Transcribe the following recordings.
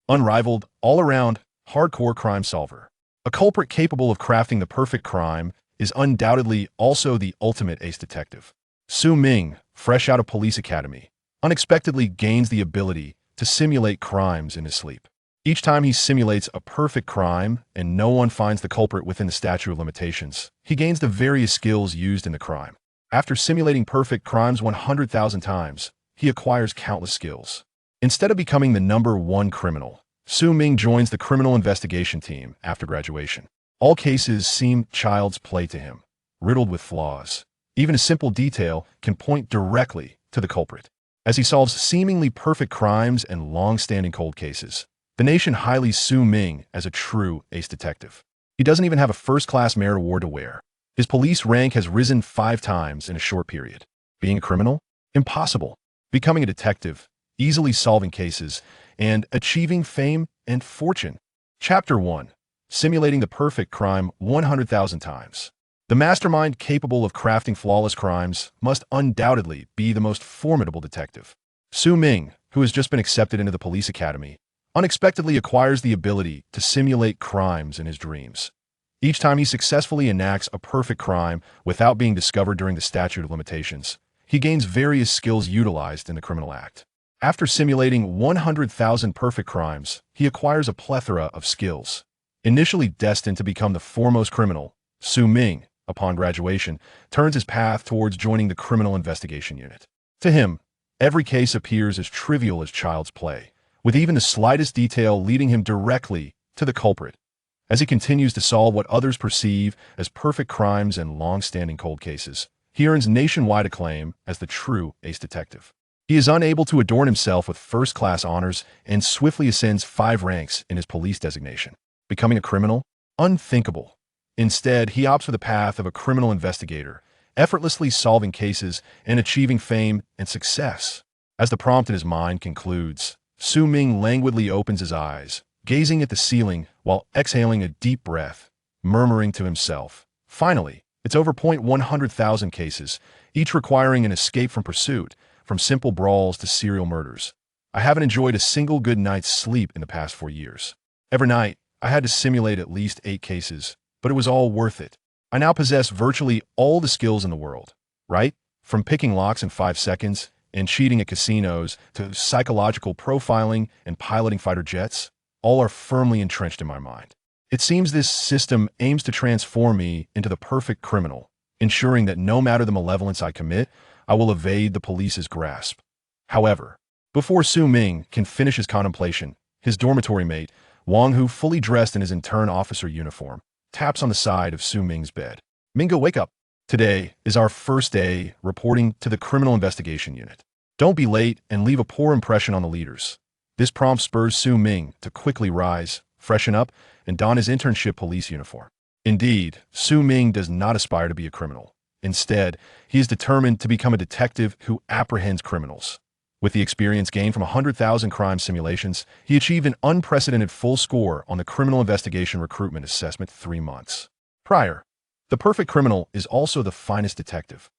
unrivaled, all-around, hardcore crime solver. A culprit capable of crafting the perfect crime is undoubtedly also the ultimate ace detective. Ming, fresh out of police academy, unexpectedly gains the ability to simulate crimes in his sleep. Each time he simulates a perfect crime and no one finds the culprit within the statute of limitations, he gains the various skills used in the crime. After simulating perfect crimes 100,000 times, he acquires countless skills. Instead of becoming the #1 criminal, Ming joins the criminal investigation team after graduation. All cases seem child's play to him, riddled with flaws. Even a simple detail can point directly to the culprit. As he solves seemingly perfect crimes and long-standing cold cases, the nation highlights Ming as a true ace detective. He doesn't even have a first-class merit award to wear. His police rank has risen 5 times in a short period. Being a criminal? Impossible. Becoming a detective, easily solving cases, and achieving fame and fortune. Chapter 1. Simulating the perfect crime 100,000 times. The mastermind capable of crafting flawless crimes must undoubtedly be the most formidable detective. Ming, who has just been accepted into the police academy, unexpectedly acquires the ability to simulate crimes in his dreams. Each time he successfully enacts a perfect crime without being discovered during the statute of limitations, he gains various skills utilized in the criminal act. After simulating 100,000 perfect crimes, he acquires a plethora of skills. Initially destined to become the foremost criminal, Ming, upon graduation, turns his path towards joining the criminal investigation unit. To him, every case appears as trivial as child's play, with even the slightest detail leading him directly to the culprit. As he continues to solve what others perceive as perfect crimes and long-standing cold cases, he earns nationwide acclaim as the true ace detective. He is unable to adorn himself with first-class honors and swiftly ascends 5 ranks in his police designation. Becoming a criminal? Unthinkable. Instead, he opts for the path of a criminal investigator, effortlessly solving cases and achieving fame and success. As the prompt in his mind concludes, Ming languidly opens his eyes, gazing at the ceiling while exhaling a deep breath, murmuring to himself, "Finally, it's over 100,000 cases, each requiring an escape from pursuit, from simple brawls to serial murders. I haven't enjoyed a single good night's sleep in the past 4 years. Every night, I had to simulate at least 8 cases, but it was all worth it. I now possess virtually all the skills in the world, right? From picking locks in 5 seconds and cheating at casinos to psychological profiling and piloting fighter jets, all are firmly entrenched in my mind. It seems this system aims to transform me into the perfect criminal, ensuring that no matter the malevolence I commit, I will evade the police's grasp." However, before Ming can finish his contemplation, his dormitory mate, Wang Hu, fully dressed in his intern officer uniform, taps on the side of Ming's bed. "Mingo, wake up. Today is our first day reporting to the criminal investigation unit. Don't be late and leave a poor impression on the leaders." This prompt spurs Ming to quickly rise, freshen up, and don his internship police uniform. Indeed, Ming does not aspire to be a criminal. Instead, he is determined to become a detective who apprehends criminals. With the experience gained from 100,000 crime simulations, he achieved an unprecedented full score on the Criminal Investigation Recruitment Assessment 3 months prior. The perfect criminal is also the finest detective.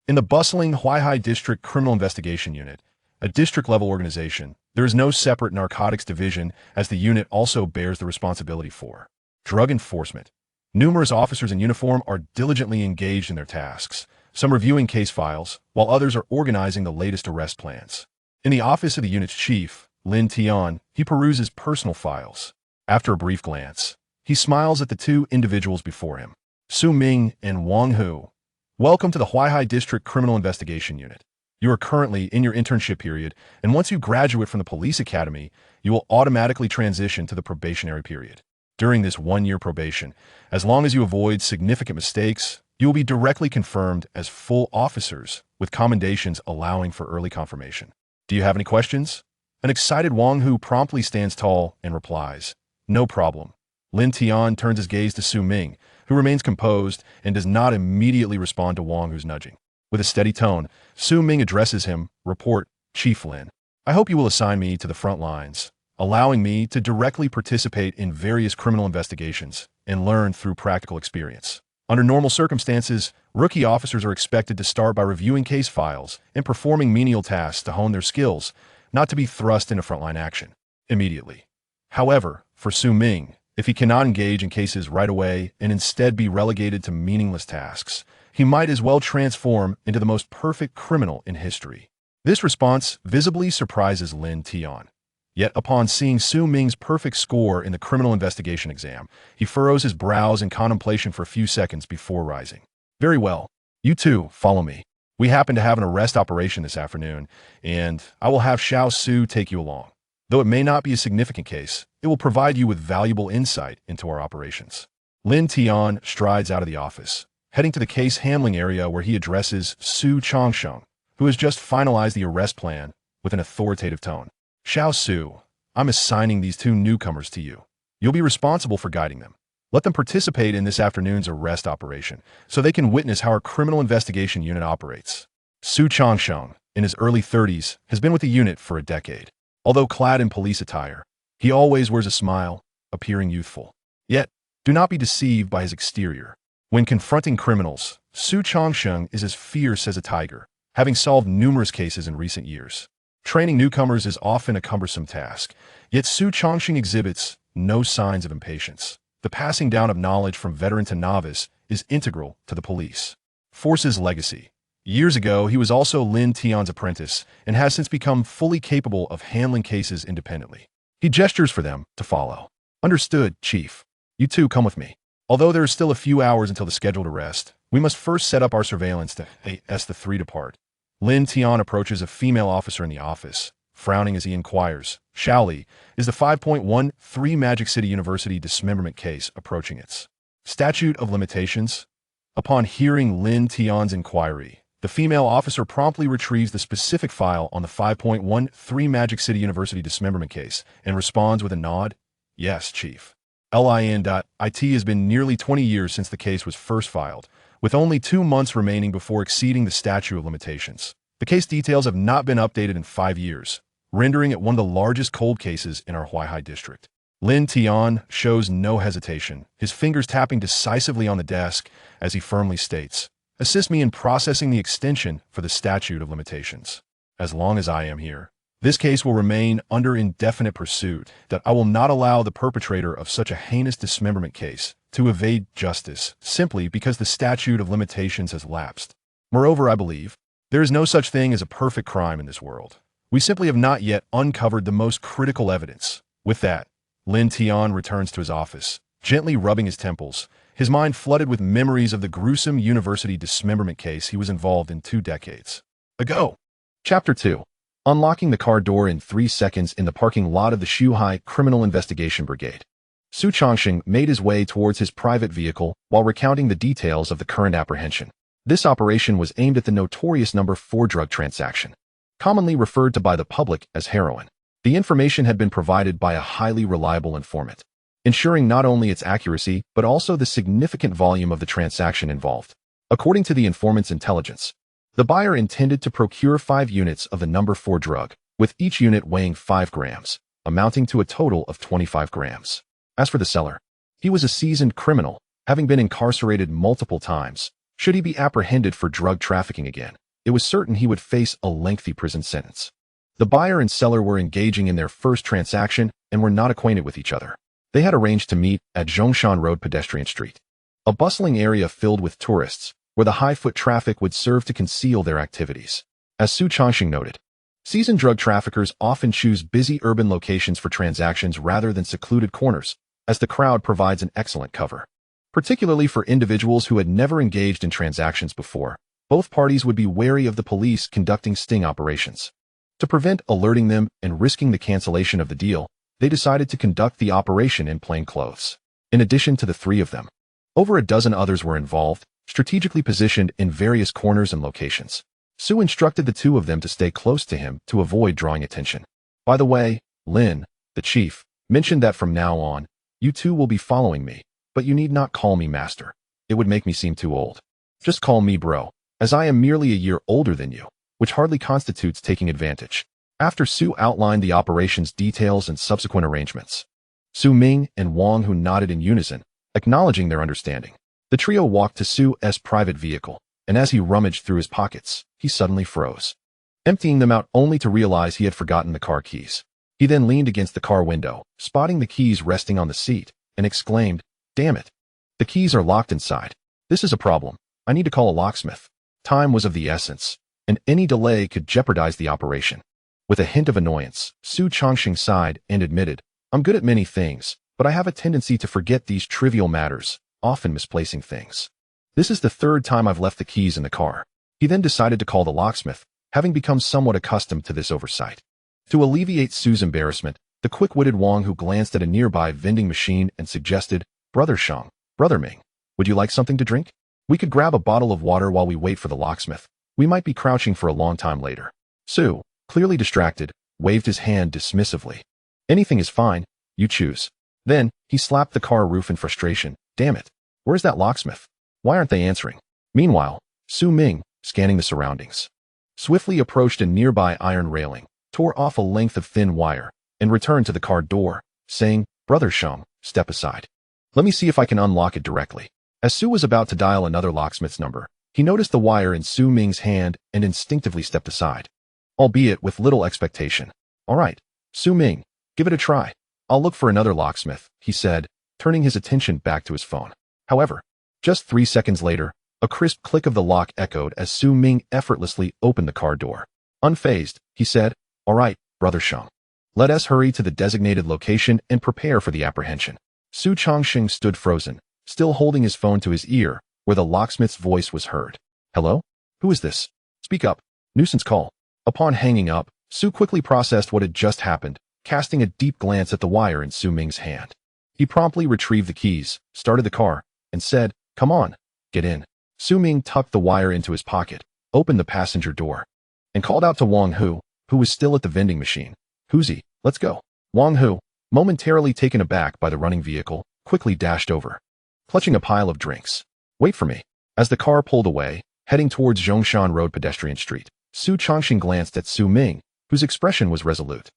In the bustling Huaihai District Criminal Investigation Unit, a district-level organization, there is no separate narcotics division, as the unit also bears the responsibility for drug enforcement. Numerous officers in uniform are diligently engaged in their tasks, some reviewing case files, while others are organizing the latest arrest plans. In the office of the unit's chief, Lin Tian, he peruses personal files. After a brief glance, he smiles at the 2 individuals before him, Ming and Wang Hu. "Welcome to the Huaihai District Criminal Investigation Unit. You are currently in your internship period, and once you graduate from the police academy, you will automatically transition to the probationary period. During this 1-year probation, as long as you avoid significant mistakes, you will be directly confirmed as full officers, with commendations allowing for early confirmation. Do you have any questions?" An excited Wang Hu promptly stands tall and replies, "No problem." Lin Tian turns his gaze to Ming, who remains composed and does not immediately respond to Wang Hu's nudging. With a steady tone, Ming addresses him, "Report, Chief Lin. I hope you will assign me to the front lines, allowing me to directly participate in various criminal investigations and learn through practical experience. Under normal circumstances, rookie officers are expected to start by reviewing case files and performing menial tasks to hone their skills, not to be thrust into frontline action immediately. However, for Su Ming, if he cannot engage in cases right away and instead be relegated to meaningless tasks, he might as well transform into the most perfect criminal in history. This response visibly surprises Lin Tian. Yet upon seeing Su Ming's perfect score in the criminal investigation exam, he furrows his brows in contemplation for a few seconds before rising. Very well. You two, follow me. We happen to have an arrest operation this afternoon, and I will have Xiao Su take you along. Though it may not be a significant case, it will provide you with valuable insight into our operations. Lin Tian strides out of the office, heading to the case handling area where he addresses Su Changsheng, who has just finalized the arrest plan with an authoritative tone. Xiao Su, I'm assigning these two newcomers to you. You'll be responsible for guiding them. Let them participate in this afternoon's arrest operation so they can witness how our criminal investigation unit operates. Su Changsheng, in his early 30s, has been with the unit for a decade. Although clad in police attire, he always wears a smile, appearing youthful. Yet, do not be deceived by his exterior. When confronting criminals, Su Changsheng is as fierce as a tiger, having solved numerous cases in recent years. Training newcomers is often a cumbersome task, yet Su Changsheng exhibits no signs of impatience. The passing down of knowledge from veteran to novice is integral to the police force's legacy. Years ago, he was also Lin Tian's apprentice and has since become fully capable of handling cases independently. He gestures for them to follow. Understood, Chief. You two come with me. Although there is still a few hours until the scheduled arrest, we must first set up our surveillance to ask the three depart. Lin Tian approaches a female officer in the office, frowning as he inquires. Shaoli, is the 5.13 Magic City University dismemberment case approaching its statute of limitations? Upon hearing Lin Tian's inquiry, the female officer promptly retrieves the specific file on the 5.13 Magic City University dismemberment case and responds with a nod. Yes, Chief. Lin.it has been nearly 20 years since the case was first filed, with only 2 months remaining before exceeding the statute of limitations. The case details have not been updated in 5 years, rendering it one of the largest cold cases in our Huaihai district. Lin Tian shows no hesitation, his fingers tapping decisively on the desk as he firmly states, "Assist me in processing the extension for the statute of limitations. As long as I am here, this case will remain under indefinite pursuit, that I will not allow the perpetrator of such a heinous dismemberment case to evade justice simply because the statute of limitations has lapsed. Moreover, I believe, there is no such thing as a perfect crime in this world. We simply have not yet uncovered the most critical evidence." With that, Lin Tian returns to his office, gently rubbing his temples, his mind flooded with memories of the gruesome university dismemberment case he was involved in 2 decades ago. Chapter 2. Unlocking the car door in 3 seconds in the parking lot of the Shuhai Criminal Investigation Brigade. Su Changsheng made his way towards his private vehicle while recounting the details of the current apprehension. This operation was aimed at the notorious number 4 drug transaction, commonly referred to by the public as heroin. The information had been provided by a highly reliable informant, ensuring not only its accuracy but also the significant volume of the transaction involved. According to the informant's intelligence, the buyer intended to procure 5 units of the number 4 drug, with each unit weighing 5 grams, amounting to a total of 25 grams. As for the seller, he was a seasoned criminal, having been incarcerated multiple times. Should he be apprehended for drug trafficking again, it was certain he would face a lengthy prison sentence. The buyer and seller were engaging in their first transaction and were not acquainted with each other. They had arranged to meet at Zhongshan Road Pedestrian Street, a bustling area filled with tourists, where the high foot traffic would serve to conceal their activities. As Su Changsheng noted, seasoned drug traffickers often choose busy urban locations for transactions rather than secluded corners, as the crowd provides an excellent cover. Particularly for individuals who had never engaged in transactions before, both parties would be wary of the police conducting sting operations. To prevent alerting them and risking the cancellation of the deal, they decided to conduct the operation in plain clothes. In addition to the 3 of them, over a dozen others were involved, strategically positioned in various corners and locations. Su instructed the 2 of them to stay close to him to avoid drawing attention. By the way, Lin, the chief, mentioned that from now on, you 2 will be following me, but you need not call me master. It would make me seem too old. Just call me bro, as I am merely a year older than you, which hardly constitutes taking advantage. After Su outlined the operation's details and subsequent arrangements, Su Ming and Wang Hu nodded in unison, acknowledging their understanding. The trio walked to Su's private vehicle, and as he rummaged through his pockets, he suddenly froze, emptying them out only to realize he had forgotten the car keys. He then leaned against the car window, spotting the keys resting on the seat, and exclaimed, "Damn it. The keys are locked inside. This is a problem. I need to call a locksmith." Time was of the essence, and any delay could jeopardize the operation. With a hint of annoyance, Su Chongqing sighed and admitted, "I'm good at many things, but I have a tendency to forget these trivial matters, often misplacing things. This is the third time I've left the keys in the car." He then decided to call the locksmith, having become somewhat accustomed to this oversight. To alleviate Su's embarrassment, the quick-witted Wang Hu glanced at a nearby vending machine and suggested, "Brother Shang, Brother Ming, would you like something to drink? We could grab a bottle of water while we wait for the locksmith. We might be crouching for a long time later." Su, clearly distracted, waved his hand dismissively. "Anything is fine, you choose." Then, he slapped the car roof in frustration. "Damn it. Where's that locksmith? Why aren't they answering?" Meanwhile, Su Ming, scanning the surroundings, swiftly approached a nearby iron railing, tore off a length of thin wire, and returned to the car door, saying, "Brother Shang, step aside. Let me see if I can unlock it directly." As Su was about to dial another locksmith's number, he noticed the wire in Su Ming's hand and instinctively stepped aside, albeit with little expectation. "All right, Su Ming, give it a try. I'll look for another locksmith," he said, turning his attention back to his phone. However, just 3 seconds later, a crisp click of the lock echoed as Su Ming effortlessly opened the car door. Unfazed, he said, "All right, Brother Shang. Let us hurry to the designated location and prepare for the apprehension." Su Chongqing stood frozen, still holding his phone to his ear, where the locksmith's voice was heard. "Hello? Who is this? Speak up. Nuisance call." Upon hanging up, Su quickly processed what had just happened, casting a deep glance at the wire in Su Ming's hand. He promptly retrieved the keys, started the car, and said, "Come on, get in." Su Ming tucked the wire into his pocket, opened the passenger door, and called out to Wang Hu, who was still at the vending machine. "Huzi, let's go." Wang Hu, momentarily taken aback by the running vehicle, quickly dashed over, clutching a pile of drinks. "Wait for me." As the car pulled away, heading towards Zhongshan Road pedestrian street, Su Chongqing glanced at Su Ming, whose expression was resolute,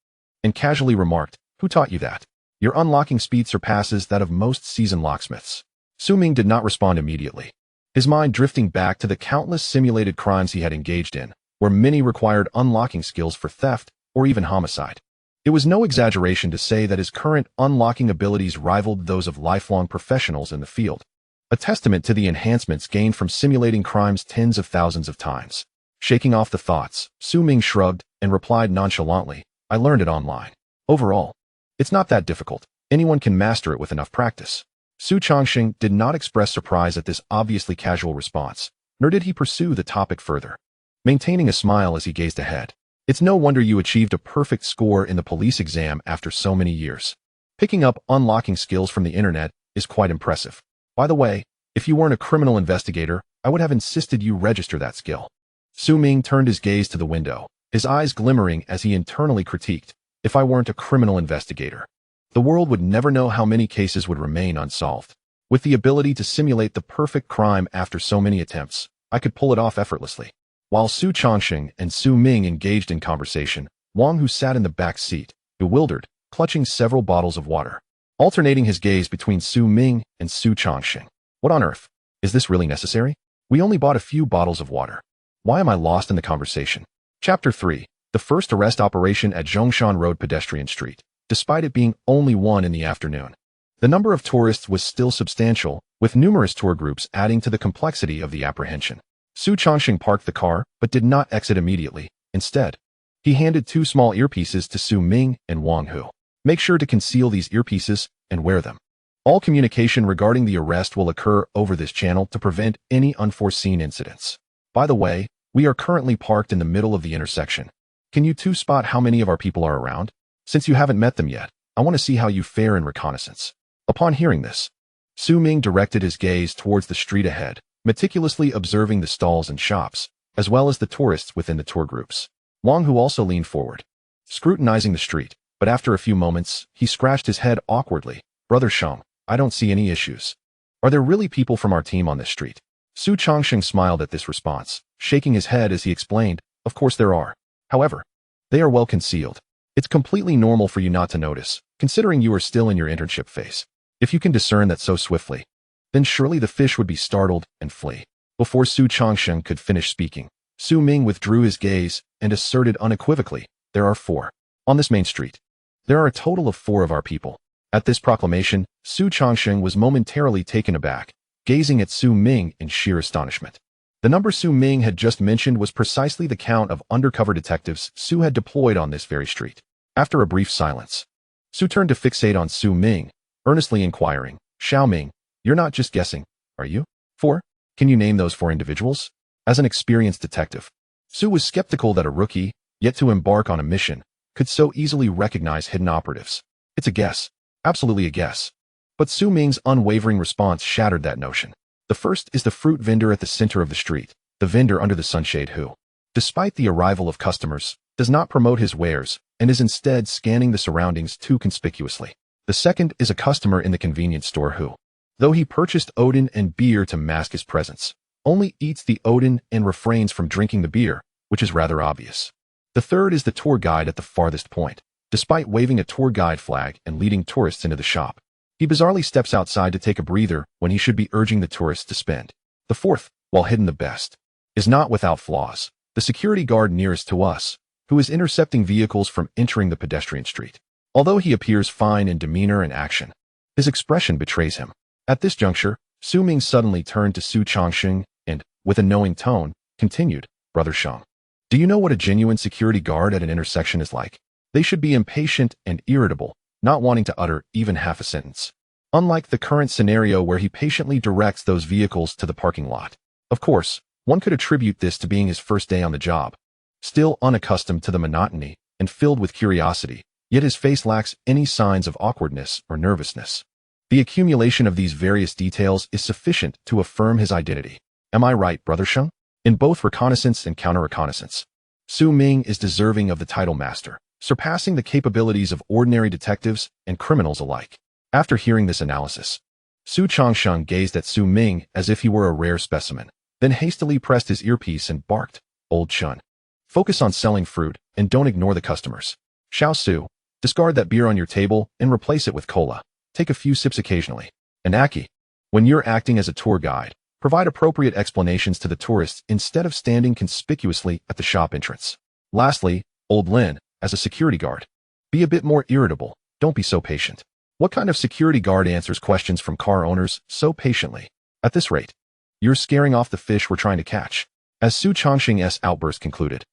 and casually remarked, "Who taught you that? Your unlocking speed surpasses that of most seasoned locksmiths." Su Ming did not respond immediately, his mind drifting back to the countless simulated crimes he had engaged in, where many required unlocking skills for theft or even homicide. It was no exaggeration to say that his current unlocking abilities rivaled those of lifelong professionals in the field, a testament to the enhancements gained from simulating crimes tens of thousands of times. Shaking off the thoughts, Su Ming shrugged and replied nonchalantly, "I learned it online. Overall, it's not that difficult. Anyone can master it with enough practice." Su Chongqing did not express surprise at this obviously casual response, nor did he pursue the topic further, maintaining a smile as he gazed ahead. "It's no wonder you achieved a perfect score in the police exam after so many years. Picking up unlocking skills from the internet is quite impressive. By the way, if you weren't a criminal investigator, I would have insisted you register that skill." Su Ming turned his gaze to the window, his eyes glimmering as he internally critiqued, "If I weren't a criminal investigator, the world would never know how many cases would remain unsolved. With the ability to simulate the perfect crime after so many attempts, I could pull it off effortlessly." While Su Chongqing and Su Ming engaged in conversation, Wang Hu sat in the back seat, bewildered, clutching several bottles of water, alternating his gaze between Su Ming and Su Chongqing. "What on earth? Is this really necessary? We only bought a few bottles of water. Why am I lost in the conversation?" Chapter 3. The first arrest operation at Zhongshan Road pedestrian street. Despite it being only 1 in the afternoon, the number of tourists was still substantial, with numerous tour groups adding to the complexity of the apprehension. Su Chongqing parked the car, but did not exit immediately. Instead, he handed 2 small earpieces to Su Ming and Wang Hu. "Make sure to conceal these earpieces and wear them. All communication regarding the arrest will occur over this channel to prevent any unforeseen incidents. By the way, we are currently parked in the middle of the intersection. Can you 2 spot how many of our people are around? Since you haven't met them yet, I want to see how you fare in reconnaissance." Upon hearing this, Su Ming directed his gaze towards the street ahead, meticulously observing the stalls and shops, as well as the tourists within the tour groups. Wang Hu also leaned forward, scrutinizing the street, but after a few moments, he scratched his head awkwardly. "Brother Shang, I don't see any issues. Are there really people from our team on this street?" Su Chongqing smiled at this response, shaking his head as he explained, "Of course there are. However, they are well concealed. It's completely normal for you not to notice, considering you are still in your internship phase. If you can discern that so swiftly, then surely the fish would be startled and flee." Before Su Chongqing could finish speaking, Su Ming withdrew his gaze and asserted unequivocally, "There are 4. On this main street. There are a total of 4 of our people. At this proclamation, Su Changsheng was momentarily taken aback, gazing at Su Ming in sheer astonishment. The number Su Ming had just mentioned was precisely the count of undercover detectives Su had deployed on this very street. After a brief silence, Su turned to fixate on Su Ming, earnestly inquiring, "Xiao Ming, you're not just guessing, are you? 4? Can you name those 4 individuals?" As an experienced detective, Su was skeptical that a rookie, yet to embark on a mission, could so easily recognize hidden operatives. "It's a guess. Absolutely a guess." But Su Ming's unwavering response shattered that notion. "The first is the fruit vendor at the center of the street, the vendor under the sunshade who, despite the arrival of customers, does not promote his wares and is instead scanning the surroundings too conspicuously. The second is a customer in the convenience store who, though he purchased Odin and beer to mask his presence, only eats the Odin and refrains from drinking the beer, which is rather obvious. The third is the tour guide at the farthest point. Despite waving a tour guide flag and leading tourists into the shop, he bizarrely steps outside to take a breather when he should be urging the tourists to spend. The fourth, while hidden the best, is not without flaws. The security guard nearest to us, who is intercepting vehicles from entering the pedestrian street. Although he appears fine in demeanor and action, his expression betrays him. At this juncture, Su Ming suddenly turned to Su Changsheng and, with a knowing tone, continued, "Brother Sheng, do you know what a genuine security guard at an intersection is like? They should be impatient and irritable, not wanting to utter even half a sentence. Unlike the current scenario where he patiently directs those vehicles to the parking lot. Of course, one could attribute this to being his first day on the job. Still unaccustomed to the monotony and filled with curiosity, yet his face lacks any signs of awkwardness or nervousness. The accumulation of these various details is sufficient to affirm his identity. Am I right, Brother Sheng? In both reconnaissance and counter-reconnaissance, Su Ming is deserving of the title master, surpassing the capabilities of ordinary detectives and criminals alike." After hearing this analysis, Su Changsheng gazed at Su Ming as if he were a rare specimen, then hastily pressed his earpiece and barked, "Old Chun, focus on selling fruit and don't ignore the customers. Xiao Su, discard that beer on your table and replace it with cola. Take a few sips occasionally. And Aki, when you're acting as a tour guide, provide appropriate explanations to the tourists instead of standing conspicuously at the shop entrance. Lastly, Old Lin, as a security guard, be a bit more irritable, don't be so patient." What kind of security guard answers questions from car owners so patiently? At this rate, you're scaring off the fish we're trying to catch. As Su Changsheng's outburst concluded,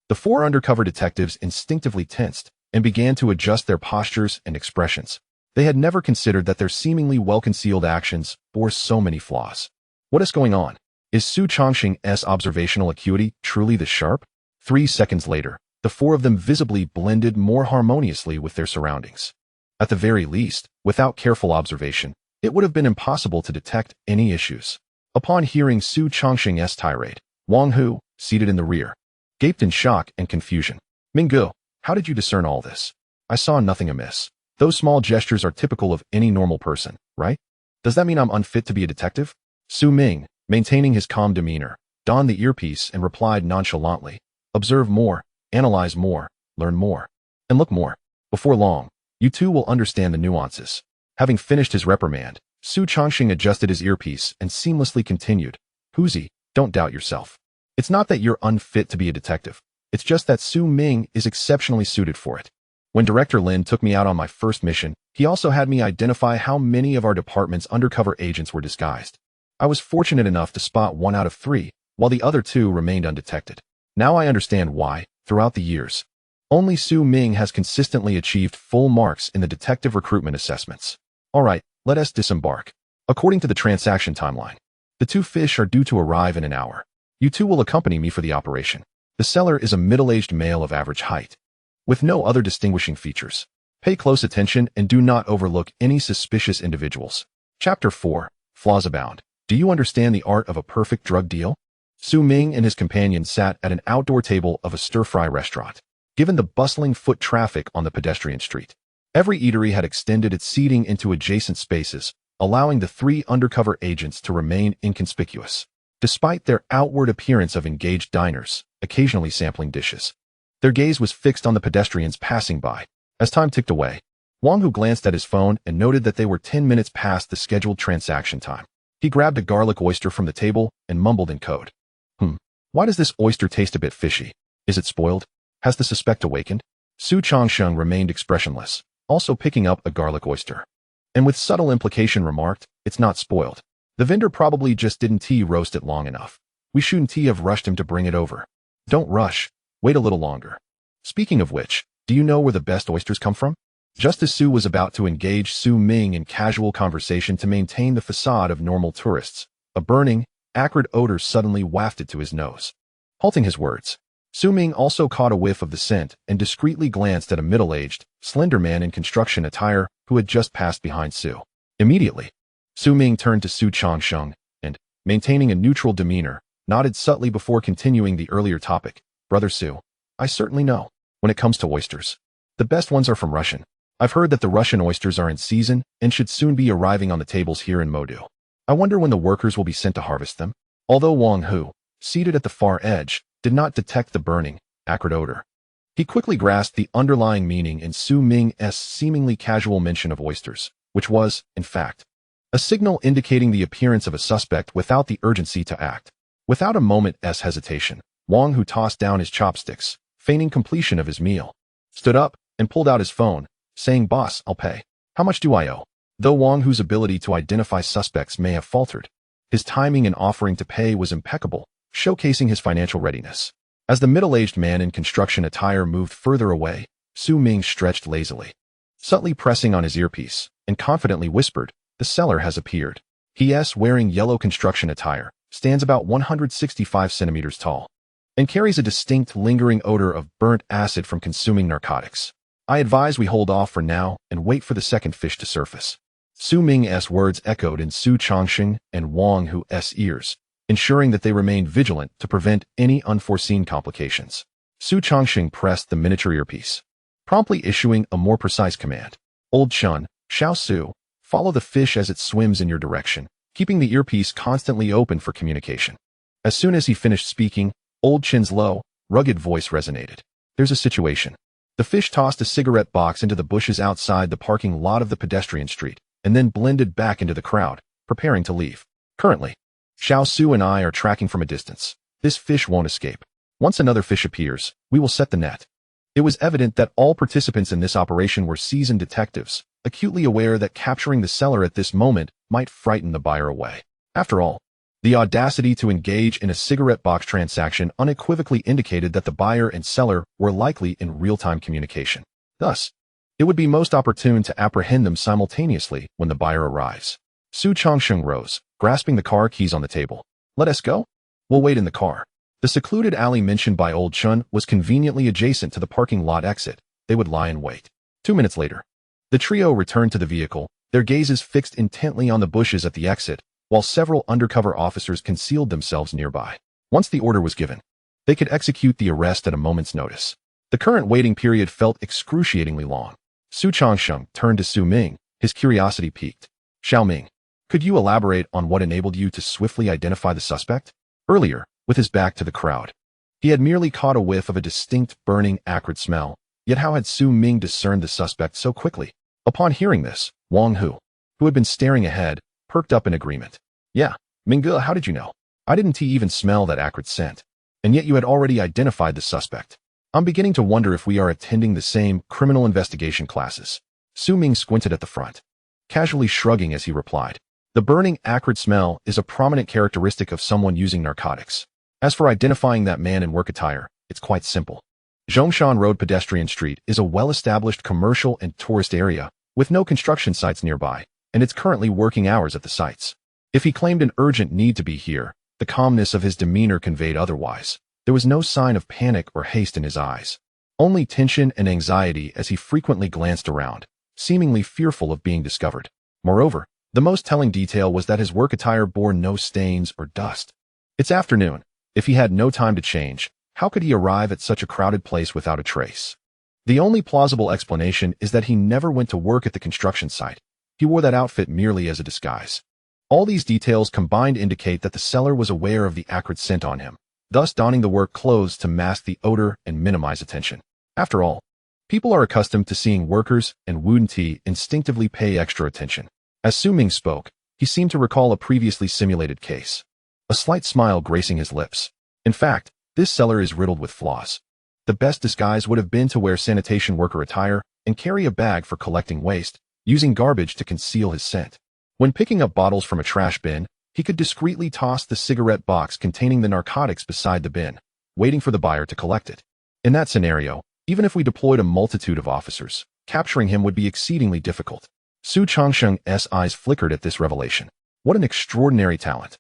the 4 undercover detectives instinctively tensed and began to adjust their postures and expressions. They had never considered that their seemingly well-concealed actions bore so many flaws. What is going on? Is Su Changsheng's observational acuity truly this sharp? 3 seconds later, the 4 of them visibly blended more harmoniously with their surroundings. At the very least, without careful observation, it would have been impossible to detect any issues. Upon hearing Su Changsheng's tirade, Wang Hu, seated in the rear, gaped in shock and confusion. "Minggu, how did you discern all this? I saw nothing amiss. Those small gestures are typical of any normal person, right? Does that mean I'm unfit to be a detective?" Su Ming, maintaining his calm demeanor, donned the earpiece and replied nonchalantly, "Observe more, analyze more, learn more, and look more. Before long, you too will understand the nuances." Having finished his reprimand, Su Changsheng adjusted his earpiece and seamlessly continued, "Huzi, don't doubt yourself. It's not that you're unfit to be a detective. It's just that Su Ming is exceptionally suited for it. When Director Lin took me out on my first mission, he also had me identify how many of our department's undercover agents were disguised. I was fortunate enough to spot 1 out of 3, while the other 2 remained undetected. Now I understand why, throughout the years, only Su Ming has consistently achieved full marks in the detective recruitment assessments. All right, let us disembark. According to the transaction timeline, the 2 fish are due to arrive in an hour. You 2 will accompany me for the operation. The seller is a middle-aged male of average height, with no other distinguishing features. Pay close attention and do not overlook any suspicious individuals." Chapter 4, Flaws Abound. Do you understand the art of a perfect drug deal? Su Ming and his companion sat at an outdoor table of a stir-fry restaurant. Given the bustling foot traffic on the pedestrian street, every eatery had extended its seating into adjacent spaces, allowing the 3 undercover agents to remain inconspicuous. Despite their outward appearance of engaged diners, occasionally sampling dishes, their gaze was fixed on the pedestrians passing by. As time ticked away, Wang Hu glanced at his phone and noted that they were 10 minutes past the scheduled transaction time. He grabbed a garlic oyster from the table and mumbled in code. Why does this oyster taste a bit fishy? Is it spoiled? Has the suspect awakened?" Su Changsheng remained expressionless, also picking up a garlic oyster. And with subtle implication remarked, "It's not spoiled. The vendor probably just didn't roast it long enough. We shouldn't have rushed him to bring it over. Don't rush. Wait a little longer. Speaking of which, do you know where the best oysters come from?" Just as Su was about to engage Su Ming in casual conversation to maintain the facade of normal tourists, a burning, acrid odor suddenly wafted to his nose. Halting his words, Su Ming also caught a whiff of the scent and discreetly glanced at a middle-aged, slender man in construction attire who had just passed behind Su. Immediately, Su Ming turned to Su Changsheng and, maintaining a neutral demeanor, nodded subtly before continuing the earlier topic. "Brother Su, I certainly know. When it comes to oysters, the best ones are from Russian. I've heard that the Russian oysters are in season and should soon be arriving on the tables here in Modu. I wonder when the workers will be sent to harvest them." Although Wang Hu, seated at the far edge, did not detect the burning, acrid odor, he quickly grasped the underlying meaning in Su Ming's seemingly casual mention of oysters, which was, in fact, a signal indicating the appearance of a suspect without the urgency to act. Without a moment's hesitation, Wang Hu tossed down his chopsticks, feigning completion of his meal, stood up, and pulled out his phone, saying, "Boss, I'll pay. How much do I owe?" Though Wang Hu's ability to identify suspects may have faltered, his timing in offering to pay was impeccable, showcasing his financial readiness. As the middle-aged man in construction attire moved further away, Su Ming stretched lazily, subtly pressing on his earpiece, and confidently whispered, "The seller has appeared. He is wearing yellow construction attire, stands about 165 centimeters tall, and carries a distinct lingering odor of burnt acid from consuming narcotics. I advise we hold off for now and wait for the second fish to surface." Su Ming's words echoed in Su Changsheng and Wang Hu's ears, ensuring that they remained vigilant to prevent any unforeseen complications. Su Changsheng pressed the miniature earpiece, promptly issuing a more precise command. "Old Chun, Xiao Su, follow the fish as it swims in your direction," keeping the earpiece constantly open for communication. As soon as he finished speaking, Old Chin's low, rugged voice resonated. "There's a situation." The fish tossed a cigarette box into the bushes outside the parking lot of the pedestrian street, and then blended back into the crowd, preparing to leave. "Currently, Xiao Su and I are tracking from a distance. This fish won't escape. Once another fish appears, we will set the net." It was evident that all participants in this operation were seasoned detectives, acutely aware that capturing the seller at this moment might frighten the buyer away. After all, the audacity to engage in a cigarette box transaction unequivocally indicated that the buyer and seller were likely in real-time communication. Thus, it would be most opportune to apprehend them simultaneously when the buyer arrives. Su Changsheng rose, grasping the car keys on the table. "Let us go? We'll wait in the car." The secluded alley mentioned by Old Chun was conveniently adjacent to the parking lot exit. They would lie in wait. 2 minutes later, the trio returned to the vehicle, their gazes fixed intently on the bushes at the exit, while several undercover officers concealed themselves nearby. Once the order was given, they could execute the arrest at a moment's notice. The current waiting period felt excruciatingly long. Su Changsheng turned to Su Ming, his curiosity piqued. "Xiao Ming, could you elaborate on what enabled you to swiftly identify the suspect?" Earlier, with his back to the crowd, he had merely caught a whiff of a distinct burning acrid smell, yet how had Su Ming discerned the suspect so quickly? Upon hearing this, Wang Hu, who had been staring ahead, perked up in agreement. "Yeah, Ming, how did you know? I didn't even smell that acrid scent. And yet you had already identified the suspect. I'm beginning to wonder if we are attending the same criminal investigation classes." Su Ming squinted at the front, casually shrugging as he replied, "The burning acrid smell is a prominent characteristic of someone using narcotics. As for identifying that man in work attire, it's quite simple. Zhongshan Road Pedestrian Street is a well-established commercial and tourist area, with no construction sites nearby, and it's currently working hours at the sites. If he claimed an urgent need to be here, the calmness of his demeanor conveyed otherwise. There was no sign of panic or haste in his eyes, only tension and anxiety as he frequently glanced around, seemingly fearful of being discovered. Moreover, the most telling detail was that his work attire bore no stains or dust. It's afternoon. If he had no time to change, how could he arrive at such a crowded place without a trace? The only plausible explanation is that he never went to work at the construction site. He wore that outfit merely as a disguise. All these details combined indicate that the seller was aware of the acrid scent on him, thus donning the work clothes to mask the odor and minimize attention. After all, people are accustomed to seeing workers, and wouldn't he instinctively pay extra attention? As Su Ming spoke, he seemed to recall a previously simulated case, a slight smile gracing his lips. In fact, this seller is riddled with flaws. The best disguise would have been to wear sanitation worker attire, and carry a bag for collecting waste, using garbage to conceal his scent. When picking up bottles from a trash bin, he could discreetly toss the cigarette box containing the narcotics beside the bin, waiting for the buyer to collect it. In that scenario, even if we deployed a multitude of officers, capturing him would be exceedingly difficult. Su Changsheng's eyes flickered at this revelation. What an extraordinary talent.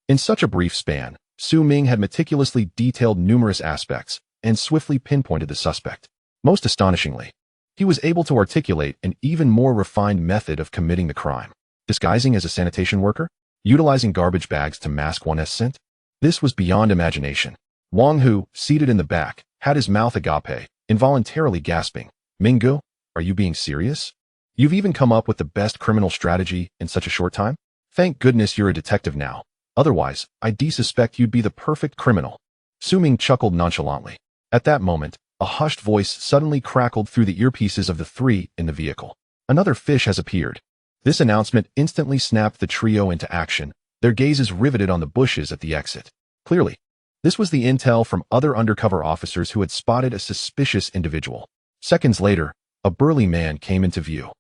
In such a brief span, Su Ming had meticulously detailed numerous aspects and swiftly pinpointed the suspect. Most astonishingly, he was able to articulate an even more refined method of committing the crime. Disguising as a sanitation worker? Utilizing garbage bags to mask one's scent? This was beyond imagination. Wang Hu, seated in the back, had his mouth agape, involuntarily gasping. Minggu, are you being serious? You've even come up with the best criminal strategy in such a short time? Thank goodness you're a detective now. Otherwise, I suspect you'd be the perfect criminal. Su Ming chuckled nonchalantly. At that moment, a hushed voice suddenly crackled through the earpieces of the three in the vehicle. Another fish has appeared. This announcement instantly snapped the trio into action, their gazes riveted on the bushes at the exit. Clearly, this was the intel from other undercover officers who had spotted a suspicious individual. Seconds later, a burly man came into view.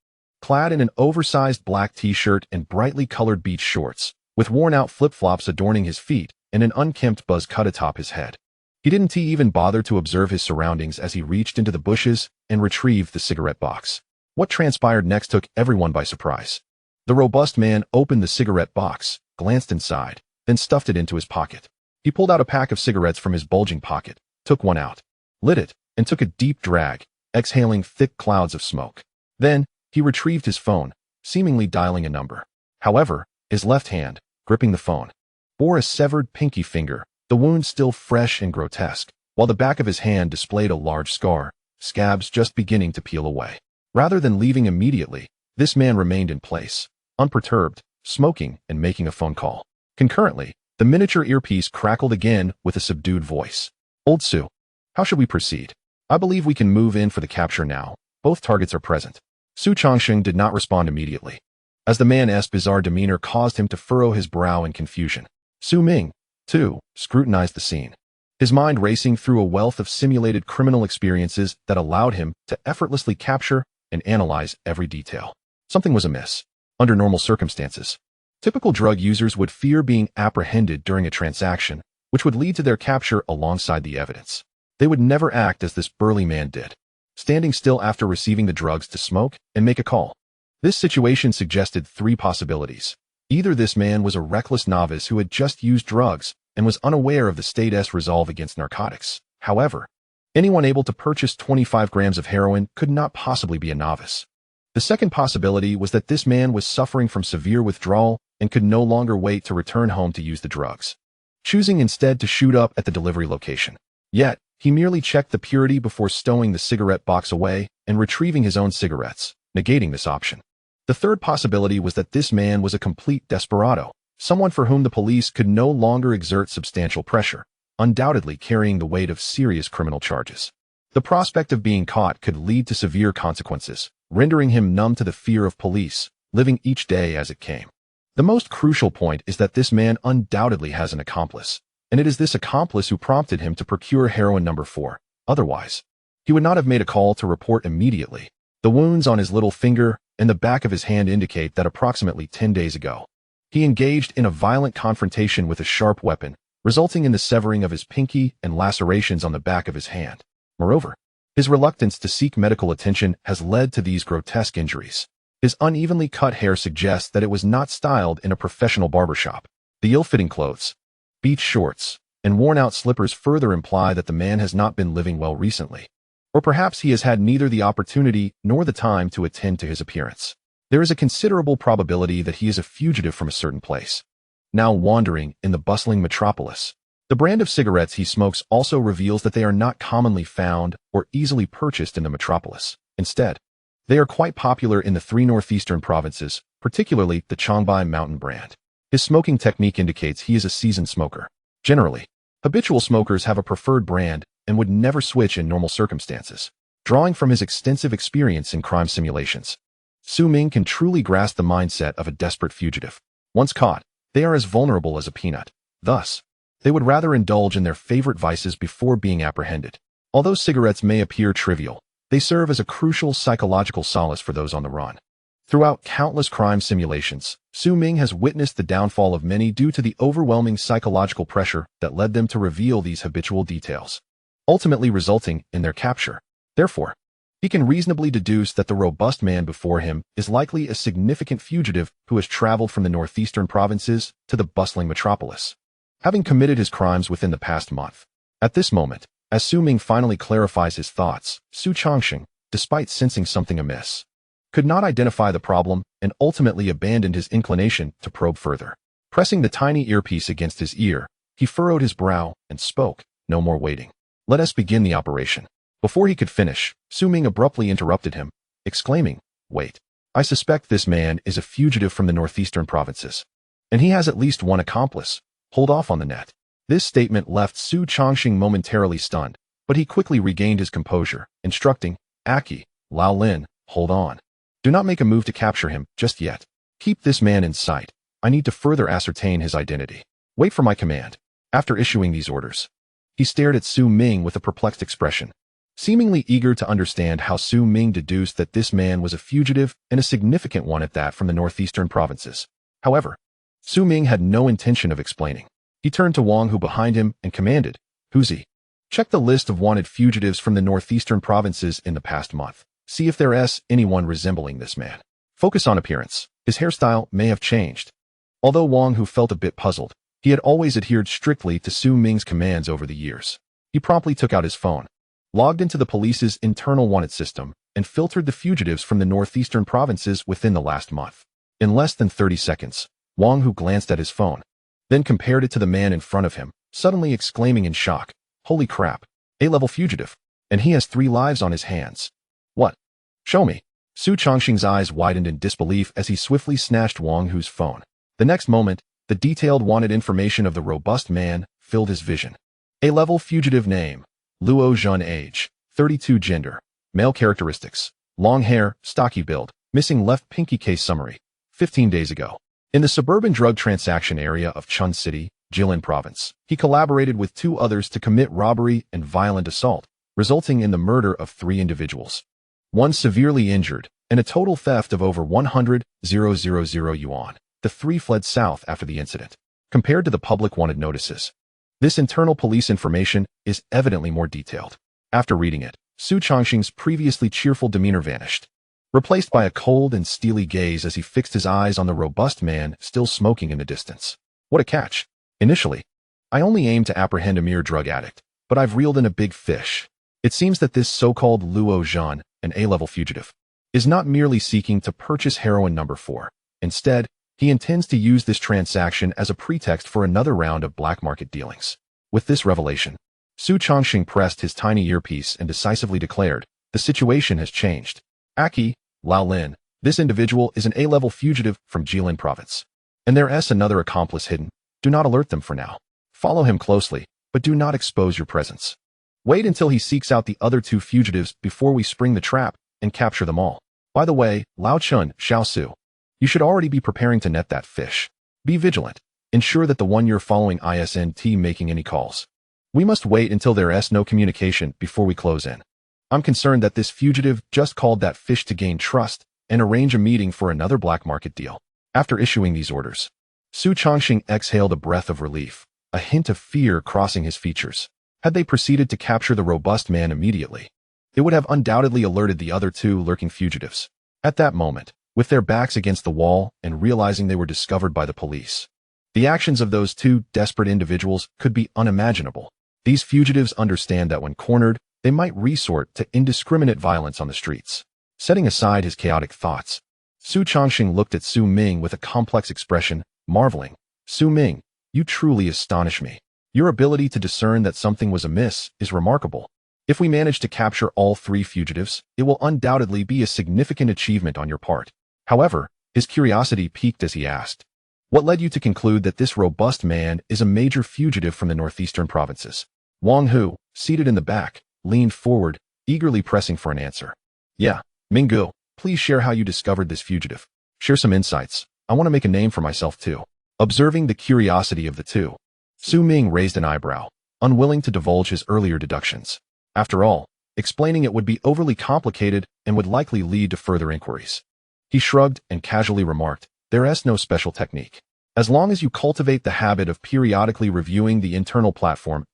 Clad in an oversized black t-shirt and brightly colored beach shorts, with worn-out flip-flops adorning his feet and an unkempt buzz cut atop his head. He didn't even bother to observe his surroundings as he reached into the bushes and retrieved the cigarette box. What transpired next took everyone by surprise. The robust man opened the cigarette box, glanced inside, then stuffed it into his pocket. He pulled out a pack of cigarettes from his bulging pocket, took one out, lit it, and took a deep drag, exhaling thick clouds of smoke. Then, he retrieved his phone, seemingly dialing a number. However, his left hand, gripping the phone, bore a severed pinky finger, the wound still fresh and grotesque, while the back of his hand displayed a large scar, scabs just beginning to peel away. Rather than leaving immediately, this man remained in place, unperturbed, smoking and making a phone call. Concurrently, the miniature earpiece crackled again with a subdued voice. Old Su, how should we proceed? I believe we can move in for the capture now. Both targets are present. Su Changsheng did not respond immediately, as the man's bizarre demeanor caused him to furrow his brow in confusion. Su Ming, too, scrutinized the scene, his mind racing through a wealth of simulated criminal experiences that allowed him to effortlessly capture and analyze every detail. Something was amiss. Under normal circumstances, typical drug users would fear being apprehended during a transaction, which would lead to their capture alongside the evidence. They would never act as this burly man did, standing still after receiving the drugs to smoke and make a call. This situation suggested three possibilities. Either this man was a reckless novice who had just used drugs and was unaware of the state's resolve against narcotics. However, anyone able to purchase 25 grams of heroin could not possibly be a novice. The second possibility was that this man was suffering from severe withdrawal and could no longer wait to return home to use the drugs, choosing instead to shoot up at the delivery location. Yet, he merely checked the purity before stowing the cigarette box away and retrieving his own cigarettes, negating this option. The third possibility was that this man was a complete desperado, someone for whom the police could no longer exert substantial pressure, undoubtedly carrying the weight of serious criminal charges. The prospect of being caught could lead to severe consequences, rendering him numb to the fear of police, living each day as it came. The most crucial point is that this man undoubtedly has an accomplice, and it is this accomplice who prompted him to procure heroin number 4. Otherwise, he would not have made a call to report immediately. The wounds on his little finger and the back of his hand indicate that approximately 10 days ago, he engaged in a violent confrontation with a sharp weapon, resulting in the severing of his pinky and lacerations on the back of his hand. Moreover, his reluctance to seek medical attention has led to these grotesque injuries. His unevenly cut hair suggests that it was not styled in a professional barbershop. The ill-fitting clothes, beach shorts, and worn-out slippers further imply that the man has not been living well recently. Or perhaps he has had neither the opportunity nor the time to attend to his appearance. There is a considerable probability that he is a fugitive from a certain place, now wandering in the bustling metropolis. The brand of cigarettes he smokes also reveals that they are not commonly found or easily purchased in the metropolis. Instead, they are quite popular in the 3 northeastern provinces, particularly the Changbai Mountain brand. His smoking technique indicates he is a seasoned smoker. Generally, habitual smokers have a preferred brand and would never switch in normal circumstances. Drawing from his extensive experience in crime simulations, Su Ming can truly grasp the mindset of a desperate fugitive. Once caught, they are as vulnerable as a peanut. Thus, they would rather indulge in their favorite vices before being apprehended. Although cigarettes may appear trivial, They serve as a crucial psychological solace for those on the run. Throughout countless crime simulations, Su Ming has witnessed the downfall of many due to the overwhelming psychological pressure that led them to reveal these habitual details, ultimately resulting in their capture. Therefore, he can reasonably deduce that the robust man before him is likely a significant fugitive who has traveled from the northeastern provinces to the bustling metropolis, having committed his crimes within the past month. At this moment, as Su Ming finally clarifies his thoughts, Su Changxing, despite sensing something amiss, could not identify the problem and ultimately abandoned his inclination to probe further. Pressing the tiny earpiece against his ear, he furrowed his brow and spoke, "No more waiting. Let us begin the operation." Before he could finish, Su Ming abruptly interrupted him, exclaiming, "Wait. I suspect this man is a fugitive from the northeastern provinces, and he has at least one accomplice. Hold off on the net." This statement left Su Changxing momentarily stunned, but he quickly regained his composure, instructing, "Aki, Lao Lin, hold on. Do not make a move to capture him just yet. Keep this man in sight. I need to further ascertain his identity. Wait for my command." After issuing these orders, he stared at Su Ming with a perplexed expression, seemingly eager to understand how Su Ming deduced that this man was a fugitive and a significant one at that from the northeastern provinces. However, Su Ming had no intention of explaining. He turned to Wang Hu behind him and commanded, "Huzi, check the list of wanted fugitives from the northeastern provinces in the past month. See if there's anyone resembling this man. Focus on appearance. His hairstyle may have changed." Although Wang Hu felt a bit puzzled, he had always adhered strictly to Su Ming's commands over the years. He promptly took out his phone, logged into the police's internal wanted system, and filtered the fugitives from the northeastern provinces within the last month. In less than 30 seconds, Wang Hu glanced at his phone, then compared it to the man in front of him, suddenly exclaiming in shock, "Holy crap, A-level fugitive, and he has 3 lives on his hands. What? Show me." Su Changxing's eyes widened in disbelief as he swiftly snatched Wang Hu's phone. The next moment, the detailed wanted information of the robust man filled his vision. A-level fugitive name, Luo Zhun, age, 32, gender, male, characteristics, long hair, stocky build, missing left pinky, case summary, 15 days ago. In the suburban drug transaction area of Chun City, Jilin Province, he collaborated with 2 others to commit robbery and violent assault, resulting in the murder of 3 individuals. 1 severely injured, and a total theft of over 100,000 yuan. The 3 fled south after the incident. Compared to the public wanted notices, this internal police information is evidently more detailed. After reading it, Su Changxing's previously cheerful demeanor vanished, replaced by a cold and steely gaze as he fixed his eyes on the robust man still smoking in the distance. What a catch. Initially, I only aimed to apprehend a mere drug addict, but I've reeled in a big fish. It seems that this so-called Luo Zhan, an A-level fugitive, is not merely seeking to purchase heroin number 4. Instead, he intends to use this transaction as a pretext for another round of black market dealings. With this revelation, Su Changxing pressed his tiny earpiece and decisively declared, "The situation has changed. Aki, Lao Lin, this individual is an A-level fugitive from Jilin Province, and there's another accomplice hidden. Do not alert them for now. Follow him closely, but do not expose your presence. Wait until he seeks out the other 2 fugitives before we spring the trap and capture them all. By the way, Lao Chun, Xiao Su, you should already be preparing to net that fish. Be vigilant. Ensure that the one you're following isn't making any calls. We must wait until there's no communication before we close in. I'm concerned that this fugitive just called that fish to gain trust and arrange a meeting for another black market deal." After issuing these orders, Su Changxing exhaled a breath of relief, a hint of fear crossing his features. Had they proceeded to capture the robust man immediately, it would have undoubtedly alerted the other 2 lurking fugitives. At that moment, with their backs against the wall and realizing they were discovered by the police, the actions of those 2 desperate individuals could be unimaginable. These fugitives understand that when cornered, they might resort to indiscriminate violence on the streets. Setting aside his chaotic thoughts, Su Changxing looked at Su Ming with a complex expression, marveling. "Su Ming, you truly astonish me. Your ability to discern that something was amiss is remarkable. If we manage to capture all 3 fugitives, it will undoubtedly be a significant achievement on your part." However, his curiosity piqued as he asked, "What led you to conclude that this robust man is a major fugitive from the northeastern provinces?" Wang Hu, seated in the back, leaned forward, eagerly pressing for an answer. "Yeah, Minggu, please share how you discovered this fugitive. Share some insights. I want to make a name for myself too." Observing the curiosity of the 2, Su Ming raised an eyebrow, unwilling to divulge his earlier deductions. After all, explaining it would be overly complicated and would likely lead to further inquiries. He shrugged and casually remarked, "There's no special technique. As long as you cultivate the habit of periodically reviewing the internal platform's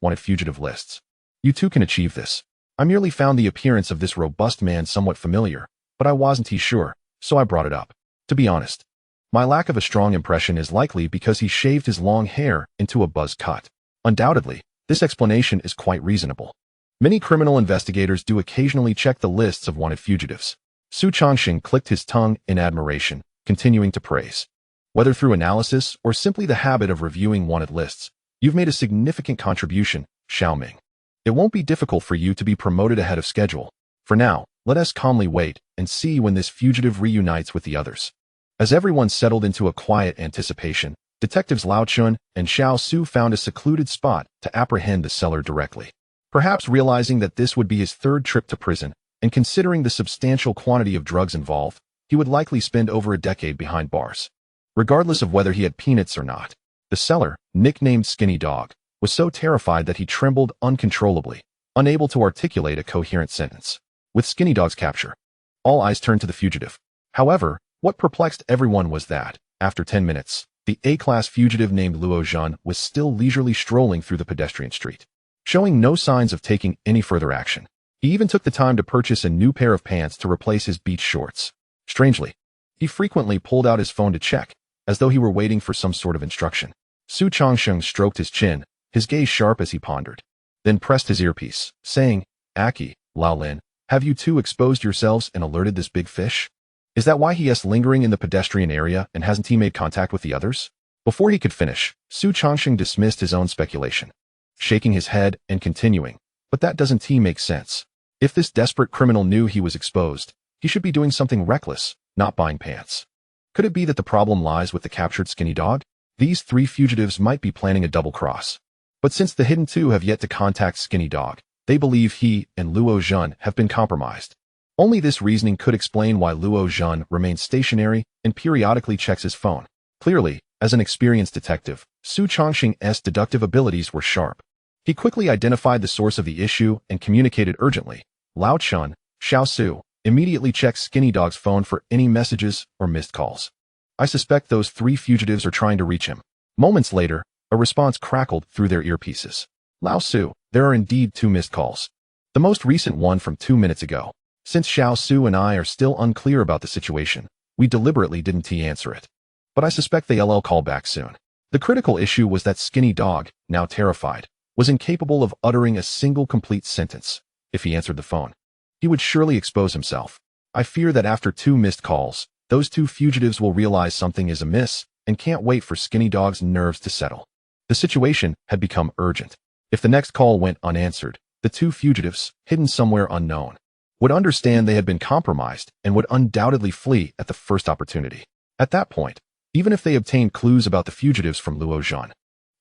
wanted fugitive lists, you too can achieve this. I merely found the appearance of this robust man somewhat familiar, but I wasn't sure, so I brought it up. To be honest, my lack of a strong impression is likely because he shaved his long hair into a buzz cut. Undoubtedly, this explanation is quite reasonable. Many criminal investigators do occasionally check the lists of wanted fugitives." Su Changxing clicked his tongue in admiration, continuing to praise. "Whether through analysis or simply the habit of reviewing wanted lists, you've made a significant contribution, Xiao Ming. It won't be difficult for you to be promoted ahead of schedule. For now, let us calmly wait and see when this fugitive reunites with the others." As everyone settled into a quiet anticipation, Detectives Lao Chun and Xiao Su found a secluded spot to apprehend the seller directly. Perhaps realizing that this would be his third trip to prison, and considering the substantial quantity of drugs involved, he would likely spend over a decade behind bars. Regardless of whether he had peanuts or not, the seller, nicknamed Skinny Dog, was so terrified that he trembled uncontrollably, unable to articulate a coherent sentence. With Skinny Dog's capture, all eyes turned to the fugitive. However, what perplexed everyone was that, after 10 minutes, the A-class fugitive named Luo Zhan was still leisurely strolling through the pedestrian street, showing no signs of taking any further action. He even took the time to purchase a new pair of pants to replace his beach shorts. Strangely, he frequently pulled out his phone to check, as though he were waiting for some sort of instruction. Su Changsheng stroked his chin, his gaze sharp as he pondered, then pressed his earpiece, saying, "Aki, Lao Lin, have you two exposed yourselves and alerted this big fish? Is that why he is lingering in the pedestrian area and hasn't he made contact with the others?" Before he could finish, Su Changsheng dismissed his own speculation, shaking his head and continuing, "But that doesn't make sense. If this desperate criminal knew he was exposed, he should be doing something reckless, not buying pants. Could it be that the problem lies with the captured Skinny Dog? These three fugitives might be planning a double cross. But since the hidden two have yet to contact Skinny Dog, they believe he and Luo Zhan have been compromised. Only this reasoning could explain why Luo Zhan remains stationary and periodically checks his phone. Clearly, as an experienced detective, Su Changxing's deductive abilities were sharp. He quickly identified the source of the issue and communicated urgently. Lao Chun, Xiao Su, immediately checked Skinny Dog's phone for any messages or missed calls. I suspect those three fugitives are trying to reach him. Moments later, a response crackled through their earpieces. Lao Su, there are indeed 2 missed calls. The most recent one from 2 minutes ago. Since Xiao Su and I are still unclear about the situation, we deliberately didn't answer it. But I suspect they'll call back soon. The critical issue was that Skinny Dog, now terrified, was incapable of uttering a single complete sentence. If he answered the phone, he would surely expose himself. I fear that after 2 missed calls, those 2 fugitives will realize something is amiss and can't wait for Skinny Dog's nerves to settle. The situation had become urgent. If the next call went unanswered, the 2 fugitives, hidden somewhere unknown, would understand they had been compromised and would undoubtedly flee at the first opportunity. At that point, even if they obtained clues about the fugitives from Luo Zhan,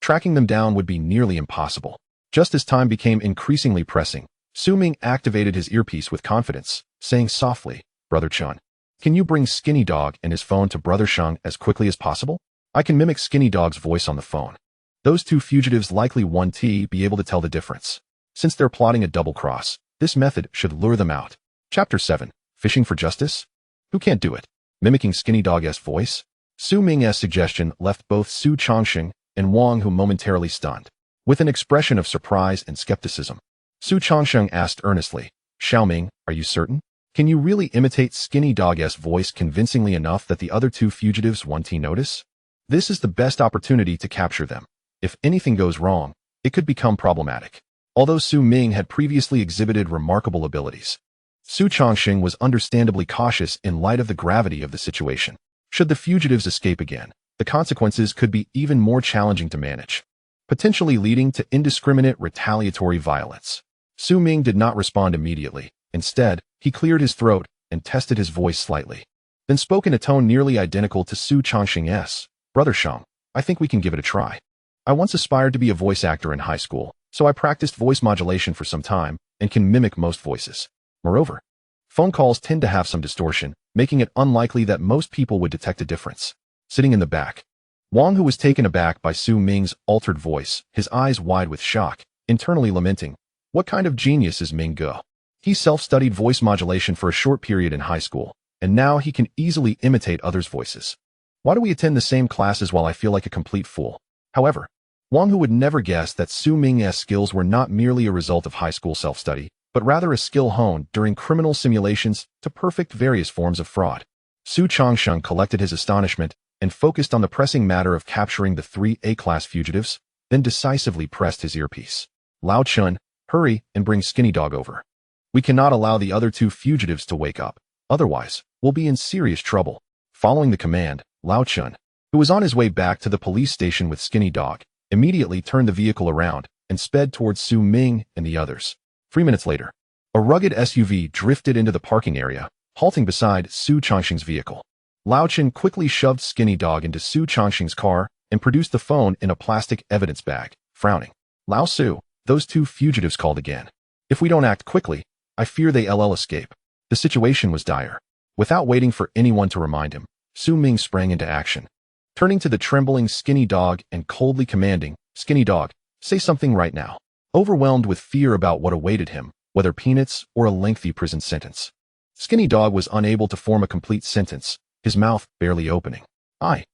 tracking them down would be nearly impossible. Just as time became increasingly pressing, Su Ming activated his earpiece with confidence, saying softly, "Brother Chun, can you bring Skinny Dog and his phone to Brother Shang as quickly as possible? I can mimic Skinny Dog's voice on the phone. Those 2 fugitives likely won't be able to tell the difference. Since they're plotting a double cross, this method should lure them out." Chapter 7. Fishing for Justice? Who can't do it? Mimicking Skinny Dog's voice? Su Ming's suggestion left both Su Changxing and Wang Hu momentarily stunned. With an expression of surprise and skepticism, Su Changxing asked earnestly, "Xiao Ming, are you certain? Can you really imitate Skinny Dog's voice convincingly enough that the other 2 fugitives won't notice? This is the best opportunity to capture them. If anything goes wrong, it could become problematic." Although Su Ming had previously exhibited remarkable abilities, Su Changxing was understandably cautious in light of the gravity of the situation. Should the fugitives escape again, the consequences could be even more challenging to manage, potentially leading to indiscriminate retaliatory violence. Su Ming did not respond immediately. Instead, he cleared his throat and tested his voice slightly, then spoke in a tone nearly identical to Su Changxing's. "Brother Shang, I think we can give it a try. I once aspired to be a voice actor in high school, so I practiced voice modulation for some time and can mimic most voices. Moreover, phone calls tend to have some distortion, making it unlikely that most people would detect a difference." Sitting in the back, Wang, who was taken aback by Su Ming's altered voice, his eyes wide with shock, internally lamenting, What kind of genius is Ming Ge? He self-studied voice modulation for a short period in high school, and now he can easily imitate others' voices. Why do we attend the same classes while I feel like a complete fool? However, Wang Hu would never guess that Su Ming's skills were not merely a result of high school self-study, but rather a skill honed during criminal simulations to perfect various forms of fraud. Su Changsheng collected his astonishment and focused on the pressing matter of capturing the 3 A-class fugitives, then decisively pressed his earpiece. Lao Chun, hurry and bring Skinny Dog over. We cannot allow the other 2 fugitives to wake up, otherwise we'll be in serious trouble. Following the command, Lao Chun, who was on his way back to the police station with Skinny Dog, immediately turned the vehicle around and sped towards Su Ming and the others. 3 minutes later, a rugged SUV drifted into the parking area, halting beside Su Changsheng's vehicle. Lao Chun quickly shoved Skinny Dog into Su Changsheng's car and produced the phone in a plastic evidence bag, frowning. Lao Su, those 2 fugitives called again. If we don't act quickly, I fear they'll escape. The situation was dire. Without waiting for anyone to remind him, Su Ming sprang into action. Turning to the trembling Skinny Dog and coldly commanding, Skinny Dog, say something right now. Overwhelmed with fear about what awaited him, whether peanuts or a lengthy prison sentence. Skinny Dog was unable to form a complete sentence, his mouth barely opening. I.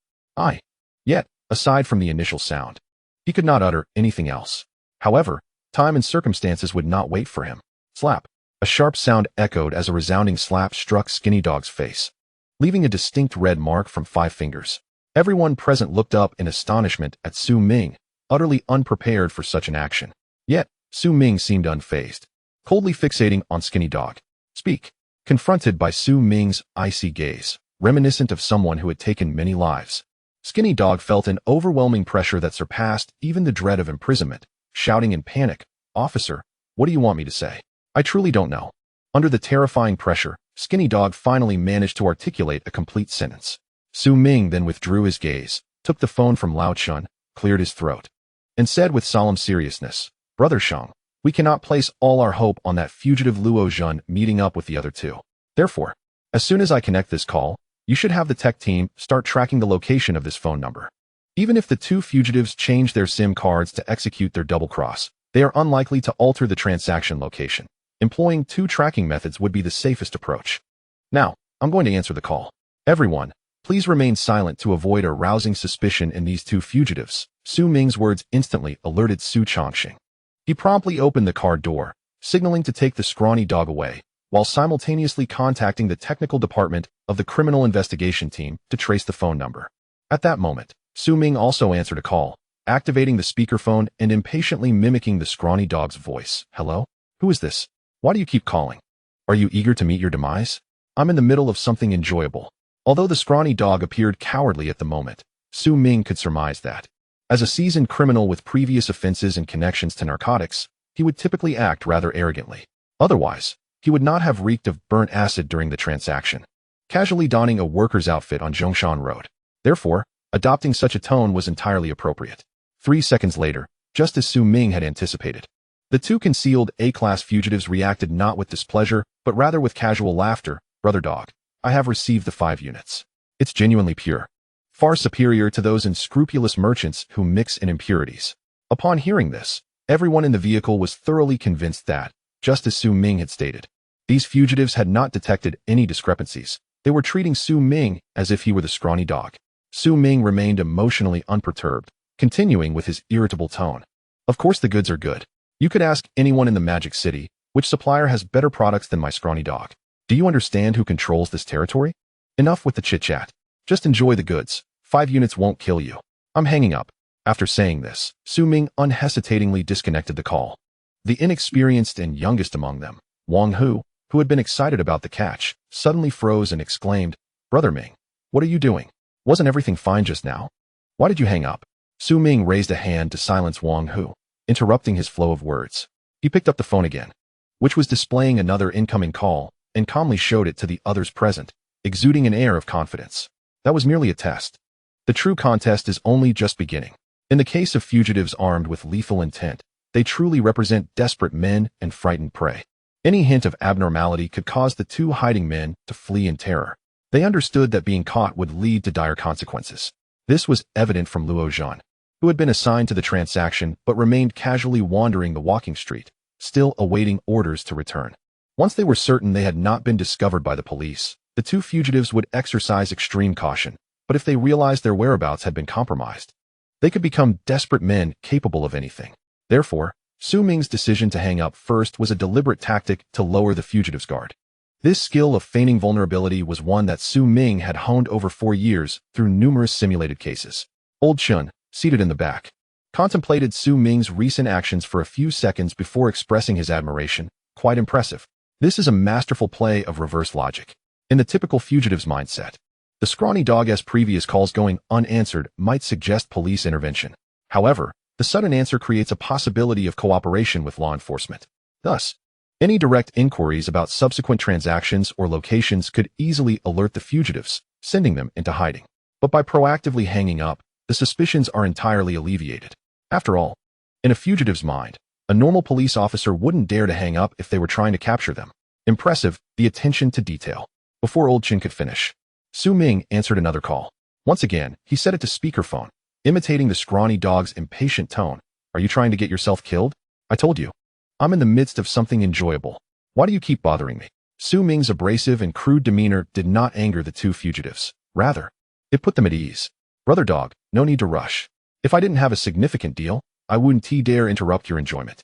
Yet, aside from the initial sound, he could not utter anything else. However, time and circumstances would not wait for him. Slap. A sharp sound echoed as a resounding slap struck Skinny Dog's face, leaving a distinct red mark from 5 fingers. Everyone present looked up in astonishment at Su Ming, utterly unprepared for such an action. Yet, Su Ming seemed unfazed, coldly fixating on Skinny Dog. Speak. Confronted by Su Ming's icy gaze, reminiscent of someone who had taken many lives, Skinny Dog felt an overwhelming pressure that surpassed even the dread of imprisonment, shouting in panic, "Officer, what do you want me to say? I truly don't know." Under the terrifying pressure, Skinny Dog finally managed to articulate a complete sentence. Su Ming then withdrew his gaze, took the phone from Lao Chun, cleared his throat, and said with solemn seriousness, "Brother Shang, we cannot place all our hope on that fugitive Luo Zhun meeting up with the other 2. Therefore, as soon as I connect this call, you should have the tech team start tracking the location of this phone number. Even if the 2 fugitives change their SIM cards to execute their double cross, they are unlikely to alter the transaction location. Employing 2 tracking methods would be the safest approach. Now, I'm going to answer the call. Everyone, please remain silent to avoid arousing suspicion in these 2 fugitives." Su Ming's words instantly alerted Su Changsheng. He promptly opened the car door, signaling to take the scrawny dog away, while simultaneously contacting the technical department of the criminal investigation team to trace the phone number. At that moment, Su Ming also answered a call, activating the speakerphone and impatiently mimicking the scrawny dog's voice. "Hello? Who is this? Why do you keep calling? Are you eager to meet your demise? I'm in the middle of something enjoyable." Although the scrawny dog appeared cowardly at the moment, Su Ming could surmise that, as a seasoned criminal with previous offenses and connections to narcotics, he would typically act rather arrogantly. Otherwise, he would not have reeked of burnt acid during the transaction, casually donning a worker's outfit on Zhongshan Road. Therefore, adopting such a tone was entirely appropriate. 3 seconds later, just as Su Ming had anticipated, the 2 concealed A-class fugitives reacted not with displeasure, but rather with casual laughter. "Brother Dog, I have received the 5 units. It's genuinely pure, far superior to those unscrupulous merchants who mix in impurities." Upon hearing this, everyone in the vehicle was thoroughly convinced that, just as Su Ming had stated, these fugitives had not detected any discrepancies. They were treating Su Ming as if he were the scrawny dog. Su Ming remained emotionally unperturbed, continuing with his irritable tone. "Of course the goods are good. You could ask anyone in the Magic City, which supplier has better products than my scrawny dog. Do you understand who controls this territory? Enough with the chit-chat. Just enjoy the goods. 5 units won't kill you. I'm hanging up." After saying this, Su Ming unhesitatingly disconnected the call. The inexperienced and youngest among them, Wang Hu, who had been excited about the catch, suddenly froze and exclaimed, "Brother Ming, what are you doing? Wasn't everything fine just now? Why did you hang up?" Su Ming raised a hand to silence Wang Hu, interrupting his flow of words. He picked up the phone again, which was displaying another incoming call, and calmly showed it to the others present, exuding an air of confidence. That was merely a test. The true contest is only just beginning. In the case of fugitives armed with lethal intent, they truly represent desperate men and frightened prey. Any hint of abnormality could cause the 2 hiding men to flee in terror. They understood that being caught would lead to dire consequences. This was evident from Luo Zhan, who had been assigned to the transaction but remained casually wandering the walking street, still awaiting orders to return. Once they were certain they had not been discovered by the police, the two fugitives would exercise extreme caution, but if they realized their whereabouts had been compromised, they could become desperate men capable of anything. Therefore, Su Ming's decision to hang up first was a deliberate tactic to lower the fugitive's guard. This skill of feigning vulnerability was one that Su Ming had honed over 4 years through numerous simulated cases. Old Chun, seated in the back, contemplated Su Ming's recent actions for a few seconds before expressing his admiration. Quite impressive. This is a masterful play of reverse logic. In the typical fugitive's mindset, the scrawny dog's previous calls going unanswered might suggest police intervention. However, the sudden answer creates a possibility of cooperation with law enforcement. Thus, any direct inquiries about subsequent transactions or locations could easily alert the fugitives, sending them into hiding. But by proactively hanging up, the suspicions are entirely alleviated. After all, in a fugitive's mind, a normal police officer wouldn't dare to hang up if they were trying to capture them. Impressive, the attention to detail. Before Old Chin could finish, Su Ming answered another call. Once again, he set it to speakerphone, imitating the scrawny dog's impatient tone. Are you trying to get yourself killed? I told you. I'm in the midst of something enjoyable. Why do you keep bothering me? Su Ming's abrasive and crude demeanor did not anger the two fugitives. Rather, it put them at ease. Brother dog, no need to rush. If I didn't have a significant deal, I wouldn't dare interrupt your enjoyment.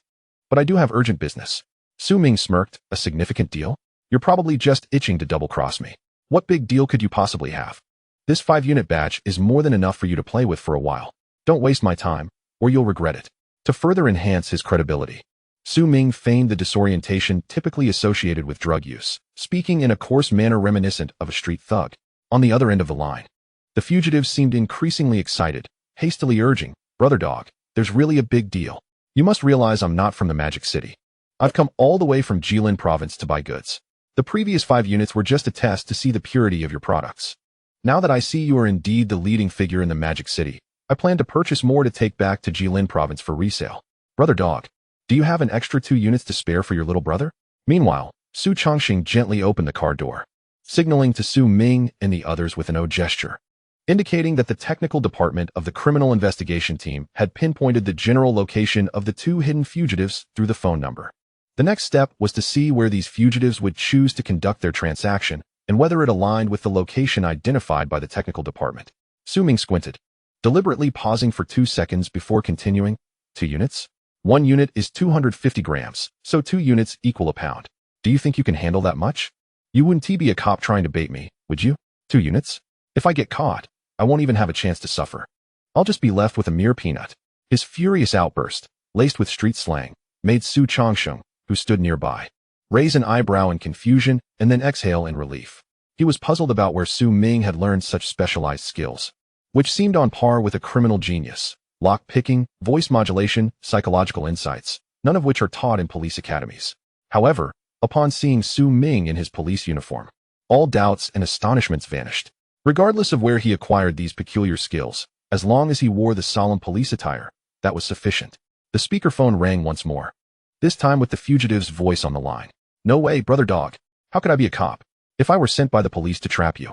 But I do have urgent business. Su Ming smirked. A significant deal? You're probably just itching to double-cross me. What big deal could you possibly have? This 5-unit badge is more than enough for you to play with for a while. Don't waste my time, or you'll regret it. To further enhance his credibility, Su Ming feigned the disorientation typically associated with drug use, speaking in a coarse manner reminiscent of a street thug. On the other end of the line, the fugitives seemed increasingly excited, hastily urging, Brother dog, there's really a big deal. You must realize I'm not from the Magic City. I've come all the way from Jilin province to buy goods. The previous 5 units were just a test to see the purity of your products. Now that I see you are indeed the leading figure in the Magic City, I plan to purchase more to take back to Jilin province for resale. Brother dog, do you have an extra 2 units to spare for your little brother? Meanwhile, Su Chongxing gently opened the car door, signaling to Su Ming and the others with an O gesture, indicating that the technical department of the criminal investigation team had pinpointed the general location of the 2 hidden fugitives through the phone number. The next step was to see where these fugitives would choose to conduct their transaction and whether it aligned with the location identified by the technical department. Su Ming squinted, deliberately pausing for 2 seconds before continuing. 2 units? 1 unit is 250 grams, so 2 units equal a pound. Do you think you can handle that much? You wouldn't be a cop trying to bait me, would you? 2 units? If I get caught, I won't even have a chance to suffer. I'll just be left with a mere peanut. His furious outburst, laced with street slang, made Su Chongxing, who stood nearby, raise an eyebrow in confusion and then exhale in relief. He was puzzled about where Su Ming had learned such specialized skills, which seemed on par with a criminal genius. Lock-picking, voice modulation, psychological insights, none of which are taught in police academies. However, upon seeing Su Ming in his police uniform, all doubts and astonishments vanished. Regardless of where he acquired these peculiar skills, as long as he wore the solemn police attire, that was sufficient. The speakerphone rang once more, this time with the fugitive's voice on the line. No way, brother dog. How could I be a cop? If I were sent by the police to trap you,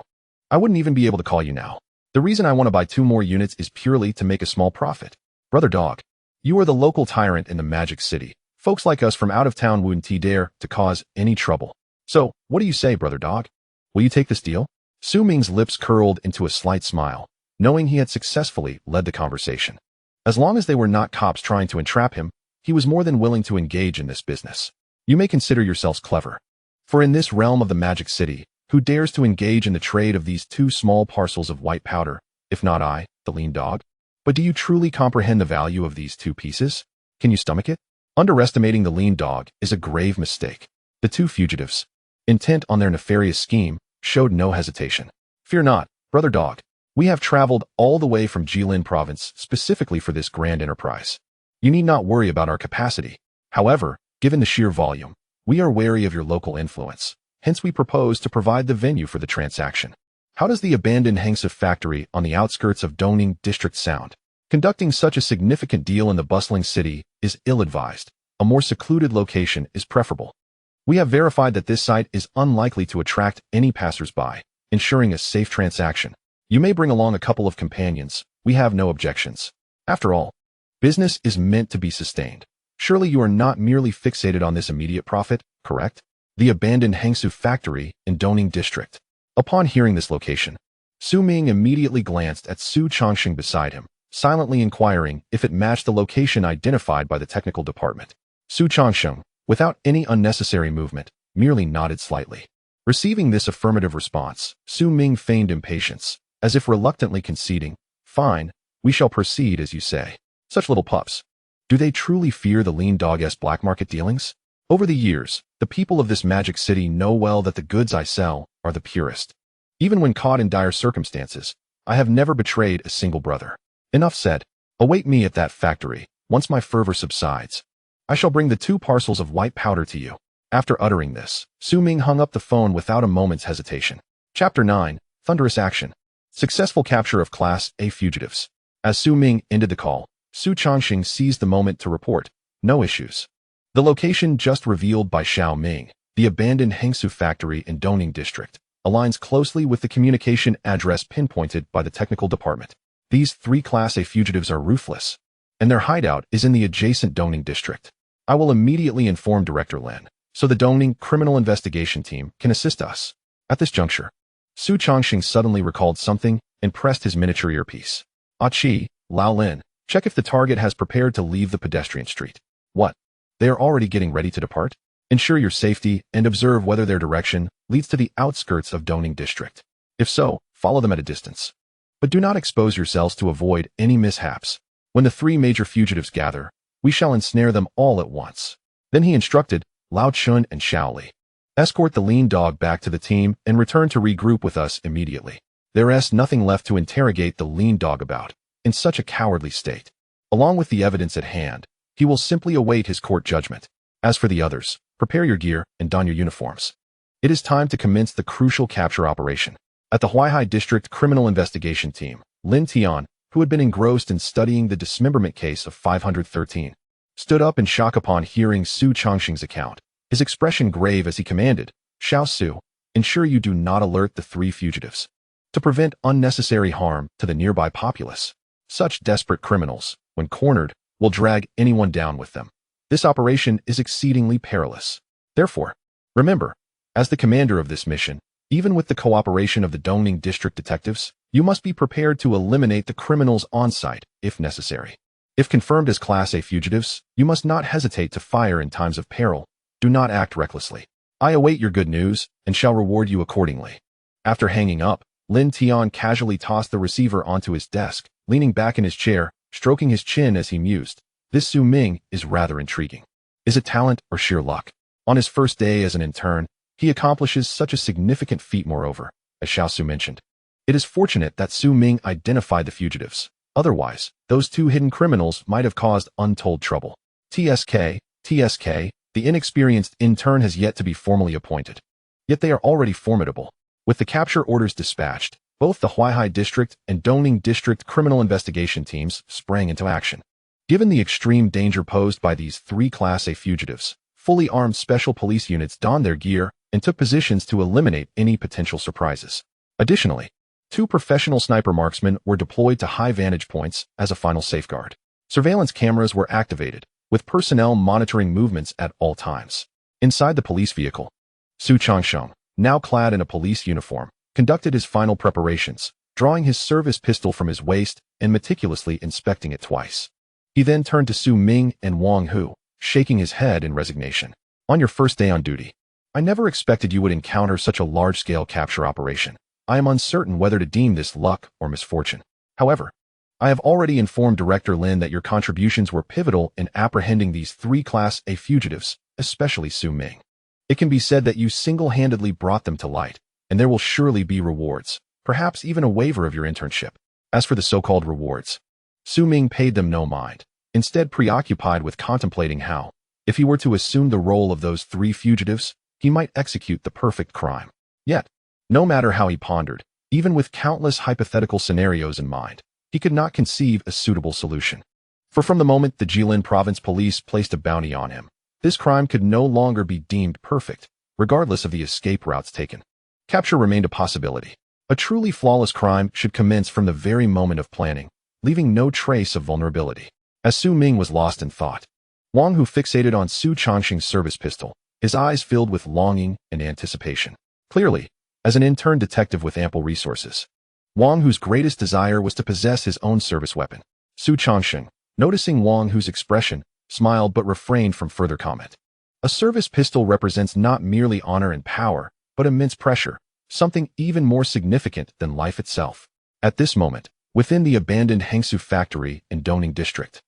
I wouldn't even be able to call you now. The reason I want to buy 2 more units is purely to make a small profit. Brother dog, you are the local tyrant in the Magic City. Folks like us from out of town wouldn't dare to cause any trouble. So, what do you say, brother dog? Will you take this deal? Su Ming's lips curled into a slight smile, knowing he had successfully led the conversation. As long as they were not cops trying to entrap him, he was more than willing to engage in this business. You may consider yourselves clever. For in this realm of the Magic City, who dares to engage in the trade of these 2 small parcels of white powder, if not I, the lean dog? But do you truly comprehend the value of these 2 pieces? Can you stomach it? Underestimating the lean dog is a grave mistake. The 2 fugitives, intent on their nefarious scheme, showed no hesitation. Fear not, brother dog. We have traveled all the way from Jilin province specifically for this grand enterprise. You need not worry about our capacity. However, given the sheer volume, we are wary of your local influence. Hence we propose to provide the venue for the transaction. How does the abandoned Hengsa factory on the outskirts of Dongning district sound? Conducting such a significant deal in the bustling city is ill-advised. A more secluded location is preferable. We have verified that this site is unlikely to attract any passers-by, ensuring a safe transaction. You may bring along a couple of companions. We have no objections. After all, business is meant to be sustained. Surely you are not merely fixated on this immediate profit, correct? The abandoned Hangsu factory in Dongning district. Upon hearing this location, Su Ming immediately glanced at Su Changxing beside him, silently inquiring if it matched the location identified by the technical department. Su Changxing, without any unnecessary movement, merely nodded slightly. Receiving this affirmative response, Su Ming feigned impatience, as if reluctantly conceding, "Fine, we shall proceed as you say." Such little pups. Do they truly fear the lean dog-esque black market dealings? Over the years, the people of this magic city know well that the goods I sell are the purest. Even when caught in dire circumstances, I have never betrayed a single brother. Enough said. Await me at that factory. Once my fervor subsides, I shall bring the 2 parcels of white powder to you. After uttering this, Su Ming hung up the phone without a moment's hesitation. Chapter 9. Thunderous Action. Successful capture of Class A fugitives. As Su Ming ended the call, Su Changxing seized the moment to report, "No issues." The location just revealed by Xiao Ming, the abandoned Hangsu factory in Dongning district, aligns closely with the communication address pinpointed by the technical department. These 3 Class A fugitives are ruthless, and their hideout is in the adjacent Dongning district. I will immediately inform Director Lin, so the Dongning criminal investigation team can assist us. At this juncture, Su Changxing suddenly recalled something and pressed his miniature earpiece. "Ah Chi, Lao Lin, check if the target has prepared to leave the pedestrian street." "What? They are already getting ready to depart? Ensure your safety and observe whether their direction leads to the outskirts of Dongning district. If so, follow them at a distance. But do not expose yourselves to avoid any mishaps. When the 3 major fugitives gather, we shall ensnare them all at once." Then he instructed Lao Chun and Xiao Li, "Escort the lean dog back to the team and return to regroup with us immediately. There is nothing left to interrogate the lean dog about, in such a cowardly state. Along with the evidence at hand, he will simply await his court judgment. As for the others, prepare your gear and don your uniforms. It is time to commence the crucial capture operation." At the Huaihai District Criminal Investigation Team, Lin Tian, who had been engrossed in studying the dismemberment case of 513, stood up in shock upon hearing Su Changxing's account, his expression grave as he commanded, "Xiao Su, ensure you do not alert the 3 fugitives, to prevent unnecessary harm to the nearby populace. Such desperate criminals, when cornered, will drag anyone down with them. This operation is exceedingly perilous. Therefore, remember, as the commander of this mission, even with the cooperation of the Dongning district detectives, you must be prepared to eliminate the criminals on site, if necessary. If confirmed as Class A fugitives, you must not hesitate to fire in times of peril. Do not act recklessly. I await your good news and shall reward you accordingly." After hanging up, Lin Tian casually tossed the receiver onto his desk, leaning back in his chair, stroking his chin as he mused. This Su Ming is rather intriguing. Is it talent or sheer luck? On his first day as an intern, he accomplishes such a significant feat moreover, as Xiao Su mentioned. It is fortunate that Su Ming identified the fugitives. Otherwise, those 2 hidden criminals might have caused untold trouble. TSK, the inexperienced intern has yet to be formally appointed. Yet they are already formidable. With the capture orders dispatched, both the Huaihai District and Dongning District criminal investigation teams sprang into action. Given the extreme danger posed by these 3 Class A fugitives, fully armed special police units donned their gear and took positions to eliminate any potential surprises. Additionally, 2 professional sniper marksmen were deployed to high vantage points as a final safeguard. Surveillance cameras were activated, with personnel monitoring movements at all times. Inside the police vehicle, Su Changxing, now clad in a police uniform, conducted his final preparations, drawing his service pistol from his waist and meticulously inspecting it twice. He then turned to Su Ming and Wang Hu, shaking his head in resignation. "On your first day on duty, I never expected you would encounter such a large-scale capture operation. I am uncertain whether to deem this luck or misfortune. However, I have already informed Director Lin that your contributions were pivotal in apprehending these 3 Class A fugitives, especially Su Ming. It can be said that you single-handedly brought them to light, and there will surely be rewards, perhaps even a waiver of your internship." As for the so-called rewards, Su Ming paid them no mind, instead preoccupied with contemplating how, if he were to assume the role of those 3 fugitives, he might execute the perfect crime. Yet, no matter how he pondered, even with countless hypothetical scenarios in mind, he could not conceive a suitable solution. For from the moment the Jilin province police placed a bounty on him, this crime could no longer be deemed perfect, regardless of the escape routes taken. Capture remained a possibility. A truly flawless crime should commence from the very moment of planning, leaving no trace of vulnerability. As Su Ming was lost in thought, Wang Hu fixated on Su Changxing's service pistol, his eyes filled with longing and anticipation. Clearly, as an intern detective with ample resources, Wang Hu's greatest desire was to possess his own service weapon. Su Changxing, noticing Wang Hu's expression, smiled but refrained from further comment. A service pistol represents not merely honor and power, but immense pressure, something even more significant than life itself. At this moment, within the abandoned Hengsu factory in Dongning district,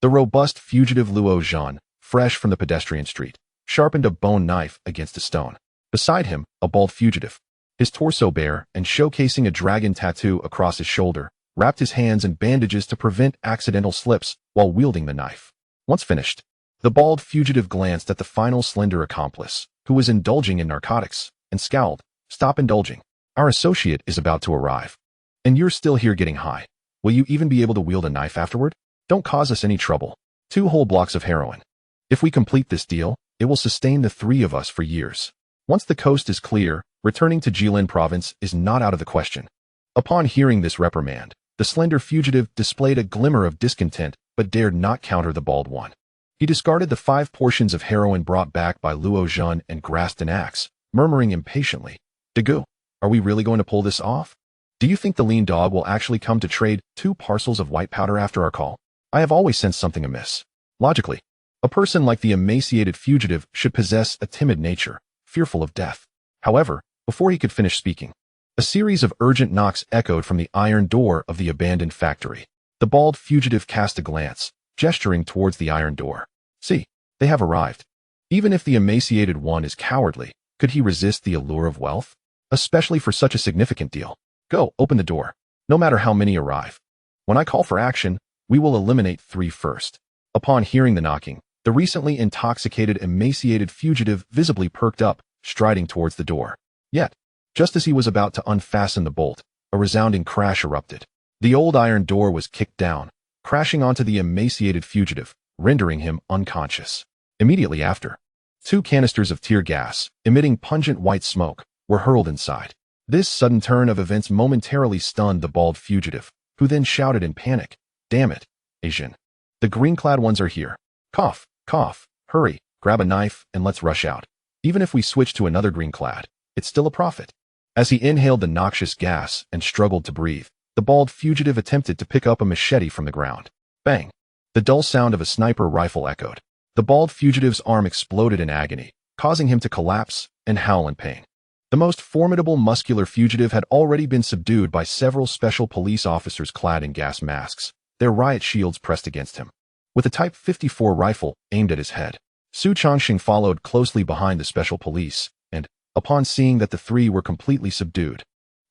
the robust fugitive Luo Zhan, fresh from the pedestrian street, sharpened a bone knife against a stone. Beside him, a bald fugitive, his torso bare and showcasing a dragon tattoo across his shoulder, wrapped his hands in bandages to prevent accidental slips while wielding the knife. Once finished, the bald fugitive glanced at the final slender accomplice, who was indulging in narcotics, and scowled. Stop indulging. Our associate is about to arrive. And you're still here getting high. Will you even be able to wield a knife afterward? Don't cause us any trouble. 2 whole blocks of heroin. If we complete this deal, it will sustain the 3 of us for years. Once the coast is clear, returning to Jilin province is not out of the question. Upon hearing this reprimand, the slender fugitive displayed a glimmer of discontent but dared not counter the bald one. He discarded the 5 portions of heroin brought back by Luo Zhan and grasped an axe, murmuring impatiently, "Dagu, are we really going to pull this off? Do you think the lean dog will actually come to trade 2 parcels of white powder after our call? I have always sensed something amiss." Logically, a person like the emaciated fugitive should possess a timid nature, fearful of death. However, before he could finish speaking, a series of urgent knocks echoed from the iron door of the abandoned factory. The bald fugitive cast a glance, gesturing towards the iron door. "See, they have arrived." Even if the emaciated one is cowardly, could he resist the allure of wealth? Especially for such a significant deal. "Go, open the door. No matter how many arrive. When I call for action, we will eliminate 3 first." Upon hearing the knocking, the recently intoxicated emaciated fugitive visibly perked up, striding towards the door. Yet, just as he was about to unfasten the bolt, a resounding crash erupted. The old iron door was kicked down, crashing onto the emaciated fugitive, rendering him unconscious. Immediately after, 2 canisters of tear gas, emitting pungent white smoke, were hurled inside. This sudden turn of events momentarily stunned the bald fugitive, who then shouted in panic, "Damn it, Asian. The green-clad ones are here. Cough, cough, hurry, grab a knife, and let's rush out. Even if we switch to another green-clad, it's still a profit." As he inhaled the noxious gas and struggled to breathe, the bald fugitive attempted to pick up a machete from the ground. Bang! The dull sound of a sniper rifle echoed. The bald fugitive's arm exploded in agony, causing him to collapse and howl in pain. The most formidable muscular fugitive had already been subdued by several special police officers clad in gas masks, their riot shields pressed against him. With a Type 54 rifle aimed at his head, Su Changxing followed closely behind the special police and, upon seeing that the 3 were completely subdued,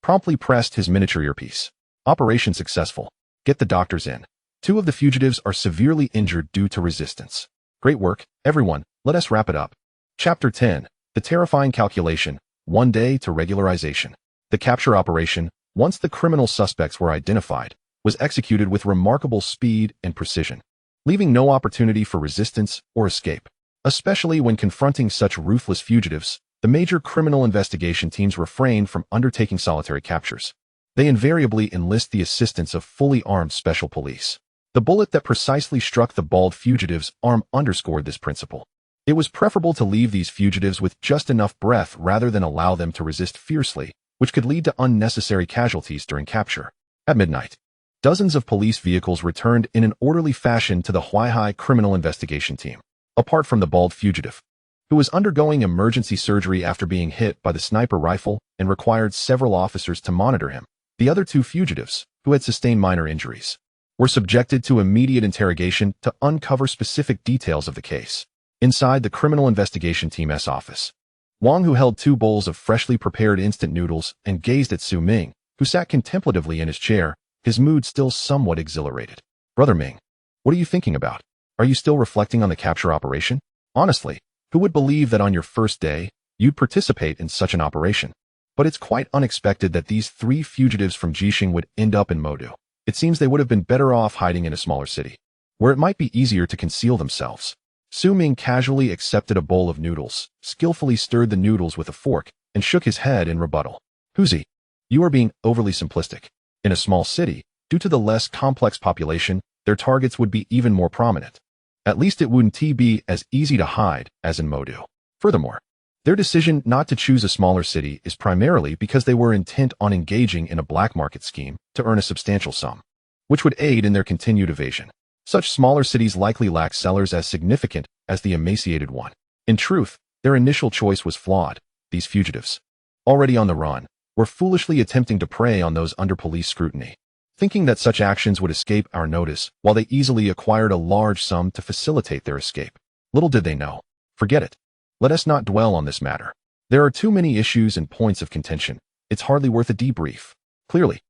promptly pressed his miniature earpiece. "Operation successful. Get the doctors in. 2 of the fugitives are severely injured due to resistance. Great work, everyone. Let us wrap it up." Chapter 10. The Terrifying Calculation. 1 day to regularization. The capture operation, once the criminal suspects were identified, was executed with remarkable speed and precision, leaving no opportunity for resistance or escape. Especially when confronting such ruthless fugitives, the major criminal investigation teams refrain from undertaking solitary captures. They invariably enlist the assistance of fully armed special police. The bullet that precisely struck the bald fugitive's arm underscored this principle. It was preferable to leave these fugitives with just enough breath rather than allow them to resist fiercely, which could lead to unnecessary casualties during capture. At midnight, dozens of police vehicles returned in an orderly fashion to the Huaihai criminal investigation team. Apart from the bald fugitive, who was undergoing emergency surgery after being hit by the sniper rifle and required several officers to monitor him, the other 2 fugitives, who had sustained minor injuries, were subjected to immediate interrogation to uncover specific details of the case. Inside the Criminal Investigation Team's office, Wang Hu held 2 bowls of freshly prepared instant noodles and gazed at Su Ming, who sat contemplatively in his chair, his mood still somewhat exhilarated. "Brother Ming, what are you thinking about? Are you still reflecting on the capture operation? Honestly, who would believe that on your first day, you'd participate in such an operation? But it's quite unexpected that these 3 fugitives from Jixing would end up in Modu. It seems they would have been better off hiding in a smaller city, where it might be easier to conceal themselves." Su Ming casually accepted a bowl of noodles, skillfully stirred the noodles with a fork, and shook his head in rebuttal. "Huzi, you are being overly simplistic. In a small city, due to the less complex population, their targets would be even more prominent. At least it wouldn't be as easy to hide as in Modu. Furthermore, their decision not to choose a smaller city is primarily because they were intent on engaging in a black market scheme to earn a substantial sum, which would aid in their continued evasion. Such smaller cities likely lack sellers as significant as the emaciated one. In truth, their initial choice was flawed. These fugitives, already on the run, were foolishly attempting to prey on those under police scrutiny, thinking that such actions would escape our notice while they easily acquired a large sum to facilitate their escape. Little did they know. Forget it. Let us not dwell on this matter. There are too many issues and points of contention. It's hardly worth a debrief. Clearly,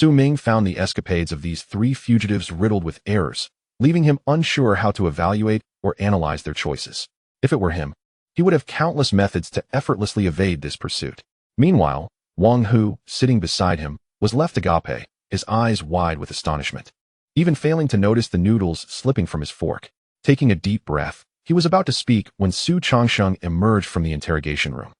Ming found the escapades of these three fugitives riddled with errors, leaving him unsure how to evaluate or analyze their choices. If it were him, he would have countless methods to effortlessly evade this pursuit. Meanwhile, Wang Hu, sitting beside him, was left agape, his eyes wide with astonishment, even failing to notice the noodles slipping from his fork. Taking a deep breath, he was about to speak when Su Changsheng emerged from the interrogation room,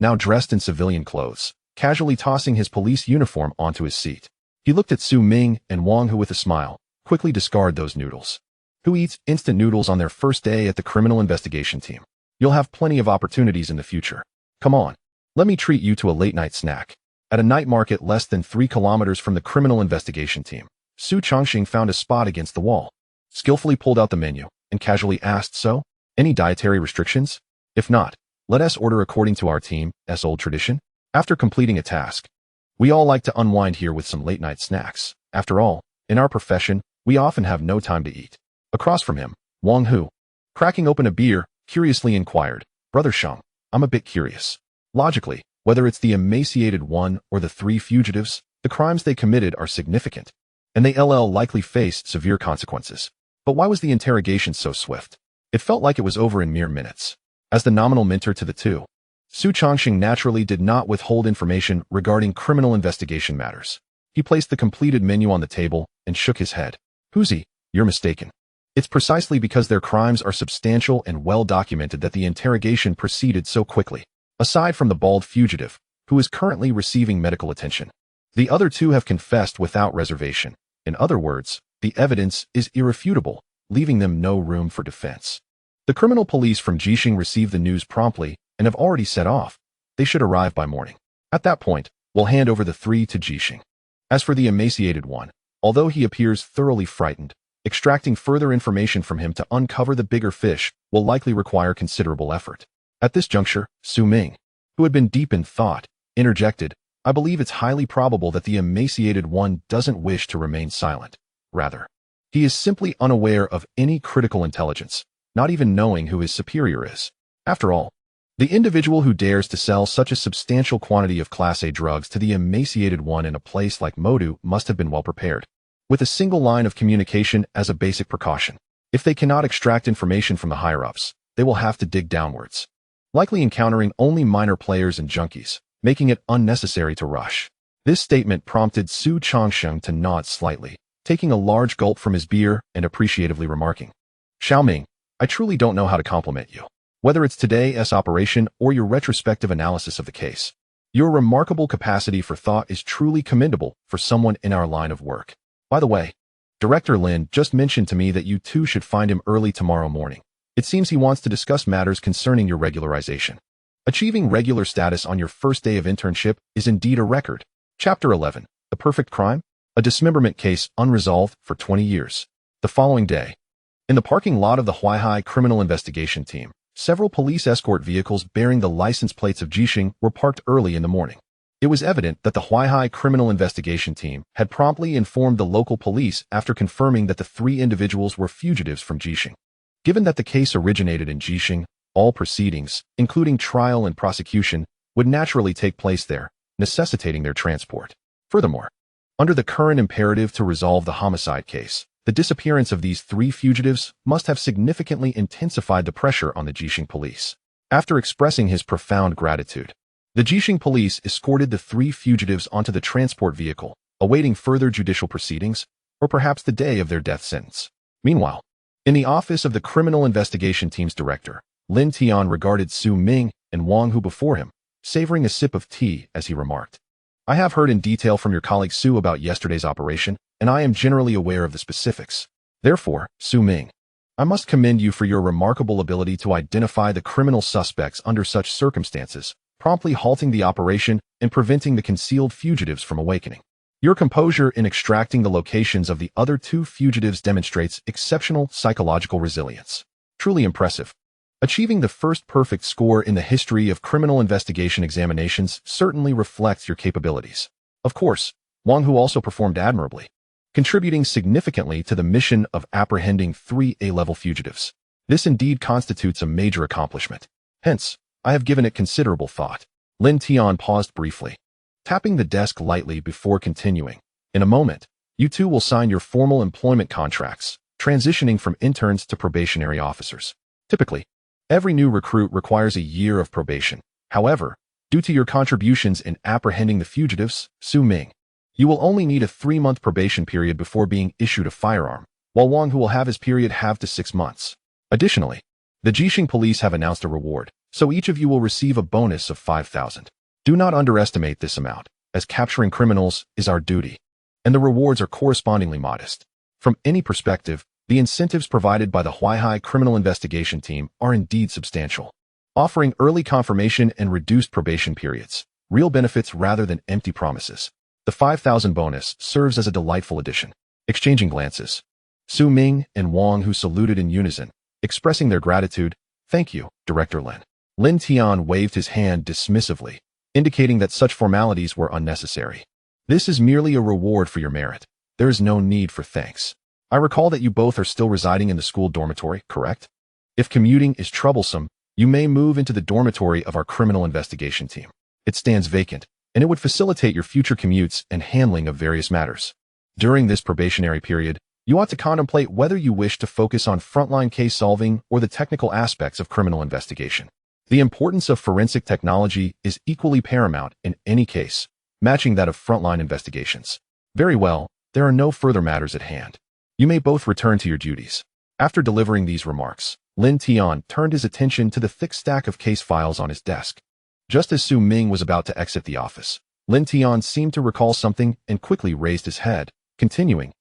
now dressed in civilian clothes, casually tossing his police uniform onto his seat. He looked at Ming and Wang Hu with a smile. Quickly discard those noodles. Who eats instant noodles on their first day at the criminal investigation team? You'll have plenty of opportunities in the future. Come on, let me treat you to a late-night snack. At a night market less than 3 kilometers from the criminal investigation team, Su Changxing found a spot against the wall, skillfully pulled out the menu, and casually asked, "So, any dietary restrictions? If not, let us order according to our team's old tradition." After completing a task, we all like to unwind here with some late-night snacks. After all, in our profession, we often have no time to eat. Across from him, Wang Hu, cracking open a beer, curiously inquired, "Brother Sheng, I'm a bit curious. Logically, whether it's the emaciated one or the three fugitives, the crimes they committed are significant, and they likely faced severe consequences. But why was the interrogation so swift? It felt like it was over in mere minutes." As the nominal mentor to the two, Su Changxing naturally did not withhold information regarding criminal investigation matters. He placed the completed menu on the table and shook his head. "Huzi, you're mistaken. It's precisely because their crimes are substantial and well documented that the interrogation proceeded so quickly. Aside from the bald fugitive, who is currently receiving medical attention, the other two have confessed without reservation. In other words, the evidence is irrefutable, leaving them no room for defense. The criminal police from Jixing received the news promptly and have already set off. They should arrive by morning. At that point, we'll hand over the three to Jixing. As for the emaciated one, although he appears thoroughly frightened, extracting further information from him to uncover the bigger fish will likely require considerable effort." At this juncture, Ming, who had been deep in thought, interjected, "I believe it's highly probable that the emaciated one doesn't wish to remain silent. Rather, he is simply unaware of any critical intelligence, not even knowing who his superior is. After all, the individual who dares to sell such a substantial quantity of Class A drugs to the emaciated one in a place like Modu must have been well prepared, with a single line of communication as a basic precaution. If they cannot extract information from the higher-ups, they will have to dig downwards, likely encountering only minor players and junkies, making it unnecessary to rush." This statement prompted Su Changsheng to nod slightly, taking a large gulp from his beer and appreciatively remarking, "Xiaoming, I truly don't know how to compliment you. Whether it's today's operation or your retrospective analysis of the case, your remarkable capacity for thought is truly commendable for someone in our line of work. By the way, Director Lin just mentioned to me that you two should find him early tomorrow morning. It seems he wants to discuss matters concerning your regularization. Achieving regular status on your first day of internship is indeed a record." Chapter 11, The Perfect Crime? A dismemberment case unresolved for 20 years. The following day, in the parking lot of the Huaihai Criminal Investigation Team, several police escort vehicles bearing the license plates of Jixing were parked early in the morning. It was evident that the Huaihai Criminal Investigation Team had promptly informed the local police after confirming that the three individuals were fugitives from Jixing. Given that the case originated in Jixing, all proceedings, including trial and prosecution, would naturally take place there, necessitating their transport. Furthermore, under the current imperative to resolve the homicide case, the disappearance of these three fugitives must have significantly intensified the pressure on the Jixing police. After expressing his profound gratitude, the Jixing police escorted the three fugitives onto the transport vehicle, awaiting further judicial proceedings, or perhaps the day of their death sentence. Meanwhile, in the office of the Criminal Investigation Team's director, Lin Tian regarded Ming and Wang Hu before him, savoring a sip of tea as he remarked, "I have heard in detail from your colleague Su about yesterday's operation, and I am generally aware of the specifics. Therefore, Ming, I must commend you for your remarkable ability to identify the criminal suspects under such circumstances, promptly halting the operation and preventing the concealed fugitives from awakening. Your composure in extracting the locations of the other two fugitives demonstrates exceptional psychological resilience. Truly impressive. Achieving the first perfect score in the history of criminal investigation examinations certainly reflects your capabilities. Of course, Wang Hu also performed admirably, contributing significantly to the mission of apprehending 3 A-level fugitives. This indeed constitutes a major accomplishment. Hence, I have given it considerable thought. Lin Tian paused briefly, tapping the desk lightly before continuing. In a moment, you two will sign your formal employment contracts, transitioning from interns to probationary officers. Typically, every new recruit requires a year of probation. However, due to your contributions in apprehending the fugitives, Su Ming, you will only need a 3-month probation period before being issued a firearm, while Wang Hu will have his period halved to 6 months. Additionally, the Jixing police have announced a reward, so each of you will receive a bonus of 5,000. Do not underestimate this amount, as capturing criminals is our duty, and the rewards are correspondingly modest. From any perspective, the incentives provided by the Huaihai Criminal Investigation Team are indeed substantial, offering early confirmation and reduced probation periods, real benefits rather than empty promises. The 5,000 bonus serves as a delightful addition. Exchanging glances, Su Ming and Wang Hu saluted in unison, expressing their gratitude. Thank you, Director Lin. Lin Tian waved his hand dismissively, indicating that such formalities were unnecessary. This is merely a reward for your merit. There is no need for thanks. I recall that you both are still residing in the school dormitory, correct? If commuting is troublesome, you may move into the dormitory of our criminal investigation team. It stands vacant, and it would facilitate your future commutes and handling of various matters. During this probationary period, you ought to contemplate whether you wish to focus on frontline case solving or the technical aspects of criminal investigation. The importance of forensic technology is equally paramount in any case, matching that of frontline investigations. Very well, there are no further matters at hand. You may both return to your duties. After delivering these remarks, Lin Tian turned his attention to the thick stack of case files on his desk. Just as Su Ming was about to exit the office, Lin Tian seemed to recall something and quickly raised his head, continuing,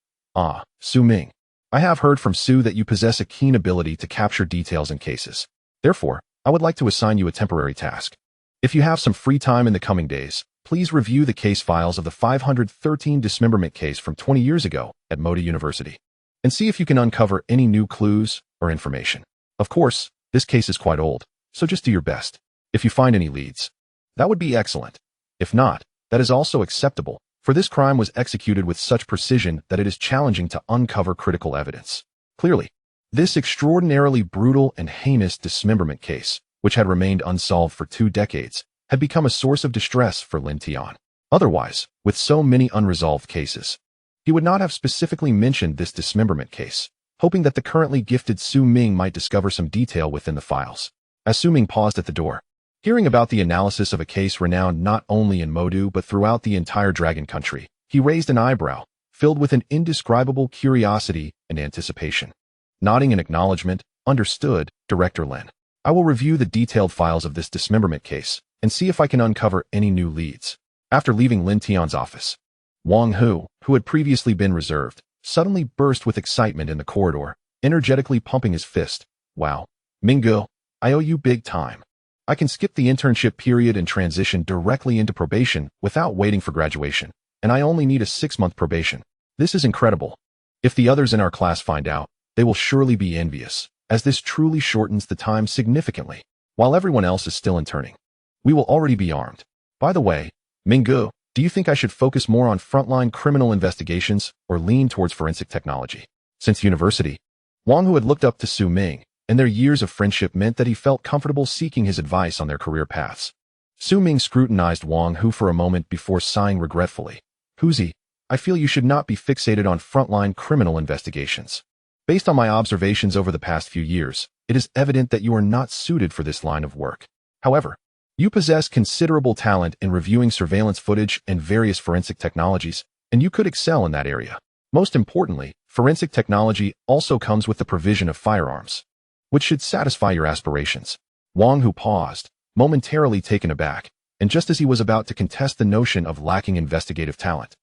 Su Ming, I have heard from Su that you possess a keen ability to capture details in cases. Therefore, I would like to assign you a temporary task. If you have some free time in the coming days, please review the case files of the 513 dismemberment case from 20 years ago at Modi University, and see if you can uncover any new clues or information. Of course, this case is quite old, so just do your best. If you find any leads, that would be excellent. If not, that is also acceptable, for this crime was executed with such precision that it is challenging to uncover critical evidence. Clearly, this extraordinarily brutal and heinous dismemberment case, which had remained unsolved for 2 decades, had become a source of distress for Lin Tian. Otherwise, with so many unresolved cases, he would not have specifically mentioned this dismemberment case, hoping that the currently gifted Su Ming might discover some detail within the files. As Su Ming paused at the door, hearing about the analysis of a case renowned not only in Modu but throughout the entire Dragon Country, he raised an eyebrow, filled with an indescribable curiosity and anticipation. Nodding in acknowledgement, understood, Director Lin. I will review the detailed files of this dismemberment case and see if I can uncover any new leads. After leaving Lin Tian's office, Wang Hu, who had previously been reserved, suddenly burst with excitement in the corridor, energetically pumping his fist. Wow, Ming, I owe you big time. I can skip the internship period and transition directly into probation without waiting for graduation, and I only need a 6-month probation. This is incredible. If the others in our class find out, they will surely be envious, as this truly shortens the time significantly, while everyone else is still interning. We will already be armed. By the way, Ming, do you think I should focus more on frontline criminal investigations or lean towards forensic technology? Since university, Wang Hu had looked up to Su Ming, and their years of friendship meant that he felt comfortable seeking his advice on their career paths. Su Ming scrutinized Wang Hu for a moment before sighing regretfully. Huzi, I feel you should not be fixated on frontline criminal investigations. Based on my observations over the past few years, it is evident that you are not suited for this line of work. However, you possess considerable talent in reviewing surveillance footage and various forensic technologies, and you could excel in that area. Most importantly, forensic technology also comes with the provision of firearms, which should satisfy your aspirations. Wang Hu paused, momentarily taken aback, and just as he was about to contest the notion of lacking investigative talent,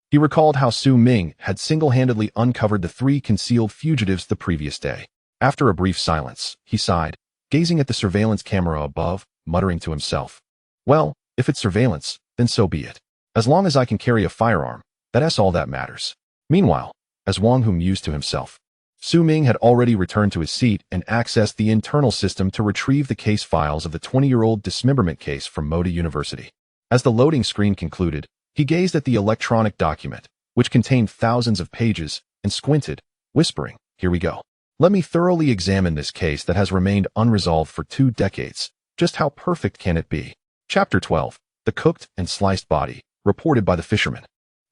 he recalled how Su Ming had single-handedly uncovered the 3 concealed fugitives the previous day. After a brief silence, he sighed, gazing at the surveillance camera above, muttering to himself. Well, if it's surveillance, then so be it. As long as I can carry a firearm, that's all that matters. Meanwhile, as Wang Hu mused to himself, Su Ming had already returned to his seat and accessed the internal system to retrieve the case files of the 20-year-old dismemberment case from Moda University. As the loading screen concluded, he gazed at the electronic document, which contained thousands of pages, and squinted, whispering, "Here we go. Let me thoroughly examine this case that has remained unresolved for 2 decades. Just how perfect can it be?" Chapter 12. The Cooked and Sliced Body, reported by the fisherman.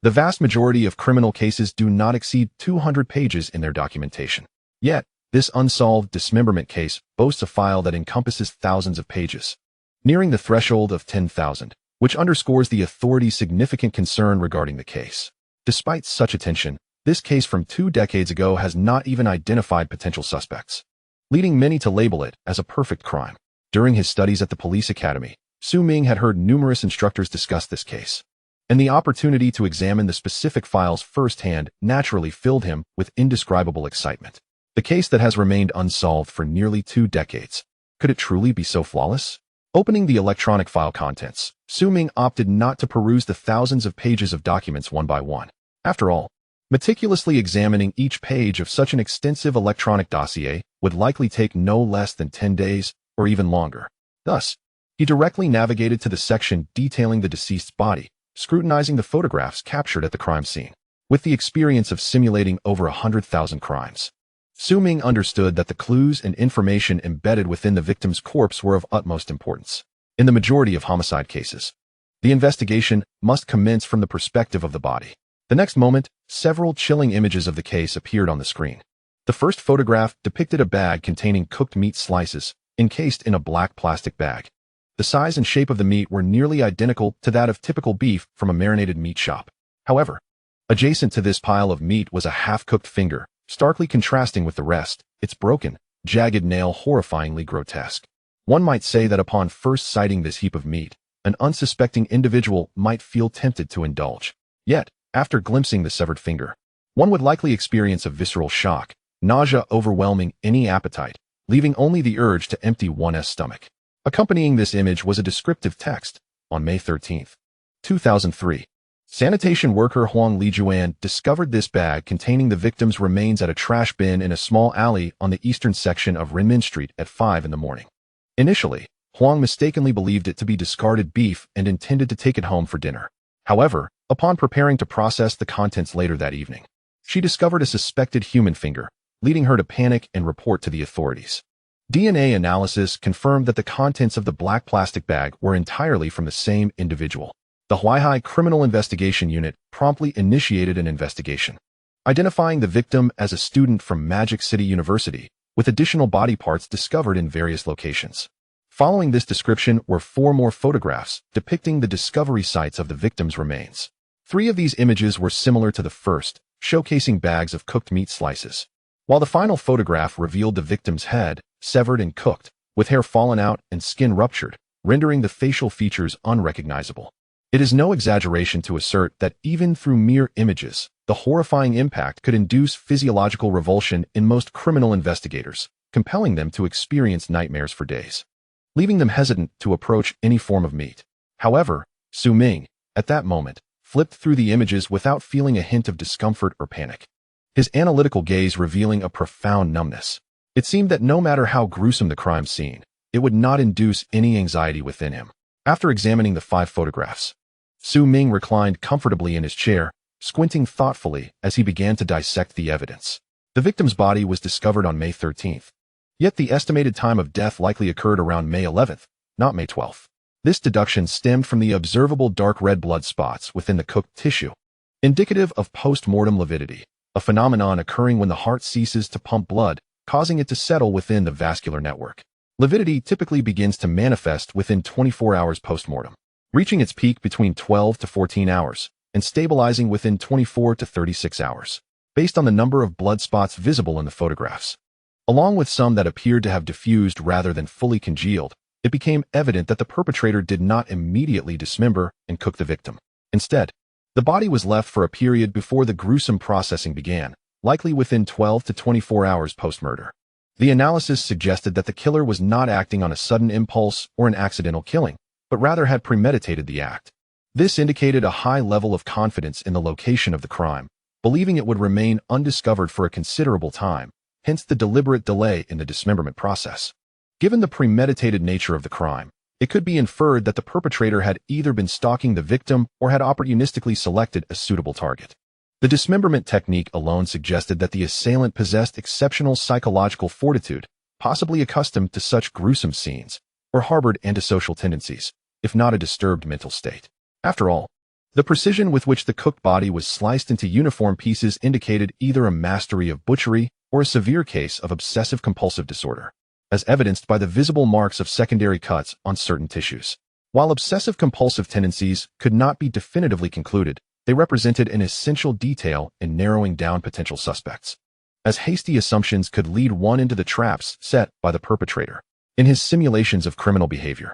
The vast majority of criminal cases do not exceed 200 pages in their documentation. Yet, this unsolved dismemberment case boasts a file that encompasses thousands of pages, nearing the threshold of 10,000, which underscores the authorities' significant concern regarding the case. Despite such attention, this case from 2 decades ago has not even identified potential suspects, leading many to label it as a perfect crime. During his studies at the police academy, Su Ming had heard numerous instructors discuss this case, and the opportunity to examine the specific files firsthand naturally filled him with indescribable excitement. The case that has remained unsolved for nearly 2 decades. Could it truly be so flawless? Opening the electronic file contents, Su Ming opted not to peruse the thousands of pages of documents one by one. After all, meticulously examining each page of such an extensive electronic dossier would likely take no less than 10 days or even longer. Thus, he directly navigated to the section detailing the deceased's body, scrutinizing the photographs captured at the crime scene. With the experience of simulating over 100,000 crimes, Su Ming understood that the clues and information embedded within the victim's corpse were of utmost importance. In the majority of homicide cases, the investigation must commence from the perspective of the body. The next moment, several chilling images of the case appeared on the screen. The first photograph depicted a bag containing cooked meat slices, encased in a black plastic bag. The size and shape of the meat were nearly identical to that of typical beef from a marinated meat shop. However, adjacent to this pile of meat was a half-cooked finger, starkly contrasting with the rest, its broken, jagged nail horrifyingly grotesque. One might say that upon first sighting this heap of meat, an unsuspecting individual might feel tempted to indulge. Yet, after glimpsing the severed finger, one would likely experience a visceral shock, nausea overwhelming any appetite, leaving only the urge to empty one's stomach. Accompanying this image was a descriptive text. On May 13, 2003, sanitation worker Huang Lijuan discovered this bag containing the victim's remains at a trash bin in a small alley on the eastern section of Renmin Street at 5 in the morning. Initially, Huang mistakenly believed it to be discarded beef and intended to take it home for dinner. However, upon preparing to process the contents later that evening, she discovered a suspected human finger, leading her to panic and report to the authorities. DNA analysis confirmed that the contents of the black plastic bag were entirely from the same individual. The Huaihai Criminal Investigation Unit promptly initiated an investigation, identifying the victim as a student from Magic City University, with additional body parts discovered in various locations. Following this description were 4 more photographs depicting the discovery sites of the victim's remains. 3 of these images were similar to the first, showcasing bags of cooked meat slices, while the final photograph revealed the victim's head, severed and cooked, with hair fallen out and skin ruptured, rendering the facial features unrecognizable. It is no exaggeration to assert that even through mere images, the horrifying impact could induce physiological revulsion in most criminal investigators, compelling them to experience nightmares for days, leaving them hesitant to approach any form of meat. However, Su Ming, at that moment, flipped through the images without feeling a hint of discomfort or panic, his analytical gaze revealing a profound numbness. It seemed that no matter how gruesome the crime scene, it would not induce any anxiety within him. After examining the 5 photographs, Su Ming reclined comfortably in his chair, squinting thoughtfully as he began to dissect the evidence. The victim's body was discovered on May 13th, yet the estimated time of death likely occurred around May 11th, not May 12th. This deduction stemmed from the observable dark red blood spots within the cooked tissue, indicative of post-mortem lividity, a phenomenon occurring when the heart ceases to pump blood, causing it to settle within the vascular network. Lividity typically begins to manifest within 24 hours post-mortem, reaching its peak between 12 to 14 hours, and stabilizing within 24 to 36 hours, based on the number of blood spots visible in the photographs. Along with some that appeared to have diffused rather than fully congealed, it became evident that the perpetrator did not immediately dismember and cook the victim. Instead, the body was left for a period before the gruesome processing began, likely within 12 to 24 hours post-murder. The analysis suggested that the killer was not acting on a sudden impulse or an accidental killing, but rather had premeditated the act. This indicated a high level of confidence in the location of the crime, believing it would remain undiscovered for a considerable time, hence the deliberate delay in the dismemberment process. Given the premeditated nature of the crime, it could be inferred that the perpetrator had either been stalking the victim or had opportunistically selected a suitable target. The dismemberment technique alone suggested that the assailant possessed exceptional psychological fortitude, possibly accustomed to such gruesome scenes, or harbored antisocial tendencies, if not a disturbed mental state. After all, the precision with which the cooked body was sliced into uniform pieces indicated either a mastery of butchery or a severe case of obsessive-compulsive disorder, as evidenced by the visible marks of secondary cuts on certain tissues. While obsessive-compulsive tendencies could not be definitively concluded, they represented an essential detail in narrowing down potential suspects, as hasty assumptions could lead one into the traps set by the perpetrator in his simulations of criminal behavior.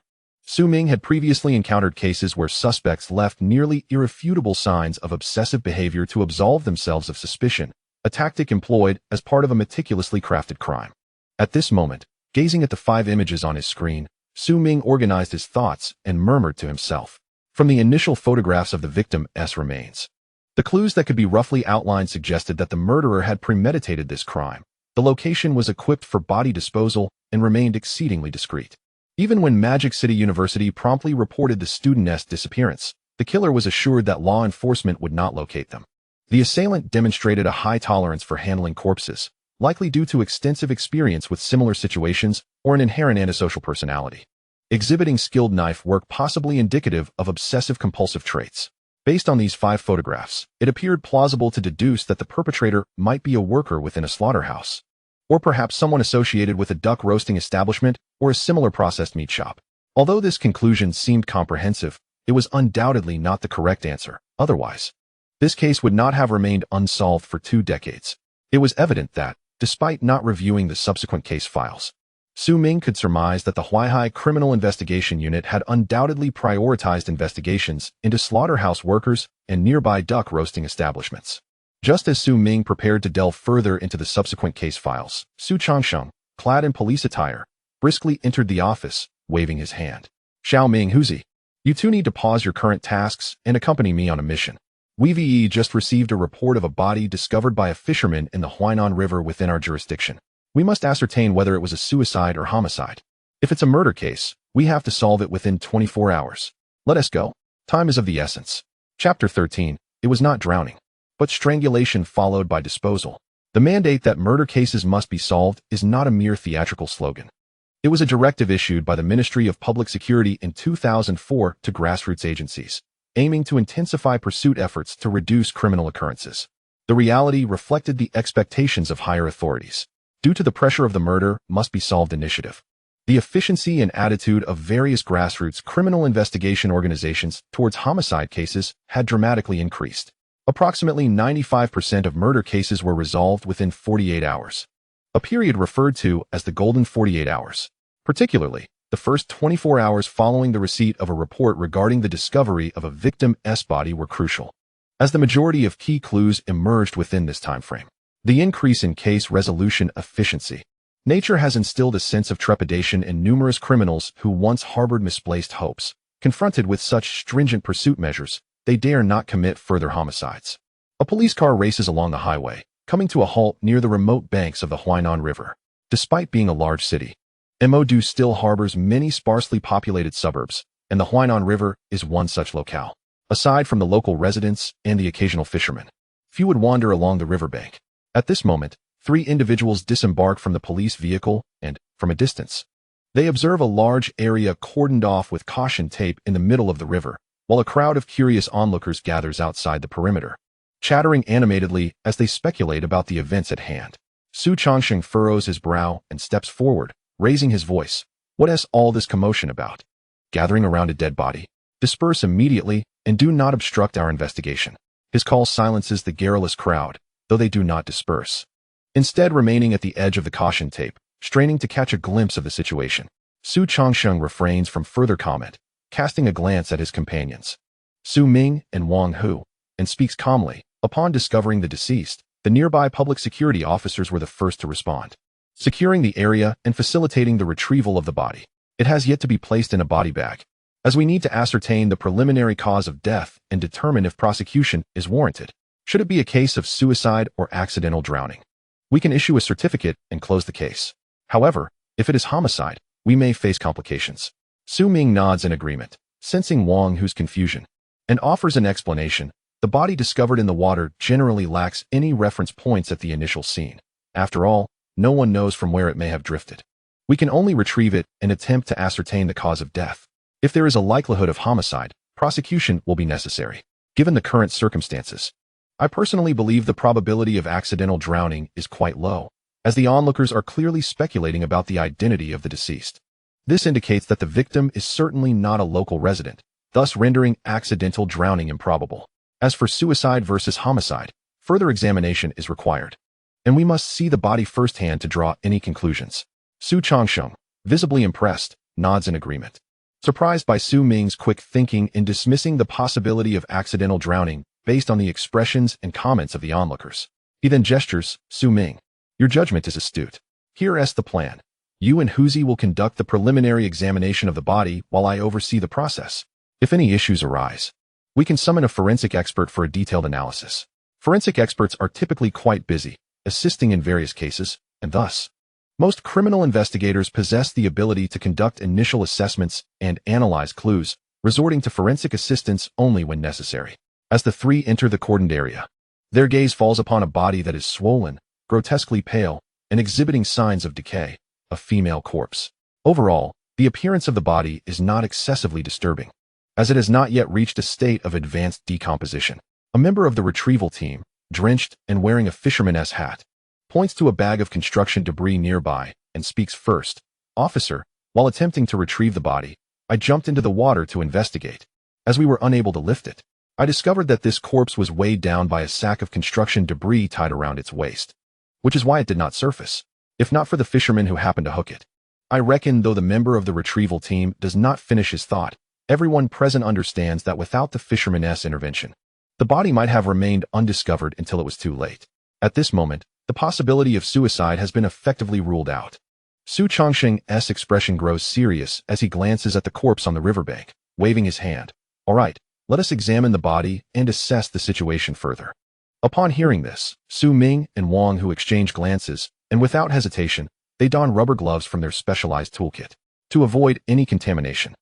Ming had previously encountered cases where suspects left nearly irrefutable signs of obsessive behavior to absolve themselves of suspicion, a tactic employed as part of a meticulously crafted crime. At this moment, gazing at the 5 images on his screen, Ming organized his thoughts and murmured to himself. From the initial photographs of the victim's remains, the clues that could be roughly outlined suggested that the murderer had premeditated this crime. The location was equipped for body disposal and remained exceedingly discreet. Even when Magic City University promptly reported the student's disappearance, the killer was assured that law enforcement would not locate them. The assailant demonstrated a high tolerance for handling corpses, likely due to extensive experience with similar situations or an inherent antisocial personality, exhibiting skilled knife work possibly indicative of obsessive-compulsive traits. Based on these 5 photographs, it appeared plausible to deduce that the perpetrator might be a worker within a slaughterhouse, or perhaps someone associated with a duck roasting establishment or a similar processed meat shop. Although this conclusion seemed comprehensive, it was undoubtedly not the correct answer. Otherwise, this case would not have remained unsolved for 2 decades. It was evident that, despite not reviewing the subsequent case files, Ming could surmise that the Huaihai Criminal Investigation Unit had undoubtedly prioritized investigations into slaughterhouse workers and nearby duck roasting establishments. Just as Ming prepared to delve further into the subsequent case files, Su Changsheng, clad in police attire, briskly entered the office, waving his hand. "Xiao Ming, Huzi, you two need to pause your current tasks and accompany me on a mission. We've just received a report of a body discovered by a fisherman in the Huainan River within our jurisdiction. We must ascertain whether it was a suicide or homicide. If it's a murder case, we have to solve it within 24 hours. Let us go. Time is of the essence." Chapter 13. It was not drowning, but strangulation followed by disposal. The mandate that murder cases must be solved is not a mere theatrical slogan. It was a directive issued by the Ministry of Public Security in 2004 to grassroots agencies, aiming to intensify pursuit efforts to reduce criminal occurrences. The reality reflected the expectations of higher authorities. Due to the pressure of the murder must be solved initiative, the efficiency and attitude of various grassroots criminal investigation organizations towards homicide cases had dramatically increased. Approximately 95% of murder cases were resolved within 48 hours, a period referred to as the golden 48 hours. Particularly, the first 24 hours following the receipt of a report regarding the discovery of a victim's body were crucial, as the majority of key clues emerged within this time frame. The increase in case resolution efficiency. Nature has instilled a sense of trepidation in numerous criminals who once harbored misplaced hopes. Confronted with such stringent pursuit measures, they dare not commit further homicides. A police car races along the highway, coming to a halt near the remote banks of the Huainan River. Despite being a large city, Modu still harbors many sparsely populated suburbs, and the Huainan River is one such locale. Aside from the local residents and the occasional fishermen, few would wander along the riverbank. At this moment, 3 individuals disembark from the police vehicle and, from a distance, they observe a large area cordoned off with caution tape in the middle of the river, while a crowd of curious onlookers gathers outside the perimeter, chattering animatedly as they speculate about the events at hand. Su Changsheng furrows his brow and steps forward, raising his voice. "What is all this commotion about? Gathering around a dead body? Disperse immediately and do not obstruct our investigation." His call silences the garrulous crowd, though they do not disperse, instead remaining at the edge of the caution tape, straining to catch a glimpse of the situation. Su Changsheng refrains from further comment, casting a glance at his companions, Ming and Wang Hu, and speaks calmly. Upon discovering the deceased, the nearby public security officers were the first to respond. securing the area and facilitating the retrieval of the body. It has yet to be placed in a body bag, as we need to ascertain the preliminary cause of death and determine if prosecution is warranted. Should it be a case of suicide or accidental drowning, we can issue a certificate and close the case. However, if it is homicide, we may face complications. Su Ming nods in agreement, sensing Wang Hu's confusion, and offers an explanation. The body discovered in the water generally lacks any reference points at the initial scene. After all, no one knows from where it may have drifted. We can only retrieve it and attempt to ascertain the cause of death. If there is a likelihood of homicide, prosecution will be necessary. Given the current circumstances, I personally believe the probability of accidental drowning is quite low, as the onlookers are clearly speculating about the identity of the deceased. This indicates that the victim is certainly not a local resident, thus rendering accidental drowning improbable. As for suicide versus homicide, further examination is required, and we must see the body firsthand to draw any conclusions. Su Changsheng, visibly impressed, nods in agreement, surprised by Su Ming's quick thinking in dismissing the possibility of accidental drowning based on the expressions and comments of the onlookers. He then gestures, Su Ming, your judgment is astute. Here's the plan. You and Huzi will conduct the preliminary examination of the body while I oversee the process. If any issues arise, we can summon a forensic expert for a detailed analysis. Forensic experts are typically quite busy, assisting in various cases, and thus, most criminal investigators possess the ability to conduct initial assessments and analyze clues, resorting to forensic assistance only when necessary. As the three enter the cordoned area, their gaze falls upon a body that is swollen, grotesquely pale, and exhibiting signs of decay, a female corpse. Overall, the appearance of the body is not excessively disturbing, as it has not yet reached a state of advanced decomposition. A member of the retrieval team, drenched and wearing a fisherman's hat, points to a bag of construction debris nearby and speaks first. Officer, while attempting to retrieve the body, I jumped into the water to investigate. As we were unable to lift it, I discovered that this corpse was weighed down by a sack of construction debris tied around its waist, which is why it did not surface, if not for the fisherman who happened to hook it. I reckon though the member of the retrieval team does not finish his thought, everyone present understands that without the fisherman's intervention, the body might have remained undiscovered until it was too late. At this moment, the possibility of suicide has been effectively ruled out. Su Changsheng's expression grows serious as he glances at the corpse on the riverbank, waving his hand. All right, let us examine the body and assess the situation further. Upon hearing this, Su Ming and Wang Hu exchange glances, and without hesitation, they don rubber gloves from their specialized toolkit to avoid any contamination.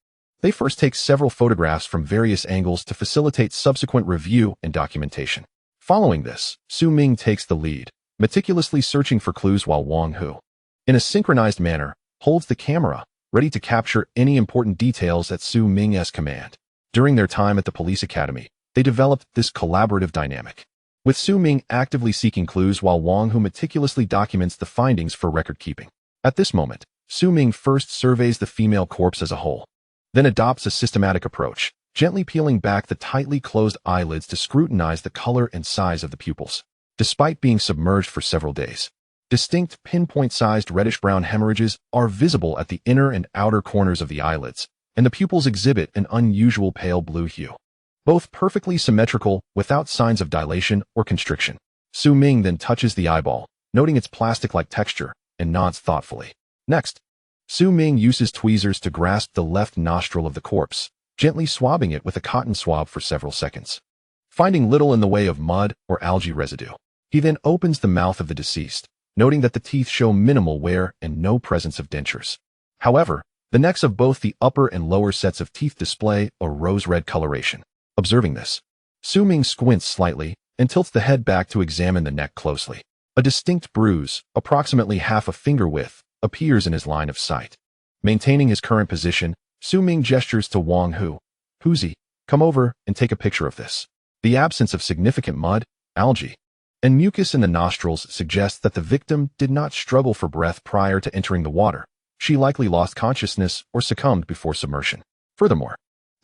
They first take several photographs from various angles to facilitate subsequent review and documentation. Following this, Su Ming takes the lead, meticulously searching for clues while Wang Hu, in a synchronized manner, holds the camera, ready to capture any important details at Su Ming's command. During their time at the police academy, they developed this collaborative dynamic, with Su Ming actively seeking clues while Wang Hu meticulously documents the findings for record keeping. At this moment, Su Ming first surveys the female corpse as a whole, then adopts a systematic approach, gently peeling back the tightly closed eyelids to scrutinize the color and size of the pupils. Despite being submerged for several days, distinct pinpoint-sized reddish-brown hemorrhages are visible at the inner and outer corners of the eyelids, and the pupils exhibit an unusual pale blue hue, both perfectly symmetrical without signs of dilation or constriction. Su Ming then touches the eyeball, noting its plastic-like texture, and nods thoughtfully. Next, Su Ming uses tweezers to grasp the left nostril of the corpse, gently swabbing it with a cotton swab for several seconds. Finding little in the way of mud or algae residue, he then opens the mouth of the deceased, noting that the teeth show minimal wear and no presence of dentures. However, the necks of both the upper and lower sets of teeth display a rose-red coloration. Observing this, Su Ming squints slightly and tilts the head back to examine the neck closely. A distinct bruise, approximately half a finger width, appears in his line of sight. Maintaining his current position, Su Ming gestures to Wang Hu. Huzi, come over and take a picture of this. The absence of significant mud, algae, and mucus in the nostrils suggests that the victim did not struggle for breath prior to entering the water. She likely lost consciousness or succumbed before submersion. Furthermore,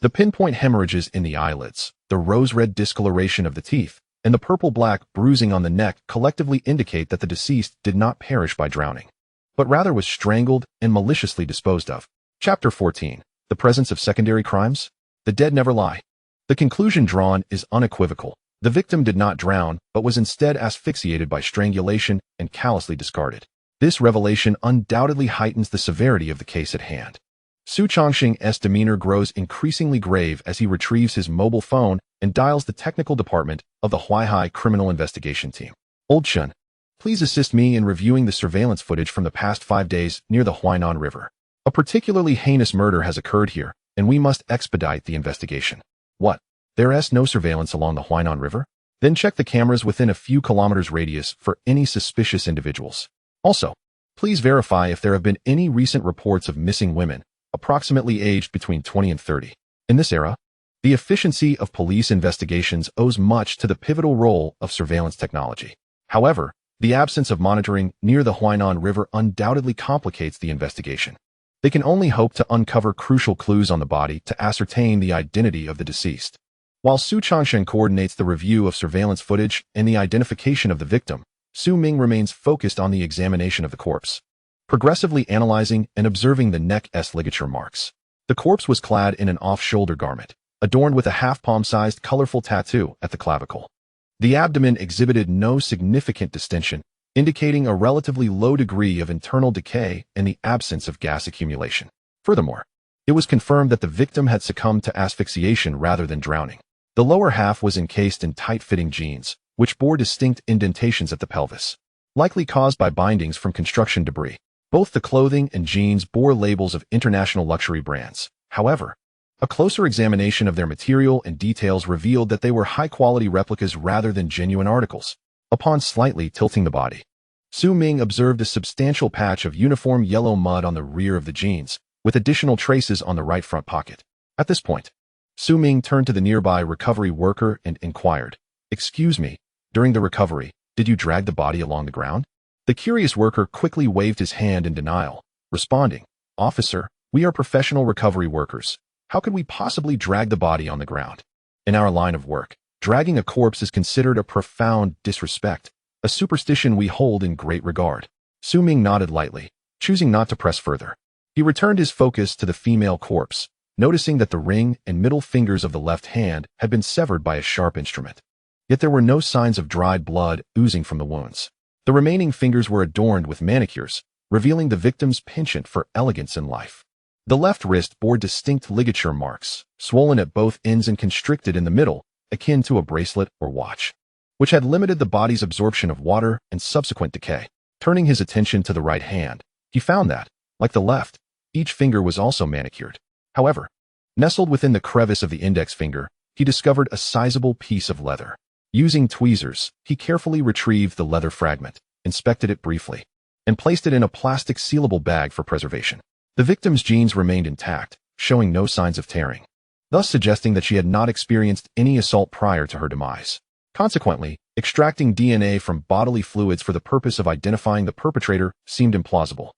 the pinpoint hemorrhages in the eyelids, the rose-red discoloration of the teeth, and the purple-black bruising on the neck collectively indicate that the deceased did not perish by drowning, but rather was strangled and maliciously disposed of. Chapter 14. The presence of secondary crimes? The dead never lie. The conclusion drawn is unequivocal. The victim did not drown, but was instead asphyxiated by strangulation and callously discarded. This revelation undoubtedly heightens the severity of the case at hand. Su Changxing's demeanor grows increasingly grave as he retrieves his mobile phone and dials the technical department of the Huaihai Criminal Investigation Team. Old Shun, please assist me in reviewing the surveillance footage from the past 5 days near the Huainan River. A particularly heinous murder has occurred here, and we must expedite the investigation. What? There's no surveillance along the Huainan River? Then check the cameras within a few kilometers radius for any suspicious individuals. Also, please verify if there have been any recent reports of missing women, approximately aged between 20 and 30. In this era, the efficiency of police investigations owes much to the pivotal role of surveillance technology. However, the absence of monitoring near the Huainan River undoubtedly complicates the investigation. They can only hope to uncover crucial clues on the body to ascertain the identity of the deceased. While Su Changxing coordinates the review of surveillance footage and the identification of the victim, Su Ming remains focused on the examination of the corpse, progressively analyzing and observing the neck's ligature marks. The corpse was clad in an off-shoulder garment, adorned with a half-palm-sized colorful tattoo at the clavicle. The abdomen exhibited no significant distension, indicating a relatively low degree of internal decay and the absence of gas accumulation. Furthermore, it was confirmed that the victim had succumbed to asphyxiation rather than drowning. The lower half was encased in tight-fitting jeans, which bore distinct indentations at the pelvis, likely caused by bindings from construction debris. Both the clothing and jeans bore labels of international luxury brands. However, a closer examination of their material and details revealed that they were high-quality replicas rather than genuine articles. Upon slightly tilting the body, Su Ming observed a substantial patch of uniform yellow mud on the rear of the jeans, with additional traces on the right front pocket. At this point, Su Ming turned to the nearby recovery worker and inquired, "Excuse me, during the recovery, did you drag the body along the ground?" The curious worker quickly waved his hand in denial, responding, "Officer, we are professional recovery workers. How could we possibly drag the body on the ground? In our line of work, dragging a corpse is considered a profound disrespect, a superstition we hold in great regard." Su Ming nodded lightly, choosing not to press further. He returned his focus to the female corpse, noticing that the ring and middle fingers of the left hand had been severed by a sharp instrument. Yet there were no signs of dried blood oozing from the wounds. The remaining fingers were adorned with manicures, revealing the victim's penchant for elegance in life. The left wrist bore distinct ligature marks, swollen at both ends and constricted in the middle, akin to a bracelet or watch, which had limited the body's absorption of water and subsequent decay. Turning his attention to the right hand, he found that, like the left, each finger was also manicured. However, nestled within the crevice of the index finger, he discovered a sizable piece of leather. Using tweezers, he carefully retrieved the leather fragment, inspected it briefly, and placed it in a plastic sealable bag for preservation. The victim's jeans remained intact, showing no signs of tearing, thus suggesting that she had not experienced any assault prior to her demise. Consequently, extracting DNA from bodily fluids for the purpose of identifying the perpetrator seemed implausible.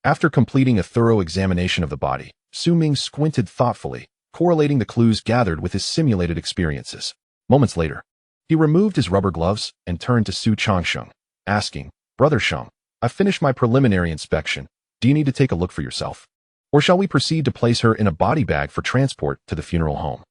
After completing a thorough examination of the body, Su Ming squinted thoughtfully, correlating the clues gathered with his simulated experiences. Moments later, he removed his rubber gloves and turned to Su Changxing, asking, "Brother Sheng, I've finished my preliminary inspection. Do you need to take a look for yourself? Or shall we proceed to place her in a body bag for transport to the funeral home?"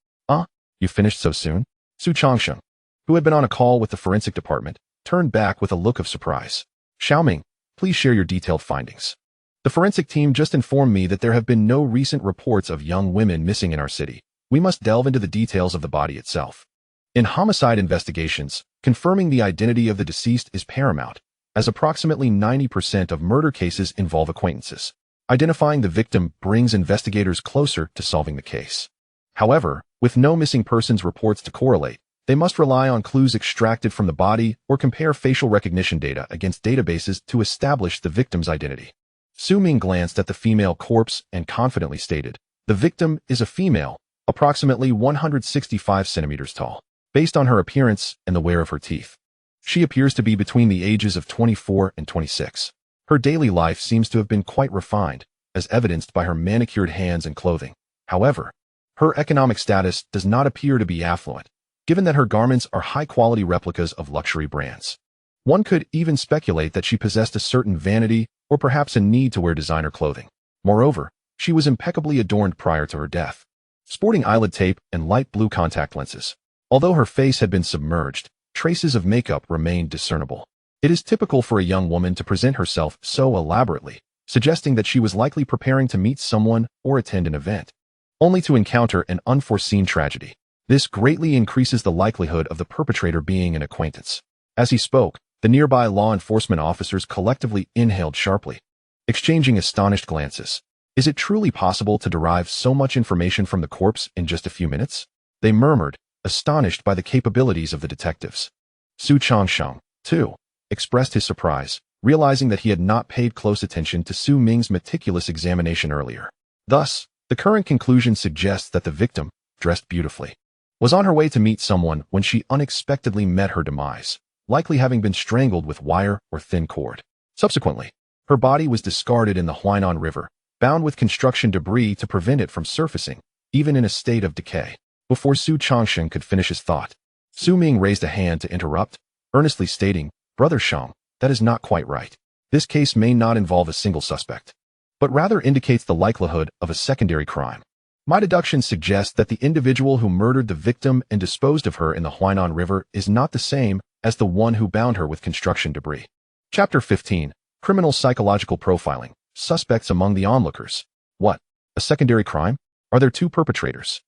You finished so soon?" Su Changxing, who had been on a call with the forensic department, turned back with a look of surprise. "Xiaoming, please share your detailed findings. The forensic team just informed me that there have been no recent reports of young women missing in our city. We must delve into the details of the body itself. In homicide investigations, confirming the identity of the deceased is paramount, as approximately 90% of murder cases involve acquaintances. Identifying the victim brings investigators closer to solving the case. However, with no missing persons reports to correlate, they must rely on clues extracted from the body or compare facial recognition data against databases to establish the victim's identity. Su Ming glanced at the female corpse and confidently stated, "The victim is a female, approximately 165 centimeters tall. Based on her appearance and the wear of her teeth, she appears to be between the ages of 24 and 26. Her daily life seems to have been quite refined, as evidenced by her manicured hands and clothing. However, her economic status does not appear to be affluent, given that her garments are high-quality replicas of luxury brands. One could even speculate that she possessed a certain vanity or perhaps a need to wear designer clothing. Moreover, she was impeccably adorned prior to her death, sporting eyelid tape and light blue contact lenses. Although her face had been submerged, traces of makeup remained discernible. It is typical for a young woman to present herself so elaborately, suggesting that she was likely preparing to meet someone or attend an event, only to encounter an unforeseen tragedy. This greatly increases the likelihood of the perpetrator being an acquaintance. As he spoke, the nearby law enforcement officers collectively inhaled sharply, exchanging astonished glances. Is it truly possible to derive so much information from the corpse in just a few minutes? They murmured, astonished by the capabilities of the detectives. Su Changsheng, too, expressed his surprise, realizing that he had not paid close attention to Su Ming's meticulous examination earlier. Thus, the current conclusion suggests that the victim, dressed beautifully, was on her way to meet someone when she unexpectedly met her demise, likely having been strangled with wire or thin cord. Subsequently, her body was discarded in the Huainan River, bound with construction debris to prevent it from surfacing, even in a state of decay. Before Su Changsheng could finish his thought, Su Ming raised a hand to interrupt, earnestly stating, "Brother Shang, that is not quite right. This case may not involve a single suspect, but rather indicates the likelihood of a secondary crime. My deductions suggest that the individual who murdered the victim and disposed of her in the Huainan River is not the same as the one who bound her with construction debris." Chapter 15. Criminal Psychological Profiling. Suspects among the onlookers. What? A secondary crime? Are there two perpetrators?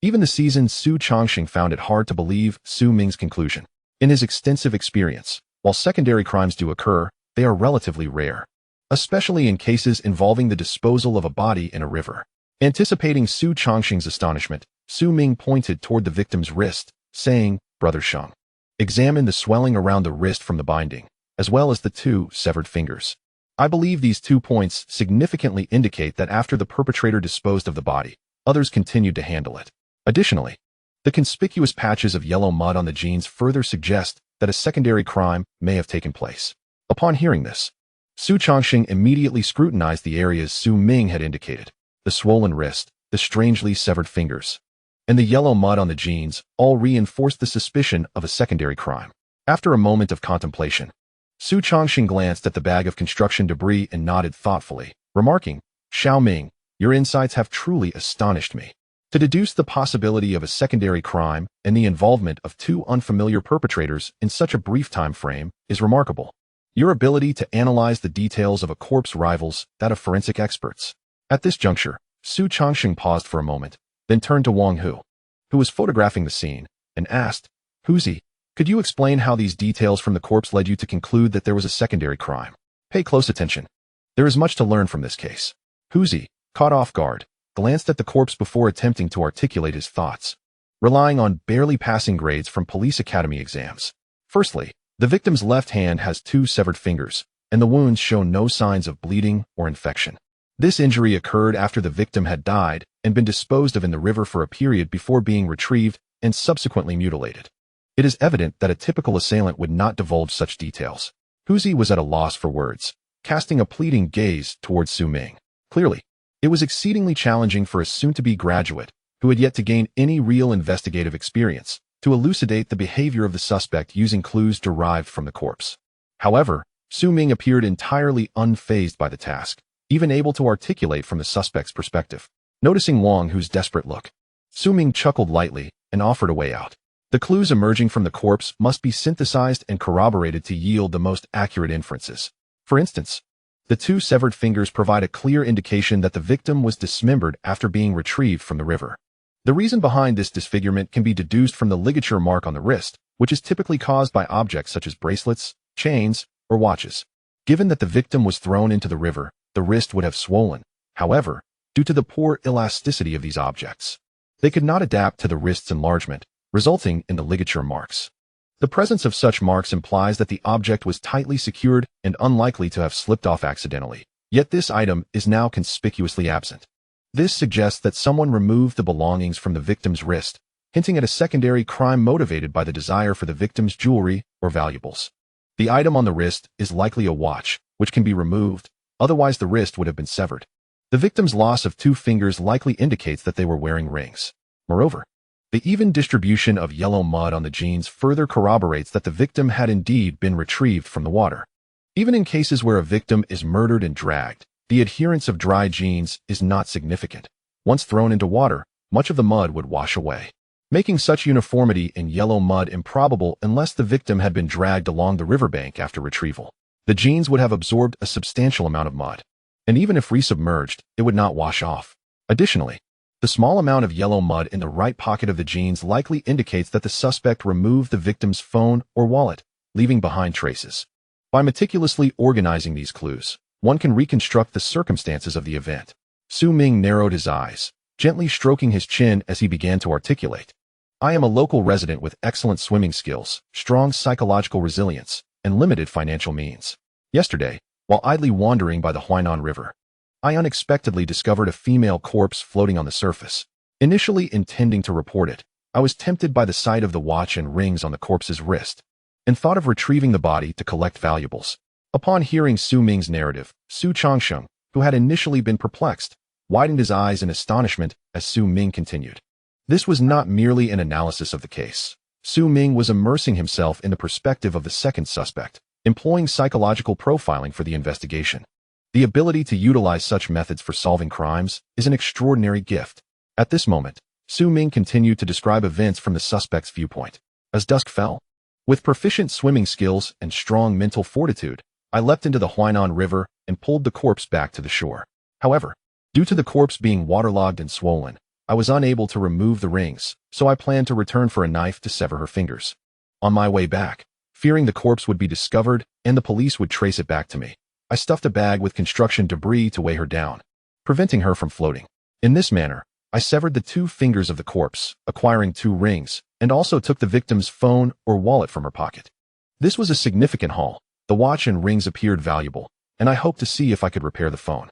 Even the seasoned Su Changsheng found it hard to believe Su Ming's conclusion. In his extensive experience, while secondary crimes do occur, they are relatively rare, especially in cases involving the disposal of a body in a river. Anticipating Su Changsheng's astonishment, Su Ming pointed toward the victim's wrist, saying, "Brother Shang, examine the swelling around the wrist from the binding, as well as the two severed fingers. I believe these 2 points significantly indicate that after the perpetrator disposed of the body, others continued to handle it. Additionally, the conspicuous patches of yellow mud on the jeans further suggest that a secondary crime may have taken place." Upon hearing this, Su Changsheng immediately scrutinized the areas Su Ming had indicated. The swollen wrist, the strangely severed fingers, and the yellow mud on the jeans all reinforced the suspicion of a secondary crime. After a moment of contemplation, Su Changsheng glanced at the bag of construction debris and nodded thoughtfully, remarking, "Xiao Ming, your insights have truly astonished me. To deduce the possibility of a secondary crime and the involvement of two unfamiliar perpetrators in such a brief time frame is remarkable. Your ability to analyze the details of a corpse rivals that of forensic experts." At this juncture, Su Changsheng paused for a moment, then turned to Wang Hu, who was photographing the scene, and asked, "Huzi, could you explain how these details from the corpse led you to conclude that there was a secondary crime? Pay close attention. There is much to learn from this case." Huzi, caught off guard, glanced at the corpse before attempting to articulate his thoughts, relying on barely passing grades from police academy exams. Firstly, the victim's left hand has 2 severed fingers, and the wounds show no signs of bleeding or infection. This injury occurred after the victim had died and been disposed of in the river for a period before being retrieved and subsequently mutilated. It is evident that a typical assailant would not divulge such details. Huzi was at a loss for words, casting a pleading gaze towards Su Ming. Clearly, it was exceedingly challenging for a soon-to-be graduate, who had yet to gain any real investigative experience, to elucidate the behavior of the suspect using clues derived from the corpse. However, Su Ming appeared entirely unfazed by the task, even able to articulate from the suspect's perspective. Noticing Wang Hu's desperate look, Su Ming chuckled lightly and offered a way out. The clues emerging from the corpse must be synthesized and corroborated to yield the most accurate inferences. For instance, the 2 severed fingers provide a clear indication that the victim was dismembered after being retrieved from the river. The reason behind this disfigurement can be deduced from the ligature mark on the wrist, which is typically caused by objects such as bracelets, chains, or watches. Given that the victim was thrown into the river, the wrist would have swollen. However, due to the poor elasticity of these objects, they could not adapt to the wrist's enlargement, resulting in the ligature marks. The presence of such marks implies that the object was tightly secured and unlikely to have slipped off accidentally. Yet this item is now conspicuously absent. This suggests that someone removed the belongings from the victim's wrist, hinting at a secondary crime motivated by the desire for the victim's jewelry or valuables. The item on the wrist is likely a watch, which can be removed, otherwise the wrist would have been severed. The victim's loss of 2 fingers likely indicates that they were wearing rings. Moreover, the even distribution of yellow mud on the jeans further corroborates that the victim had indeed been retrieved from the water. Even in cases where a victim is murdered and dragged, the adherence of dry jeans is not significant. Once thrown into water, much of the mud would wash away. making such uniformity in yellow mud improbable unless the victim had been dragged along the riverbank after retrieval. The jeans would have absorbed a substantial amount of mud, and even if resubmerged, it would not wash off. Additionally, the small amount of yellow mud in the right pocket of the jeans likely indicates that the suspect removed the victim's phone or wallet, leaving behind traces. By meticulously organizing these clues, one can reconstruct the circumstances of the event. Su Ming narrowed his eyes, gently stroking his chin as he began to articulate. I am a local resident with excellent swimming skills, strong psychological resilience, and limited financial means. Yesterday, while idly wandering by the Huainan River, I unexpectedly discovered a female corpse floating on the surface. Initially intending to report it, I was tempted by the sight of the watch and rings on the corpse's wrist, and thought of retrieving the body to collect valuables. Upon hearing Su Ming's narrative, Su Changsheng, who had initially been perplexed, widened his eyes in astonishment as Su Ming continued. This was not merely an analysis of the case. Su Ming was immersing himself in the perspective of the second suspect, employing psychological profiling for the investigation. The ability to utilize such methods for solving crimes is an extraordinary gift. At this moment, Su Ming continued to describe events from the suspect's viewpoint. As dusk fell, with proficient swimming skills and strong mental fortitude, I leapt into the Huainan River and pulled the corpse back to the shore. However, due to the corpse being waterlogged and swollen, I was unable to remove the rings, so I planned to return for a knife to sever her fingers. On my way back, fearing the corpse would be discovered and the police would trace it back to me, I stuffed a bag with construction debris to weigh her down, preventing her from floating. In this manner, I severed the 2 fingers of the corpse, acquiring 2 rings, and also took the victim's phone or wallet from her pocket. This was a significant haul. The watch and rings appeared valuable, and I hoped to see if I could repair the phone.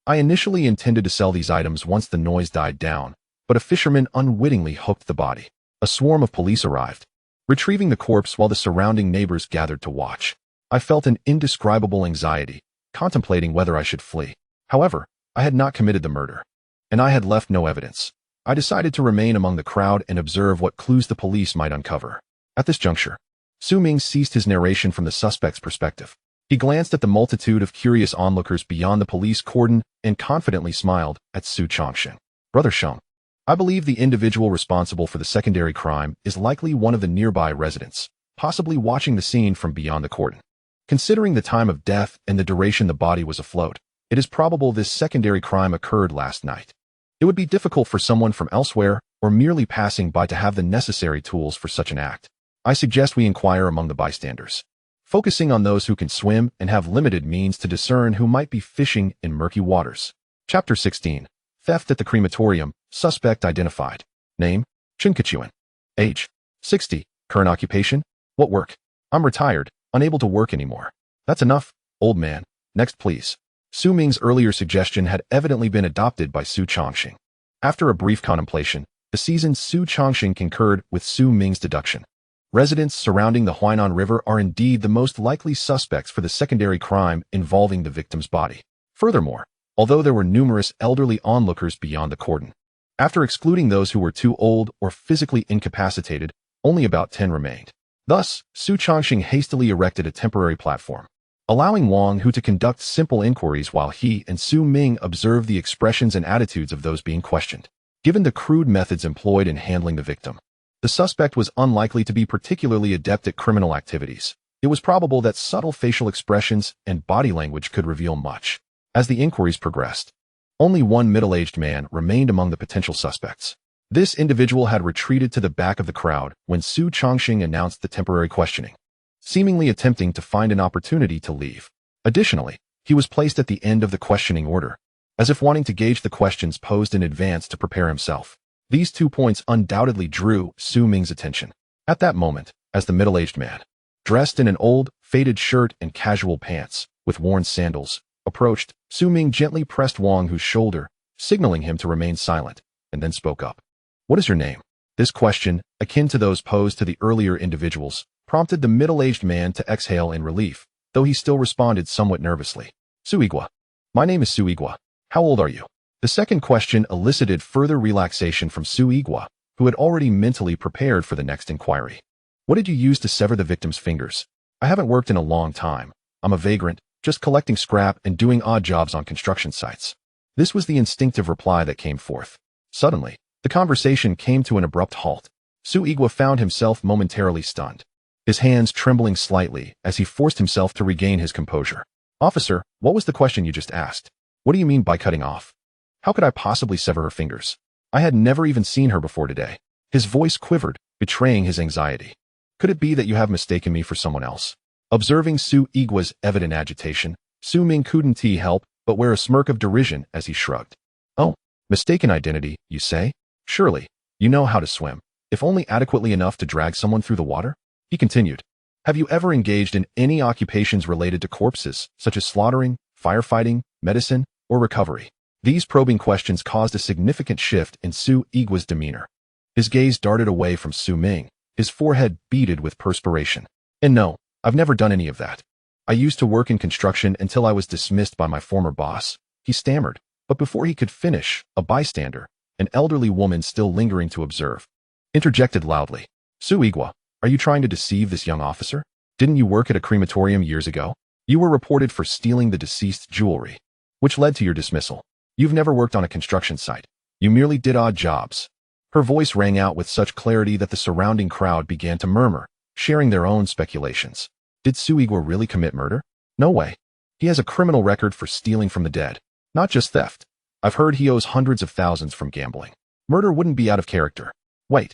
I initially intended to sell these items once the noise died down, but a fisherman unwittingly hooked the body. A swarm of police arrived, retrieving the corpse while the surrounding neighbors gathered to watch. I felt an indescribable anxiety, contemplating whether I should flee. However, I had not committed the murder, and I had left no evidence. I decided to remain among the crowd and observe what clues the police might uncover. At this juncture, Su Ming ceased his narration from the suspect's perspective. He glanced at the multitude of curious onlookers beyond the police cordon and confidently smiled at Su Changsheng. Brother Sheng, I believe the individual responsible for the secondary crime is likely one of the nearby residents, possibly watching the scene from beyond the cordon. Considering the time of death and the duration the body was afloat, it is probable this secondary crime occurred last night. It would be difficult for someone from elsewhere or merely passing by to have the necessary tools for such an act. I suggest we inquire among the bystanders, focusing on those who can swim and have limited means to discern who might be fishing in murky waters. Chapter 16. Theft at the crematorium. Suspect identified. Name, Chun Kachuan. Age, 60. Current occupation, what work? I'm retired, unable to work anymore. That's enough, old man. Next please. Su Ming's earlier suggestion had evidently been adopted by Su Changsheng. After a brief contemplation, the seasoned Su Changsheng concurred with Su Ming's deduction. Residents surrounding the Huainan River are indeed the most likely suspects for the secondary crime involving the victim's body. Furthermore, although there were numerous elderly onlookers beyond the cordon, after excluding those who were too old or physically incapacitated, only about 10 remained. Thus, Su Changsheng hastily erected a temporary platform, allowing Wang Hu to conduct simple inquiries while he and Su Ming observed the expressions and attitudes of those being questioned. Given the crude methods employed in handling the victim, the suspect was unlikely to be particularly adept at criminal activities. It was probable that subtle facial expressions and body language could reveal much. As the inquiries progressed, only one middle-aged man remained among the potential suspects. This individual had retreated to the back of the crowd when Su Changsheng announced the temporary questioning, seemingly attempting to find an opportunity to leave. Additionally, he was placed at the end of the questioning order, as if wanting to gauge the questions posed in advance to prepare himself. These 2 points undoubtedly drew Su Ming's attention. At that moment, as the middle-aged man, dressed in an old, faded shirt and casual pants, with worn sandals, approached, Su Ming gently pressed Wang Hu's shoulder, signaling him to remain silent, and then spoke up. What is your name? This question, akin to those posed to the earlier individuals, prompted the middle-aged man to exhale in relief, though he still responded somewhat nervously. Su Igua. My name is Su Igua. How old are you? The second question elicited further relaxation from Su Igua, who had already mentally prepared for the next inquiry. What did you use to sever the victim's fingers? I haven't worked in a long time. I'm a vagrant, just collecting scrap and doing odd jobs on construction sites. This was the instinctive reply that came forth. Suddenly, the conversation came to an abrupt halt. Su Igwa found himself momentarily stunned, his hands trembling slightly as he forced himself to regain his composure. Officer, what was the question you just asked? What do you mean by cutting off? How could I possibly sever her fingers? I had never even seen her before today. His voice quivered, betraying his anxiety. Could it be that you have mistaken me for someone else? Observing Su Igwa's evident agitation, Su Ming couldn't help but wear a smirk of derision as he shrugged. Oh, mistaken identity, you say? Surely, you know how to swim, if only adequately enough to drag someone through the water? He continued. Have you ever engaged in any occupations related to corpses, such as slaughtering, firefighting, medicine, or recovery? These probing questions caused a significant shift in Su Igwa's demeanor. His gaze darted away from Su Ming, his forehead beaded with perspiration. And no, I've never done any of that. I used to work in construction until I was dismissed by my former boss. He stammered, but before he could finish, a bystander, an elderly woman still lingering to observe, interjected loudly. Su Igwa, are you trying to deceive this young officer? Didn't you work at a crematorium years ago? You were reported for stealing the deceased's jewelry, which led to your dismissal. You've never worked on a construction site. You merely did odd jobs. Her voice rang out with such clarity that the surrounding crowd began to murmur, sharing their own speculations. Did Su Igwa really commit murder? No way. He has a criminal record for stealing from the dead, not just theft. I've heard he owes hundreds of thousands from gambling. Murder wouldn't be out of character. Wait.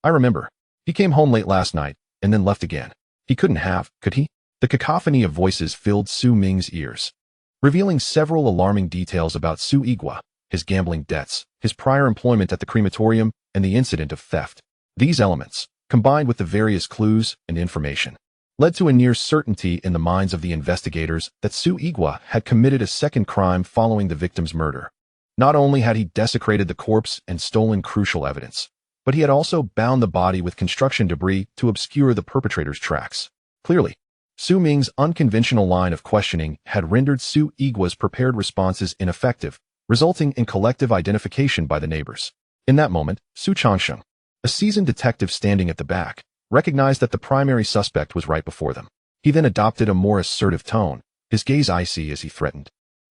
I remember. He came home late last night, and then left again. He couldn't have, could he? The cacophony of voices filled Su Ming's ears, revealing several alarming details about Su Igwa, his gambling debts, his prior employment at the crematorium, and the incident of theft. These elements, combined with the various clues and information, led to a near certainty in the minds of the investigators that Su Igwa had committed a second crime following the victim's murder. Not only had he desecrated the corpse and stolen crucial evidence, but he had also bound the body with construction debris to obscure the perpetrator's tracks. Clearly, Su Ming's unconventional line of questioning had rendered Su Igwa's prepared responses ineffective, resulting in collective identification by the neighbors. In that moment, Su Changsheng, a seasoned detective standing at the back, recognized that the primary suspect was right before them. He then adopted a more assertive tone, his gaze icy as he threatened.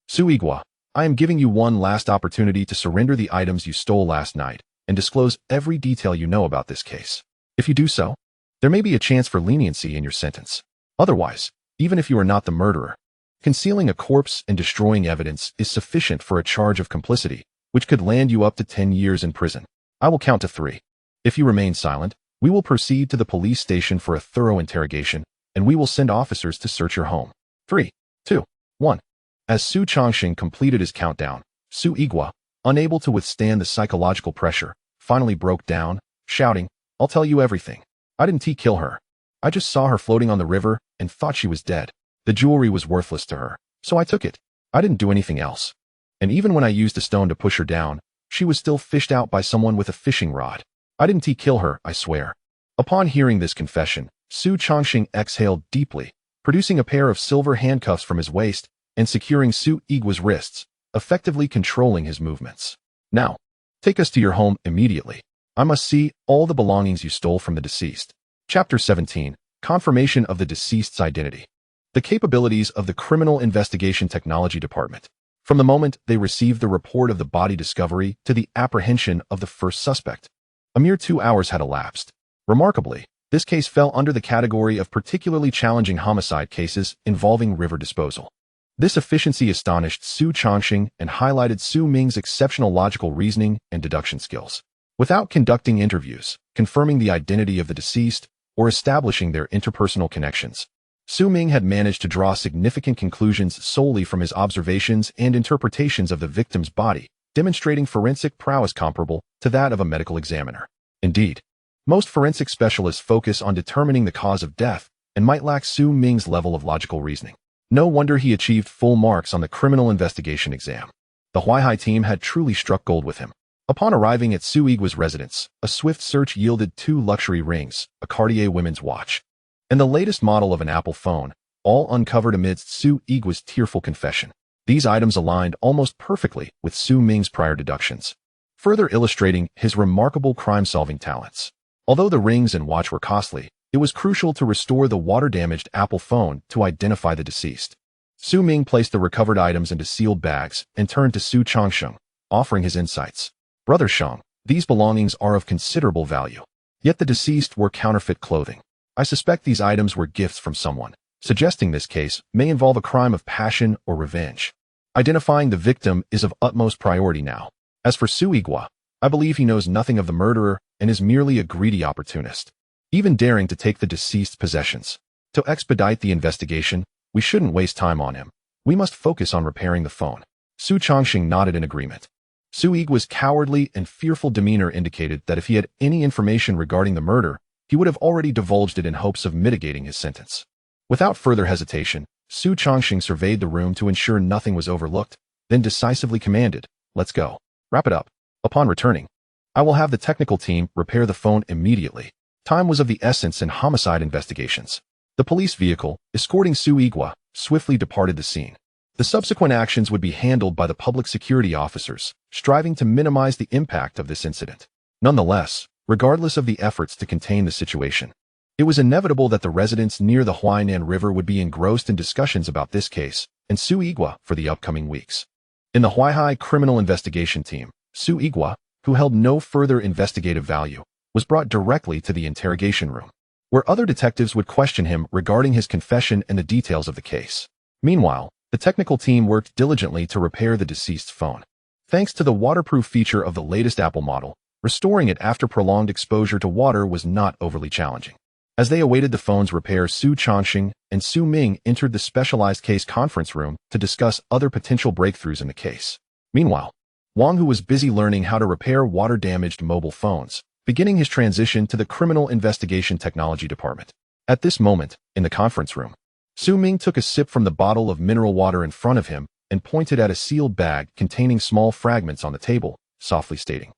Su Igwa, I am giving you one last opportunity to surrender the items you stole last night and disclose every detail you know about this case. If you do so, there may be a chance for leniency in your sentence. Otherwise, even if you are not the murderer, concealing a corpse and destroying evidence is sufficient for a charge of complicity, which could land you up to 10 years in prison. I will count to 3. If you remain silent, we will proceed to the police station for a thorough interrogation, and we will send officers to search your home. 3, 2, 1. As Su Changsheng completed his countdown, Su Igwa, unable to withstand the psychological pressure, finally broke down, shouting, I'll tell you everything. I didn't kill her. I just saw her floating on the river and thought she was dead. The jewelry was worthless to her, so I took it. I didn't do anything else. And even when I used a stone to push her down, she was still fished out by someone with a fishing rod. I didn't kill her, I swear. Upon hearing this confession, Su Changsheng exhaled deeply, producing a pair of silver handcuffs from his waist and securing Su Igwa's wrists, effectively controlling his movements. Now, take us to your home immediately. I must see all the belongings you stole from the deceased. Chapter 17. Confirmation of the deceased's identity. The capabilities of the Criminal Investigation Technology Department. From the moment they received the report of the body discovery to the apprehension of the first suspect, a mere 2 hours had elapsed. Remarkably, this case fell under the category of particularly challenging homicide cases involving river disposal. This efficiency astonished Su Changsheng and highlighted Su Ming's exceptional logical reasoning and deduction skills. Without conducting interviews, confirming the identity of the deceased, or establishing their interpersonal connections, Su Ming had managed to draw significant conclusions solely from his observations and interpretations of the victim's body, demonstrating forensic prowess comparable to that of a medical examiner. Indeed, most forensic specialists focus on determining the cause of death and might lack Su Ming's level of logical reasoning. No wonder he achieved full marks on the criminal investigation exam. The Huaihai team had truly struck gold with him. Upon arriving at Su Igwa's residence, a swift search yielded 2 luxury rings, a Cartier women's watch, and the latest model of an Apple phone, all uncovered amidst Su Igwa's tearful confession. These items aligned almost perfectly with Su Ming's prior deductions, further illustrating his remarkable crime-solving talents. Although the rings and watch were costly, it was crucial to restore the water-damaged Apple phone to identify the deceased. Su Ming placed the recovered items into sealed bags and turned to Su Changsheng, offering his insights. Brother Sheng, these belongings are of considerable value. Yet the deceased wore counterfeit clothing. I suspect these items were gifts from someone, suggesting this case may involve a crime of passion or revenge. Identifying the victim is of utmost priority now. As for Su Igua, I believe he knows nothing of the murderer and is merely a greedy opportunist, even daring to take the deceased's possessions. To expedite the investigation, we shouldn't waste time on him. We must focus on repairing the phone. Su Chongqing nodded in agreement. Su Igua's cowardly and fearful demeanor indicated that if he had any information regarding the murder, he would have already divulged it in hopes of mitigating his sentence. Without further hesitation, Su Chongqing surveyed the room to ensure nothing was overlooked, then decisively commanded, "Let's go. Wrap it up." Upon returning, "I will have the technical team repair the phone immediately." Time was of the essence in homicide investigations. The police vehicle, escorting Su Igua, swiftly departed the scene. The subsequent actions would be handled by the public security officers, striving to minimize the impact of this incident. Nonetheless, regardless of the efforts to contain the situation, it was inevitable that the residents near the Huainan River would be engrossed in discussions about this case and Su Igua for the upcoming weeks. In the Huaihai Criminal Investigation Team, Su Igua, who held no further investigative value, was brought directly to the interrogation room, where other detectives would question him regarding his confession and the details of the case. Meanwhile, the technical team worked diligently to repair the deceased's phone. Thanks to the waterproof feature of the latest Apple model, restoring it after prolonged exposure to water was not overly challenging. As they awaited the phone's repair, Su Chongqing and Su Ming entered the specialized case conference room to discuss other potential breakthroughs in the case. Meanwhile, Wang, who was busy learning how to repair water-damaged mobile phones, beginning his transition to the Criminal Investigation Technology Department. At this moment, in the conference room, Su Ming took a sip from the bottle of mineral water in front of him and pointed at a sealed bag containing small fragments on the table, softly stating,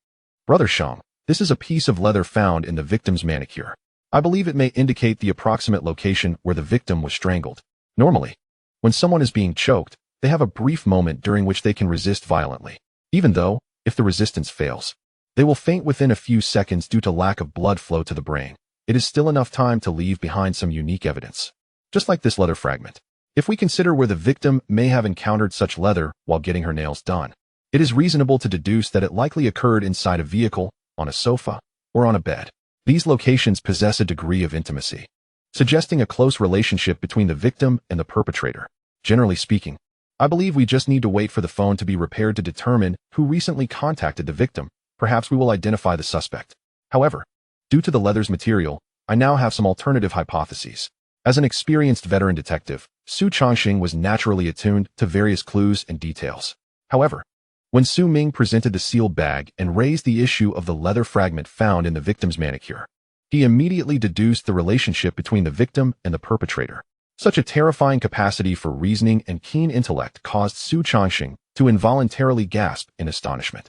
"Brother Shang, this is a piece of leather found in the victim's manicure. I believe it may indicate the approximate location where the victim was strangled. Normally, when someone is being choked, they have a brief moment during which they can resist violently. Even though, if the resistance fails, they will faint within a few seconds due to lack of blood flow to the brain. It is still enough time to leave behind some unique evidence. Just like this leather fragment. If we consider where the victim may have encountered such leather while getting her nails done, it is reasonable to deduce that it likely occurred inside a vehicle, on a sofa, or on a bed. These locations possess a degree of intimacy, suggesting a close relationship between the victim and the perpetrator. Generally speaking, I believe we just need to wait for the phone to be repaired to determine who recently contacted the victim. Perhaps we will identify the suspect. However, due to the leather's material, I now have some alternative hypotheses. As an experienced veteran detective, Su Chongqing was naturally attuned to various clues and details. However, when Su Ming presented the sealed bag and raised the issue of the leather fragment found in the victim's manicure, he immediately deduced the relationship between the victim and the perpetrator. Such a terrifying capacity for reasoning and keen intellect caused Su Chongqing to involuntarily gasp in astonishment.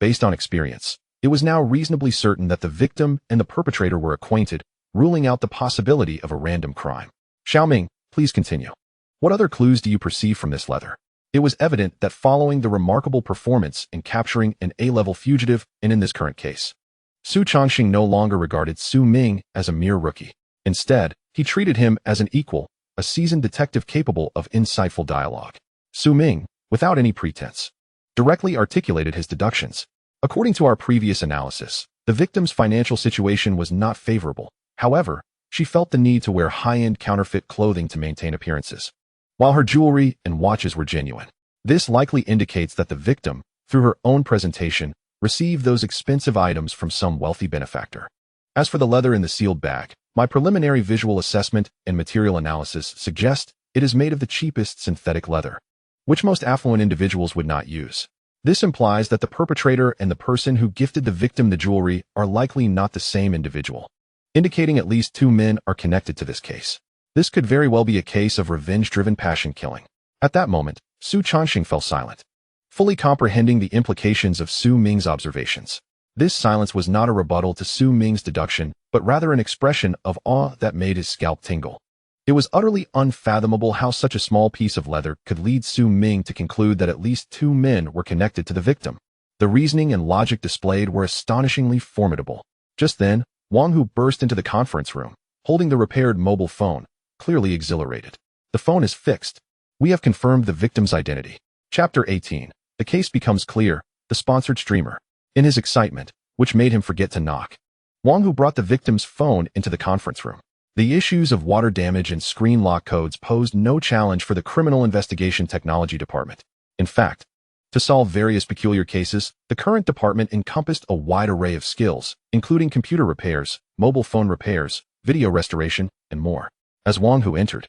Based on experience, it was now reasonably certain that the victim and the perpetrator were acquainted, ruling out the possibility of a random crime. Xiaoming, please continue. What other clues do you perceive from this leather? It was evident that following the remarkable performance in capturing an A-level fugitive, and in this current case, Su Chongqing no longer regarded Su Ming as a mere rookie. Instead, he treated him as an equal, a seasoned detective capable of insightful dialogue. Su Ming, without any pretense, directly articulated his deductions. According to our previous analysis, the victim's financial situation was not favorable. However, she felt the need to wear high-end counterfeit clothing to maintain appearances, while her jewelry and watches were genuine. This likely indicates that the victim, through her own presentation, received those expensive items from some wealthy benefactor. As for the leather in the sealed bag, my preliminary visual assessment and material analysis suggest it is made of the cheapest synthetic leather, which most affluent individuals would not use. This implies that the perpetrator and the person who gifted the victim the jewelry are likely not the same individual, indicating at least two men are connected to this case. This could very well be a case of revenge-driven passion killing. At that moment, Su Chongqing fell silent, fully comprehending the implications of Su Ming's observations. This silence was not a rebuttal to Su Ming's deduction, but rather an expression of awe that made his scalp tingle. It was utterly unfathomable how such a small piece of leather could lead Su Ming to conclude that at least two men were connected to the victim. The reasoning and logic displayed were astonishingly formidable. Just then, Wang, who burst into the conference room, holding the repaired mobile phone, clearly exhilarated. The phone is fixed. We have confirmed the victim's identity. Chapter 18. The case becomes clear. The sponsored streamer. In his excitement, which made him forget to knock, Wang Hu brought the victim's phone into the conference room. The issues of water damage and screen lock codes posed no challenge for the Criminal Investigation Technology Department. In fact, to solve various peculiar cases, the current department encompassed a wide array of skills, including computer repairs, mobile phone repairs, video restoration, and more. As Wang Hu entered,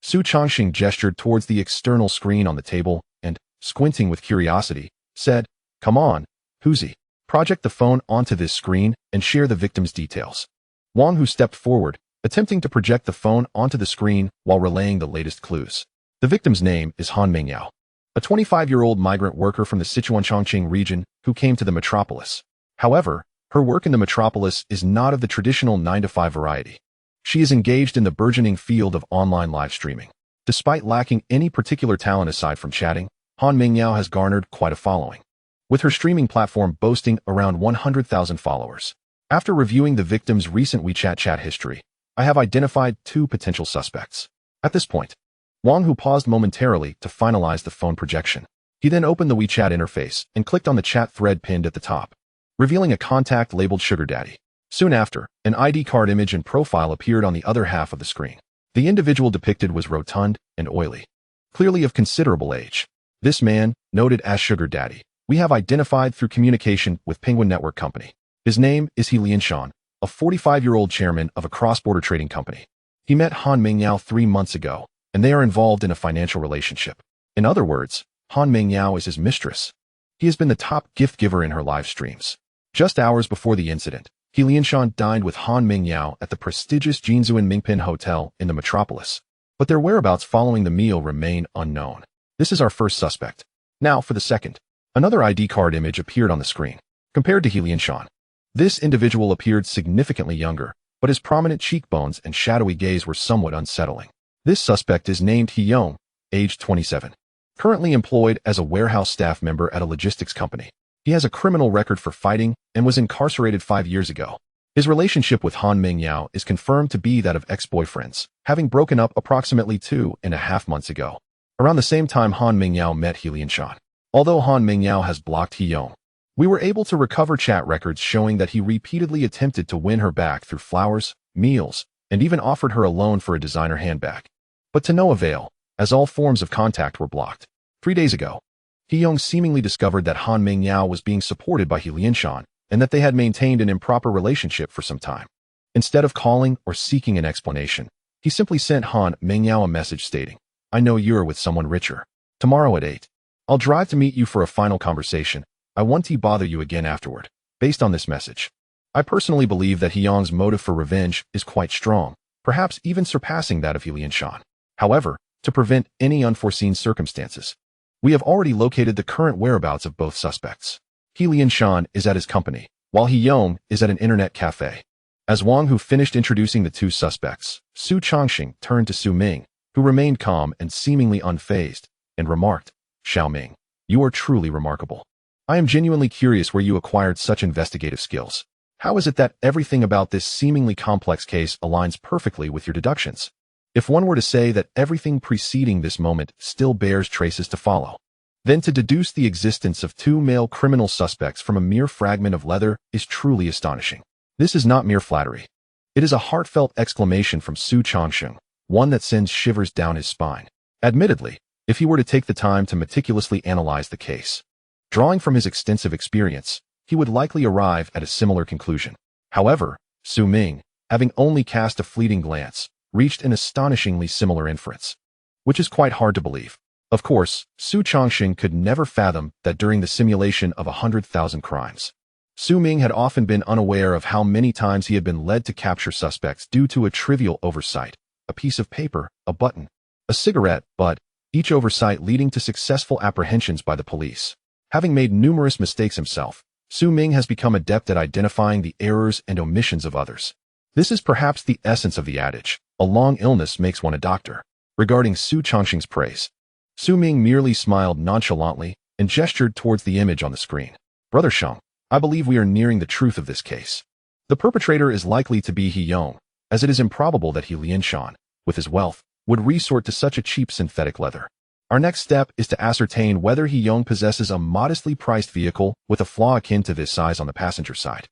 Su Changxing gestured towards the external screen on the table and, squinting with curiosity, said, "Come on, Huzi. Project the phone onto this screen and share the victim's details." Wang Hu stepped forward, attempting to project the phone onto the screen while relaying the latest clues. The victim's name is Han Mingyao, a 25-year-old migrant worker from the Sichuan-Chongqing region who came to the metropolis. However, her work in the metropolis is not of the traditional 9-to-5 variety. She is engaged in the burgeoning field of online live streaming. Despite lacking any particular talent aside from chatting, Han Mingyao has garnered quite a following, with her streaming platform boasting around 100,000 followers. After reviewing the victim's recent WeChat chat history, I have identified 2 potential suspects. At this point, Wang Hu paused momentarily to finalize the phone projection. He then opened the WeChat interface and clicked on the chat thread pinned at the top, revealing a contact labeled Sugar Daddy. Soon after, an ID card image and profile appeared on the other half of the screen. The individual depicted was rotund and oily, clearly of considerable age. This man, noted as Sugar Daddy, we have identified through communication with Penguin Network Company. His name is He Lianshan, a 45-year-old chairman of a cross-border trading company. He met Han Mingyao 3 months ago, and they are involved in a financial relationship. In other words, Han Mingyao is his mistress. He has been the top gift giver in her live streams. Just hours before the incident, He Lianshan dined with Han Mingyao at the prestigious Jinzuan Mingpin Hotel in the metropolis. But their whereabouts following the meal remain unknown. This is our first suspect. Now for the second. Another ID card image appeared on the screen. Compared to He Lianshan, this individual appeared significantly younger, but his prominent cheekbones and shadowy gaze were somewhat unsettling. This suspect is named He Yong, aged 27, currently employed as a warehouse staff member at a logistics company. He has a criminal record for fighting and was incarcerated 5 years ago. His relationship with Han Mingyao is confirmed to be that of ex-boyfriends, having broken up approximately 2.5 months ago, around the same time Han Mingyao met He Lianshan. Although Han Mingyao has blocked He Yong, we were able to recover chat records showing that he repeatedly attempted to win her back through flowers, meals, and even offered her a loan for a designer handbag. But to no avail, as all forms of contact were blocked. 3 days ago, He Yong seemingly discovered that Han Mingyao was being supported by He Lianshan and that they had maintained an improper relationship for some time. Instead of calling or seeking an explanation, he simply sent Han Mingyao a message stating, "I know you're with someone richer. Tomorrow at 8, I'll drive to meet you for a final conversation. I won't bother you again afterward." Based on this message, I personally believe that He Yong's motive for revenge is quite strong, perhaps even surpassing that of He Lianshan. However, to prevent any unforeseen circumstances, we have already located the current whereabouts of both suspects. He Lianshan is at his company, while He Yong is at an internet cafe. As Wang Hu finished introducing the 2 suspects, Su Changxing turned to Su Ming, who remained calm and seemingly unfazed, and remarked, "Xiao Ming, you are truly remarkable. I am genuinely curious where you acquired such investigative skills. How is it that everything about this seemingly complex case aligns perfectly with your deductions? If one were to say that everything preceding this moment still bears traces to follow, then to deduce the existence of 2 male criminal suspects from a mere fragment of leather is truly astonishing." This is not mere flattery. It is a heartfelt exclamation from Su Changxing, one that sends shivers down his spine. Admittedly, if he were to take the time to meticulously analyze the case, drawing from his extensive experience, he would likely arrive at a similar conclusion. However, Su Ming, having only cast a fleeting glance, reached an astonishingly similar inference, which is quite hard to believe. Of course, Su Changxing could never fathom that during the simulation of 100,000 crimes, Su Ming had often been unaware of how many times he had been led to capture suspects due to a trivial oversight, a piece of paper, a button, a cigarette, but each oversight leading to successful apprehensions by the police. Having made numerous mistakes himself, Su Ming has become adept at identifying the errors and omissions of others. This is perhaps the essence of the adage, "A long illness makes one a doctor." Regarding Su Changxing's praise, Su Ming merely smiled nonchalantly and gestured towards the image on the screen. "Brother Sheng, I believe we are nearing the truth of this case. The perpetrator is likely to be He Yong, as it is improbable that He Lianshan, with his wealth, would resort to such a cheap synthetic leather. Our next step is to ascertain whether He Yong possesses a modestly priced vehicle with a flaw akin to this size on the passenger side.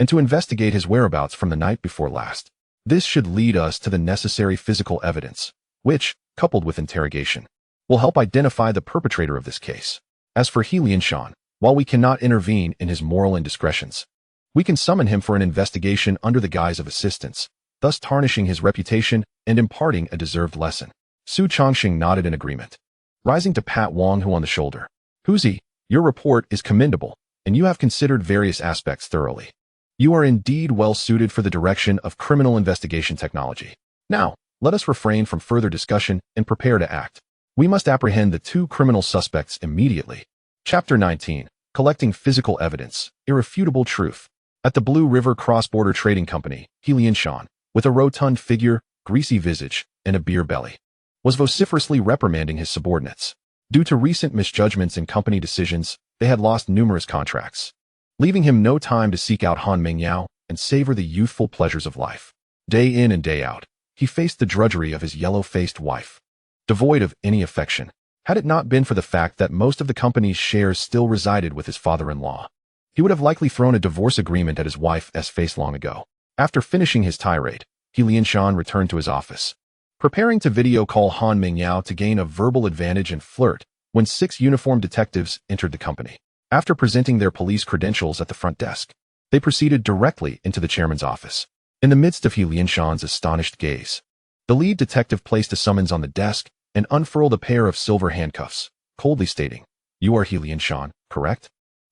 and to investigate his whereabouts from the night before last. This should lead us to the necessary physical evidence, which, coupled with interrogation, will help identify the perpetrator of this case. As for He Lianshan, while we cannot intervene in his moral indiscretions, we can summon him for an investigation under the guise of assistance, thus tarnishing his reputation and imparting a deserved lesson. Su Chongqing nodded in agreement, rising to pat Wang Hu on the shoulder. Huzi, your report is commendable, and you have considered various aspects thoroughly. You are indeed well suited for the direction of criminal investigation technology. Now, let us refrain from further discussion and prepare to act. We must apprehend the two criminal suspects immediately. Chapter 19. Collecting Physical Evidence, Irrefutable Truth. At the Blue River Cross-Border Trading Company, He Lianshan, with a rotund figure, greasy visage, and a beer belly, was vociferously reprimanding his subordinates. Due to recent misjudgments in company decisions, they had lost numerous contracts, leaving him no time to seek out Han Mingyao and savor the youthful pleasures of life. Day in and day out, he faced the drudgery of his yellow-faced wife, devoid of any affection. Had it not been for the fact that most of the company's shares still resided with his father-in-law, he would have likely thrown a divorce agreement at his wife's face long ago. After finishing his tirade, He Lianshan returned to his office, preparing to video call Han Mingyao to gain a verbal advantage and flirt, when 6 uniformed detectives entered the company. After presenting their police credentials at the front desk, they proceeded directly into the chairman's office. In the midst of He Lianshan's astonished gaze, the lead detective placed a summons on the desk and unfurled a pair of silver handcuffs, coldly stating, "You are He Lianshan, correct?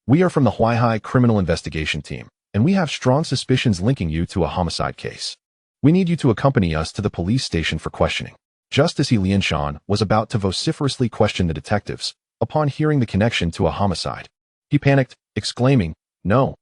We are from the Huaihai Criminal Investigation Team, and we have strong suspicions linking you to a homicide case. We need you to accompany us to the police station for questioning." Just as He Lianshan was about to vociferously question the detectives, upon hearing the connection to a homicide, he panicked, exclaiming, No,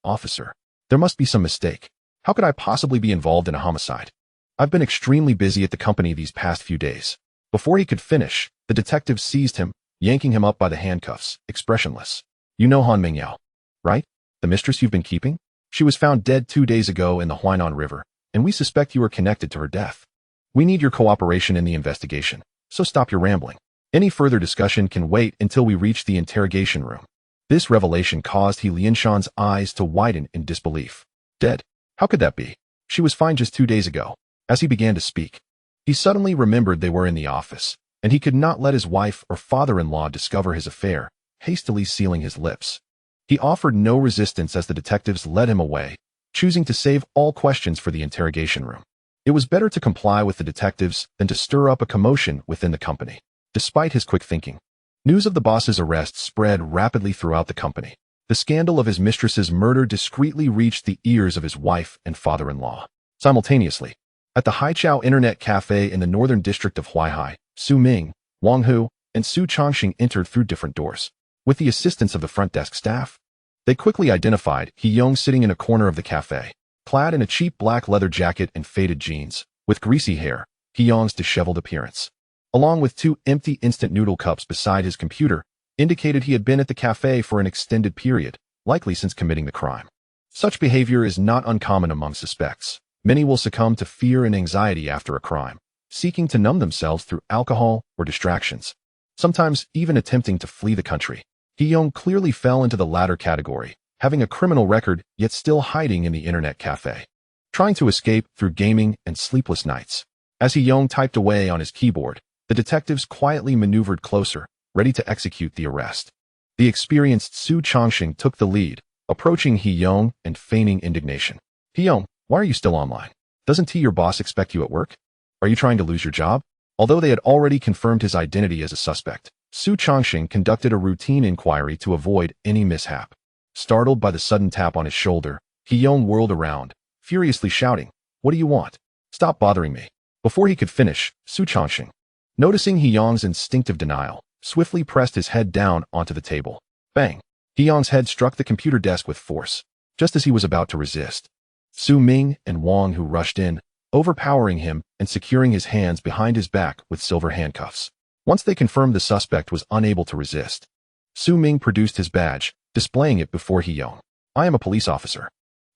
officer. There must be some mistake. How could I possibly be involved in a homicide? I've been extremely busy at the company these past few days. Before he could finish, the detective seized him, yanking him up by the handcuffs, expressionless. You know Han Mingyao, right? The mistress you've been keeping? She was found dead 2 days ago in the Huainan River, and we suspect you are connected to her death. We need your cooperation in the investigation, so stop your rambling. Any further discussion can wait until we reach the interrogation room. This revelation caused He Lianshan's eyes to widen in disbelief. Dead? How could that be? She was fine just 2 days ago. As he began to speak, he suddenly remembered they were in the office, and he could not let his wife or father-in-law discover his affair, hastily sealing his lips. He offered no resistance as the detectives led him away, choosing to save all questions for the interrogation room. It was better to comply with the detectives than to stir up a commotion within the company. Despite his quick thinking, news of the boss's arrest spread rapidly throughout the company. The scandal of his mistress's murder discreetly reached the ears of his wife and father-in-law. Simultaneously, at the Haichao Internet Cafe in the northern district of Huaihai, Su Ming, Wang Hu, and Su Chongqing entered through different doors. With the assistance of the front desk staff, they quickly identified He Yong sitting in a corner of the cafe, clad in a cheap black leather jacket and faded jeans, with greasy hair, He Yong's disheveled appearance, along with 2 empty instant noodle cups beside his computer, indicated he had been at the cafe for an extended period, likely since committing the crime. Such behavior is not uncommon among suspects. Many will succumb to fear and anxiety after a crime, seeking to numb themselves through alcohol or distractions, sometimes even attempting to flee the country. He Yong clearly fell into the latter category, having a criminal record yet still hiding in the internet cafe, trying to escape through gaming and sleepless nights. As He Yong typed away on his keyboard, the detectives quietly maneuvered closer, ready to execute the arrest. The experienced Su Chongqing took the lead, approaching He Yong and feigning indignation. He Yong, why are you still online? Doesn't your boss expect you at work? Are you trying to lose your job? Although they had already confirmed his identity as a suspect, Su Chongqing conducted a routine inquiry to avoid any mishap. Startled by the sudden tap on his shoulder, He Yong whirled around, furiously shouting, What do you want? Stop bothering me. Before he could finish, Su Chongqing, noticing He Yong's instinctive denial, swiftly pressed his head down onto the table. Bang! He Yong's head struck the computer desk with force, just as he was about to resist. Su Ming and Wang Hu rushed in, overpowering him and securing his hands behind his back with silver handcuffs. Once they confirmed the suspect was unable to resist, Su Ming produced his badge, displaying it before He Yong. I am a police officer.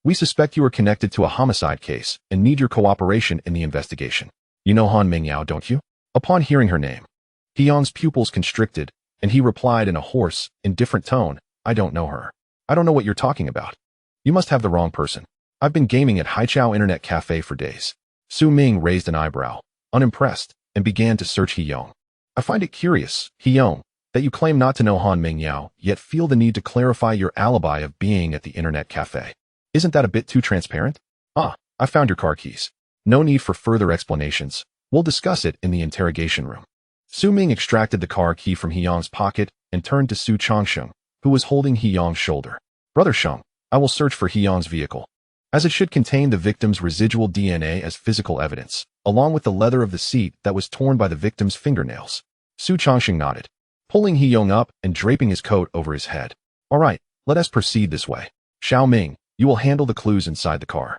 We suspect you are connected to a homicide case and need your cooperation in the investigation. You know Han Mingyao, don't you? Upon hearing her name, He Yong's pupils constricted, and he replied in a hoarse, indifferent tone, I don't know her. I don't know what you're talking about. You must have the wrong person. I've been gaming at Haichao Internet Cafe for days. Su Ming raised an eyebrow, unimpressed, and began to search Heyong. I find it curious, Heyong, that you claim not to know Han Mingyao, yet feel the need to clarify your alibi of being at the Internet Cafe. Isn't that a bit too transparent? Ah, I found your car keys. No need for further explanations. We'll discuss it in the interrogation room. Su Ming extracted the car key from Heyong's pocket and turned to Su Changsheng, who was holding Heyong's shoulder. Brother Sheng, I will search for Heyong's vehicle, as it should contain the victim's residual DNA as physical evidence, along with the leather of the seat that was torn by the victim's fingernails. Su Changsheng nodded, pulling Heyong up and draping his coat over his head. All right, let us proceed this way. Xiao Ming, you will handle the clues inside the car.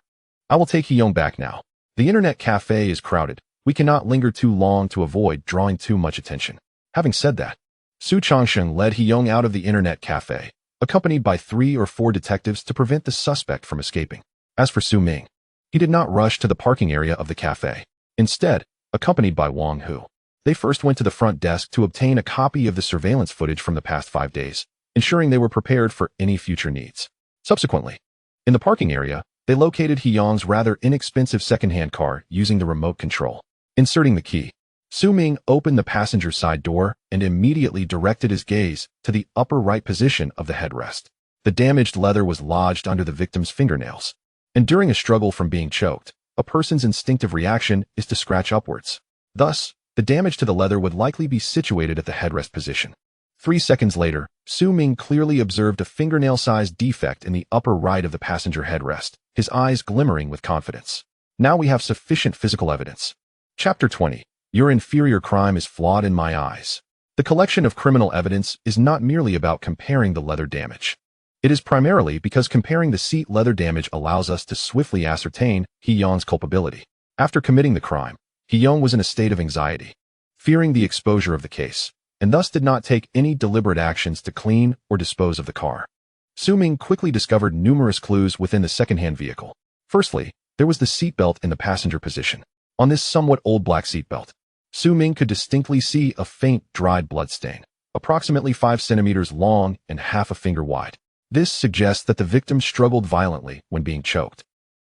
I will take Heyong back now. The Internet Cafe is crowded. We cannot linger too long to avoid drawing too much attention. Having said that, Su Changsheng led Heyong out of the Internet Cafe, accompanied by 3 or 4 detectives to prevent the suspect from escaping. As for Su Ming, he did not rush to the parking area of the cafe. Instead, accompanied by Wang Hu, they first went to the front desk to obtain a copy of the surveillance footage from the past 5 days, ensuring they were prepared for any future needs. Subsequently, in the parking area, they located Heyong's rather inexpensive second-hand car using the remote control. Inserting the key, Su Ming opened the passenger side door and immediately directed his gaze to the upper right position of the headrest. The damaged leather was lodged under the victim's fingernails, and during a struggle from being choked, a person's instinctive reaction is to scratch upwards. Thus, the damage to the leather would likely be situated at the headrest position. 3 seconds later, Su Ming clearly observed a fingernail-sized defect in the upper right of the passenger headrest, his eyes glimmering with confidence. Now we have sufficient physical evidence. Chapter 20. Your inferior crime is flawed in my eyes. The collection of criminal evidence is not merely about comparing the leather damage. It is primarily because comparing the seat leather damage allows us to swiftly ascertain Heyong's culpability. After committing the crime, Heyong was in a state of anxiety, fearing the exposure of the case, and thus did not take any deliberate actions to clean or dispose of the car. Su Ming quickly discovered numerous clues within the second-hand vehicle. Firstly, there was the seatbelt in the passenger position. On this somewhat old black seatbelt, Su Ming could distinctly see a faint dried blood stain, approximately 5 centimeters long and half a finger wide. This suggests that the victim struggled violently when being choked,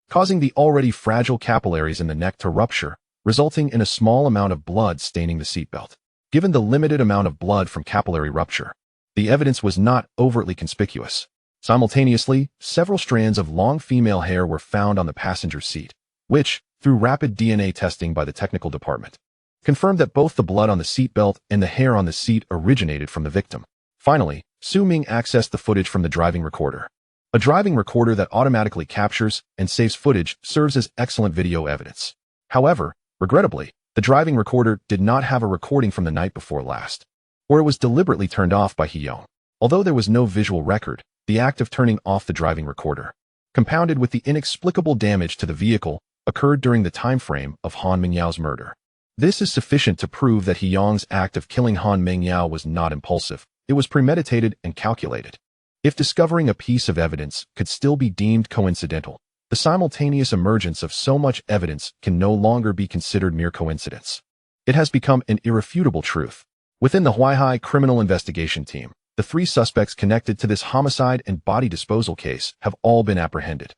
causing the already fragile capillaries in the neck to rupture, resulting in a small amount of blood staining the seatbelt. Given the limited amount of blood from capillary rupture, the evidence was not overtly conspicuous. Simultaneously, several strands of long female hair were found on the passenger seat, which, through rapid DNA testing by the technical department, confirmed that both the blood on the seatbelt and the hair on the seat originated from the victim. Finally, Su Ming accessed the footage from the driving recorder. A driving recorder that automatically captures and saves footage serves as excellent video evidence. However, regrettably, the driving recorder did not have a recording from the night before last, or it was deliberately turned off by Heyong. Although there was no visual record, the act of turning off the driving recorder, compounded with the inexplicable damage to the vehicle, occurred during the time frame of Han Mingyao's murder. This is sufficient to prove that Heyong's act of killing Han Mingyao was not impulsive. It was premeditated and calculated. If discovering a piece of evidence could still be deemed coincidental, the simultaneous emergence of so much evidence can no longer be considered mere coincidence. It has become an irrefutable truth. Within the Huaihai Criminal Investigation Team, the 3 suspects connected to this homicide and body disposal case have all been apprehended.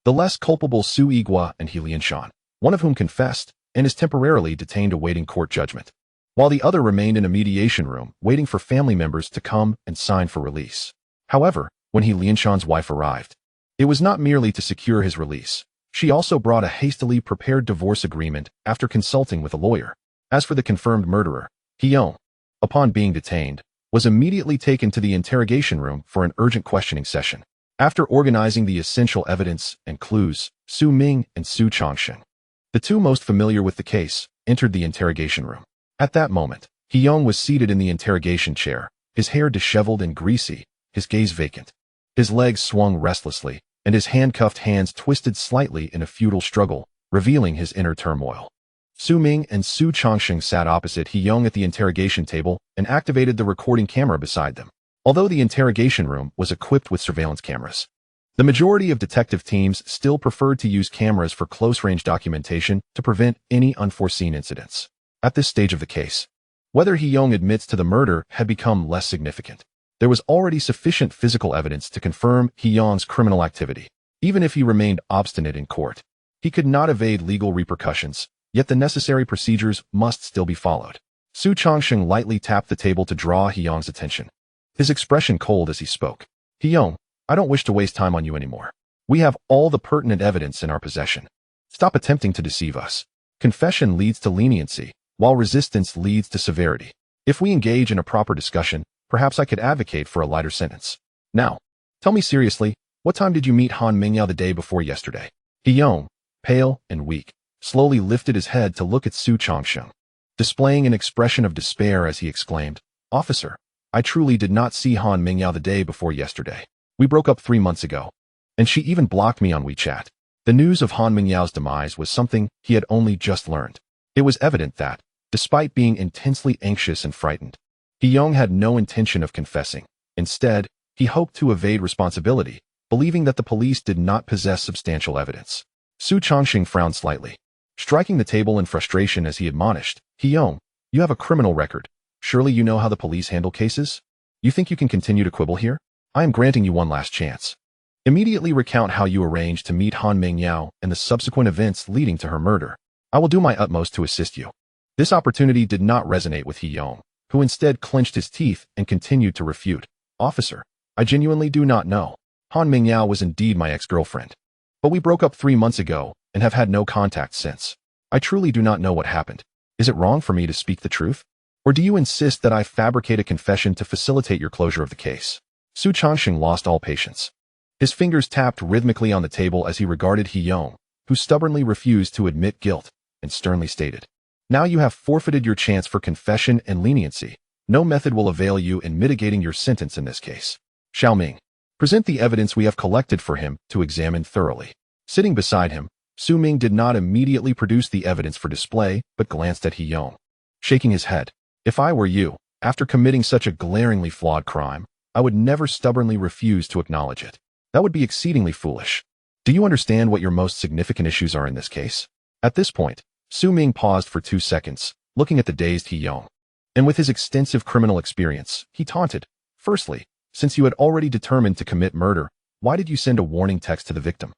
The less culpable Su Yigua and He Lianshan, one of whom confessed and is temporarily detained awaiting court judgment, while the other remained in a mediation room waiting for family members to come and sign for release. However, when He Lianshan's wife arrived, it was not merely to secure his release. She also brought a hastily prepared divorce agreement after consulting with a lawyer. As for the confirmed murderer, Heyong, upon being detained, was immediately taken to the interrogation room for an urgent questioning session. After organizing the essential evidence and clues, Su Ming and Su Changsheng, the 2 most familiar with the case, entered the interrogation room. At that moment, Heyong was seated in the interrogation chair, his hair disheveled and greasy, his gaze vacant. His legs swung restlessly, and his handcuffed hands twisted slightly in a futile struggle, revealing his inner turmoil. Su Ming and Su Changsheng sat opposite Heyong at the interrogation table and activated the recording camera beside them. Although the interrogation room was equipped with surveillance cameras, the majority of detective teams still preferred to use cameras for close-range documentation to prevent any unforeseen incidents. At this stage of the case, whether Heyong admits to the murder had become less significant. There was already sufficient physical evidence to confirm Heyong's criminal activity. Even if he remained obstinate in court, he could not evade legal repercussions, yet the necessary procedures must still be followed. Su Changsheng lightly tapped the table to draw Hyung's attention, his expression cold as he spoke. Hyung, I don't wish to waste time on you anymore. We have all the pertinent evidence in our possession. Stop attempting to deceive us. Confession leads to leniency, while resistance leads to severity. If we engage in a proper discussion, perhaps I could advocate for a lighter sentence. Now, tell me seriously, what time did you meet Han Mingyao the day before yesterday? Hyung, pale and weak, slowly lifted his head to look at Su Changsheng, displaying an expression of despair as he exclaimed, Officer, I truly did not see Han Mingyao the day before yesterday. We broke up 3 months ago, and she even blocked me on WeChat. The news of Han Mingyao's demise was something he had only just learned. It was evident that, despite being intensely anxious and frightened, Hyung had no intention of confessing. Instead, he hoped to evade responsibility, believing that the police did not possess substantial evidence. Su Changsheng frowned slightly, striking the table in frustration as he admonished, Hyung, you have a criminal record. Surely you know how the police handle cases? You think you can continue to quibble here? I am granting you one last chance. Immediately recount how you arranged to meet Han Mingyao and the subsequent events leading to her murder. I will do my utmost to assist you. This opportunity did not resonate with Hyung, who instead clenched his teeth and continued to refute. Officer, I genuinely do not know. Han Mingyao was indeed my ex-girlfriend. But we broke up 3 months ago and have had no contact since. I truly do not know what happened. Is it wrong for me to speak the truth? Or do you insist that I fabricate a confession to facilitate your closure of the case? Su Changsheng lost all patience. His fingers tapped rhythmically on the table as he regarded Hyung, who stubbornly refused to admit guilt, and sternly stated, Now you have forfeited your chance for confession and leniency. No method will avail you in mitigating your sentence in this case. Xiao Ming, present the evidence we have collected for him to examine thoroughly. Sitting beside him, Su Ming did not immediately produce the evidence for display, but glanced at Hyung, shaking his head. If I were you, after committing such a glaringly flawed crime, I would never stubbornly refuse to acknowledge it. That would be exceedingly foolish. Do you understand what your most significant issues are in this case? At this point, Su Ming paused for 2 seconds, looking at the dazed Hyung. And with his extensive criminal experience, he taunted, Firstly, since you had already determined to commit murder, why did you send a warning text to the victim?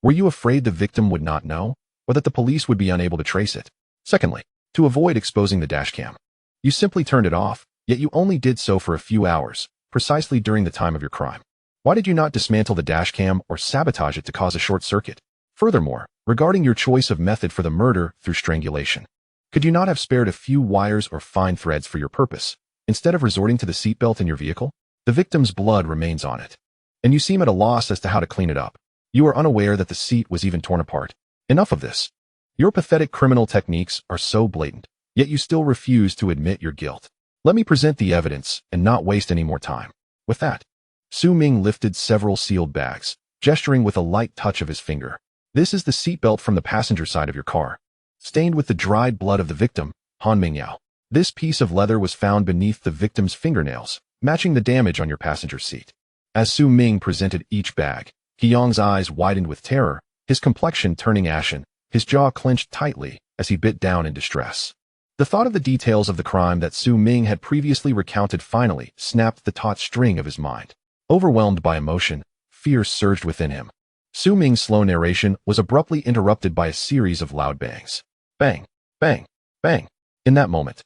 Were you afraid the victim would not know, or that the police would be unable to trace it? Secondly, to avoid exposing the dashcam, you simply turned it off, yet you only did so for a few hours, precisely during the time of your crime. Why did you not dismantle the dashcam or sabotage it to cause a short circuit? Furthermore, regarding your choice of method for the murder through strangulation, could you not have spared a few wires or fine threads for your purpose, instead of resorting to the seatbelt in your vehicle? The victim's blood remains on it, and you seem at a loss as to how to clean it up. You are unaware that the seat was even torn apart. Enough of this. Your pathetic criminal techniques are so blatant, yet you still refuse to admit your guilt. Let me present the evidence and not waste any more time. With that, Su Ming lifted several sealed bags, gesturing with a light touch of his finger. This is the seatbelt from the passenger side of your car, stained with the dried blood of the victim, Han Mingyao. This piece of leather was found beneath the victim's fingernails, matching the damage on your passenger seat. As Su Ming presented each bag, Hyung's eyes widened with terror, his complexion turning ashen, his jaw clenched tightly as he bit down in distress. The thought of the details of the crime that Su Ming had previously recounted finally snapped the taut string of his mind. Overwhelmed by emotion, fear surged within him. Su Ming's slow narration was abruptly interrupted by a series of loud bangs. Bang, bang, bang. In that moment,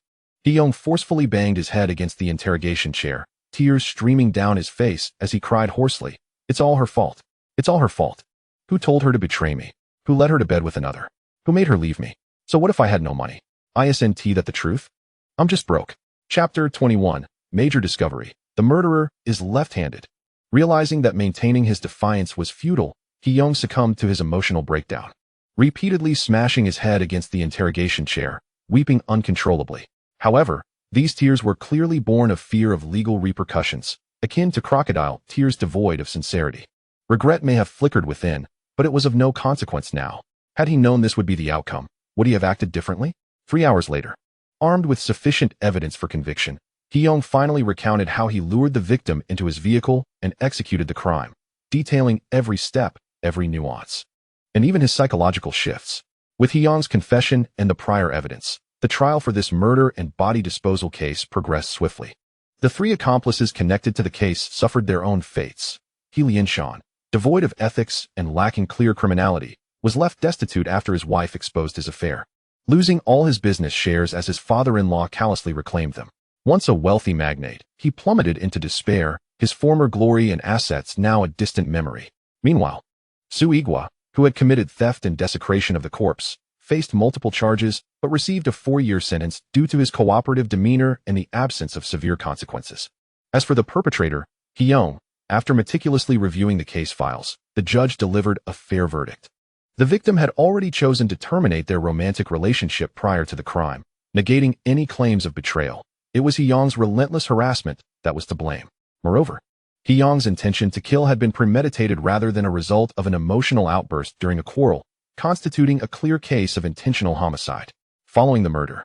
Hyung forcefully banged his head against the interrogation chair, tears streaming down his face as he cried hoarsely, It's all her fault. It's all her fault. Who told her to betray me? Who led her to bed with another? Who made her leave me? So what if I had no money? Isn't that the truth? I'm just broke. Chapter 21, Major Discovery. The murderer is left-handed. Realizing that maintaining his defiance was futile, Hyung succumbed to his emotional breakdown, repeatedly smashing his head against the interrogation chair, weeping uncontrollably. However, these tears were clearly born of fear of legal repercussions, akin to crocodile tears devoid of sincerity. Regret may have flickered within, but it was of no consequence now. Had he known this would be the outcome, would he have acted differently? 3 hours later, armed with sufficient evidence for conviction, Hyung finally recounted how he lured the victim into his vehicle and executed the crime, detailing every step, every nuance, and even his psychological shifts. With Hyung's confession and the prior evidence, the trial for this murder and body disposal case progressed swiftly. The 3 accomplices connected to the case suffered their own fates. He Lianshan, devoid of ethics and lacking clear criminality, was left destitute after his wife exposed his affair, losing all his business shares as his father-in-law callously reclaimed them. Once a wealthy magnate, he plummeted into despair, his former glory and assets now a distant memory. Meanwhile, Su Igua, who had committed theft and desecration of the corpse, faced multiple charges but received a 4-year sentence due to his cooperative demeanor and the absence of severe consequences. As for the perpetrator, Hyung, after meticulously reviewing the case files, the judge delivered a fair verdict. The victim had already chosen to terminate their romantic relationship prior to the crime, negating any claims of betrayal. It was Hyung's relentless harassment that was to blame. Moreover, Hyung's intention to kill had been premeditated rather than a result of an emotional outburst during a quarrel, constituting a clear case of intentional homicide. Following the murder,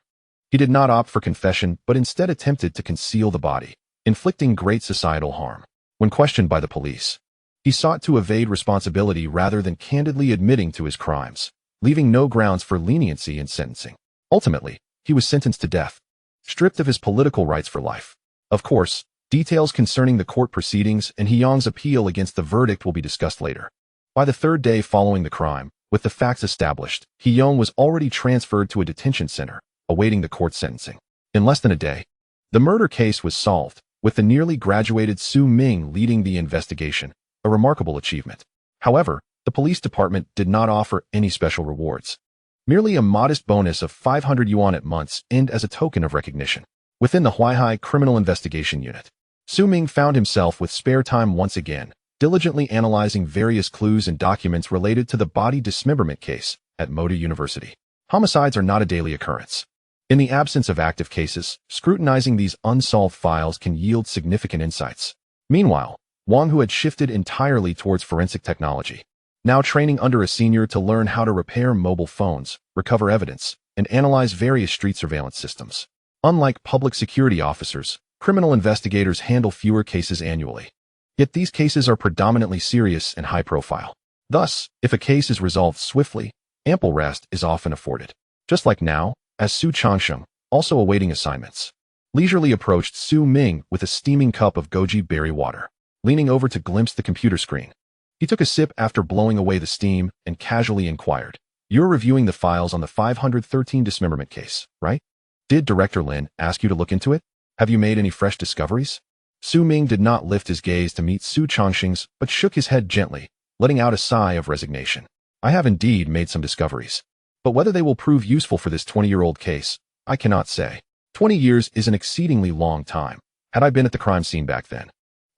he did not opt for confession but instead attempted to conceal the body, inflicting great societal harm. When questioned by the police, he sought to evade responsibility rather than candidly admitting to his crimes, leaving no grounds for leniency in sentencing. Ultimately, he was sentenced to death, stripped of his political rights for life. Of course, details concerning the court proceedings and Hyung's appeal against the verdict will be discussed later. By the third day following the crime, with the facts established, Hyung was already transferred to a detention center, awaiting the court sentencing. In less than a day, the murder case was solved, with the nearly graduated Su Ming leading the investigation, a remarkable achievement. However, the police department did not offer any special rewards. Merely a modest bonus of 500 yuan at month's end as a token of recognition. Within the Huaihai Criminal Investigation Unit, Su Ming found himself with spare time once again, diligently analyzing various clues and documents related to the body dismemberment case at Moda University. Homicides are not a daily occurrence. In the absence of active cases, scrutinizing these unsolved files can yield significant insights. Meanwhile, Wang, who had shifted entirely towards forensic technology, now training under a senior to learn how to repair mobile phones, recover evidence, and analyze various street surveillance systems. Unlike public security officers, criminal investigators handle fewer cases annually. Yet these cases are predominantly serious and high-profile. Thus, if a case is resolved swiftly, ample rest is often afforded. Just like now, as Su Changsheng, also awaiting assignments, leisurely approached Su Ming with a steaming cup of goji berry water. Leaning over to glimpse the computer screen, he took a sip after blowing away the steam and casually inquired, "You're reviewing the files on the 513 dismemberment case, right? Did Director Lin ask you to look into it? Have you made any fresh discoveries?" Su Ming did not lift his gaze to meet Su Changsheng's, but shook his head gently, letting out a sigh of resignation. "I have indeed made some discoveries, but whether they will prove useful for this 20-year-old case, I cannot say. 20 years is an exceedingly long time. Had I been at the crime scene back then,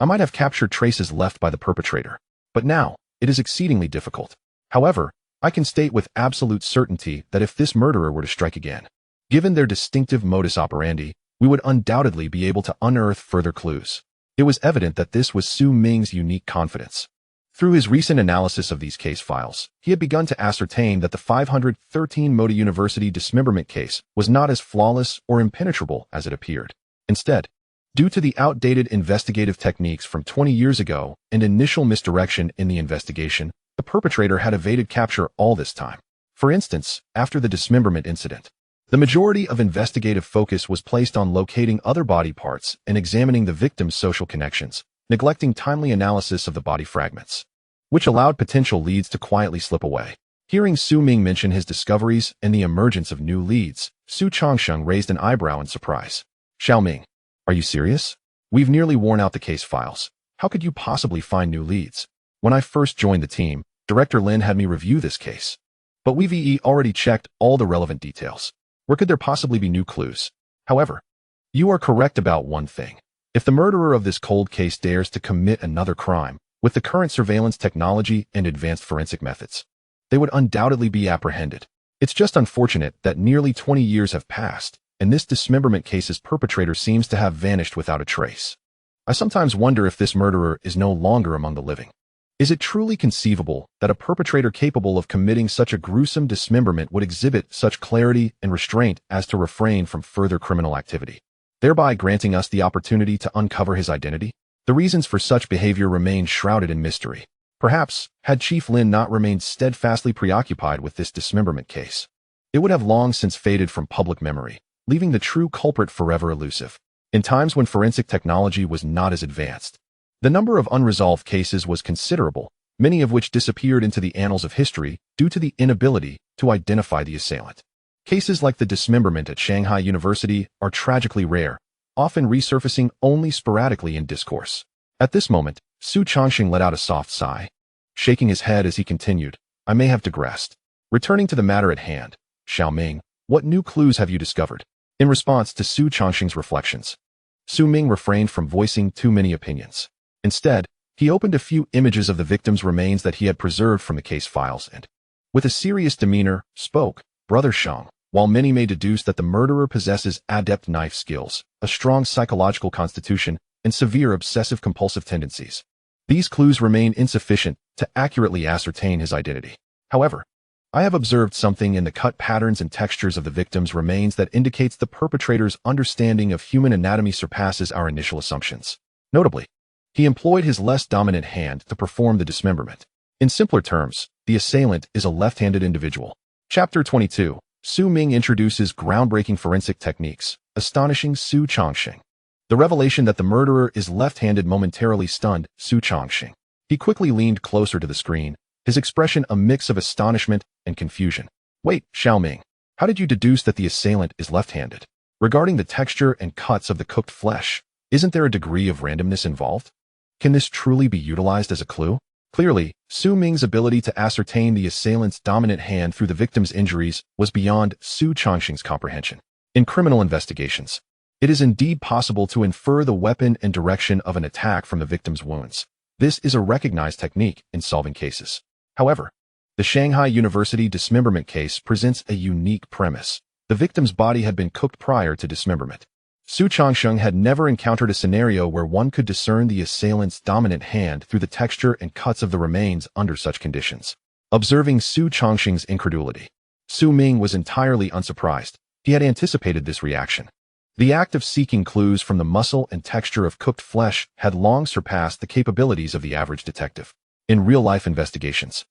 I might have captured traces left by the perpetrator. But now, it is exceedingly difficult. However, I can state with absolute certainty that if this murderer were to strike again, given their distinctive modus operandi, we would undoubtedly be able to unearth further clues." It was evident that this was Su Ming's unique confidence. Through his recent analysis of these case files, he had begun to ascertain that the 513 Moda University dismemberment case was not as flawless or impenetrable as it appeared. Instead, due to the outdated investigative techniques from 20 years ago and initial misdirection in the investigation, the perpetrator had evaded capture all this time. For instance, after the dismemberment incident, the majority of investigative focus was placed on locating other body parts and examining the victim's social connections, neglecting timely analysis of the body fragments, which allowed potential leads to quietly slip away. Hearing Su Ming mention his discoveries and the emergence of new leads, Su Changsheng raised an eyebrow in surprise. "Xiao Ming, are you serious? We've nearly worn out the case files. How could you possibly find new leads? When I first joined the team, Director Lin had me review this case, but we've already checked all the relevant details. Where could there possibly be new clues? However, you are correct about one thing. If the murderer of this cold case dares to commit another crime, with the current surveillance technology and advanced forensic methods, they would undoubtedly be apprehended. It's just unfortunate that nearly 20 years have passed, and this dismemberment case's perpetrator seems to have vanished without a trace. I sometimes wonder if this murderer is no longer among the living. Is it truly conceivable that a perpetrator capable of committing such a gruesome dismemberment would exhibit such clarity and restraint as to refrain from further criminal activity, thereby granting us the opportunity to uncover his identity? The reasons for such behavior remain shrouded in mystery. Perhaps, had Chief Lin not remained steadfastly preoccupied with this dismemberment case, it would have long since faded from public memory, leaving the true culprit forever elusive. In times when forensic technology was not as advanced, the number of unresolved cases was considerable, many of which disappeared into the annals of history due to the inability to identify the assailant. Cases like the dismemberment at Shanghai University are tragically rare, often resurfacing only sporadically in discourse. At this moment, Su Chongqing let out a soft sigh. Shaking his head as he continued, I may have digressed. Returning to the matter at hand, Xiao Ming, what new clues have you discovered? In response to Su Chongqing's reflections, Su Ming refrained from voicing too many opinions. Instead, he opened a few images of the victim's remains that he had preserved from the case files and, with a serious demeanor, spoke, Brother Shang, while many may deduce that the murderer possesses adept knife skills, a strong psychological constitution, and severe obsessive-compulsive tendencies, these clues remain insufficient to accurately ascertain his identity. However, I have observed something in the cut patterns and textures of the victim's remains that indicates the perpetrator's understanding of human anatomy surpasses our initial assumptions. Notably, he employed his less dominant hand to perform the dismemberment. In simpler terms, the assailant is a left-handed individual. Chapter 22. Su Ming introduces groundbreaking forensic techniques, astonishing Su Chongqing. The revelation that the murderer is left-handed momentarily stunned Su Chongqing. He quickly leaned closer to the screen, his expression a mix of astonishment and confusion. Wait, Xiao Ming, how did you deduce that the assailant is left-handed? Regarding the texture and cuts of the cooked flesh, isn't there a degree of randomness involved? Can this truly be utilized as a clue? Clearly, Su Ming's ability to ascertain the assailant's dominant hand through the victim's injuries was beyond Su Chongqing's comprehension. In criminal investigations, it is indeed possible to infer the weapon and direction of an attack from the victim's wounds. This is a recognized technique in solving cases. However, the Shanghai University dismemberment case presents a unique premise. The victim's body had been cooked prior to dismemberment. Su Chongqing had never encountered a scenario where one could discern the assailant's dominant hand through the texture and cuts of the remains under such conditions. Observing Su Chongqing's incredulity, Su Ming was entirely unsurprised. He had anticipated this reaction. The act of seeking clues from the muscle and texture of cooked flesh had long surpassed the capabilities of the average detective. In real-life investigations,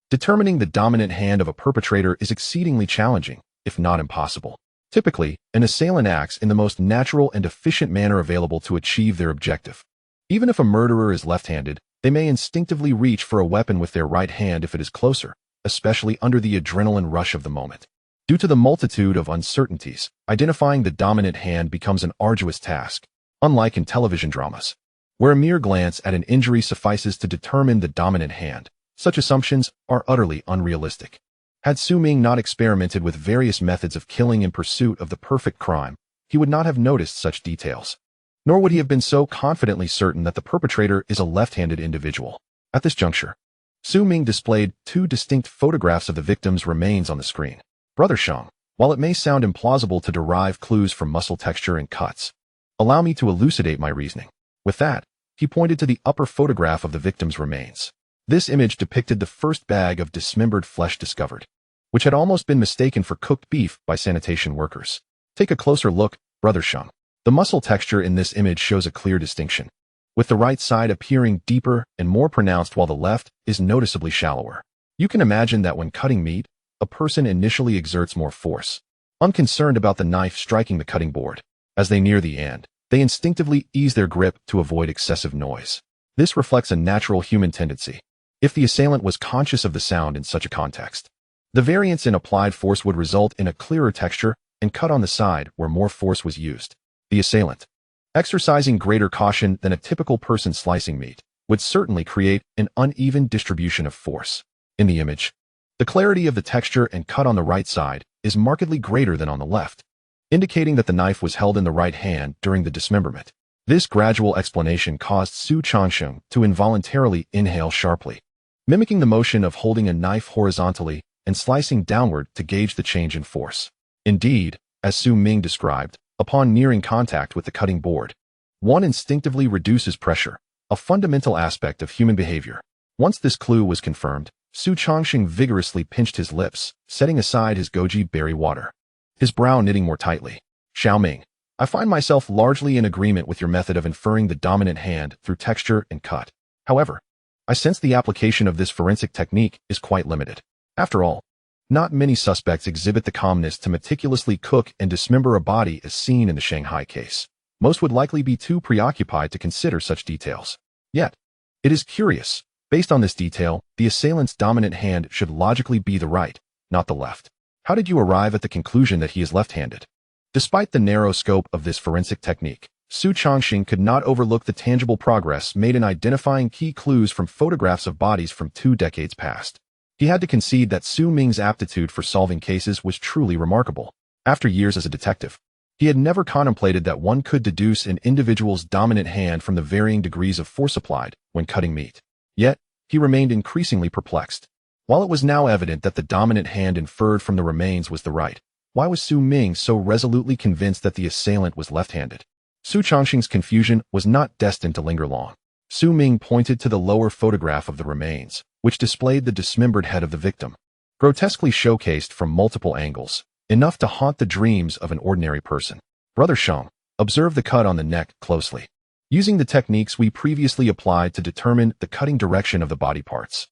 determining the dominant hand of a perpetrator is exceedingly challenging, if not impossible. Typically, an assailant acts in the most natural and efficient manner available to achieve their objective. Even if a murderer is left-handed, they may instinctively reach for a weapon with their right hand if it is closer, especially under the adrenaline rush of the moment. Due to the multitude of uncertainties, identifying the dominant hand becomes an arduous task, unlike in television dramas, where a mere glance at an injury suffices to determine the dominant hand. Such assumptions are utterly unrealistic. Had Su Ming not experimented with various methods of killing in pursuit of the perfect crime, he would not have noticed such details. Nor would he have been so confidently certain that the perpetrator is a left-handed individual. At this juncture, Su Ming displayed two distinct photographs of the victim's remains on the screen. Brother Shang, while it may sound implausible to derive clues from muscle texture and cuts, allow me to elucidate my reasoning. With that, he pointed to the upper photograph of the victim's remains. This image depicted the first bag of dismembered flesh discovered, which had almost been mistaken for cooked beef by sanitation workers. Take a closer look, Brother Shang. The muscle texture in this image shows a clear distinction, with the right side appearing deeper and more pronounced while the left is noticeably shallower. You can imagine that when cutting meat, a person initially exerts more force, unconcerned about the knife striking the cutting board. As they near the end, they instinctively ease their grip to avoid excessive noise. This reflects a natural human tendency. If the assailant was conscious of the sound in such a context, the variance in applied force would result in a clearer texture and cut on the side where more force was used. The assailant, exercising greater caution than a typical person slicing meat, would certainly create an uneven distribution of force. In the image, the clarity of the texture and cut on the right side is markedly greater than on the left, indicating that the knife was held in the right hand during the dismemberment. This gradual explanation caused Su Chongqing to involuntarily inhale sharply, mimicking the motion of holding a knife horizontally and slicing downward to gauge the change in force. Indeed, as Su Ming described, upon nearing contact with the cutting board, one instinctively reduces pressure, a fundamental aspect of human behavior. Once this clue was confirmed, Su Chongqing vigorously pinched his lips, setting aside his goji berry water, his brow knitting more tightly. Xiao Ming, I find myself largely in agreement with your method of inferring the dominant hand through texture and cut. However, I sense the application of this forensic technique is quite limited. After all, not many suspects exhibit the calmness to meticulously cook and dismember a body as seen in the Shanghai case. Most would likely be too preoccupied to consider such details. Yet, it is curious. Based on this detail, the assailant's dominant hand should logically be the right, not the left. How did you arrive at the conclusion that he is left-handed? Despite the narrow scope of this forensic technique, Su Chongxing could not overlook the tangible progress made in identifying key clues from photographs of bodies from 2 decades past. He had to concede that Su Ming's aptitude for solving cases was truly remarkable. After years as a detective, he had never contemplated that one could deduce an individual's dominant hand from the varying degrees of force applied when cutting meat. Yet, he remained increasingly perplexed. While it was now evident that the dominant hand inferred from the remains was the right, why was Su Ming so resolutely convinced that the assailant was left-handed? Su Chongxing's confusion was not destined to linger long. Su Ming pointed to the lower photograph of the remains, which displayed the dismembered head of the victim, grotesquely showcased from multiple angles, enough to haunt the dreams of an ordinary person. Brother Sheng, observe the cut on the neck closely. Using the techniques we previously applied to determine the cutting direction of the body parts,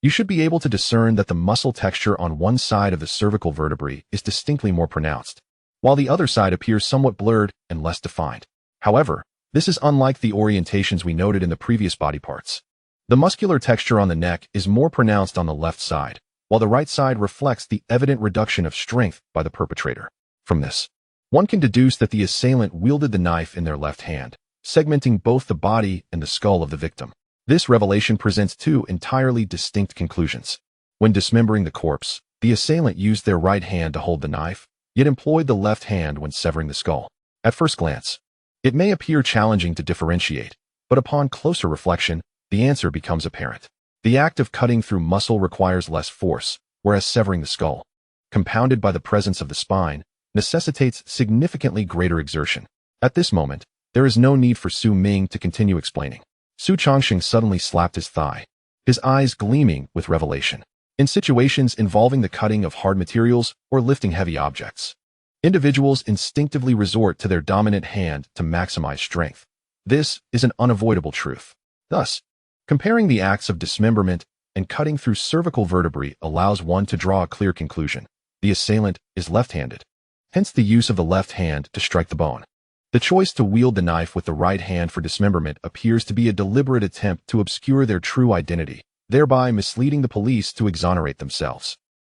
you should be able to discern that the muscle texture on one side of the cervical vertebrae is distinctly more pronounced, while the other side appears somewhat blurred and less defined. However, this is unlike the orientations we noted in the previous body parts. The muscular texture on the neck is more pronounced on the left side, while the right side reflects the evident reduction of strength by the perpetrator. From this, one can deduce that the assailant wielded the knife in their left hand, segmenting both the body and the skull of the victim. This revelation presents 2 entirely distinct conclusions. When dismembering the corpse, the assailant used their right hand to hold the knife, yet employed the left hand when severing the skull. At first glance, it may appear challenging to differentiate, but upon closer reflection, the answer becomes apparent. The act of cutting through muscle requires less force, whereas severing the skull, compounded by the presence of the spine, necessitates significantly greater exertion. At this moment, there is no need for Su Ming to continue explaining. Su Chongxing suddenly slapped his thigh, his eyes gleaming with revelation. In situations involving the cutting of hard materials or lifting heavy objects, individuals instinctively resort to their dominant hand to maximize strength. This is an unavoidable truth. Thus, comparing the acts of dismemberment and cutting through cervical vertebrae allows one to draw a clear conclusion. The assailant is left-handed, hence the use of the left hand to strike the bone. The choice to wield the knife with the right hand for dismemberment appears to be a deliberate attempt to obscure their true identity, thereby misleading the police to exonerate themselves.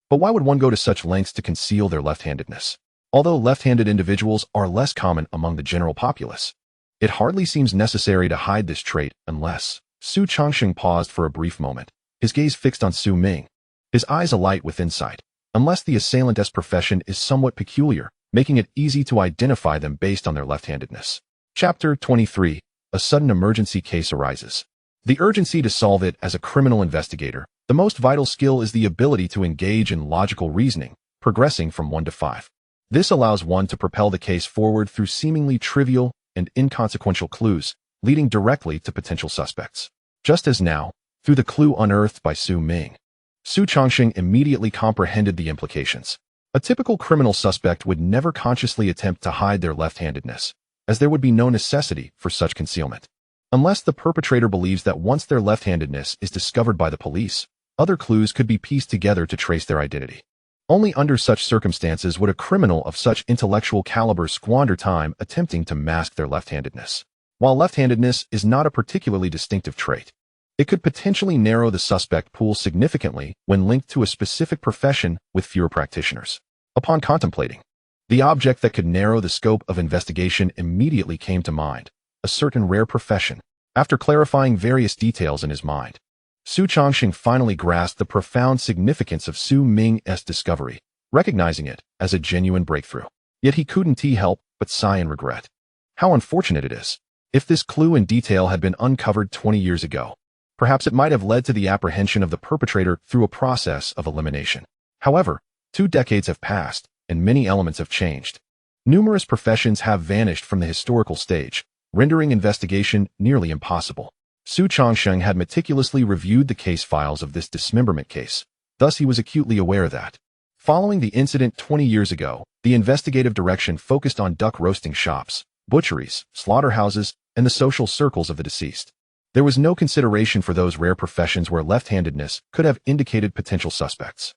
But why would one go to such lengths to conceal their left-handedness? Although left-handed individuals are less common among the general populace, it hardly seems necessary to hide this trait unless... Su Chongxing paused for a brief moment, his gaze fixed on Su Ming, his eyes alight with insight. Unless the assailant's profession is somewhat peculiar, making it easy to identify them based on their left-handedness. Chapter 23. A sudden emergency case arises. The urgency to solve it. As a criminal investigator, the most vital skill is the ability to engage in logical reasoning, progressing from 1 to 5. This allows one to propel the case forward through seemingly trivial and inconsequential clues, leading directly to potential suspects. Just as now, through the clue unearthed by Su Ming, Su Chongxing immediately comprehended the implications. A typical criminal suspect would never consciously attempt to hide their left-handedness, as there would be no necessity for such concealment. Unless the perpetrator believes that once their left-handedness is discovered by the police, other clues could be pieced together to trace their identity. Only under such circumstances would a criminal of such intellectual caliber squander time attempting to mask their left-handedness. While left-handedness is not a particularly distinctive trait, it could potentially narrow the suspect pool significantly when linked to a specific profession with fewer practitioners. Upon contemplating, the object that could narrow the scope of investigation immediately came to mind, a certain rare profession. After clarifying various details in his mind, Su Chongxing finally grasped the profound significance of Su Ming's discovery, recognizing it as a genuine breakthrough. Yet he couldn't help but sigh in regret. How unfortunate it is. If this clue in detail had been uncovered 20 years ago, perhaps it might have led to the apprehension of the perpetrator through a process of elimination. However, 2 decades have passed, and many elements have changed. Numerous professions have vanished from the historical stage, rendering investigation nearly impossible. Su Chongxing had meticulously reviewed the case files of this dismemberment case, thus he was acutely aware that, following the incident 20 years ago, the investigative direction focused on duck roasting shops, butcheries, slaughterhouses, and the social circles of the deceased. There was no consideration for those rare professions where left-handedness could have indicated potential suspects.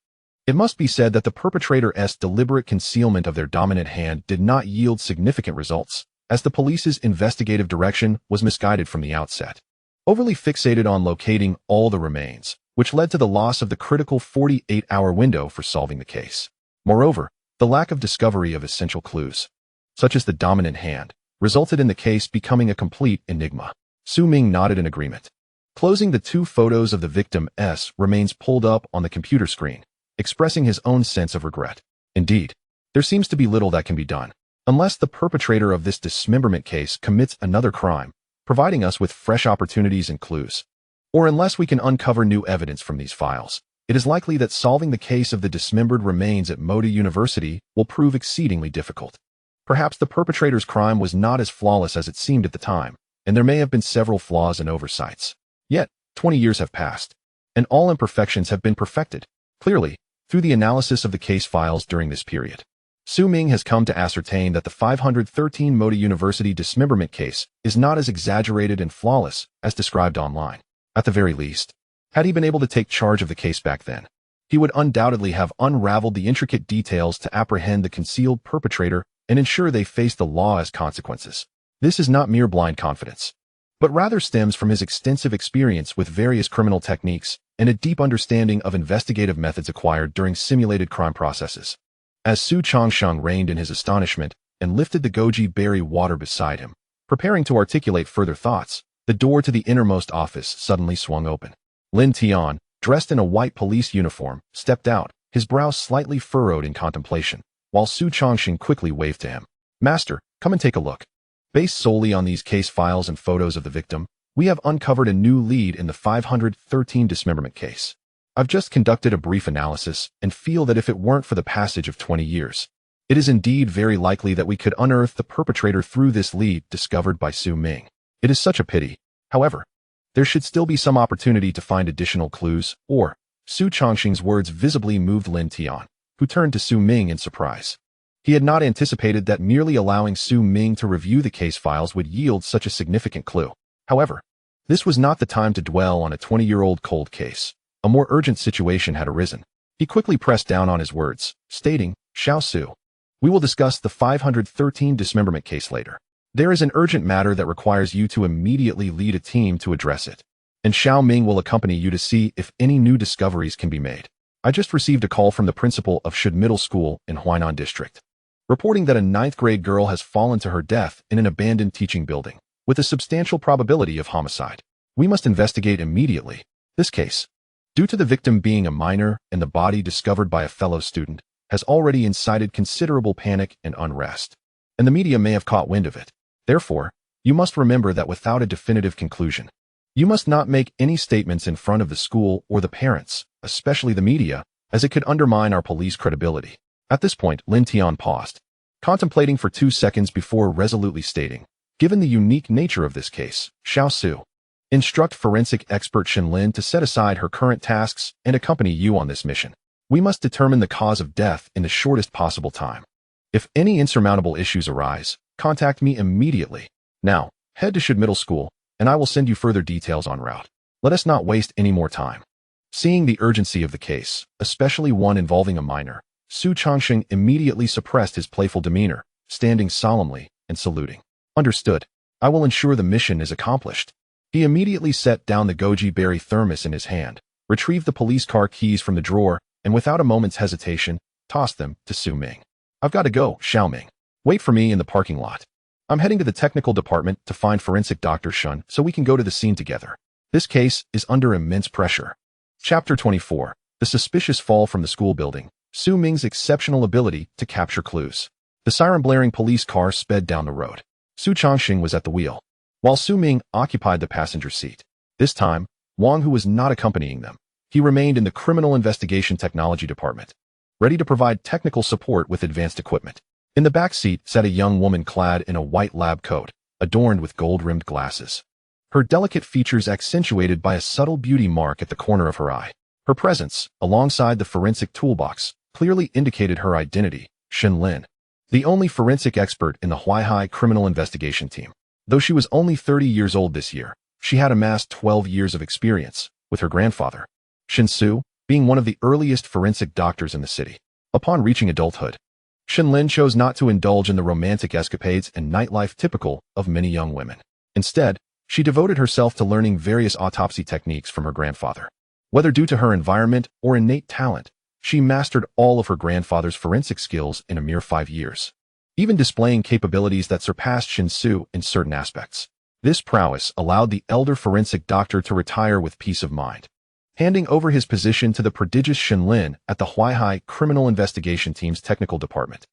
It must be said that the perpetrator's deliberate concealment of their dominant hand did not yield significant results, as the police's investigative direction was misguided from the outset. overly fixated on locating all the remains, which led to the loss of the critical 48-hour window for solving the case. Moreover, the lack of discovery of essential clues, such as the dominant hand, resulted in the case becoming a complete enigma. Su Ming nodded in agreement. Closing the 2 photos of the victim's remains pulled up on the computer screen, expressing his own sense of regret. Indeed, there seems to be little that can be done, unless the perpetrator of this dismemberment case commits another crime, providing us with fresh opportunities and clues. Or unless we can uncover new evidence from these files, it is likely that solving the case of the dismembered remains at Moda University will prove exceedingly difficult. Perhaps the perpetrator's crime was not as flawless as it seemed at the time, and there may have been several flaws and oversights. Yet, 20 years have passed, and all imperfections have been perfected, clearly, through the analysis of the case files during this period. Su Ming has come to ascertain that the 513 Moda University dismemberment case is not as exaggerated and flawless as described online. At the very least, had he been able to take charge of the case back then, he would undoubtedly have unraveled the intricate details to apprehend the concealed perpetrator and ensure they face the law as consequences. This is not mere blind confidence, but rather stems from his extensive experience with various criminal techniques and a deep understanding of investigative methods acquired during simulated crime processes. As Su Changsheng reigned in his astonishment and lifted the goji berry water beside him, preparing to articulate further thoughts, the door to the innermost office suddenly swung open. Lin Tian, dressed in a white police uniform, stepped out, his brows slightly furrowed in contemplation, while Su Changsheng quickly waved to him. "Master, come and take a look. Based solely on these case files and photos of the victim, we have uncovered a new lead in the 513 dismemberment case. I've just conducted a brief analysis and feel that if it weren't for the passage of 20 years, it is indeed very likely that we could unearth the perpetrator through this lead discovered by Su Ming. It is such a pity. However, there should still be some opportunity to find additional clues, or..." Su Changsheng's words visibly moved Lin Tian, who turned to Su Ming in surprise. He had not anticipated that merely allowing Su Ming to review the case files would yield such a significant clue. However, this was not the time to dwell on a 20-year-old cold case. A more urgent situation had arisen. He quickly pressed down on his words, stating, "Xiao Su, we will discuss the 513 dismemberment case later. There is an urgent matter that requires you to immediately lead a team to address it, and Xiao Ming will accompany you to see if any new discoveries can be made. I just received a call from the principal of Shud Middle School in Huainan District, reporting that a 9th-grade girl has fallen to her death in an abandoned teaching building, with a substantial probability of homicide. We must investigate immediately. This case, due to the victim being a minor and the body discovered by a fellow student, has already incited considerable panic and unrest, and the media may have caught wind of it. Therefore, you must remember that without a definitive conclusion, you must not make any statements in front of the school or the parents, especially the media, as it could undermine our police credibility." At this point, Lin Tian paused, contemplating for 2 seconds before resolutely stating, "Given the unique nature of this case, Xiao Su, instruct forensic expert Shen Lin to set aside her current tasks and accompany you on this mission. We must determine the cause of death in the shortest possible time. If any insurmountable issues arise, contact me immediately. Now, head to Shud Middle School, and I will send you further details en route. Let us not waste any more time." Seeing the urgency of the case, especially one involving a minor, Su Changsheng immediately suppressed his playful demeanor, standing solemnly and saluting. "Understood. I will ensure the mission is accomplished." He immediately set down the goji berry thermos in his hand, retrieved the police car keys from the drawer, and without a moment's hesitation, tossed them to Su Ming. "I've got to go, Xiao Ming. Wait for me in the parking lot. I'm heading to the technical department to find forensic Dr. Shun so we can go to the scene together. This case is under immense pressure." Chapter 24. The suspicious fall from the school building. Su Ming's exceptional ability to capture clues. The siren-blaring police car sped down the road. Su Changsheng was at the wheel, while Su Ming occupied the passenger seat. This time, Wang Hu was not accompanying them. He remained in the Criminal Investigation Technology Department, ready to provide technical support with advanced equipment. In the back seat sat a young woman clad in a white lab coat, adorned with gold-rimmed glasses. Her delicate features accentuated by a subtle beauty mark at the corner of her eye. Her presence, alongside the forensic toolbox, clearly indicated her identity, Shen Lin, the only forensic expert in the Huaihai criminal investigation team. Though she was only 30 years old this year, she had amassed 12 years of experience, with her grandfather, Shen Su, being one of the earliest forensic doctors in the city. Upon reaching adulthood, Shen Lin chose not to indulge in the romantic escapades and nightlife typical of many young women. Instead, She devoted herself to learning various autopsy techniques from her grandfather. Whether due to her environment or innate talent, she mastered all of her grandfather's forensic skills in a mere 5 years, even displaying capabilities that surpassed Shin-Su in certain aspects. This prowess allowed the elder forensic doctor to retire with peace of mind, handing over his position to the prodigious Shin-Lin at the Huaihai Criminal Investigation Team's technical department.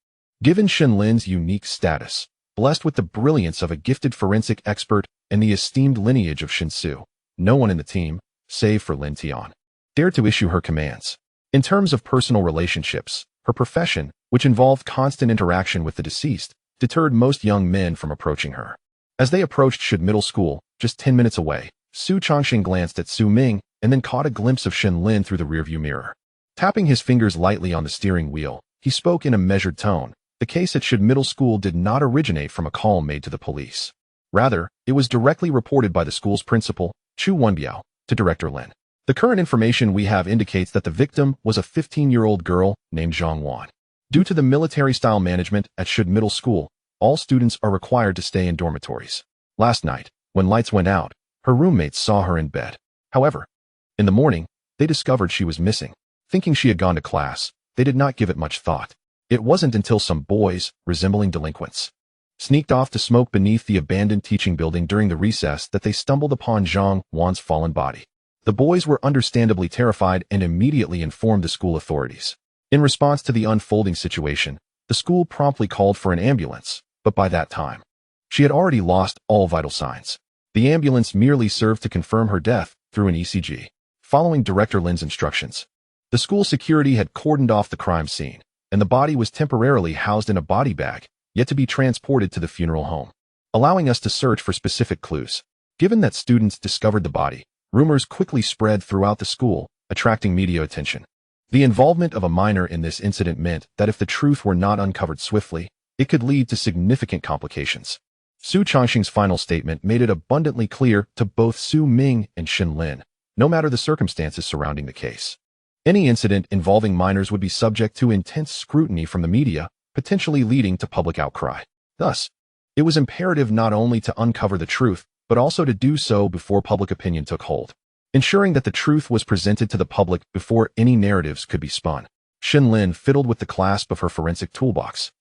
Given Shin-Lin's unique status, blessed with the brilliance of a gifted forensic expert and the esteemed lineage of Shin-Su, no one in the team, save for Lin Tian, dared to issue her commands. In terms of personal relationships, her profession, which involved constant interaction with the deceased, deterred most young men from approaching her. As they approached Shud Middle School, just 10 minutes away, Su Chongxing glanced at Su Ming and then caught a glimpse of Shin-Lin through the rearview mirror. Tapping his fingers lightly on the steering wheel, he spoke in a measured tone. The case at Shud Middle School did not originate from a call made to the police. Rather, it was directly reported by the school's principal, Chu Wenbiao, to Director Lin. The current information we have indicates that the victim was a 15-year-old girl named Zhang Wan. Due to the military-style management at Shud Middle School, all students are required to stay in dormitories. Last night, when lights went out, her roommates saw her in bed. However, in the morning, they discovered she was missing. Thinking she had gone to class, they did not give it much thought. It wasn't until some boys, resembling delinquents, sneaked off to smoke beneath the abandoned teaching building during the recess that they stumbled upon Zhang Wan's fallen body. The boys were understandably terrified and immediately informed the school authorities. In response to the unfolding situation, the school promptly called for an ambulance, but by that time, she had already lost all vital signs. The ambulance merely served to confirm her death through an ECG. Following Director Lin's instructions, the school security had cordoned off the crime scene, and the body was temporarily housed in a body bag, yet to be transported to the funeral home, allowing us to search for specific clues. Given that students discovered the body, rumors quickly spread throughout the school, attracting media attention. The involvement of a minor in this incident meant that if the truth were not uncovered swiftly, it could lead to significant complications. Su Chongxing's final statement made it abundantly clear to both Su Ming and Shin-Lin, no matter the circumstances surrounding the case, any incident involving minors would be subject to intense scrutiny from the media, potentially leading to public outcry. Thus, it was imperative not only to uncover the truth, but also to do so before public opinion took hold, ensuring that the truth was presented to the public before any narratives could be spun. Shin-Lin fiddled with the clasp of her forensic toolbox,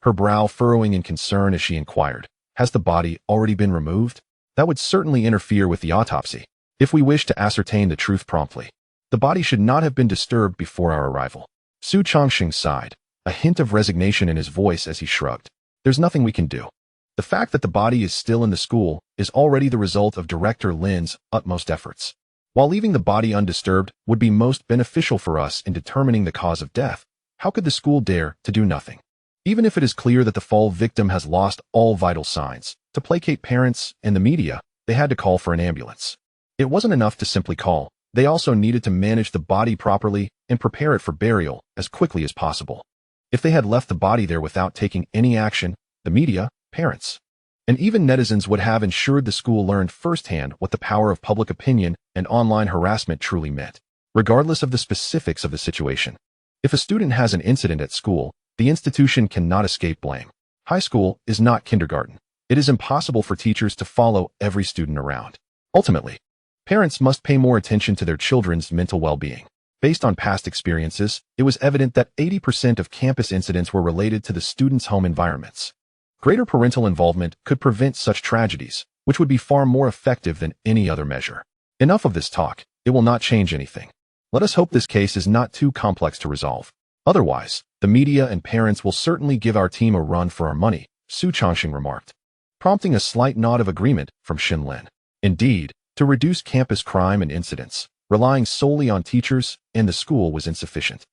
her brow furrowing in concern as she inquired, "Has the body already been removed?" That would certainly interfere with the autopsy. If we wish to ascertain the truth promptly, the body should not have been disturbed before our arrival. Su Chongxing sighed, a hint of resignation in his voice as he shrugged. There's nothing we can do. The fact that the body is still in the school is already the result of Director Lin's utmost efforts. While leaving the body undisturbed would be most beneficial for us in determining the cause of death, how could the school dare to do nothing? Even if it is clear that the fall victim has lost all vital signs, to placate parents and the media, they had to call for an ambulance. It wasn't enough to simply call. They also needed to manage the body properly and prepare it for burial as quickly as possible. If they had left the body there without taking any action, the media, parents, and even netizens would have ensured the school learned firsthand what the power of public opinion and online harassment truly meant, regardless of the specifics of the situation. If a student has an incident at school, the institution cannot escape blame. High school is not kindergarten. It is impossible for teachers to follow every student around. Ultimately, parents must pay more attention to their children's mental well-being. Based on past experiences, it was evident that 80% of campus incidents were related to the students' home environments. Greater parental involvement could prevent such tragedies, which would be far more effective than any other measure. Enough of this talk. It will not change anything. Let us hope this case is not too complex to resolve. Otherwise, the media and parents will certainly give our team a run for our money, Su Chongxing remarked, prompting a slight nod of agreement from Shin-Lin. Indeed, to reduce campus crime and incidents, relying solely on teachers and the school was insufficient.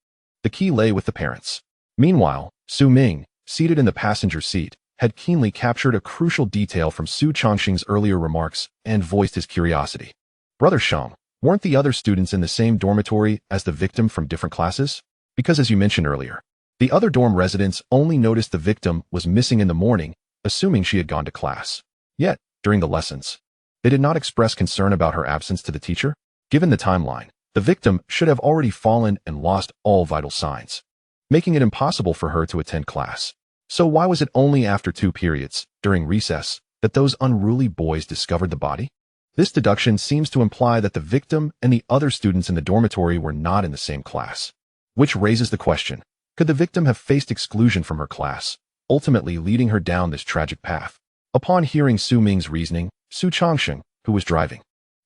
The key lay with the parents. Meanwhile, Su Ming, seated in the passenger seat, had keenly captured a crucial detail from Su Chongxing's earlier remarks and voiced his curiosity. Brother Shang, weren't the other students in the same dormitory as the victim from different classes? Because as you mentioned earlier, the other dorm residents only noticed the victim was missing in the morning, assuming she had gone to class. Yet, during the lessons, they did not express concern about her absence to the teacher. Given the timeline, the victim should have already fallen and lost all vital signs, making it impossible for her to attend class. So why was it only after 2 periods, during recess, that those unruly boys discovered the body? This deduction seems to imply that the victim and the other students in the dormitory were not in the same class. Which raises the question, could the victim have faced exclusion from her class, ultimately leading her down this tragic path? Upon hearing Su Ming's reasoning, Su Changsheng, who was driving,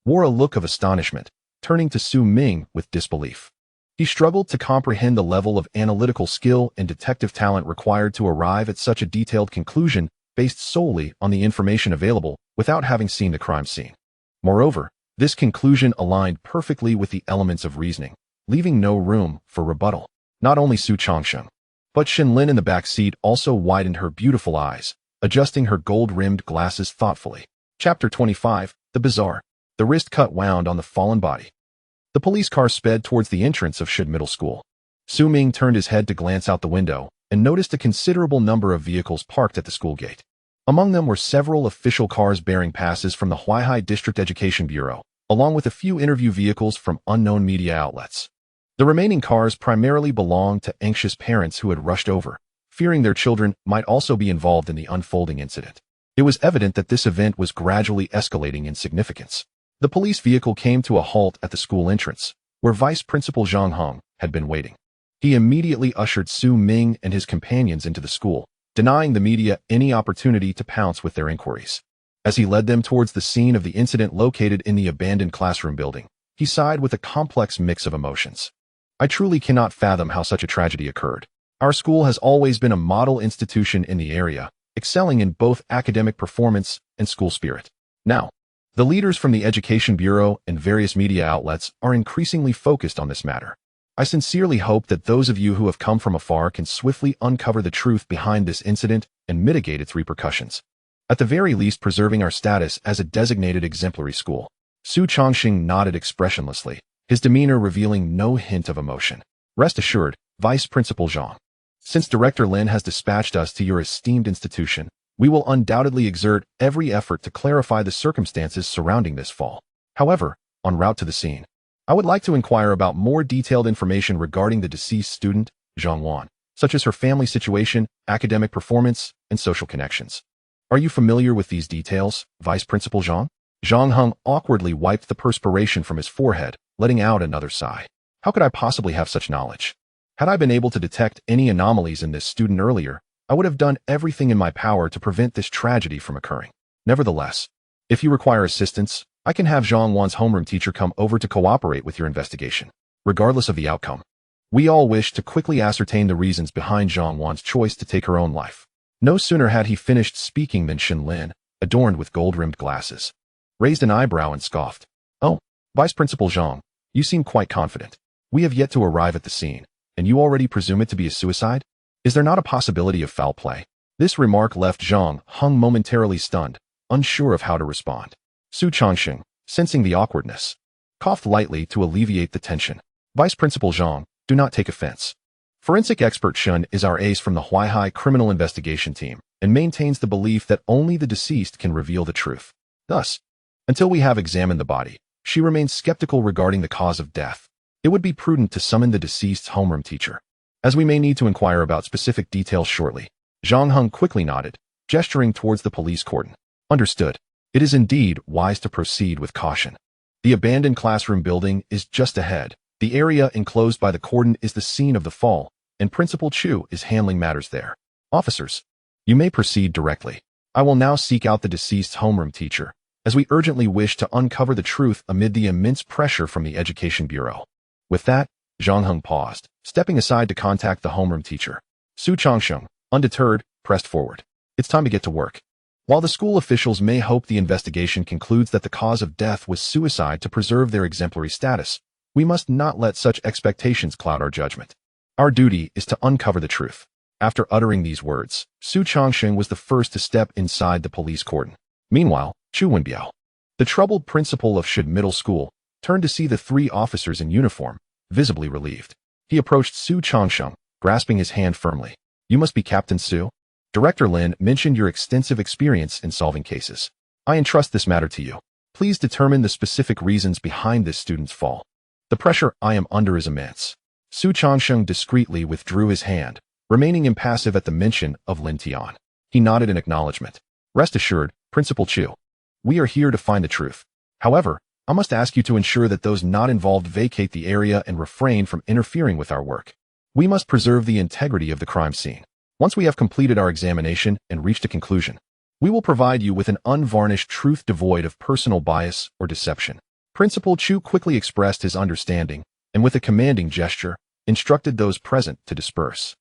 wore a look of astonishment, turning to Su Ming with disbelief. He struggled to comprehend the level of analytical skill and detective talent required to arrive at such a detailed conclusion based solely on the information available without having seen the crime scene. Moreover, this conclusion aligned perfectly with the elements of reasoning, leaving no room for rebuttal. Not only Su Changsheng, but Shenlin in the back seat also widened her beautiful eyes, adjusting her gold-rimmed glasses thoughtfully. Chapter 25, The Bazaar. The wrist cut wound on the fallen body. The police car sped towards the entrance of Shid Middle School. Su Ming turned his head to glance out the window and noticed a considerable number of vehicles parked at the school gate. Among them were several official cars bearing passes from the Huaihai District Education Bureau, along with a few interview vehicles from unknown media outlets. The remaining cars primarily belonged to anxious parents who had rushed over, fearing their children might also be involved in the unfolding incident. It was evident that this event was gradually escalating in significance. The police vehicle came to a halt at the school entrance, where Vice Principal Zhang Heng had been waiting. He immediately ushered Su Ming and his companions into the school, denying the media any opportunity to pounce with their inquiries. As he led them towards the scene of the incident located in the abandoned classroom building, he sighed with a complex mix of emotions. I truly cannot fathom how such a tragedy occurred. Our school has always been a model institution in the area, excelling in both academic performance and school spirit. Now, the leaders from the Education Bureau and various media outlets are increasingly focused on this matter. I sincerely hope that those of you who have come from afar can swiftly uncover the truth behind this incident and mitigate its repercussions. At the very least, preserving our status as a designated exemplary school. Su Changxing nodded expressionlessly, his demeanor revealing no hint of emotion. Rest assured, Vice Principal Zhang. Since Director Lin has dispatched us to your esteemed institution, we will undoubtedly exert every effort to clarify the circumstances surrounding this fall. However, en route to the scene, I would like to inquire about more detailed information regarding the deceased student, Zhang Wan, such as her family situation, academic performance, and social connections. Are you familiar with these details, Vice Principal Zhang? Zhang Heng awkwardly wiped the perspiration from his forehead, letting out another sigh. How could I possibly have such knowledge? Had I been able to detect any anomalies in this student earlier, I would have done everything in my power to prevent this tragedy from occurring. Nevertheless, if you require assistance, I can have Zhang Wan's homeroom teacher come over to cooperate with your investigation. Regardless of the outcome, we all wish to quickly ascertain the reasons behind Zhang Wan's choice to take her own life. No sooner had he finished speaking than Shenlin, adorned with gold-rimmed glasses, raised an eyebrow and scoffed. Oh, Vice Principal Zhang, you seem quite confident. We have yet to arrive at the scene, and you already presume it to be a suicide? Is there not a possibility of foul play? This remark left Zhang Heng momentarily stunned, unsure of how to respond. Su Changxing, sensing the awkwardness, coughed lightly to alleviate the tension. Vice Principal Zhang, do not take offense. Forensic expert Shun is our ace from the Huaihai Criminal Investigation Team and maintains the belief that only the deceased can reveal the truth. Thus, until we have examined the body, she remains skeptical regarding the cause of death. It would be prudent to summon the deceased's homeroom teacher, as we may need to inquire about specific details shortly. Zhang Heng quickly nodded, gesturing towards the police cordon. Understood. It is indeed wise to proceed with caution. The abandoned classroom building is just ahead. The area enclosed by the cordon is the scene of the fall, and Principal Chu is handling matters there. Officers, you may proceed directly. I will now seek out the deceased's homeroom teacher, as we urgently wish to uncover the truth amid the immense pressure from the Education Bureau. With that, Zhang Heng paused, stepping aside to contact the homeroom teacher. Su Changsheng, undeterred, pressed forward. It's time to get to work. While the school officials may hope the investigation concludes that the cause of death was suicide to preserve their exemplary status, we must not let such expectations cloud our judgment. Our duty is to uncover the truth. After uttering these words, Su Changsheng was the first to step inside the police cordon. Meanwhile, Chu Wenbiao, the troubled principal of Shid Middle School, turned to see the three officers in uniform, visibly relieved. He approached Su Changsheng, grasping his hand firmly. You must be Captain Su? Director Lin mentioned your extensive experience in solving cases. I entrust this matter to you. Please determine the specific reasons behind this student's fall. The pressure I am under is immense. Su Changsheng discreetly withdrew his hand, remaining impassive at the mention of Lin Tian. He nodded in acknowledgement. Rest assured, Principal Chu. We are here to find the truth. However, I must ask you to ensure that those not involved vacate the area and refrain from interfering with our work. We must preserve the integrity of the crime scene. Once we have completed our examination and reached a conclusion, we will provide you with an unvarnished truth devoid of personal bias or deception. Principal Chu quickly expressed his understanding and with a commanding gesture, instructed those present to disperse.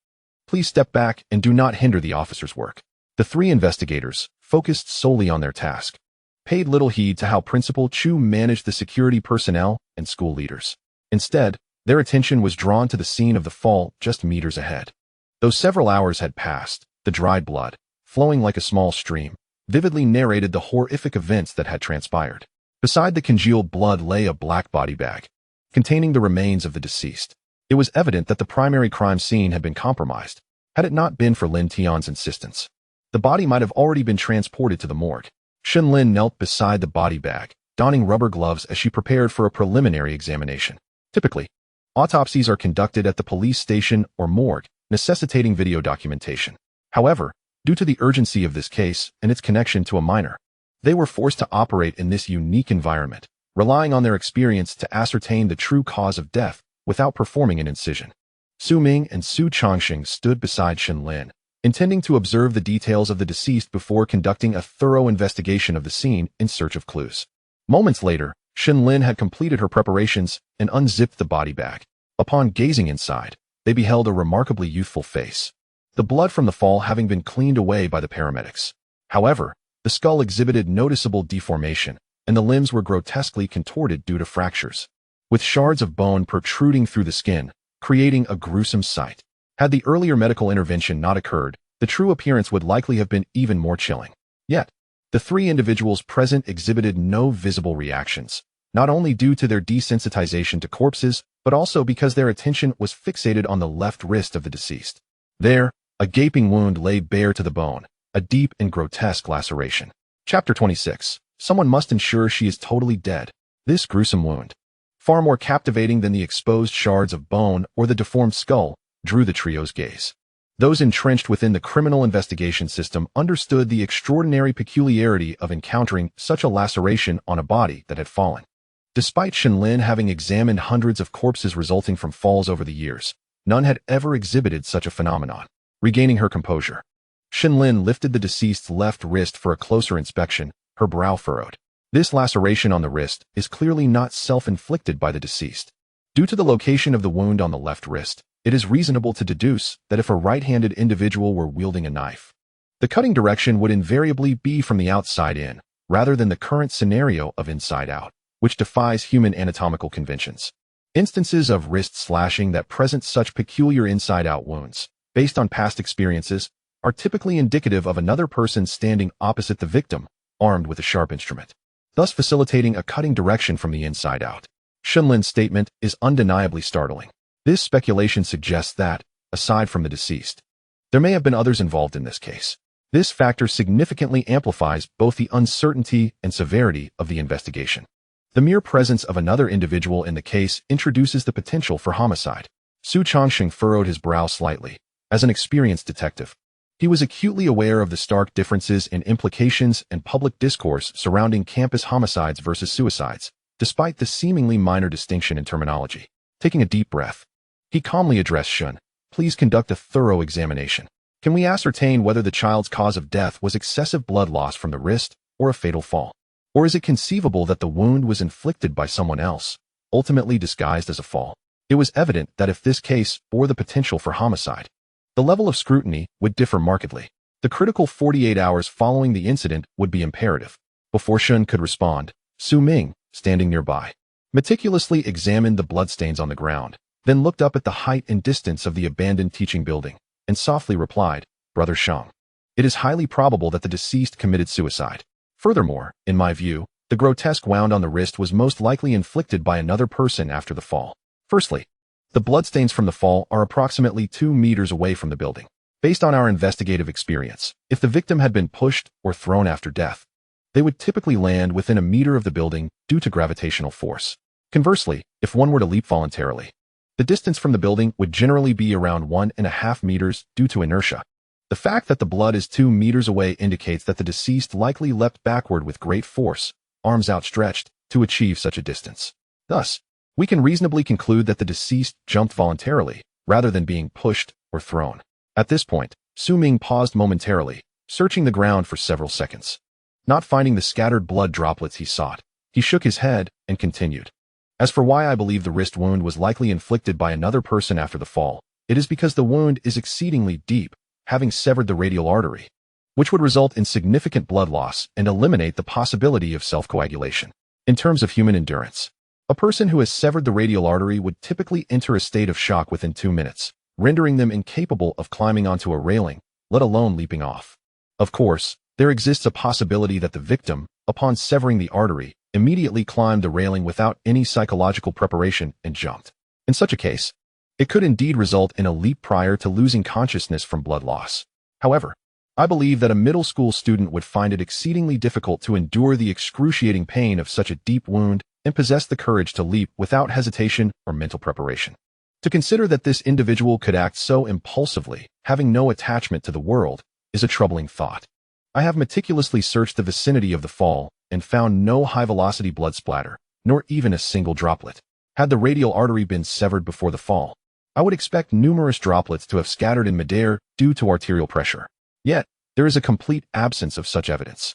Please step back and do not hinder the officer's work. The three investigators, focused solely on their task, paid little heed to how Principal Chu managed the security personnel and school leaders. Instead, their attention was drawn to the scene of the fall just meters ahead. Though several hours had passed, the dried blood, flowing like a small stream, vividly narrated the horrific events that had transpired. Beside the congealed blood lay a black body bag, containing the remains of the deceased. It was evident that the primary crime scene had been compromised. Had it not been for Lin Tian's insistence, the body might have already been transported to the morgue. Shen Lin knelt beside the body bag, donning rubber gloves as she prepared for a preliminary examination. Typically, autopsies are conducted at the police station or morgue, necessitating video documentation. However, due to the urgency of this case and its connection to a minor, they were forced to operate in this unique environment, relying on their experience to ascertain the true cause of death without performing an incision. Su Ming and Su Changxing stood beside Shen Lin, intending to observe the details of the deceased before conducting a thorough investigation of the scene in search of clues. Moments later, Shen Lin had completed her preparations and unzipped the body bag. Upon gazing inside, they beheld a remarkably youthful face, the blood from the fall having been cleaned away by the paramedics. However, the skull exhibited noticeable deformation, and the limbs were grotesquely contorted due to fractures, with shards of bone protruding through the skin, creating a gruesome sight. Had the earlier medical intervention not occurred, the true appearance would likely have been even more chilling. Yet, the three individuals present exhibited no visible reactions, not only due to their desensitization to corpses, but also because their attention was fixated on the left wrist of the deceased. There, a gaping wound lay bare to the bone, a deep and grotesque laceration. Chapter 26. Someone must ensure she is totally dead. This gruesome wound, far more captivating than the exposed shards of bone or the deformed skull, drew the trio's gaze. Those entrenched within the criminal investigation system understood the extraordinary peculiarity of encountering such a laceration on a body that had fallen. Despite Shen Lin having examined hundreds of corpses resulting from falls over the years, none had ever exhibited such a phenomenon. Regaining her composure, Shen Lin lifted the deceased's left wrist for a closer inspection, her brow furrowed. This laceration on the wrist is clearly not self-inflicted by the deceased. Due to the location of the wound on the left wrist, it is reasonable to deduce that if a right-handed individual were wielding a knife, the cutting direction would invariably be from the outside in, rather than the current scenario of inside out, which defies human anatomical conventions. Instances of wrist slashing that present such peculiar inside-out wounds, based on past experiences, are typically indicative of another person standing opposite the victim, armed with a sharp instrument, thus facilitating a cutting direction from the inside out. Shen Lin's statement is undeniably startling. This speculation suggests that, aside from the deceased, there may have been others involved in this case. This factor significantly amplifies both the uncertainty and severity of the investigation. The mere presence of another individual in the case introduces the potential for homicide. Su Changxing furrowed his brow slightly. As an experienced detective, he was acutely aware of the stark differences in implications and public discourse surrounding campus homicides versus suicides, despite the seemingly minor distinction in terminology. Taking a deep breath, he calmly addressed Shun. Please conduct a thorough examination. Can we ascertain whether the child's cause of death was excessive blood loss from the wrist or a fatal fall? Or is it conceivable that the wound was inflicted by someone else, ultimately disguised as a fall? It was evident that if this case bore the potential for homicide, the level of scrutiny would differ markedly. The critical 48 hours following the incident would be imperative. Before Shun could respond, Su Ming, standing nearby, meticulously examined the bloodstains on the ground, then looked up at the height and distance of the abandoned teaching building, and softly replied, Brother Shang, it is highly probable that the deceased committed suicide. Furthermore, in my view, the grotesque wound on the wrist was most likely inflicted by another person after the fall. Firstly, the bloodstains from the fall are approximately 2 meters away from the building. Based on our investigative experience, if the victim had been pushed or thrown after death, they would typically land within a meter of the building due to gravitational force. Conversely, if one were to leap voluntarily, the distance from the building would generally be around 1.5 meters due to inertia. The fact that the blood is 2 meters away indicates that the deceased likely leapt backward with great force, arms outstretched, to achieve such a distance. Thus, we can reasonably conclude that the deceased jumped voluntarily, rather than being pushed or thrown. At this point, Ming paused momentarily, searching the ground for several seconds. Not finding the scattered blood droplets he sought, he shook his head and continued. As for why I believe the wrist wound was likely inflicted by another person after the fall, it is because the wound is exceedingly deep, having severed the radial artery, which would result in significant blood loss and eliminate the possibility of self-coagulation. In terms of human endurance, a person who has severed the radial artery would typically enter a state of shock within 2 minutes, rendering them incapable of climbing onto a railing, let alone leaping off. Of course, there exists a possibility that the victim, upon severing the artery, immediately climbed the railing without any psychological preparation and jumped. In such a case, it could indeed result in a leap prior to losing consciousness from blood loss. However, I believe that a middle school student would find it exceedingly difficult to endure the excruciating pain of such a deep wound and possess the courage to leap without hesitation or mental preparation. To consider that this individual could act so impulsively, having no attachment to the world, is a troubling thought. I have meticulously searched the vicinity of the fall and found no high-velocity blood splatter, nor even a single droplet. Had the radial artery been severed before the fall, I would expect numerous droplets to have scattered in midair due to arterial pressure. Yet, there is a complete absence of such evidence.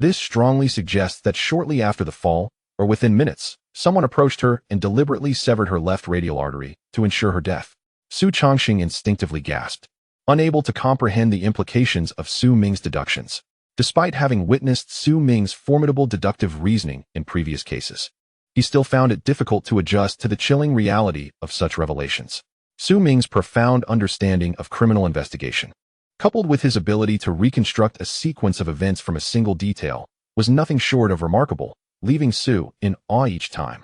This strongly suggests that shortly after the fall, or within minutes, someone approached her and deliberately severed her left radial artery to ensure her death. Su Changxing instinctively gasped, unable to comprehend the implications of Ming's deductions, despite having witnessed Ming's formidable deductive reasoning in previous cases. He still found it difficult to adjust to the chilling reality of such revelations. Ming's profound understanding of criminal investigation, coupled with his ability to reconstruct a sequence of events from a single detail, was nothing short of remarkable, leaving Su in awe each time.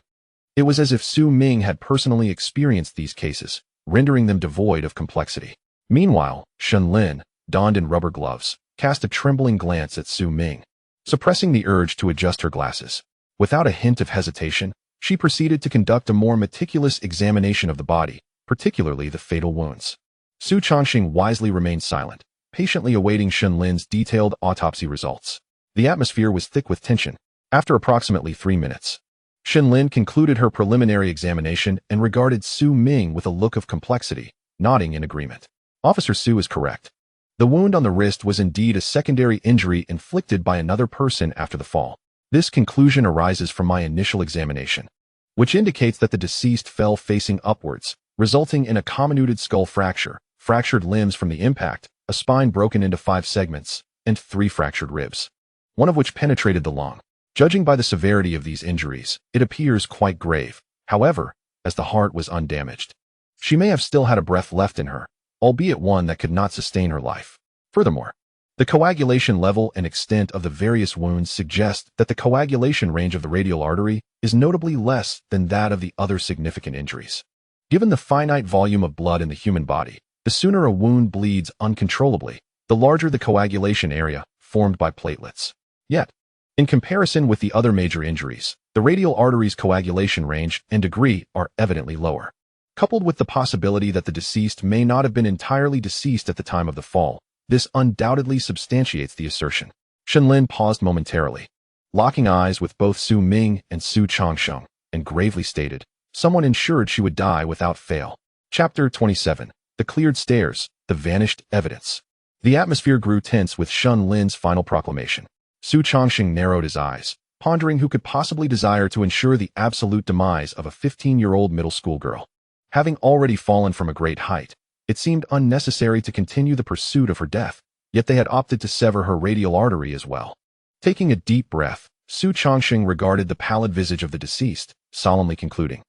It was as if Ming had personally experienced these cases, rendering them devoid of complexity. Meanwhile, Shenlin, donned in rubber gloves, cast a trembling glance at Ming, suppressing the urge to adjust her glasses. Without a hint of hesitation, she proceeded to conduct a more meticulous examination of the body, particularly the fatal wounds. Su Changxing wisely remained silent, patiently awaiting Shenlin's detailed autopsy results. The atmosphere was thick with tension. After approximately 3 minutes, Shenlin concluded her preliminary examination and regarded Ming with a look of complexity, nodding in agreement. Officer Su is correct. The wound on the wrist was indeed a secondary injury inflicted by another person after the fall. This conclusion arises from my initial examination, which indicates that the deceased fell facing upwards, resulting in a comminuted skull fracture, fractured limbs from the impact, a spine broken into 5 segments, and 3 fractured ribs, one of which penetrated the lung. Judging by the severity of these injuries, it appears quite grave. However, as the heart was undamaged, she may have still had a breath left in her, albeit one that could not sustain her life. Furthermore, the coagulation level and extent of the various wounds suggest that the coagulation range of the radial artery is notably less than that of the other significant injuries. Given the finite volume of blood in the human body, the sooner a wound bleeds uncontrollably, the larger the coagulation area formed by platelets. Yet, in comparison with the other major injuries, the radial artery's coagulation range and degree are evidently lower. Coupled with the possibility that the deceased may not have been entirely deceased at the time of the fall, this undoubtedly substantiates the assertion. Shenlin paused momentarily, locking eyes with both Ming and Su Changxing, and gravely stated, "Someone ensured she would die without fail." Chapter 27. The Cleared Stairs, The Vanished Evidence. The atmosphere grew tense with Shenlin's final proclamation. Su Changxing narrowed his eyes, pondering who could possibly desire to ensure the absolute demise of a 15-year-old middle school girl. Having already fallen from a great height, it seemed unnecessary to continue the pursuit of her death, yet they had opted to sever her radial artery as well. Taking a deep breath, Su Changxing regarded the pallid visage of the deceased, solemnly concluding,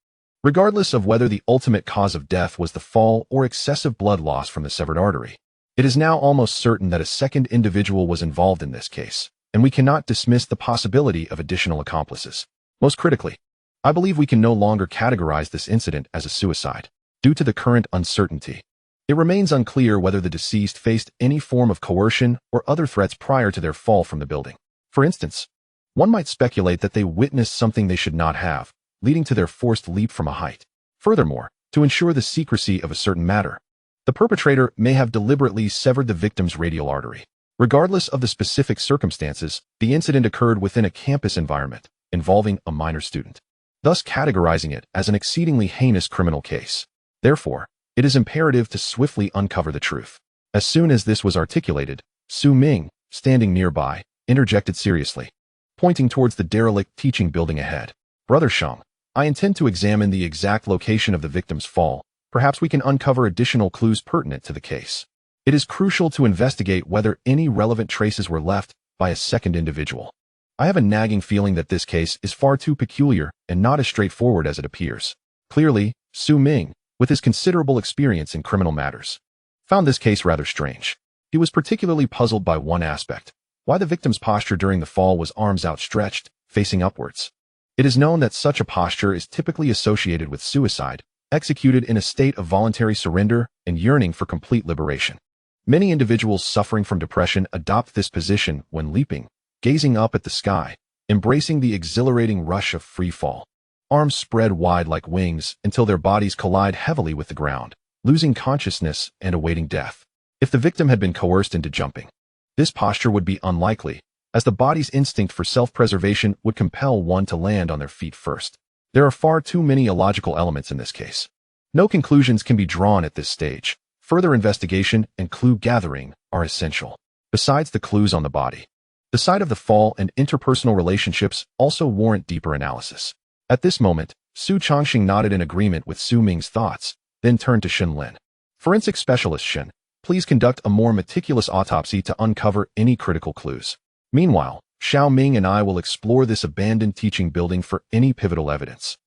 "Regardless of whether the ultimate cause of death was the fall or excessive blood loss from the severed artery, it is now almost certain that a second individual was involved in this case, and we cannot dismiss the possibility of additional accomplices. Most critically, I believe we can no longer categorize this incident as a suicide, due to the current uncertainty. It remains unclear whether the deceased faced any form of coercion or other threats prior to their fall from the building. For instance, one might speculate that they witnessed something they should not have, leading to their forced leap from a height. Furthermore, to ensure the secrecy of a certain matter, The perpetrator may have deliberately severed the victim's radial artery. Regardless of the specific circumstances, the incident occurred within a campus environment involving a minor student, thus categorizing it as an exceedingly heinous criminal case. Therefore, it is imperative to swiftly uncover the truth. As soon as this was articulated, Su Ming, standing nearby, interjected seriously, pointing towards the derelict teaching building ahead. Brother Sheng, I intend to examine the exact location of the victim's fall. Perhaps we can uncover additional clues pertinent to the case. It is crucial to investigate whether any relevant traces were left by a second individual. I have a nagging feeling that this case is far too peculiar and not as straightforward as it appears. Clearly, Su Ming, with his considerable experience in criminal matters, found this case rather strange. He was particularly puzzled by one aspect: why the victim's posture during the fall was arms outstretched, facing upwards. It is known that such a posture is typically associated with suicide, executed in a state of voluntary surrender and yearning for complete liberation. Many individuals suffering from depression adopt this position when leaping, gazing up at the sky, embracing the exhilarating rush of free fall. Arms spread wide like wings until their bodies collide heavily with the ground, losing consciousness and awaiting death. If the victim had been coerced into jumping, this posture would be unlikely, as the body's instinct for self-preservation would compel one to land on their feet first. There are far too many illogical elements in this case. No conclusions can be drawn at this stage. Further investigation and clue gathering are essential. Besides the clues on the body, the site of the fall and interpersonal relationships also warrant deeper analysis. At this moment, Su Changxing nodded in agreement with Su Ming's thoughts, then turned to Shen Lin. Forensic Specialist Shen, please conduct a more meticulous autopsy to uncover any critical clues. Meanwhile, Xiao Ming and I will explore this abandoned teaching building for any pivotal evidence.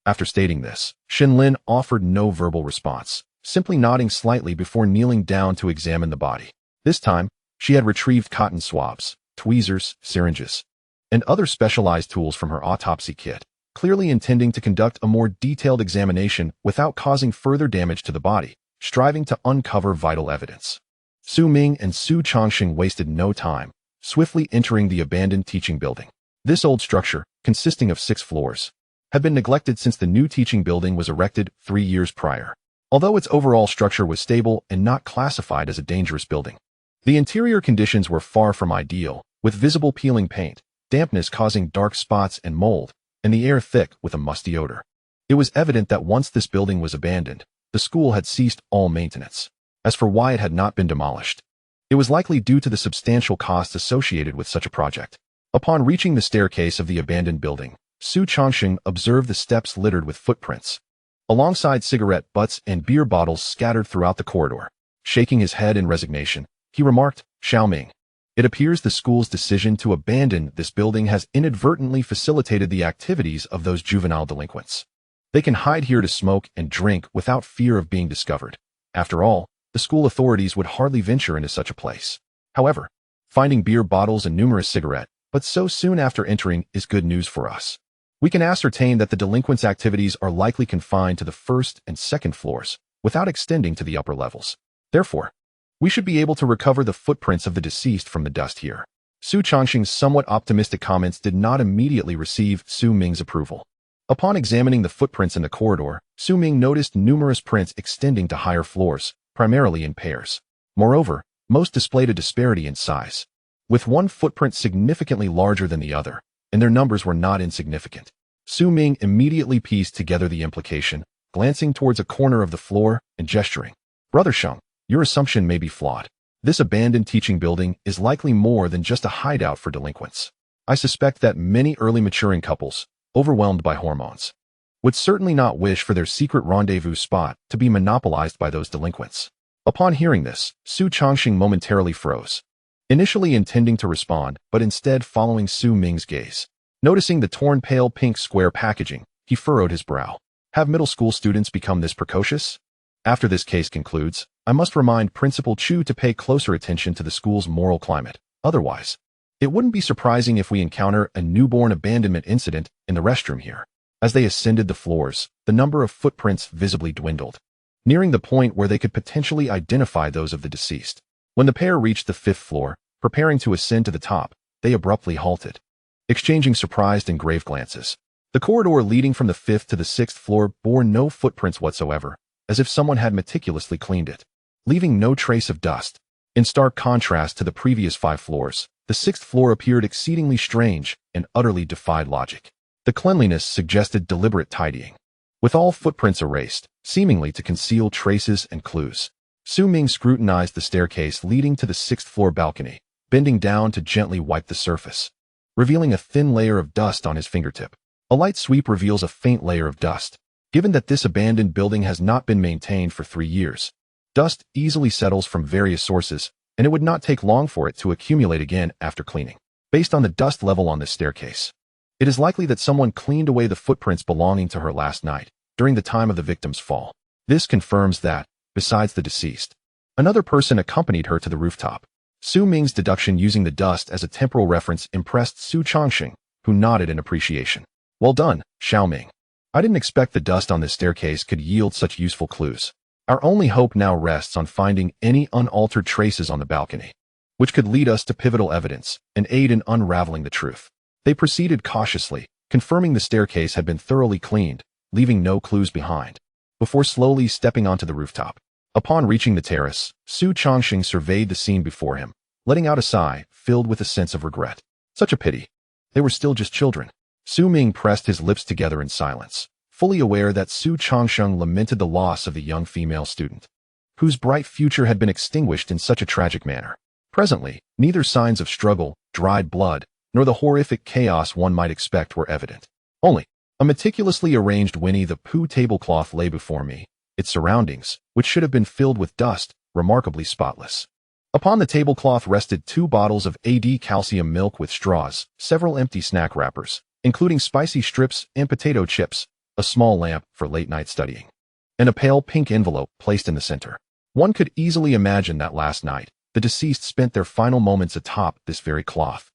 After stating this, Shen Lin offered no verbal response, simply nodding slightly before kneeling down to examine the body. This time, she had retrieved cotton swabs, tweezers, syringes, and other specialized tools from her autopsy kit, clearly intending to conduct a more detailed examination without causing further damage to the body, striving to uncover vital evidence. Su Ming and Su Changxing wasted no time, swiftly entering the abandoned teaching building. This old structure, consisting of 6 floors, had been neglected since the new teaching building was erected 3 years prior. Although its overall structure was stable and not classified as a dangerous building, the interior conditions were far from ideal, with visible peeling paint, dampness causing dark spots and mold, and the air thick with a musty odor. It was evident that once this building was abandoned, the school had ceased all maintenance. As for why it had not been demolished, it was likely due to the substantial costs associated with such a project. Upon reaching the staircase of the abandoned building, Su Changxing observed the steps littered with footprints, alongside cigarette butts and beer bottles scattered throughout the corridor. Shaking his head in resignation, he remarked, "Xiao Ming, it appears the school's decision to abandon this building has inadvertently facilitated the activities of those juvenile delinquents. They can hide here to smoke and drink without fear of being discovered. After all, the school authorities would hardly venture into such a place. However, finding beer bottles and numerous cigarette butts so soon after entering is good news for us. We can ascertain that the delinquents' activities are likely confined to the first and second floors, without extending to the upper levels. Therefore, we should be able to recover the footprints of the deceased from the dust here." Su Changxing's somewhat optimistic comments did not immediately receive Su Ming's approval. Upon examining the footprints in the corridor, Su Ming noticed numerous prints extending to higher floors, primarily in pairs. Moreover, most displayed a disparity in size, with one footprint significantly larger than the other, and their numbers were not insignificant. Su Ming immediately pieced together the implication, glancing towards a corner of the floor and gesturing. "Brother Sheng, your assumption may be flawed. This abandoned teaching building is likely more than just a hideout for delinquents. I suspect that many early maturing couples, overwhelmed by hormones, would certainly not wish for their secret rendezvous spot to be monopolized by those delinquents." Upon hearing this, Su Changxing momentarily froze, initially intending to respond, but instead following Su Ming's gaze. Noticing the torn pale pink square packaging, he furrowed his brow. Have middle school students become this precocious? After this case concludes, I must remind Principal Chu to pay closer attention to the school's moral climate. Otherwise, it wouldn't be surprising if we encounter a newborn abandonment incident in the restroom here. As they ascended the floors, the number of footprints visibly dwindled, nearing the point where they could potentially identify those of the deceased. When the pair reached the 5th floor, preparing to ascend to the top, they abruptly halted, exchanging surprised and grave glances. The corridor leading from the 5th to the 6th floor bore no footprints whatsoever, as if someone had meticulously cleaned it. leaving no trace of dust. In stark contrast to the previous 5 floors, the 6th floor appeared exceedingly strange and utterly defied logic. The cleanliness suggested deliberate tidying, with all footprints erased, seemingly to conceal traces and clues. Su Ming scrutinized the staircase leading to the 6th floor balcony, bending down to gently wipe the surface, revealing a thin layer of dust on his fingertip. A light sweep reveals a faint layer of dust. Given that this abandoned building has not been maintained for 3 years, dust easily settles from various sources, and it would not take long for it to accumulate again after cleaning. Based on the dust level on this staircase, it is likely that someone cleaned away the footprints belonging to her last night, during the time of the victim's fall. This confirms that, besides the deceased, another person accompanied her to the rooftop. Su Ming's deduction using the dust as a temporal reference impressed Su Changxing, who nodded in appreciation. Well done, Xiao Ming. I didn't expect the dust on this staircase could yield such useful clues. Our only hope now rests on finding any unaltered traces on the balcony, which could lead us to pivotal evidence and aid in unraveling the truth. They proceeded cautiously, confirming the staircase had been thoroughly cleaned, leaving no clues behind, before slowly stepping onto the rooftop. Upon reaching the terrace, Su Changxing surveyed the scene before him, letting out a sigh filled with a sense of regret. Such a pity. They were still just children. Su Ming pressed his lips together in silence, fully aware that Su Changxing lamented the loss of the young female student, whose bright future had been extinguished in such a tragic manner. Presently, neither signs of struggle, dried blood, nor the horrific chaos one might expect were evident. Only a meticulously arranged Winnie the Pooh tablecloth lay before me, its surroundings, which should have been filled with dust, remarkably spotless. Upon the tablecloth rested 2 bottles of calcium milk with straws, several empty snack wrappers, including spicy strips and potato chips, a small lamp for late-night studying, and a pale pink envelope placed in the center. One could easily imagine that last night, the deceased spent their final moments atop this very cloth,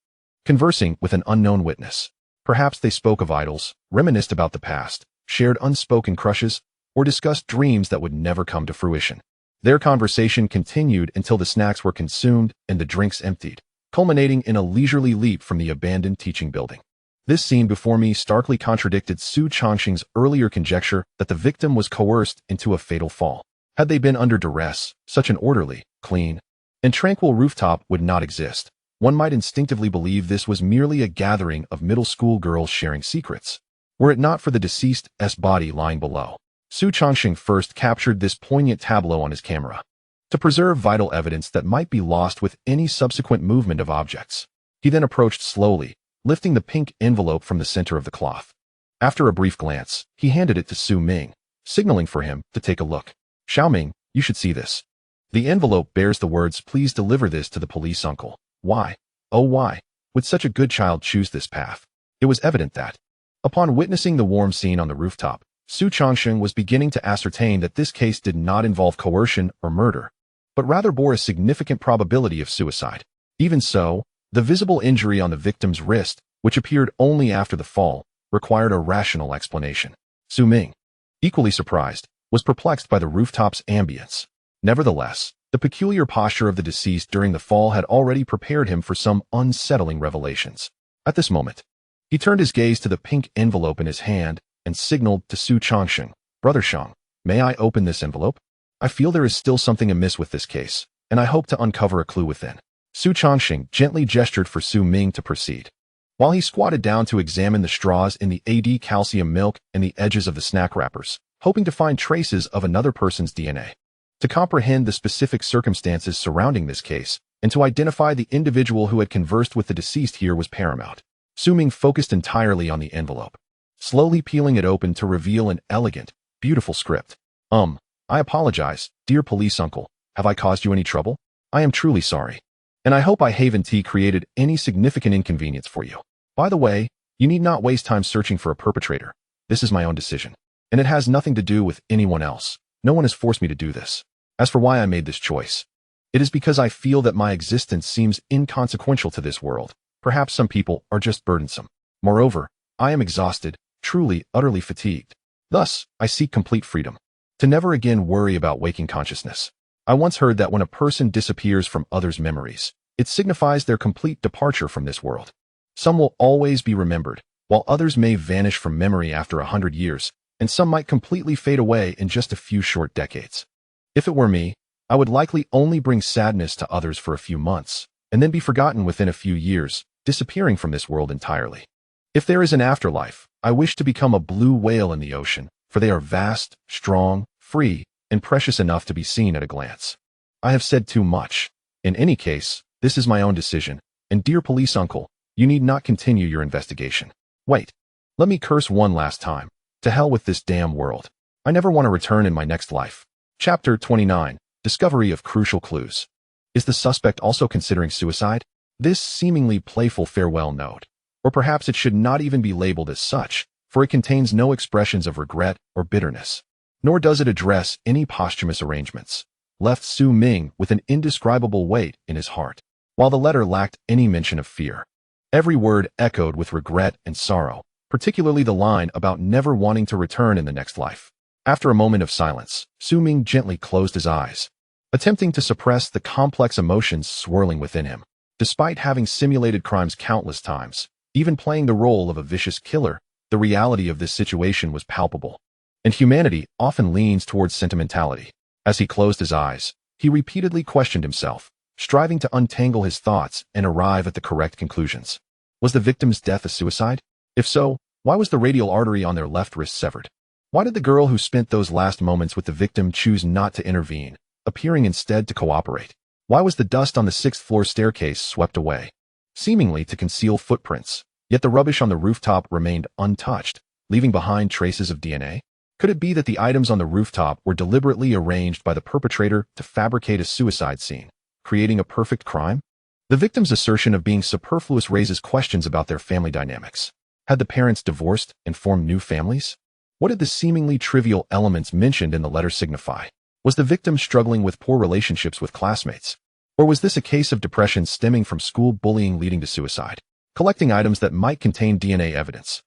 conversing with an unknown witness. Perhaps they spoke of idols, reminisced about the past, shared unspoken crushes, or discussed dreams that would never come to fruition. Their conversation continued until the snacks were consumed and the drinks emptied, culminating in a leisurely leap from the abandoned teaching building. This scene before me starkly contradicted Su Changxing's earlier conjecture that the victim was coerced into a fatal fall. Had they been under duress, such an orderly, clean, and tranquil rooftop would not exist. One might instinctively believe this was merely a gathering of middle school girls sharing secrets, were it not for the deceased's body lying below. Su Changxing first captured this poignant tableau on his camera, to preserve vital evidence that might be lost with any subsequent movement of objects. He then approached slowly, lifting the pink envelope from the center of the cloth. After a brief glance, he handed it to Su Ming, signaling for him to take a look. Xiao Ming, you should see this. The envelope bears the words, "Please deliver this to the police, uncle." Why, oh why, would such a good child choose this path? It was evident that, upon witnessing the warm scene on the rooftop, Su Changxing was beginning to ascertain that this case did not involve coercion or murder, but rather bore a significant probability of suicide. Even so, the visible injury on the victim's wrist, which appeared only after the fall, required a rational explanation. Su Ming, equally surprised, was perplexed by the rooftop's ambience. Nevertheless, the peculiar posture of the deceased during the fall had already prepared him for some unsettling revelations. At this moment, he turned his gaze to the pink envelope in his hand and signaled to Su Changxing, "Brother Shang, may I open this envelope? I feel there is still something amiss with this case, and I hope to uncover a clue within." Su Changxing gently gestured for Su Ming to proceed, while he squatted down to examine the straws in the calcium milk and the edges of the snack wrappers, hoping to find traces of another person's DNA. To comprehend the specific circumstances surrounding this case, and to identify the individual who had conversed with the deceased here was paramount. Su Ming focused entirely on the envelope, slowly peeling it open to reveal an elegant, beautiful script. I apologize, dear police uncle. Have I caused you any trouble? I am truly sorry, and I hope I haven't created any significant inconvenience for you. By the way, you need not waste time searching for a perpetrator. This is my own decision, and it has nothing to do with anyone else. No one has forced me to do this. As for why I made this choice, it is because I feel that my existence seems inconsequential to this world. Perhaps some people are just burdensome. Moreover, I am exhausted, truly, utterly fatigued. Thus, I seek complete freedom, to never again worry about waking consciousness. I once heard that when a person disappears from others' memories, it signifies their complete departure from this world. Some will always be remembered, while others may vanish from memory after 100 years, and some might completely fade away in just a few short decades. If it were me, I would likely only bring sadness to others for a few months, and then be forgotten within a few years, disappearing from this world entirely. If there is an afterlife, I wish to become a blue whale in the ocean, for they are vast, strong, free, and precious enough to be seen at a glance. I have said too much. In any case, this is my own decision, and dear police uncle, you need not continue your investigation. Wait. Let me curse one last time. To hell with this damn world. I never want to return in my next life. Chapter 29. Discovery of crucial clues. Is the suspect also considering suicide? This seemingly playful farewell note, or perhaps it should not even be labeled as such, for it contains no expressions of regret or bitterness, nor does it address any posthumous arrangements, left Su Ming with an indescribable weight in his heart, while the letter lacked any mention of fear. Every word echoed with regret and sorrow, particularly the line about never wanting to return in the next life. After a moment of silence, Su Ming gently closed his eyes, attempting to suppress the complex emotions swirling within him. Despite having simulated crimes countless times, even playing the role of a vicious killer, the reality of this situation was palpable. And humanity often leans towards sentimentality. As he closed his eyes, he repeatedly questioned himself, striving to untangle his thoughts and arrive at the correct conclusions. Was the victim's death a suicide? If so, why was the radial artery on their left wrist severed? Why did the girl who spent those last moments with the victim choose not to intervene, appearing instead to cooperate? Why was the dust on the 6th-floor staircase swept away, seemingly to conceal footprints, yet the rubbish on the rooftop remained untouched, leaving behind traces of DNA? Could it be that the items on the rooftop were deliberately arranged by the perpetrator to fabricate a suicide scene, creating a perfect crime? The victim's assertion of being superfluous raises questions about their family dynamics. Had the parents divorced and formed new families? What did the seemingly trivial elements mentioned in the letter signify? Was the victim struggling with poor relationships with classmates? Or was this a case of depression stemming from school bullying leading to suicide? Collecting items that might contain DNA evidence.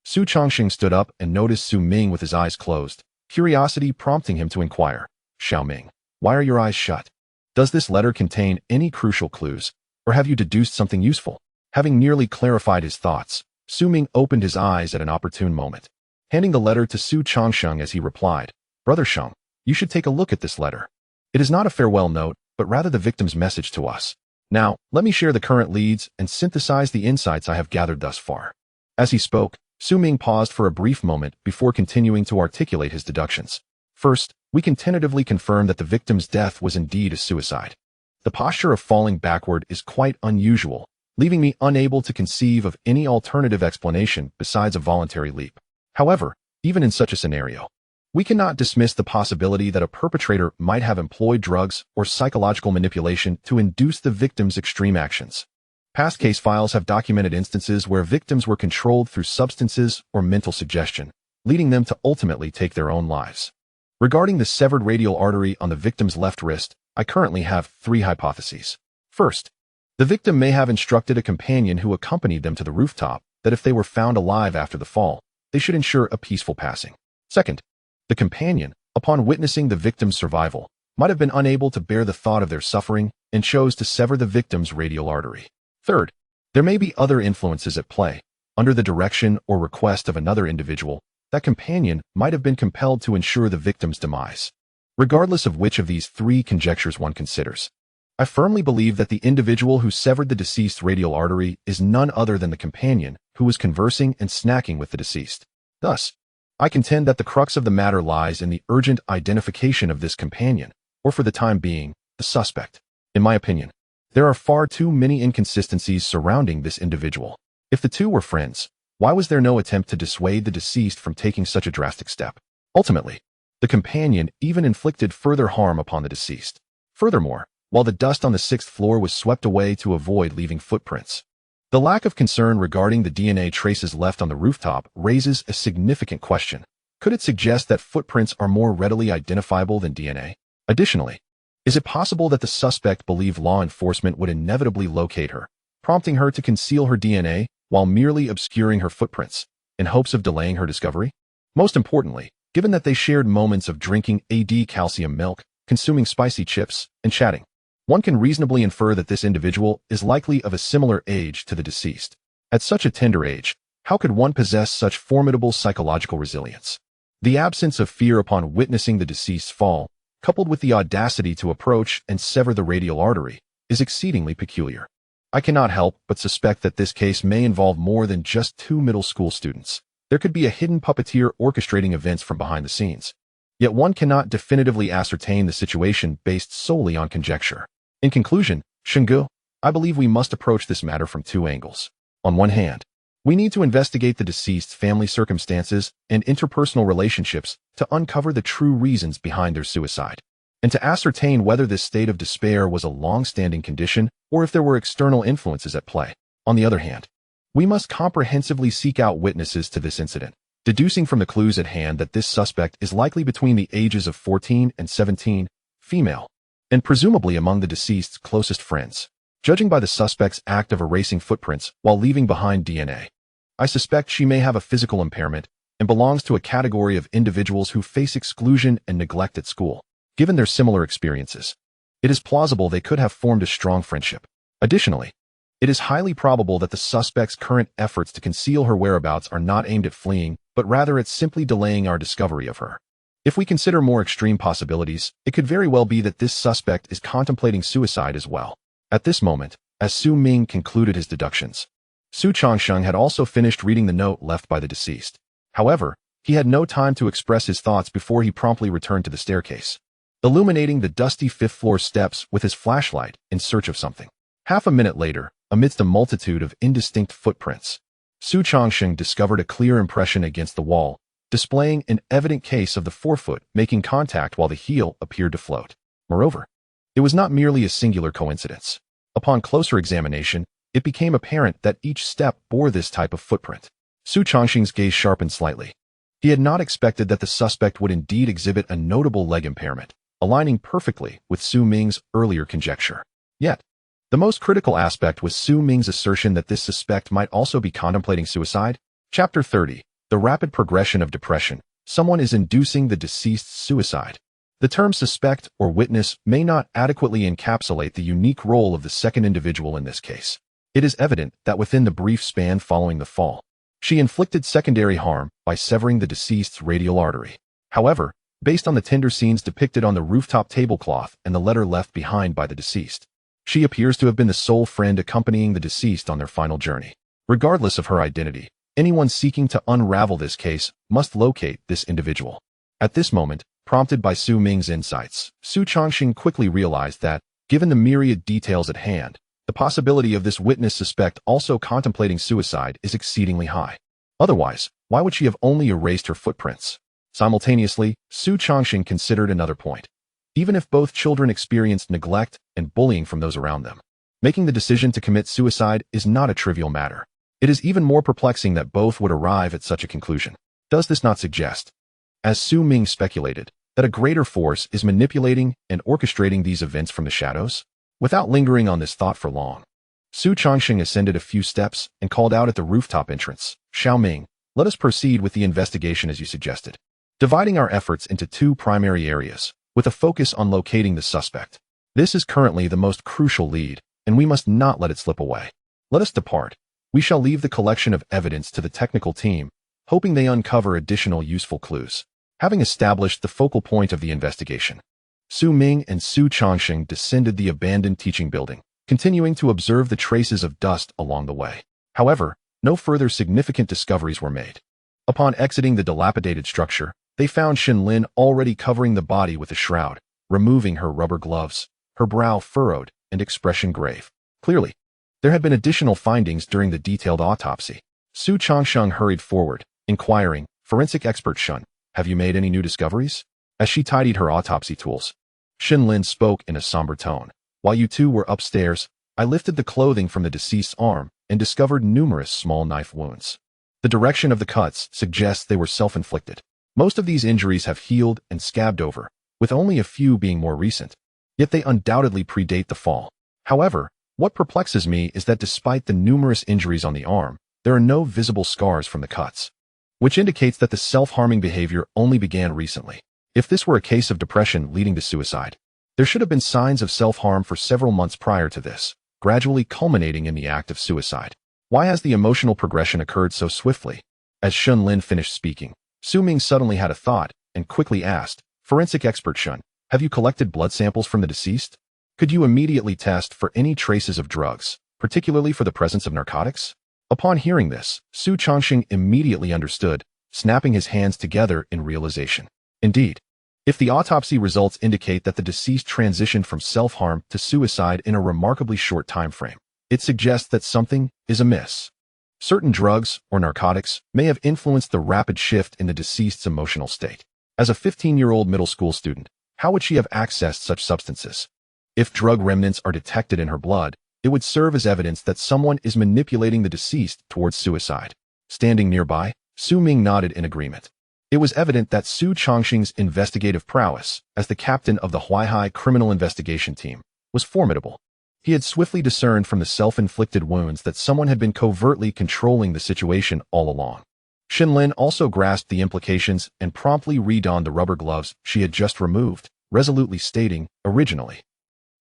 Su Chongxing stood up and noticed Su Ming with his eyes closed, curiosity prompting him to inquire, "Xiao Ming, why are your eyes shut? Does this letter contain any crucial clues, or have you deduced something useful?" Having nearly clarified his thoughts, Su Ming opened his eyes at an opportune moment, handing the letter to Su Chongxing as he replied, "Brother Sheng, you should take a look at this letter. It is not a farewell note, but rather the victim's message to us. Now, let me share the current leads and synthesize the insights I have gathered thus far." As he spoke, Su Ming paused for a brief moment before continuing to articulate his deductions. First, we can tentatively confirm that the victim's death was indeed a suicide. The posture of falling backward is quite unusual, leaving me unable to conceive of any alternative explanation besides a voluntary leap. However, even in such a scenario, we cannot dismiss the possibility that a perpetrator might have employed drugs or psychological manipulation to induce the victim's extreme actions. Past case files have documented instances where victims were controlled through substances or mental suggestion, leading them to ultimately take their own lives. Regarding the severed radial artery on the victim's left wrist, I currently have 3 hypotheses. First, the victim may have instructed a companion who accompanied them to the rooftop that if they were found alive after the fall, they should ensure a peaceful passing. Second, the companion, upon witnessing the victim's survival, might have been unable to bear the thought of their suffering and chose to sever the victim's radial artery. Third, there may be other influences at play. Under the direction or request of another individual, that companion might have been compelled to ensure the victim's demise. Regardless of which of these 3 conjectures one considers, I firmly believe that the individual who severed the deceased's radial artery is none other than the companion who was conversing and snacking with the deceased. Thus, I contend that the crux of the matter lies in the urgent identification of this companion, or for the time being, the suspect. In my opinion, there are far too many inconsistencies surrounding this individual. If the two were friends, why was there no attempt to dissuade the deceased from taking such a drastic step? Ultimately, the companion even inflicted further harm upon the deceased. Furthermore, while the dust on the 6th floor was swept away to avoid leaving footprints, the lack of concern regarding the DNA traces left on the rooftop raises a significant question. Could it suggest that footprints are more readily identifiable than DNA? Additionally, is it possible that the suspect believed law enforcement would inevitably locate her, prompting her to conceal her DNA while merely obscuring her footprints, in hopes of delaying her discovery? Most importantly, given that they shared moments of drinking calcium milk, consuming spicy chips, and chatting, one can reasonably infer that this individual is likely of a similar age to the deceased. At such a tender age, how could one possess such formidable psychological resilience? The absence of fear upon witnessing the deceased's fall coupled with the audacity to approach and sever the radial artery, is exceedingly peculiar. I cannot help but suspect that this case may involve more than just two middle school students. There could be a hidden puppeteer orchestrating events from behind the scenes. Yet one cannot definitively ascertain the situation based solely on conjecture. In conclusion, Shungu, I believe we must approach this matter from two angles. On one hand, we need to investigate the deceased's family circumstances and interpersonal relationships to uncover the true reasons behind their suicide, and to ascertain whether this state of despair was a long-standing condition or if there were external influences at play. On the other hand, we must comprehensively seek out witnesses to this incident, deducing from the clues at hand that this suspect is likely between the ages of 14 and 17, female, and presumably among the deceased's closest friends. Judging by the suspect's act of erasing footprints while leaving behind DNA, I suspect she may have a physical impairment and belongs to a category of individuals who face exclusion and neglect at school. Given their similar experiences, it is plausible they could have formed a strong friendship. Additionally, it is highly probable that the suspect's current efforts to conceal her whereabouts are not aimed at fleeing, but rather at simply delaying our discovery of her. If we consider more extreme possibilities, it could very well be that this suspect is contemplating suicide as well. At this moment, as Su Ming concluded his deductions, Su Changsheng had also finished reading the note left by the deceased. However, he had no time to express his thoughts before he promptly returned to the staircase, illuminating the dusty fifth-floor steps with his flashlight in search of something. Half a minute later, amidst a multitude of indistinct footprints, Su Changsheng discovered a clear impression against the wall, displaying an evident case of the forefoot making contact while the heel appeared to float. Moreover, it was not merely a singular coincidence. Upon closer examination, it became apparent that each step bore this type of footprint. Su Changsheng's gaze sharpened slightly. He had not expected that the suspect would indeed exhibit a notable leg impairment, aligning perfectly with Su Ming's earlier conjecture. Yet, the most critical aspect was Su Ming's assertion that this suspect might also be contemplating suicide. Chapter 30. The rapid progression of depression. Someone is inducing the deceased's suicide. The term suspect or witness may not adequately encapsulate the unique role of the second individual in this case. It is evident that within the brief span following the fall, she inflicted secondary harm by severing the deceased's radial artery. However, based on the tender scenes depicted on the rooftop tablecloth and the letter left behind by the deceased, she appears to have been the sole friend accompanying the deceased on their final journey. Regardless of her identity, anyone seeking to unravel this case must locate this individual. At this moment, prompted by Su Ming's insights, Su Changsheng quickly realized that, given the myriad details at hand, the possibility of this witness suspect also contemplating suicide is exceedingly high. Otherwise, why would she have only erased her footprints? Simultaneously, Su Changsheng considered another point. Even if both children experienced neglect and bullying from those around them, making the decision to commit suicide is not a trivial matter. It is even more perplexing that both would arrive at such a conclusion. Does this not suggest, as Su Ming speculated, that a greater force is manipulating and orchestrating these events from the shadows? Without lingering on this thought for long, Su Changsheng ascended a few steps and called out at the rooftop entrance, "Xiao Ming, let us proceed with the investigation as you suggested, dividing our efforts into two primary areas, with a focus on locating the suspect. This is currently the most crucial lead, and we must not let it slip away. Let us depart. We shall leave the collection of evidence to the technical team, hoping they uncover additional useful clues." Having established the focal point of the investigation, Su Ming and Su Changsheng descended the abandoned teaching building, continuing to observe the traces of dust along the way. However, no further significant discoveries were made. Upon exiting the dilapidated structure, they found Shenlin already covering the body with a shroud, removing her rubber gloves, her brow furrowed and expression grave. Clearly, there had been additional findings during the detailed autopsy. Su Changsheng hurried forward, inquiring, "Forensic expert Shun, have you made any new discoveries?" As she tidied her autopsy tools, Shenlin spoke in a somber tone. "While you two were upstairs, I lifted the clothing from the deceased's arm and discovered numerous small knife wounds. The direction of the cuts suggests they were self-inflicted. Most of these injuries have healed and scabbed over, with only a few being more recent. Yet they undoubtedly predate the fall. However, what perplexes me is that despite the numerous injuries on the arm, there are no visible scars from the cuts, which indicates that the self-harming behavior only began recently. If this were a case of depression leading to suicide, there should have been signs of self-harm for several months prior to this, gradually culminating in the act of suicide. Why has the emotional progression occurred so swiftly?" As Shun Lin finished speaking, Su Ming suddenly had a thought and quickly asked, "Forensic expert Shun, Have you collected blood samples from the deceased? Could you immediately test for any traces of drugs, particularly for the presence of narcotics? Upon hearing this, Su Chongqing immediately understood, snapping his hands together in realization. Indeed, if the autopsy results indicate that the deceased transitioned from self-harm to suicide in a remarkably short time frame, it suggests that something is amiss. Certain drugs or narcotics may have influenced the rapid shift in the deceased's emotional state. As a 15-year-old middle school student, how would she have accessed such substances? If drug remnants are detected in her blood, it would serve as evidence that someone is manipulating the deceased towards suicide. Standing nearby, Su Ming nodded in agreement. It was evident that Su Chongqing's investigative prowess, as the captain of the Huaihai criminal investigation team, was formidable. He had swiftly discerned from the self-inflicted wounds that someone had been covertly controlling the situation all along. Xinlin also grasped the implications and promptly redonned the rubber gloves she had just removed, resolutely stating, originally,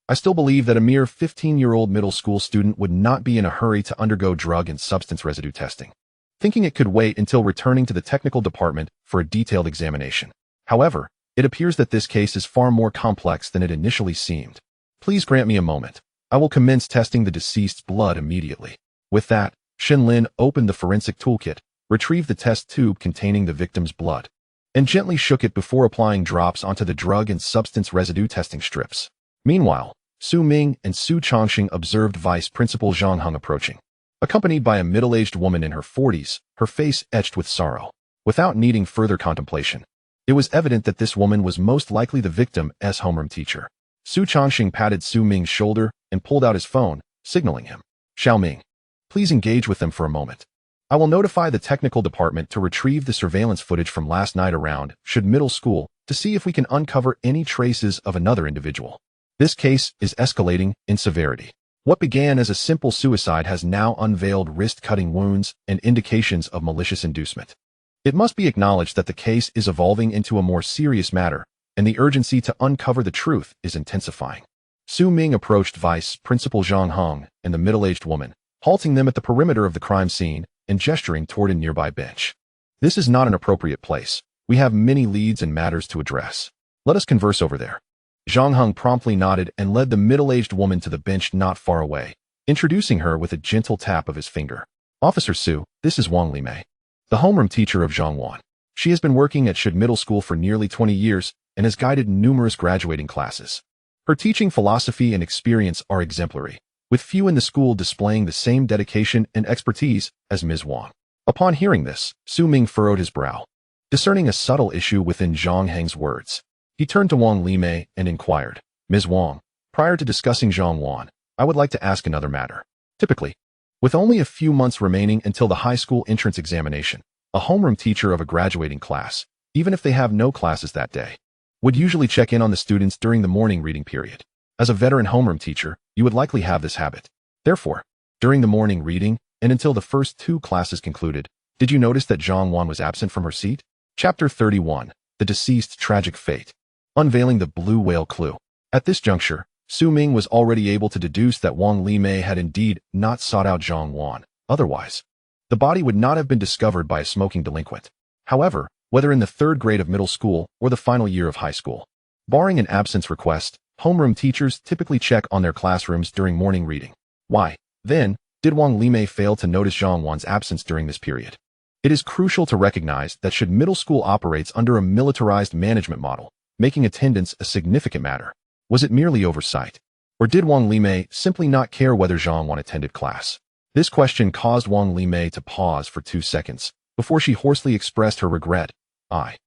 "I still believe that a mere 15-year-old middle school student would not be in a hurry to undergo drug and substance residue testing, thinking it could wait until returning to the technical department for a detailed examination. However, it appears that this case is far more complex than it initially seemed. Please grant me a moment. I will commence testing the deceased's blood immediately." With that, Xinlin opened the forensic toolkit, retrieved the test tube containing the victim's blood, and gently shook it before applying drops onto the drug and substance residue testing strips. Meanwhile, Su Ming and Su Chongqing observed Vice Principal Zhang Heng approaching, accompanied by a middle-aged woman in her 40s, her face etched with sorrow. Without needing further contemplation, it was evident that this woman was most likely the victim's homeroom teacher. Su Chongqing patted Su Ming's shoulder and pulled out his phone, signaling him. "Xiao Ming, please engage with them for a moment. I will notify the technical department to retrieve the surveillance footage from last night around Should Middle School to see if we can uncover any traces of another individual. This case is escalating in severity. What began as a simple suicide has now unveiled wrist-cutting wounds and indications of malicious inducement. It must be acknowledged that the case is evolving into a more serious matter, and the urgency to uncover the truth is intensifying." Su Ming approached Vice Principal Zhang Heng and the middle-aged woman, halting them at the perimeter of the crime scene and gesturing toward a nearby bench. "This is not an appropriate place. We have many leads and matters to address. Let us converse over there." Zhang Heng promptly nodded and led the middle-aged woman to the bench not far away, introducing her with a gentle tap of his finger. "Officer Su, this is Wang Limei, the homeroom teacher of Zhongwan. She has been working at Should Middle School for nearly 20 years and has guided numerous graduating classes. Her teaching philosophy and experience are exemplary, with few in the school displaying the same dedication and expertise as Ms. Wang." Upon hearing this, Su Ming furrowed his brow, discerning a subtle issue within Zhang Heng's words. He turned to Wang Limei and inquired, "Ms. Wang, prior to discussing Zhongwan, I would like to ask another matter. Typically, with only a few months remaining until the high school entrance examination, a homeroom teacher of a graduating class, even if they have no classes that day, would usually check in on the students during the morning reading period. As a veteran homeroom teacher, you would likely have this habit. Therefore, during the morning reading and until the first two classes concluded, did you notice that Zhang Wan was absent from her seat?" Chapter 31, The Deceased's Tragic Fate. Unveiling the blue whale clue. At this juncture, Su Ming was already able to deduce that Wang Limei had indeed not sought out Zhang Wan. Otherwise, the body would not have been discovered by a smoking delinquent. However, whether in the third grade of middle school or the final year of high school, barring an absence request, homeroom teachers typically check on their classrooms during morning reading. Why, then, did Wang Limei fail to notice Zhang Wan's absence during this period? It is crucial to recognize that Should Middle School operates under a militarized management model, making attendance a significant matter. Was it merely oversight? Or did Wang Limei simply not care whether Zhang Wan attended class? This question caused Wang Limei to pause for 2 seconds before she hoarsely expressed her regret. I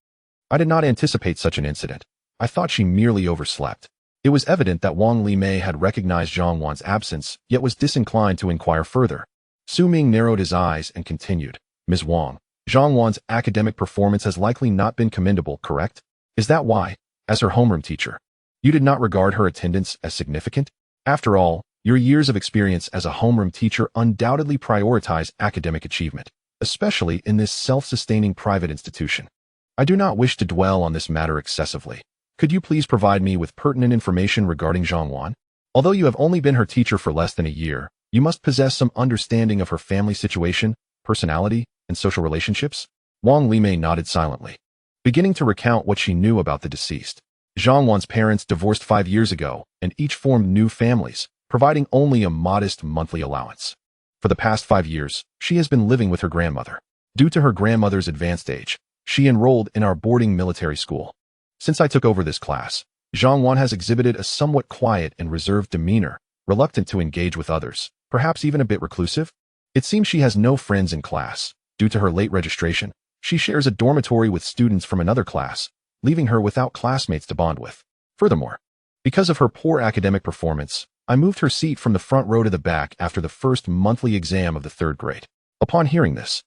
did not anticipate such an incident. I thought she merely overslept." It was evident that Wang Limei had recognized Zhang Wan's absence, yet was disinclined to inquire further. Su Ming narrowed his eyes and continued, "Ms. Wang, Zhang Wan's academic performance has likely not been commendable, correct? Is that why, as her homeroom teacher, you did not regard her attendance as significant? After all, your years of experience as a homeroom teacher undoubtedly prioritize academic achievement, especially in this self-sustaining private institution. I do not wish to dwell on this matter excessively. Could you please provide me with pertinent information regarding Zhang Wan? Although you have only been her teacher for less than a year, you must possess some understanding of her family situation, personality, and social relationships." Wang Limei nodded silently, beginning to recount what she knew about the deceased. Zhang Wan's parents divorced 5 years ago, and each formed new families, providing only a modest monthly allowance. For the past 5 years, she has been living with her grandmother. Due to her grandmother's advanced age, she enrolled in our boarding military school. Since I took over this class, Zhang Wan has exhibited a somewhat quiet and reserved demeanor, reluctant to engage with others, perhaps even a bit reclusive. It seems she has no friends in class. Due to her late registration, she shares a dormitory with students from another class, leaving her without classmates to bond with. Furthermore, because of her poor academic performance, I moved her seat from the front row to the back after the first monthly exam of the 3rd grade. Upon hearing this,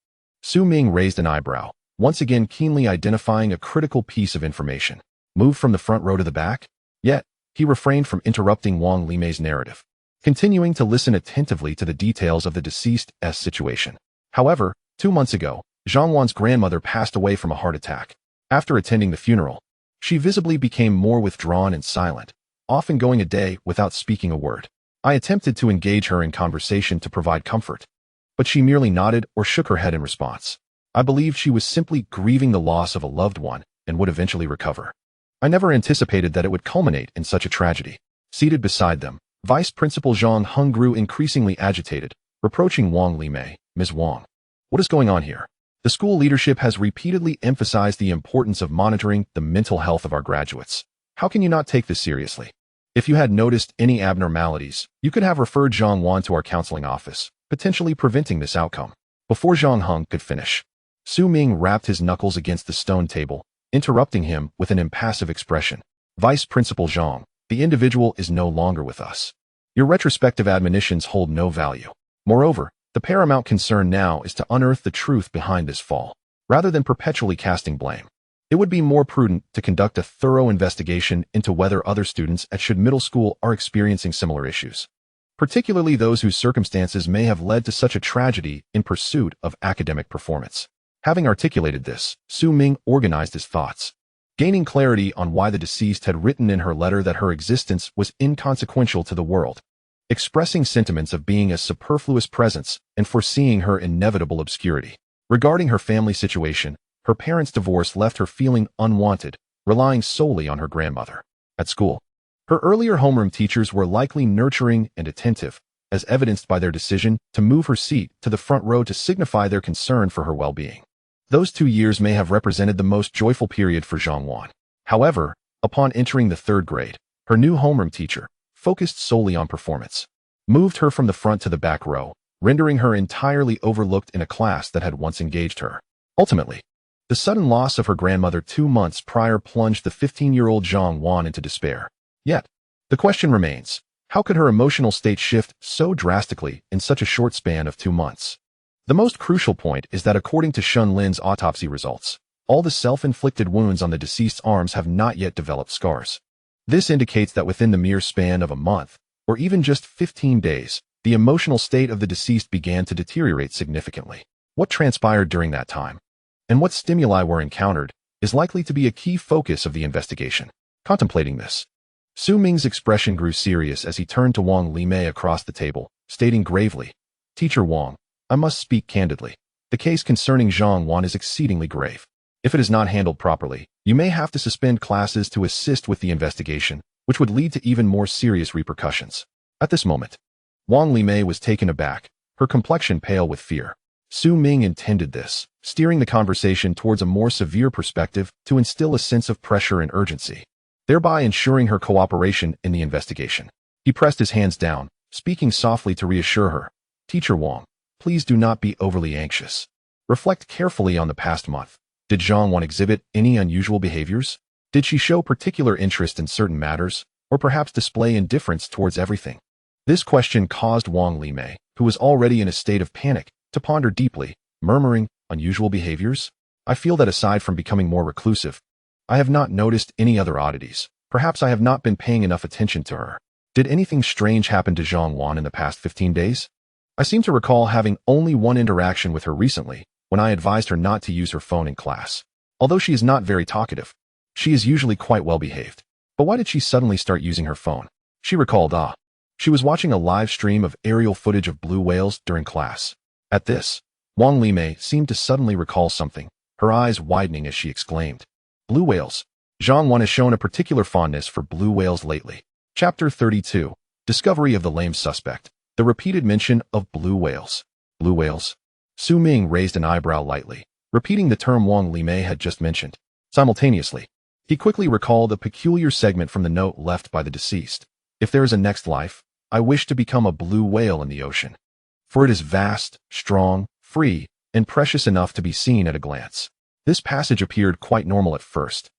Ming raised an eyebrow, once again keenly identifying a critical piece of information. Moved from the front row to the back? Yet, he refrained from interrupting Wang Limei's narrative, continuing to listen attentively to the details of the deceased's situation. However, 2 months ago, Zhang Wan's grandmother passed away from a heart attack. After attending the funeral, she visibly became more withdrawn and silent, often going a day without speaking a word. I attempted to engage her in conversation to provide comfort, but she merely nodded or shook her head in response. I believed she was simply grieving the loss of a loved one and would eventually recover. I never anticipated that it would culminate in such a tragedy. Seated beside them, Vice Principal Zhang Heng grew increasingly agitated, reproaching Wang Limei. Ms. Wang, what is going on here? The school leadership has repeatedly emphasized the importance of monitoring the mental health of our graduates. How can you not take this seriously? If you had noticed any abnormalities, you could have referred Zhang Wan to our counseling office, potentially preventing this outcome. Before Zhang Heng could finish, Ming rapped his knuckles against the stone table, interrupting him with an impassive expression. Vice Principal Zhang, the individual is no longer with us. Your retrospective admonitions hold no value. Moreover, the paramount concern now is to unearth the truth behind this fall, rather than perpetually casting blame. It would be more prudent to conduct a thorough investigation into whether other students at Should Middle School are experiencing similar issues, particularly those whose circumstances may have led to such a tragedy in pursuit of academic performance. Having articulated this, Ming organized his thoughts, gaining clarity on why the deceased had written in her letter that her existence was inconsequential to the world, expressing sentiments of being a superfluous presence and foreseeing her inevitable obscurity. Regarding her family situation, her parents' divorce left her feeling unwanted, relying solely on her grandmother. At school, her earlier homeroom teachers were likely nurturing and attentive, as evidenced by their decision to move her seat to the front row to signify their concern for her well-being. Those 2 years may have represented the most joyful period for Zhang Wan. However, upon entering the 3rd grade, her new homeroom teacher, focused solely on performance, moved her from the front to the back row, rendering her entirely overlooked in a class that had once engaged her. Ultimately, the sudden loss of her grandmother 2 months prior plunged the 15-year-old Zhang Wan into despair. Yet, the question remains, how could her emotional state shift so drastically in such a short span of 2 months? The most crucial point is that according to Shun Lin's autopsy results, all the self-inflicted wounds on the deceased's arms have not yet developed scars. This indicates that within the mere span of a month, or even just 15 days, the emotional state of the deceased began to deteriorate significantly. What transpired during that time, and what stimuli were encountered, is likely to be a key focus of the investigation. Contemplating this, Ming's expression grew serious as he turned to Wang Limei across the table, stating gravely, "Teacher Wang, I must speak candidly. The case concerning Zhang Wan is exceedingly grave. If it is not handled properly, you may have to suspend classes to assist with the investigation, which would lead to even more serious repercussions." At this moment, Wang Limei was taken aback, her complexion pale with fear. Ming intended this, steering the conversation towards a more severe perspective to instill a sense of pressure and urgency, thereby ensuring her cooperation in the investigation. He pressed his hands down, speaking softly to reassure her. "Teacher Wang, please do not be overly anxious. Reflect carefully on the past month. Did Zhang Wan exhibit any unusual behaviors? Did she show particular interest in certain matters, or perhaps display indifference towards everything?" This question caused Wang Limei, who was already in a state of panic, to ponder deeply, murmuring, "Unusual behaviors? I feel that aside from becoming more reclusive, I have not noticed any other oddities. Perhaps I have not been paying enough attention to her. Did anything strange happen to Zhang Wan in the past 15 days? I seem to recall having only one interaction with her recently, when I advised her not to use her phone in class. Although she is not very talkative, she is usually quite well behaved. But why did she suddenly start using her phone?" She recalled, she was watching a live stream of aerial footage of blue whales during class. At this, Wang Limei seemed to suddenly recall something, her eyes widening as she exclaimed, "Blue whales? Zhang Wan has shown a particular fondness for blue whales lately. Chapter 32. Discovery of the lame suspect. The repeated mention of blue whales. Blue whales? Su Ming raised an eyebrow lightly, repeating the term Wang Limei had just mentioned. Simultaneously, he quickly recalled a peculiar segment from the note left by the deceased. If there is a next life, I wish to become a blue whale in the ocean. For it is vast, strong, free, and precious enough to be seen at a glance. This passage appeared quite normal at first,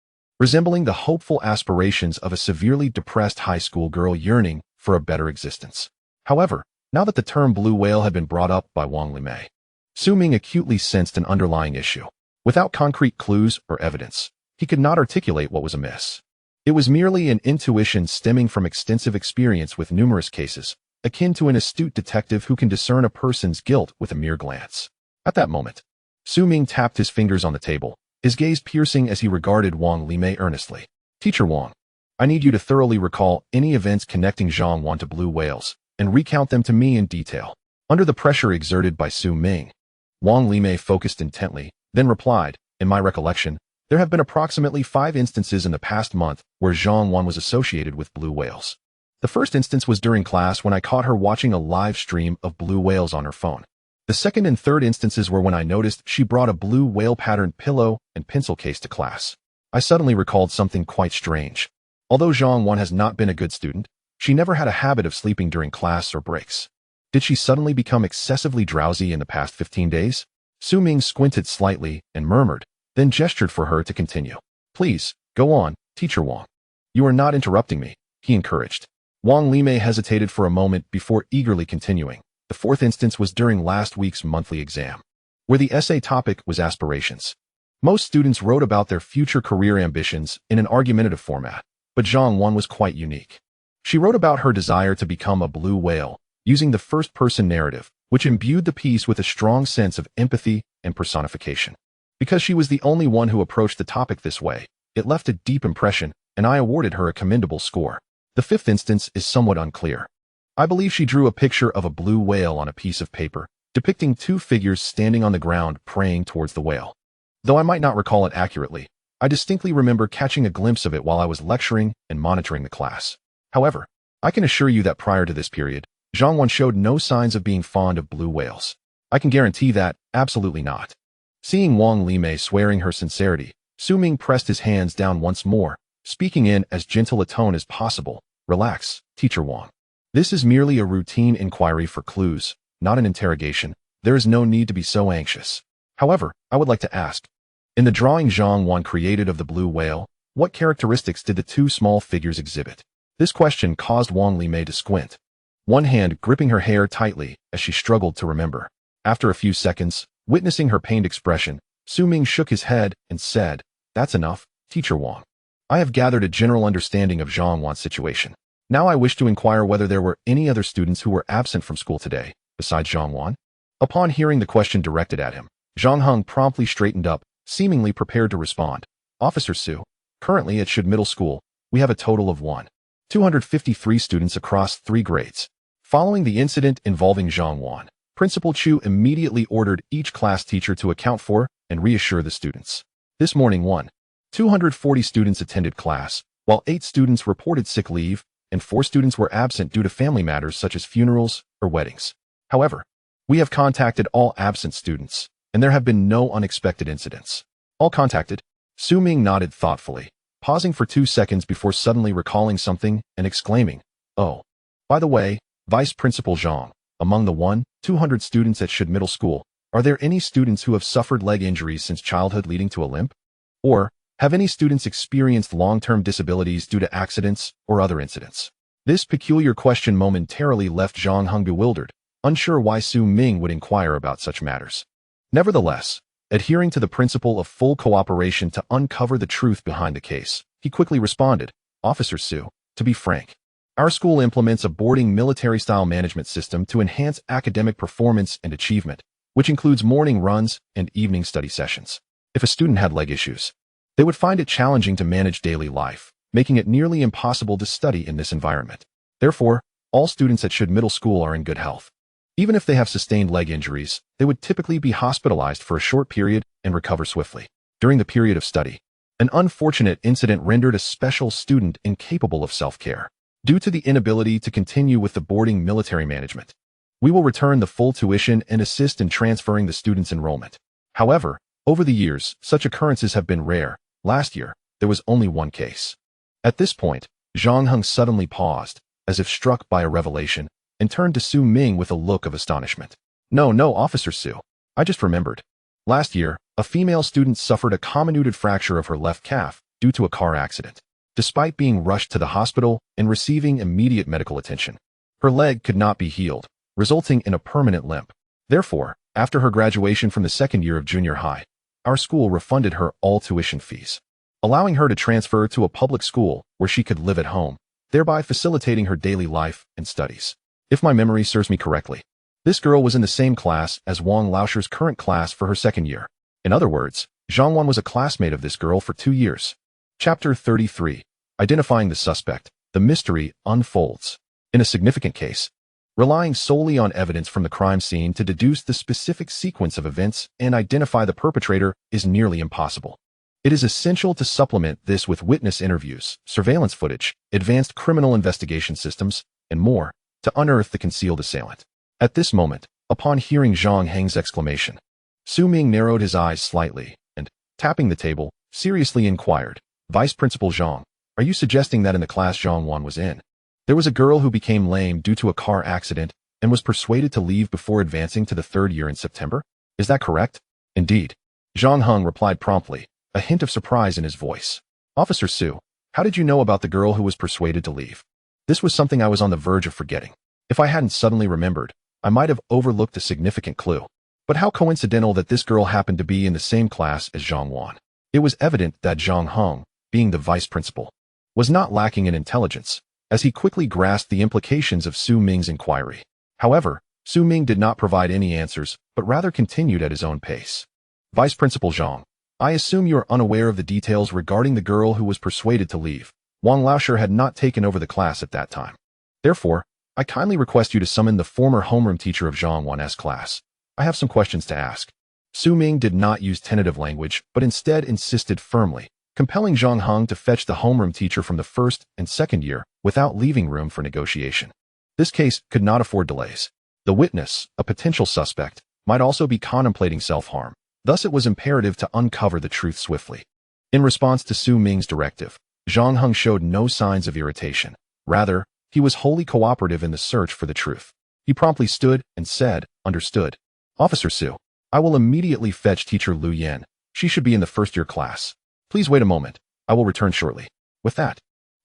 resembling the hopeful aspirations of a severely depressed high school girl yearning for a better existence. However, now that the term blue whale had been brought up by Wang Limei, Su Ming acutely sensed an underlying issue. Without concrete clues or evidence, he could not articulate what was amiss. It was merely an intuition stemming from extensive experience with numerous cases, akin to an astute detective who can discern a person's guilt with a mere glance. At that moment, Su Ming tapped his fingers on the table, his gaze piercing as he regarded Wang Limei earnestly. Teacher Wang, I need you to thoroughly recall any events connecting Zhang Wan to blue whales, and recount them to me in detail. Under the pressure exerted by Su Ming, Wang Limei focused intently, then replied, in my recollection, there have been approximately 5 instances in the past month where Zhang Wan was associated with blue whales. The first instance was during class when I caught her watching a live stream of blue whales on her phone. The second and third instances were when I noticed she brought a blue whale-patterned pillow and pencil case to class. I suddenly recalled something quite strange. Although Zhang Wan has not been a good student, she never had a habit of sleeping during class or breaks. Did she suddenly become excessively drowsy in the past 15 days? Su Ming squinted slightly and murmured, then gestured for her to continue. Please, go on, Teacher Wang. You are not interrupting me, he encouraged. Wang Limei hesitated for a moment before eagerly continuing. The fourth instance was during last week's monthly exam, where the essay topic was aspirations. Most students wrote about their future career ambitions in an argumentative format, but Zhang Wan was quite unique. She wrote about her desire to become a blue whale, using the first-person narrative, which imbued the piece with a strong sense of empathy and personification. Because she was the only one who approached the topic this way, it left a deep impression, and I awarded her a commendable score. The fifth instance is somewhat unclear. I believe she drew a picture of a blue whale on a piece of paper, depicting 2 figures standing on the ground praying towards the whale. Though I might not recall it accurately, I distinctly remember catching a glimpse of it while I was lecturing and monitoring the class. However, I can assure you that prior to this period, Zhang Wan showed no signs of being fond of blue whales. I can guarantee that, absolutely not. Seeing Wang Limei swearing her sincerity, Su Ming pressed his hands down once more, speaking in as gentle a tone as possible. Relax, Teacher Wang. This is merely a routine inquiry for clues, not an interrogation. There is no need to be so anxious. However, I would like to ask, in the drawing Zhang Wan created of the blue whale, what characteristics did the 2 small figures exhibit? This question caused Wang Limei to squint, one hand gripping her hair tightly as she struggled to remember. After a few seconds, witnessing her pained expression, Su Ming shook his head and said, That's enough, Teacher Wang. I have gathered a general understanding of Zhang Wan's situation. Now I wish to inquire whether there were any other students who were absent from school today, besides Zhang Wan. Upon hearing the question directed at him, Zhang Heng promptly straightened up, seemingly prepared to respond. Officer Su, currently at Should Middle School, we have a total of 253 students across 3 grades. Following the incident involving Zhang Wan, Principal Chu immediately ordered each class teacher to account for and reassure the students. This morning 240 students attended class, while 8 students reported sick leave, and 4 students were absent due to family matters such as funerals or weddings. However, we have contacted all absent students, and there have been no unexpected incidents. All contacted? Su Ming nodded thoughtfully, pausing for 2 seconds before suddenly recalling something and exclaiming, Oh, by the way, Vice Principal Zhang, among the 200 students at Should Middle School, are there any students who have suffered leg injuries since childhood leading to a limp? Or, have any students experienced long-term disabilities due to accidents or other incidents? This peculiar question momentarily left Zhang Heng bewildered, unsure why Su Ming would inquire about such matters. Nevertheless, adhering to the principle of full cooperation to uncover the truth behind the case, he quickly responded, Officer Su, to be frank, our school implements a boarding military-style management system to enhance academic performance and achievement, which includes morning runs and evening study sessions. If a student had leg issues, they would find it challenging to manage daily life, making it nearly impossible to study in this environment. Therefore, all students at Should Middle School are in good health. Even if they have sustained leg injuries, they would typically be hospitalized for a short period and recover swiftly. During the period of study, An unfortunate incident rendered a special student incapable of self-care. Due to the inability to continue with the boarding military management, we will return the full tuition and assist in transferring the student's enrollment. However, over the years, such occurrences have been rare. Last year, there was only one case. At this point, Zhang Heng suddenly paused, as if struck by a revelation, and turned to Su Ming with a look of astonishment. No, Officer Su. I just remembered. Last year, a female student suffered a comminuted fracture of her left calf due to a car accident. Despite being rushed to the hospital and receiving immediate medical attention, her leg could not be healed, resulting in a permanent limp. Therefore, after her graduation from the second year of junior high, our school refunded her all tuition fees, allowing her to transfer to a public school where she could live at home, thereby facilitating her daily life and studies. If my memory serves me correctly, this girl was in the same class as Wang Laosher's current class for her second year. In other words, Zhang Wan was a classmate of this girl for 2 years. Chapter 33. Identifying the suspect. The mystery unfolds. In a significant case, relying solely on evidence from the crime scene to deduce the specific sequence of events and identify the perpetrator is nearly impossible. It is essential to supplement this with witness interviews, surveillance footage, advanced criminal investigation systems, and more to unearth the concealed assailant. At this moment, upon hearing Zhang Heng's exclamation, Su Ming narrowed his eyes slightly and, tapping the table, seriously inquired, "Vice Principal Zhang, are you suggesting that in the class Zhang Wan was in, there was a girl who became lame due to a car accident and was persuaded to leave before advancing to the third year in September? Is that correct?" "Indeed," Zhang Heng replied promptly, a hint of surprise in his voice. "Officer Su, how did you know about the girl who was persuaded to leave?" This was something I was on the verge of forgetting. If I hadn't suddenly remembered, I might have overlooked a significant clue. But how coincidental that this girl happened to be in the same class as Zhang Wan. It was evident that Zhang Heng, being the vice principal, was not lacking in intelligence, as he quickly grasped the implications of Su Ming's inquiry. However, Su Ming did not provide any answers, but rather continued at his own pace. "Vice Principal Zhang, I assume you are unaware of the details regarding the girl who was persuaded to leave. Wang Laosher had not taken over the class at that time. Therefore, I kindly request you to summon the former homeroom teacher of Zhang Wan's class. I have some questions to ask." Su Ming did not use tentative language, but instead insisted firmly, compelling Zhang Heng to fetch the homeroom teacher from the first and second year without leaving room for negotiation. This case could not afford delays. The witness, a potential suspect, might also be contemplating self-harm. Thus it was imperative to uncover the truth swiftly. In response to Su Ming's directive, Zhang Heng showed no signs of irritation. Rather, he was wholly cooperative in the search for the truth. He promptly stood and said, "Understood. Officer Su, I will immediately fetch teacher Lu Yan. She should be in the first-year class. Please wait a moment. I will return shortly." With that,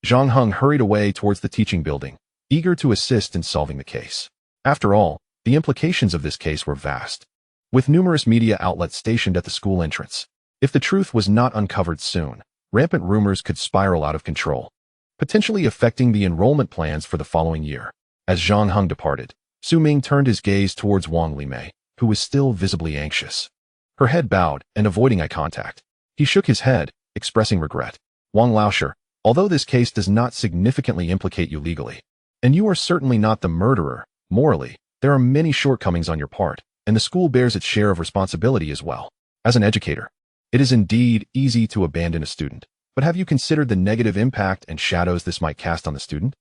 Zhang Heng hurried away towards the teaching building, eager to assist in solving the case. After all, the implications of this case were vast, with numerous media outlets stationed at the school entrance. If the truth was not uncovered soon, rampant rumors could spiral out of control, potentially affecting the enrollment plans for the following year. As Zhang Heng departed, Su Ming turned his gaze towards Wang Limei, who was still visibly anxious. Her head bowed and avoiding eye contact. He shook his head, expressing regret. "Wang Laosher, although this case does not significantly implicate you legally, and you are certainly not the murderer, morally, there are many shortcomings on your part, and the school bears its share of responsibility as well. As an educator, it is indeed easy to abandon a student, but have you considered the negative impact and shadows this might cast on the student?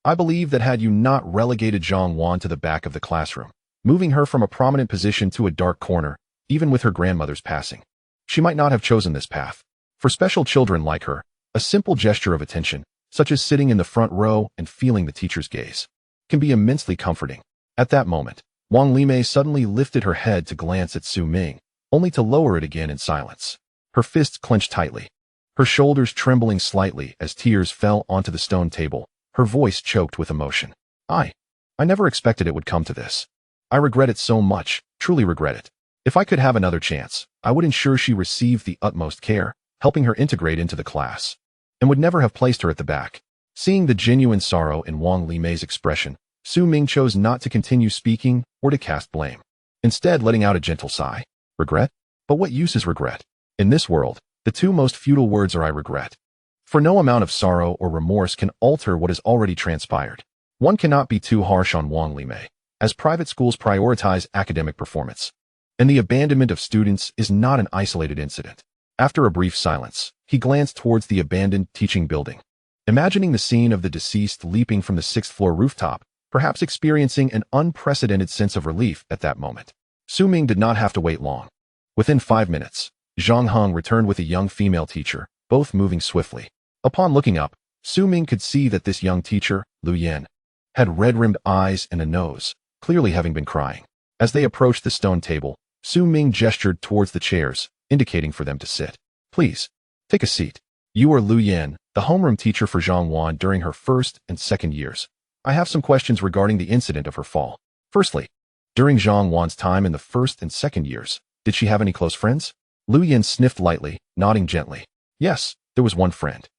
I believe that had you not relegated Zhang Wan to the back of the classroom, moving her from a prominent position to a dark corner, even with her grandmother's passing, she might not have chosen this path. For special children like her, a simple gesture of attention, such as sitting in the front row and feeling the teacher's gaze, can be immensely comforting." At that moment, Wang Limei suddenly lifted her head to glance at Su Ming, only to lower it again in silence. Her fists clenched tightly, her shoulders trembling slightly as tears fell onto the stone table, her voice choked with emotion. I never expected it would come to this. I regret it so much, truly regret it. If I could have another chance, I would ensure she received the utmost care, helping her integrate into the class, and would never have placed her at the back." Seeing the genuine sorrow in Wang Limei's expression, Su Ming chose not to continue speaking or to cast blame, instead letting out a gentle sigh. "Regret? But what use is regret? In this world, the two most futile words are I regret. For no amount of sorrow or remorse can alter what has already transpired. One cannot be too harsh on Wang Limei, as private schools prioritize academic performance, and the abandonment of students is not an isolated incident." After a brief silence, He glanced towards the abandoned teaching building, imagining the scene of the deceased leaping from the sixth-floor rooftop, perhaps experiencing an unprecedented sense of relief at that moment. Su Ming did not have to wait long. Within 5 minutes, Zhang Heng returned with a young female teacher, both moving swiftly. Upon looking up, Su Ming could see that this young teacher, Lu Yan, had red-rimmed eyes and a nose, clearly having been crying. As they approached the stone table, Su Ming gestured towards the chairs, indicating for them to sit. Please, take a seat. You are Lu Yan, the homeroom teacher for Zhang Wan during her first and second years. I have some questions regarding the incident of her fall. Firstly, during Zhang Wan's time in the first and second years, did she have any close friends? Lu Yan sniffed lightly, nodding gently. Yes, there was one friend.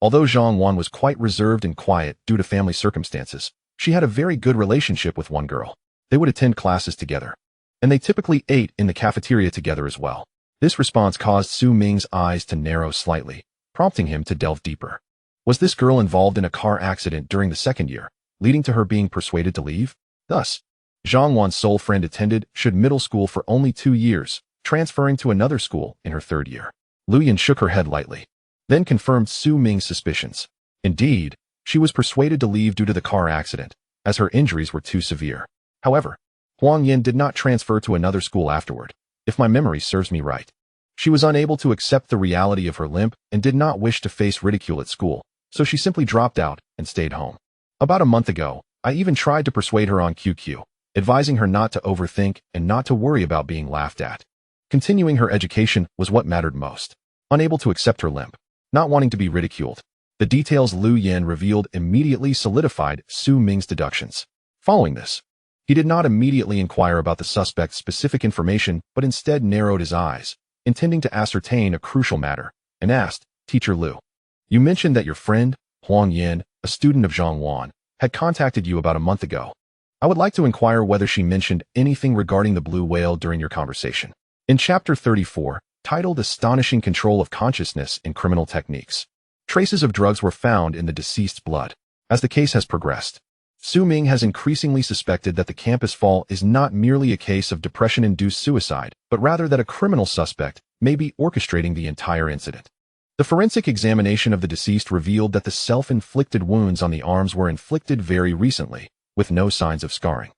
Although Zhang Wan was quite reserved and quiet due to family circumstances, she had a very good relationship with one girl. They would attend classes together, and they typically ate in the cafeteria together as well. This response caused Su Ming's eyes to narrow slightly, prompting him to delve deeper. Was this girl involved in a car accident during the second year, leading to her being persuaded to leave? Thus, Zhang Wan's sole friend attended middle school for only 2 years, transferring to another school in her third year. Lu Yan shook her head lightly, then confirmed Su Ming's suspicions. Indeed, she was persuaded to leave due to the car accident, as her injuries were too severe. However, Huang Yin did not transfer to another school afterward, if my memory serves me right. She was unable to accept the reality of her limp and did not wish to face ridicule at school, so she simply dropped out and stayed home. About a month ago, I even tried to persuade her on QQ, advising her not to overthink and not to worry about being laughed at. Continuing her education was what mattered most. Unable to accept her limp, not wanting to be ridiculed, the details Lu Yan revealed immediately solidified Su Ming's deductions. Following this, he did not immediately inquire about the suspect's specific information but instead narrowed his eyes, intending to ascertain a crucial matter, and asked, Teacher Lu, you mentioned that your friend, Huang Yin, a student of Zhang Wan, had contacted you about a month ago. I would like to inquire whether she mentioned anything regarding the blue whale during your conversation. In Chapter 34, titled Astonishing Control of Consciousness in Criminal Techniques, traces of drugs were found in the deceased's blood. As the case has progressed, Su Ming has increasingly suspected that the campus fall is not merely a case of depression-induced suicide, but rather that a criminal suspect may be orchestrating the entire incident. The forensic examination of the deceased revealed that the self-inflicted wounds on the arms were inflicted very recently, with no signs of scarring.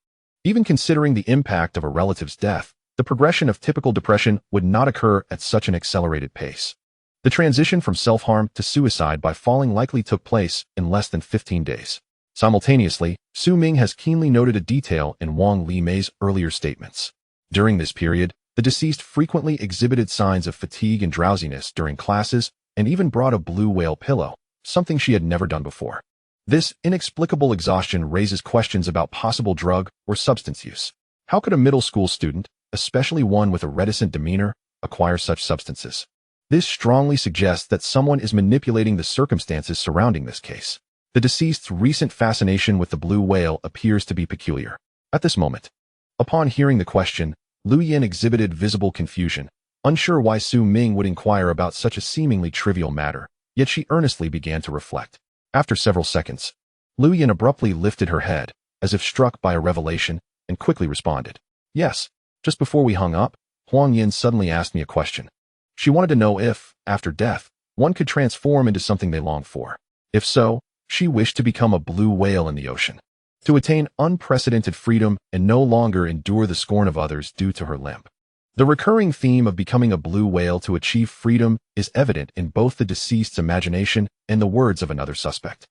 Even considering the impact of a relative's death, the progression of typical depression would not occur at such an accelerated pace. The transition from self-harm to suicide by falling likely took place in less than 15 days. Simultaneously, Su Ming has keenly noted a detail in Wang Limei's earlier statements. During this period, the deceased frequently exhibited signs of fatigue and drowsiness during classes and even brought a blue whale pillow, something she had never done before. This inexplicable exhaustion raises questions about possible drug or substance use. How could a middle school student, especially one with a reticent demeanor, acquire such substances? This strongly suggests that someone is manipulating the circumstances surrounding this case. The deceased's recent fascination with the blue whale appears to be peculiar. At this moment, upon hearing the question, Lu Yan exhibited visible confusion, unsure why Su Ming would inquire about such a seemingly trivial matter, yet she earnestly began to reflect. After several seconds, Lu Yan abruptly lifted her head, as if struck by a revelation, and quickly responded. Yes, just before we hung up, Huang Yin suddenly asked me a question. She wanted to know if, after death, one could transform into something they longed for. If so, she wished to become a blue whale in the ocean, to attain unprecedented freedom and no longer endure the scorn of others due to her limp. The recurring theme of becoming a blue whale to achieve freedom is evident in both the deceased's imagination and the words of another suspect,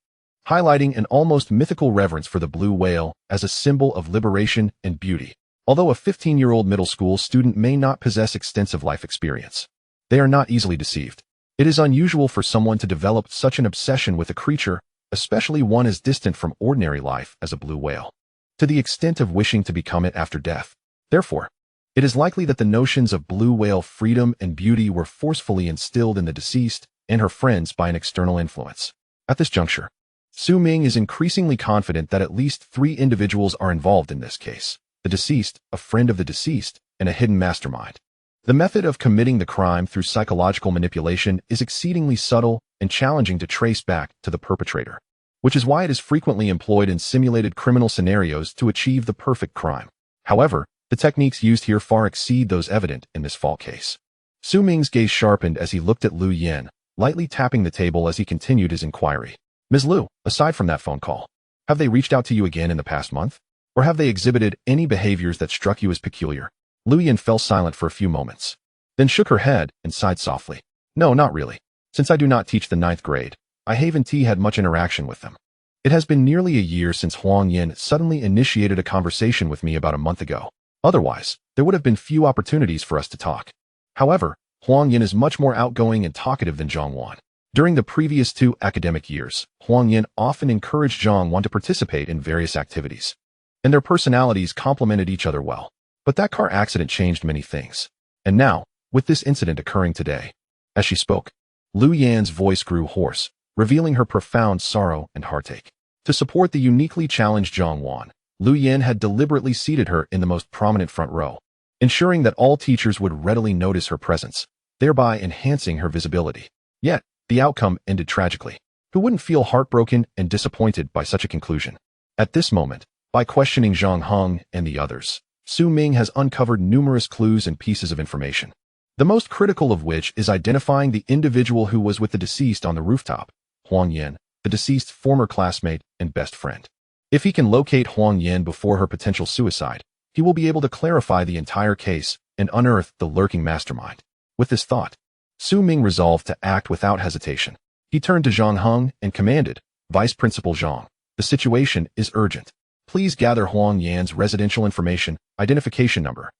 highlighting an almost mythical reverence for the blue whale as a symbol of liberation and beauty. Although a 15-year-old middle school student may not possess extensive life experience, they are not easily deceived. It is unusual for someone to develop such an obsession with a creature, especially one as distant from ordinary life as a blue whale, to the extent of wishing to become it after death. Therefore, it is likely that the notions of blue whale freedom and beauty were forcefully instilled in the deceased and her friends by an external influence. At this juncture, Su Ming is increasingly confident that at least 3 individuals are involved in this case: the deceased, a friend of the deceased, and a hidden mastermind. The method of committing the crime through psychological manipulation is exceedingly subtle and challenging to trace back to the perpetrator, which is why it is frequently employed in simulated criminal scenarios to achieve the perfect crime. However, the techniques used here far exceed those evident in this fall case. Su Ming's gaze sharpened as he looked at Lu Yan, lightly tapping the table as he continued his inquiry. Ms. Liu, aside from that phone call, have they reached out to you again in the past month? Or have they exhibited any behaviors that struck you as peculiar? Liu Yan fell silent for a few moments, then shook her head and sighed softly. No, not really. Since I do not teach the 9th grade, I haven't had much interaction with them. It has been nearly a year since Huang Yin suddenly initiated a conversation with me about a month ago. Otherwise, there would have been few opportunities for us to talk. However, Huang Yin is much more outgoing and talkative than Zhang Wan. During the previous 2 academic years, Huang Yin often encouraged Zhang Wan to participate in various activities, and their personalities complemented each other well. But that car accident changed many things. And now, with this incident occurring today, as she spoke, Liu Yan's voice grew hoarse, revealing her profound sorrow and heartache. To support the uniquely challenged Zhang Wan, Liu Yan had deliberately seated her in the most prominent front row, ensuring that all teachers would readily notice her presence, thereby enhancing her visibility. Yet, the outcome ended tragically. Who wouldn't feel heartbroken and disappointed by such a conclusion? At this moment, by questioning Zhang Heng and the others, Su Ming has uncovered numerous clues and pieces of information, the most critical of which is identifying the individual who was with the deceased on the rooftop, Huang Yin, the deceased's former classmate and best friend. If he can locate Huang Yin before her potential suicide, he will be able to clarify the entire case and unearth the lurking mastermind. With this thought, Su Ming resolved to act without hesitation. He turned to Zhang Heng and commanded, Vice Principal Zhang, the situation is urgent. Please gather Huang Yan's residential information, identification number,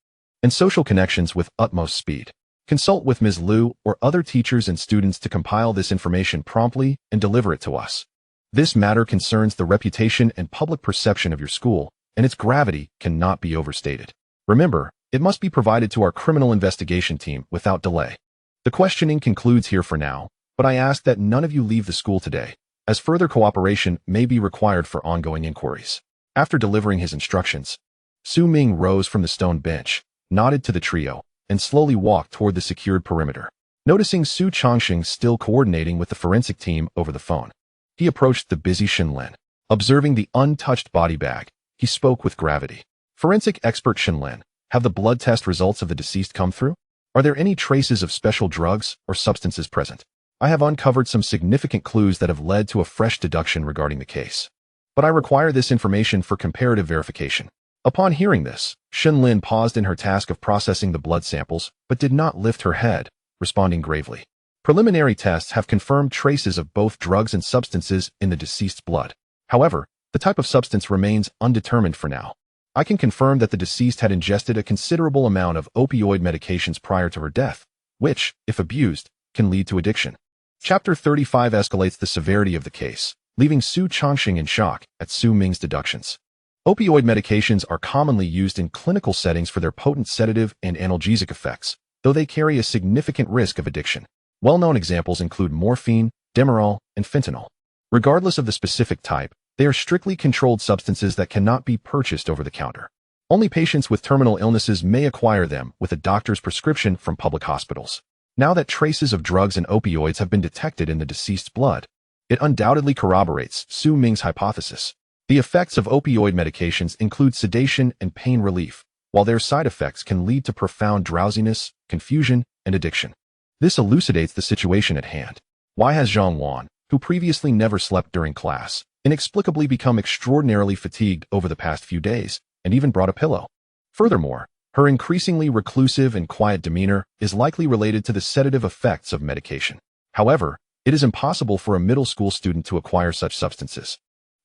and social connections with utmost speed. Consult with Ms. Liu or other teachers and students to compile this information promptly and deliver it to us. This matter concerns the reputation and public perception of your school, and its gravity cannot be overstated. Remember, it must be provided to our criminal investigation team without delay. The questioning concludes here for now, but I ask that none of you leave the school today, as further cooperation may be required for ongoing inquiries. After delivering his instructions, Su Ming rose from the stone bench, nodded to the trio, and slowly walked toward the secured perimeter. Noticing Su Changxing still coordinating with the forensic team over the phone, he approached the busy Shenlin. Observing the untouched body bag, he spoke with gravity. Forensic expert Shenlin, have the blood test results of the deceased come through? Are there any traces of special drugs or substances present? I have uncovered some significant clues that have led to a fresh deduction regarding the case, but I require this information for comparative verification. Upon hearing this, Shenlin paused in her task of processing the blood samples, but did not lift her head, responding gravely. Preliminary tests have confirmed traces of both drugs and substances in the deceased's blood. However, the type of substance remains undetermined for now. I can confirm that the deceased had ingested a considerable amount of opioid medications prior to her death, which, if abused, can lead to addiction. Chapter 35 escalates the severity of the case, leaving Su Changxing in shock at Su Ming's deductions. Opioid medications are commonly used in clinical settings for their potent sedative and analgesic effects, though they carry a significant risk of addiction. Well-known examples include morphine, Demerol, and fentanyl. Regardless of the specific type, they are strictly controlled substances that cannot be purchased over the counter. Only patients with terminal illnesses may acquire them with a doctor's prescription from public hospitals. Now that traces of drugs and opioids have been detected in the deceased's blood, it undoubtedly corroborates Su Ming's hypothesis. The effects of opioid medications include sedation and pain relief, while their side effects can lead to profound drowsiness, confusion, and addiction. This elucidates the situation at hand. Why has Zhang Wan, who previously never slept during class, inexplicably become extraordinarily fatigued over the past few days, and even brought a pillow? Furthermore, her increasingly reclusive and quiet demeanor is likely related to the sedative effects of medication. However, it is impossible for a middle school student to acquire such substances,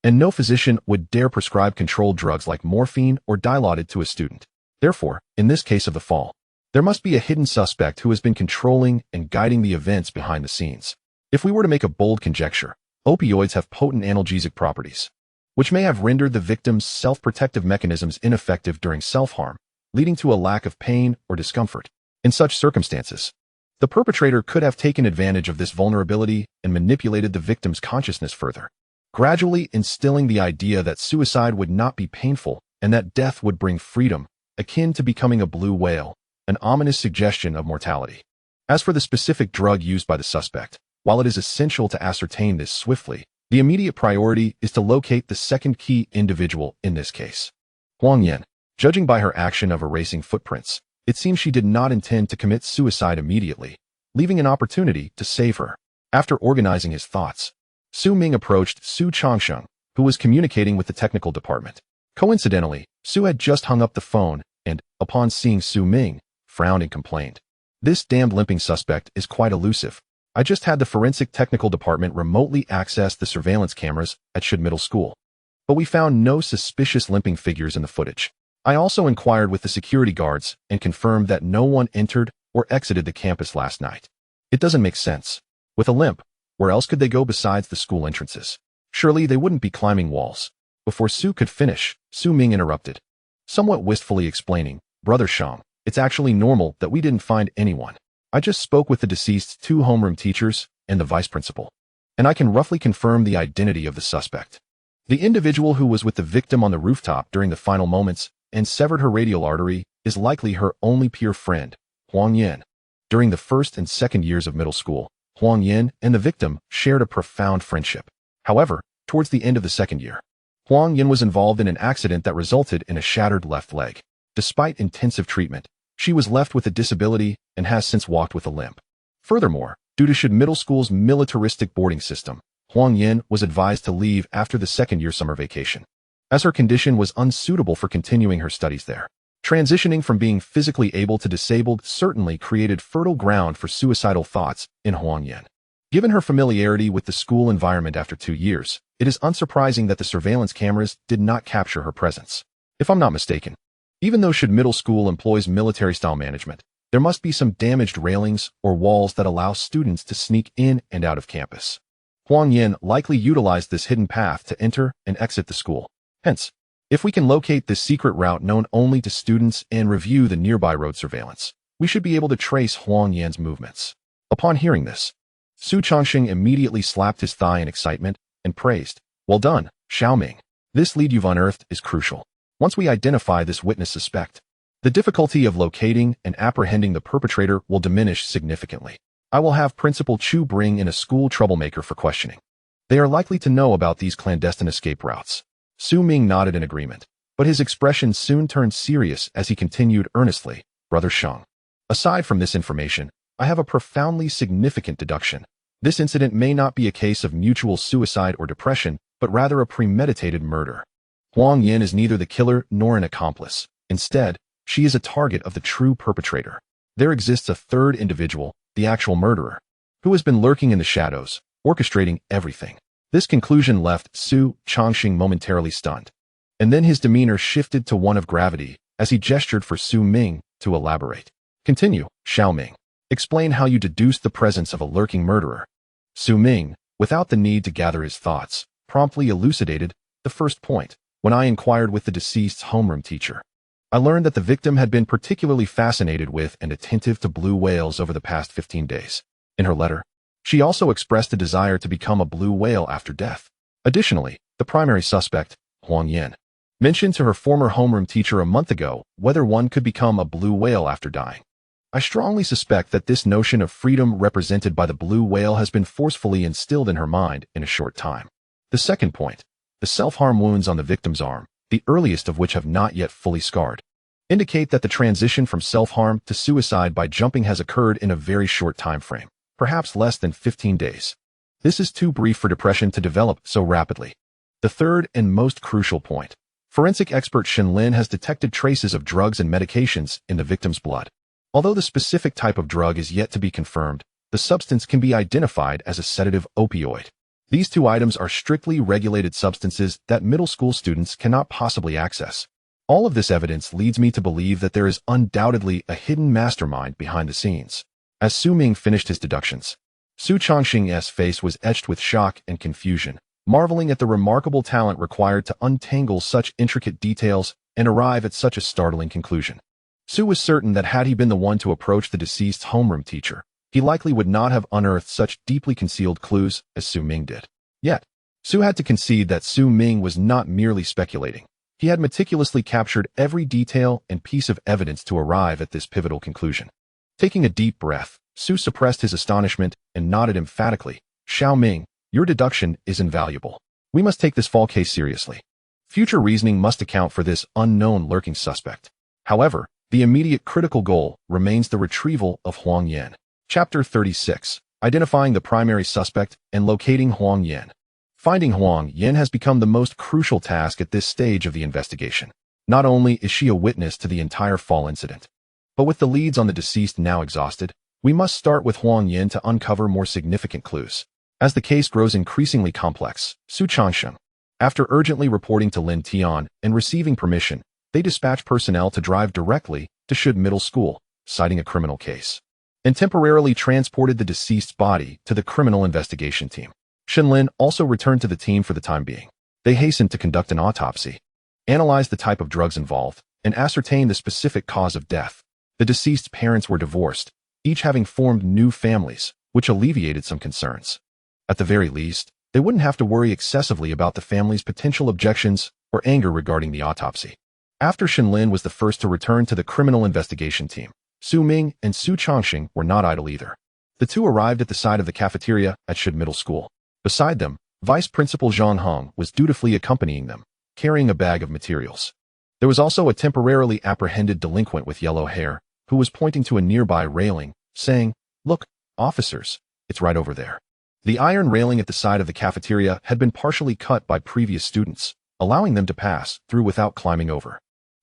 and no physician would dare prescribe controlled drugs like morphine or Dilaudid to a student. Therefore, in this case of the fall, there must be a hidden suspect who has been controlling and guiding the events behind the scenes. If we were to make a bold conjecture, opioids have potent analgesic properties, which may have rendered the victim's self-protective mechanisms ineffective during self-harm, leading to a lack of pain or discomfort. In such circumstances, the perpetrator could have taken advantage of this vulnerability and manipulated the victim's consciousness further, gradually instilling the idea that suicide would not be painful and that death would bring freedom, akin to becoming a blue whale, an ominous suggestion of mortality. As for the specific drug used by the suspect, while it is essential to ascertain this swiftly, the immediate priority is to locate the second key individual in this case. Huang Yin. Judging by her action of erasing footprints, it seems she did not intend to commit suicide immediately, leaving an opportunity to save her. After organizing his thoughts, Su Ming approached Su Changsheng, who was communicating with the technical department. Coincidentally, Su had just hung up the phone and, upon seeing Su Ming, frowned and complained. "This damned limping suspect is quite elusive. I just had the forensic technical department remotely access the surveillance cameras at Shud Middle School, but we found no suspicious limping figures in the footage. I also inquired with the security guards and confirmed that no one entered or exited the campus last night. It doesn't make sense. With a limp, where else could they go besides the school entrances? Surely they wouldn't be climbing walls." Before Su could finish, Su Ming interrupted, somewhat wistfully explaining, "Brother Shang, it's actually normal that we didn't find anyone. I just spoke with the deceased's 2 homeroom teachers and the vice principal, and I can roughly confirm the identity of the suspect. The individual who was with the victim on the rooftop during the final moments and severed her radial artery is likely her only peer friend, Huang Yan. During the first and second years of middle school, Huang Yan and the victim shared a profound friendship. However, towards the end of the second year, Huang Yan was involved in an accident that resulted in a shattered left leg. Despite intensive treatment, she was left with a disability and has since walked with a limp. Furthermore, due to Shud Middle School's militaristic boarding system, Huang Yan was advised to leave after the second-year summer vacation, as her condition was unsuitable for continuing her studies there. Transitioning from being physically able to disabled certainly created fertile ground for suicidal thoughts in Huang Yan. Given her familiarity with the school environment after 2 years, it is unsurprising that the surveillance cameras did not capture her presence. If I'm not mistaken, even though Shud Middle School employs military-style management, there must be some damaged railings or walls that allow students to sneak in and out of campus. Huang Yan likely utilized this hidden path to enter and exit the school. Hence, if we can locate this secret route known only to students and review the nearby road surveillance, we should be able to trace Huang Yan's movements. Upon hearing this, Su Changsheng immediately slapped his thigh in excitement and praised, "Well done, Xiao Ming. This lead you've unearthed is crucial. Once we identify this witness suspect, the difficulty of locating and apprehending the perpetrator will diminish significantly. I will have Principal Chu bring in a school troublemaker for questioning. They are likely to know about these clandestine escape routes." Su Ming nodded in agreement, but his expression soon turned serious as he continued earnestly, "Brother Shang, aside from this information, I have a profoundly significant deduction. This incident may not be a case of mutual suicide or depression, but rather a premeditated murder. Huang Yan is neither the killer nor an accomplice. Instead, she is a target of the true perpetrator. There exists a third individual, the actual murderer, who has been lurking in the shadows, orchestrating everything." This conclusion left Su Changsheng momentarily stunned, and then his demeanor shifted to one of gravity as he gestured for Su Ming to elaborate. "Continue, Xiao Ming. Explain how you deduced the presence of a lurking murderer." Su Ming, without the need to gather his thoughts, promptly elucidated the first point. "When I inquired with the deceased's homeroom teacher, I learned that the victim had been particularly fascinated with and attentive to blue whales over the past 15 days. In her letter, she also expressed a desire to become a blue whale after death. Additionally, the primary suspect, Huang Yan, mentioned to her former homeroom teacher a month ago whether one could become a blue whale after dying. I strongly suspect that this notion of freedom represented by the blue whale has been forcefully instilled in her mind in a short time." The second point, the self-harm wounds on the victim's arm, the earliest of which have not yet fully scarred, indicate that the transition from self-harm to suicide by jumping has occurred in a very short time frame, perhaps less than 15 days. This is too brief for depression to develop so rapidly. The third and most crucial point, forensic expert Shen Lin has detected traces of drugs and medications in the victim's blood. Although the specific type of drug is yet to be confirmed, the substance can be identified as a sedative opioid. These 2 items are strictly regulated substances that middle school students cannot possibly access. All of this evidence leads me to believe that there is undoubtedly a hidden mastermind behind the scenes. As Su Ming finished his deductions, Su Changsheng's face was etched with shock and confusion, marveling at the remarkable talent required to untangle such intricate details and arrive at such a startling conclusion. Su was certain that had he been the one to approach the deceased's homeroom teacher, he likely would not have unearthed such deeply concealed clues as Su Ming did. Yet, Su had to concede that Su Ming was not merely speculating. He had meticulously captured every detail and piece of evidence to arrive at this pivotal conclusion. Taking a deep breath, Su suppressed his astonishment and nodded emphatically. "Xiao Ming, your deduction is invaluable. We must take this fall case seriously. Future reasoning must account for this unknown lurking suspect. However, the immediate critical goal remains the retrieval of Huang Yan." Chapter 36. identifying the primary suspect and locating Huang Yin. Finding Huang Yin has become the most crucial task at this stage of the investigation. Not only is she a witness to the entire fall incident, but with the leads on the deceased now exhausted, we must start with Huang Yin to uncover more significant clues. As the case grows increasingly complex, Su Changsheng, after urgently reporting to Lin Tian and receiving permission, they dispatch personnel to drive directly to Shud Middle School, citing a criminal case, and temporarily transported the deceased's body to the criminal investigation team. Shenlin also returned to the team for the time being. They hastened to conduct an autopsy, analyze the type of drugs involved, and ascertain the specific cause of death. The deceased's parents were divorced, each having formed new families, which alleviated some concerns. At the very least, they wouldn't have to worry excessively about the family's potential objections or anger regarding the autopsy. After Shenlin was the first to return to the criminal investigation team, Su Ming and Su Changxing were not idle either. The two arrived at the side of the cafeteria at Shud Middle School. Beside them, Vice Principal Zhang Hong was dutifully accompanying them, carrying a bag of materials. There was also a temporarily apprehended delinquent with yellow hair, who was pointing to a nearby railing, saying, "Look, officers, it's right over there." The iron railing at the side of the cafeteria had been partially cut by previous students, allowing them to pass through without climbing over.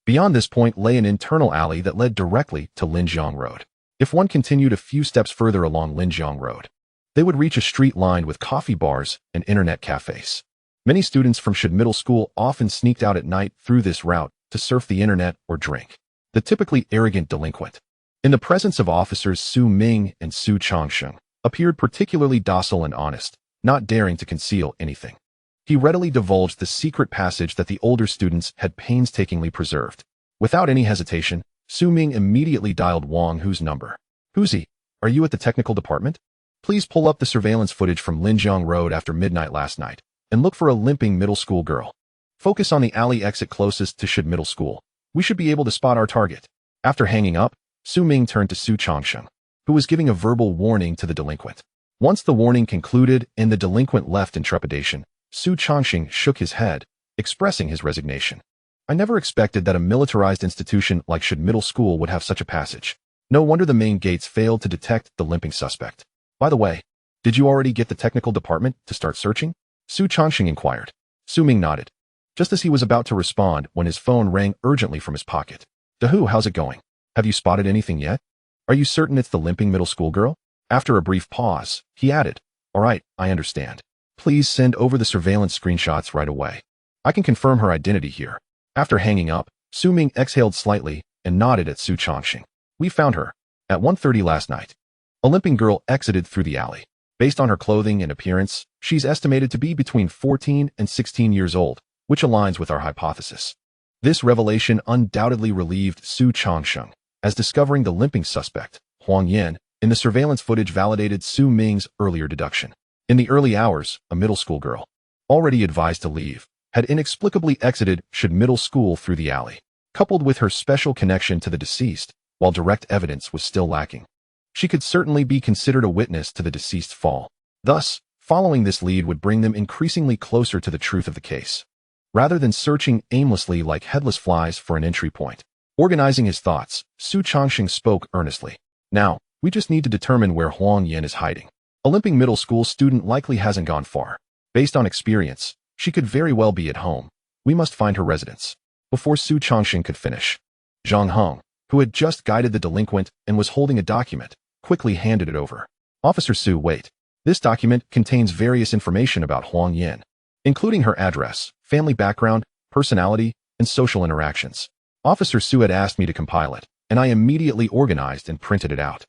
Beyond this point lay an internal alley that led directly to Linjiang Road. If one continued a few steps further along Linjiang Road, they would reach a street lined with coffee bars and internet cafes. Many students from Shud Middle School often sneaked out at night through this route to surf the internet or drink. The typically arrogant delinquent, in the presence of officers Su Ming and Su Changsheng, appeared particularly docile and honest, not daring to conceal anything. He readily divulged the secret passage that the older students had painstakingly preserved. Without any hesitation, Su Ming immediately dialed Wang Hu's number. "Who's he? Are you at the technical department? Please pull up the surveillance footage from Linjiang Road after midnight last night, and look for a limping middle school girl. Focus on the alley exit closest to Shud Middle School. We should be able to spot our target." After hanging up, Su Ming turned to Su Changsheng, who was giving a verbal warning to the delinquent. Once the warning concluded and the delinquent left in trepidation, Su Changsheng shook his head, expressing his resignation. "I never expected that a militarized institution like Shud Middle School would have such a passage. No wonder the main gates failed to detect the limping suspect. By the way, did you already get the technical department to start searching?" Su Changsheng inquired. Su Ming nodded, just as he was about to respond when his phone rang urgently from his pocket. "Dahu, how's it going? Have you spotted anything yet? Are you certain it's the limping middle school girl?" After a brief pause, he added, "All right, I understand. Please send over the surveillance screenshots right away. I can confirm her identity here." After hanging up, Su Ming exhaled slightly and nodded at Su Changxing. "We found her at 1:30 last night. A limping girl exited through the alley. Based on her clothing and appearance, she's estimated to be between 14 and 16 years old, which aligns with our hypothesis." This revelation undoubtedly relieved Su Changsheng, as discovering the limping suspect, Huang Yin, in the surveillance footage validated Su Ming's earlier deduction. In the early hours, a middle school girl, already advised to leave, had inexplicably exited Shud Middle School through the alley. Coupled with her special connection to the deceased, while direct evidence was still lacking, she could certainly be considered a witness to the deceased's fall. Thus, following this lead would bring them increasingly closer to the truth of the case. Rather than searching aimlessly like headless flies for an entry point, organizing his thoughts, Su Changxing spoke earnestly. "Now, we just need to determine where Huang Yin is hiding. A limping middle school student likely hasn't gone far. Based on experience, she could very well be at home. We must find her residence." Before Su Changxing could finish, Zhang Hong, who had just guided the delinquent and was holding a document, quickly handed it over. "Officer Su, wait. This document contains various information about Huang Yin, including her address, family background, personality, and social interactions. Officer Su had asked me to compile it, and I immediately organized and printed it out.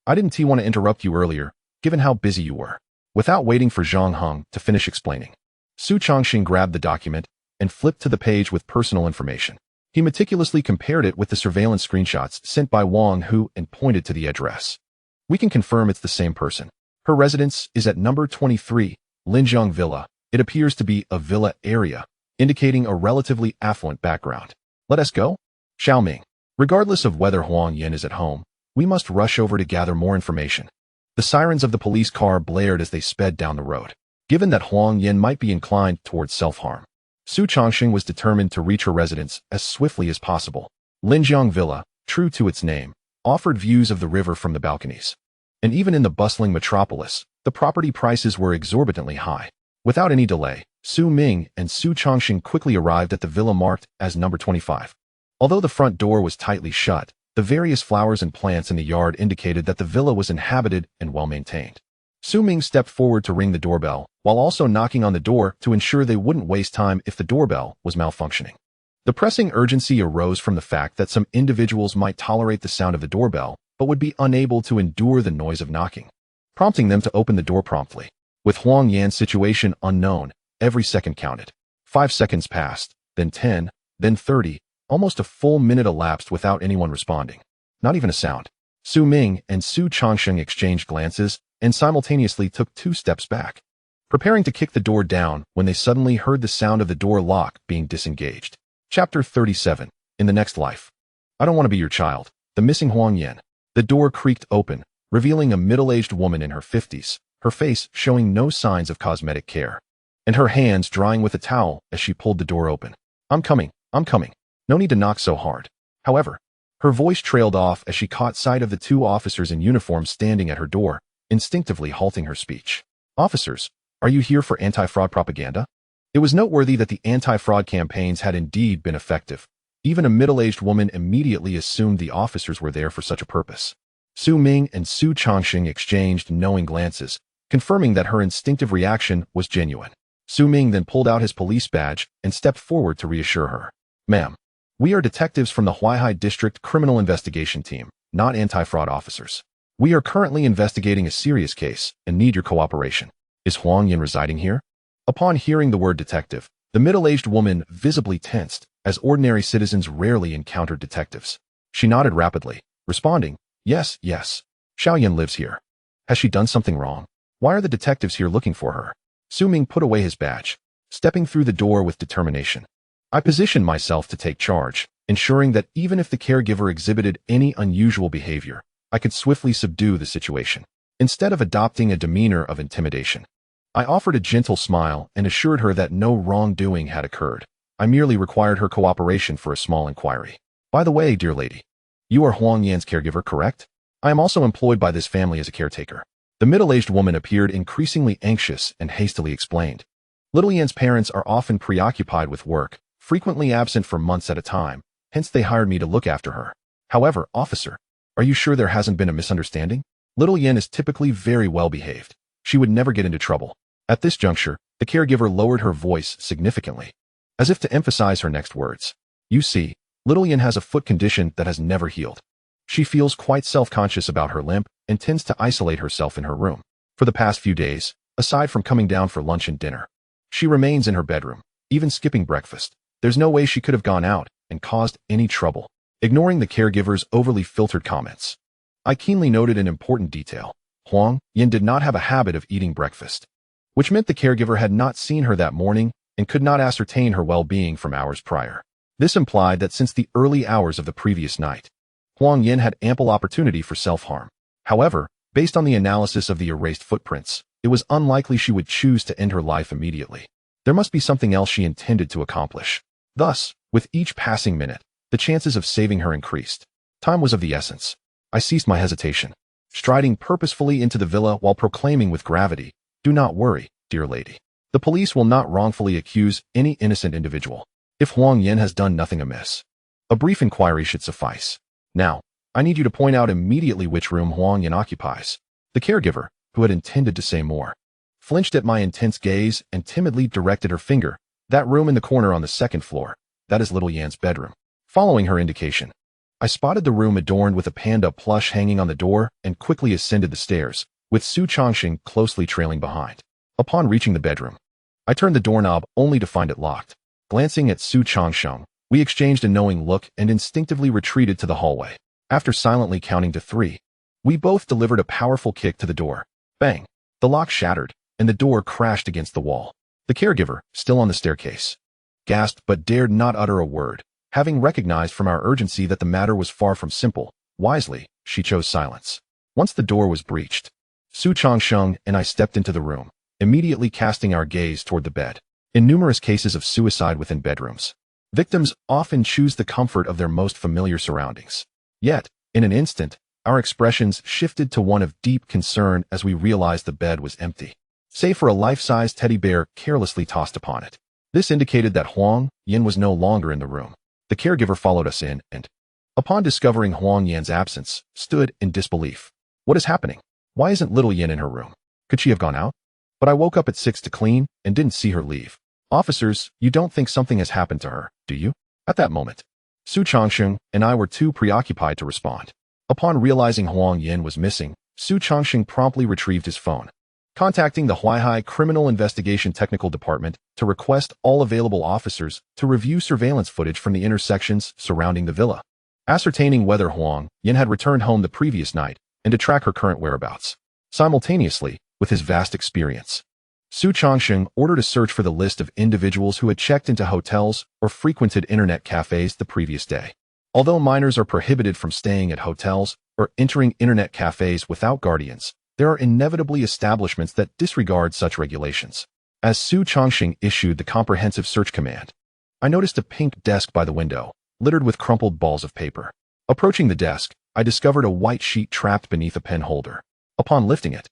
I didn't want to interrupt you earlier, given how busy you were." Without waiting for Zhang Hong to finish explaining, Su Changxing grabbed the document and flipped to the page with personal information. He meticulously compared it with the surveillance screenshots sent by Wang Hu and pointed to the address. "We can confirm it's the same person. Her residence is at number 23, Linjiang Villa. It appears to be a villa area, indicating a relatively affluent background. Let us go?" Xiao Ming. Regardless of whether Huang Yin is at home, we must rush over to gather more information. The sirens of the police car blared as they sped down the road. Given that Huang Yin might be inclined towards self-harm, Su Changxing was determined to reach her residence as swiftly as possible. Linjiang Villa, true to its name, offered views of the river from the balconies. And even in the bustling metropolis, the property prices were exorbitantly high. Without any delay, Su Ming and Su Changxing quickly arrived at the villa marked as number 25. Although the front door was tightly shut, the various flowers and plants in the yard indicated that the villa was inhabited and well-maintained. Su Ming stepped forward to ring the doorbell, while also knocking on the door to ensure they wouldn't waste time if the doorbell was malfunctioning. The pressing urgency arose from the fact that some individuals might tolerate the sound of the doorbell, but would be unable to endure the noise of knocking, prompting them to open the door promptly. With Huang Yan's situation unknown, every second counted. 5 seconds passed, then 10, then 30, almost a full minute elapsed without anyone responding. Not even a sound. Su Ming and Su Changxing exchanged glances and simultaneously took 2 steps back, preparing to kick the door down when they suddenly heard the sound of the door lock being disengaged. Chapter 37. In the Next Life. I don't want to be your child. The Missing Huang Yan. The door creaked open, revealing a middle-aged woman in her 50s, her face showing no signs of cosmetic care, and her hands drying with a towel as she pulled the door open. I'm coming. No need to knock so hard. However, her voice trailed off as she caught sight of the 2 officers in uniform standing at her door, instinctively halting her speech. Officers, are you here for anti-fraud propaganda? It was noteworthy that the anti-fraud campaigns had indeed been effective. Even a middle-aged woman immediately assumed the officers were there for such a purpose. Su Ming and Su Changxing exchanged knowing glances, confirming that her instinctive reaction was genuine. Su Ming then pulled out his police badge and stepped forward to reassure her. Ma'am, we are detectives from the Huaihai District Criminal Investigation Team, not anti-fraud officers. We are currently investigating a serious case and need your cooperation. Is Huang Yan residing here? Upon hearing the word detective, the middle-aged woman visibly tensed, as ordinary citizens rarely encountered detectives. She nodded rapidly, responding, Yes. Xiao Yan lives here. Has she done something wrong? Why are the detectives here looking for her? Su Ming put away his badge, stepping through the door with determination. I positioned myself to take charge, ensuring that even if the caregiver exhibited any unusual behavior, I could swiftly subdue the situation. Instead of adopting a demeanor of intimidation, I offered a gentle smile and assured her that no wrongdoing had occurred. I merely required her cooperation for a small inquiry. By the way, dear lady, you are Huang Yan's caregiver, correct? I am also employed by this family as a caretaker. The middle-aged woman appeared increasingly anxious and hastily explained. Little Yan's parents are often preoccupied with work, frequently absent for months at a time, hence they hired me to look after her. However, officer, are you sure there hasn't been a misunderstanding? Little Yan is typically very well behaved. She would never get into trouble. At this juncture, the caregiver lowered her voice significantly, as if to emphasize her next words. You see, Little Yan has a foot condition that has never healed. She feels quite self-conscious about her limp and tends to isolate herself in her room. For the past few days, aside from coming down for lunch and dinner, she remains in her bedroom, even skipping breakfast. There's no way she could have gone out and caused any trouble. Ignoring the caregiver's overly filtered comments, I keenly noted an important detail. Huang Yan did not have a habit of eating breakfast, which meant the caregiver had not seen her that morning and could not ascertain her well-being from hours prior. This implied that since the early hours of the previous night, Huang Yan had ample opportunity for self-harm. However, based on the analysis of the erased footprints, it was unlikely she would choose to end her life immediately. There must be something else she intended to accomplish. Thus, with each passing minute, the chances of saving her increased. Time was of the essence. I ceased my hesitation, striding purposefully into the villa while proclaiming with gravity, Do not worry, dear lady. The police will not wrongfully accuse any innocent individual. If Huang Yan has done nothing amiss, a brief inquiry should suffice. Now, I need you to point out immediately which room Huang Yan occupies. The caregiver, who had intended to say more, flinched at my intense gaze and timidly directed her finger. That room in the corner on the 2nd floor, that is Little Yan's bedroom. Following her indication, I spotted the room adorned with a panda plush hanging on the door and quickly ascended the stairs, with Su Changxing closely trailing behind. Upon reaching the bedroom, I turned the doorknob only to find it locked. Glancing at Su Changxing, we exchanged a knowing look and instinctively retreated to the hallway. After silently counting to 3, we both delivered a powerful kick to the door. Bang! The lock shattered, and the door crashed against the wall. The caregiver, still on the staircase, gasped but dared not utter a word. Having recognized from our urgency that the matter was far from simple, wisely, she chose silence. Once the door was breached, Su Changxing and I stepped into the room, immediately casting our gaze toward the bed. In numerous cases of suicide within bedrooms, victims often choose the comfort of their most familiar surroundings. Yet, in an instant, Our expressions shifted to one of deep concern as we realized the bed was empty, save for a life-size teddy bear carelessly tossed upon it. This indicated that Huang Yin was no longer in the room. The caregiver followed us in and, upon discovering Huang Yan's absence, stood in disbelief. What is happening? Why isn't little Yin in her room? Could she have gone out? But I woke up at 6 to clean and didn't see her leave. Officers, you don't think something has happened to her, do you? At that moment, Su Changsheng and I were too preoccupied to respond. Upon realizing Huang Yin was missing, Su Changsheng promptly retrieved his phone, contacting the Huaihai Criminal Investigation Technical Department to request all available officers to review surveillance footage from the intersections surrounding the villa, ascertaining whether Huang Yin had returned home the previous night and to track her current whereabouts. Simultaneously, with his vast experience, Su Changsheng ordered a search for the list of individuals who had checked into hotels or frequented internet cafes the previous day. Although minors are prohibited from staying at hotels or entering internet cafes without guardians, there are inevitably establishments that disregard such regulations. As Su Changsheng issued the comprehensive search command, I noticed a pink desk by the window, littered with crumpled balls of paper. Approaching the desk, I discovered a white sheet trapped beneath a pen holder. Upon lifting it,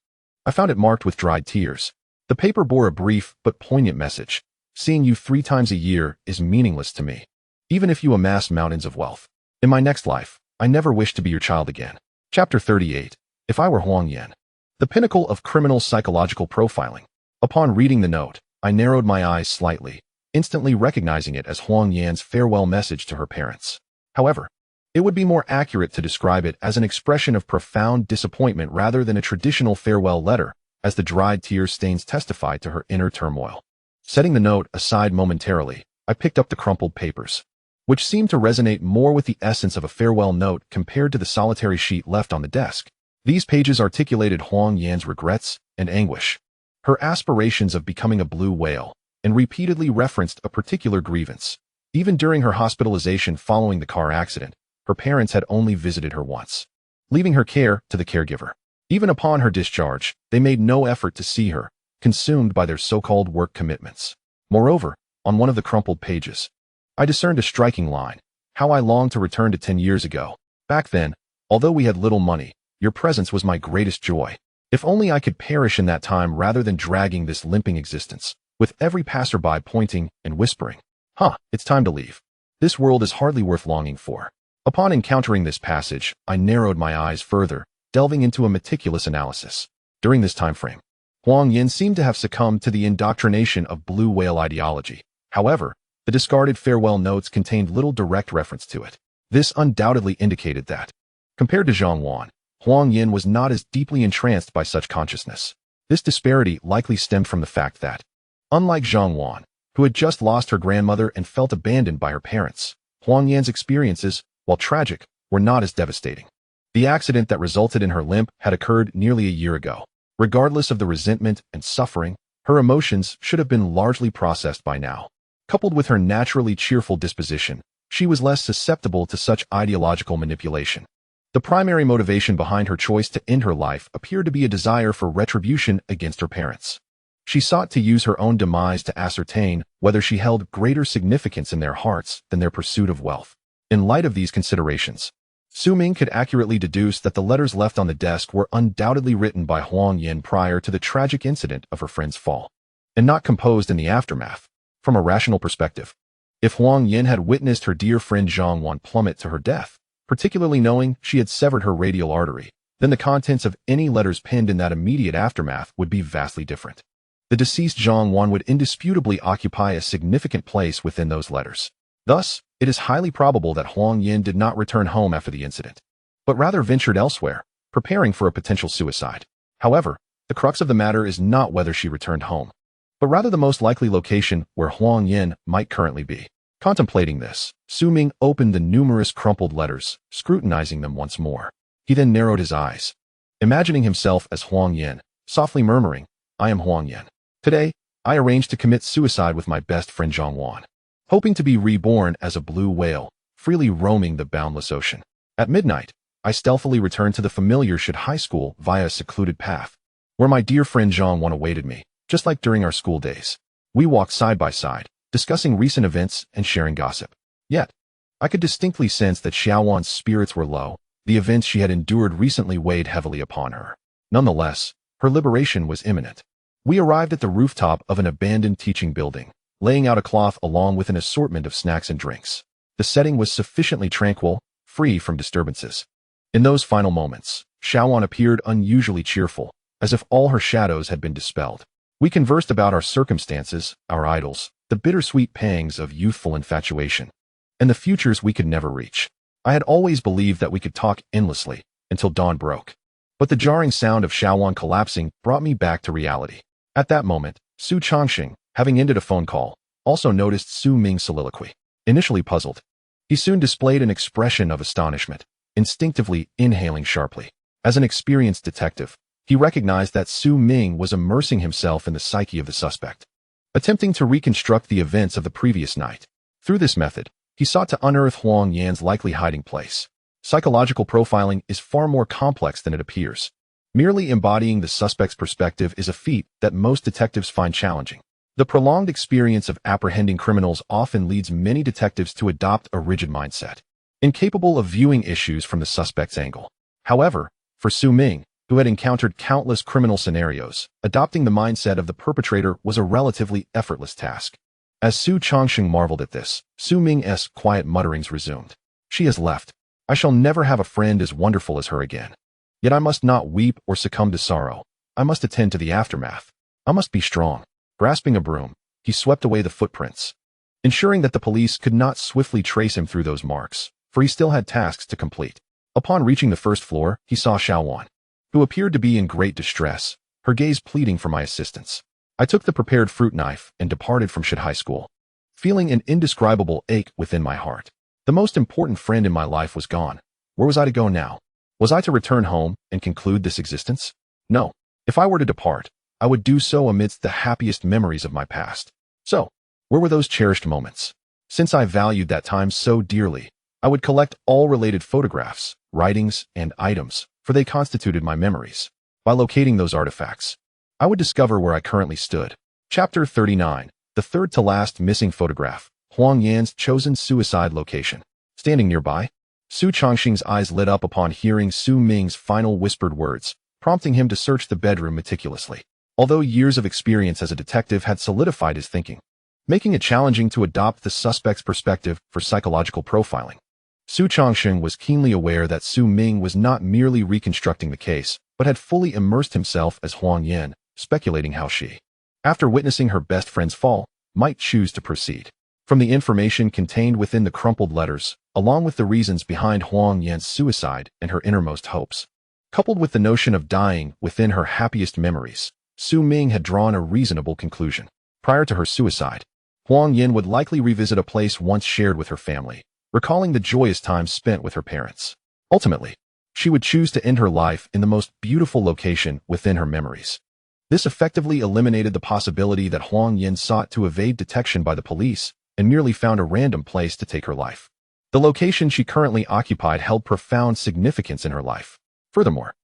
I found it marked with dried tears. The paper bore a brief but poignant message. Seeing you 3 times a year is meaningless to me, even if you amass mountains of wealth. In my next life, I never wish to be your child again. Chapter 38. If I were Huang Yin. The pinnacle of criminal psychological profiling. Upon reading the note, I narrowed my eyes slightly, instantly recognizing it as Huang Yan's farewell message to her parents. However, it would be more accurate to describe it as an expression of profound disappointment rather than a traditional farewell letter, as the dried tear stains testified to her inner turmoil. Setting the note aside momentarily, I picked up the crumpled papers, which seemed to resonate more with the essence of a farewell note compared to the solitary sheet left on the desk. These pages articulated Huang Yan's regrets and anguish, her aspirations of becoming a blue whale, and repeatedly referenced a particular grievance. Even during her hospitalization following the car accident, her parents had only visited her once, leaving her care to the caregiver. Even upon her discharge, they made no effort to see her, consumed by their so-called work commitments. Moreover, on one of the crumpled pages, I discerned a striking line. How I longed to return to 10 years ago. Back then, although we had little money, your presence was my greatest joy. If only I could perish in that time rather than dragging this limping existence, with every passerby pointing and whispering, it's time to leave. This world is hardly worth longing for. Upon encountering this passage, I narrowed my eyes further, delving into a meticulous analysis. During this time frame, Huang Yin seemed to have succumbed to the indoctrination of blue whale ideology. However, the discarded farewell notes contained little direct reference to it. This undoubtedly indicated that, compared to Zhang Wan, Huang Yin was not as deeply entranced by such consciousness. This disparity likely stemmed from the fact that, unlike Zhang Wan, who had just lost her grandmother and felt abandoned by her parents, Huang Yan's experiences, while tragic, were not as devastating. The accident that resulted in her limp had occurred nearly a year ago. Regardless of the resentment and suffering, her emotions should have been largely processed by now. Coupled with her naturally cheerful disposition, she was less susceptible to such ideological manipulation. The primary motivation behind her choice to end her life appeared to be a desire for retribution against her parents. She sought to use her own demise to ascertain whether she held greater significance in their hearts than their pursuit of wealth. In light of these considerations, Ming could accurately deduce that the letters left on the desk were undoubtedly written by Huang Yin prior to the tragic incident of her friend's fall, and not composed in the aftermath. From a rational perspective, if Huang Yin had witnessed her dear friend Zhang Wan plummet to her death, particularly knowing she had severed her radial artery, then the contents of any letters penned in that immediate aftermath would be vastly different. The deceased Zhang Wan would indisputably occupy a significant place within those letters. Thus, it is highly probable that Huang Yin did not return home after the incident, but rather ventured elsewhere, preparing for a potential suicide. However, the crux of the matter is not whether she returned home, but rather the most likely location where Huang Yin might currently be. Contemplating this, Ming opened the numerous crumpled letters, scrutinizing them once more. He then narrowed his eyes, imagining himself as Huang Yin, softly murmuring, "I am Huang Yin. Today, I arranged to commit suicide with my best friend Zhang Wan, hoping to be reborn as a blue whale, freely roaming the boundless ocean. At midnight, I stealthily returned to the familiar High School via a secluded path, where my dear friend Zhang Wan awaited me, just like during our school days. We walked side by side, discussing recent events and sharing gossip. Yet, I could distinctly sense that Xiaowan's spirits were low, The events she had endured recently weighed heavily upon her. Nonetheless, her liberation was imminent. We arrived at the rooftop of an abandoned teaching building, laying out a cloth along with an assortment of snacks and drinks. The setting was sufficiently tranquil, free from disturbances. In those final moments, Xiaowan appeared unusually cheerful, as if all her shadows had been dispelled. We conversed about our circumstances, our idols, the bittersweet pangs of youthful infatuation, and the futures we could never reach. I had always believed that we could talk endlessly until dawn broke. But the jarring sound of Xiaowan collapsing brought me back to reality. At that moment, Su Changxing, having ended a phone call, also noticed Su Ming's soliloquy. Initially puzzled, he soon displayed an expression of astonishment, instinctively inhaling sharply. As an experienced detective, he recognized that Su Ming was immersing himself in the psyche of the suspect, attempting to reconstruct the events of the previous night. Through this method, he sought to unearth Huang Yan's likely hiding place. Psychological profiling is far more complex than it appears. Merely embodying the suspect's perspective is a feat that most detectives find challenging. The prolonged experience of apprehending criminals often leads many detectives to adopt a rigid mindset, incapable of viewing issues from the suspect's angle. However, for Su Ming, who had encountered countless criminal scenarios, adopting the mindset of the perpetrator was a relatively effortless task. As Su Changxing marveled at this, Su Ming's quiet mutterings resumed. She has left. I shall never have a friend as wonderful as her again. Yet I must not weep or succumb to sorrow. I must attend to the aftermath. I must be strong. Grasping a broom, he swept away the footprints, ensuring that the police could not swiftly trace him through those marks, for he still had tasks to complete. Upon reaching the first floor, he saw Xiaowan, who appeared to be in great distress, her gaze pleading for my assistance. I took the prepared fruit knife and departed from High School, feeling an indescribable ache within my heart. The most important friend in my life was gone. Where was I to go now? Was I to return home and conclude this existence? No. If I were to depart, I would do so amidst the happiest memories of my past. So, where were those cherished moments? Since I valued that time so dearly, I would collect all related photographs, writings, and items, for they constituted my memories. By locating those artifacts, I would discover where I currently stood. Chapter 39, the third to last missing photograph, Huang Yan's chosen suicide location. Standing nearby, Su Changxing's eyes lit up upon hearing Su Ming's final whispered words, prompting him to search the bedroom meticulously. Although years of experience as a detective had solidified his thinking, making it challenging to adopt the suspect's perspective for psychological profiling. Su Changxing was keenly aware that Su Ming was not merely reconstructing the case, but had fully immersed himself as Huang Yan, speculating how she, after witnessing her best friend's fall, might choose to proceed. From the information contained within the crumpled letters, along with the reasons behind Huang Yan's suicide and her innermost hopes, coupled with the notion of dying within her happiest memories, Su Ming had drawn a reasonable conclusion. Prior to her suicide, Huang Yan would likely revisit a place once shared with her family, recalling the joyous times spent with her parents. Ultimately, she would choose to end her life in the most beautiful location within her memories. This effectively eliminated the possibility that Huang Yan sought to evade detection by the police and merely found a random place to take her life. The location she currently occupied held profound significance in her life. Furthermore,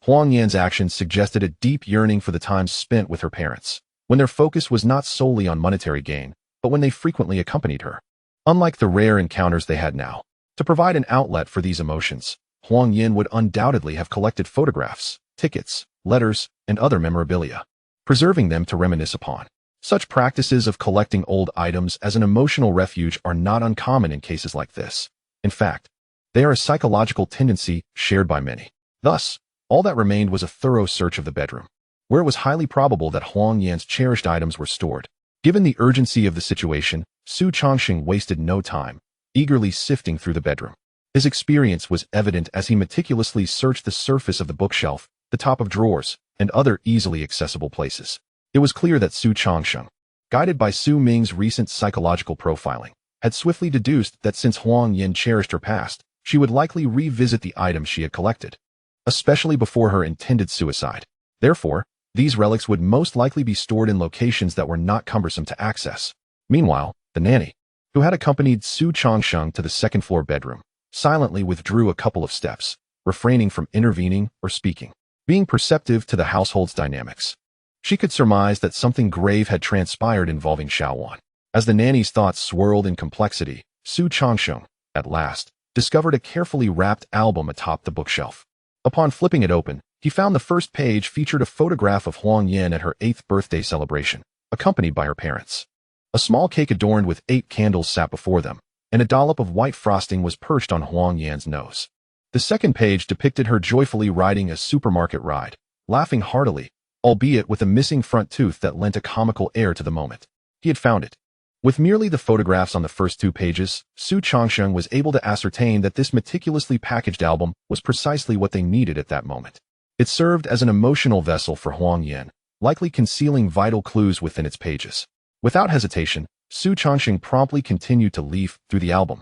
Huang Yan's actions suggested a deep yearning for the times spent with her parents, when their focus was not solely on monetary gain, but when they frequently accompanied her. Unlike the rare encounters they had now, to provide an outlet for these emotions, Huang Yan would undoubtedly have collected photographs, tickets, letters, and other memorabilia, preserving them to reminisce upon. Such practices of collecting old items as an emotional refuge are not uncommon in cases like this. In fact, they are a psychological tendency shared by many. Thus, all that remained was a thorough search of the bedroom, where it was highly probable that Huang Yan's cherished items were stored. Given the urgency of the situation, Su Changxing wasted no time, eagerly sifting through the bedroom. His experience was evident as he meticulously searched the surface of the bookshelf, the top of drawers, and other easily accessible places. It was clear that Su Changxing, guided by Su Ming's recent psychological profiling, had swiftly deduced that since Huang Yan cherished her past, she would likely revisit the items she had collected, especially before her intended suicide. Therefore, these relics would most likely be stored in locations that were not cumbersome to access. Meanwhile, the nanny, who had accompanied Su Changxing to the second-floor bedroom, silently withdrew a couple of steps, refraining from intervening or speaking. Being perceptive to the household's dynamics, she could surmise that something grave had transpired involving Xiaowan. As the nanny's thoughts swirled in complexity, Su Changxing, at last, discovered a carefully wrapped album atop the bookshelf. Upon flipping it open, he found the first page featured a photograph of Huang Yan at her 8th birthday celebration, accompanied by her parents. A small cake adorned with 8 candles sat before them, and a dollop of white frosting was perched on Huang Yan's nose. The second page depicted her joyfully riding a supermarket ride, laughing heartily, albeit with a missing front tooth that lent a comical air to the moment. He had found it. With merely the photographs on the first 2 pages, Su Changsheng was able to ascertain that this meticulously packaged album was precisely what they needed at that moment. It served as an emotional vessel for Huang Yan, likely concealing vital clues within its pages. Without hesitation, Su Changsheng promptly continued to leaf through the album,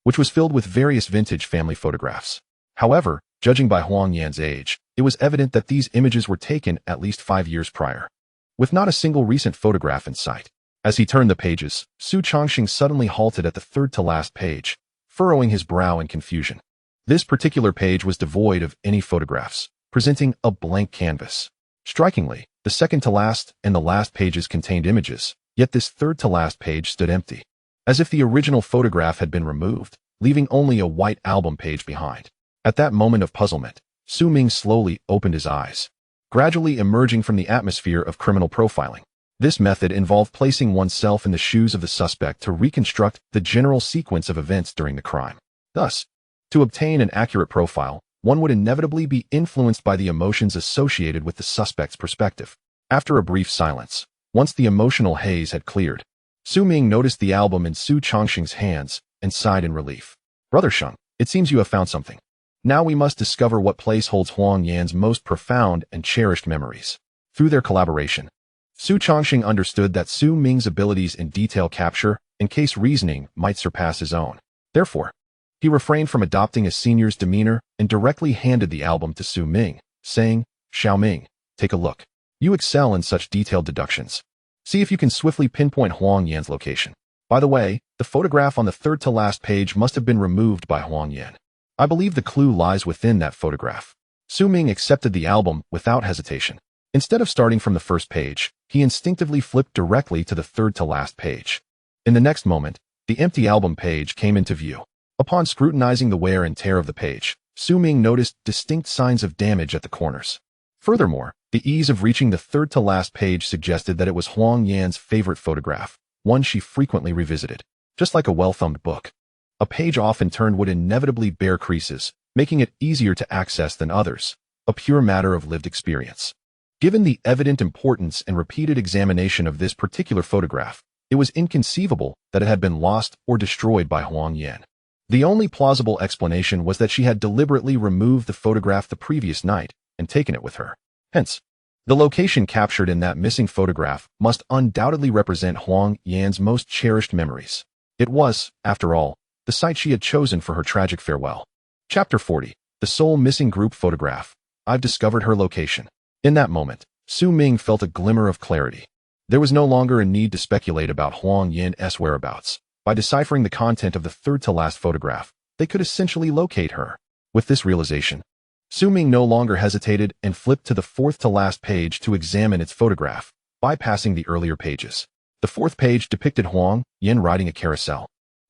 which was filled with various vintage family photographs. However, judging by Huang Yan's age, it was evident that these images were taken at least 5 years prior, with not a single recent photograph in sight. As he turned the pages, Su Changsheng suddenly halted at the third-to-last page, furrowing his brow in confusion. This particular page was devoid of any photographs, presenting a blank canvas. Strikingly, the second-to-last and the last pages contained images, yet this third-to-last page stood empty, as if the original photograph had been removed, leaving only a white album page behind. At that moment of puzzlement, Su Ming slowly opened his eyes, gradually emerging from the atmosphere of criminal profiling. This method involved placing oneself in the shoes of the suspect to reconstruct the general sequence of events during the crime. Thus, to obtain an accurate profile, one would inevitably be influenced by the emotions associated with the suspect's perspective. After a brief silence, once the emotional haze had cleared, Su Ming noticed the album in Su Changsheng's hands and sighed in relief. "Brother Sheng, it seems you have found something. Now we must discover what place holds Huang Yan's most profound and cherished memories." Through their collaboration, Su Changsheng understood that Su Ming's abilities in detail capture and case reasoning might surpass his own. Therefore, he refrained from adopting a senior's demeanor and directly handed the album to Su Ming, saying, "Xiao Ming, take a look. You excel in such detailed deductions. See if you can swiftly pinpoint Huang Yan's location. By the way, the photograph on the third-to-last page must have been removed by Huang Yan. I believe the clue lies within that photograph." Su Ming accepted the album without hesitation. Instead of starting from the first page, he instinctively flipped directly to the third-to-last page. In the next moment, the empty album page came into view. Upon scrutinizing the wear and tear of the page, Su Ming noticed distinct signs of damage at the corners. Furthermore, the ease of reaching the third-to-last page suggested that it was Huang Yan's favorite photograph, one she frequently revisited. Just like a well-thumbed book, a page often turned would inevitably bear creases, making it easier to access than others, a pure matter of lived experience. Given the evident importance and repeated examination of this particular photograph, it was inconceivable that it had been lost or destroyed by Huang Yan. The only plausible explanation was that she had deliberately removed the photograph the previous night and taken it with her. Hence, the location captured in that missing photograph must undoubtedly represent Huang Yan's most cherished memories. It was, after all, the site she had chosen for her tragic farewell. Chapter 40. The Sole Missing Group Photograph. I've discovered her location. In that moment, Su Ming felt a glimmer of clarity. There was no longer a need to speculate about Huang Yan's whereabouts. By deciphering the content of the third-to-last photograph, they could essentially locate her. With this realization, Su Ming no longer hesitated and flipped to the fourth-to-last page to examine its photograph, bypassing the earlier pages. The fourth page depicted Huang Yan riding a carousel,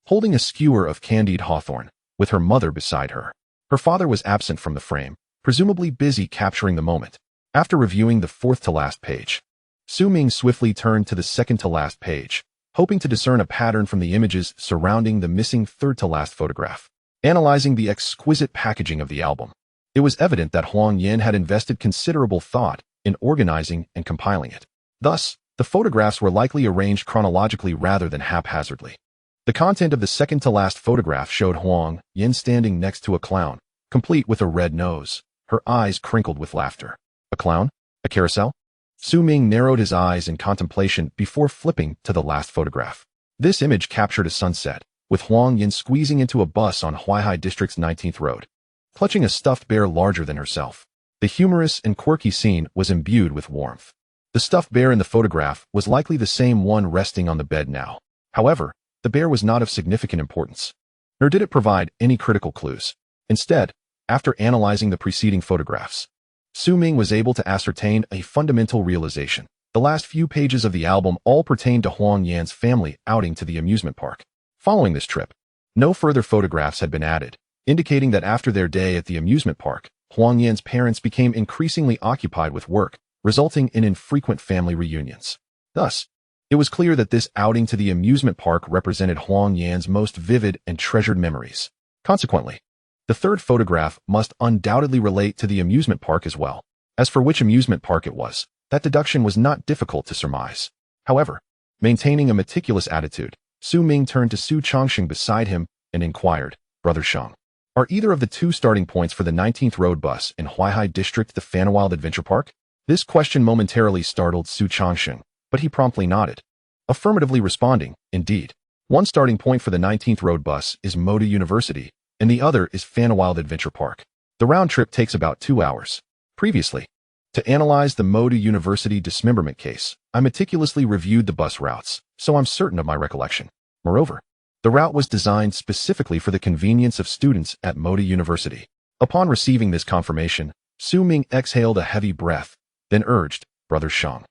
holding a skewer of candied hawthorn, with her mother beside her. Her father was absent from the frame, presumably busy capturing the moment. After reviewing the fourth-to-last page, Su Ming swiftly turned to the second-to-last page, hoping to discern a pattern from the images surrounding the missing third-to-last photograph. Analyzing the exquisite packaging of the album, it was evident that Huang Yan had invested considerable thought in organizing and compiling it. Thus, the photographs were likely arranged chronologically rather than haphazardly. The content of the second-to-last photograph showed Huang Yan standing next to a clown, complete with a red nose, her eyes crinkled with laughter. A clown? A carousel? Su Ming narrowed his eyes in contemplation before flipping to the last photograph. This image captured a sunset, with Huang Yan squeezing into a bus on Huaihai District's 19th Road, clutching a stuffed bear larger than herself. The humorous and quirky scene was imbued with warmth. The stuffed bear in the photograph was likely the same one resting on the bed now. However, the bear was not of significant importance, nor did it provide any critical clues. Instead, after analyzing the preceding photographs, Su Ming was able to ascertain a fundamental realization. The last few pages of the album all pertained to Huang Yan's family outing to the amusement park. Following this trip, no further photographs had been added, indicating that after their day at the amusement park, Huang Yan's parents became increasingly occupied with work, resulting in infrequent family reunions. Thus, it was clear that this outing to the amusement park represented Huang Yan's most vivid and treasured memories. Consequently, the third photograph must undoubtedly relate to the amusement park as well. As for which amusement park it was, that deduction was not difficult to surmise. However, maintaining a meticulous attitude, Su Ming turned to Su Changxing beside him and inquired, "Brother Sheng, are either of the two starting points for the 19th Road bus in Huaihai District the Fanawild Adventure Park?" This question momentarily startled Su Changxing, but he promptly nodded, affirmatively responding, "Indeed. One starting point for the 19th Road bus is Moda University, and the other is Fanawild Adventure Park. The round trip takes about 2 hours. Previously, to analyze the Moda University dismemberment case, I meticulously reviewed the bus routes, so I'm certain of my recollection. Moreover, the route was designed specifically for the convenience of students at Moda University." Upon receiving this confirmation, Su Ming exhaled a heavy breath, then urged, "Brother Sheng,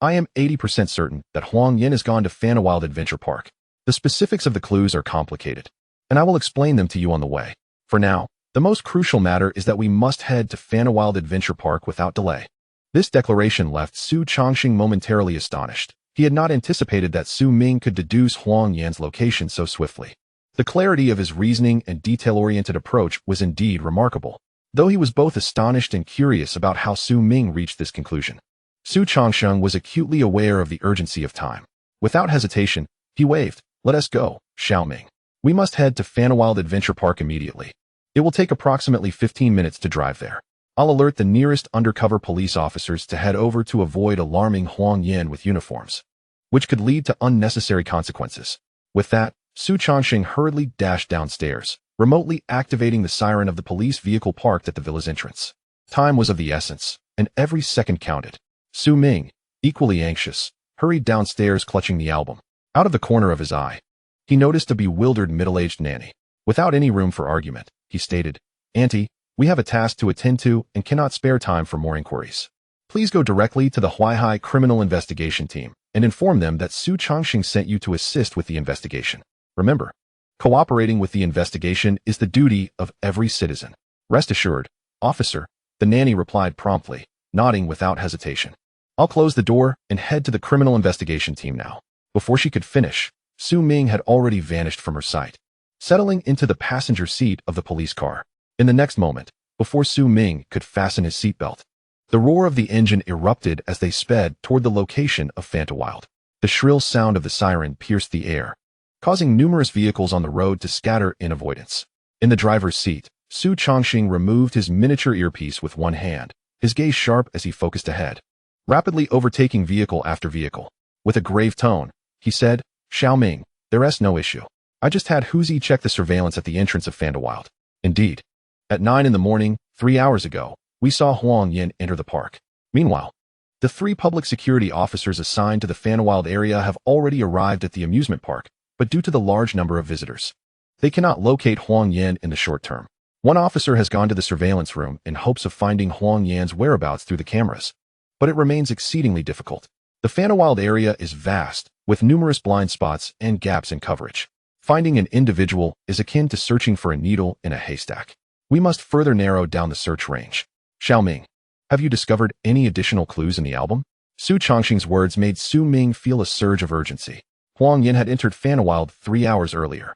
I am 80% certain that Huang Yan has gone to Fanawild Adventure Park. The specifics of the clues are complicated, and I will explain them to you on the way. For now, the most crucial matter is that we must head to Fanawild Adventure Park without delay." This declaration left Su Changxing momentarily astonished. He had not anticipated that Su Ming could deduce Huang Yan's location so swiftly. The clarity of his reasoning and detail-oriented approach was indeed remarkable, though he was both astonished and curious about how Su Ming reached this conclusion. Su Changxing was acutely aware of the urgency of time. Without hesitation, he waved, "Let us go, Xiao Ming. We must head to Fanawild Adventure Park immediately. It will take approximately 15 minutes to drive there. I'll alert the nearest undercover police officers to head over to avoid alarming Huang Yan with uniforms, which could lead to unnecessary consequences." With that, Su Changxing hurriedly dashed downstairs, remotely activating the siren of the police vehicle parked at the villa's entrance. Time was of the essence, and every second counted. Su Ming, equally anxious, hurried downstairs clutching the album. Out of the corner of his eye, he noticed a bewildered middle-aged nanny. Without any room for argument, he stated, "Auntie, we have a task to attend to and cannot spare time for more inquiries. Please go directly to the Huaihai Criminal Investigation Team and inform them that Su Changxing sent you to assist with the investigation. Remember, cooperating with the investigation is the duty of every citizen." "Rest assured, officer," the nanny replied promptly, nodding without hesitation. "I'll close the door and head to the criminal investigation team now." Before she could finish, Su Ming had already vanished from her sight, settling into the passenger seat of the police car. In the next moment, before Su Ming could fasten his seatbelt, the roar of the engine erupted as they sped toward the location of Fanawild. The shrill sound of the siren pierced the air, causing numerous vehicles on the road to scatter in avoidance. In the driver's seat, Su Changxing removed his miniature earpiece with one hand, his gaze sharp as he focused ahead, rapidly overtaking vehicle after vehicle. With a grave tone, he said, "Xiao Ming, there's no issue. I just had Huzi check the surveillance at the entrance of Fanawild. Indeed, at 9 in the morning, 3 hours ago, we saw Huang Yan enter the park. Meanwhile, the 3 public security officers assigned to the Fanawild area have already arrived at the amusement park, but due to the large number of visitors, they cannot locate Huang Yan in the short term. One officer has gone to the surveillance room in hopes of finding Huang Yan's whereabouts through the cameras, but it remains exceedingly difficult. The Fanawild area is vast, with numerous blind spots and gaps in coverage. Finding an individual is akin to searching for a needle in a haystack. We must further narrow down the search range. Xiao Ming, have you discovered any additional clues in the album?" Su Changxing's words made Su Ming feel a surge of urgency. Huang Yan had entered Fanawild 3 hours earlier,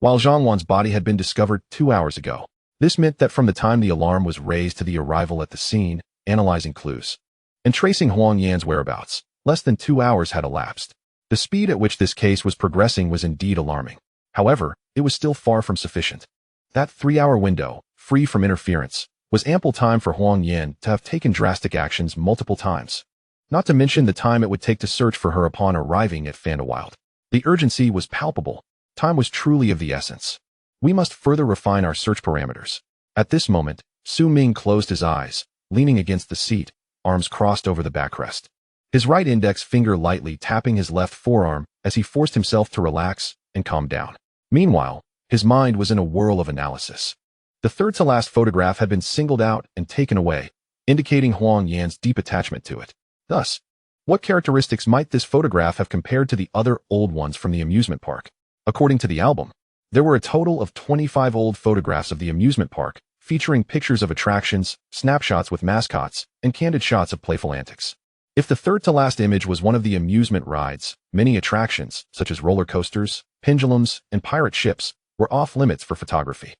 while Zhang Wan's body had been discovered 2 hours ago. This meant that from the time the alarm was raised to the arrival at the scene, analyzing clues and tracing Huang Yan's whereabouts, less than 2 hours had elapsed. The speed at which this case was progressing was indeed alarming. However, it was still far from sufficient. That 3-hour window, free from interference, was ample time for Huang Yan to have taken drastic actions multiple times, not to mention the time it would take to search for her upon arriving at Fanawild. The urgency was palpable. Time was truly of the essence. We must further refine our search parameters. At this moment, Su Ming closed his eyes, leaning against the seat, arms crossed over the backrest. His right index finger lightly tapping his left forearm as he forced himself to relax and calm down. Meanwhile, his mind was in a whirl of analysis. The third-to-last photograph had been singled out and taken away, indicating Huang Yan's deep attachment to it. Thus, what characteristics might this photograph have compared to the other old ones from the amusement park? According to the album, There were a total of 25 old photographs of the amusement park, featuring pictures of attractions, snapshots with mascots, and candid shots of playful antics. If the third-to-last image was one of the amusement rides, many attractions, such as roller coasters, pendulums, and pirate ships, were off-limits for photography.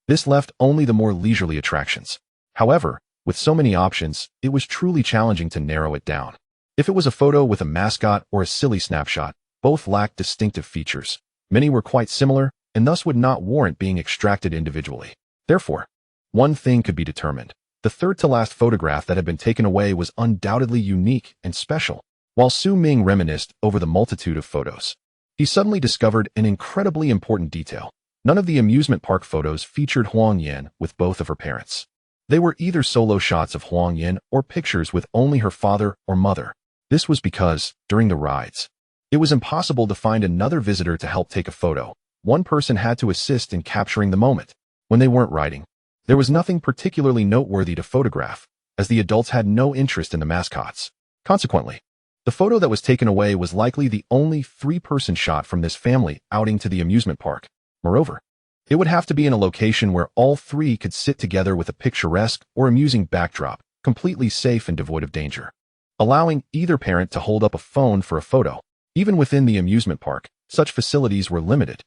This left only the more leisurely attractions. However, with so many options, it was truly challenging to narrow it down. If it was a photo with a mascot or a silly snapshot, both lacked distinctive features. Many were quite similar, and thus would not warrant being extracted individually. Therefore, one thing could be determined. The third-to-last photograph that had been taken away was undoubtedly unique and special. While Su Ming reminisced over the multitude of photos, he suddenly discovered an incredibly important detail. None of the amusement park photos featured Huang Yan with both of her parents. They were either solo shots of Huang Yan or pictures with only her father or mother. This was because, during the rides, it was impossible to find another visitor to help take a photo. One person had to assist in capturing the moment. When they weren't riding, there was nothing particularly noteworthy to photograph, as the adults had no interest in the mascots. Consequently, the photo that was taken away was likely the only three-person shot from this family outing to the amusement park. Moreover, it would have to be in a location where all three could sit together with a picturesque or amusing backdrop, completely safe and devoid of danger. Allowing either parent to hold up a phone for a photo. Even within the amusement park, such facilities were limited.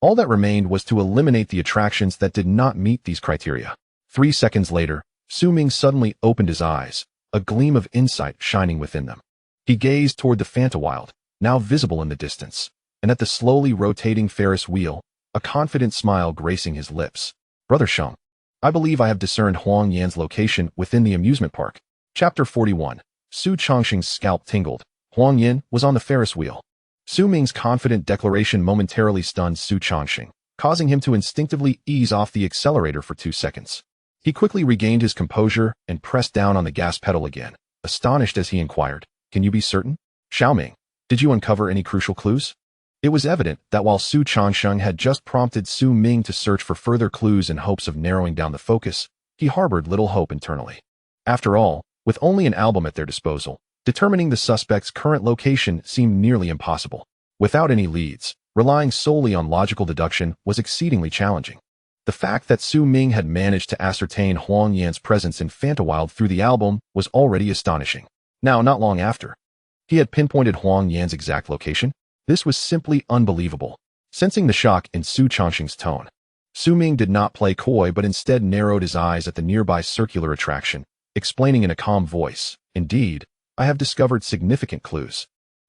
All that remained was to eliminate the attractions that did not meet these criteria. 3 seconds later, Su Ming suddenly opened his eyes, a gleam of insight shining within them. He gazed toward the Fantawild, now visible in the distance, and at the slowly rotating Ferris wheel, a confident smile gracing his lips. Brother Sheng, I believe I have discerned Huang Yan's location within the amusement park. Chapter 41. Su Chongxing's scalp tingled. Huang Yan was on the Ferris wheel. Su Ming's confident declaration momentarily stunned Su Chongxing, causing him to instinctively ease off the accelerator for 2 seconds. He quickly regained his composure and pressed down on the gas pedal again, astonished as he inquired, "Can you be certain? Xiaoming, did you uncover any crucial clues?" It was evident that while Su Chongxing had just prompted Su Ming to search for further clues in hopes of narrowing down the focus, he harbored little hope internally. After all, with only an album at their disposal, determining the suspect's current location seemed nearly impossible. Without any leads, relying solely on logical deduction was exceedingly challenging. The fact that Su Ming had managed to ascertain Huang Yan's presence in Fantawild through the album was already astonishing. Now, not long after, he had pinpointed Huang Yan's exact location. This was simply unbelievable. Sensing the shock in Su Chongxing's tone, Su Ming did not play coy but instead narrowed his eyes at the nearby circular attraction, explaining in a calm voice, "Indeed, I have discovered significant clues.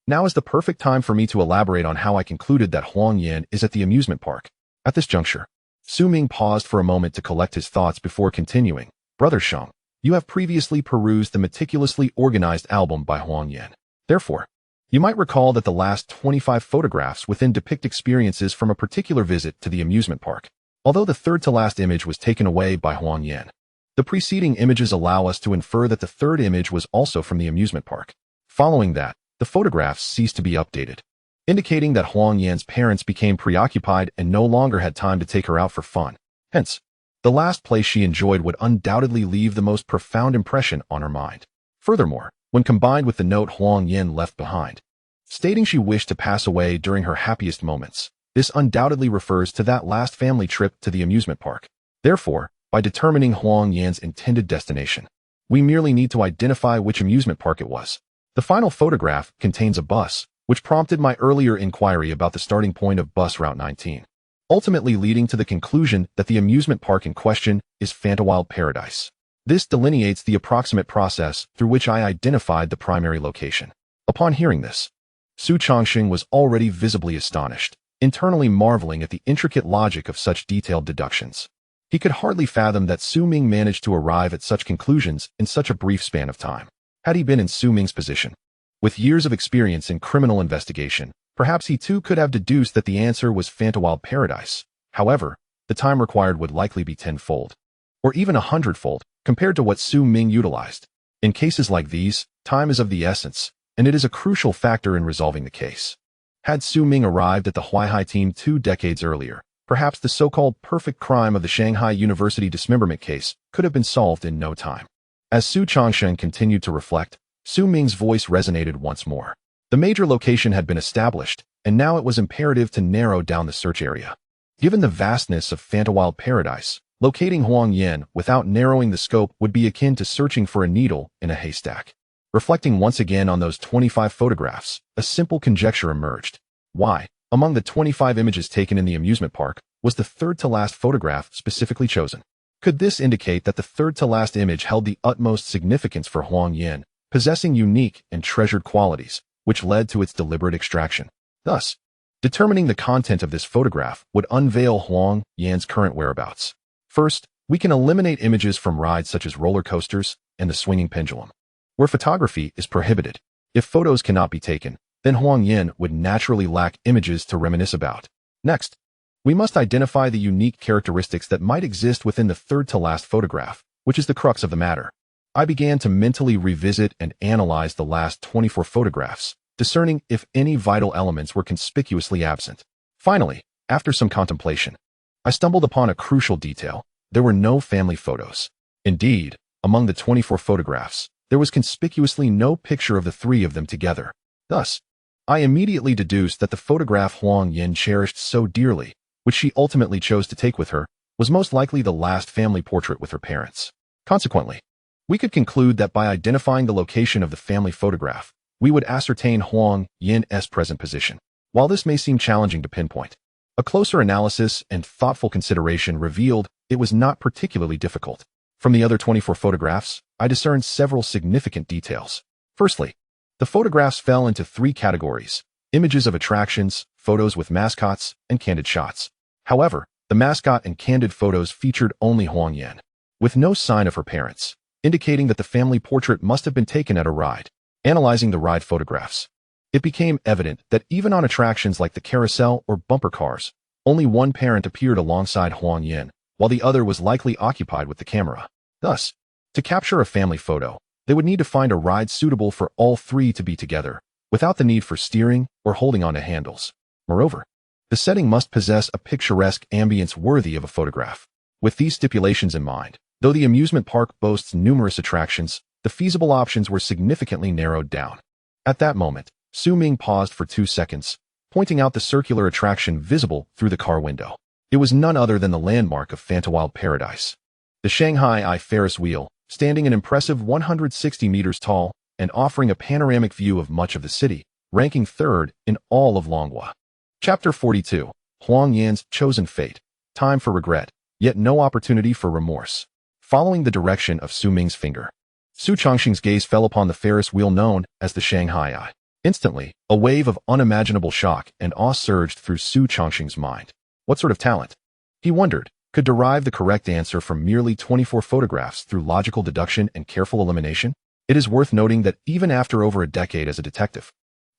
Now is the perfect time for me to elaborate on how I concluded that Huang Yan is at the amusement park." At this juncture, Su Ming paused for a moment to collect his thoughts before continuing, "Brother Sheng, you have previously perused the meticulously organized album by Huang Yan. Therefore, you might recall that the last 25 photographs within depict experiences from a particular visit to the amusement park. Although the third-to-last image was taken away by Huang Yan, the preceding images allow us to infer that the third image was also from the amusement park. Following that, the photographs ceased to be updated, indicating that Huang Yan's parents became preoccupied and no longer had time to take her out for fun. Hence, the last place she enjoyed would undoubtedly leave the most profound impression on her mind. Furthermore, when combined with the note Huang Yan left behind, stating she wished to pass away during her happiest moments, this undoubtedly refers to that last family trip to the amusement park. Therefore, by determining Huang Yan's intended destination, we merely need to identify which amusement park it was. The final photograph contains a bus, which prompted my earlier inquiry about the starting point of bus route 19, ultimately leading to the conclusion that the amusement park in question is Fantawild Paradise. This delineates the approximate process through which I identified the primary location. Upon hearing this, Su Chongxing was already visibly astonished, internally marveling at the intricate logic of such detailed deductions. He could hardly fathom that Su Ming managed to arrive at such conclusions in such a brief span of time. Had he been in Su Ming's position, with years of experience in criminal investigation, perhaps he too could have deduced that the answer was Fantawild Paradise. However, the time required would likely be tenfold, or even 100-fold, compared to what Su Ming utilized. In cases like these, time is of the essence, and it is a crucial factor in resolving the case. Had Su Ming arrived at the Huaihai team 2 decades earlier, perhaps the so-called perfect crime of the Shanghai University dismemberment case could have been solved in no time. As Su Chongxing continued to reflect, Su Ming's voice resonated once more. The major location had been established, and now it was imperative to narrow down the search area. Given the vastness of Fantawild Paradise, locating Huang Yin without narrowing the scope would be akin to searching for a needle in a haystack. Reflecting once again on those 25 photographs, a simple conjecture emerged. Why, among the 25 images taken in the amusement park, was the third-to-last photograph specifically chosen? Could this indicate that the third-to-last image held the utmost significance for Huang Yin, possessing unique and treasured qualities, which led to its deliberate extraction? Thus, determining the content of this photograph would unveil Huang Yin's current whereabouts. First, we can eliminate images from rides such as roller coasters and the swinging pendulum, where photography is prohibited. If photos cannot be taken, then Huang Yin would naturally lack images to reminisce about. Next, we must identify the unique characteristics that might exist within the third-to-last photograph, which is the crux of the matter. I began to mentally revisit and analyze the last 24 photographs, discerning if any vital elements were conspicuously absent. Finally, after some contemplation, I stumbled upon a crucial detail. There were no family photos. Indeed, among the 24 photographs, there was conspicuously no picture of the three of them together. Thus, I immediately deduced that the photograph Huang Yin cherished so dearly, which she ultimately chose to take with her, was most likely the last family portrait with her parents. Consequently, we could conclude that by identifying the location of the family photograph, we would ascertain Huang Yin's present position. While this may seem challenging to pinpoint, a closer analysis and thoughtful consideration revealed it was not particularly difficult. From the other 24 photographs, I discerned several significant details. Firstly, the photographs fell into three categories: images of attractions, photos with mascots, and candid shots. However, the mascot and candid photos featured only Huang Yin, with no sign of her parents, indicating that the family portrait must have been taken at a ride. Analyzing the ride photographs, it became evident that even on attractions like the carousel or bumper cars, only one parent appeared alongside Huang Yin, while the other was likely occupied with the camera. Thus, to capture a family photo, they would need to find a ride suitable for all three to be together, without the need for steering or holding onto handles. Moreover, the setting must possess a picturesque ambience worthy of a photograph. With these stipulations in mind, though the amusement park boasts numerous attractions, the feasible options were significantly narrowed down. At that moment, Ming paused for 2 seconds, pointing out the circular attraction visible through the car window. It was none other than the landmark of Fantawild Paradise, the Shanghai Eye Ferris wheel, standing an impressive 160 meters tall and offering a panoramic view of much of the city, ranking third in all of Longhua. Chapter 42. Huang Yin's chosen fate. Time for regret, yet no opportunity for remorse. Following the direction of Ming's finger, Su Chongxing's gaze fell upon the Ferris wheel known as the Shanghai Eye. Instantly, a wave of unimaginable shock and awe surged through Su Chongxing's mind. What sort of talent, he wondered, could derive the correct answer from merely 24 photographs through logical deduction and careful elimination? It is worth noting that even after over a decade as a detective,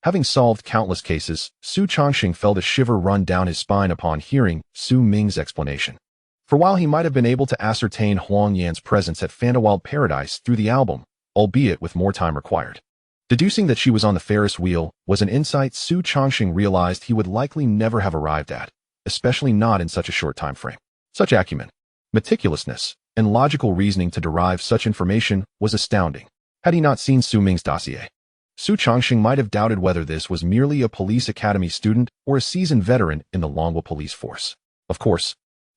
having solved countless cases, Su Chongxing felt a shiver run down his spine upon hearing Ming's explanation. For while he might have been able to ascertain Huang Yin's presence at Fantawild Paradise through the album, albeit with more time required, deducing that she was on the Ferris wheel was an insight Su Chongxing realized he would likely never have arrived at, especially not in such a short time frame. Such acumen, meticulousness, and logical reasoning to derive such information was astounding. Had he not seen Ming's dossier, Su Chongxing might have doubted whether this was merely a police academy student or a seasoned veteran in the Longhua police force. Of course,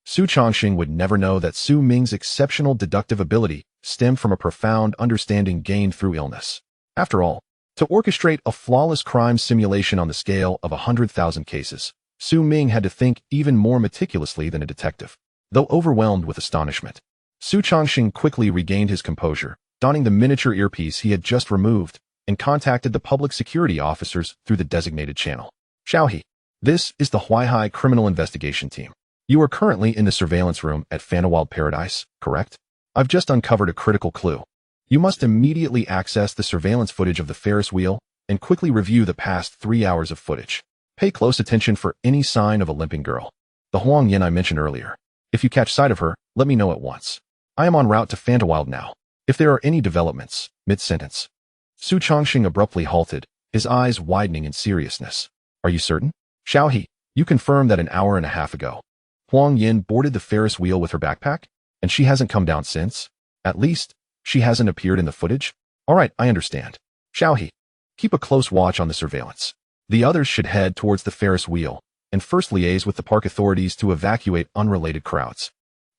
Su Chongxing would never know that Ming's exceptional deductive ability stemmed from a profound understanding gained through illness. After all, to orchestrate a flawless crime simulation on the scale of 100,000 cases, Ming had to think even more meticulously than a detective. Though overwhelmed with astonishment, Su Chongxing quickly regained his composure, donning the miniature earpiece he had just removed, and contacted the public security officers through the designated channel. Xiaohe, this is the Huaihai Criminal Investigation Team. You are currently in the surveillance room at Fantawild Paradise, correct? I've just uncovered a critical clue. You must immediately access the surveillance footage of the Ferris wheel and quickly review the past 3 hours of footage. Pay close attention for any sign of a limping girl, the Huang Yin I mentioned earlier. If you catch sight of her, let me know at once. I am en route to Fantawild now. If there are any developments, mid-sentence. Su Chongxing abruptly halted, his eyes widening in seriousness. Are you certain? Xiaohe, you confirmed that an hour and a half ago, Huang Yin boarded the Ferris wheel with her backpack, and she hasn't come down since? At least, she hasn't appeared in the footage? All right, I understand. Xiaohe, keep a close watch on the surveillance. The others should head towards the Ferris wheel, and first liaise with the park authorities to evacuate unrelated crowds.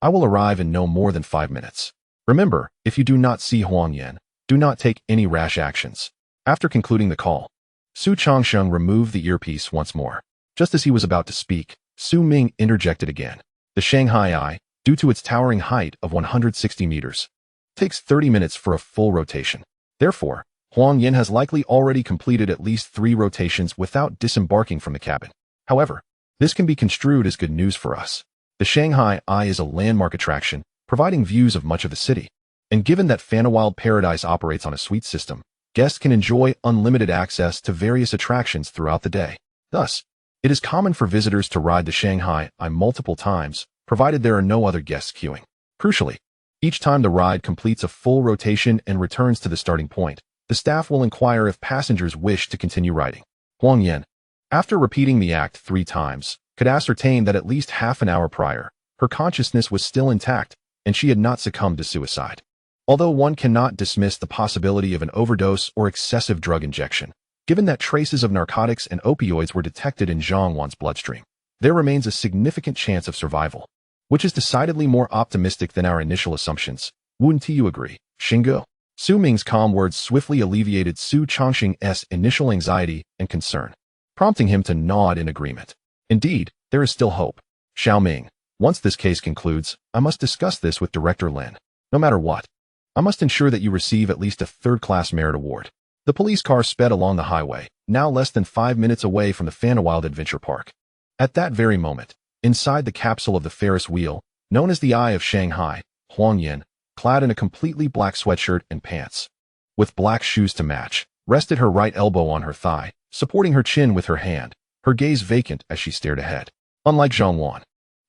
I will arrive in no more than 5 minutes. Remember, if you do not see Huang Yan, do not take any rash actions. After concluding the call, Su Changsheng removed the earpiece once more. Just as he was about to speak, Su Ming interjected again. The Shanghai Eye, due to its towering height of 160 meters, takes 30 minutes for a full rotation. Therefore, Huang Yan has likely already completed at least 3 rotations without disembarking from the cabin. However, this can be construed as good news for us. The Shanghai Eye is a landmark attraction, providing views of much of the city. And given that Fanawild Paradise operates on a suite system, guests can enjoy unlimited access to various attractions throughout the day. Thus, it is common for visitors to ride the Shanghai Eye multiple times, provided there are no other guests queuing. Crucially, each time the ride completes a full rotation and returns to the starting point, the staff will inquire if passengers wish to continue riding. Huang Yan, after repeating the act 3 times, could ascertain that at least half an hour prior, her consciousness was still intact and she had not succumbed to suicide. Although one cannot dismiss the possibility of an overdose or excessive drug injection, given that traces of narcotics and opioids were detected in Zhang Wan's bloodstream, there remains a significant chance of survival, which is decidedly more optimistic than our initial assumptions. Wouldn't you agree, Xingu? Su Ming's calm words swiftly alleviated Su Changsheng's initial anxiety and concern, prompting him to nod in agreement. Indeed, there is still hope. Xiao Ming, once this case concludes, I must discuss this with Director Lin. No matter what, I must ensure that you receive at least a third-class merit award. The police car sped along the highway, now less than 5 minutes away from the Fanawild Adventure Park. At that very moment, inside the capsule of the Ferris wheel, known as the Eye of Shanghai, Huang Yan, clad in a completely black sweatshirt and pants, with black shoes to match, rested her right elbow on her thigh, supporting her chin with her hand, her gaze vacant as she stared ahead. Unlike Zhang Wan,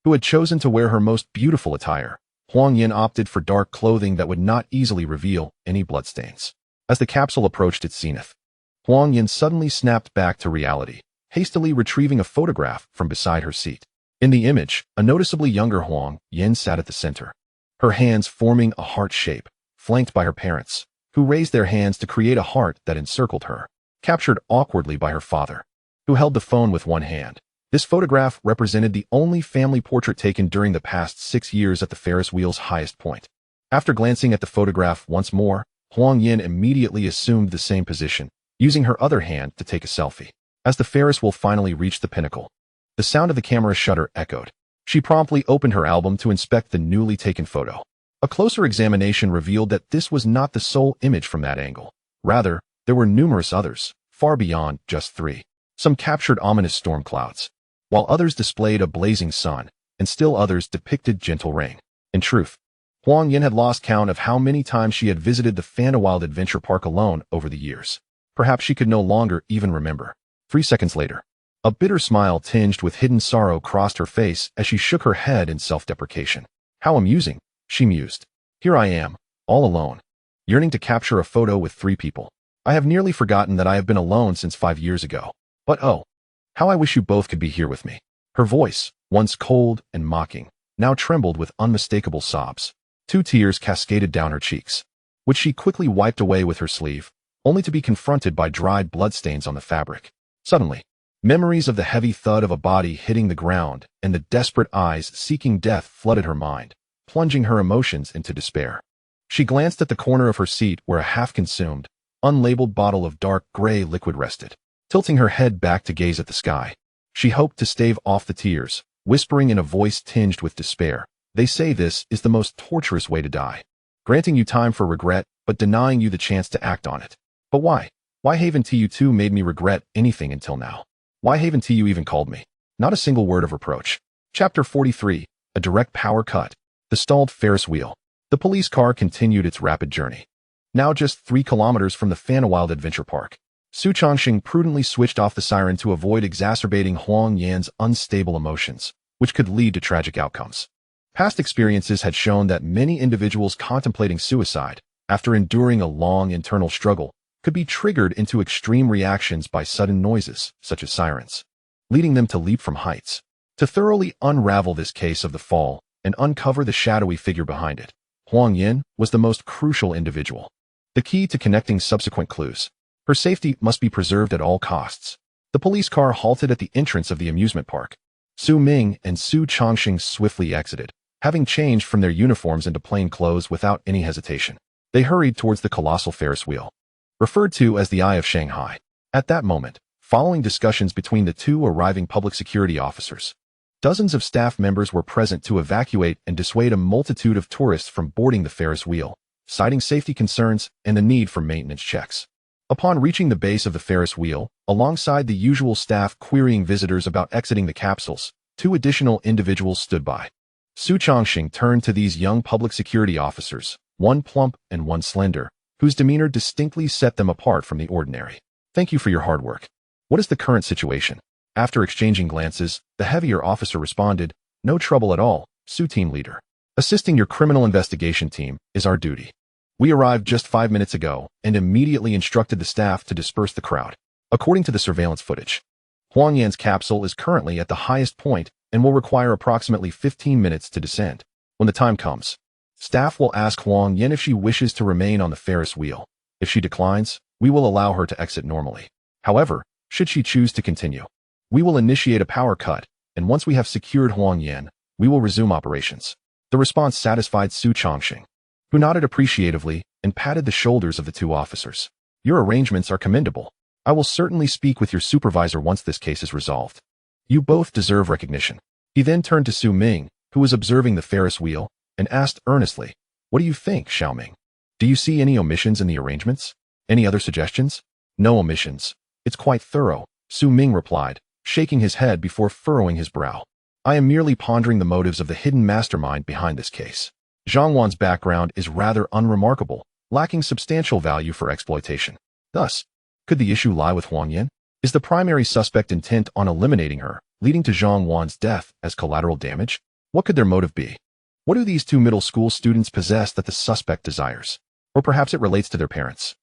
who had chosen to wear her most beautiful attire, Huang Yan opted for dark clothing that would not easily reveal any bloodstains. As the capsule approached its zenith, Huang Yan suddenly snapped back to reality, hastily retrieving a photograph from beside her seat. In the image, a noticeably younger Huang Yan sat at the center, her hands forming a heart shape, flanked by her parents, who raised their hands to create a heart that encircled her, captured awkwardly by her father, who held the phone with one hand. This photograph represented the only family portrait taken during the past 6 years at the Ferris wheel's highest point. After glancing at the photograph once more, Huang Yan immediately assumed the same position, using her other hand to take a selfie. As the Ferris wheel finally reached the pinnacle, the sound of the camera shutter echoed. She promptly opened her album to inspect the newly taken photo. A closer examination revealed that this was not the sole image from that angle. Rather, there were numerous others, far beyond just 3. Some captured ominous storm clouds, while others displayed a blazing sun, and still others depicted gentle rain. In truth, Huang Yan had lost count of how many times she had visited the Fanawild Adventure Park alone over the years. Perhaps she could no longer even remember. 3 seconds later, a bitter smile tinged with hidden sorrow crossed her face as she shook her head in self-deprecation. How amusing, she mused. Here I am, all alone, yearning to capture a photo with 3 people. I have nearly forgotten that I have been alone since 5 years ago. But oh, how I wish you both could be here with me. Her voice, once cold and mocking, now trembled with unmistakable sobs. 2 tears cascaded down her cheeks, which she quickly wiped away with her sleeve, only to be confronted by dried bloodstains on the fabric. Suddenly, memories of the heavy thud of a body hitting the ground and the desperate eyes seeking death flooded her mind, plunging her emotions into despair. She glanced at the corner of her seat where a half-consumed, unlabeled bottle of dark gray liquid rested. Tilting her head back to gaze at the sky, she hoped to stave off the tears, whispering in a voice tinged with despair, "They say this is the most torturous way to die, granting you time for regret, but denying you the chance to act on it. But why? Why haven't you two made me regret anything until now? Why haven't you even called me?" Not a single word of reproach. Chapter 43, A Direct Power Cut. The stalled Ferris wheel. The police car continued its rapid journey. Now just 3 kilometers from the Fanawild Adventure Park, Su Changsheng prudently switched off the siren to avoid exacerbating Huang Yan's unstable emotions, which could lead to tragic outcomes. Past experiences had shown that many individuals contemplating suicide, after enduring a long internal struggle, could be triggered into extreme reactions by sudden noises, such as sirens, leading them to leap from heights. To thoroughly unravel this case of the fall and uncover the shadowy figure behind it, Huang Yan was the most crucial individual. The key to connecting subsequent clues. Her safety must be preserved at all costs. The police car halted at the entrance of the amusement park. Su Ming and Su Chongqing swiftly exited, having changed from their uniforms into plain clothes without any hesitation. They hurried towards the colossal Ferris wheel, referred to as the Eye of Shanghai. At that moment, following discussions between the two arriving public security officers, dozens of staff members were present to evacuate and dissuade a multitude of tourists from boarding the Ferris wheel, citing safety concerns and the need for maintenance checks. Upon reaching the base of the Ferris wheel, alongside the usual staff querying visitors about exiting the capsules, two additional individuals stood by. Su Chongqing turned to these young public security officers, one plump and one slender, whose demeanor distinctly set them apart from the ordinary. Thank you for your hard work. What is the current situation? After exchanging glances, the heavier officer responded, No trouble at all, Su team leader. Assisting your criminal investigation team is our duty. We arrived just 5 minutes ago and immediately instructed the staff to disperse the crowd. According to the surveillance footage, Huang Yan's capsule is currently at the highest point and will require approximately 15 minutes to descend. When the time comes, staff will ask Huang Yan if she wishes to remain on the Ferris wheel. If she declines, we will allow her to exit normally. However, should she choose to continue, we will initiate a power cut, and once we have secured Huang Yan, we will resume operations. The response satisfied Su Chongqing, who nodded appreciatively and patted the shoulders of the two officers. Your arrangements are commendable. I will certainly speak with your supervisor once this case is resolved. You both deserve recognition. He then turned to Su Ming, who was observing the Ferris wheel, and asked earnestly, What do you think, Xiaoming? Do you see any omissions in the arrangements? Any other suggestions? No omissions. It's quite thorough, Su Ming replied, shaking his head before furrowing his brow. I am merely pondering the motives of the hidden mastermind behind this case. Zhang Wan's background is rather unremarkable, lacking substantial value for exploitation. Thus, could the issue lie with Huang Yan? Is the primary suspect intent on eliminating her, leading to Zhang Wan's death as collateral damage? What could their motive be? What do these two middle school students possess that the suspect desires? Or perhaps it relates to their parents.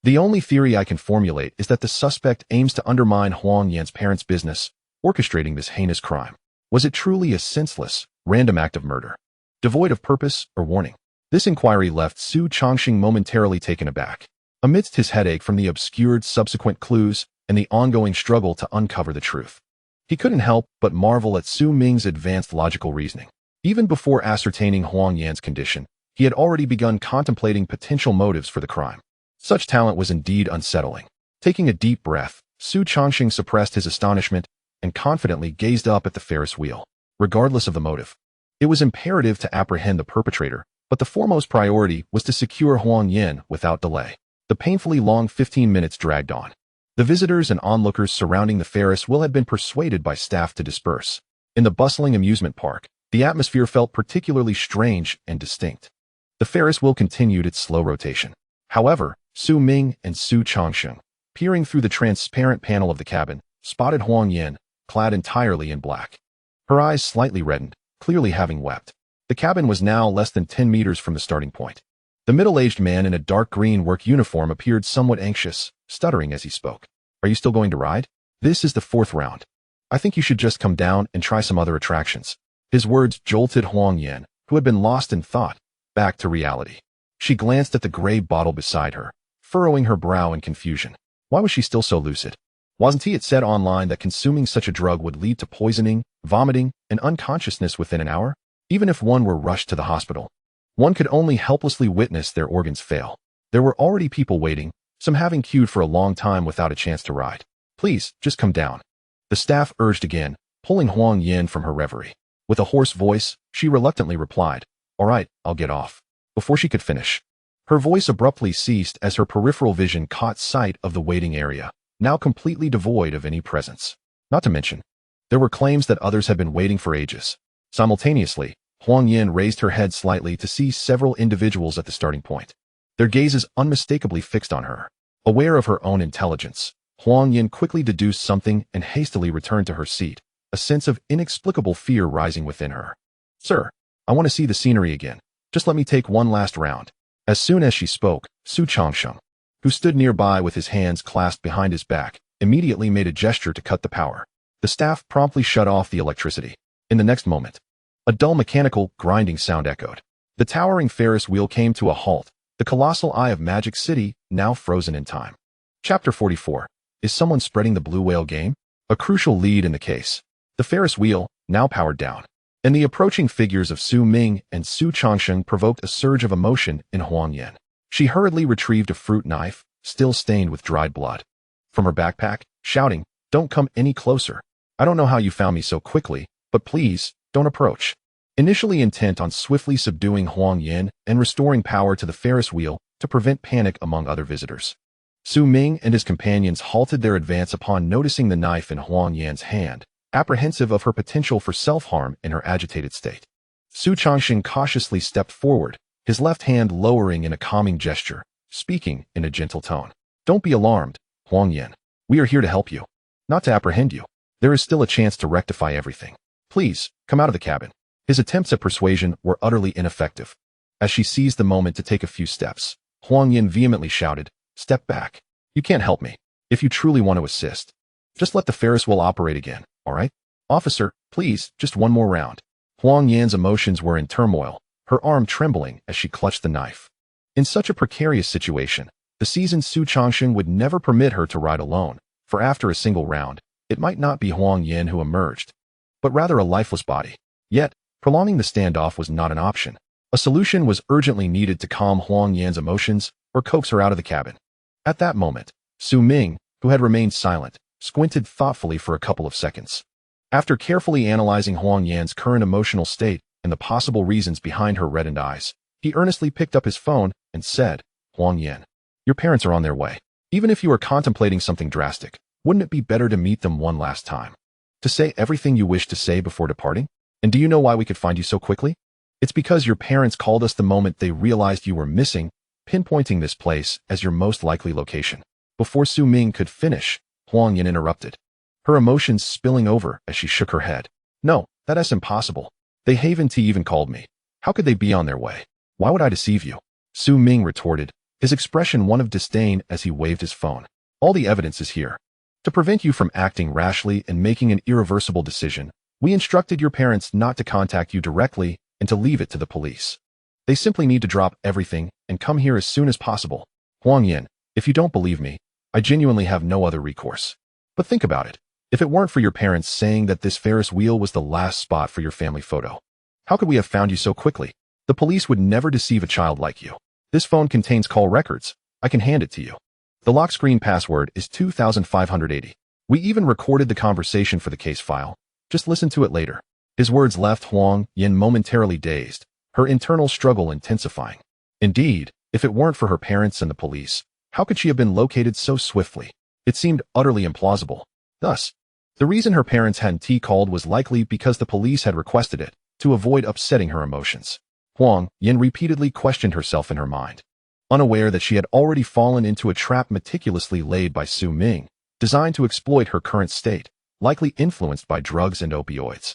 The only theory I can formulate is that the suspect aims to undermine Huang Yan's parents' business, orchestrating this heinous crime. Was it truly a senseless, random act of murder, devoid of purpose or warning? This inquiry left Su Chongqing momentarily taken aback. Amidst his headache from the obscured subsequent clues and the ongoing struggle to uncover the truth, he couldn't help but marvel at Su Ming's advanced logical reasoning. Even before ascertaining Huang Yan's condition, he had already begun contemplating potential motives for the crime. Such talent was indeed unsettling. Taking a deep breath, Su Chongqing suppressed his astonishment and confidently gazed up at the Ferris wheel. Regardless of the motive, it was imperative to apprehend the perpetrator, but the foremost priority was to secure Huang Yan without delay. The painfully long 15 minutes dragged on. The visitors and onlookers surrounding the Ferris wheel had been persuaded by staff to disperse. In the bustling amusement park, the atmosphere felt particularly strange and distinct. The Ferris wheel continued its slow rotation. However, Su Ming and Su Chongqing, peering through the transparent panel of the cabin, spotted Huang Yan, clad entirely in black. Her eyes slightly reddened, clearly having wept. The cabin was now less than 10 meters from the starting point. The middle-aged man in a dark green work uniform appeared somewhat anxious, stuttering as he spoke. Are you still going to ride? This is the 4th round. I think you should just come down and try some other attractions. His words jolted Huang Yan, who had been lost in thought, back to reality. She glanced at the gray bottle beside her, furrowing her brow in confusion. Why was she still so lucid? Wasn't it said online that consuming such a drug would lead to poisoning, vomiting, and unconsciousness within an hour? Even if one were rushed to the hospital, one could only helplessly witness their organs fail. There were already people waiting, some having queued for a long time without a chance to ride. Please, just come down. The staff urged again, pulling Huang Yan from her reverie. With a hoarse voice, she reluctantly replied, All right, I'll get off. Before she could finish, her voice abruptly ceased as her peripheral vision caught sight of the waiting area, now completely devoid of any presence. Not to mention, there were claims that others had been waiting for ages. Simultaneously, Huang Yan raised her head slightly to see several individuals at the starting point, their gazes unmistakably fixed on her. Aware of her own intelligence, Huang Yan quickly deduced something and hastily returned to her seat, a sense of inexplicable fear rising within her. Sir, I want to see the scenery again. Just let me take one last round. As soon as she spoke, Su Chongqing, who stood nearby with his hands clasped behind his back, immediately made a gesture to cut the power. The staff promptly shut off the electricity. In the next moment, a dull mechanical, grinding sound echoed. The towering Ferris wheel came to a halt, the colossal eye of Magic City now frozen in time. Chapter 44. Is someone spreading the blue whale game? a crucial lead in the case. The Ferris wheel, now powered down, and the approaching figures of Su Ming and Su Changsheng provoked a surge of emotion in Huang Yan. She hurriedly retrieved a fruit knife, still stained with dried blood, from her backpack, shouting, "Don't come any closer. I don't know how you found me so quickly, but please, don't approach." Initially intent on swiftly subduing Huang Yan and restoring power to the Ferris wheel to prevent panic among other visitors, Su Ming and his companions halted their advance upon noticing the knife in Huang Yan's hand, apprehensive of her potential for self-harm in her agitated state. Su Changsheng cautiously stepped forward, his left hand lowering in a calming gesture, speaking in a gentle tone. "Don't be alarmed, Huang Yan. We are here to help you, not to apprehend you. There is still a chance to rectify everything. Please, come out of the cabin." His attempts at persuasion were utterly ineffective. As she seized the moment to take a few steps, Huang Yan vehemently shouted, "Step back. You can't help me. If you truly want to assist, just let the Ferris wheel operate again, all right? Officer, please, just one more round." Huang Yan's emotions were in turmoil, her arm trembling as she clutched the knife. In such a precarious situation, the seasoned Su Changsheng would never permit her to ride alone, for after a single round, it might not be Huang Yan who emerged, but rather a lifeless body. Yet, prolonging the standoff was not an option. A solution was urgently needed to calm Huang Yan's emotions or coax her out of the cabin. At that moment, Su Ming, who had remained silent, squinted thoughtfully for a couple of seconds. After carefully analyzing Huang Yan's current emotional state and the possible reasons behind her reddened eyes, he earnestly picked up his phone and said, "Huang Yan, your parents are on their way. Even if you are contemplating something drastic, wouldn't it be better to meet them one last time? To say everything you wish to say before departing? And do you know why we could find you so quickly? It's because your parents called us the moment they realized you were missing, pinpointing this place as your most likely location." Before Su Ming could finish, Huang Yan interrupted, her emotions spilling over as she shook her head. "No, that's impossible. They haven't even called me. How could they be on their way? Why would I deceive you?" Su Ming retorted, his expression one of disdain as he waved his phone. "All the evidence is here. To prevent you from acting rashly and making an irreversible decision, we instructed your parents not to contact you directly and to leave it to the police. They simply need to drop everything and come here as soon as possible. Huang Yan, if you don't believe me, I genuinely have no other recourse. But think about it. If it weren't for your parents saying that this Ferris wheel was the last spot for your family photo, how could we have found you so quickly? The police would never deceive a child like you. This phone contains call records. I can hand it to you. The lock screen password is 2580. We even recorded the conversation for the case file. Just listen to it later." His words left Huang Yan momentarily dazed, her internal struggle intensifying. Indeed, if it weren't for her parents and the police, how could she have been located so swiftly? It seemed utterly implausible. Thus, the reason her parents hadn't called was likely because the police had requested it, to avoid upsetting her emotions. Huang Yan repeatedly questioned herself in her mind, unaware that she had already fallen into a trap meticulously laid by Su Ming, designed to exploit her current state, likely influenced by drugs and opioids.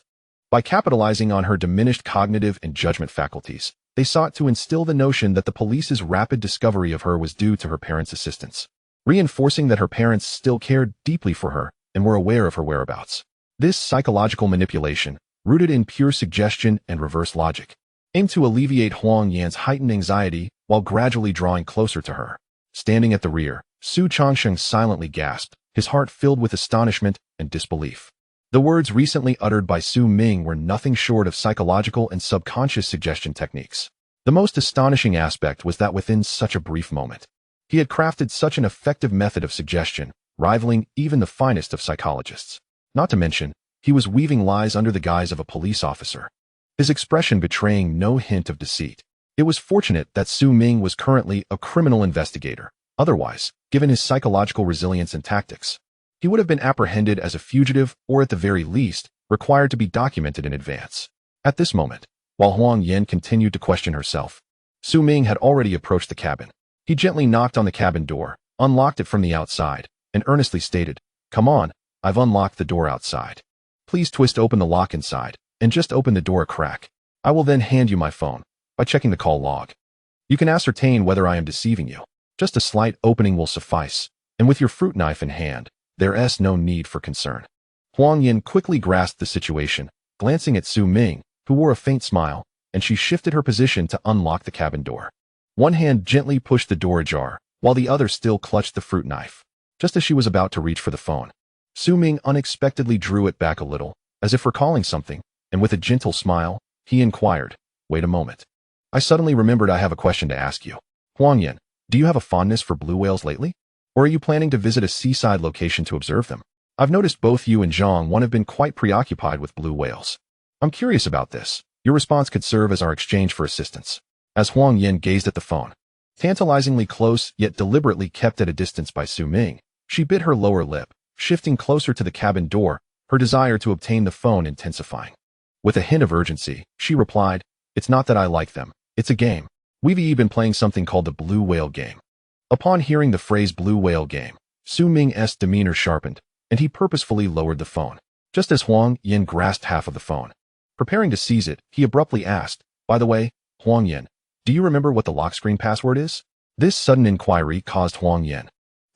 By capitalizing on her diminished cognitive and judgment faculties, they sought to instill the notion that the police's rapid discovery of her was due to her parents' assistance, reinforcing that her parents still cared deeply for her and were aware of her whereabouts. This psychological manipulation, rooted in pure suggestion and reverse logic, aimed to alleviate Huang Yan's heightened anxiety while gradually drawing closer to her. Standing at the rear, Su Changsheng silently gasped, his heart filled with astonishment and disbelief. The words recently uttered by Su Ming were nothing short of psychological and subconscious suggestion techniques. The most astonishing aspect was that within such a brief moment, he had crafted such an effective method of suggestion, rivaling even the finest of psychologists. Not to mention, he was weaving lies under the guise of a police officer, his expression betraying no hint of deceit. It was fortunate that Su Ming was currently a criminal investigator. Otherwise, given his psychological resilience and tactics, he would have been apprehended as a fugitive or at the very least, required to be documented in advance. At this moment, while Huang Yan continued to question herself, Su Ming had already approached the cabin. He gently knocked on the cabin door, unlocked it from the outside, and earnestly stated, "Come on, I've unlocked the door outside. Please twist open the lock inside, and just open the door a crack. I will then hand you my phone, by checking the call log. You can ascertain whether I am deceiving you. Just a slight opening will suffice, and with your fruit knife in hand, there's no need for concern." Huang Yan quickly grasped the situation, glancing at Su Ming, who wore a faint smile, and she shifted her position to unlock the cabin door. One hand gently pushed the door ajar, while the other still clutched the fruit knife. Just as she was about to reach for the phone, Su Ming unexpectedly drew it back a little, as if recalling something, and with a gentle smile, he inquired, "Wait a moment. I suddenly remembered I have a question to ask you. Huang Yan, do you have a fondness for blue whales lately? Or are you planning to visit a seaside location to observe them? I've noticed both you and Zhang Wan have been quite preoccupied with blue whales. I'm curious about this. Your response could serve as our exchange for assistance." As Huang Yan gazed at the phone, tantalizingly close yet deliberately kept at a distance by Su Ming, she bit her lower lip, shifting closer to the cabin door, her desire to obtain the phone intensifying. With a hint of urgency, she replied, "It's not that I like them. It's a game. We've been playing something called the blue whale game." Upon hearing the phrase blue whale game, Su Ming's demeanor sharpened, and he purposefully lowered the phone. Just as Huang Yan grasped half of the phone, preparing to seize it, he abruptly asked, "By the way, Huang Yan, do you remember what the lock screen password is?" This sudden inquiry caused Huang Yan,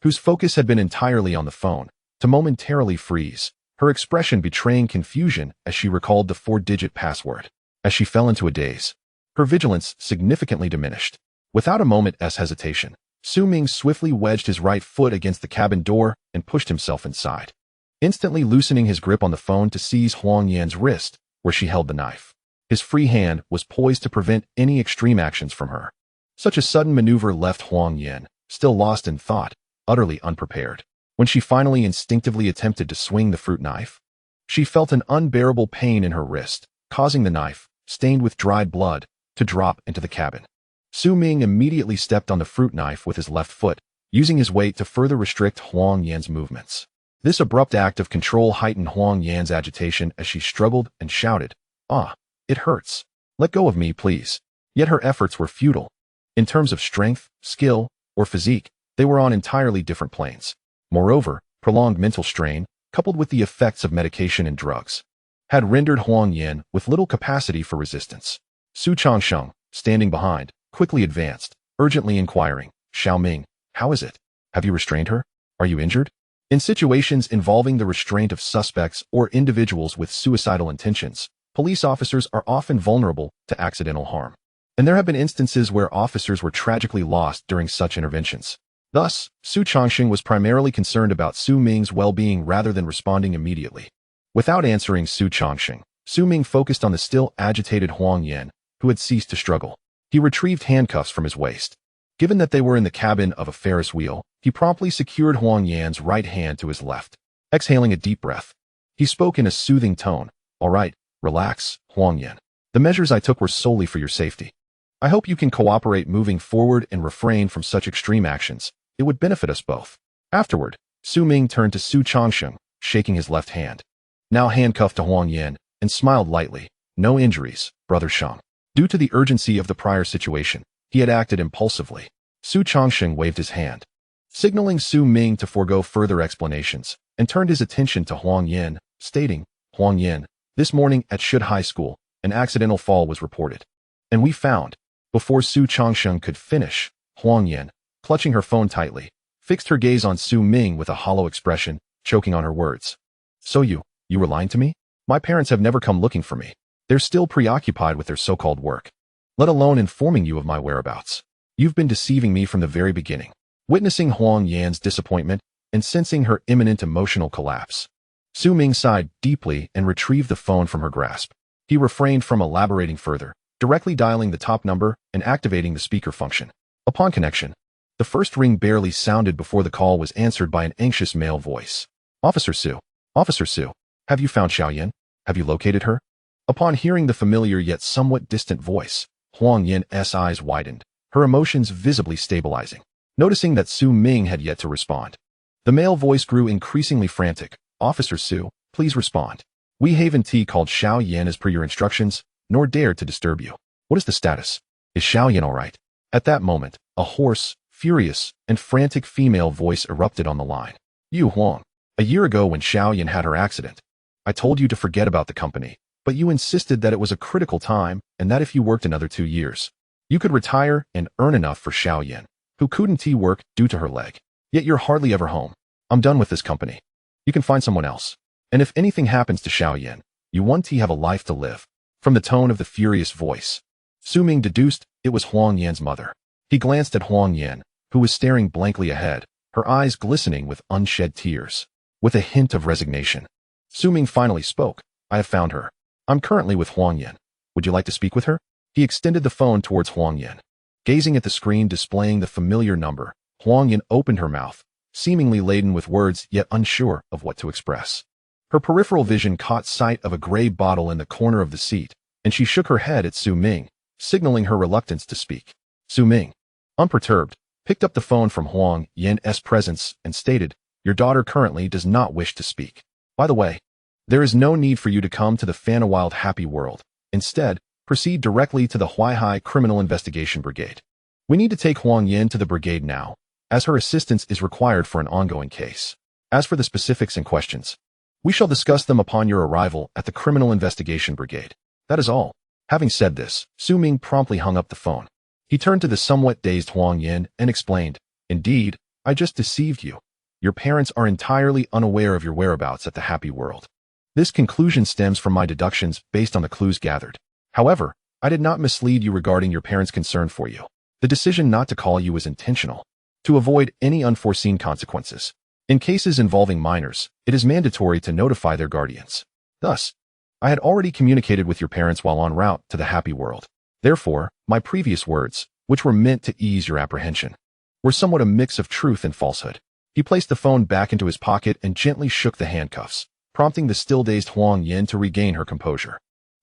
whose focus had been entirely on the phone, to momentarily freeze, her expression betraying confusion as she recalled the 4-digit password. As she fell into a daze, her vigilance significantly diminished. Without a moment's hesitation, Su Ming swiftly wedged his right foot against the cabin door and pushed himself inside, instantly loosening his grip on the phone to seize Huang Yan's wrist, where she held the knife. His free hand was poised to prevent any extreme actions from her. Such a sudden maneuver left Huang Yan, still lost in thought, utterly unprepared. When she finally instinctively attempted to swing the fruit knife, she felt an unbearable pain in her wrist, causing the knife, stained with dried blood, to drop into the cabin. Su Ming immediately stepped on the fruit knife with his left foot, using his weight to further restrict Huang Yan's movements. This abrupt act of control heightened Huang Yan's agitation as she struggled and shouted, "Ah, it hurts. Let go of me, please." Yet her efforts were futile. In terms of strength, skill, or physique, they were on entirely different planes. Moreover, prolonged mental strain, coupled with the effects of medication and drugs, had rendered Huang Yan with little capacity for resistance. Su Changsheng, standing behind, quickly advanced, urgently inquiring, "Xiao Ming, how is it? Have you restrained her? Are you injured?" In situations involving the restraint of suspects or individuals with suicidal intentions, police officers are often vulnerable to accidental harm. And there have been instances where officers were tragically lost during such interventions. Thus, Su Changsheng was primarily concerned about Su Ming's well-being rather than responding immediately. Without answering Su Changsheng, Su Ming focused on the still agitated Huang Yan, who had ceased to struggle. He retrieved handcuffs from his waist. Given that they were in the cabin of a Ferris wheel, he promptly secured Huang Yan's right hand to his left. Exhaling a deep breath, he spoke in a soothing tone, "All right, relax, Huang Yan. The measures I took were solely for your safety. I hope you can cooperate moving forward and refrain from such extreme actions. It would benefit us both." Afterward, Su Ming turned to Su Changsheng, shaking his left hand, now handcuffed to Huang Yan, and smiled lightly. "No injuries, Brother Shang." Due to the urgency of the prior situation, he had acted impulsively. Su Changsheng waved his hand, signaling Su Ming to forego further explanations, and turned his attention to Huang Yan, stating, "Huang Yan, this morning at Shud High School, an accidental fall was reported. And we found." Before Su Changsheng could finish, Huang Yan, clutching her phone tightly, fixed her gaze on Su Ming with a hollow expression, choking on her words. "So you were lying to me? My parents have never come looking for me. They're still preoccupied with their so-called work, let alone informing you of my whereabouts. You've been deceiving me from the very beginning." Witnessing Huang Yan's disappointment and sensing her imminent emotional collapse, Su Ming sighed deeply and retrieved the phone from her grasp. He refrained from elaborating further, directly dialing the top number and activating the speaker function. Upon connection, the first ring barely sounded before the call was answered by an anxious male voice. "Officer Su. Officer Su. Have you found Xiao Yan? Have you located her?" Upon hearing the familiar yet somewhat distant voice, Huang Yan's eyes widened, her emotions visibly stabilizing. Noticing that Su Ming had yet to respond, the male voice grew increasingly frantic. "Officer Su, please respond. We haven't called Xiao Yan as per your instructions, nor dared to disturb you. What is the status? Is Xiao Yan all right?" At that moment, a hoarse, furious, and frantic female voice erupted on the line. "You Huang, a year ago when Xiao Yan had her accident, I told you to forget about the company, but you insisted that it was a critical time and that if you worked another 2 years, you could retire and earn enough for Xiao Yan, who couldn't work due to her leg. Yet you're hardly ever home. I'm done with this company. You can find someone else. And if anything happens to Xiao Yan, you want to have a life to live." From the tone of the furious voice, Su Ming deduced it was Huang Yan's mother. He glanced at Huang Yan, who was staring blankly ahead, her eyes glistening with unshed tears. with a hint of resignation. Su Ming finally spoke. I have found her. I'm currently with Huang Yin. Would you like to speak with her? He extended the phone towards Huang Yin. Gazing at the screen displaying the familiar number, Huang Yin opened her mouth, seemingly laden with words yet unsure of what to express. Her peripheral vision caught sight of a gray bottle in the corner of the seat, and she shook her head at Su Ming, signaling her reluctance to speak. Su Ming, unperturbed, picked up the phone from Huang Yin's presence and stated, "Your daughter currently does not wish to speak. By the way, there is no need for you to come to the Fanawild Happy World. Instead, proceed directly to the Huaihai Criminal Investigation Brigade. We need to take Huang Yin to the brigade now, as her assistance is required for an ongoing case. As for the specifics and questions, we shall discuss them upon your arrival at the Criminal Investigation Brigade. That is all." Having said this, Su Ming promptly hung up the phone. He turned to the somewhat dazed Huang Yin and explained, "Indeed, I just deceived you. Your parents are entirely unaware of your whereabouts at the Happy World. This conclusion stems from my deductions based on the clues gathered. However, I did not mislead you regarding your parents' concern for you. The decision not to call you was intentional, to avoid any unforeseen consequences. In cases involving minors, it is mandatory to notify their guardians. Thus, I had already communicated with your parents while en route to the Happy World. Therefore, my previous words, which were meant to ease your apprehension, were somewhat a mix of truth and falsehood." He placed the phone back into his pocket and gently shook the handcuffs, prompting the still-dazed Huang Yin to regain her composure.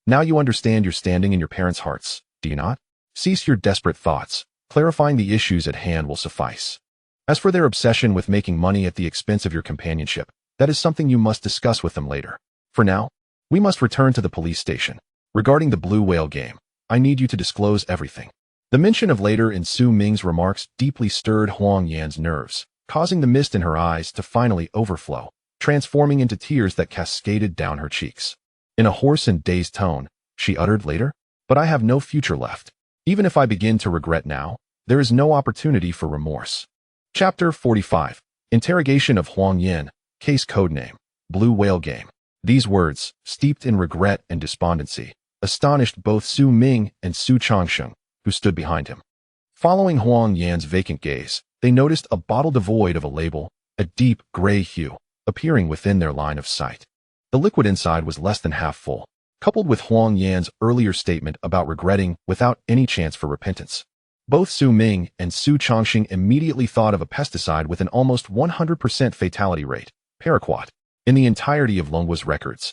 "Now you understand your standing in your parents' hearts, do you not? Cease your desperate thoughts. Clarifying the issues at hand will suffice. As for their obsession with making money at the expense of your companionship, that is something you must discuss with them later. For now, we must return to the police station. Regarding the Blue Whale game, I need you to disclose everything." The mention of later in Su Ming's remarks deeply stirred Huang Yan's nerves, causing the mist in her eyes to finally overflow, transforming into tears that cascaded down her cheeks. In a hoarse and dazed tone, she uttered, "Later? But I have no future left. Even if I begin to regret now, there is no opportunity for remorse." Chapter 45. Interrogation of Huang Yin, Case Codename, Blue Whale Game. These words, steeped in regret and despondency, astonished both Su Ming and Su Changsheng, who stood behind him. Following Huang Yan's vacant gaze, they noticed a bottle devoid of a label, a deep gray hue, appearing within their line of sight. The liquid inside was less than half full, coupled with Huang Yan's earlier statement about regretting without any chance for repentance. Both Su Ming and Su Changxing immediately thought of a pesticide with an almost 100% fatality rate, paraquat, in the entirety of Longwa's records.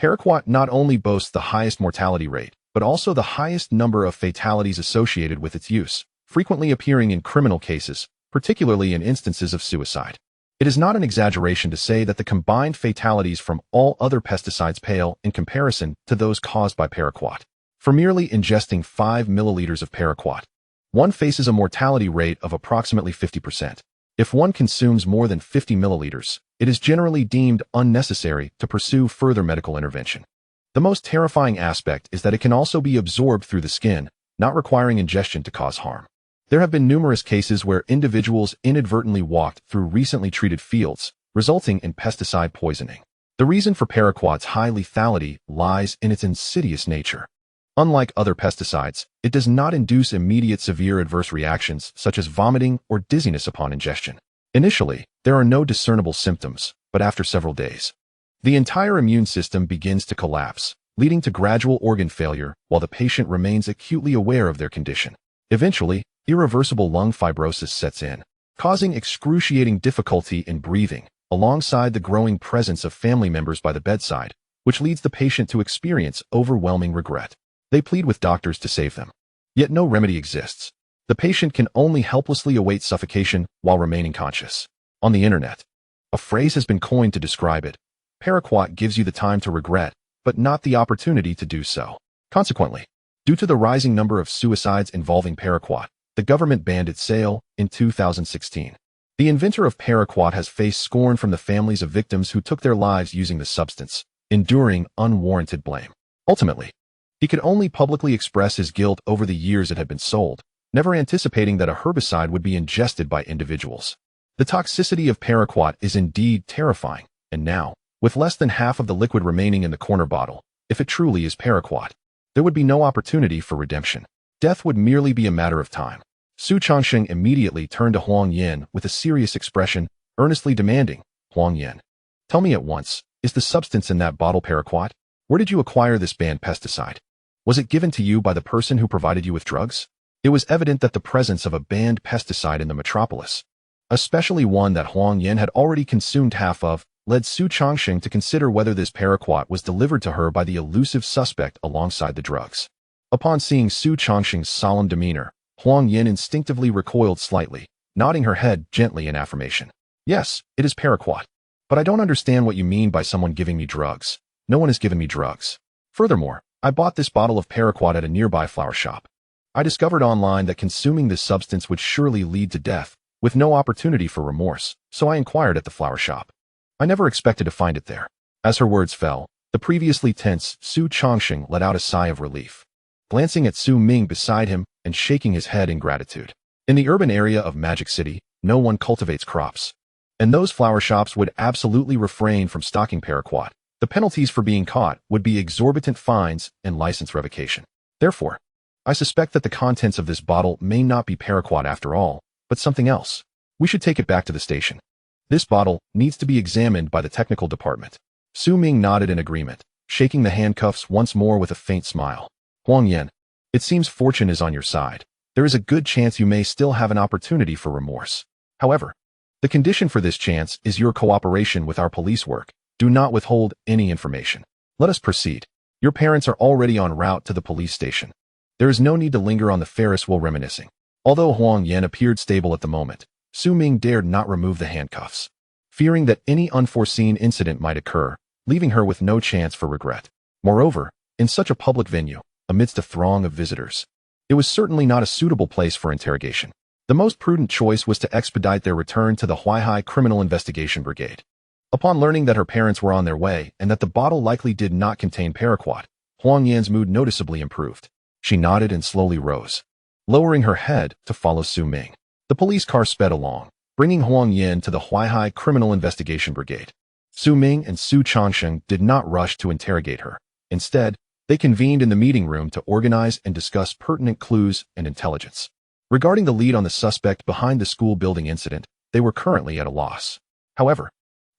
Paraquat not only boasts the highest mortality rate, but also the highest number of fatalities associated with its use, frequently appearing in criminal cases, particularly in instances of suicide. It is not an exaggeration to say that the combined fatalities from all other pesticides pale in comparison to those caused by paraquat. For merely ingesting 5 milliliters of paraquat, one faces a mortality rate of approximately 50%. If one consumes more than 50 milliliters, it is generally deemed unnecessary to pursue further medical intervention. The most terrifying aspect is that it can also be absorbed through the skin, not requiring ingestion to cause harm. There have been numerous cases where individuals inadvertently walked through recently treated fields, resulting in pesticide poisoning. The reason for paraquat's high lethality lies in its insidious nature. Unlike other pesticides, it does not induce immediate severe adverse reactions such as vomiting or dizziness upon ingestion. Initially, there are no discernible symptoms, but after several days, the entire immune system begins to collapse, leading to gradual organ failure while the patient remains acutely aware of their condition. Eventually, irreversible lung fibrosis sets in, causing excruciating difficulty in breathing, alongside the growing presence of family members by the bedside, which leads the patient to experience overwhelming regret. They plead with doctors to save them. Yet no remedy exists. The patient can only helplessly await suffocation while remaining conscious. On the internet, a phrase has been coined to describe it. Paraquat gives you the time to regret, but not the opportunity to do so. Consequently, due to the rising number of suicides involving paraquat, the government banned its sale in 2016. The inventor of paraquat has faced scorn from the families of victims who took their lives using the substance, enduring unwarranted blame. Ultimately, he could only publicly express his guilt over the years it had been sold, never anticipating that a herbicide would be ingested by individuals. The toxicity of paraquat is indeed terrifying, and now, with less than half of the liquid remaining in the corner bottle, if it truly is paraquat, there would be no opportunity for redemption. Death would merely be a matter of time. Su Changsheng immediately turned to Huang Yin with a serious expression, earnestly demanding, "Huang Yin, Tell me at once, is the substance in that bottle paraquat? Where did you acquire this banned pesticide? Was it given to you by the person who provided you with drugs? It was evident that the presence of a banned pesticide in the metropolis, especially one that Huang Yin had already consumed half of, led Su Changxing to consider whether this paraquat was delivered to her by the elusive suspect alongside the drugs. Upon seeing Su Changxing's solemn demeanor, Huang Yin instinctively recoiled slightly, nodding her head gently in affirmation. Yes, it is paraquat. But I don't understand what you mean by someone giving me drugs. No one has given me drugs. Furthermore, I bought this bottle of paraquat at a nearby flower shop. I discovered online that consuming this substance would surely lead to death, with no opportunity for remorse, so I inquired at the flower shop. I never expected to find it there. As her words fell, the previously tense Su Changxing let out a sigh of relief, glancing at Su Ming beside him and shaking his head in gratitude. In the urban area of Magic City, no one cultivates crops, and those flower shops would absolutely refrain from stocking paraquat. The penalties for being caught would be exorbitant fines and license revocation. Therefore, I suspect that the contents of this bottle may not be paraquat after all, but something else. We should take it back to the station. This bottle needs to be examined by the technical department. Su Ming nodded in agreement, shaking the handcuffs once more with a faint smile. Huang Yin, it seems fortune is on your side. There is a good chance you may still have an opportunity for remorse. However, the condition for this chance is your cooperation with our police work. Do not withhold any information. Let us proceed. Your parents are already en route to the police station. There is no need to linger on the Ferris wheel reminiscing. Although Huang Yin appeared stable at the moment, Su Ming dared not remove the handcuffs, fearing that any unforeseen incident might occur, leaving her with no chance for regret. Moreover, in such a public venue, amidst a throng of visitors, it was certainly not a suitable place for interrogation. The most prudent choice was to expedite their return to the Huaihai Criminal Investigation Brigade. Upon learning that her parents were on their way and that the bottle likely did not contain paraquat, Huang Yan's mood noticeably improved. She nodded and slowly rose, lowering her head to follow Su Ming. The police car sped along, bringing Huang Yin to the Huaihai Criminal Investigation Brigade. Su Ming and Su Changxing did not rush to interrogate her. Instead, they convened in the meeting room to organize and discuss pertinent clues and intelligence. Regarding the lead on the suspect behind the school building incident, they were currently at a loss. However,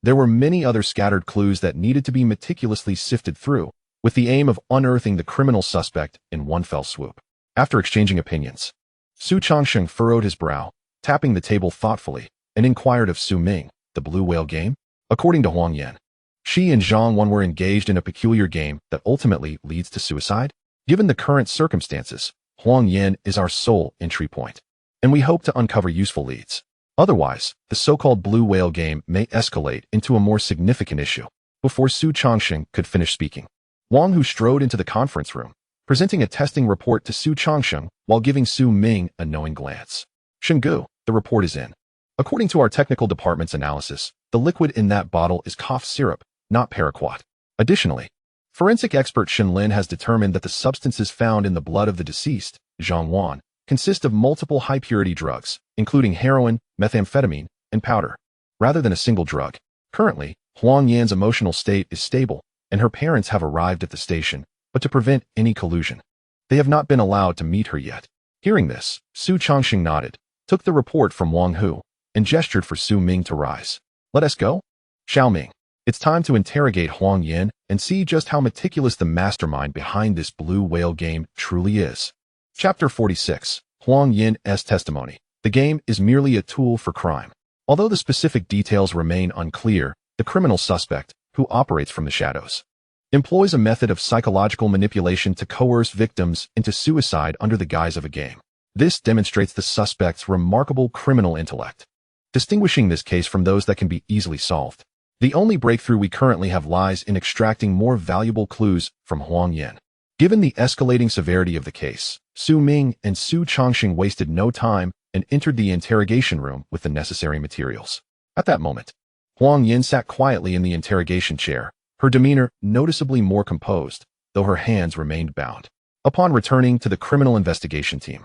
there were many other scattered clues that needed to be meticulously sifted through, with the aim of unearthing the criminal suspect in one fell swoop. After exchanging opinions, Su Changxing furrowed his brow, tapping the table thoughtfully, and inquired of Su Ming, the blue whale game? According to Huang Yin, she and Zhang Wan were engaged in a peculiar game that ultimately leads to suicide. Given the current circumstances, Huang Yin is our sole entry point, and we hope to uncover useful leads. Otherwise, the so-called blue whale game may escalate into a more significant issue. Before Su Changxing could finish speaking, Wang Hu strode into the conference room, presenting a testing report to Su Changxing while giving Su Ming a knowing glance. Shenggu, the report is in. According to our technical department's analysis, the liquid in that bottle is cough syrup, not paraquat. Additionally, forensic expert Shen Lin has determined that the substances found in the blood of the deceased, Zhang Wan, consist of multiple high-purity drugs, including heroin, methamphetamine, and powder, rather than a single drug. Currently, Huang Yan's emotional state is stable, and her parents have arrived at the station, but to prevent any collusion, they have not been allowed to meet her yet. Hearing this, Su Changxing nodded, took the report from Wang Hu, and gestured for Su Ming to rise. Let us go? Xiao Ming, it's time to interrogate Huang Yin and see just how meticulous the mastermind behind this blue whale game truly is. Chapter 46, Huang Yin's testimony. The game is merely a tool for crime. Although the specific details remain unclear, the criminal suspect, who operates from the shadows, employs a method of psychological manipulation to coerce victims into suicide under the guise of a game. This demonstrates the suspect's remarkable criminal intellect, distinguishing this case from those that can be easily solved. The only breakthrough we currently have lies in extracting more valuable clues from Huang Yin. Given the escalating severity of the case, Su Ming and Su Changxing wasted no time and entered the interrogation room with the necessary materials. At that moment, Huang Yin sat quietly in the interrogation chair, her demeanor noticeably more composed, though her hands remained bound. Upon returning to the criminal investigation team,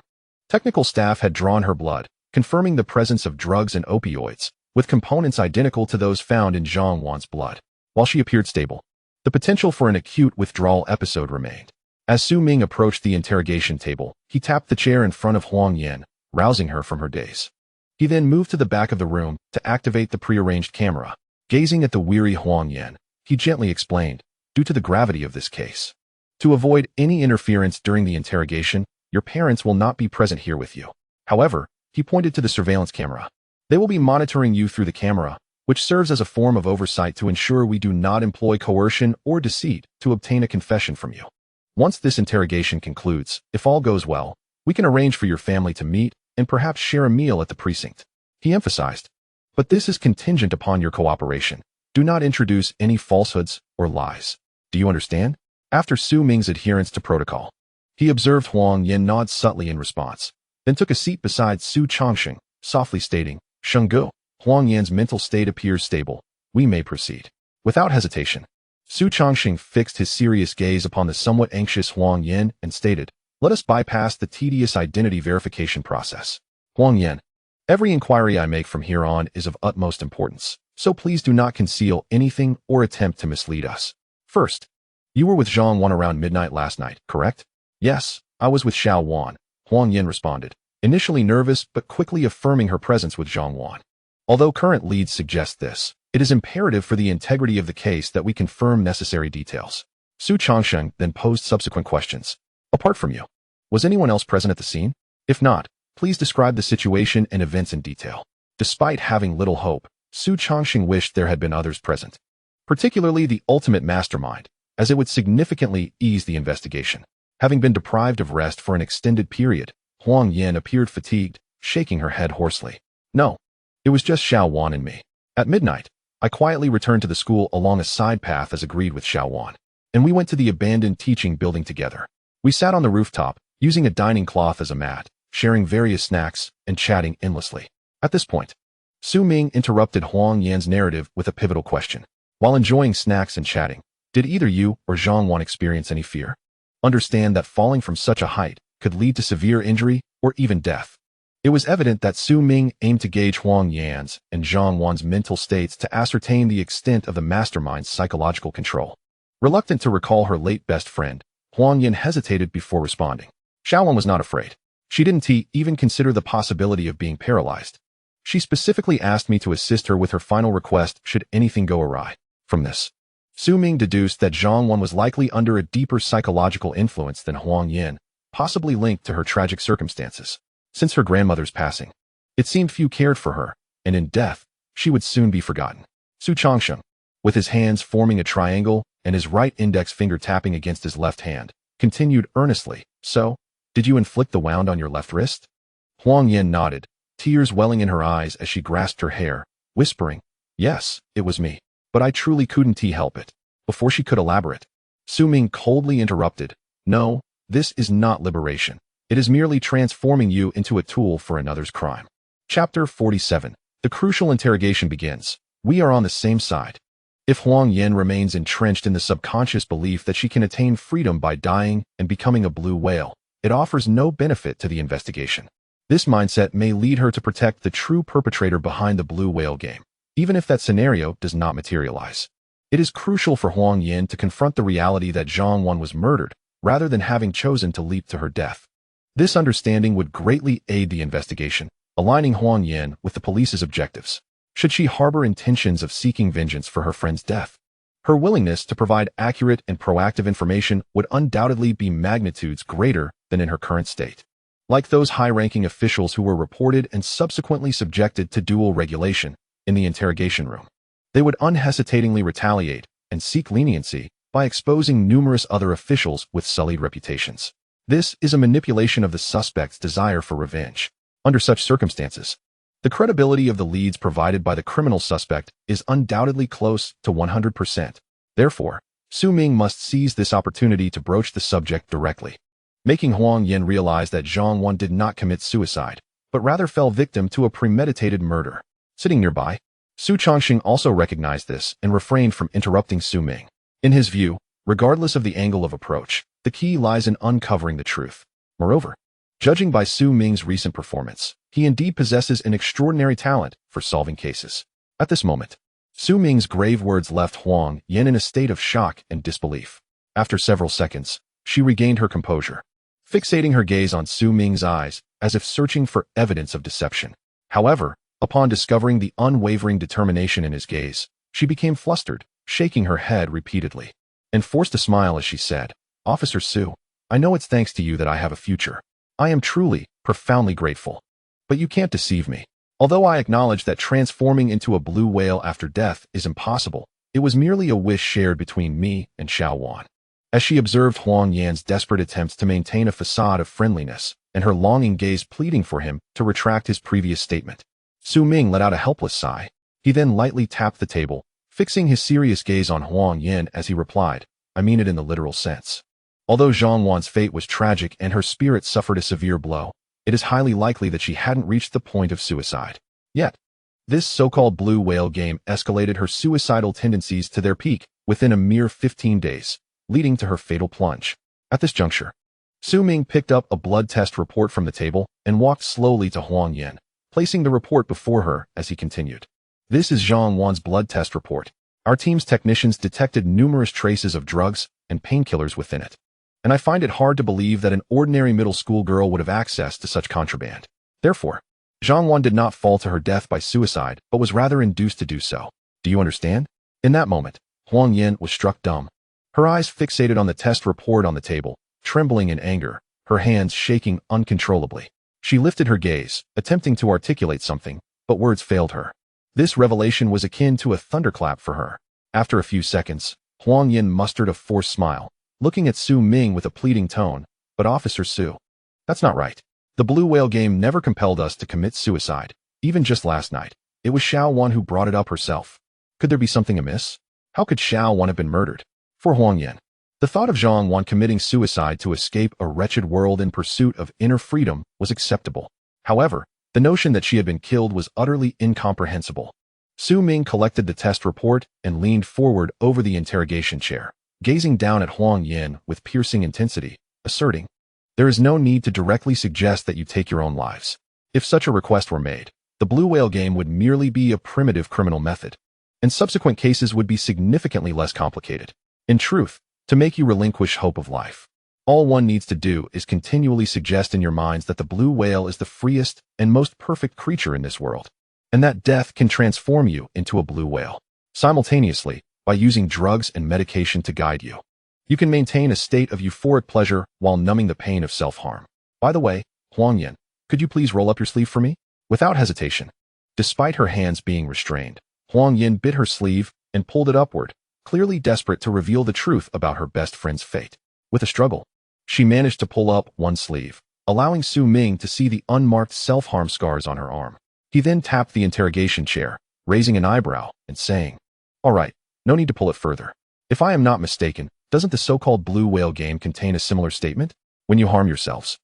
technical staff had drawn her blood, confirming the presence of drugs and opioids, with components identical to those found in Zhang Wan's blood. While she appeared stable, the potential for an acute withdrawal episode remained. As Su Ming approached the interrogation table, he tapped the chair in front of Huang Yin, rousing her from her daze. He then moved to the back of the room to activate the prearranged camera, Gazing at the weary Huang Yan, he gently explained, due to the gravity of this case. To avoid any interference during the interrogation, your parents will not be present here with you. However, he pointed to the surveillance camera. They will be monitoring you through the camera, which serves as a form of oversight to ensure we do not employ coercion or deceit to obtain a confession from you. Once this interrogation concludes, if all goes well, we can arrange for your family to meet and perhaps share a meal at the precinct. He emphasized. But this is contingent upon your cooperation. Do not introduce any falsehoods or lies. Do you understand? After Su Ming's adherence to protocol, he observed Huang Yan nod subtly in response, then took a seat beside Su Changsheng, softly stating, Shenggu, Huang Yan's mental state appears stable. We may proceed. Without hesitation, Su Changsheng fixed his serious gaze upon the somewhat anxious Huang Yan and stated, let us bypass the tedious identity verification process. Huang Yan, every inquiry I make from here on is of utmost importance, so please do not conceal anything or attempt to mislead us. First, you were with Zhang Wan around midnight last night, correct? Yes, I was with Xiao Wan, Huang Yan responded, initially nervous but quickly affirming her presence with Zhang Wan. Although current leads suggest this, it is imperative for the integrity of the case that we confirm necessary details. Su Changsheng then posed subsequent questions. Apart from you, was anyone else present at the scene? If not, please describe the situation and events in detail. Despite having little hope, Su Changsheng wished there had been others present, particularly the ultimate mastermind, as it would significantly ease the investigation. Having been deprived of rest for an extended period, Huang Yan appeared fatigued, shaking her head hoarsely. No, it was just Xiao Wan and me. At midnight, I quietly returned to the school along a side path as agreed with Xiao Wan, and we went to the abandoned teaching building together. We sat on the rooftop, using a dining cloth as a mat, sharing various snacks and chatting endlessly. At this point, Su Ming interrupted Huang Yan's narrative with a pivotal question. While enjoying snacks and chatting, did either you or Zhang Wan experience any fear? Understand that falling from such a height could lead to severe injury or even death. It was evident that Su Ming aimed to gauge Huang Yan's and Zhang Wan's mental states to ascertain the extent of the mastermind's psychological control. Reluctant to recall her late best friend, Huang Yan hesitated before responding. Xiao Wan was not afraid. She didn't even consider the possibility of being paralyzed. She specifically asked me to assist her with her final request should anything go awry. From this, Su Ming deduced that Zhang Wan was likely under a deeper psychological influence than Huang Yan, possibly linked to her tragic circumstances. Since her grandmother's passing, it seemed few cared for her, and in death, she would soon be forgotten. Su Changsheng, with his hands forming a triangle and his right index finger tapping against his left hand, continued earnestly, So, did you inflict the wound on your left wrist? Huang Yan nodded, tears welling in her eyes as she grasped her hair, whispering, Yes, it was me, but I truly couldn't help it. Before she could elaborate, Su Ming coldly interrupted, No, this is not liberation. It is merely transforming you into a tool for another's crime. Chapter 47. The crucial interrogation begins. We are on the same side. If Huang Yan remains entrenched in the subconscious belief that she can attain freedom by dying and becoming a blue whale, it offers no benefit to the investigation. This mindset may lead her to protect the true perpetrator behind the blue whale game, even if that scenario does not materialize. It is crucial for Huang Yan to confront the reality that Zhang Wan was murdered, rather than having chosen to leap to her death. This understanding would greatly aid the investigation, aligning Huang Yan with the police's objectives. Should she harbor intentions of seeking vengeance for her friend's death, her willingness to provide accurate and proactive information would undoubtedly be magnitudes greater than in her current state. Like those high-ranking officials who were reported and subsequently subjected to dual regulation in the interrogation room, they would unhesitatingly retaliate and seek leniency by exposing numerous other officials with sullied reputations. This is a manipulation of the suspect's desire for revenge. Under such circumstances, the credibility of the leads provided by the criminal suspect is undoubtedly close to 100%. Therefore, Su Ming must seize this opportunity to broach the subject directly, making Huang Yan realize that Zhang Wan did not commit suicide, but rather fell victim to a premeditated murder. Sitting nearby, Su Changsheng also recognized this and refrained from interrupting Su Ming. In his view, regardless of the angle of approach, the key lies in uncovering the truth. Moreover, judging by Su Ming's recent performance, he indeed possesses an extraordinary talent for solving cases. At this moment, Su Ming's grave words left Huang Yan in a state of shock and disbelief. After several seconds, she regained her composure, fixating her gaze on Su Ming's eyes as if searching for evidence of deception. However, upon discovering the unwavering determination in his gaze, She became flustered, shaking her head repeatedly, and forced a smile as she said, "Officer Su, I know it's thanks to you that I have a future. I am truly, profoundly grateful. But you can't deceive me. Although I acknowledge that transforming into a blue whale after death is impossible, it was merely a wish shared between me and Xiao Wan." As she observed Huang Yan's desperate attempts to maintain a facade of friendliness and her longing gaze pleading for him to retract his previous statement, Su Ming let out a helpless sigh. He then lightly tapped the table, fixing his serious gaze on Huang Yan as he replied, "I mean it in the literal sense. Although Zhang Wan's fate was tragic and her spirit suffered a severe blow, it is highly likely that she hadn't reached the point of suicide yet. This so-called blue whale game escalated her suicidal tendencies to their peak within a mere 15 days, leading to her fatal plunge." At this juncture, Su Ming picked up a blood test report from the table and walked slowly to Huang Yan, placing the report before her as he continued. "This is Zhang Wan's blood test report. Our team's technicians detected numerous traces of drugs and painkillers within it, and I find it hard to believe that an ordinary middle school girl would have access to such contraband. Therefore, Zhang Wan did not fall to her death by suicide, but was rather induced to do so. Do you understand?" In that moment, Huang Yan was struck dumb. Her eyes fixated on the test report on the table, trembling in anger, her hands shaking uncontrollably. She lifted her gaze, attempting to articulate something, but words failed her. This revelation was akin to a thunderclap for her. After a few seconds, Huang Yan mustered a forced smile, looking at Su Ming with a pleading tone, "But Officer Su, that's not right. The blue whale game never compelled us to commit suicide, even just last night. It was Xiao Wan who brought it up herself. Could there be something amiss? How could Xiao Wan have been murdered?" For Huang Yan, the thought of Zhang Wan committing suicide to escape a wretched world in pursuit of inner freedom was acceptable. However, the notion that she had been killed was utterly incomprehensible. Su Ming collected the test report and leaned forward over the interrogation chair, gazing down at Huang Yan with piercing intensity, asserting, "There is no need to directly suggest that you take your own lives. If such a request were made, the blue whale game would merely be a primitive criminal method, and subsequent cases would be significantly less complicated. In truth, to make you relinquish hope of life, all one needs to do is continually suggest in your minds that the blue whale is the freest and most perfect creature in this world, and that death can transform you into a blue whale. Simultaneously, by using drugs and medication to guide you, you can maintain a state of euphoric pleasure while numbing the pain of self-harm. By the way, Huang Yan, could you please roll up your sleeve for me?" Without hesitation, despite her hands being restrained, Huang Yan bit her sleeve and pulled it upward, clearly desperate to reveal the truth about her best friend's fate. With a struggle, she managed to pull up one sleeve, allowing Su Ming to see the unmarked self-harm scars on her arm. He then tapped the interrogation chair, raising an eyebrow and saying, "All right, no need to pull it further. If I am not mistaken, doesn't the so-called blue whale game contain a similar statement? When you harm yourselves,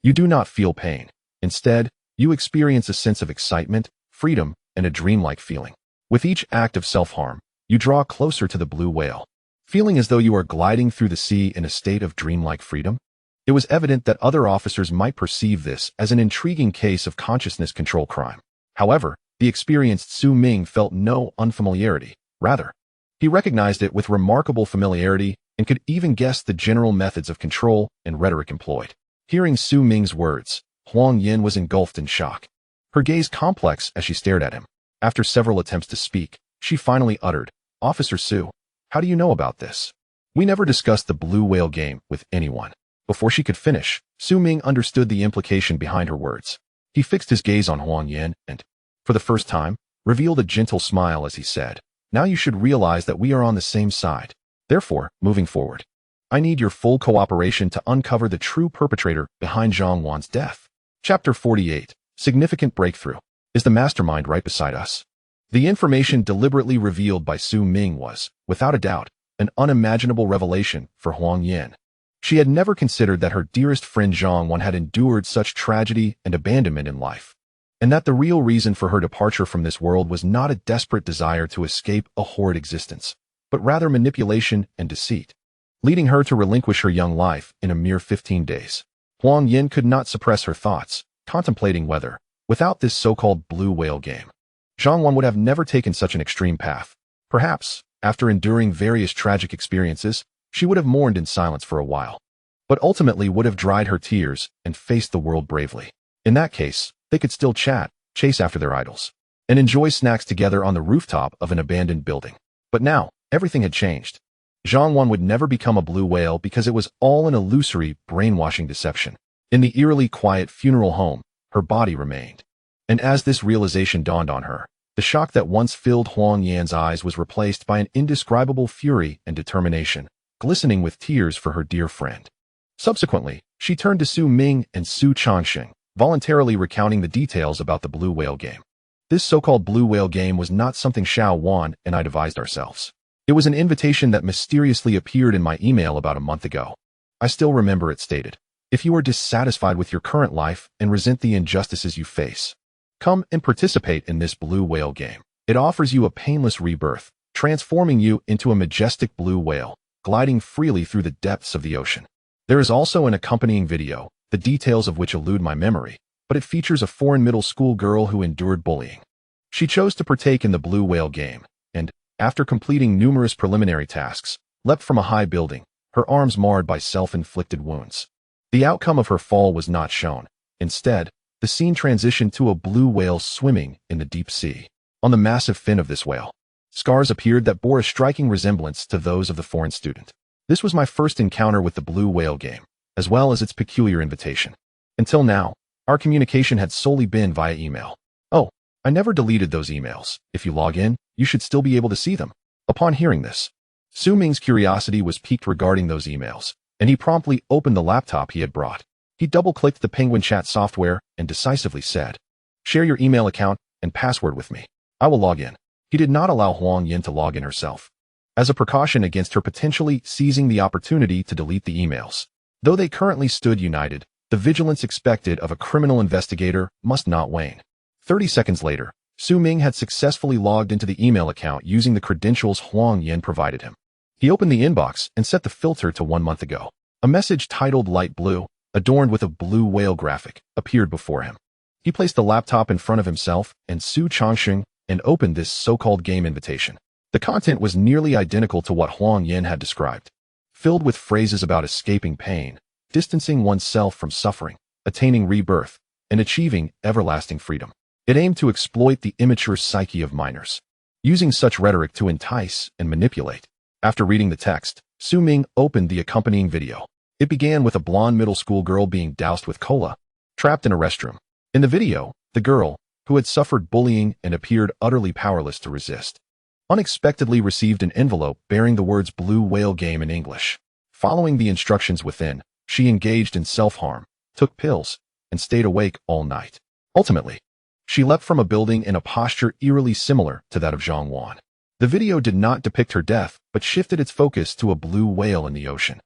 you do not feel pain. Instead, you experience a sense of excitement, freedom, and a dreamlike feeling. With each act of self-harm, you draw closer to the blue whale, feeling as though you are gliding through the sea in a state of dreamlike freedom." It was evident that other officers might perceive this as an intriguing case of consciousness control crime. However, the experienced Su Ming felt no unfamiliarity. Rather, he recognized it with remarkable familiarity and could even guess the general methods of control and rhetoric employed. Hearing Su Ming's words, Huang Yan was engulfed in shock, her gaze complex as she stared at him. After several attempts to speak, she finally uttered, "Officer Su, how do you know about this? We never discussed the blue whale game with anyone." Before she could finish, Su Ming understood the implication behind her words. He fixed his gaze on Huang Yan and, for the first time, revealed a gentle smile as he said, "Now you should realize that we are on the same side. Therefore, moving forward, I need your full cooperation to uncover the true perpetrator behind Zhang Wan's death." Chapter 48, Significant Breakthrough. Is the mastermind right beside us? The information deliberately revealed by Su Ming was, without a doubt, an unimaginable revelation for Huang Yan. She had never considered that her dearest friend Zhang Wan had endured such tragedy and abandonment in life, and that the real reason for her departure from this world was not a desperate desire to escape a horrid existence, but rather manipulation and deceit, leading her to relinquish her young life in a mere 15 days. Huang Yan could not suppress her thoughts, contemplating whether, without this so-called blue whale game, Zhang Wan would have never taken such an extreme path. Perhaps, after enduring various tragic experiences, she would have mourned in silence for a while, but ultimately would have dried her tears and faced the world bravely. In that case, they could still chat, chase after their idols, and enjoy snacks together on the rooftop of an abandoned building. But now, everything had changed. Zhang Wan would never become a blue whale because it was all an illusory, brainwashing deception. In the eerily quiet funeral home, her body remained. And as this realization dawned on her, the shock that once filled Huang Yan's eyes was replaced by an indescribable fury and determination, glistening with tears for her dear friend. Subsequently, she turned to Su Ming and Su Changxing, voluntarily recounting the details about the blue whale game. This so-called blue whale game was not something Xiao Wan and I devised ourselves. It was an invitation that mysteriously appeared in my email about a month ago. I still remember it stated, "If you are dissatisfied with your current life and resent the injustices you face, come and participate in this blue whale game. It offers you a painless rebirth, transforming you into a majestic blue whale, gliding freely through the depths of the ocean." There is also an accompanying video, the details of which elude my memory, but it features a foreign middle school girl who endured bullying. She chose to partake in the blue whale game, and, after completing numerous preliminary tasks, leapt from a high building, her arms marred by self-inflicted wounds. The outcome of her fall was not shown. Instead, the scene transitioned to a blue whale swimming in the deep sea. On the massive fin of this whale, scars appeared that bore a striking resemblance to those of the foreign student. This was my first encounter with the blue whale game, as well as its peculiar invitation. Until now, our communication had solely been via email. Oh, I never deleted those emails. If you log in, you should still be able to see them. Upon hearing this, Su Ming's curiosity was piqued regarding those emails, and he promptly opened the laptop he had brought. He double-clicked the Penguin Chat software and decisively said, "Share your email account and password with me. I will log in." He did not allow Huang Yan to log in herself, as a precaution against her potentially seizing the opportunity to delete the emails. Though they currently stood united, the vigilance expected of a criminal investigator must not wane. 30 seconds later, Su Ming had successfully logged into the email account using the credentials Huang Yan provided him. He opened the inbox and set the filter to 1 month ago. A message titled Light Blue, adorned with a blue whale graphic, appeared before him. He placed the laptop in front of himself and Su Changxing and opened this so-called game invitation. The content was nearly identical to what Huang Yan had described, filled with phrases about escaping pain, distancing oneself from suffering, attaining rebirth, and achieving everlasting freedom. It aimed to exploit the immature psyche of minors, using such rhetoric to entice and manipulate. After reading the text, Su Ming opened the accompanying video. It began with a blonde middle school girl being doused with cola, trapped in a restroom. In the video, the girl, who had suffered bullying and appeared utterly powerless to resist, unexpectedly received an envelope bearing the words Blue Whale Game in English. Following the instructions within, she engaged in self-harm, took pills, and stayed awake all night. Ultimately, she leapt from a building in a posture eerily similar to that of Zhang Wan. The video did not depict her death, but shifted its focus to a blue whale in the ocean,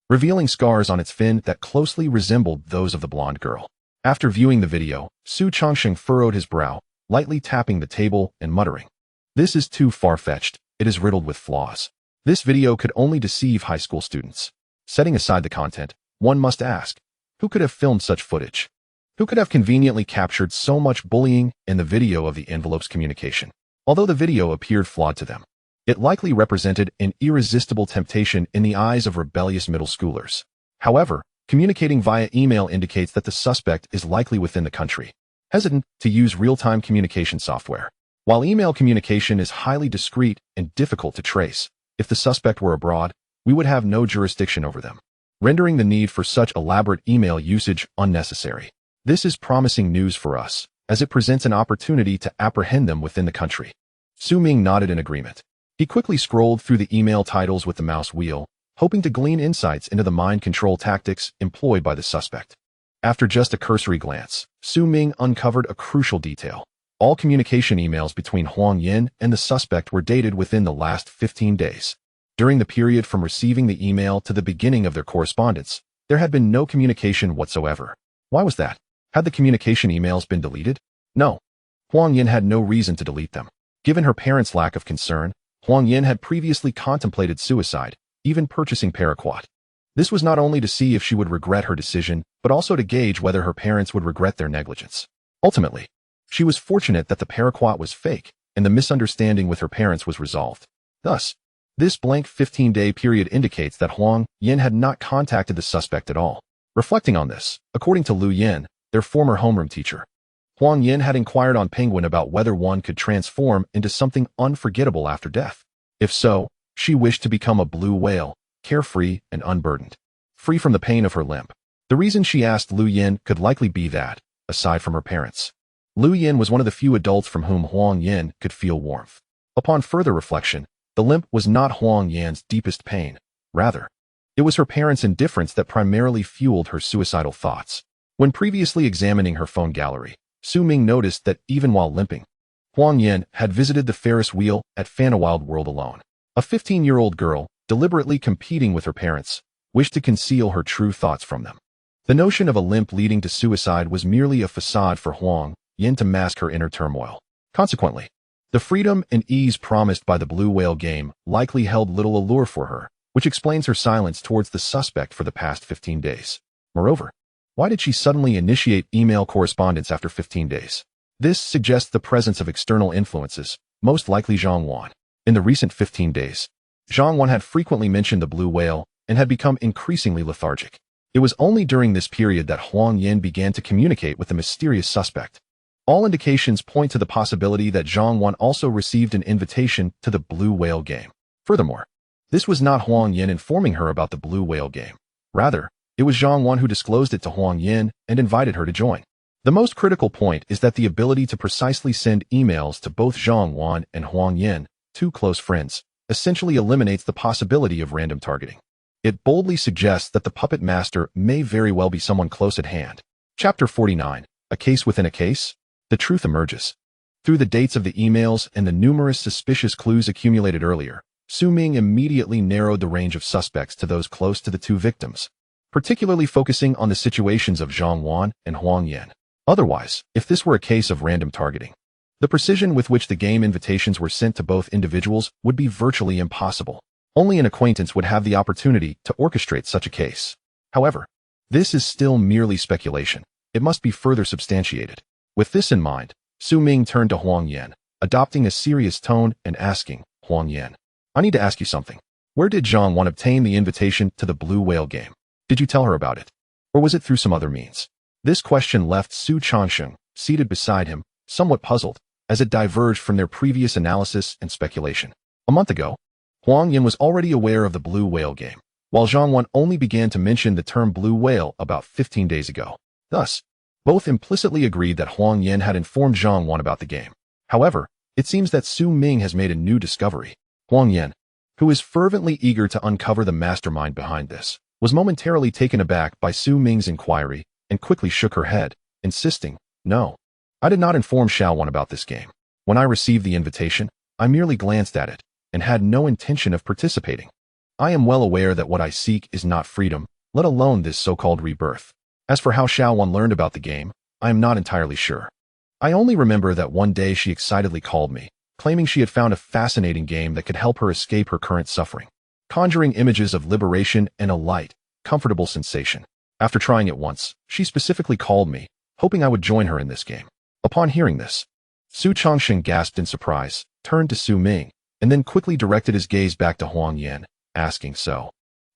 revealing scars on its fin that closely resembled those of the blonde girl. After viewing the video, Su Changxing furrowed his brow, lightly tapping the table and muttering, "This is too far-fetched. It is riddled with flaws. This video could only deceive high school students." Setting aside the content, one must ask, who could have filmed such footage? Who could have conveniently captured so much bullying in the video of the envelope's communication? Although the video appeared flawed to them, it likely represented an irresistible temptation in the eyes of rebellious middle schoolers. However, communicating via email indicates that the suspect is likely within the country, hesitant to use real-time communication software. While email communication is highly discreet and difficult to trace, if the suspect were abroad, we would have no jurisdiction over them, rendering the need for such elaborate email usage unnecessary. This is promising news for us, as it presents an opportunity to apprehend them within the country. Su Ming nodded in agreement. He quickly scrolled through the email titles with the mouse wheel, hoping to glean insights into the mind control tactics employed by the suspect. After just a cursory glance, Su Ming uncovered a crucial detail. All communication emails between Huang Yan and the suspect were dated within the last 15 days. During the period from receiving the email to the beginning of their correspondence, there had been no communication whatsoever. Why was that? Had the communication emails been deleted? No. Huang Yan had no reason to delete them. Given her parents' lack of concern, Huang Yan had previously contemplated suicide, even purchasing paraquat. This was not only to see if she would regret her decision, but also to gauge whether her parents would regret their negligence. Ultimately, she was fortunate that the paraquat was fake, and the misunderstanding with her parents was resolved. Thus, this blank 15-day period indicates that Huang Yan had not contacted the suspect at all. Reflecting on this, according to Lu Yan, their former homeroom teacher, Huang Yin had inquired on Penguin about whether one could transform into something unforgettable after death. If so, she wished to become a blue whale, carefree and unburdened, free from the pain of her limp. The reason she asked Lu Yin could likely be that, aside from her parents, Lu Yin was one of the few adults from whom Huang Yin could feel warmth. Upon further reflection, the limp was not Huang Yin's deepest pain. Rather, it was her parents' indifference that primarily fueled her suicidal thoughts. When previously examining her phone gallery, Su Ming noticed that even while limping, Huang Yin had visited the Ferris wheel at Fanawild World alone. A 15-year-old girl, deliberately competing with her parents, wished to conceal her true thoughts from them. The notion of a limp leading to suicide was merely a facade for Huang Yin to mask her inner turmoil. Consequently, the freedom and ease promised by the Blue Whale game likely held little allure for her, which explains her silence towards the suspect for the past 15 days. Moreover, why did she suddenly initiate email correspondence after 15 days? This suggests the presence of external influences, most likely Zhang Wan. In the recent 15 days, Zhang Wan had frequently mentioned the Blue Whale and had become increasingly lethargic. It was only during this period that Huang Yin began to communicate with the mysterious suspect. All indications point to the possibility that Zhang Wan also received an invitation to the Blue Whale game. Furthermore, this was not Huang Yin informing her about the Blue Whale game. Rather, it was Zhang Wan who disclosed it to Huang Yin and invited her to join. The most critical point is that the ability to precisely send emails to both Zhang Wan and Huang Yin, two close friends, essentially eliminates the possibility of random targeting. It boldly suggests that the puppet master may very well be someone close at hand. Chapter 49. A case within a case? The truth emerges. Through the dates of the emails and the numerous suspicious clues accumulated earlier, Su Ming immediately narrowed the range of suspects to those close to the two victims, particularly focusing on the situations of Zhang Wan and Huang Yin. Otherwise, if this were a case of random targeting, the precision with which the game invitations were sent to both individuals would be virtually impossible. Only an acquaintance would have the opportunity to orchestrate such a case. However, this is still merely speculation. It must be further substantiated. With this in mind, Su Ming turned to Huang Yin, adopting a serious tone and asking, Huang Yin, I need to ask you something. Where did Zhang Wan obtain the invitation to the Blue Whale game? Did you tell her about it? Or was it through some other means? This question left Su Changsheng, seated beside him, somewhat puzzled, as it diverged from their previous analysis and speculation. A month ago, Huang Yin was already aware of the Blue Whale game, while Zhang Wan only began to mention the term Blue Whale about 15 days ago. Thus, both implicitly agreed that Huang Yin had informed Zhang Wan about the game. However, it seems that Su Ming has made a new discovery. Huang Yin, who is fervently eager to uncover the mastermind behind this, was momentarily taken aback by Su Ming's inquiry and quickly shook her head, insisting, No, I did not inform Xiao Wan about this game. When I received the invitation, I merely glanced at it and had no intention of participating. I am well aware that what I seek is not freedom, let alone this so-called rebirth. As for how Xiao Wan learned about the game, I am not entirely sure. I only remember that one day she excitedly called me, claiming she had found a fascinating game that could help her escape her current suffering, conjuring images of liberation and a light, comfortable sensation. After trying it once, she specifically called me, hoping I would join her in this game. Upon hearing this, Su Changsheng gasped in surprise, turned to Su Ming, and then quickly directed his gaze back to Huang Yin, asking, So,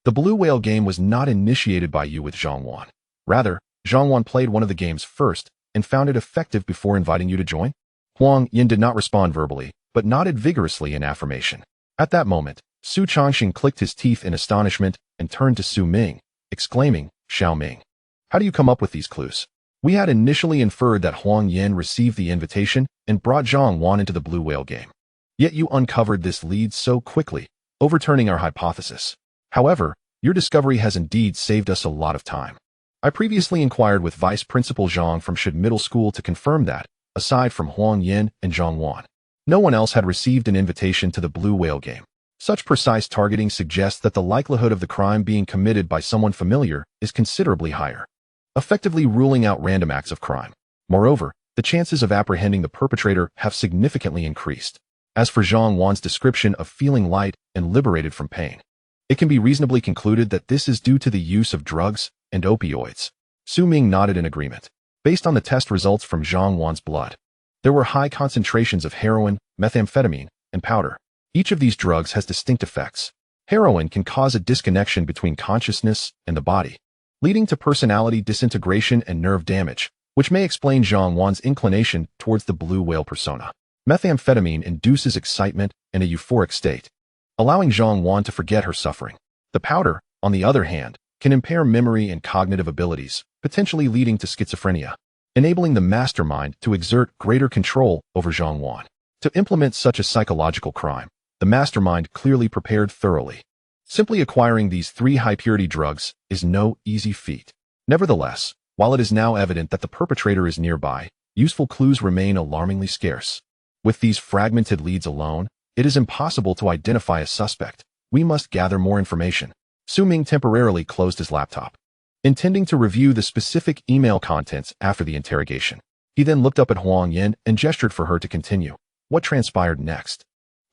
the Blue Whale game was not initiated by you with Zhang Wan. Rather, Zhang Wan played one of the games first and found it effective before inviting you to join? Huang Yin did not respond verbally, but nodded vigorously in affirmation. At that moment, Su Changsheng clicked his teeth in astonishment and turned to Su Ming, exclaiming, Xiao Ming, how do you come up with these clues? We had initially inferred that Huang Yin received the invitation and brought Zhang Wan into the Blue Whale game. Yet you uncovered this lead so quickly, overturning our hypothesis. However, your discovery has indeed saved us a lot of time. I previously inquired with Vice Principal Zhang from Shid Middle School to confirm that, aside from Huang Yin and Zhang Wan, no one else had received an invitation to the Blue Whale game. Such precise targeting suggests that the likelihood of the crime being committed by someone familiar is considerably higher, effectively ruling out random acts of crime. Moreover, the chances of apprehending the perpetrator have significantly increased. As for Zhang Wan's description of feeling light and liberated from pain, it can be reasonably concluded that this is due to the use of drugs and opioids. Su Ming nodded in agreement. Based on the test results from Zhang Wan's blood, there were high concentrations of heroin, methamphetamine, and powder. Each of these drugs has distinct effects. Heroin can cause a disconnection between consciousness and the body, leading to personality disintegration and nerve damage, which may explain Zhang Wan's inclination towards the blue whale persona. Methamphetamine induces excitement and a euphoric state, allowing Zhang Wan to forget her suffering. The powder, on the other hand, can impair memory and cognitive abilities, potentially leading to schizophrenia, enabling the mastermind to exert greater control over Zhang Wan. To implement such a psychological crime, the mastermind clearly prepared thoroughly. Simply acquiring these 3 high-purity drugs is no easy feat. Nevertheless, while it is now evident that the perpetrator is nearby, useful clues remain alarmingly scarce. With these fragmented leads alone, it is impossible to identify a suspect. We must gather more information. Su Ming temporarily closed his laptop, intending to review the specific email contents after the interrogation. He then looked up at Huang Yin and gestured for her to continue. What transpired next?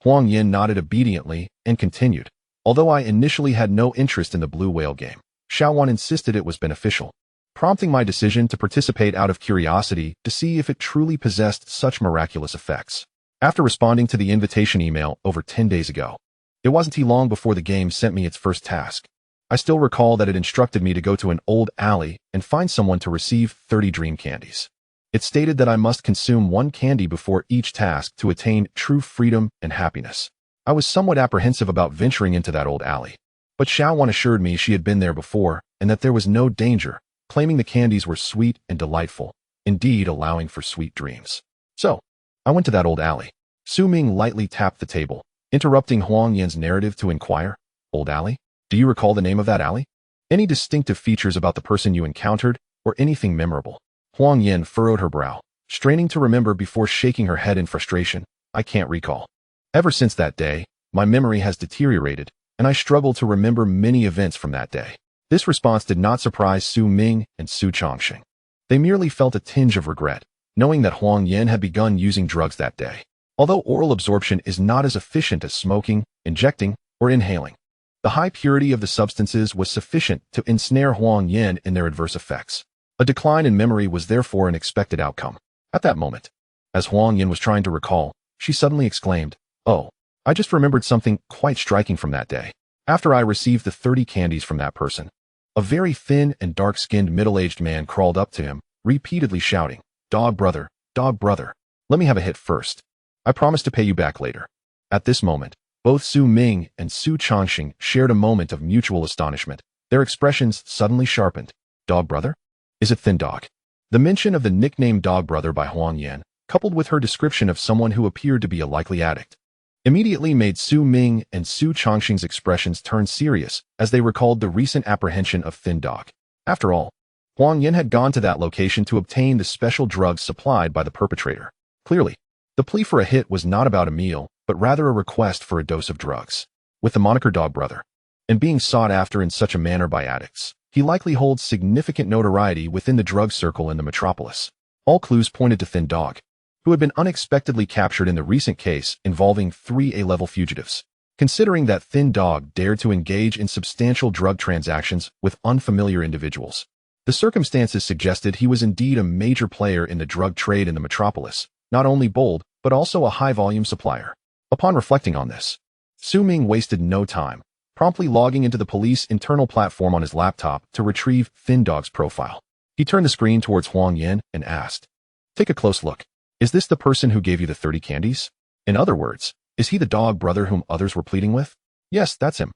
Huang Yin nodded obediently and continued. Although I initially had no interest in the blue whale game, Xiaowan insisted it was beneficial, prompting my decision to participate out of curiosity to see if it truly possessed such miraculous effects. After responding to the invitation email over 10 days ago, it wasn't too long before the game sent me its first task. I still recall that it instructed me to go to an old alley and find someone to receive 30 dream candies. It stated that I must consume 1 candy before each task to attain true freedom and happiness. I was somewhat apprehensive about venturing into that old alley, but Xiaowan assured me she had been there before and that there was no danger, claiming the candies were sweet and delightful, indeed allowing for sweet dreams. So, I went to that old alley. Su Ming lightly tapped the table, interrupting Huang Yin's narrative to inquire, Old alley? Do you recall the name of that alley? Any distinctive features about the person you encountered, or anything memorable? Huang Yin furrowed her brow, straining to remember before shaking her head in frustration. I can't recall. Ever since that day, my memory has deteriorated, and I struggle to remember many events from that day. This response did not surprise Su Ming and Su Chongqing. They merely felt a tinge of regret, knowing that Huang Yin had begun using drugs that day. Although oral absorption is not as efficient as smoking, injecting, or inhaling, the high purity of the substances was sufficient to ensnare Huang Yin in their adverse effects. A decline in memory was therefore an expected outcome. At that moment, as Huang Yin was trying to recall, she suddenly exclaimed, Oh, I just remembered something quite striking from that day. After I received the 30 candies from that person, a very thin and dark-skinned middle-aged man crawled up to him, repeatedly shouting, dog brother, let me have a hit first. I promise to pay you back later. At this moment, both Su Ming and Su Chongqing shared a moment of mutual astonishment. Their expressions suddenly sharpened. Dog brother? Is it Thin Dog? The mention of the nickname Dog Brother by Huang Yin, coupled with her description of someone who appeared to be a likely addict, immediately made Su Ming and Su Chongqing's expressions turn serious as they recalled the recent apprehension of Thin Dog. After all, Huang Yin had gone to that location to obtain the special drugs supplied by the perpetrator. Clearly, the plea for a hit was not about a meal, but rather a request for a dose of drugs. With the moniker Dog Brother, and being sought after in such a manner by addicts, he likely holds significant notoriety within the drug circle in the metropolis. All clues pointed to Thin Dog, who had been unexpectedly captured in the recent case involving 3 A-level fugitives. Considering that Thin Dog dared to engage in substantial drug transactions with unfamiliar individuals, the circumstances suggested he was indeed a major player in the drug trade in the metropolis, not only bold, but also a high-volume supplier. Upon reflecting on this, Su Ming wasted no time, promptly logging into the police internal platform on his laptop to retrieve Thin Dog's profile. He turned the screen towards Huang Yin and asked, Take a close look. Is this the person who gave you the 30 candies? In other words, is he the dog brother whom others were pleading with? Yes, that's him.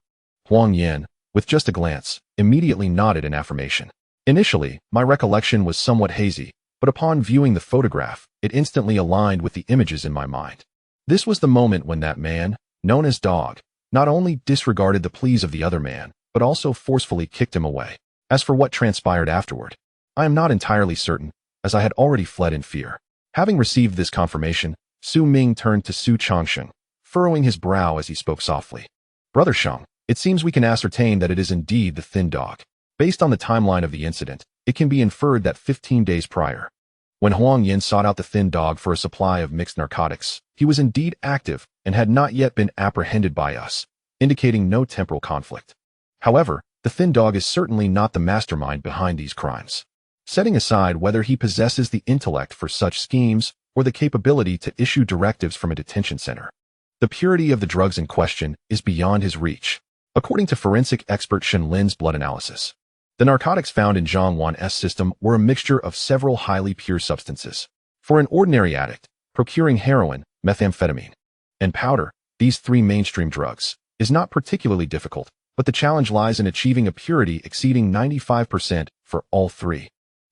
Huang Yin, with just a glance, immediately nodded in affirmation. Initially, my recollection was somewhat hazy, but upon viewing the photograph, it instantly aligned with the images in my mind. This was the moment when that man, known as Dog, not only disregarded the pleas of the other man, but also forcefully kicked him away. As for what transpired afterward, I am not entirely certain, as I had already fled in fear. Having received this confirmation, Su Ming turned to Su Chongqing, furrowing his brow as he spoke softly. Brother Shang, it seems we can ascertain that it is indeed the Thin Dog. Based on the timeline of the incident, it can be inferred that 15 days prior, when Huang Yin sought out the Thin Dog for a supply of mixed narcotics, he was indeed active and had not yet been apprehended by us, indicating no temporal conflict. However, the Thin Dog is certainly not the mastermind behind these crimes. Setting aside whether he possesses the intellect for such schemes or the capability to issue directives from a detention center, the purity of the drugs in question is beyond his reach. According to forensic expert Shen Lin's blood analysis, The narcotics found in Zhang Wan's system were a mixture of several highly pure substances. For an ordinary addict, procuring heroin, methamphetamine, and powder, these three mainstream drugs, is not particularly difficult, but the challenge lies in achieving a purity exceeding 95% for all three.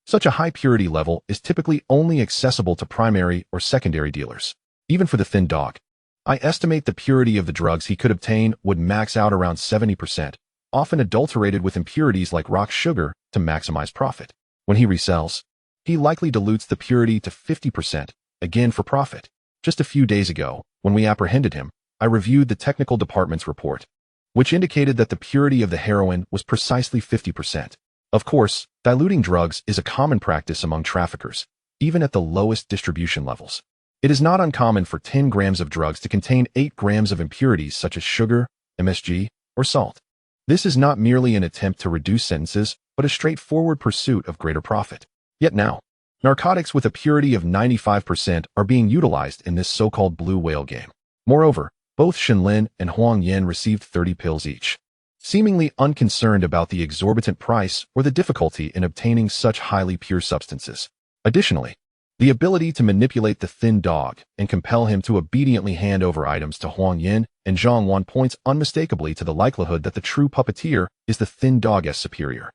Such a high purity level is typically only accessible to primary or secondary dealers. Even for the thin dog, I estimate the purity of the drugs he could obtain would max out around 70%, often adulterated with impurities like rock sugar to maximize profit. When he resells, he likely dilutes the purity to 50%, again for profit. Just a few days ago, when we apprehended him, I reviewed the technical department's report, which indicated that the purity of the heroin was precisely 50%. Of course, diluting drugs is a common practice among traffickers, even at the lowest distribution levels. It is not uncommon for 10 grams of drugs to contain 8 grams of impurities such as sugar, MSG, or salt. This is not merely an attempt to reduce sentences, but a straightforward pursuit of greater profit. Yet now, narcotics with a purity of 95% are being utilized in this so-called blue whale game. Moreover, both Shenlin and Huang Yin received 30 pills each, seemingly unconcerned about the exorbitant price or the difficulty in obtaining such highly pure substances. Additionally, the ability to manipulate the thin dog and compel him to obediently hand over items to Huang Yin and Zhang Wan points unmistakably to the likelihood that the true puppeteer is the thin dog's superior,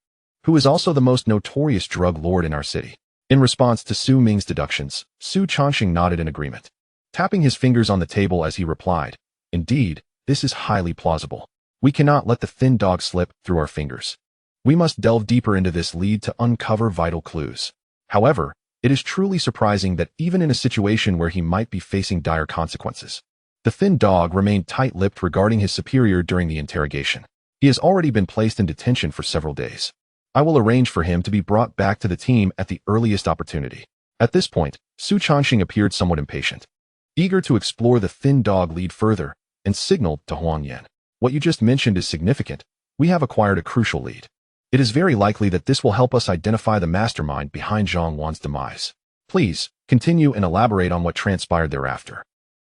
who is also the most notorious drug lord in our city. In response to Su Ming's deductions, Su Changxing nodded in agreement, tapping his fingers on the table as he replied, "Indeed, this is highly plausible. We cannot let the thin dog slip through our fingers. We must delve deeper into this lead to uncover vital clues." However, it is truly surprising that even in a situation where he might be facing dire consequences, the thin dog remained tight-lipped regarding his superior during the interrogation. He has already been placed in detention for several days. I will arrange for him to be brought back to the team at the earliest opportunity. At this point, Su Changxing appeared somewhat impatient, eager to explore the thin dog lead further, and signaled to Huang Yan, "What you just mentioned is significant. We have acquired a crucial lead. It is very likely that this will help us identify the mastermind behind Zhang Wan's demise. Please, continue and elaborate on what transpired thereafter."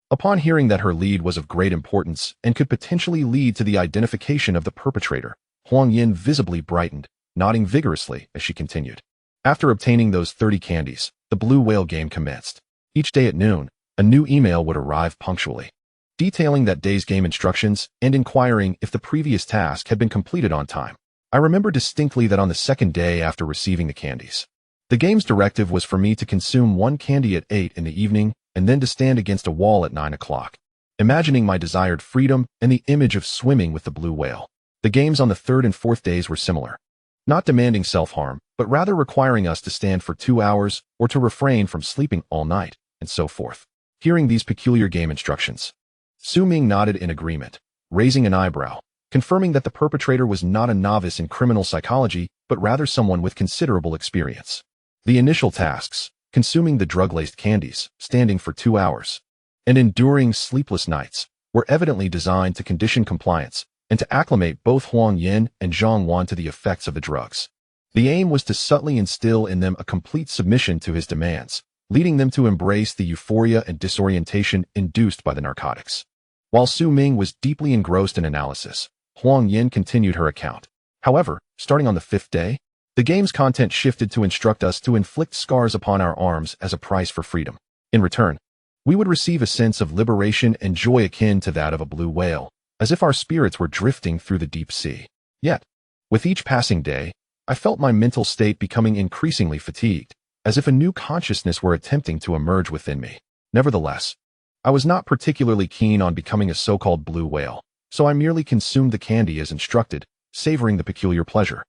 Upon hearing that her lead was of great importance and could potentially lead to the identification of the perpetrator, Huang Yin visibly brightened, nodding vigorously as she continued. After obtaining those 30 candies, the blue whale game commenced. Each day at noon, a new email would arrive punctually, detailing that day's game instructions and inquiring if the previous task had been completed on time. I remember distinctly that on the second day after receiving the candies, the game's directive was for me to consume 1 candy at 8 in the evening and then to stand against a wall at 9 o'clock, imagining my desired freedom and the image of swimming with the blue whale. The games on the third and fourth days were similar, not demanding self-harm, but rather requiring us to stand for 2 hours or to refrain from sleeping all night, and so forth. Hearing these peculiar game instructions, Su Ming nodded in agreement, raising an eyebrow, confirming that the perpetrator was not a novice in criminal psychology, but rather someone with considerable experience. The initial tasks, consuming the drug-laced candies, standing for 2 hours, and enduring sleepless nights, were evidently designed to condition compliance and to acclimate both Huang Yin and Zhang Wan to the effects of the drugs. The aim was to subtly instill in them a complete submission to his demands, leading them to embrace the euphoria and disorientation induced by the narcotics. While Su Ming was deeply engrossed in analysis, Huang Yin continued her account. However, starting on the 5th day, the game's content shifted to instruct us to inflict scars upon our arms as a price for freedom. In return, we would receive a sense of liberation and joy akin to that of a blue whale, as if our spirits were drifting through the deep sea. Yet, with each passing day, I felt my mental state becoming increasingly fatigued, as if a new consciousness were attempting to emerge within me. Nevertheless, I was not particularly keen on becoming a so-called blue whale, so I merely consumed the candy as instructed, savoring the peculiar pleasure.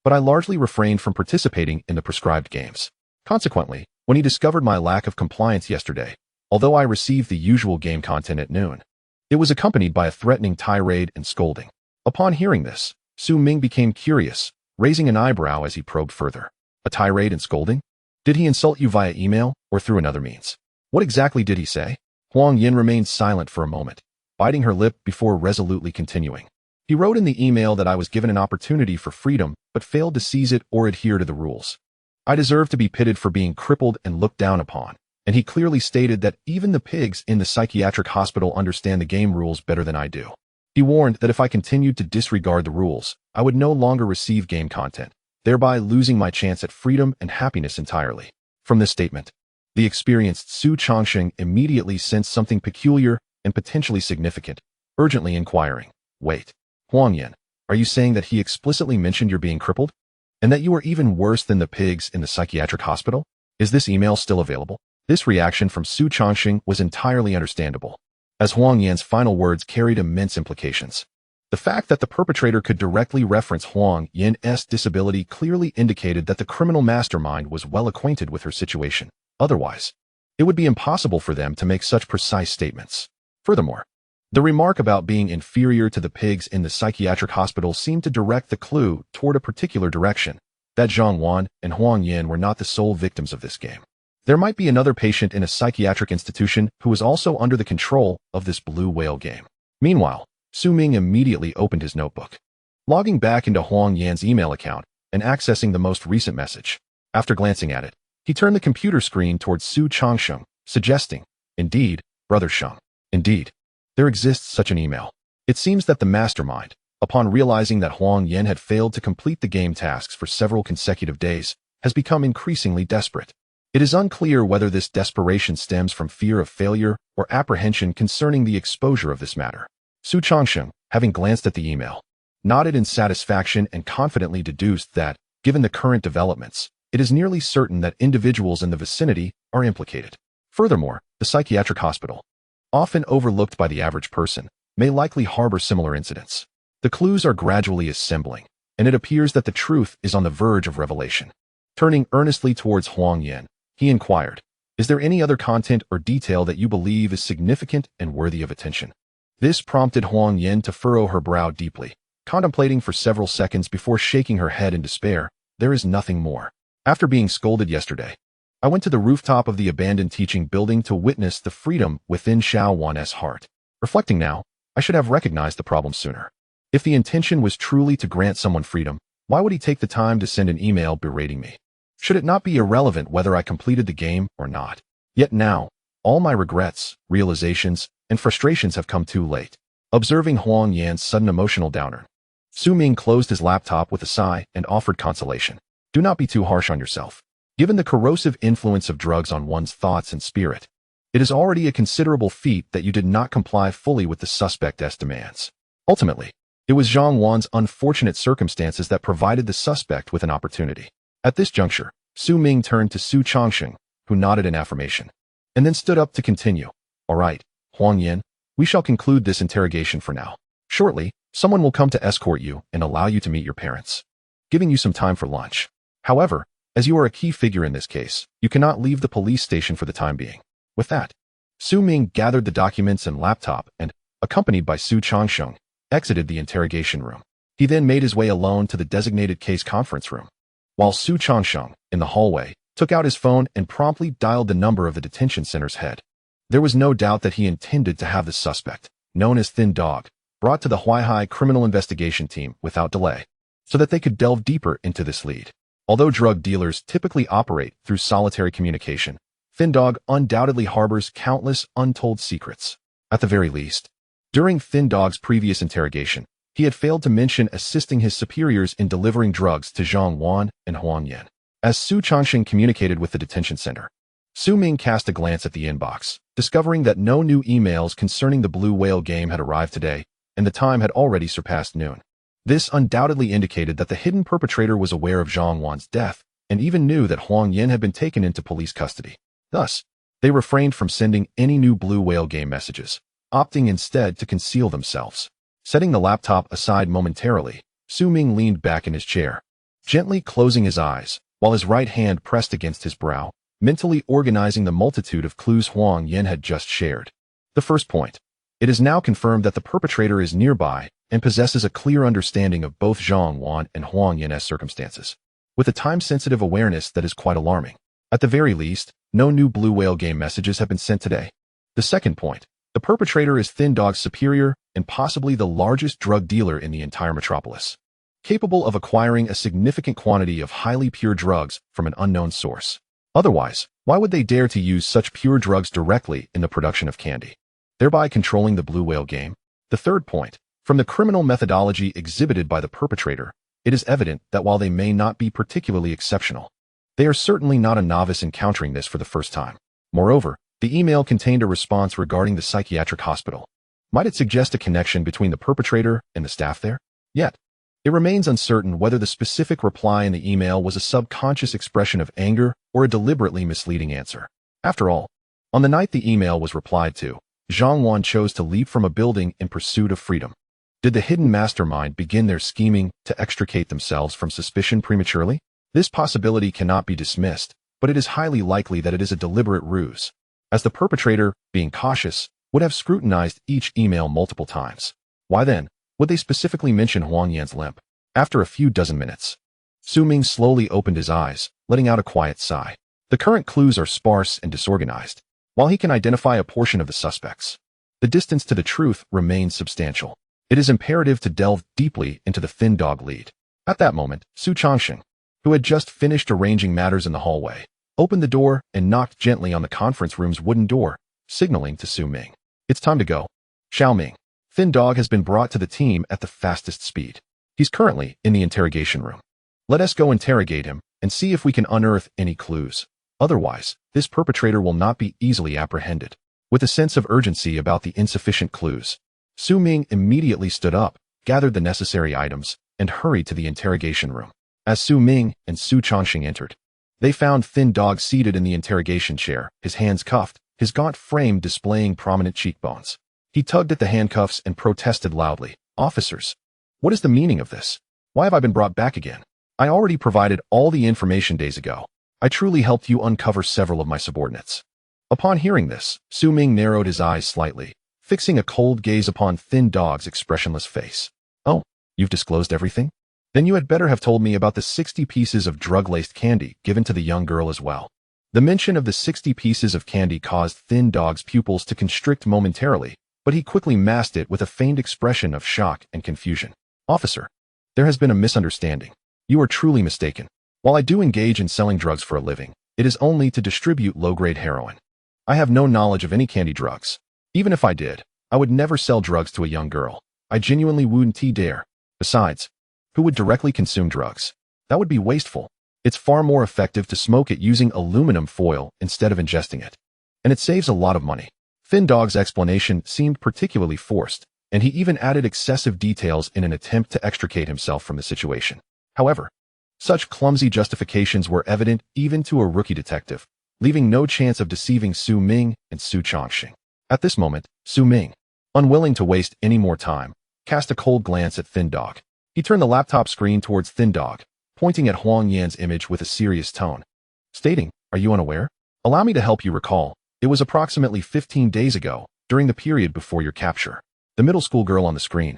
But I largely refrained from participating in the prescribed games. Consequently, when he discovered my lack of compliance yesterday, although I received the usual game content at noon, it was accompanied by a threatening tirade and scolding. Upon hearing this, Su Ming became curious, raising an eyebrow as he probed further. A tirade and scolding? Did he insult you via email or through another means? What exactly did he say? Huang Yin remained silent for a moment, biting her lip before resolutely continuing. He wrote in the email that I was given an opportunity for freedom, but failed to seize it or adhere to the rules. I deserve to be pitted for being crippled and looked down upon, and he clearly stated that even the pigs in the psychiatric hospital understand the game rules better than I do. He warned that if I continued to disregard the rules, I would no longer receive game content, thereby losing my chance at freedom and happiness entirely. From this statement, the experienced Su Changsheng immediately sensed something peculiar and potentially significant, urgently inquiring, "Wait, Huang Yan, are you saying that he explicitly mentioned you're being crippled? And that you are even worse than the pigs in the psychiatric hospital? Is this email still available?" This reaction from Su Changsheng was entirely understandable, as Huang Yan's final words carried immense implications. The fact that the perpetrator could directly reference Huang Yan's disability clearly indicated that the criminal mastermind was well acquainted with her situation. Otherwise, it would be impossible for them to make such precise statements. Furthermore, the remark about being inferior to the pigs in the psychiatric hospital seemed to direct the clue toward a particular direction, that Zhang Wan and Huang Yan were not the sole victims of this game. There might be another patient in a psychiatric institution who was also under the control of this blue whale game. Meanwhile, Su Ming immediately opened his notebook, logging back into Huang Yan's email account and accessing the most recent message. After glancing at it, he turned the computer screen towards Su Changsheng, suggesting, "Indeed, Brother Sheng, indeed, there exists such an email." It seems that the mastermind, upon realizing that Huang Yan had failed to complete the game tasks for several consecutive days, has become increasingly desperate. It is unclear whether this desperation stems from fear of failure or apprehension concerning the exposure of this matter. Su Changsheng, having glanced at the email, nodded in satisfaction and confidently deduced that, given the current developments, it is nearly certain that individuals in the vicinity are implicated. Furthermore, the psychiatric hospital, often overlooked by the average person, may likely harbor similar incidents. The clues are gradually assembling, and it appears that the truth is on the verge of revelation. Turning earnestly towards Huang Yan, he inquired, "Is there any other content or detail that you believe is significant and worthy of attention?" This prompted Huang Yan to furrow her brow deeply, contemplating for several seconds before shaking her head in despair. "There is nothing more. After being scolded yesterday, I went to the rooftop of the abandoned teaching building to witness the freedom within Xiao Wan's heart. Reflecting now, I should have recognized the problem sooner. If the intention was truly to grant someone freedom, why would he take the time to send an email berating me? Should it not be irrelevant whether I completed the game or not? Yet now, all my regrets, realizations, and frustrations have come too late." Observing Huang Yan's sudden emotional downer, Su Ming closed his laptop with a sigh and offered consolation. "Do not be too harsh on yourself. Given the corrosive influence of drugs on one's thoughts and spirit, it is already a considerable feat that you did not comply fully with the suspect's demands. Ultimately, it was Zhang Wan's unfortunate circumstances that provided the suspect with an opportunity." At this juncture, Su Ming turned to Su Changsheng, who nodded in affirmation, and then stood up to continue. "All right, Huang Yan, we shall conclude this interrogation for now. Shortly, someone will come to escort you and allow you to meet your parents, giving you some time for lunch. However, as you are a key figure in this case, you cannot leave the police station for the time being." With that, Su Ming gathered the documents and laptop and, accompanied by Su Changsheng, exited the interrogation room. He then made his way alone to the designated case conference room, while Su Changsheng, in the hallway, took out his phone and promptly dialed the number of the detention center's head. There was no doubt that he intended to have the suspect, known as Thin Dog, brought to the Huaihai criminal investigation team without delay, so that they could delve deeper into this lead. Although drug dealers typically operate through solitary communication, Thin Dog undoubtedly harbors countless untold secrets. At the very least, during Thin Dog's previous interrogation, he had failed to mention assisting his superiors in delivering drugs to Zhang Wan and Huang Yan. As Su Changsheng communicated with the detention center, Su Ming cast a glance at the inbox, discovering that no new emails concerning the blue whale game had arrived today, and the time had already surpassed noon. This undoubtedly indicated that the hidden perpetrator was aware of Zhang Wan's death and even knew that Huang Yan had been taken into police custody. Thus, they refrained from sending any new blue whale game messages, opting instead to conceal themselves. Setting the laptop aside momentarily, Su Ming leaned back in his chair, gently closing his eyes, while his right hand pressed against his brow, mentally organizing the multitude of clues Huang Yan had just shared. The first point. It is now confirmed that the perpetrator is nearby and possesses a clear understanding of both Zhang Wan and Huang Yan's circumstances, with a time-sensitive awareness that is quite alarming. At the very least, no new blue whale game messages have been sent today. The second point. The perpetrator is Thin Dog's superior and possibly the largest drug dealer in the entire metropolis, capable of acquiring a significant quantity of highly pure drugs from an unknown source. Otherwise, why would they dare to use such pure drugs directly in the production of candy, thereby controlling the blue whale game? The third point. From the criminal methodology exhibited by the perpetrator, it is evident that while they may not be particularly exceptional, they are certainly not a novice encountering this for the first time. Moreover, the email contained a response regarding the psychiatric hospital. Might it suggest a connection between the perpetrator and the staff there? Yet, it remains uncertain whether the specific reply in the email was a subconscious expression of anger or a deliberately misleading answer. After all, on the night the email was replied to, Zhang Wan chose to leap from a building in pursuit of freedom. Did the hidden mastermind begin their scheming to extricate themselves from suspicion prematurely? This possibility cannot be dismissed, but it is highly likely that it is a deliberate ruse, as the perpetrator, being cautious, would have scrutinized each email multiple times. Why then would they specifically mention Huang Yan's limp? After a few dozen minutes, Su Ming slowly opened his eyes, letting out a quiet sigh. The current clues are sparse and disorganized. While he can identify a portion of the suspects, the distance to the truth remains substantial. It is imperative to delve deeply into the thin dog lead. At that moment, Su Changxing, who had just finished arranging matters in the hallway, opened the door and knocked gently on the conference room's wooden door, signaling to Su Ming. It's time to go. Xiao Ming. Thin Dog has been brought to the team at the fastest speed. He's currently in the interrogation room. Let us go interrogate him and see if we can unearth any clues. Otherwise, this perpetrator will not be easily apprehended. With a sense of urgency about the insufficient clues, Su Ming immediately stood up, gathered the necessary items, and hurried to the interrogation room. As Su Ming and Su Changxing entered, they found Thin Dog seated in the interrogation chair, his hands cuffed, his gaunt frame displaying prominent cheekbones. He tugged at the handcuffs and protested loudly. Officers, what is the meaning of this? Why have I been brought back again? I already provided all the information days ago. I truly helped you uncover several of my subordinates. Upon hearing this, Su Ming narrowed his eyes slightly, fixing a cold gaze upon Thin Dog's expressionless face. Oh, you've disclosed everything? Then you had better have told me about the 60 pieces of drug-laced candy given to the young girl as well. The mention of the 60 pieces of candy caused Thin Dog's pupils to constrict momentarily, but he quickly masked it with a feigned expression of shock and confusion. Officer, there has been a misunderstanding. You are truly mistaken. While I do engage in selling drugs for a living, it is only to distribute low-grade heroin. I have no knowledge of any candy drugs. Even if I did, I would never sell drugs to a young girl. I genuinely wouldn't dare. Besides, who would directly consume drugs? That would be wasteful. It's far more effective to smoke it using aluminum foil instead of ingesting it. And it saves a lot of money. Thin Dog's explanation seemed particularly forced, and he even added excessive details in an attempt to extricate himself from the situation. However, such clumsy justifications were evident even to a rookie detective, leaving no chance of deceiving Su Ming and Su Changxing. At this moment, Su Ming, unwilling to waste any more time, cast a cold glance at Thin Dog. He turned the laptop screen towards Thin Dog, pointing at Huang Yan's image with a serious tone, stating, "Are you unaware? Allow me to help you recall. It was approximately 15 days ago, during the period before your capture. The middle school girl on the screen,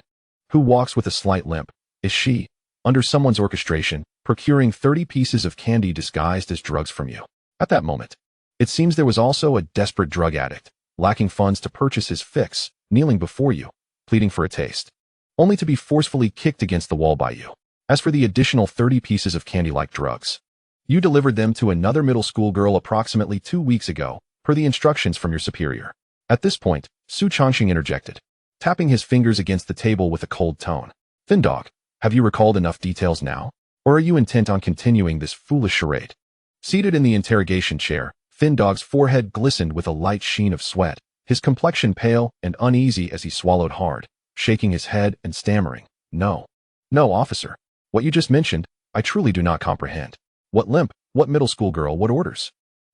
who walks with a slight limp, is she, under someone's orchestration, procuring 30 pieces of candy disguised as drugs from you. At that moment, it seems there was also a desperate drug addict, lacking funds to purchase his fix, kneeling before you, pleading for a taste, only to be forcefully kicked against the wall by you. As for the additional 30 pieces of candy-like drugs, you delivered them to another middle school girl approximately 2 weeks ago, per the instructions from your superior." At this point, Su Changxing interjected, tapping his fingers against the table with a cold tone. "Thin Dog, have you recalled enough details now? Or are you intent on continuing this foolish charade?" Seated in the interrogation chair, Thin Dog's forehead glistened with a light sheen of sweat, his complexion pale and uneasy as he swallowed hard, shaking his head and stammering, "No. No, officer. What you just mentioned, I truly do not comprehend. What limp, what middle school girl, what orders?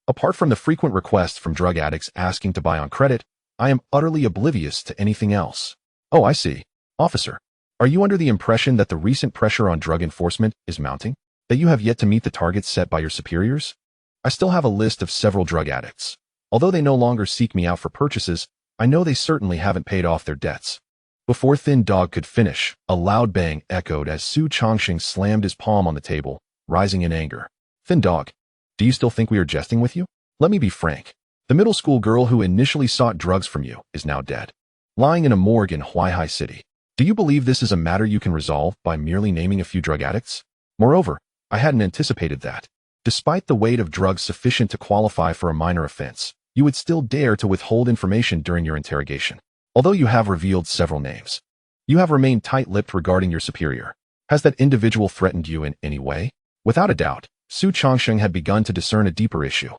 Apart from the frequent requests from drug addicts asking to buy on credit, I am utterly oblivious to anything else." "Oh, I see. Officer, are you under the impression that the recent pressure on drug enforcement is mounting? That you have yet to meet the targets set by your superiors? I still have a list of several drug addicts. Although they no longer seek me out for purchases, I know they certainly haven't paid off their debts." Before Thin Dog could finish, a loud bang echoed as Su Changxing slammed his palm on the table, rising in anger. "Thin Dog, do you still think we are jesting with you? Let me be frank. The middle school girl who initially sought drugs from you is now dead, lying in a morgue in Huaihai City. Do you believe this is a matter you can resolve by merely naming a few drug addicts? Moreover, I hadn't anticipated that, despite the weight of drugs sufficient to qualify for a minor offense, you would still dare to withhold information during your interrogation. Although you have revealed several names, you have remained tight-lipped regarding your superior. Has that individual threatened you in any way? Without a doubt, Su Chongsheng had begun to discern a deeper issue.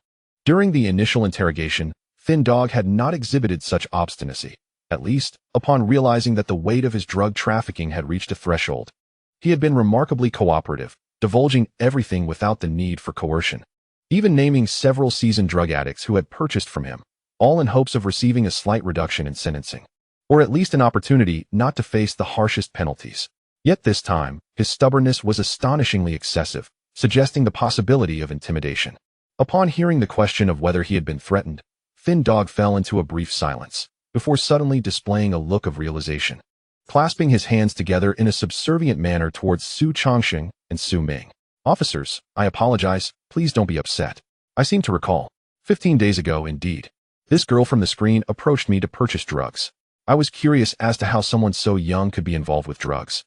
During the initial interrogation, Thin Dog had not exhibited such obstinacy, at least upon realizing that the weight of his drug trafficking had reached a threshold. He had been remarkably cooperative, divulging everything without the need for coercion, even naming several seasoned drug addicts who had purchased from him, all in hopes of receiving a slight reduction in sentencing, or at least an opportunity not to face the harshest penalties. Yet this time, his stubbornness was astonishingly excessive, suggesting the possibility of intimidation. Upon hearing the question of whether he had been threatened, Thin Dog fell into a brief silence, before suddenly displaying a look of realization, clasping his hands together in a subservient manner towards Su Chongsheng and Su Ming. "Officers, I apologize, please don't be upset. I seem to recall. 15 days ago, indeed. This girl from the screen approached me to purchase drugs. I was curious as to how someone so young could be involved with drugs.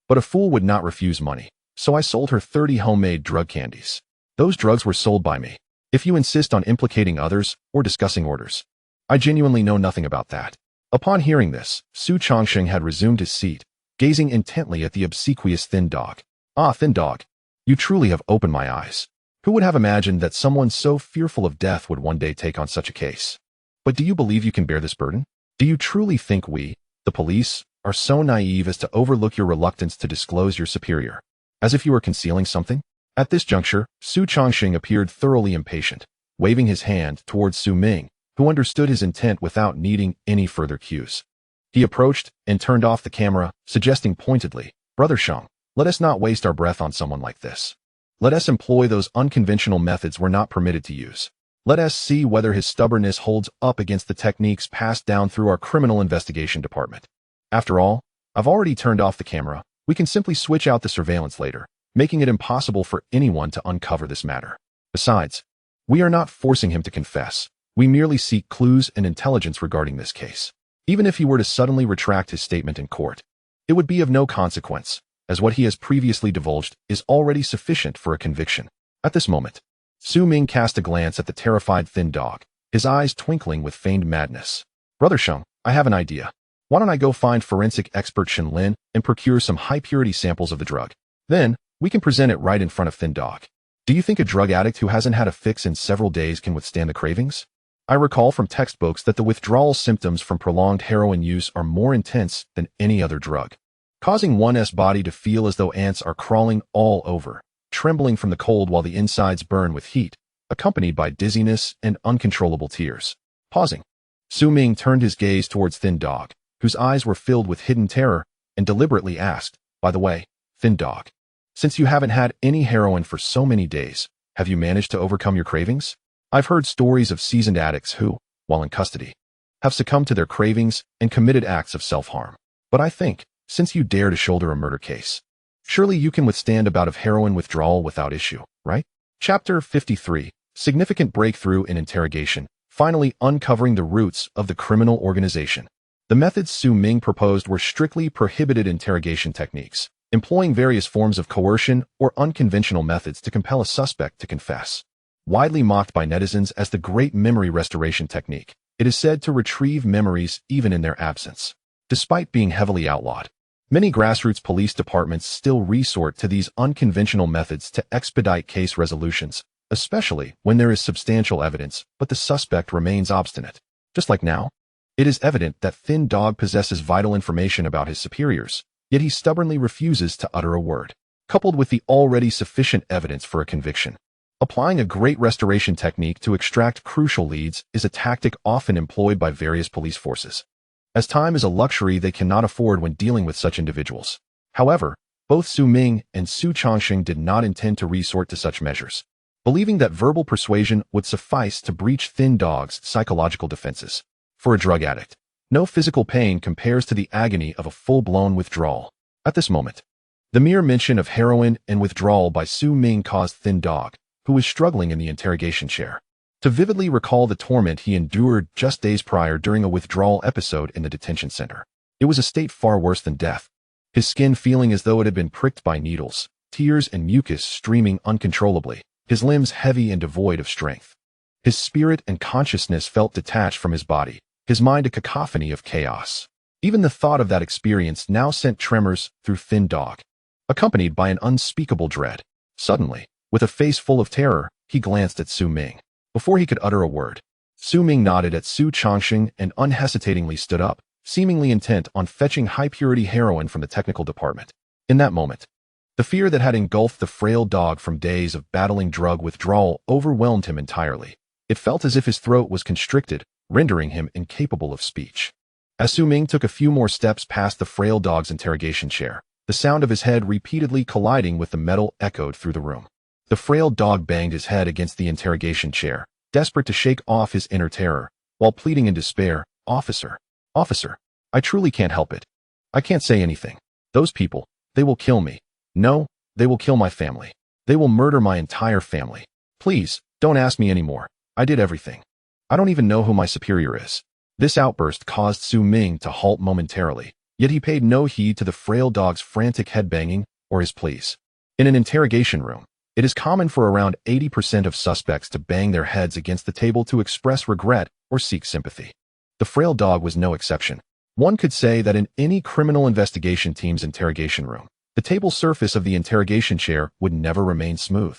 But a fool would not refuse money, so I sold her 30 homemade drug candies. Those drugs were sold by me. If you insist on implicating others or discussing orders, I genuinely know nothing about that." Upon hearing this, Su Chongsheng had resumed his seat, gazing intently at the obsequious Thin Dog. "Ah, Thin Dog, you truly have opened my eyes. Who would have imagined that someone so fearful of death would one day take on such a case? But do you believe you can bear this burden? Do you truly think we, the police, are so naive as to overlook your reluctance to disclose your superior, as if you were concealing something?" At this juncture, Su Chongsheng appeared thoroughly impatient, waving his hand towards Su Ming, who understood his intent without needing any further cues. He approached and turned off the camera, suggesting pointedly, "Brother Sheng, let us not waste our breath on someone like this. Let us employ those unconventional methods we're not permitted to use. Let us see whether his stubbornness holds up against the techniques passed down through our criminal investigation department. After all, I've already turned off the camera. We can simply switch out the surveillance later, making it impossible for anyone to uncover this matter. Besides, we are not forcing him to confess. We merely seek clues and intelligence regarding this case. Even if he were to suddenly retract his statement in court, it would be of no consequence, as what he has previously divulged is already sufficient for a conviction." At this moment, Su Ming cast a glance at the terrified Thin Dog, his eyes twinkling with feigned madness. "Brother Sheng, I have an idea. Why don't I go find forensic expert Shen Lin and procure some high-purity samples of the drug? Then, we can present it right in front of Thin Dog. Do you think a drug addict who hasn't had a fix in several days can withstand the cravings? I recall from textbooks that the withdrawal symptoms from prolonged heroin use are more intense than any other drug, causing one's body to feel as though ants are crawling all over, trembling from the cold while the insides burn with heat, accompanied by dizziness and uncontrollable tears." Pausing, Su Ming turned his gaze towards Thin Dog, whose eyes were filled with hidden terror, and deliberately asked, "By the way, Thin Dog, since you haven't had any heroin for so many days, have you managed to overcome your cravings? I've heard stories of seasoned addicts who, while in custody, have succumbed to their cravings and committed acts of self-harm. But I think, since you dare to shoulder a murder case, surely you can withstand a bout of heroin withdrawal without issue, right?" Chapter 53, Significant Breakthrough in Interrogation, finally uncovering the roots of the criminal organization. The methods Su Ming proposed were strictly prohibited interrogation techniques, employing various forms of coercion or unconventional methods to compel a suspect to confess. Widely mocked by netizens as the Great Memory Restoration Technique, it is said to retrieve memories even in their absence. Despite being heavily outlawed, many grassroots police departments still resort to these unconventional methods to expedite case resolutions, especially when there is substantial evidence, but the suspect remains obstinate. Just like now, it is evident that Thin Dog possesses vital information about his superiors, yet he stubbornly refuses to utter a word. Coupled with the already sufficient evidence for a conviction, applying a great restoration technique to extract crucial leads is a tactic often employed by various police forces, as time is a luxury they cannot afford when dealing with such individuals. However, both Su Ming and Su Chongsheng did not intend to resort to such measures, believing that verbal persuasion would suffice to breach Thin Dog's psychological defenses. For a drug addict, no physical pain compares to the agony of a full-blown withdrawal. At this moment, the mere mention of heroin and withdrawal by Su Ming caused Thin Dog, who was struggling in the interrogation chair, to vividly recall the torment he endured just days prior during a withdrawal episode in the detention center. It was a state far worse than death, his skin feeling as though it had been pricked by needles, tears and mucus streaming uncontrollably, his limbs heavy and devoid of strength. His spirit and consciousness felt detached from his body, his mind a cacophony of chaos. Even the thought of that experience now sent tremors through Thin Dog. accompanied by an unspeakable dread. Suddenly, with a face full of terror, he glanced at Su Ming. Before he could utter a word, Su Ming nodded at Su Changxing and unhesitatingly stood up, seemingly intent on fetching high-purity heroin from the technical department. In that moment, the fear that had engulfed the frail dog from days of battling drug withdrawal overwhelmed him entirely. It felt as if his throat was constricted, rendering him incapable of speech. As Su Ming took a few more steps past the frail dog's interrogation chair, the sound of his head repeatedly colliding with the metal echoed through the room. The frail dog banged his head against the interrogation chair, desperate to shake off his inner terror, while pleading in despair, "Officer, officer, I truly can't help it. I can't say anything. Those people, they will kill me. No, they will kill my family. They will murder my entire family. Please, don't ask me anymore. I did everything. I don't even know who my superior is." This outburst caused Su Ming to halt momentarily, yet he paid no heed to the frail dog's frantic headbanging or his pleas. In an interrogation room, it is common for around 80% of suspects to bang their heads against the table to express regret or seek sympathy. The frail dog was no exception. One could say that in any criminal investigation team's interrogation room, the table surface of the interrogation chair would never remain smooth,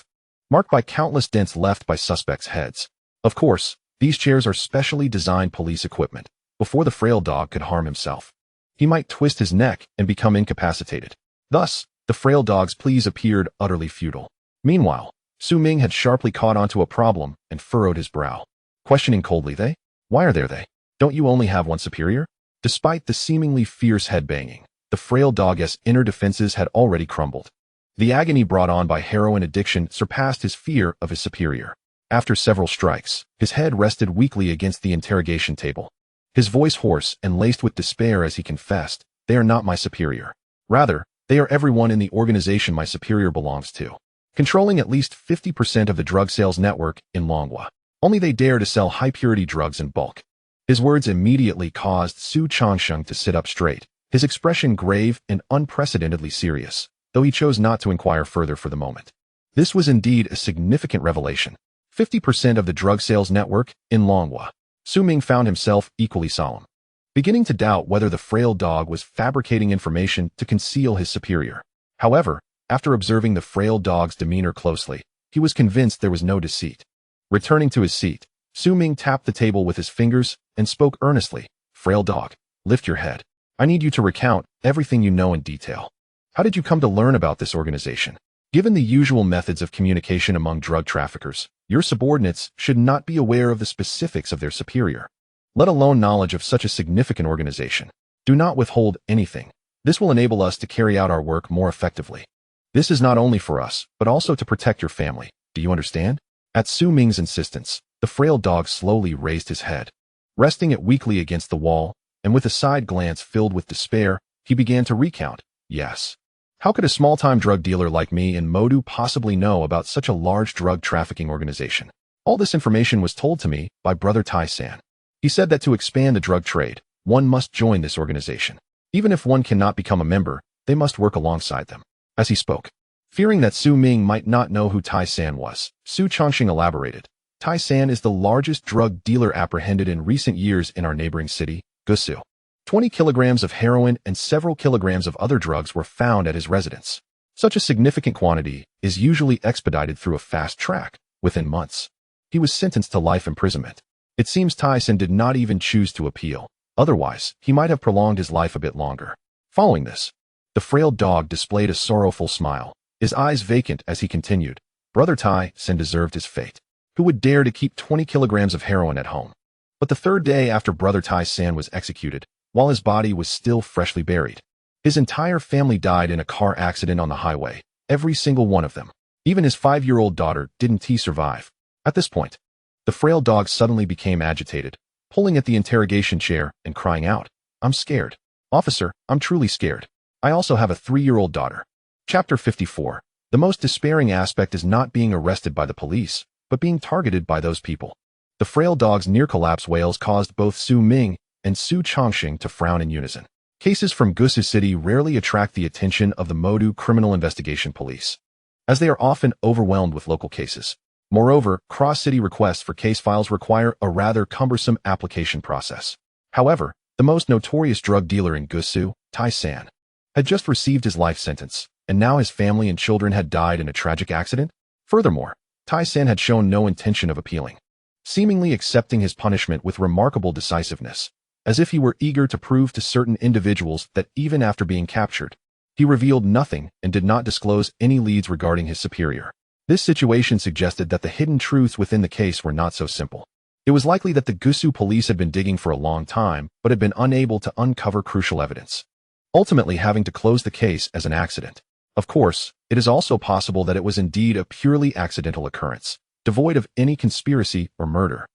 marked by countless dents left by suspects' heads. Of course, these chairs are specially designed police equipment. Before the frail dog could harm himself, he might twist his neck and become incapacitated. Thus, the frail dog's pleas appeared utterly futile. Meanwhile, Su Ming had sharply caught onto a problem and furrowed his brow, questioning coldly, Why are they? Don't you only have one superior?" Despite the seemingly fierce headbanging, the frail dog's inner defenses had already crumbled. The agony brought on by heroin addiction surpassed his fear of his superior. After several strikes, his head rested weakly against the interrogation table, his voice hoarse and laced with despair as he confessed, "They are not my superior. Rather, they are everyone in the organization my superior belongs to, controlling at least 50% of the drug sales network in Longhua. Only they dare to sell high-purity drugs in bulk." His words immediately caused Su Changxing to sit up straight, his expression grave and unprecedentedly serious, though he chose not to inquire further for the moment. This was indeed a significant revelation. 50% of the drug sales network in Longhua. Su Ming found himself equally solemn, beginning to doubt whether the frail dog was fabricating information to conceal his superior. However, after observing the frail dog's demeanor closely, he was convinced there was no deceit. Returning to his seat, Su Ming tapped the table with his fingers and spoke earnestly, "Frail dog, lift your head. I need you to recount everything you know in detail. How did you come to learn about this organization? Given the usual methods of communication among drug traffickers, your subordinates should not be aware of the specifics of their superior, let alone knowledge of such a significant organization. Do not withhold anything. This will enable us to carry out our work more effectively. This is not only for us, but also to protect your family. Do you understand?" At Su Ming's insistence, the frail dog slowly raised his head, resting it weakly against the wall, and with a side glance filled with despair, he began to recount, "Yes. How could a small-time drug dealer like me in Modu possibly know about such a large drug trafficking organization? All this information was told to me by Brother Tai-san. He said that to expand the drug trade, one must join this organization. Even if one cannot become a member, they must work alongside them." As he spoke, fearing that Su Ming might not know who Tai-san was, Su Changxing elaborated, "Tai-san is the largest drug dealer apprehended in recent years in our neighboring city, Gusu. 20 kilograms of heroin and several kilograms of other drugs were found at his residence. Such a significant quantity is usually expedited through a fast track, within months. He was sentenced to life imprisonment. It seems Tai-san did not even choose to appeal. Otherwise, he might have prolonged his life a bit longer." Following this, the frail dog displayed a sorrowful smile, his eyes vacant as he continued, "Brother Tai-san deserved his fate. Who would dare to keep 20 kilograms of heroin at home?" But the third day after Brother Tai-san was executed, while his body was still freshly buried, his entire family died in a car accident on the highway, every single one of them. Even his 5-year-old daughter didn't survive. At this point, the frail dog suddenly became agitated, pulling at the interrogation chair and crying out, "I'm scared. Officer, I'm truly scared. I also have a 3-year-old daughter." Chapter 54. The most despairing aspect is not being arrested by the police, but being targeted by those people. The frail dog's near-collapse wails caused both Su Ming and Su Changxing to frown in unison. Cases from Gusu City rarely attract the attention of the Modu Criminal Investigation Police, as they are often overwhelmed with local cases. Moreover, cross-city requests for case files require a rather cumbersome application process. However, the most notorious drug dealer in Gusu, Tai-san, had just received his life sentence, and now his family and children had died in a tragic accident? Furthermore, Tai-san had shown no intention of appealing, seemingly accepting his punishment with remarkable decisiveness, as if he were eager to prove to certain individuals that even after being captured, he revealed nothing and did not disclose any leads regarding his superior. This situation suggested that the hidden truths within the case were not so simple. It was likely that the Gusu police had been digging for a long time but had been unable to uncover crucial evidence, ultimately having to close the case as an accident. Of course, it is also possible that it was indeed a purely accidental occurrence, devoid of any conspiracy or murder.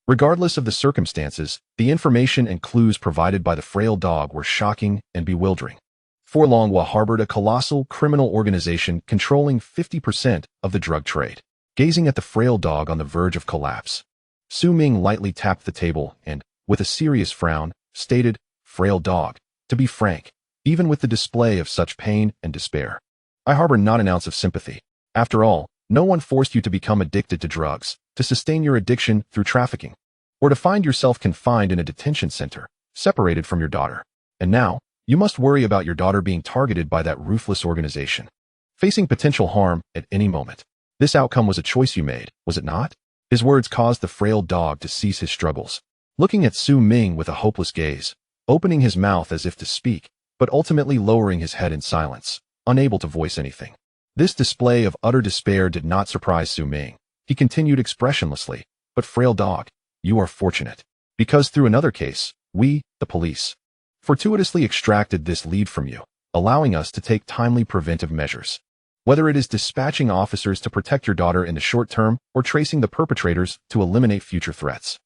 Regardless of the circumstances, the information and clues provided by the frail dog were shocking and bewildering. For long, Hua harbored a colossal criminal organization controlling 50% of the drug trade. Gazing at the frail dog on the verge of collapse, Su Ming lightly tapped the table and, with a serious frown, stated, "Frail dog, to be frank, even with the display of such pain and despair, I harbor not an ounce of sympathy. After all, no one forced you to become addicted to drugs, to sustain your addiction through trafficking, or to find yourself confined in a detention center, separated from your daughter. And now, you must worry about your daughter being targeted by that ruthless organization, facing potential harm at any moment. This outcome was a choice you made, was it not?" His words caused the frail dog to cease his struggles, looking at Su Ming with a hopeless gaze, opening his mouth as if to speak, but ultimately lowering his head in silence, unable to voice anything. This display of utter despair did not surprise Su Ming. He continued expressionlessly, "But frail dog, you are fortunate, because through another case, we, the police, fortuitously extracted this lead from you, allowing us to take timely preventive measures. Whether it is dispatching officers to protect your daughter in the short term or tracing the perpetrators to eliminate future threats,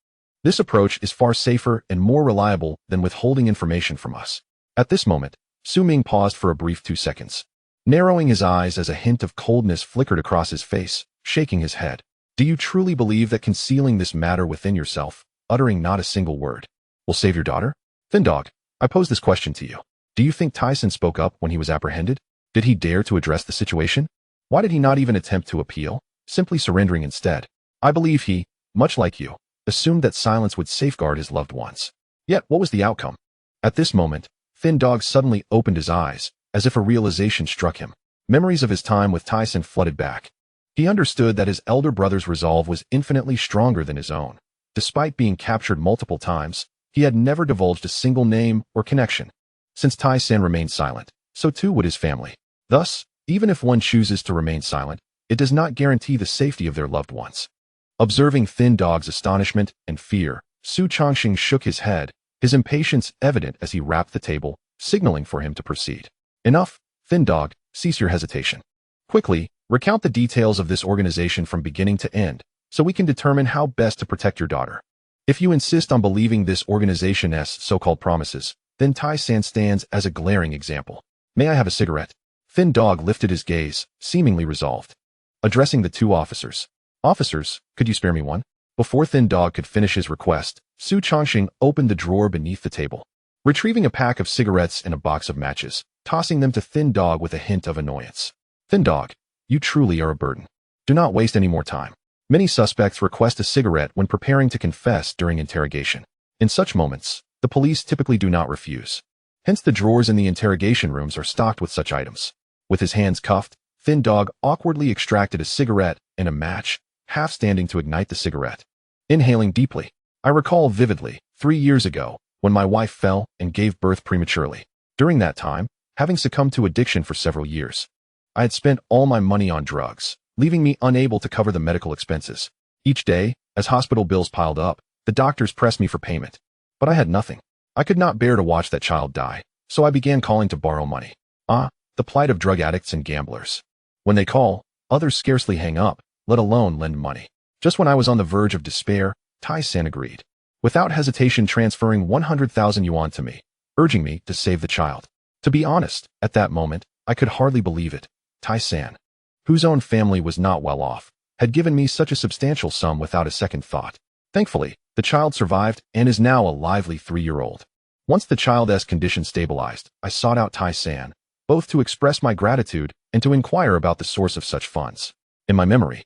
this approach is far safer and more reliable than withholding information from us." At this moment, Su Ming paused for a brief 2 seconds, narrowing his eyes as a hint of coldness flickered across his face, shaking his head. "Do you truly believe that concealing this matter within yourself, uttering not a single word, will save your daughter? Thin dog, I pose this question to you. Do you think Tai-san spoke up when he was apprehended? Did he dare to address the situation? Why did he not even attempt to appeal, simply surrendering instead? I believe he, much like you, assumed that silence would safeguard his loved ones. Yet what was the outcome?" At this moment, Thin Dog suddenly opened his eyes, as if a realization struck him. Memories of his time with Tai-san flooded back. He understood that his elder brother's resolve was infinitely stronger than his own. Despite being captured multiple times, he had never divulged a single name or connection. Since Tai-san remained silent, so too would his family. Thus, even if one chooses to remain silent, it does not guarantee the safety of their loved ones. Observing Thin Dog's astonishment and fear, Su Changxing shook his head, his impatience evident as he rapped the table, signaling for him to proceed. "Enough, Thin Dog, cease your hesitation. Quickly, recount the details of this organization from beginning to end, so we can determine how best to protect your daughter. If you insist on believing this organization's so-called promises, then Tai-san stands as a glaring example. May I have a cigarette?" Thin Dog lifted his gaze, seemingly resolved. Addressing the two officers, "Officers, could you spare me one?" Before Thin Dog could finish his request, Su Changxing opened the drawer beneath the table, retrieving a pack of cigarettes and a box of matches, tossing them to Thin Dog with a hint of annoyance. "Thin Dog, you truly are a burden. Do not waste any more time." Many suspects request a cigarette when preparing to confess during interrogation. In such moments, the police typically do not refuse. Hence the drawers in the interrogation rooms are stocked with such items. With his hands cuffed, Thin Dog awkwardly extracted a cigarette and a match, half standing to ignite the cigarette. Inhaling deeply, "I recall vividly, 3 years ago, when my wife fell and gave birth prematurely. During that time, having succumbed to addiction for several years, I had spent all my money on drugs, leaving me unable to cover the medical expenses. Each day, as hospital bills piled up, the doctors pressed me for payment. But I had nothing. I could not bear to watch that child die, so I began calling to borrow money. Ah, the plight of drug addicts and gamblers. When they call, others scarcely hang up, let alone lend money. Just when I was on the verge of despair, Tai-san agreed, without hesitation transferring 100,000 yuan to me, urging me to save the child. To be honest, at that moment, I could hardly believe it. Tai-san, whose own family was not well off, had given me such a substantial sum without a second thought. Thankfully, the child survived and is now a lively 3-year-old. Once the child's condition stabilized, I sought out Tai-san, both to express my gratitude and to inquire about the source of such funds. In my memory,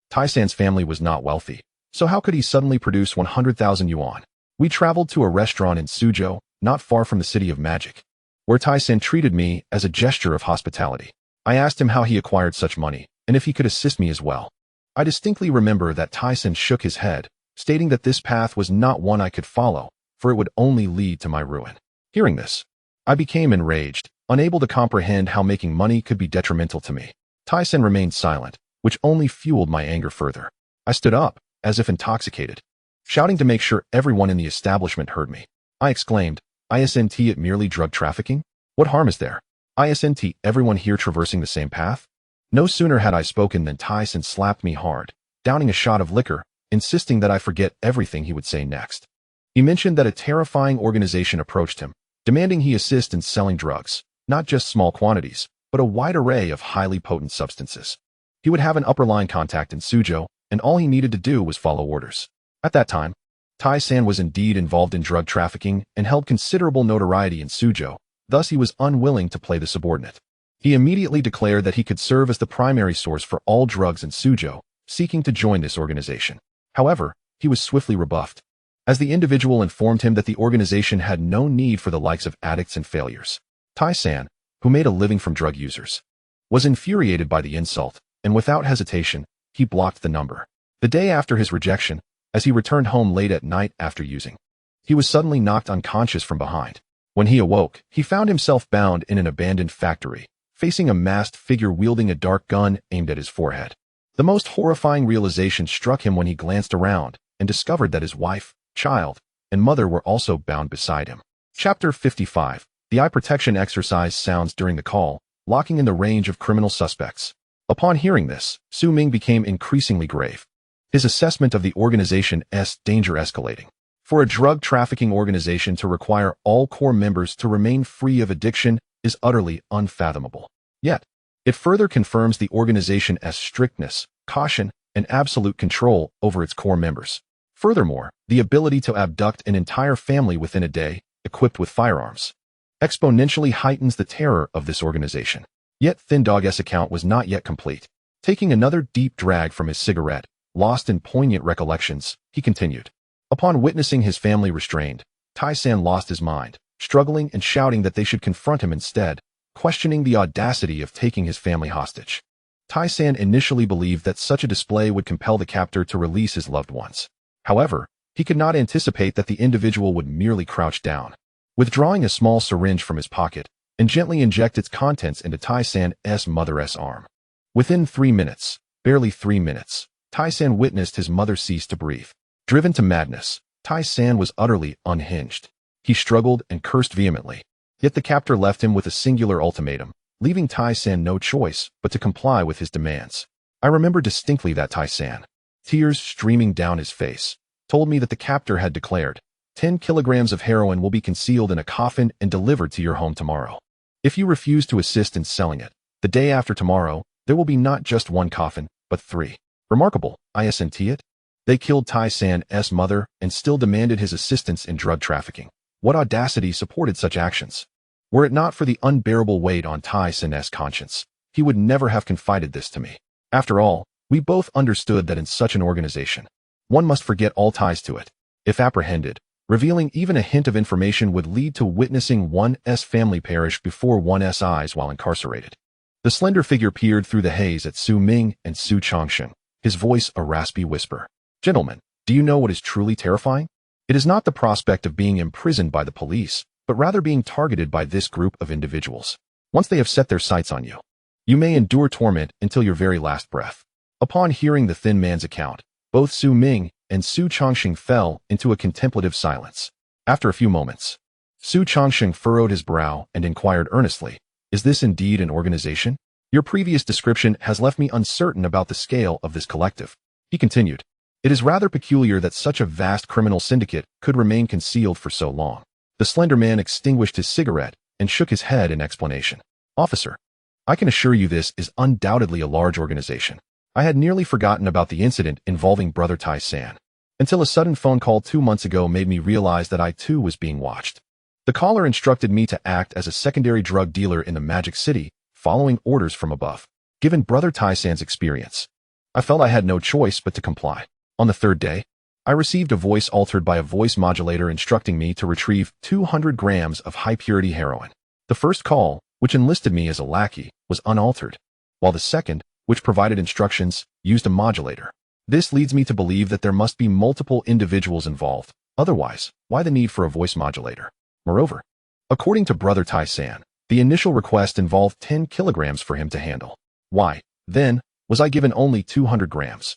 Tai-san's family was not wealthy, so how could he suddenly produce 100,000 yuan? We traveled to a restaurant in Suzhou, not far from the City of Magic, where Tai-san treated me as a gesture of hospitality. I asked him how he acquired such money, and if he could assist me as well. I distinctly remember that Tyson shook his head, stating that this path was not one I could follow, for it would only lead to my ruin. Hearing this, I became enraged, unable to comprehend how making money could be detrimental to me. Tyson remained silent, which only fueled my anger further. I stood up, as if intoxicated, shouting to make sure everyone in the establishment heard me. I exclaimed, "Isn't it merely drug trafficking? What harm is there? Isn't everyone here traversing the same path?" No sooner had I spoken than Tyson slapped me hard, downing a shot of liquor, insisting that I forget everything he would say next. He mentioned that a terrifying organization approached him, demanding he assist in selling drugs, not just small quantities, but a wide array of highly potent substances. He would have an upper line contact in Suzhou, and all he needed to do was follow orders. At that time, Tai-san was indeed involved in drug trafficking and held considerable notoriety in Suzhou, thus he was unwilling to play the subordinate. He immediately declared that he could serve as the primary source for all drugs in Suzhou, seeking to join this organization. However, he was swiftly rebuffed, as the individual informed him that the organization had no need for the likes of addicts and failures. Tai-san, who made a living from drug users, was infuriated by the insult, and without hesitation, he blocked the number. The day after his rejection, as he returned home late at night after using, he was suddenly knocked unconscious from behind. When he awoke, he found himself bound in an abandoned factory, facing a masked figure wielding a dark gun aimed at his forehead. The most horrifying realization struck him when he glanced around and discovered that his wife, child, and mother were also bound beside him. Chapter 55. The eye protection exercise sounds during the call, locking in the range of criminal suspects. Upon hearing this, Ming became increasingly grave, his assessment of the organization's danger escalating. For a drug trafficking organization to require all core members to remain free of addiction is utterly unfathomable. Yet, it further confirms the organization's strictness, caution, and absolute control over its core members. Furthermore, the ability to abduct an entire family within a day, equipped with firearms, exponentially heightens the terror of this organization. Yet Thin Dog's account was not yet complete. Taking another deep drag from his cigarette, lost in poignant recollections, he continued. Upon witnessing his family restrained, Tai-san lost his mind, struggling and shouting that they should confront him instead, questioning the audacity of taking his family hostage. Tai-san initially believed that such a display would compel the captor to release his loved ones. However, he could not anticipate that the individual would merely crouch down, withdrawing a small syringe from his pocket, and gently inject its contents into Tai-san's mother's arm. Within 3 minutes, barely 3 minutes, Tai-san witnessed his mother cease to breathe. Driven to madness, Tai-san was utterly unhinged. He struggled and cursed vehemently. Yet the captor left him with a singular ultimatum, leaving Tai-san no choice but to comply with his demands. I remember distinctly that Tai-san, tears streaming down his face, told me that the captor had declared, 10 kilograms of heroin will be concealed in a coffin and delivered to your home tomorrow. If you refuse to assist in selling it, the day after tomorrow, there will be not just 1 coffin, but 3. Remarkable, isn't it? They killed Tai-san's mother and still demanded his assistance in drug trafficking. What audacity supported such actions? Were it not for the unbearable weight on Tai-san's conscience, he would never have confided this to me. After all, we both understood that in such an organization, one must forget all ties to it. If apprehended, revealing even a hint of information would lead to witnessing one's family perish before one's eyes while incarcerated. The slender figure peered through the haze at Ming and Su Changsheng, his voice a raspy whisper. Gentlemen, do you know what is truly terrifying? It is not the prospect of being imprisoned by the police, but rather being targeted by this group of individuals. Once they have set their sights on you, you may endure torment until your very last breath. Upon hearing the thin man's account, both Ming and Su Changsheng fell into a contemplative silence. After a few moments, Su Changsheng furrowed his brow and inquired earnestly, "Is this indeed an organization? Your previous description has left me uncertain about the scale of this collective." He continued, "It is rather peculiar that such a vast criminal syndicate could remain concealed for so long." The slender man extinguished his cigarette and shook his head in explanation. "Officer, I can assure you this is undoubtedly a large organization. I had nearly forgotten about the incident involving Brother Tai-san, until a sudden phone call 2 months ago made me realize that I too was being watched. The caller instructed me to act as a secondary drug dealer in the Magic City, following orders from above. Given Brother Tai-san's experience, I felt I had no choice but to comply. On the 3rd day, I received a voice altered by a voice modulator instructing me to retrieve 200 grams of high-purity heroin. The first call, which enlisted me as a lackey, was unaltered, while the second, which provided instructions, used a modulator. This leads me to believe that there must be multiple individuals involved. Otherwise, why the need for a voice modulator? Moreover, according to Brother Tai-san, the initial request involved 10 kilograms for him to handle. Why, then, was I given only 200 grams?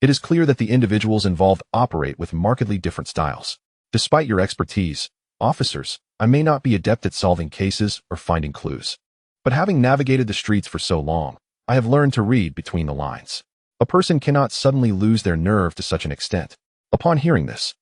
It is clear that the individuals involved operate with markedly different styles. Despite your expertise, officers, I may not be adept at solving cases or finding clues. But having navigated the streets for so long, I have learned to read between the lines. A person cannot suddenly lose their nerve to such an extent. Upon hearing this,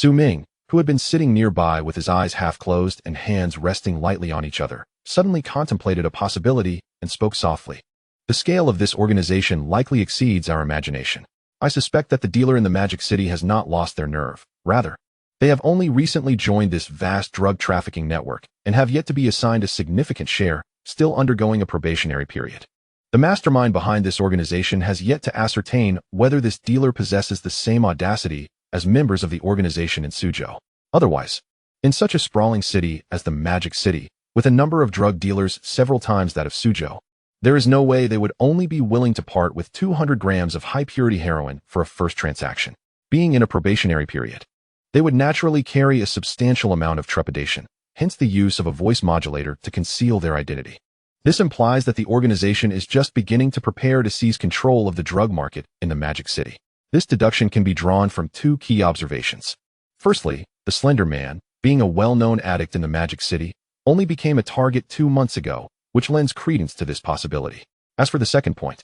Ming, who had been sitting nearby with his eyes half closed and hands resting lightly on each other, suddenly contemplated a possibility and spoke softly. The scale of this organization likely exceeds our imagination. I suspect that the dealer in the Magic City has not lost their nerve. Rather, they have only recently joined this vast drug trafficking network and have yet to be assigned a significant share, still undergoing a probationary period. The mastermind behind this organization has yet to ascertain whether this dealer possesses the same audacity as members of the organization in Suzhou. Otherwise, in such a sprawling city as the Magic City, with a number of drug dealers several times that of Suzhou, there is no way they would only be willing to part with 200 grams of high-purity heroin for a first transaction. Being in a probationary period, they would naturally carry a substantial amount of trepidation, hence the use of a voice modulator to conceal their identity. This implies that the organization is just beginning to prepare to seize control of the drug market in the Magic City. This deduction can be drawn from two key observations. Firstly, the Slender Man, being a well-known addict in the Magic City, only became a target 2 months ago, which lends credence to this possibility. As for the second point,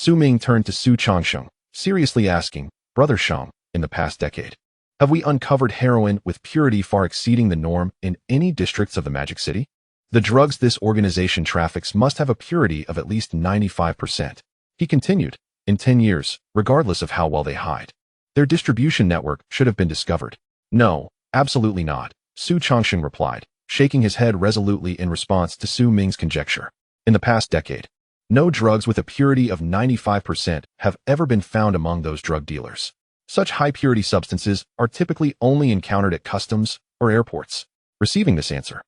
Ming turned to Su Changsheng, seriously asking, Brother Shang, in the past decade, have we uncovered heroin with purity far exceeding the norm in any districts of the Magic City? The drugs this organization traffics must have a purity of at least 95%. He continued, in 10 years, regardless of how well they hide. Their distribution network should have been discovered. No, absolutely not, Su Changsheng replied, shaking his head resolutely in response to Ming's conjecture. In the past decade, no drugs with a purity of 95% have ever been found among those drug dealers. Such high-purity substances are typically only encountered at customs or airports. Receiving this answer,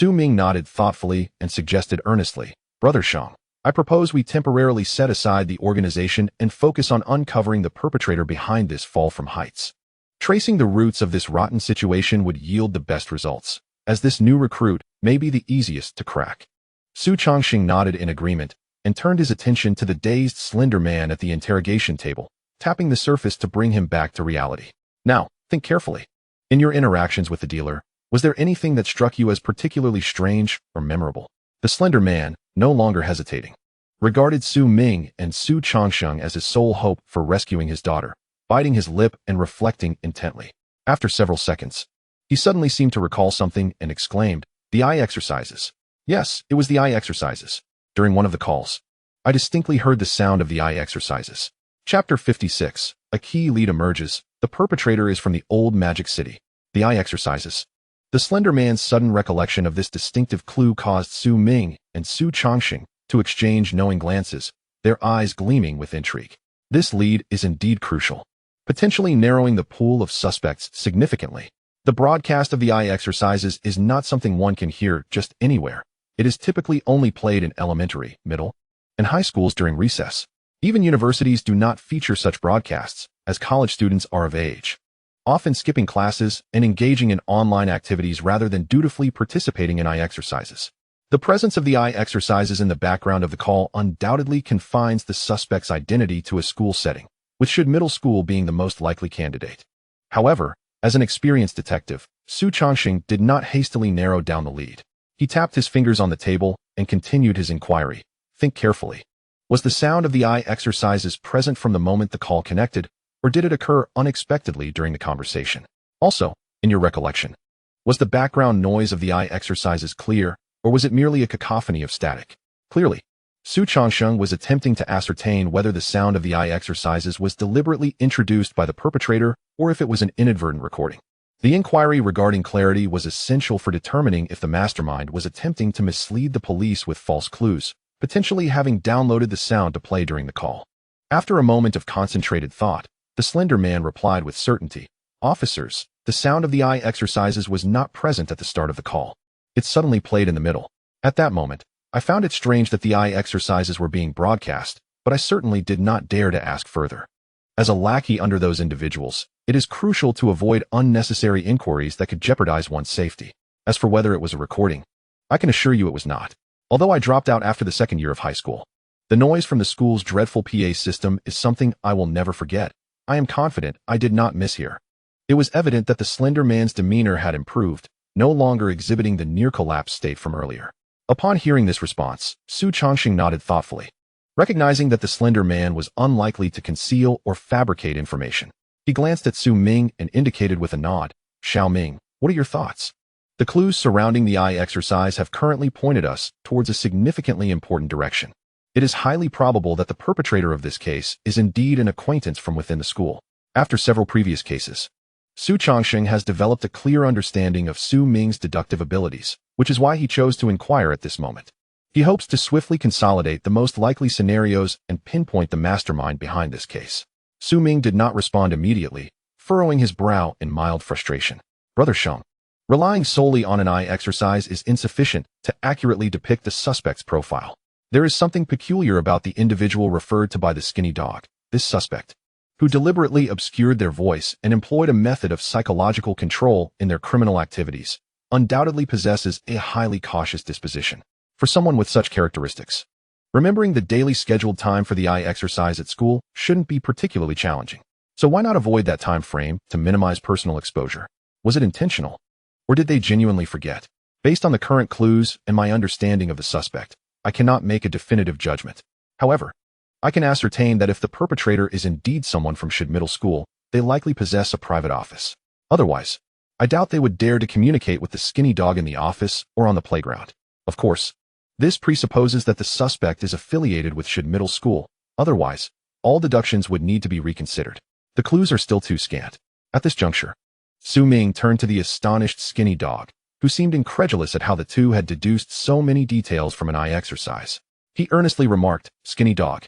Ming nodded thoughtfully and suggested earnestly, Brother Shang, I propose we temporarily set aside the organization and focus on uncovering the perpetrator behind this fall from heights. Tracing the roots of this rotten situation would yield the best results, as this new recruit may be the easiest to crack. Su Changxing nodded in agreement and turned his attention to the dazed Slender Man at the interrogation table, tapping the surface to bring him back to reality. Now, think carefully. In your interactions with the dealer, was there anything that struck you as particularly strange or memorable? The Slender Man, no longer hesitating, regarded Ming and Su Changsheng as his sole hope for rescuing his daughter, biting his lip and reflecting intently. After several seconds, he suddenly seemed to recall something and exclaimed, the eye exercises. Yes, it was the eye exercises. During one of the calls, I distinctly heard the sound of the eye exercises. Chapter 56. A key lead emerges. The perpetrator is from the old Magic City. The eye exercises. The Slender Man's sudden recollection of this distinctive clue caused Ming and Su Changxing to exchange knowing glances, their eyes gleaming with intrigue. This lead is indeed crucial, potentially narrowing the pool of suspects significantly. The broadcast of the eye exercises is not something one can hear just anywhere. It is typically only played in elementary, middle, and high schools during recess. Even universities do not feature such broadcasts, as college students are of age, often skipping classes and engaging in online activities rather than dutifully participating in eye exercises. The presence of the eye exercises in the background of the call undoubtedly confines the suspect's identity to a school setting, with should middle school being the most likely candidate. However, as an experienced detective, Su Changxing did not hastily narrow down the lead. He tapped his fingers on the table and continued his inquiry. Think carefully. Was the sound of the eye exercises present from the moment the call connected, or did it occur unexpectedly during the conversation? Also, in your recollection, was the background noise of the eye exercises clear, or was it merely a cacophony of static? Clearly, Su Changsheng was attempting to ascertain whether the sound of the eye exercises was deliberately introduced by the perpetrator or if it was an inadvertent recording. The inquiry regarding clarity was essential for determining if the mastermind was attempting to mislead the police with false clues, potentially having downloaded the sound to play during the call. After a moment of concentrated thought, the Slender Man replied with certainty, Officers, the sound of the eye exercises was not present at the start of the call. It suddenly played in the middle. At that moment, I found it strange that the eye exercises were being broadcast, but I certainly did not dare to ask further. As a lackey under those individuals, it is crucial to avoid unnecessary inquiries that could jeopardize one's safety. As for whether it was a recording, I can assure you it was not. Although I dropped out after the second year of high school, the noise from the school's dreadful PA system is something I will never forget. I am confident I did not mishear. It was evident that the slender man's demeanor had improved, no longer exhibiting the near-collapse state from earlier. Upon hearing this response, Su Chongqing nodded thoughtfully. Recognizing that the slender man was unlikely to conceal or fabricate information, he glanced at Su Ming and indicated with a nod, "Xiao Ming, what are your thoughts?" The clues surrounding the eye exercise have currently pointed us towards a significantly important direction. It is highly probable that the perpetrator of this case is indeed an acquaintance from within the school. After several previous cases, Su Chongqing has developed a clear understanding of Su Ming's deductive abilities, which is why he chose to inquire at this moment. He hopes to swiftly consolidate the most likely scenarios and pinpoint the mastermind behind this case. Su Ming did not respond immediately, furrowing his brow in mild frustration. Brother Sheng, relying solely on an eye exercise is insufficient to accurately depict the suspect's profile. There is something peculiar about the individual referred to by the skinny dog, this suspect, who deliberately obscured their voice and employed a method of psychological control in their criminal activities, undoubtedly possesses a highly cautious disposition. For someone with such characteristics, remembering the daily scheduled time for the eye exercise at school shouldn't be particularly challenging. So why not avoid that time frame to minimize personal exposure? Was it intentional? Or did they genuinely forget? Based on the current clues and my understanding of the suspect, I cannot make a definitive judgment. However, I can ascertain that if the perpetrator is indeed someone from Shid Middle School, they likely possess a private office. Otherwise, I doubt they would dare to communicate with the skinny dog in the office or on the playground. Of course, this presupposes that the suspect is affiliated with Shid Middle School. Otherwise, all deductions would need to be reconsidered. The clues are still too scant. At this juncture, Su Ming turned to the astonished skinny dog, who seemed incredulous at how the two had deduced so many details from an eye exercise. He earnestly remarked, "Skinny dog,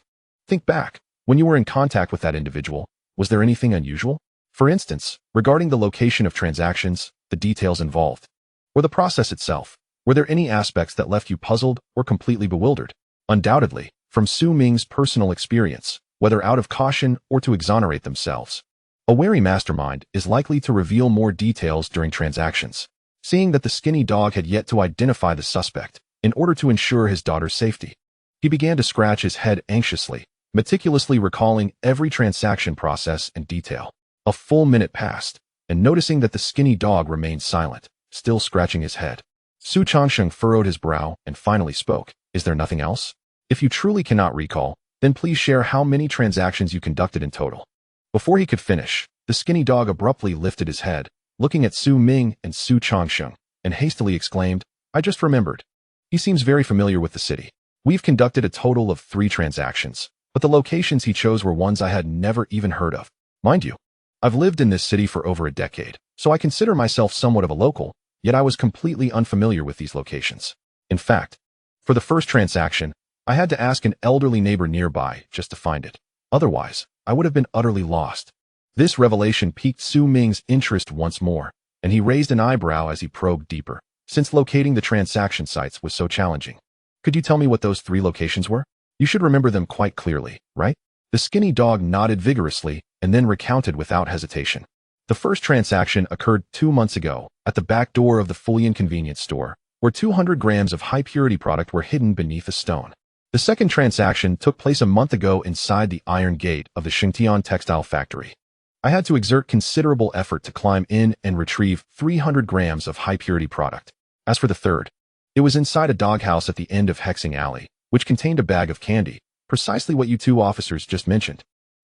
think back. When you were in contact with that individual, was there anything unusual? For instance, regarding the location of transactions, the details involved, or the process itself? Were there any aspects that left you puzzled or completely bewildered?" Undoubtedly, from Su Ming's personal experience, whether out of caution or to exonerate themselves, a wary mastermind is likely to reveal more details during transactions. Seeing that the skinny dog had yet to identify the suspect, in order to ensure his daughter's safety, he began to scratch his head anxiously, meticulously recalling every transaction process and detail. A full minute passed, and noticing that the skinny dog remained silent, still scratching his head, Su Chongqing furrowed his brow and finally spoke, "Is there nothing else? If you truly cannot recall, then please share how many transactions you conducted in total." Before he could finish, the skinny dog abruptly lifted his head, looking at Su Ming and Su Chongqing, and hastily exclaimed, "I just remembered. He seems very familiar with the city. We've conducted a total of 3 transactions, but the locations he chose were ones I had never even heard of. Mind you, I've lived in this city for over a decade, so I consider myself somewhat of a local, yet I was completely unfamiliar with these locations. In fact, for the first transaction, I had to ask an elderly neighbor nearby just to find it. Otherwise, I would have been utterly lost." This revelation piqued Su Ming's interest once more, and he raised an eyebrow as he probed deeper, since locating the transaction sites was so challenging. "Could you tell me what those 3 locations were? You should remember them quite clearly, right?" The skinny dog nodded vigorously and then recounted without hesitation. The first transaction occurred 2 months ago at the back door of the Fulian convenience store, where 200 grams of high-purity product were hidden beneath a stone. The second transaction took place a month ago inside the iron gate of the Xingtian textile factory. I had to exert considerable effort to climb in and retrieve 300 grams of high-purity product. As for the third, it was inside a doghouse at the end of Hexing Alley, which contained a bag of candy, precisely what you 2 officers just mentioned.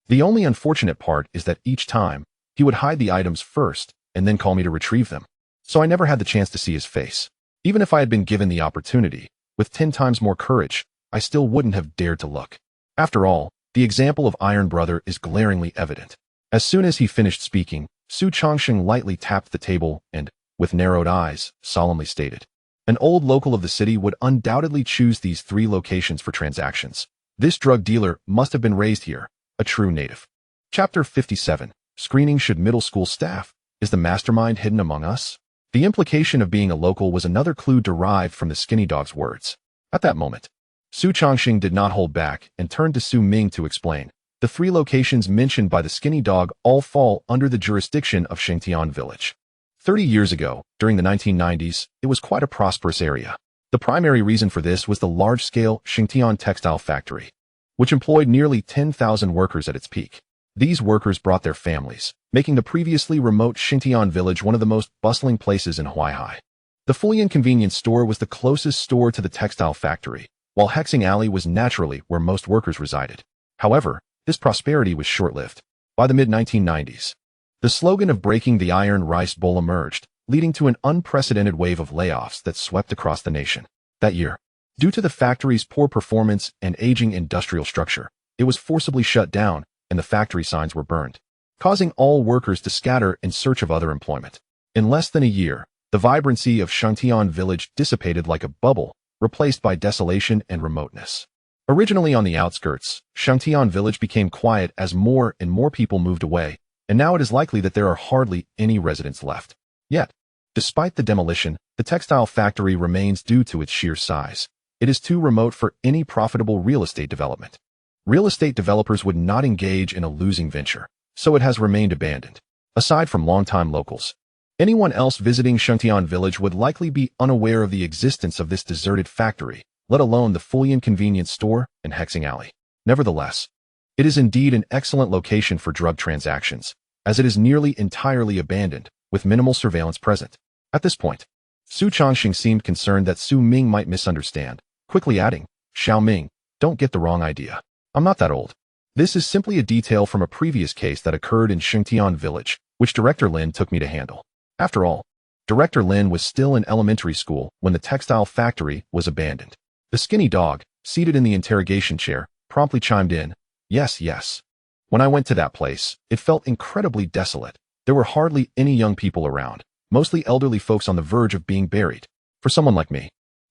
The only unfortunate part is that each time, he would hide the items first and then call me to retrieve them. So I never had the chance to see his face. Even if I had been given the opportunity, with 10 times more courage, I still wouldn't have dared to look. After all, the example of Iron Brother is glaringly evident. As soon as he finished speaking, Su Chongqing lightly tapped the table and, with narrowed eyes, solemnly stated, "An old local of the city would undoubtedly choose these 3 locations for transactions. This drug dealer must have been raised here, a true native." Chapter 57. Screening Shid Middle School Staff. Is the mastermind hidden among us? The implication of being a local was another clue derived from the skinny dog's words. At that moment, Su Chongqing did not hold back and turned to Su Ming to explain. The 3 locations mentioned by the skinny dog all fall under the jurisdiction of Xingtian Village. 30 years ago, during the 1990s, it was quite a prosperous area. The primary reason for this was the large-scale Xingtian textile factory, which employed nearly 10,000 workers at its peak. These workers brought their families, making the previously remote Xingtian village one of the most bustling places in Huaihai. The Fulian convenience store was the closest store to the textile factory, while Hexing Alley was naturally where most workers resided. However, this prosperity was short-lived. By the mid-1990s, the slogan of breaking the iron rice bowl emerged, leading to an unprecedented wave of layoffs that swept across the nation. That year, due to the factory's poor performance and aging industrial structure, it was forcibly shut down and the factory signs were burned, causing all workers to scatter in search of other employment. In less than a year, the vibrancy of Xingtian village dissipated like a bubble, replaced by desolation and remoteness. Originally on the outskirts, Xingtian village became quiet as more and more people moved away, and now it is likely that there are hardly any residents left. Yet, despite the demolition, the textile factory remains due to its sheer size. It is too remote for any profitable real estate development. Real estate developers would not engage in a losing venture, so it has remained abandoned. Aside from longtime locals, anyone else visiting Xingtian village would likely be unaware of the existence of this deserted factory, let alone the Fulian convenience store and Hexing Alley. Nevertheless, it is indeed an excellent location for drug transactions, as it is nearly entirely abandoned, with minimal surveillance present. At this point, Su Chongqing seemed concerned that Su Ming might misunderstand, quickly adding, "Xiao Ming, don't get the wrong idea. I'm not that old. This is simply a detail from a previous case that occurred in Xingtian village, which Director Lin took me to handle." After all, Director Lin was still in elementary school when the textile factory was abandoned. The skinny dog, seated in the interrogation chair, promptly chimed in, "Yes, yes. When I went to that place, it felt incredibly desolate. There were hardly any young people around, mostly elderly folks on the verge of being buried. For someone like me,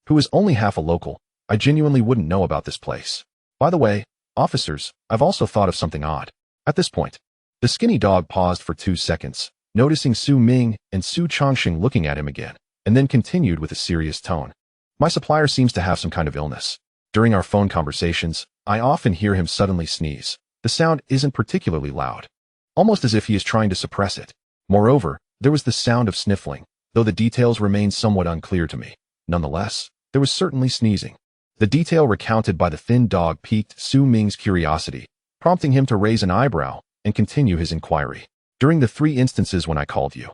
who is only half a local, I genuinely wouldn't know about this place. By the way, officers, I've also thought of something odd." At this point, the skinny dog paused for 2 seconds, noticing Su Ming and Su Chongqing looking at him again, and then continued with a serious tone. "My supplier seems to have some kind of illness. During our phone conversations, I often hear him suddenly sneeze. The sound isn't particularly loud, almost as if he is trying to suppress it. Moreover, there was the sound of sniffling, though the details remain somewhat unclear to me. Nonetheless, there was certainly sneezing." The detail recounted by the thin dog piqued Su Ming's curiosity, prompting him to raise an eyebrow and continue his inquiry. "During the 3 instances when I called you,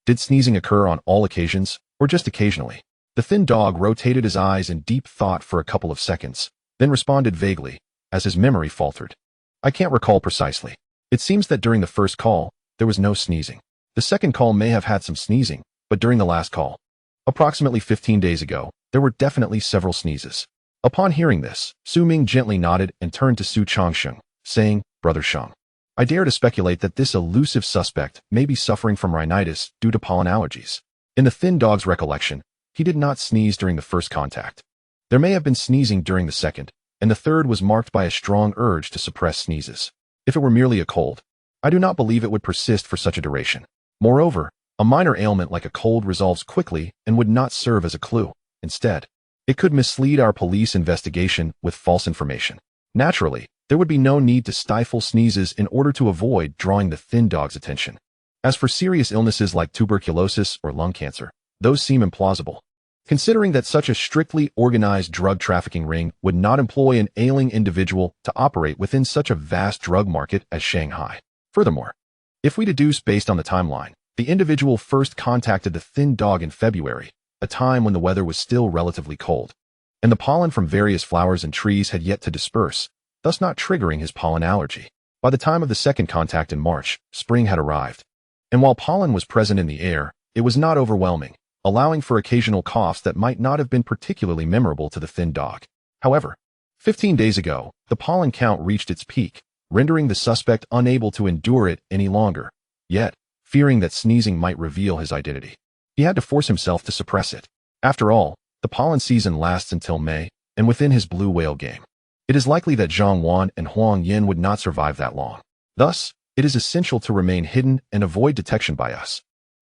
did sneezing occur on all occasions, or just occasionally?" The thin dog rotated his eyes in deep thought for a couple of seconds, then responded vaguely, as his memory faltered. "I can't recall precisely. It seems that during the first call, there was no sneezing. The second call may have had some sneezing, but during the last call, approximately 15 days ago, there were definitely several sneezes." Upon hearing this, Su Ming gently nodded and turned to Su Chongqing, saying, "Brother Sheng, I dare to speculate that this elusive suspect may be suffering from rhinitis due to pollen allergies." In the thin dog's recollection, he did not sneeze during the first contact. There may have been sneezing during the second, and the third was marked by a strong urge to suppress sneezes. If it were merely a cold, I do not believe it would persist for such a duration. Moreover, a minor ailment like a cold resolves quickly and would not serve as a clue. Instead, it could mislead our police investigation with false information. Naturally, there would be no need to stifle sneezes in order to avoid drawing the thin dog's attention. As for serious illnesses like tuberculosis or lung cancer, those seem implausible, considering that such a strictly organized drug trafficking ring would not employ an ailing individual to operate within such a vast drug market as Shanghai. Furthermore, if we deduce based on the timeline, the individual first contacted the thin dog in February, a time when the weather was still relatively cold, and the pollen from various flowers and trees had yet to disperse, thus not triggering his pollen allergy. By the time of the second contact in March, spring had arrived, and while pollen was present in the air, it was not overwhelming, allowing for occasional coughs that might not have been particularly memorable to the thin dog. However, 15 days ago, the pollen count reached its peak, rendering the suspect unable to endure it any longer. Yet, fearing that sneezing might reveal his identity, he had to force himself to suppress it. After all, the pollen season lasts until May, and within his blue whale game, it is likely that Zhang Wan and Huang Yin would not survive that long. Thus, it is essential to remain hidden and avoid detection by us.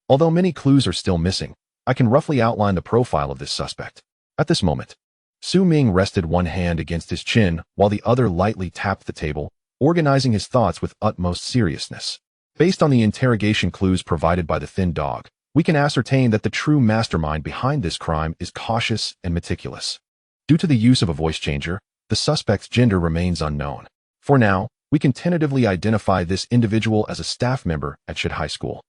Although many clues are still missing, I can roughly outline the profile of this suspect. At this moment, Su Ming rested one hand against his chin while the other lightly tapped the table, organizing his thoughts with utmost seriousness. Based on the interrogation clues provided by the thin dog, we can ascertain that the true mastermind behind this crime is cautious and meticulous. Due to the use of a voice changer, the suspect's gender remains unknown. For now, we can tentatively identify this individual as a staff member at Shid High School,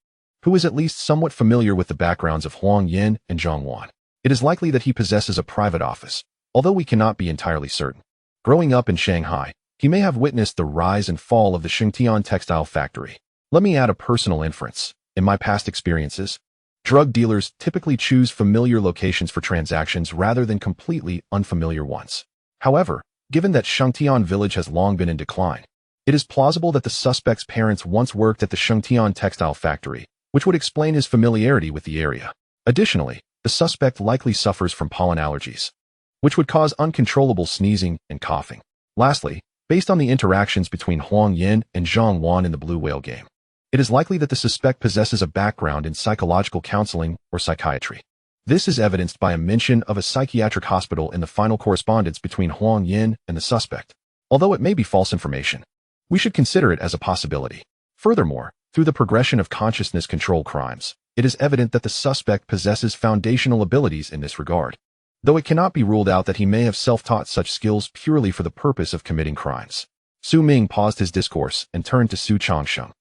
who is at least somewhat familiar with the backgrounds of Huang Yin and Zhang Wan. It is likely that he possesses a private office, although we cannot be entirely certain. Growing up in Shanghai, he may have witnessed the rise and fall of the Shengtian textile factory. Let me add a personal inference. In my past experiences, drug dealers typically choose familiar locations for transactions rather than completely unfamiliar ones. However, given that Shengtian village has long been in decline, it is plausible that the suspect's parents once worked at the Shengtian textile factory, which would explain his familiarity with the area. Additionally, the suspect likely suffers from pollen allergies, which would cause uncontrollable sneezing and coughing. Lastly, based on the interactions between Huang Yin and Zhang Wan in the Blue Whale game, it is likely that the suspect possesses a background in psychological counseling or psychiatry. This is evidenced by a mention of a psychiatric hospital in the final correspondence between Huang Yin and the suspect. Although it may be false information, we should consider it as a possibility. Furthermore, through the progression of consciousness control crimes, it is evident that the suspect possesses foundational abilities in this regard, though it cannot be ruled out that he may have self-taught such skills purely for the purpose of committing crimes. Su Ming paused his discourse and turned to Su Changsheng,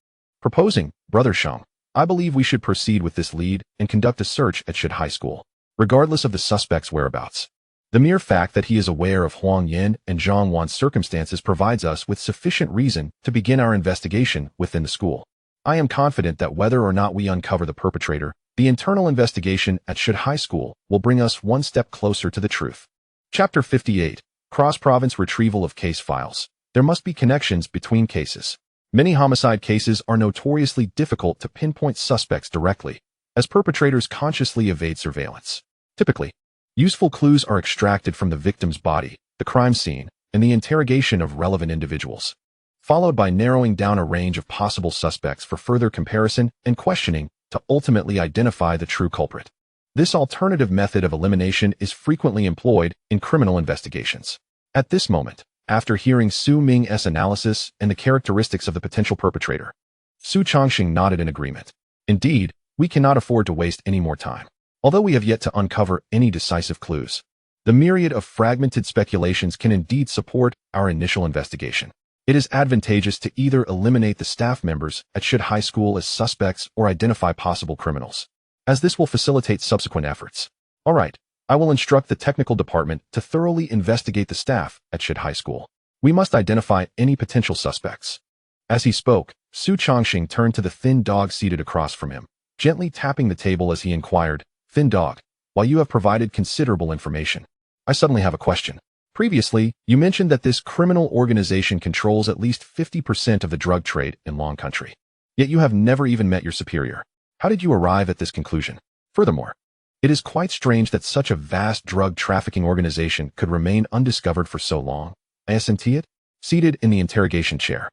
proposing, "Brother Sheng, I believe we should proceed with this lead and conduct a search at Shid High School, regardless of the suspect's whereabouts. The mere fact that he is aware of Huang Yin and Zhang Wan's circumstances provides us with sufficient reason to begin our investigation within the school. I am confident that whether or not we uncover the perpetrator, the internal investigation at Shid High School will bring us one step closer to the truth." Chapter 58. Cross-province retrieval of case files. There must be connections between cases. Many homicide cases are notoriously difficult to pinpoint suspects directly, as perpetrators consciously evade surveillance. Typically, useful clues are extracted from the victim's body, the crime scene, and the interrogation of relevant individuals, followed by narrowing down a range of possible suspects for further comparison and questioning to ultimately identify the true culprit. This alternative method of elimination is frequently employed in criminal investigations. At this moment, after hearing Su Ming's analysis and the characteristics of the potential perpetrator, Su Changsheng nodded in agreement. Indeed, we cannot afford to waste any more time. Although we have yet to uncover any decisive clues, the myriad of fragmented speculations can indeed support our initial investigation. It is advantageous to either eliminate the staff members at Shid High School as suspects or identify possible criminals, as this will facilitate subsequent efforts. All right, I will instruct the technical department to thoroughly investigate the staff at Shid High School. We must identify any potential suspects. As he spoke, Su Changsheng turned to the thin dog seated across from him, gently tapping the table as he inquired, "Thin dog, while you have provided considerable information, I suddenly have a question. Previously, you mentioned that this criminal organization controls at least 50% of the drug trade in Long Country. Yet you have never even met your superior. How did you arrive at this conclusion? Furthermore, it is quite strange that such a vast drug trafficking organization could remain undiscovered for so long." Isn't it? Seated in the interrogation chair,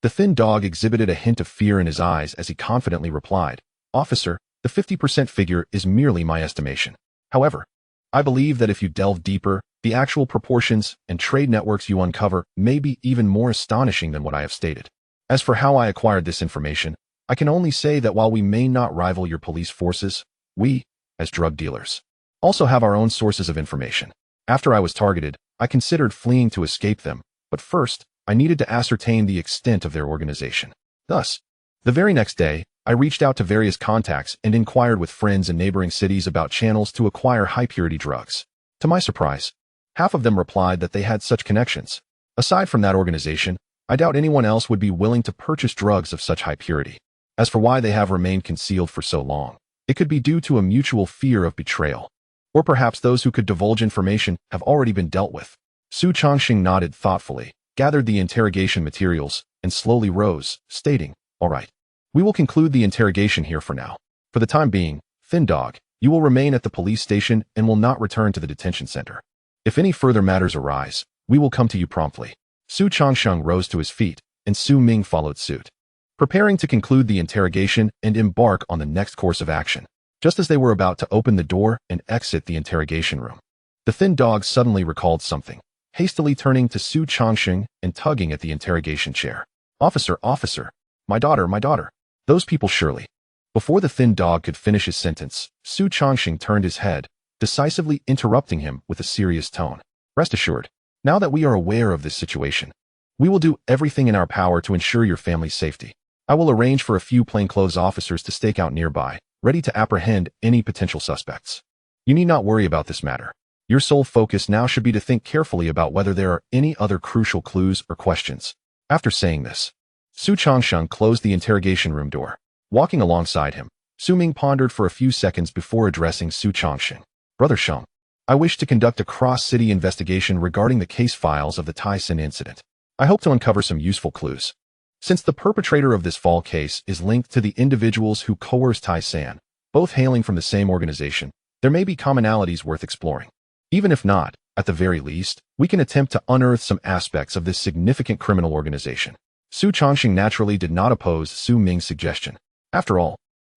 the thin dog exhibited a hint of fear in his eyes as he confidently replied, "Officer, the 50% figure is merely my estimation. However, I believe that if you delve deeper, the actual proportions and trade networks you uncover may be even more astonishing than what I have stated. As for how I acquired this information, I can only say that while we may not rival your police forces, we, as drug dealers, also have our own sources of information. After I was targeted, I considered fleeing to escape them, but first, I needed to ascertain the extent of their organization. Thus, the very next day, I reached out to various contacts and inquired with friends in neighboring cities about channels to acquire high-purity drugs. To my surprise, half of them replied that they had such connections. Aside from that organization, I doubt anyone else would be willing to purchase drugs of such high purity. As for why they have remained concealed for so long, it could be due to a mutual fear of betrayal. Or perhaps those who could divulge information have already been dealt with. Su Changsheng nodded thoughtfully, gathered the interrogation materials, and slowly rose, stating, "All right. We will conclude the interrogation here for now. For the time being, Thin Dog, you will remain at the police station and will not return to the detention center. If any further matters arise, we will come to you promptly." Su Changsheng rose to his feet, and Su Ming followed suit, preparing to conclude the interrogation and embark on the next course of action. Just as they were about to open the door and exit the interrogation room, The thin dog suddenly recalled something, hastily turning to Su Changsheng and tugging at the interrogation chair. Officer, officer, my daughter, my daughter. Those people surely. Before the thin dog could finish his sentence, Su Changsheng turned his head, decisively interrupting him with a serious tone. Rest assured, now that we are aware of this situation, we will do everything in our power to ensure your family's safety. I will arrange for a few plainclothes officers to stake out nearby, ready to apprehend any potential suspects. You need not worry about this matter. Your sole focus now should be to think carefully about whether there are any other crucial clues or questions. After saying this, Su Changsheng closed the interrogation room door. Walking alongside him, Su Ming pondered for a few seconds before addressing Su Changsheng. Brother Sheng, I wish to conduct a cross-city investigation regarding the case files of the Tai Sin incident. I hope to uncover some useful clues. Since the perpetrator of this fall case is linked to the individuals who coerced Tai San, both hailing from the same organization, there may be commonalities worth exploring. Even if not, at the very least, we can attempt to unearth some aspects of this significant criminal organization. Su Changsheng naturally did not oppose Su Ming's suggestion. After all,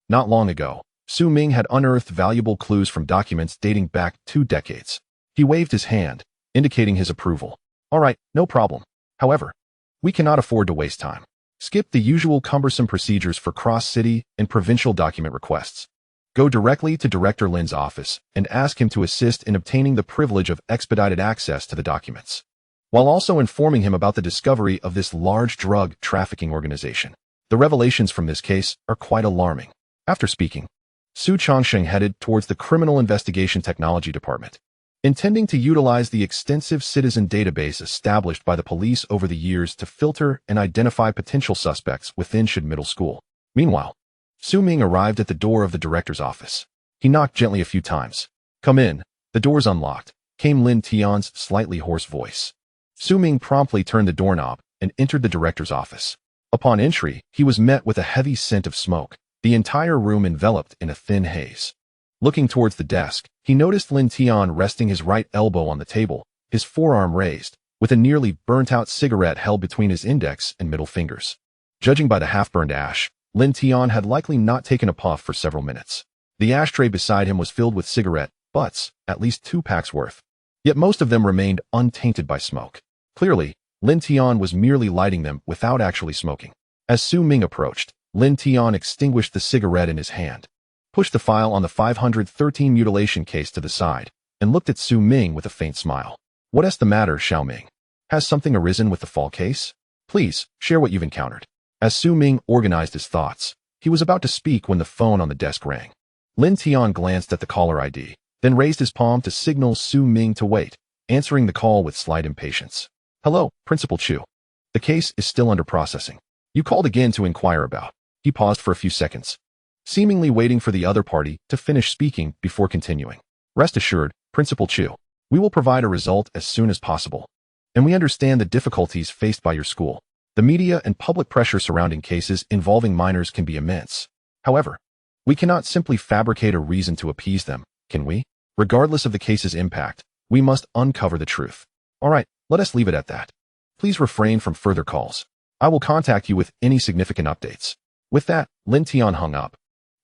not long ago, Su Ming had unearthed valuable clues from documents dating back 2 decades. He waved his hand, indicating his approval. All right, no problem. However, we cannot afford to waste time. Skip the usual cumbersome procedures for cross-city and provincial document requests. Go directly to Director Lin's office and ask him to assist in obtaining the privilege of expedited access to the documents, while also informing him about the discovery of this large drug trafficking organization. The revelations from this case are quite alarming. After speaking, Su Changsheng headed towards the Criminal Investigation Technology Department, intending to utilize the extensive citizen database established by the police over the years to filter and identify potential suspects within Shid Middle School. Meanwhile, Su Ming arrived at the door of the director's office. He knocked gently a few times. Come in. The door's unlocked, came Lin Tian's slightly hoarse voice. Su Ming promptly turned the doorknob and entered the director's office. Upon entry, he was met with a heavy scent of smoke, the entire room enveloped in a thin haze. Looking towards the desk, he noticed Lin Tian resting his right elbow on the table, his forearm raised, with a nearly burnt-out cigarette held between his index and middle fingers. Judging by the half-burned ash, Lin Tian had likely not taken a puff for several minutes. The ashtray beside him was filled with cigarette butts, at least 2 packs worth. Yet most of them remained untainted by smoke. Clearly, Lin Tian was merely lighting them without actually smoking. As Su Ming approached, Lin Tian extinguished the cigarette in his hand, pushed the file on the 513 mutilation case to the side, and looked at Su Ming with a faint smile. What's the matter, Xiao Ming? Has something arisen with the fall case? Please, share what you've encountered. As Su Ming organized his thoughts, he was about to speak when the phone on the desk rang. Lin Tian glanced at the caller ID, then raised his palm to signal Su Ming to wait, answering the call with slight impatience. Hello, Principal Chu. The case is still under processing. You called again to inquire about. He paused for a few seconds, seemingly waiting for the other party to finish speaking before continuing. Rest assured, Principal Chu, we will provide a result as soon as possible. And we understand the difficulties faced by your school. The media and public pressure surrounding cases involving minors can be immense. However, we cannot simply fabricate a reason to appease them, can we? Regardless of the case's impact, we must uncover the truth. All right, let us leave it at that. Please refrain from further calls. I will contact you with any significant updates. With that, Lin Tian hung up,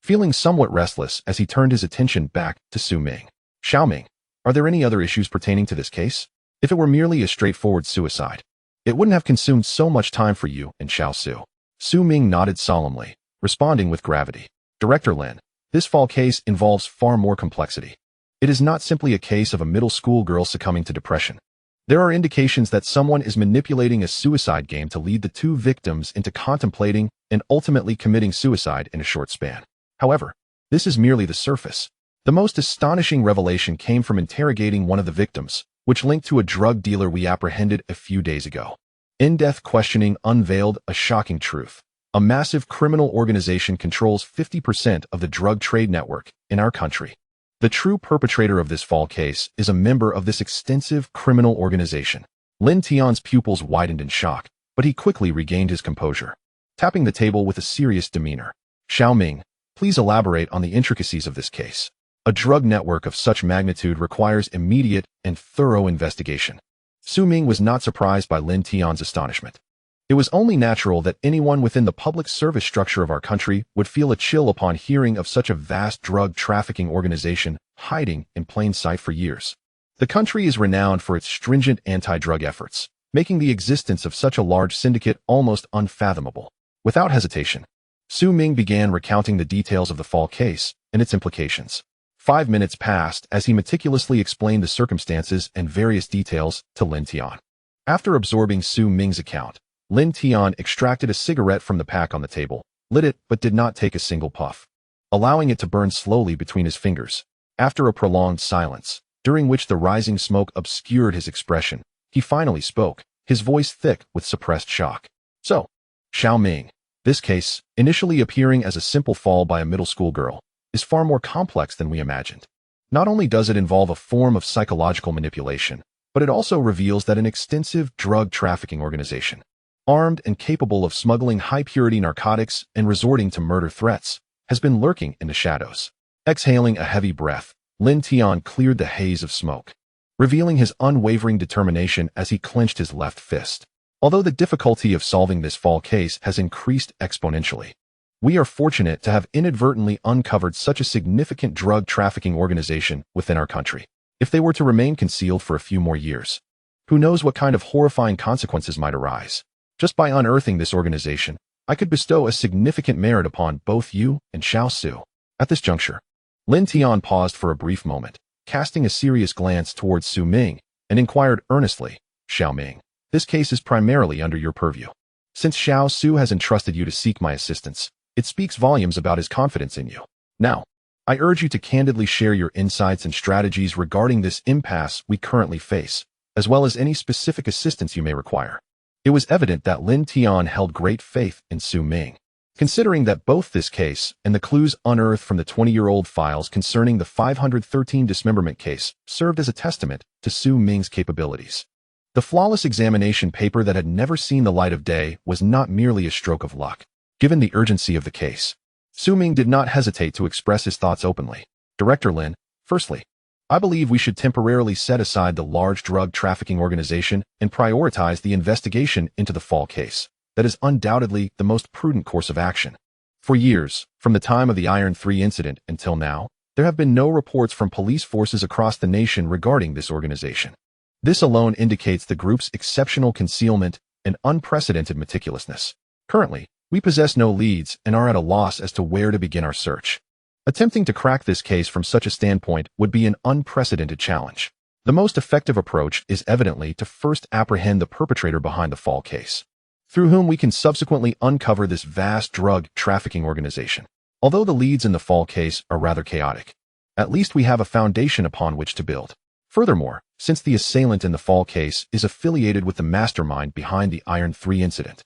feeling somewhat restless as he turned his attention back to Su Ming. Xiao Ming, are there any other issues pertaining to this case? If it were merely a straightforward suicide, it wouldn't have consumed so much time for you and Xiao Su. Su Ming nodded solemnly, responding with gravity. Director Lin, this fall case involves far more complexity. It is not simply a case of a middle school girl succumbing to depression. There are indications that someone is manipulating a suicide game to lead the 2 victims into contemplating and ultimately committing suicide in a short span. However, this is merely the surface. The most astonishing revelation came from interrogating one of the victims, which linked to a drug dealer we apprehended a few days ago. In-depth questioning unveiled a shocking truth. A massive criminal organization controls 50% of the drug trade network in our country. The true perpetrator of this fall case is a member of this extensive criminal organization. Lin Tian's pupils widened in shock, but he quickly regained his composure, tapping the table with a serious demeanor. Xiao Ming, please elaborate on the intricacies of this case. A drug network of such magnitude requires immediate and thorough investigation. Su Ming was not surprised by Lin Tian's astonishment. It was only natural that anyone within the public service structure of our country would feel a chill upon hearing of such a vast drug trafficking organization hiding in plain sight for years. The country is renowned for its stringent anti-drug efforts, making the existence of such a large syndicate almost unfathomable. Without hesitation, Su Ming began recounting the details of the fall case and its implications. 5 minutes passed as he meticulously explained the circumstances and various details to Lin Tian. After absorbing Su Ming's account, Lin Tian extracted a cigarette from the pack on the table, lit it but did not take a single puff, allowing it to burn slowly between his fingers. After a prolonged silence, during which the rising smoke obscured his expression, he finally spoke, his voice thick with suppressed shock. So, Xiao Ming, this case, initially appearing as a simple fall by a middle school girl, is far more complex than we imagined. Not only does it involve a form of psychological manipulation, but it also reveals that an extensive drug trafficking organization, armed and capable of smuggling high-purity narcotics and resorting to murder threats, has been lurking in the shadows. Exhaling a heavy breath, Lin Tian cleared the haze of smoke, revealing his unwavering determination as he clenched his left fist. Although the difficulty of solving this fall case has increased exponentially, we are fortunate to have inadvertently uncovered such a significant drug trafficking organization within our country. If they were to remain concealed for a few more years, who knows what kind of horrifying consequences might arise. Just by unearthing this organization, I could bestow a significant merit upon both you and Xiao Su. At this juncture, Lin Tian paused for a brief moment, casting a serious glance towards Su Ming, and inquired earnestly, Xiao Ming, this case is primarily under your purview. Since Xiao Su has entrusted you to seek my assistance, it speaks volumes about his confidence in you. Now, I urge you to candidly share your insights and strategies regarding this impasse we currently face, as well as any specific assistance you may require. It was evident that Lin Tian held great faith in Su Ming, considering that both this case and the clues unearthed from the 20-year-old files concerning the 513 dismemberment case served as a testament to Su Ming's capabilities. The flawless examination paper that had never seen the light of day was not merely a stroke of luck. Given the urgency of the case, Su Ming did not hesitate to express his thoughts openly. Director Lin, firstly, I believe we should temporarily set aside the large drug trafficking organization and prioritize the investigation into the fall case. That is undoubtedly the most prudent course of action. For years, from the time of the Iron 3 incident until now, there have been no reports from police forces across the nation regarding this organization. This alone indicates the group's exceptional concealment and unprecedented meticulousness. Currently, we possess no leads and are at a loss as to where to begin our search. Attempting to crack this case from such a standpoint would be an unprecedented challenge. The most effective approach is evidently to first apprehend the perpetrator behind the fall case, through whom we can subsequently uncover this vast drug trafficking organization. Although the leads in the fall case are rather chaotic, at least we have a foundation upon which to build. Furthermore, since the assailant in the fall case is affiliated with the mastermind behind the Iron 3 incident,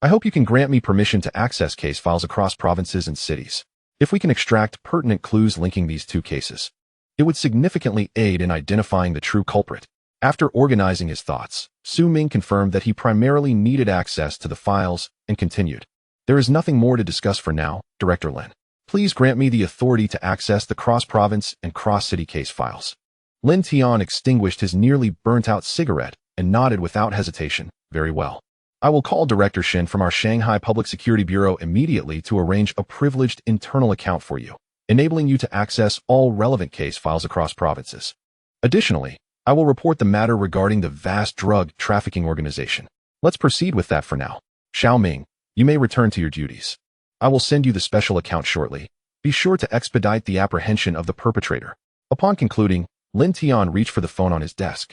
I hope you can grant me permission to access case files across provinces and cities. If we can extract pertinent clues linking these two cases, it would significantly aid in identifying the true culprit. After organizing his thoughts, Su Ming confirmed that he primarily needed access to the files and continued. There is nothing more to discuss for now, Director Lin. Please grant me the authority to access the cross-province and cross-city case files. Lin Tian extinguished his nearly burnt-out cigarette and nodded without hesitation. Very well. I will call Director Shin from our Shanghai Public Security Bureau immediately to arrange a privileged internal account for you, enabling you to access all relevant case files across provinces. Additionally, I will report the matter regarding the vast drug trafficking organization. Let's proceed with that for now. Xiao Ming, you may return to your duties. I will send you the special account shortly. Be sure to expedite the apprehension of the perpetrator. Upon concluding, Lin Tian reached for the phone on his desk,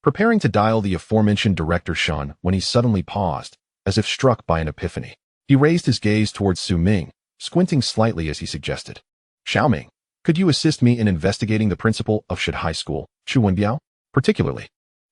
preparing to dial the aforementioned Director Shun when he suddenly paused, as if struck by an epiphany. He raised his gaze towards Su Ming, squinting slightly as he suggested, Xiao Ming, could you assist me in investigating the principal of Shid High School, Chu Wenbiao? Particularly,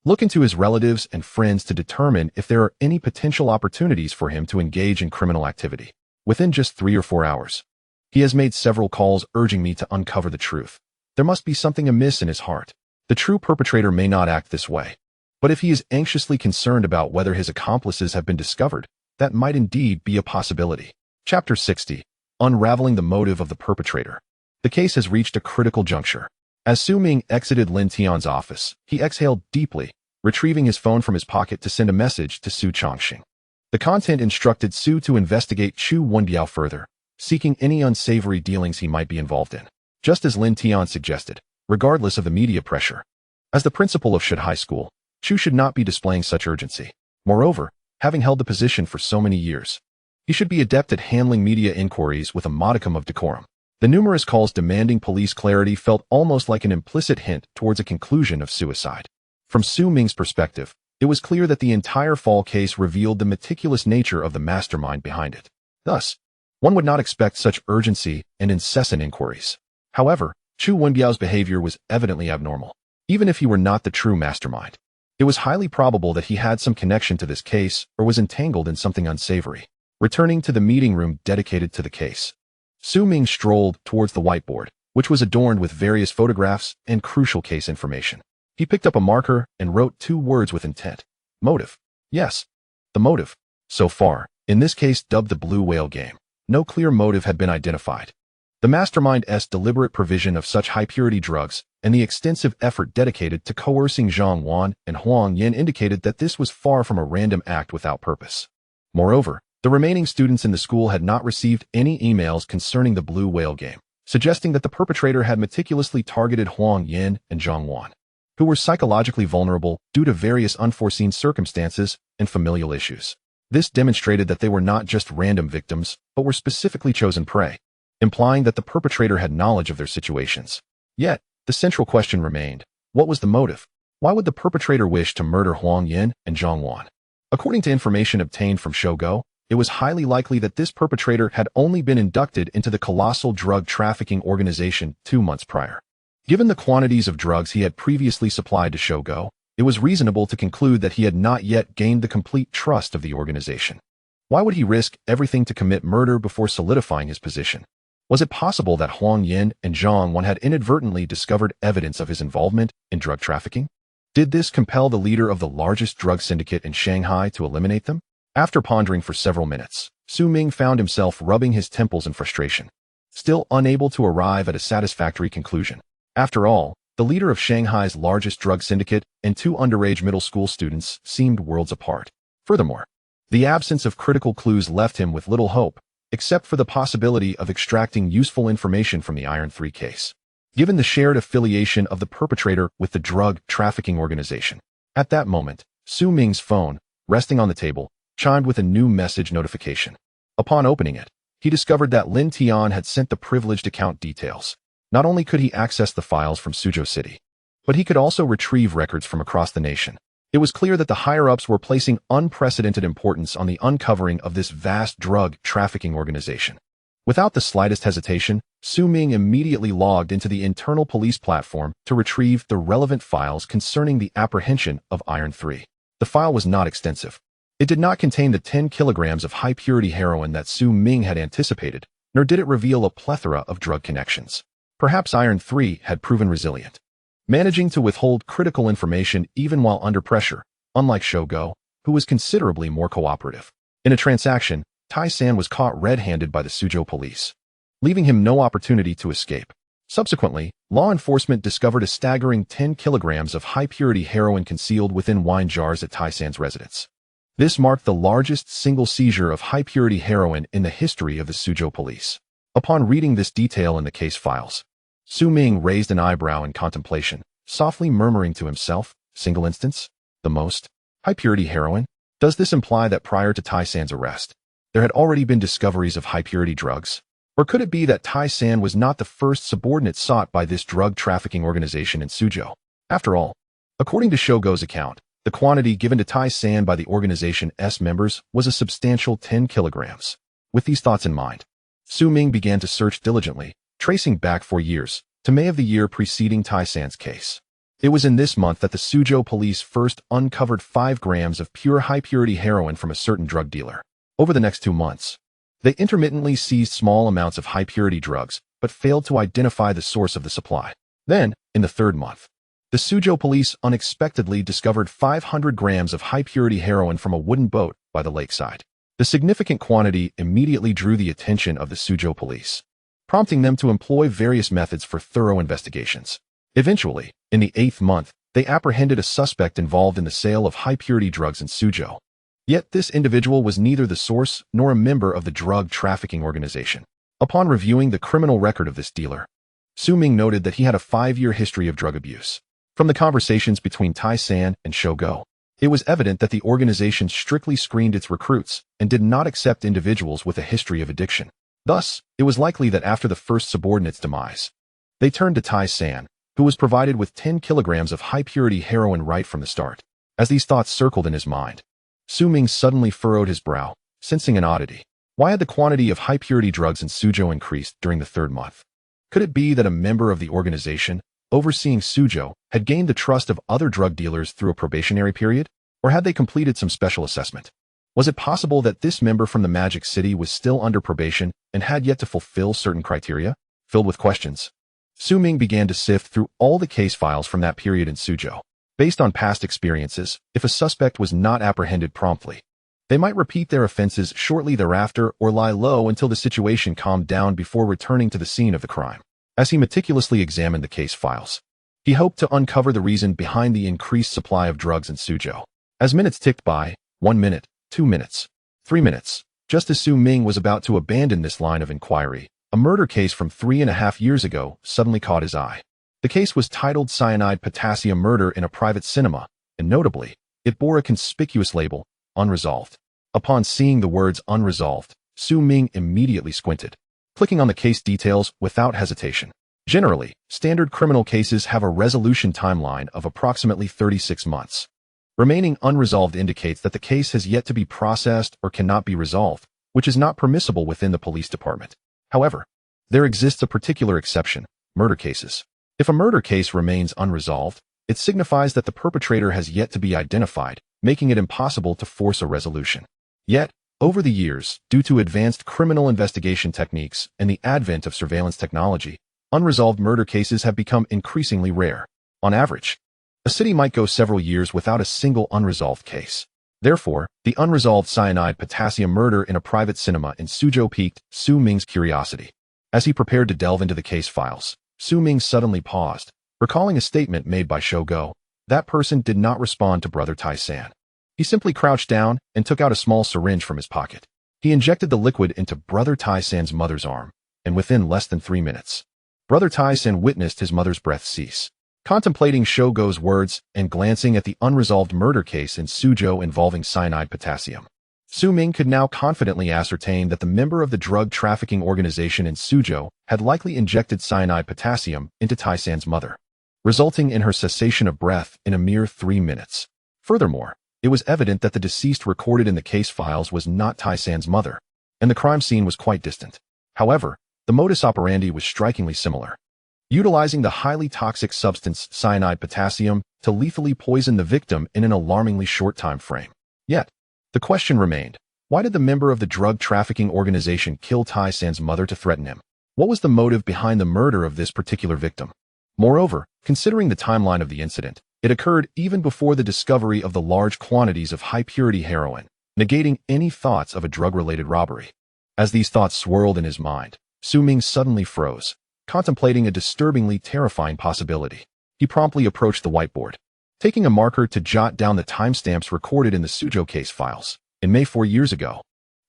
look into his relatives and friends to determine if there are any potential opportunities for him to engage in criminal activity. Within just 3 or 4 hours, he has made several calls urging me to uncover the truth. There must be something amiss in his heart. The true perpetrator may not act this way, but if he is anxiously concerned about whether his accomplices have been discovered, that might indeed be a possibility. Chapter 60. Unraveling the motive of the perpetrator. The case has reached a critical juncture. As Su Ming exited Lin Tian's office, he exhaled deeply, retrieving his phone from his pocket to send a message to Su Chongxing. The content instructed Su to investigate Chu Wenbiao further, seeking any unsavory dealings he might be involved in. Just as Lin Tian suggested, regardless of the media pressure, As the principal of Should High School, Chu should not be displaying such urgency. Moreover, having held the position for so many years, he should be adept at handling media inquiries with a modicum of decorum. The numerous calls demanding police clarity felt almost like an implicit hint towards a conclusion of suicide. From Su Ming's perspective, it was clear that the entire Fall case revealed the meticulous nature of the mastermind behind it. Thus, one would not expect such urgency and incessant inquiries. However, Chu Wenbiao's behavior was evidently abnormal. Even if he were not the true mastermind, it was highly probable that he had some connection to this case or was entangled in something unsavory. Returning to the meeting room dedicated to the case, Su Ming strolled towards the whiteboard, which was adorned with various photographs and crucial case information. He picked up a marker and wrote 2 words with intent. Motive. Yes, the motive. So far, in this case dubbed the Blue Whale Game, no clear motive had been identified. The mastermind's deliberate provision of such high-purity drugs and the extensive effort dedicated to coercing Zhang Wan and Huang Yin indicated that this was far from a random act without purpose. Moreover, the remaining students in the school had not received any emails concerning the Blue Whale Game, suggesting that the perpetrator had meticulously targeted Huang Yin and Zhang Wan, who were psychologically vulnerable due to various unforeseen circumstances and familial issues. This demonstrated that they were not just random victims, but were specifically chosen prey, implying that the perpetrator had knowledge of their situations. Yet, the central question remained, what was the motive? Why would the perpetrator wish to murder Huang Yin and Zhang Wan? According to information obtained from Shougo, it was highly likely that this perpetrator had only been inducted into the colossal drug trafficking organization 2 months prior. Given the quantities of drugs he had previously supplied to Shougo, it was reasonable to conclude that he had not yet gained the complete trust of the organization. Why would he risk everything to commit murder before solidifying his position? Was it possible that Huang Yin and Zhang Wan had inadvertently discovered evidence of his involvement in drug trafficking? Did this compel the leader of the largest drug syndicate in Shanghai to eliminate them? After pondering for several minutes, Su Ming found himself rubbing his temples in frustration, still unable to arrive at a satisfactory conclusion. After all, the leader of Shanghai's largest drug syndicate and 2 underage middle school students seemed worlds apart. Furthermore, the absence of critical clues left him with little hope, except for the possibility of extracting useful information from the Iron 3 case. Given the shared affiliation of the perpetrator with the drug trafficking organization. At that moment, Su Ming's phone, resting on the table, chimed with a new message notification. Upon opening it, he discovered that Lin Tian had sent the privileged account details. Not only could he access the files from Suzhou City, but he could also retrieve records from across the nation. It was clear that the higher-ups were placing unprecedented importance on the uncovering of this vast drug trafficking organization. Without the slightest hesitation, Su Ming immediately logged into the internal police platform to retrieve the relevant files concerning the apprehension of Iron 3. The file was not extensive. It did not contain the 10 kilograms of high-purity heroin that Su Ming had anticipated, nor did it reveal a plethora of drug connections. Perhaps Iron 3 had proven resilient, managing to withhold critical information even while under pressure, unlike Shougo, who was considerably more cooperative. In a transaction, Tai San was caught red-handed by the Suzhou police, leaving him no opportunity to escape. Subsequently, law enforcement discovered a staggering 10 kilograms of high-purity heroin concealed within wine jars at Tai San's residence. This marked the largest single seizure of high-purity heroin in the history of the Suzhou police. Upon reading this detail in the case files, Su Ming raised an eyebrow in contemplation, softly murmuring to himself, single instance? The most? High-purity heroin? Does this imply that prior to Tai San's arrest, there had already been discoveries of high-purity drugs? Or could it be that Tai San was not the first subordinate sought by this drug trafficking organization in Suzhou? After all, according to Shougo's account, the quantity given to Tai San by the organization's members was a substantial 10 kilograms. With these thoughts in mind, Su Ming began to search diligently, tracing back 4 years, to May of the year preceding Tai San's case. It was in this month that the Suzhou police first uncovered 5 grams of pure high-purity heroin from a certain drug dealer. Over the next 2 months, they intermittently seized small amounts of high-purity drugs, but failed to identify the source of the supply. Then, in the 3rd month, the Suzhou police unexpectedly discovered 500 grams of high-purity heroin from a wooden boat by the lakeside. The significant quantity immediately drew the attention of the Suzhou police, prompting them to employ various methods for thorough investigations. Eventually, in the 8th month, they apprehended a suspect involved in the sale of high-purity drugs in Suzhou. Yet this individual was neither the source nor a member of the drug trafficking organization. Upon reviewing the criminal record of this dealer, Su Ming noted that he had a 5-year history of drug abuse. From the conversations between Tai San and Shogo, it was evident that the organization strictly screened its recruits and did not accept individuals with a history of addiction. Thus, it was likely that after the first subordinate's demise, they turned to Tai San, who was provided with 10 kilograms of high-purity heroin right from the start. As these thoughts circled in his mind, Ming suddenly furrowed his brow, sensing an oddity. Why had the quantity of high-purity drugs in Suzhou increased during the third month? Could it be that a member of the organization, overseeing Suzhou, had gained the trust of other drug dealers through a probationary period? Or had they completed some special assessment? Was it possible that this member from the Magic City was still under probation and had yet to fulfill certain criteria? Filled with questions, Ming began to sift through all the case files from that period in Suzhou. Based on past experiences, if a suspect was not apprehended promptly, they might repeat their offenses shortly thereafter or lie low until the situation calmed down before returning to the scene of the crime. As he meticulously examined the case files, he hoped to uncover the reason behind the increased supply of drugs in Suzhou. As minutes ticked by, 1 minute, 2 minutes, 3 minutes, just as Ming was about to abandon this line of inquiry, a murder case from 3.5 years ago suddenly caught his eye. The case was titled Cyanide Potassium Murder in a Private Cinema, and notably, it bore a conspicuous label, Unresolved. Upon seeing the words Unresolved, Ming immediately squinted, clicking on the case details without hesitation. Generally, standard criminal cases have a resolution timeline of approximately 36 months. Remaining unresolved indicates that the case has yet to be processed or cannot be resolved, which is not permissible within the police department. However, there exists a particular exception, murder cases. If a murder case remains unresolved, it signifies that the perpetrator has yet to be identified, making it impossible to force a resolution. Yet, over the years, due to advanced criminal investigation techniques and the advent of surveillance technology, unresolved murder cases have become increasingly rare. On average, a city might go several years without a single unresolved case. Therefore, the unresolved cyanide potassium murder in a private cinema in Suzhou piqued Ming's curiosity. As he prepared to delve into the case files, Ming suddenly paused, recalling a statement made by Shogo. That person did not respond to Brother Tai San. He simply crouched down and took out a small syringe from his pocket. He injected the liquid into Brother Tai San's mother's arm, and within less than 3 minutes, Brother Tai San witnessed his mother's breath cease. Contemplating Shogo's words and glancing at the unresolved murder case in Suzhou involving cyanide potassium, Ming could now confidently ascertain that the member of the drug trafficking organization in Suzhou had likely injected cyanide potassium into Tai San's mother, resulting in her cessation of breath in a mere 3 minutes. Furthermore, it was evident that the deceased recorded in the case files was not Tai San's mother, and the crime scene was quite distant. However, the modus operandi was strikingly similar, utilizing the highly toxic substance cyanide potassium to lethally poison the victim in an alarmingly short time frame. Yet, the question remained, why did the member of the drug trafficking organization kill Tai San's mother to threaten him? What was the motive behind the murder of this particular victim? Moreover, considering the timeline of the incident, it occurred even before the discovery of the large quantities of high-purity heroin, negating any thoughts of a drug-related robbery. As these thoughts swirled in his mind, Ming suddenly froze, contemplating a disturbingly terrifying possibility. He promptly approached the whiteboard, taking a marker to jot down the timestamps recorded in the Suzhou case files. In May 4 years ago,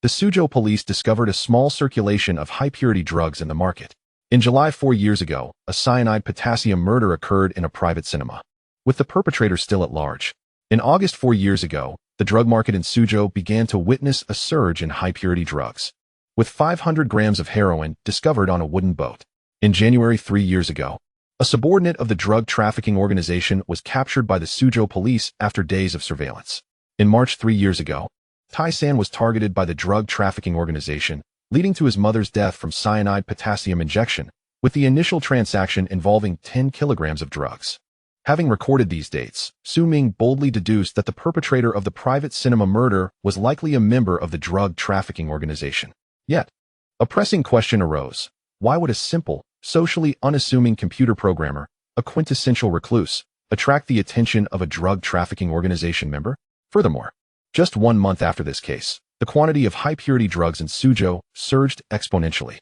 the Suzhou police discovered a small circulation of high-purity drugs in the market. In July 4 years ago, a cyanide potassium murder occurred in a private cinema, with the perpetrator still at large. In August 4 years ago, the drug market in Suzhou began to witness a surge in high-purity drugs, with 500 grams of heroin discovered on a wooden boat. In January 3 years ago, a subordinate of the drug trafficking organization was captured by the Suzhou police after days of surveillance. In March 3 years ago, Tai San was targeted by the drug trafficking organization, leading to his mother's death from cyanide potassium injection, with the initial transaction involving 10 kilograms of drugs. Having recorded these dates, Ming boldly deduced that the perpetrator of the private cinema murder was likely a member of the drug trafficking organization. Yet, a pressing question arose. Why would a simple, socially unassuming computer programmer, a quintessential recluse, attract the attention of a drug trafficking organization member? Furthermore, just 1 month after this case, the quantity of high-purity drugs in Suzhou surged exponentially.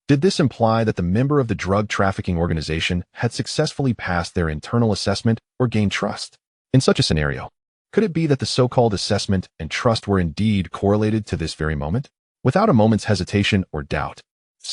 Did this imply that the member of the drug trafficking organization had successfully passed their internal assessment or gained trust? In such a scenario, could it be that the so-called assessment and trust were indeed correlated to this very moment? Without a moment's hesitation or doubt,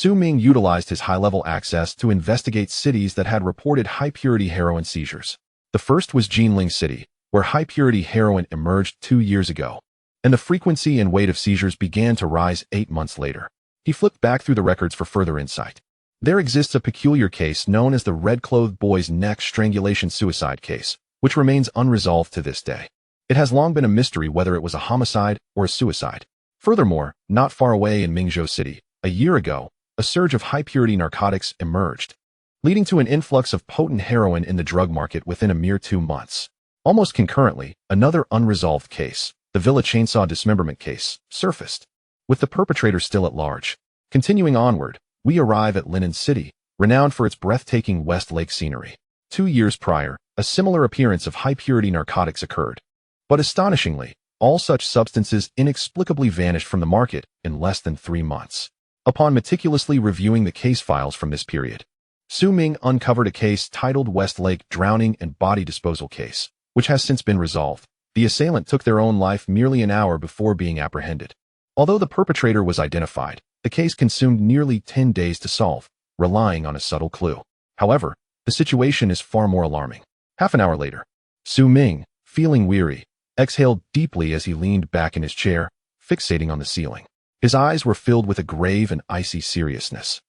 Ming utilized his high-level access to investigate cities that had reported high-purity heroin seizures. The first was Jinling City, where high-purity heroin emerged 2 years ago, and the frequency and weight of seizures began to rise 8 months later. He flipped back through the records for further insight. There exists a peculiar case known as the red-clothed boy's neck strangulation suicide case, which remains unresolved to this day. It has long been a mystery whether it was a homicide or a suicide. Furthermore, not far away in Mingzhou City, a year ago, a surge of high-purity narcotics emerged, leading to an influx of potent heroin in the drug market within a mere 2 months. Almost concurrently, another unresolved case, the Villa Chainsaw dismemberment case, surfaced, with the perpetrator still at large. Continuing onward, we arrive at Linen City, renowned for its breathtaking West Lake scenery. 2 years prior, a similar appearance of high-purity narcotics occurred. But astonishingly, all such substances inexplicably vanished from the market in less than 3 months. Upon meticulously reviewing the case files from this period, Su Ming uncovered a case titled West Lake Drowning and Body Disposal Case, which has since been resolved. The assailant took their own life merely an hour before being apprehended. Although the perpetrator was identified, the case consumed nearly 10 days to solve, relying on a subtle clue. However, the situation is far more alarming. Half an hour later, Su Ming, feeling weary, exhaled deeply as he leaned back in his chair, fixating on the ceiling. His eyes were filled with a grave and icy seriousness,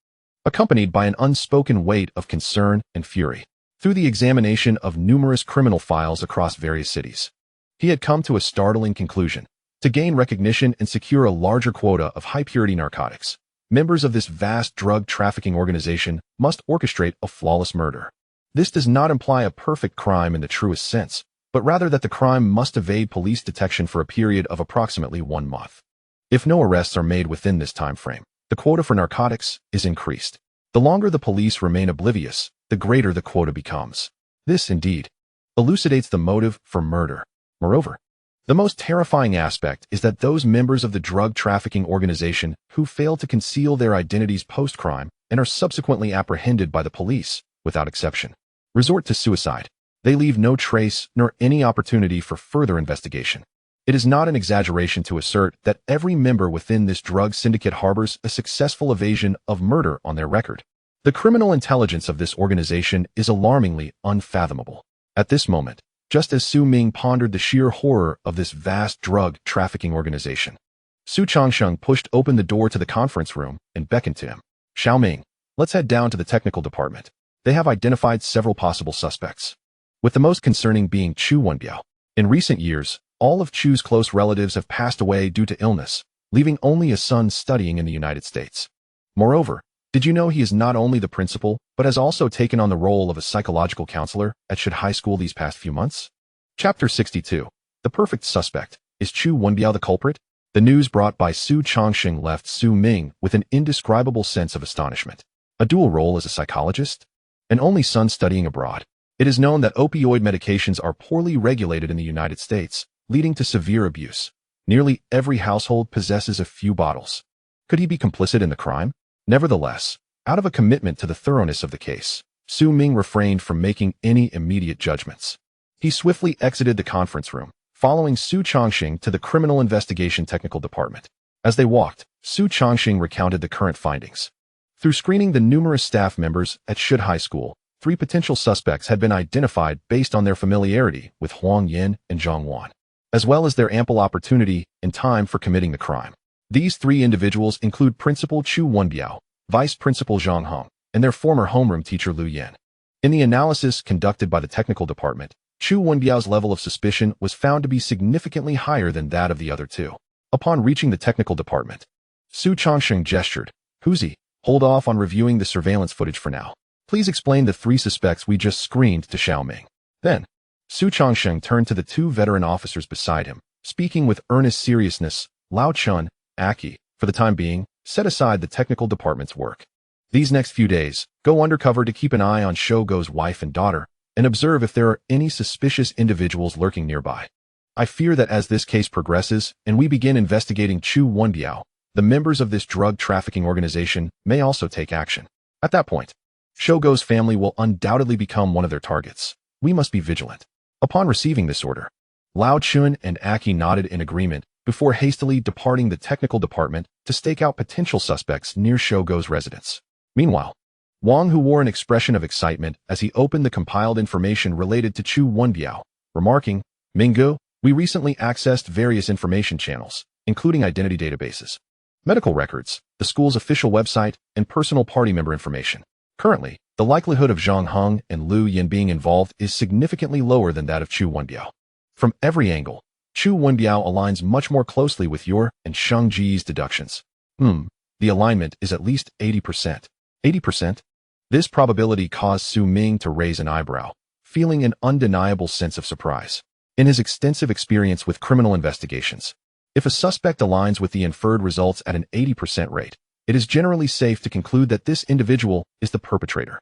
accompanied by an unspoken weight of concern and fury. Through the examination of numerous criminal files across various cities, he had come to a startling conclusion. To gain recognition and secure a larger quota of high-purity narcotics, members of this vast drug trafficking organization must orchestrate a flawless murder. This does not imply a perfect crime in the truest sense, but rather that the crime must evade police detection for a period of approximately 1 month. If no arrests are made within this time frame, the quota for narcotics is increased. The longer the police remain oblivious, the greater the quota becomes. This, indeed, elucidates the motive for murder. Moreover, the most terrifying aspect is that those members of the drug trafficking organization who fail to conceal their identities post-crime and are subsequently apprehended by the police, without exception, resort to suicide. They leave no trace nor any opportunity for further investigation. It is not an exaggeration to assert that every member within this drug syndicate harbors a successful evasion of murder on their record. The criminal intelligence of this organization is alarmingly unfathomable. At this moment, just as Su Ming pondered the sheer horror of this vast drug trafficking organization, Su Changsheng pushed open the door to the conference room and beckoned to him. Xiao Ming, let's head down to the technical department. They have identified several possible suspects, with the most concerning being Chu Wenbiao. In recent years, all of Chu's close relatives have passed away due to illness, leaving only a son studying in the United States. Moreover, did you know he is not only the principal, but has also taken on the role of a psychological counselor at Should High School these past few months? Chapter 62. The Perfect Suspect. Is Chu Wenbiao the culprit? The news brought by Su Changsheng left Su Ming with an indescribable sense of astonishment. A dual role as a psychologist? An only son studying abroad? It is known that opioid medications are poorly regulated in the United States, leading to severe abuse. Nearly every household possesses a few bottles. Could he be complicit in the crime? Nevertheless, out of a commitment to the thoroughness of the case, Su Ming refrained from making any immediate judgments. He swiftly exited the conference room, following Su Changsheng to the Criminal Investigation Technical Department. As they walked, Su Changsheng recounted the current findings. Through screening the numerous staff members at Should High School, 3 potential suspects had been identified based on their familiarity with Huang Yin and Zhang Wan, as well as their ample opportunity and time for committing the crime. These 3 individuals include Principal Chu Wenbiao, Vice Principal Zhang Hong, and their former homeroom teacher Lu Yan. In the analysis conducted by the technical department, Chu Wenbiao's level of suspicion was found to be significantly higher than that of the other 2. Upon reaching the technical department, Su Changsheng gestured, "Huzi, hold off on reviewing the surveillance footage for now. Please explain the 3 suspects we just screened to Xiao Ming." Then, Su Changsheng turned to the 2 veteran officers beside him, speaking with earnest seriousness. "Lao Chun, Aki, for the time being, set aside the technical department's work. These next few days, go undercover to keep an eye on Shogo's wife and daughter, and observe if there are any suspicious individuals lurking nearby. I fear that as this case progresses and we begin investigating Chu Wenbiao, the members of this drug trafficking organization may also take action. At that point, Shogo's family will undoubtedly become one of their targets. We must be vigilant." Upon receiving this order, Lao Chun and Aki nodded in agreement before hastily departing the technical department to stake out potential suspects near Shogo's residence. Meanwhile, Wang Hu wore an expression of excitement as he opened the compiled information related to Chu Wenbiao, remarking, "Ming, we recently accessed various information channels, including identity databases, medical records, the school's official website, and personal party member information. Currently, the likelihood of Zhang Heng and Liu Yin being involved is significantly lower than that of Chu Wenbiao. From every angle, Chu Wenbiao aligns much more closely with your and Shang Ji's deductions. The alignment is at least 80%. 80%? This probability caused Su Ming to raise an eyebrow, feeling an undeniable sense of surprise. In his extensive experience with criminal investigations, if a suspect aligns with the inferred results at an 80% rate, it is generally safe to conclude that this individual is the perpetrator.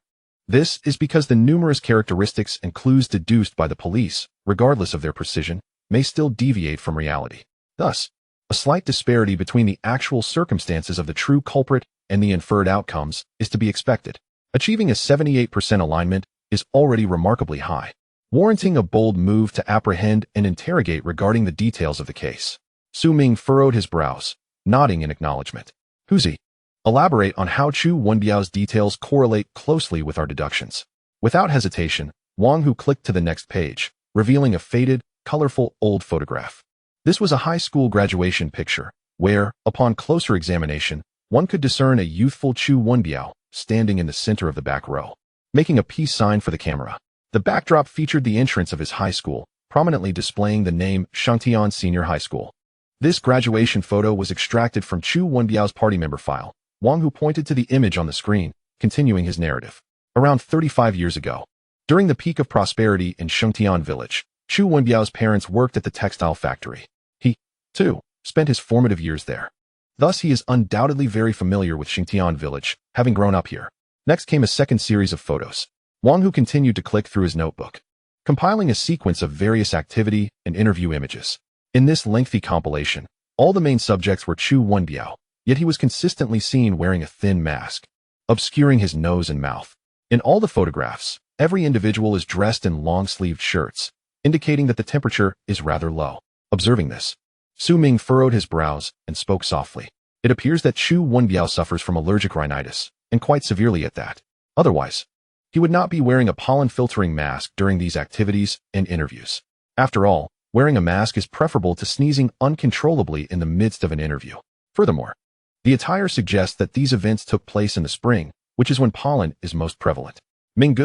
This is because the numerous characteristics and clues deduced by the police, regardless of their precision, may still deviate from reality. Thus, a slight disparity between the actual circumstances of the true culprit and the inferred outcomes is to be expected. Achieving a 78% alignment is already remarkably high, warranting a bold move to apprehend and interrogate regarding the details of the case. Su Ming furrowed his brows, nodding in acknowledgement. Huzi, elaborate on how Chu Wenbiao's details correlate closely with our deductions. Without hesitation, Wang Hu clicked to the next page, revealing a faded, colorful old photograph. This was a high school graduation picture, where, upon closer examination, one could discern a youthful Chu Wenbiao standing in the center of the back row, making a peace sign for the camera. The backdrop featured the entrance of his high school, prominently displaying the name Shangtian Senior High School. This graduation photo was extracted from Chu Wenbiao's party member file. Wang Hu pointed to the image on the screen, continuing his narrative. Around 35 years ago, during the peak of prosperity in Shangtian village, Chu Wenbiao's parents worked at the textile factory. He, too, spent his formative years there. Thus, he is undoubtedly very familiar with Shangtian village, having grown up here. Next came a second series of photos. Wang Hu continued to click through his notebook, compiling a sequence of various activity and interview images. In this lengthy compilation, all the main subjects were Chu Wenbiao, yet he was consistently seen wearing a thin mask, obscuring his nose and mouth. In all the photographs, every individual is dressed in long-sleeved shirts, indicating that the temperature is rather low. Observing this, Su Ming furrowed his brows and spoke softly. It appears that Chu Wenbiao suffers from allergic rhinitis, and quite severely at that. Otherwise, he would not be wearing a pollen-filtering mask during these activities and interviews. After all, wearing a mask is preferable to sneezing uncontrollably in the midst of an interview. Furthermore, the attire suggests that these events took place in the spring, which is when pollen is most prevalent. Ming,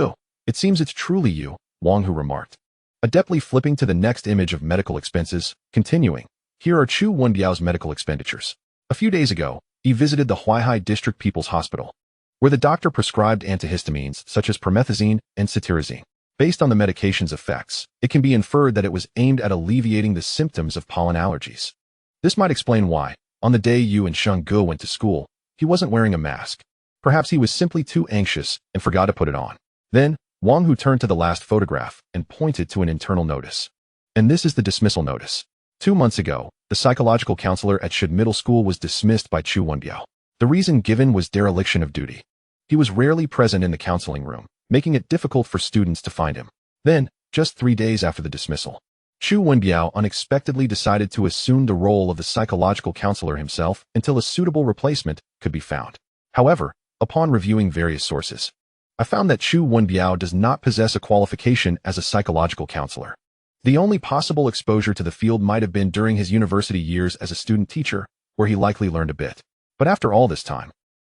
it seems it's truly you, Wang Hu remarked, adeptly flipping to the next image of medical expenses, continuing. Here are Chu Wenbiao's medical expenditures. A few days ago, he visited the Huaihai District People's Hospital, where the doctor prescribed antihistamines such as promethazine and cetirizine. Based on the medication's effects, it can be inferred that it was aimed at alleviating the symptoms of pollen allergies. This might explain why, on the day you and Sheng Ge went to school, he wasn't wearing a mask. Perhaps he was simply too anxious and forgot to put it on. Then, Wang Hu turned to the last photograph and pointed to an internal notice. And this is the dismissal notice. 2 months ago, the psychological counselor at Shid Middle School was dismissed by Chu Wenbiao. The reason given was dereliction of duty. He was rarely present in the counseling room, making it difficult for students to find him. Then, just 3 days after the dismissal, Chu Wenbiao unexpectedly decided to assume the role of the psychological counselor himself until a suitable replacement could be found. However, upon reviewing various sources, I found that Chu Wenbiao does not possess a qualification as a psychological counselor. The only possible exposure to the field might have been during his university years as a student teacher, where he likely learned a bit. But after all this time,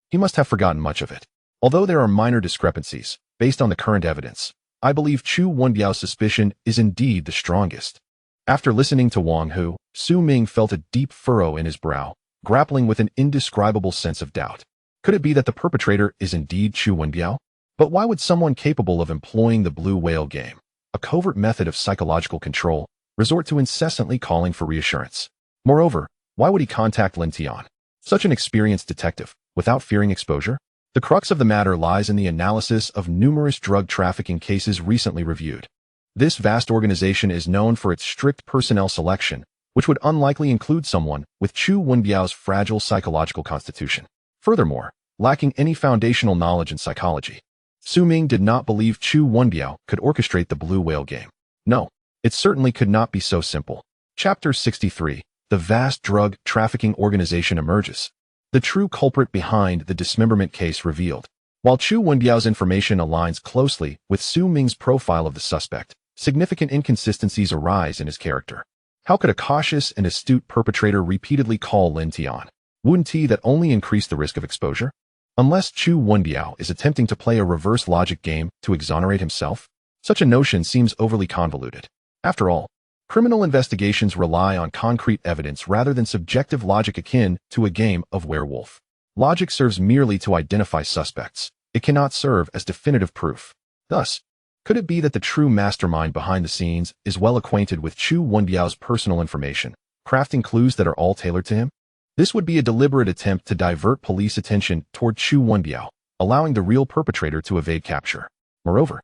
he must have forgotten much of it. Although there are minor discrepancies, based on the current evidence, I believe Chu Wenbiao's suspicion is indeed the strongest. After listening to Wang Hu, Su Ming felt a deep furrow in his brow, grappling with an indescribable sense of doubt. Could it be that the perpetrator is indeed Chu Wenbiao? But why would someone capable of employing the blue whale game, a covert method of psychological control, resort to incessantly calling for reassurance? Moreover, why would he contact Lin Tian, such an experienced detective, without fearing exposure? The crux of the matter lies in the analysis of numerous drug trafficking cases recently reviewed. This vast organization is known for its strict personnel selection, which would unlikely include someone with Chu Wenbiao's fragile psychological constitution. Furthermore, lacking any foundational knowledge in psychology, Su Ming did not believe Chu Wenbiao could orchestrate the blue whale game. No, it certainly could not be so simple. Chapter 63. The vast drug trafficking organization emerges. The true culprit behind the dismemberment case revealed. While Chu Wenbiao's information aligns closely with Su Ming's profile of the suspect, significant inconsistencies arise in his character. How could a cautious and astute perpetrator repeatedly call Lin Tian? Wouldn't that only increase the risk of exposure? Unless Chu Wenbiao is attempting to play a reverse logic game to exonerate himself? Such a notion seems overly convoluted. After all, criminal investigations rely on concrete evidence rather than subjective logic akin to a game of werewolf. Logic serves merely to identify suspects. It cannot serve as definitive proof. Thus, could it be that the true mastermind behind the scenes is well acquainted with Chu Wenbiao's personal information, crafting clues that are all tailored to him? This would be a deliberate attempt to divert police attention toward Chu Wenbiao, allowing the real perpetrator to evade capture. Moreover,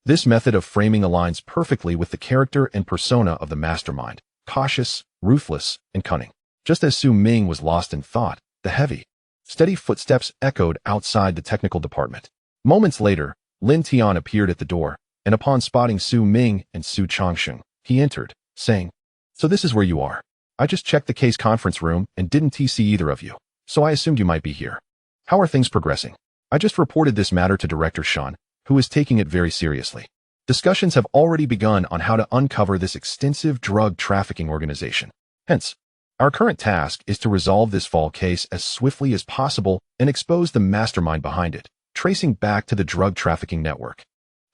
this method of framing aligns perfectly with the character and persona of the mastermind, cautious, ruthless, and cunning. Just as Su Ming was lost in thought, the heavy, steady footsteps echoed outside the technical department. Moments later, Lin Tian appeared at the door, and upon spotting Su Ming and Su Changsheng, he entered, saying, "So this is where you are. I just checked the case conference room and didn't see either of you, so I assumed you might be here. How are things progressing? I just reported this matter to Director Shan, who is taking it very seriously. Discussions have already begun on how to uncover this extensive drug trafficking organization. Hence, our current task is to resolve this fall case as swiftly as possible and expose the mastermind behind it, tracing back to the drug trafficking network."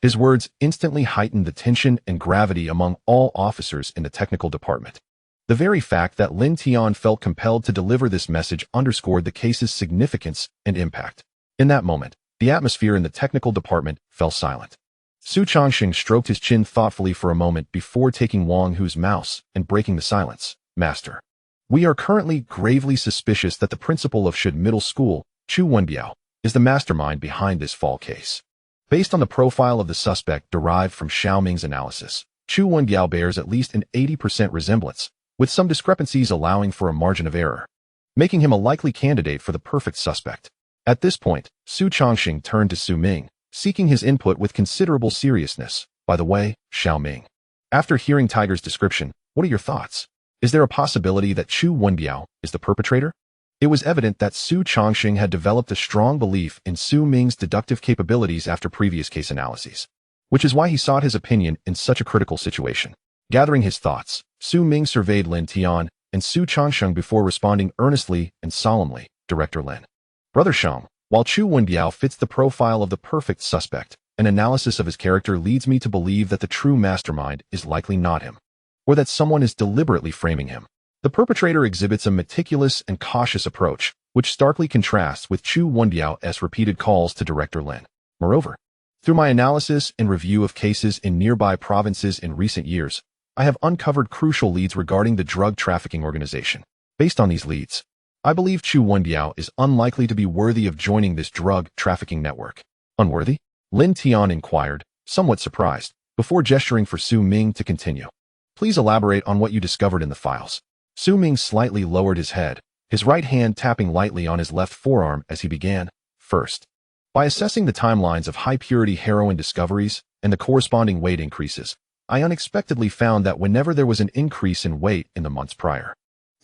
His words instantly heightened the tension and gravity among all officers in the technical department. The very fact that Lin Tian felt compelled to deliver this message underscored the case's significance and impact. In that moment, the atmosphere in the technical department fell silent. Su Changsheng stroked his chin thoughtfully for a moment before taking Wang Hu's mouse and breaking the silence. "Master, we are currently gravely suspicious that the principal of Shud Middle School, Chu Wenbiao, is the mastermind behind this fall case. Based on the profile of the suspect derived from Xiao Ming's analysis, Chu Wenbiao bears at least an 80% resemblance, with some discrepancies allowing for a margin of error, making him a likely candidate for the perfect suspect." At this point, Su Changsheng turned to Su Ming, seeking his input with considerable seriousness. "By the way, Xiao Ming, after hearing Tiger's description, what are your thoughts? Is there a possibility that Chu Wenbiao is the perpetrator?" It was evident that Su Changsheng had developed a strong belief in Su Ming's deductive capabilities after previous case analyses, which is why he sought his opinion in such a critical situation. Gathering his thoughts, Su Ming surveyed Lin Tian and Su Changsheng before responding earnestly and solemnly, "Director Lin. Brother Shang, while Chu Wenbiao fits the profile of the perfect suspect, an analysis of his character leads me to believe that the true mastermind is likely not him, or that someone is deliberately framing him. The perpetrator exhibits a meticulous and cautious approach, which starkly contrasts with Chu Wenbiao's repeated calls to Director Lin. Moreover, through my analysis and review of cases in nearby provinces in recent years, I have uncovered crucial leads regarding the drug trafficking organization. Based on these leads, I believe Chu Wenbiao is unlikely to be worthy of joining this drug trafficking network." "Unworthy?" Lin Tian inquired, somewhat surprised, before gesturing for Su Ming to continue. "Please elaborate on what you discovered in the files." Su Ming slightly lowered his head, his right hand tapping lightly on his left forearm as he began. "First, by assessing the timelines of high-purity heroin discoveries and the corresponding weight increases, I unexpectedly found that whenever there was an increase in weight in the months prior,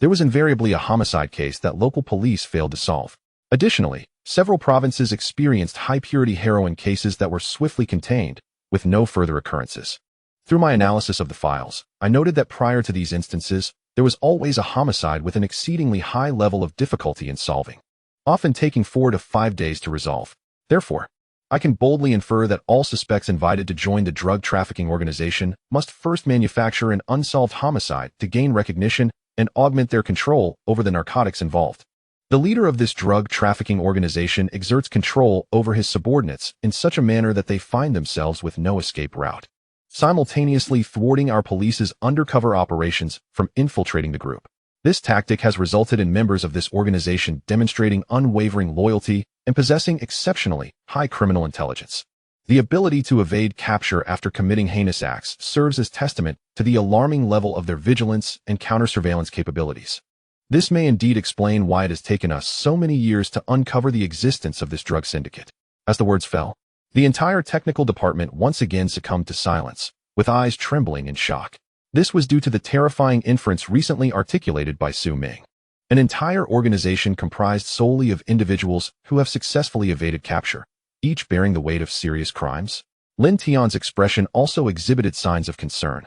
there was invariably a homicide case that local police failed to solve. Additionally, several provinces experienced high-purity heroin cases that were swiftly contained, with no further occurrences. Through my analysis of the files, I noted that prior to these instances, there was always a homicide with an exceedingly high level of difficulty in solving, often taking 4 to 5 days to resolve. Therefore, I can boldly infer that all suspects invited to join the drug trafficking organization must first manufacture an unsolved homicide to gain recognition and augment their control over the narcotics involved. The leader of this drug trafficking organization exerts control over his subordinates in such a manner that they find themselves with no escape route, simultaneously thwarting our police's undercover operations from infiltrating the group. This tactic has resulted in members of this organization demonstrating unwavering loyalty and possessing exceptionally high criminal intelligence. The ability to evade capture after committing heinous acts serves as testament to the alarming level of their vigilance and counter-surveillance capabilities. This may indeed explain why it has taken us so many years to uncover the existence of this drug syndicate. As the words fell, the entire technical department once again succumbed to silence, with eyes trembling in shock. This was due to the terrifying inference recently articulated by Su Ming. An entire organization comprised solely of individuals who have successfully evaded capture, each bearing the weight of serious crimes. Lin Tian's expression also exhibited signs of concern.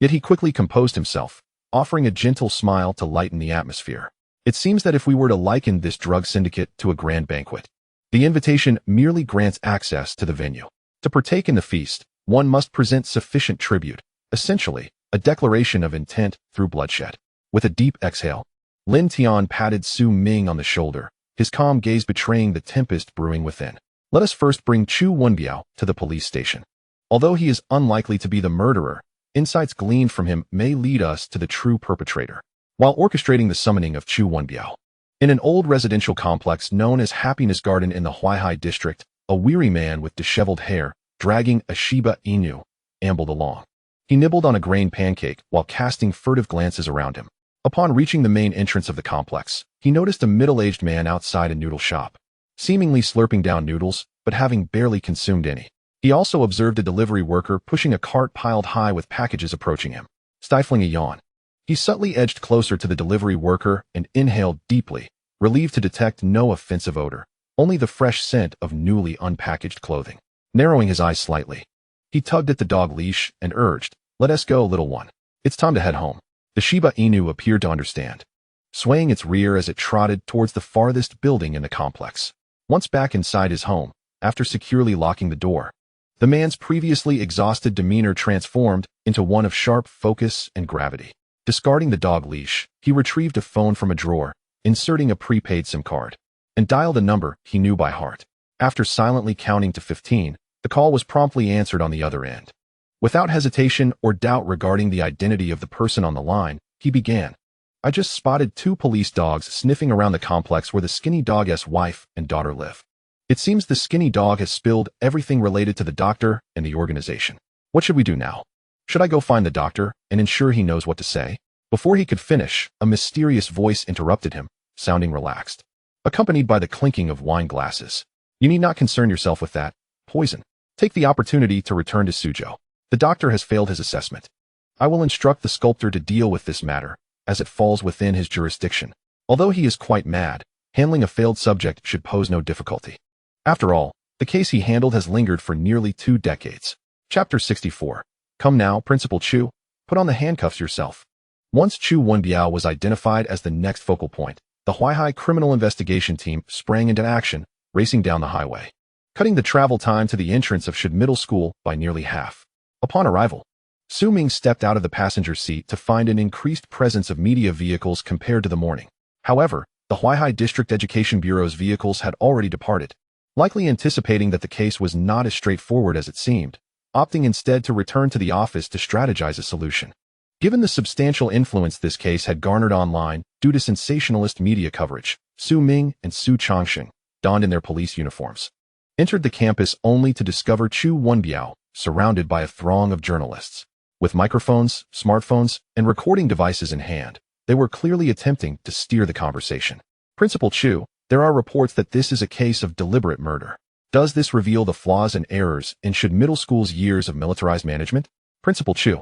Yet he quickly composed himself, offering a gentle smile to lighten the atmosphere. It seems that if we were to liken this drug syndicate to a grand banquet, the invitation merely grants access to the venue. To partake in the feast, one must present sufficient tribute, essentially, a declaration of intent through bloodshed. With a deep exhale, Lin Tian patted Su Ming on the shoulder, his calm gaze betraying the tempest brewing within. Let us first bring Chu Wenbiao to the police station. Although he is unlikely to be the murderer, insights gleaned from him may lead us to the true perpetrator. While orchestrating the summoning of Chu Wenbiao, in an old residential complex known as Happiness Garden in the Huaihai district, a weary man with disheveled hair, dragging a Shiba Inu, ambled along. He nibbled on a grain pancake while casting furtive glances around him. Upon reaching the main entrance of the complex, he noticed a middle-aged man outside a noodle shop, seemingly slurping down noodles, but having barely consumed any. He also observed a delivery worker pushing a cart piled high with packages approaching him. Stifling a yawn, he subtly edged closer to the delivery worker and inhaled deeply, relieved to detect no offensive odor, only the fresh scent of newly unpackaged clothing. Narrowing his eyes slightly, he tugged at the dog leash and urged, "Let us go, little one. It's time to head home." The Shiba Inu appeared to understand, swaying its rear as it trotted towards the farthest building in the complex. Once back inside his home, after securely locking the door, the man's previously exhausted demeanor transformed into one of sharp focus and gravity. Discarding the dog leash, he retrieved a phone from a drawer, inserting a prepaid SIM card, and dialed a number he knew by heart. After silently counting to 15, the call was promptly answered on the other end. Without hesitation or doubt regarding the identity of the person on the line, he began. "I just spotted 2 police dogs sniffing around the complex where the skinny dog's wife and daughter live. It seems the skinny dog has spilled everything related to the doctor and the organization. What should we do now? Should I go find the doctor and ensure he knows what to say?" Before he could finish, a mysterious voice interrupted him, sounding relaxed, accompanied by the clinking of wine glasses. "You need not concern yourself with that. Poison. Take the opportunity to return to Suzhou. The doctor has failed his assessment. I will instruct the sculptor to deal with this matter, as it falls within his jurisdiction. Although he is quite mad, handling a failed subject should pose no difficulty. After all, the case he handled has lingered for nearly 2 decades. Chapter 64. Come now, Principal Chu, put on the handcuffs yourself. Once Chu Wenbiao was identified as the next focal point, the Huaihai criminal investigation team sprang into action, racing down the highway, cutting the travel time to the entrance of Shud Middle School by nearly half. Upon arrival, Su Ming stepped out of the passenger seat to find an increased presence of media vehicles compared to the morning. However, the Huaihai District Education Bureau's vehicles had already departed, likely anticipating that the case was not as straightforward as it seemed, opting instead to return to the office to strategize a solution. Given the substantial influence this case had garnered online due to sensationalist media coverage, Su Ming and Su Changxing, donned in their police uniforms, entered the campus only to discover Chu Wenbiao surrounded by a throng of journalists. With microphones, smartphones, and recording devices in hand, they were clearly attempting to steer the conversation. "Principal Chu, there are reports that this is a case of deliberate murder. Does this reveal the flaws and errors in Shud Middle School's years of militarized management?" "Principal Chu,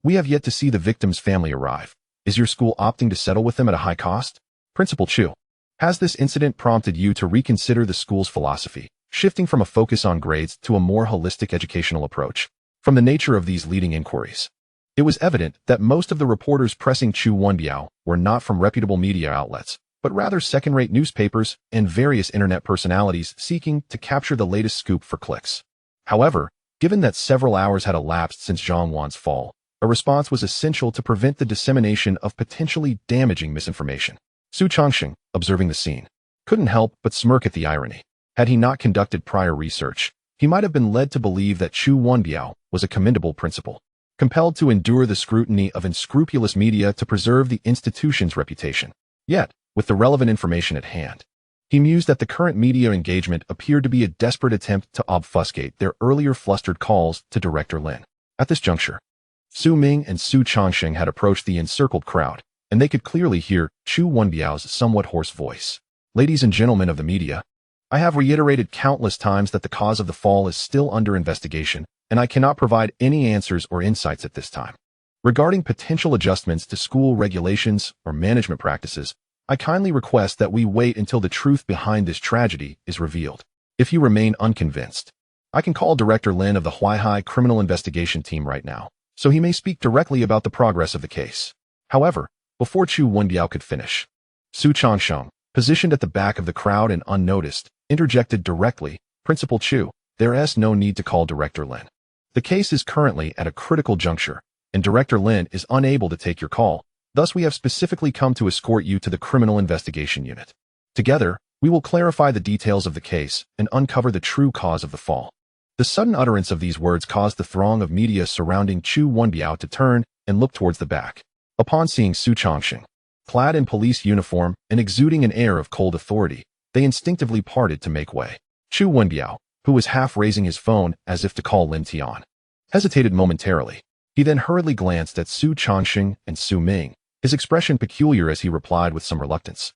we have yet to see the victim's family arrive. Is your school opting to settle with them at a high cost?" "Principal Chu, has this incident prompted you to reconsider the school's philosophy, shifting from a focus on grades to a more holistic educational approach?" From the nature of these leading inquiries, it was evident that most of the reporters pressing Chu Wenbiao were not from reputable media outlets, but rather second-rate newspapers and various internet personalities seeking to capture the latest scoop for clicks. However, given that several hours had elapsed since Zhang Wan's fall, a response was essential to prevent the dissemination of potentially damaging misinformation. Su Changxing, observing the scene, couldn't help but smirk at the irony. Had he not conducted prior research, he might have been led to believe that Chu Wenbiao was a commendable principal, compelled to endure the scrutiny of unscrupulous media to preserve the institution's reputation. Yet, with the relevant information at hand, he mused that the current media engagement appeared to be a desperate attempt to obfuscate their earlier flustered calls to Director Lin. At this juncture, Su Ming and Su Changxing had approached the encircled crowd, and they could clearly hear Chu Wenbiao's somewhat hoarse voice. "Ladies and gentlemen of the media, I have reiterated countless times that the cause of the fall is still under investigation, and I cannot provide any answers or insights at this time. Regarding potential adjustments to school regulations or management practices, I kindly request that we wait until the truth behind this tragedy is revealed." If you remain unconvinced, I can call Director Lin of the Huaihai Criminal Investigation Team right now, so he may speak directly about the progress of the case. However, before Chu Wenbiao could finish, Su Changsheng, positioned at the back of the crowd and unnoticed, interjected directly, "Principal Chu, there's no need to call Director Lin. The case is currently at a critical juncture, and Director Lin is unable to take your call. Thus, we have specifically come to escort you to the Criminal Investigation Unit. Together, we will clarify the details of the case and uncover the true cause of the fall." The sudden utterance of these words caused the throng of media surrounding Chu Wenbiao to turn and look towards the back. Upon seeing Su Changsheng, clad in police uniform and exuding an air of cold authority, they instinctively parted to make way. Chu Wenbiao, who was half raising his phone as if to call Lin Tian, hesitated momentarily. He then hurriedly glanced at Su Changsheng and Su Ming, his expression peculiar as he replied with some reluctance.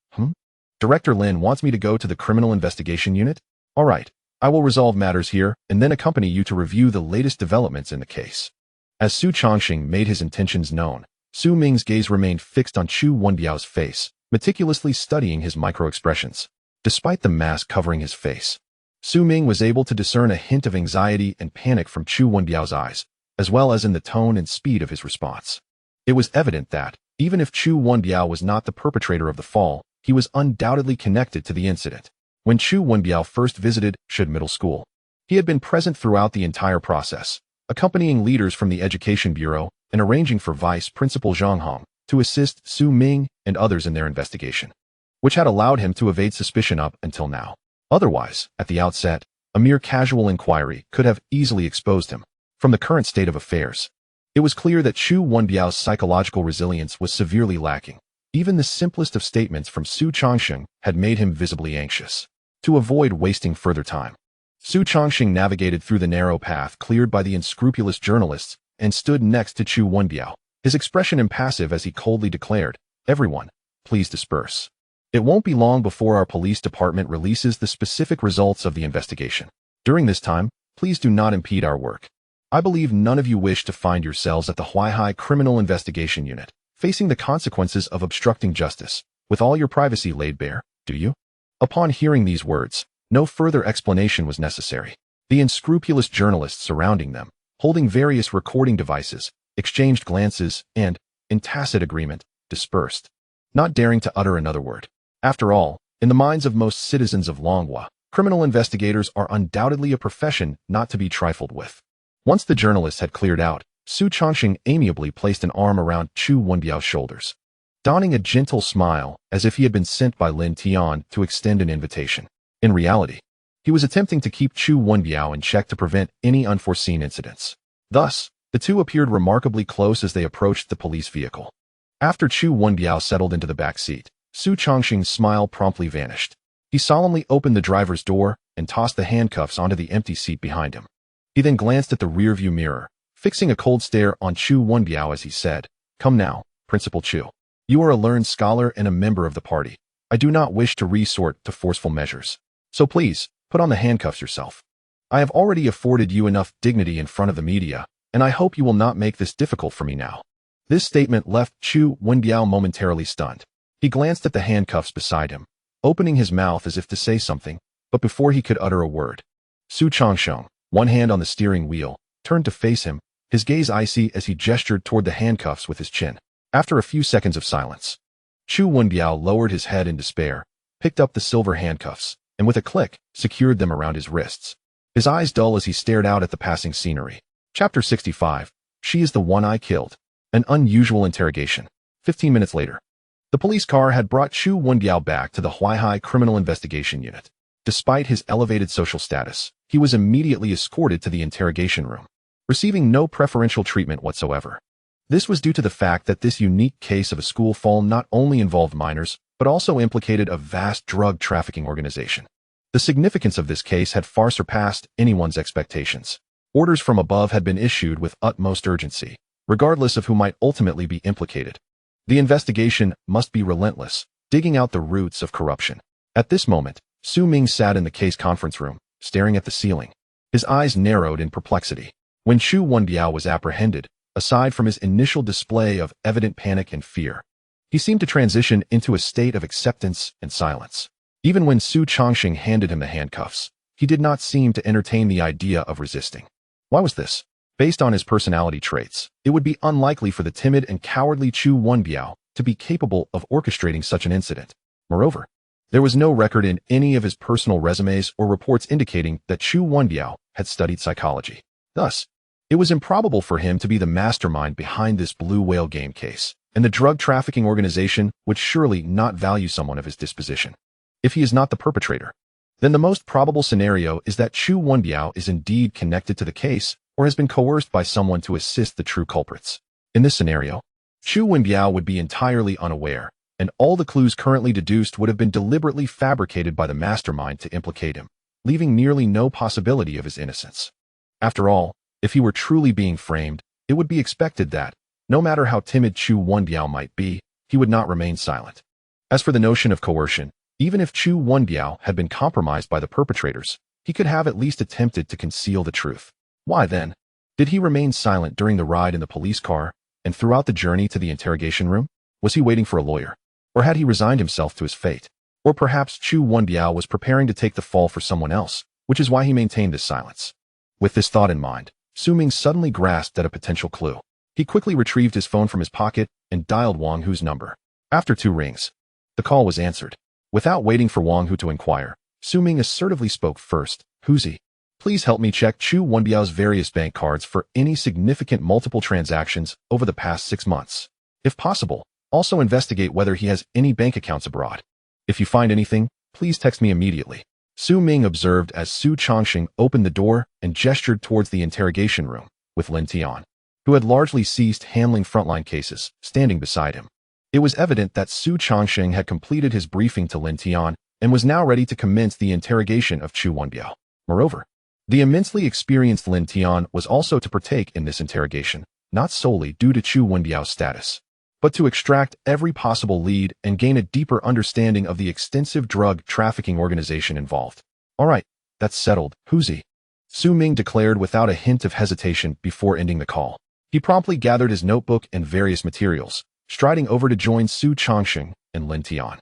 Director Lin wants me to go to the Criminal Investigation Unit? All right, I will resolve matters here and then accompany you to review the latest developments in the case. As Su Changsheng made his intentions known, Su Ming's gaze remained fixed on Chu Wenbiao's face, meticulously studying his micro-expressions. Despite the mask covering his face, Su Ming was able to discern a hint of anxiety and panic from Chu Wenbiao's eyes, as well as in the tone and speed of his response. It was evident that, even if Chu Wenbiao was not the perpetrator of the fall, he was undoubtedly connected to the incident. When Chu Wenbiao first visited Shud Middle School, he had been present throughout the entire process, accompanying leaders from the Education Bureau and arranging for Vice Principal Zhang Hong to assist Su Ming and others in their investigation, which had allowed him to evade suspicion up until now. Otherwise, at the outset, a mere casual inquiry could have easily exposed him. From the current state of affairs, it was clear that Chu Wenbiao's psychological resilience was severely lacking. Even the simplest of statements from Su Changsheng had made him visibly anxious. To avoid wasting further time, Su Changsheng navigated through the narrow path cleared by the unscrupulous journalists and stood next to Chu Wenbiao, his expression impassive as he coldly declared, "Everyone, please disperse. It won't be long before our police department releases the specific results of the investigation. During this time, please do not impede our work. I believe none of you wish to find yourselves at the Huaihai Criminal Investigation Unit, facing the consequences of obstructing justice, with all your privacy laid bare, do you?" Upon hearing these words, no further explanation was necessary. The unscrupulous journalists surrounding them, holding various recording devices, exchanged glances and, in tacit agreement, dispersed, not daring to utter another word. After all, in the minds of most citizens of Longhua, criminal investigators are undoubtedly a profession not to be trifled with. Once the journalists had cleared out, Su Changsheng amiably placed an arm around Chu Wenbiao's shoulders, donning a gentle smile as if he had been sent by Lin Tian to extend an invitation. In reality, he was attempting to keep Chu Wenbiao in check to prevent any unforeseen incidents. Thus, the two appeared remarkably close as they approached the police vehicle. After Chu Wenbiao settled into the back seat, Su Changsheng's smile promptly vanished. He solemnly opened the driver's door and tossed the handcuffs onto the empty seat behind him. He then glanced at the rearview mirror, fixing a cold stare on Chu Wenbiao as he said, "Come now, Principal Chu. You are a learned scholar and a member of the party. I do not wish to resort to forceful measures. So please, put on the handcuffs yourself. I have already afforded you enough dignity in front of the media, and I hope you will not make this difficult for me now." This statement left Chu Wenbiao momentarily stunned. He glanced at the handcuffs beside him, opening his mouth as if to say something, but before he could utter a word, Su Changsheng, one hand on the steering wheel, turned to face him, his gaze icy as he gestured toward the handcuffs with his chin. After a few seconds of silence, Chu Wenbiao lowered his head in despair, picked up the silver handcuffs, and with a click, secured them around his wrists. His eyes dull as he stared out at the passing scenery. Chapter 65. She is the one I killed. An unusual interrogation. 15 minutes later, the police car had brought Chu Wenbiao back to the Huaihai Criminal Investigation Unit. Despite his elevated social status, he was immediately escorted to the interrogation room, receiving no preferential treatment whatsoever. This was due to the fact that this unique case of a school fall not only involved minors, but also implicated a vast drug trafficking organization. The significance of this case had far surpassed anyone's expectations. Orders from above had been issued with utmost urgency, regardless of who might ultimately be implicated. The investigation must be relentless, digging out the roots of corruption. At this moment, Su Ming sat in the case conference room, staring at the ceiling. His eyes narrowed in perplexity. When Chu Wenbiao was apprehended, aside from his initial display of evident panic and fear, he seemed to transition into a state of acceptance and silence. Even when Su Changsheng handed him the handcuffs, he did not seem to entertain the idea of resisting. Why was this? Based on his personality traits, it would be unlikely for the timid and cowardly Chu Wenbiao to be capable of orchestrating such an incident. Moreover, there was no record in any of his personal resumes or reports indicating that Chu Wenbiao had studied psychology. Thus, it was improbable for him to be the mastermind behind this blue whale game case, and the drug trafficking organization would surely not value someone of his disposition. If he is not the perpetrator, then the most probable scenario is that Chu Wenbiao is indeed connected to the case or has been coerced by someone to assist the true culprits. In this scenario, Chu Wenbiao would be entirely unaware, and all the clues currently deduced would have been deliberately fabricated by the mastermind to implicate him, leaving nearly no possibility of his innocence. After all, if he were truly being framed, it would be expected that, no matter how timid Chu Wenbiao might be, he would not remain silent. As for the notion of coercion, even if Chu Wenbiao had been compromised by the perpetrators, he could have at least attempted to conceal the truth. Why then did he remain silent during the ride in the police car and throughout the journey to the interrogation room? Was he waiting for a lawyer? Or had he resigned himself to his fate? Or perhaps Chu Wenbiao was preparing to take the fall for someone else, which is why he maintained this silence. With this thought in mind, Su Ming suddenly grasped at a potential clue. He quickly retrieved his phone from his pocket and dialed Wang Hu's number. After 2 rings, the call was answered. Without waiting for Wang Hu to inquire, Su Ming assertively spoke first. "Who's Please help me check Chu Wenbiao's various bank cards for any significant multiple transactions over the past 6 months. If possible, also investigate whether he has any bank accounts abroad. If you find anything, please text me immediately." Su Ming observed as Su Changxing opened the door and gestured towards the interrogation room, with Lin Tian, who had largely ceased handling frontline cases, standing beside him. It was evident that Su Changxing had completed his briefing to Lin Tian and was now ready to commence the interrogation of Chu Wenbiao. Moreover, the immensely experienced Lin Tian was also to partake in this interrogation, not solely due to Chu Wenbiao's status, but to extract every possible lead and gain a deeper understanding of the extensive drug trafficking organization involved. "All right, that's settled. Who's he?" Su Ming declared without a hint of hesitation before ending the call. He promptly gathered his notebook and various materials, striding over to join Su Changxing and Lin Tian.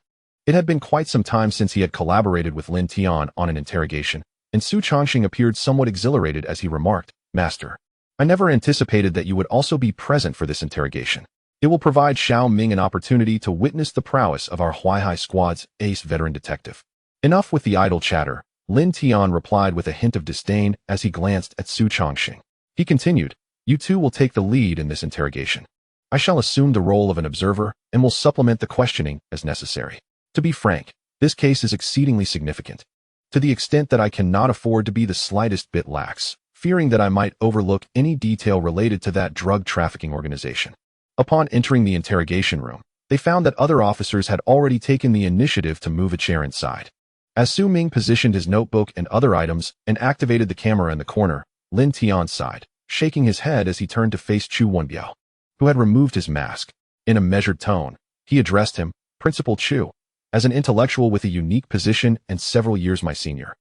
It had been quite some time since he had collaborated with Lin Tian on an interrogation, and Su Changxing appeared somewhat exhilarated as he remarked, "Master, I never anticipated that you would also be present for this interrogation. It will provide Xiao Ming an opportunity to witness the prowess of our Huaihai squad's ace veteran detective." Enough with the idle chatter, Lin Tian replied with a hint of disdain as he glanced at Su Changxing. He continued, "You two will take the lead in this interrogation. I shall assume the role of an observer and will supplement the questioning as necessary. To be frank, this case is exceedingly significant, to the extent that I cannot afford to be the slightest bit lax, fearing that I might overlook any detail related to that drug trafficking organization." Upon entering the interrogation room, they found that other officers had already taken the initiative to move a chair inside. As Su Ming positioned his notebook and other items and activated the camera in the corner, Lin Tian sighed, shaking his head as he turned to face Chu Wenbiao, who had removed his mask. In a measured tone, he addressed him, "Principal Chu, as an intellectual with a unique position and several years my senior,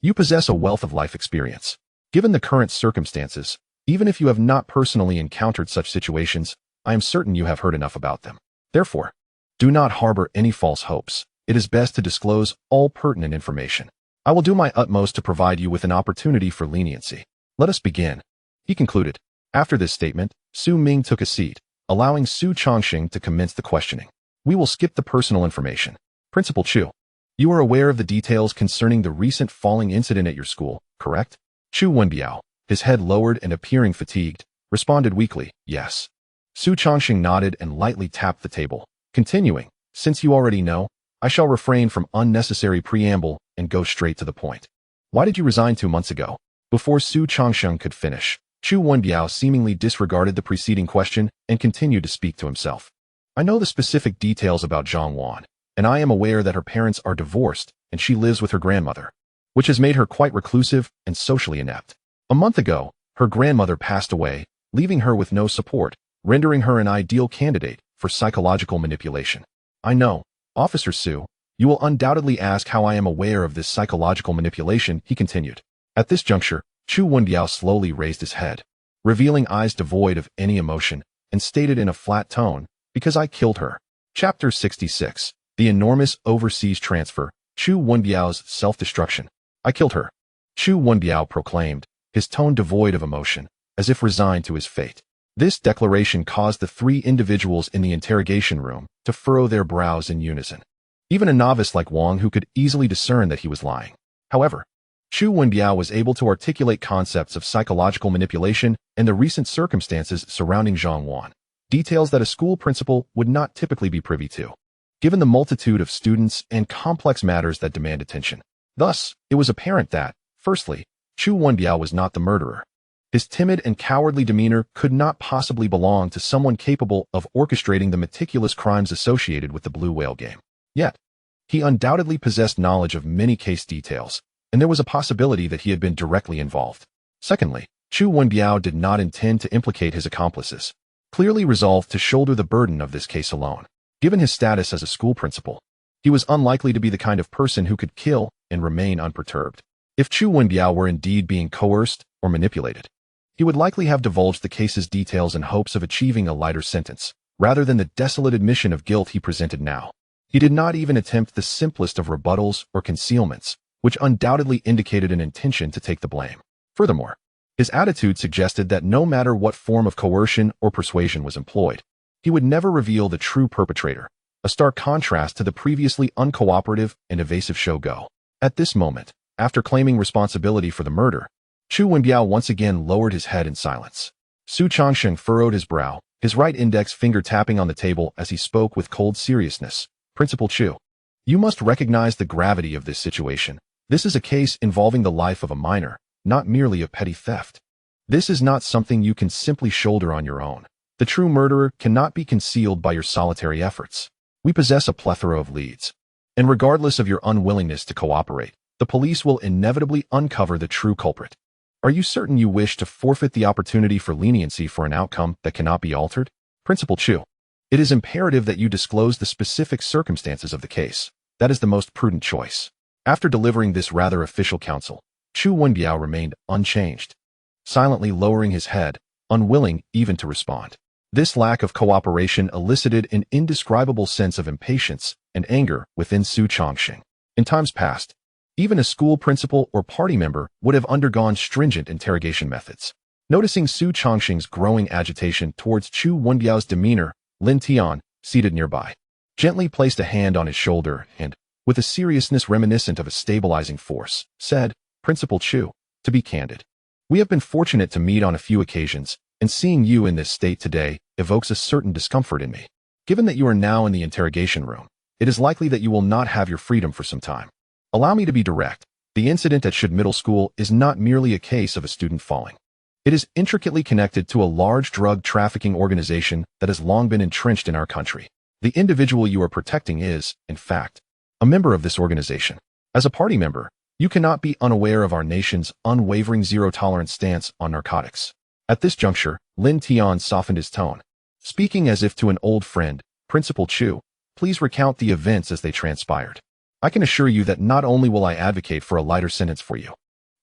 you possess a wealth of life experience. Given the current circumstances, even if you have not personally encountered such situations, I am certain you have heard enough about them. Therefore, do not harbor any false hopes. It is best to disclose all pertinent information. I will do my utmost to provide you with an opportunity for leniency. Let us begin," he concluded. After this statement, Su Ming took a seat, allowing Su Changxing to commence the questioning. "We will skip the personal information. Principal Chu, you are aware of the details concerning the recent falling incident at your school, correct?" Chu Wenbiao, his head lowered and appearing fatigued, responded weakly, "Yes." Su Changxing nodded and lightly tapped the table, continuing, "Since you already know, I shall refrain from unnecessary preamble and go straight to the point. Why did you resign 2 months ago?" Before Su Changxing could finish, Chu Wenbiao seemingly disregarded the preceding question and continued to speak to himself. "I know the specific details about Zhang Wan, and I am aware that her parents are divorced and she lives with her grandmother, which has made her quite reclusive and socially inept. A month ago, her grandmother passed away, leaving her with no support, rendering her an ideal candidate for psychological manipulation. I know, Officer Su, you will undoubtedly ask how I am aware of this psychological manipulation," he continued. At this juncture, Chu Wenbiao slowly raised his head, revealing eyes devoid of any emotion, and stated in a flat tone, "Because I killed her." Chapter 66. The enormous overseas transfer, Chu Wenbiao's self-destruction. "I killed her." Chu Wenbiao proclaimed, his tone devoid of emotion, as if resigned to his fate. This declaration caused the three individuals in the interrogation room to furrow their brows in unison. Even a novice like Wang who could easily discern that he was lying. However, Chu Wenbiao was able to articulate concepts of psychological manipulation and the recent circumstances surrounding Zhang Wan, details that a school principal would not typically be privy to, given the multitude of students and complex matters that demand attention. Thus, it was apparent that, firstly, Chu Wenbiao was not the murderer. His timid and cowardly demeanor could not possibly belong to someone capable of orchestrating the meticulous crimes associated with the Blue Whale game. Yet, he undoubtedly possessed knowledge of many case details, and there was a possibility that he had been directly involved. Secondly, Chu Wenbiao did not intend to implicate his accomplices, clearly resolved to shoulder the burden of this case alone. Given his status as a school principal, he was unlikely to be the kind of person who could kill and remain unperturbed. If Chu Wenbiao were indeed being coerced or manipulated, he would likely have divulged the case's details in hopes of achieving a lighter sentence, rather than the desolate admission of guilt he presented now. He did not even attempt the simplest of rebuttals or concealments, which undoubtedly indicated an intention to take the blame. Furthermore, his attitude suggested that no matter what form of coercion or persuasion was employed, he would never reveal the true perpetrator, a stark contrast to the previously uncooperative and evasive Shogo. At this moment, after claiming responsibility for the murder, Chu Wenbiao once again lowered his head in silence. Su Changsheng furrowed his brow, his right index finger tapping on the table as he spoke with cold seriousness. Principal Chu, you must recognize the gravity of this situation. This is a case involving the life of a minor, not merely a petty theft. This is not something you can simply shoulder on your own. The true murderer cannot be concealed by your solitary efforts. We possess a plethora of leads, and regardless of your unwillingness to cooperate, the police will inevitably uncover the true culprit. Are you certain you wish to forfeit the opportunity for leniency for an outcome that cannot be altered? Principal Chu, it is imperative that you disclose the specific circumstances of the case. That is the most prudent choice. After delivering this rather official counsel, Chu Wenbiao remained unchanged, silently lowering his head, unwilling even to respond. This lack of cooperation elicited an indescribable sense of impatience and anger within Su Changsheng. In times past, even a school principal or party member would have undergone stringent interrogation methods. Noticing Su Changsheng's growing agitation towards Chu Wenbiao's demeanor, Lin Tian, seated nearby, gently placed a hand on his shoulder and, with a seriousness reminiscent of a stabilizing force, said, Principal Chu, to be candid, we have been fortunate to meet on a few occasions, and seeing you in this state today evokes a certain discomfort in me. Given that you are now in the interrogation room, it is likely that you will not have your freedom for some time. Allow me to be direct. The incident at Shid Middle School is not merely a case of a student falling. It is intricately connected to a large drug trafficking organization that has long been entrenched in our country. The individual you are protecting is, in fact, a member of this organization. As a party member, you cannot be unaware of our nation's unwavering zero-tolerance stance on narcotics. At this juncture, Lin Tian softened his tone, speaking as if to an old friend. Principal Chu, please recount the events as they transpired. I can assure you that not only will I advocate for a lighter sentence for you,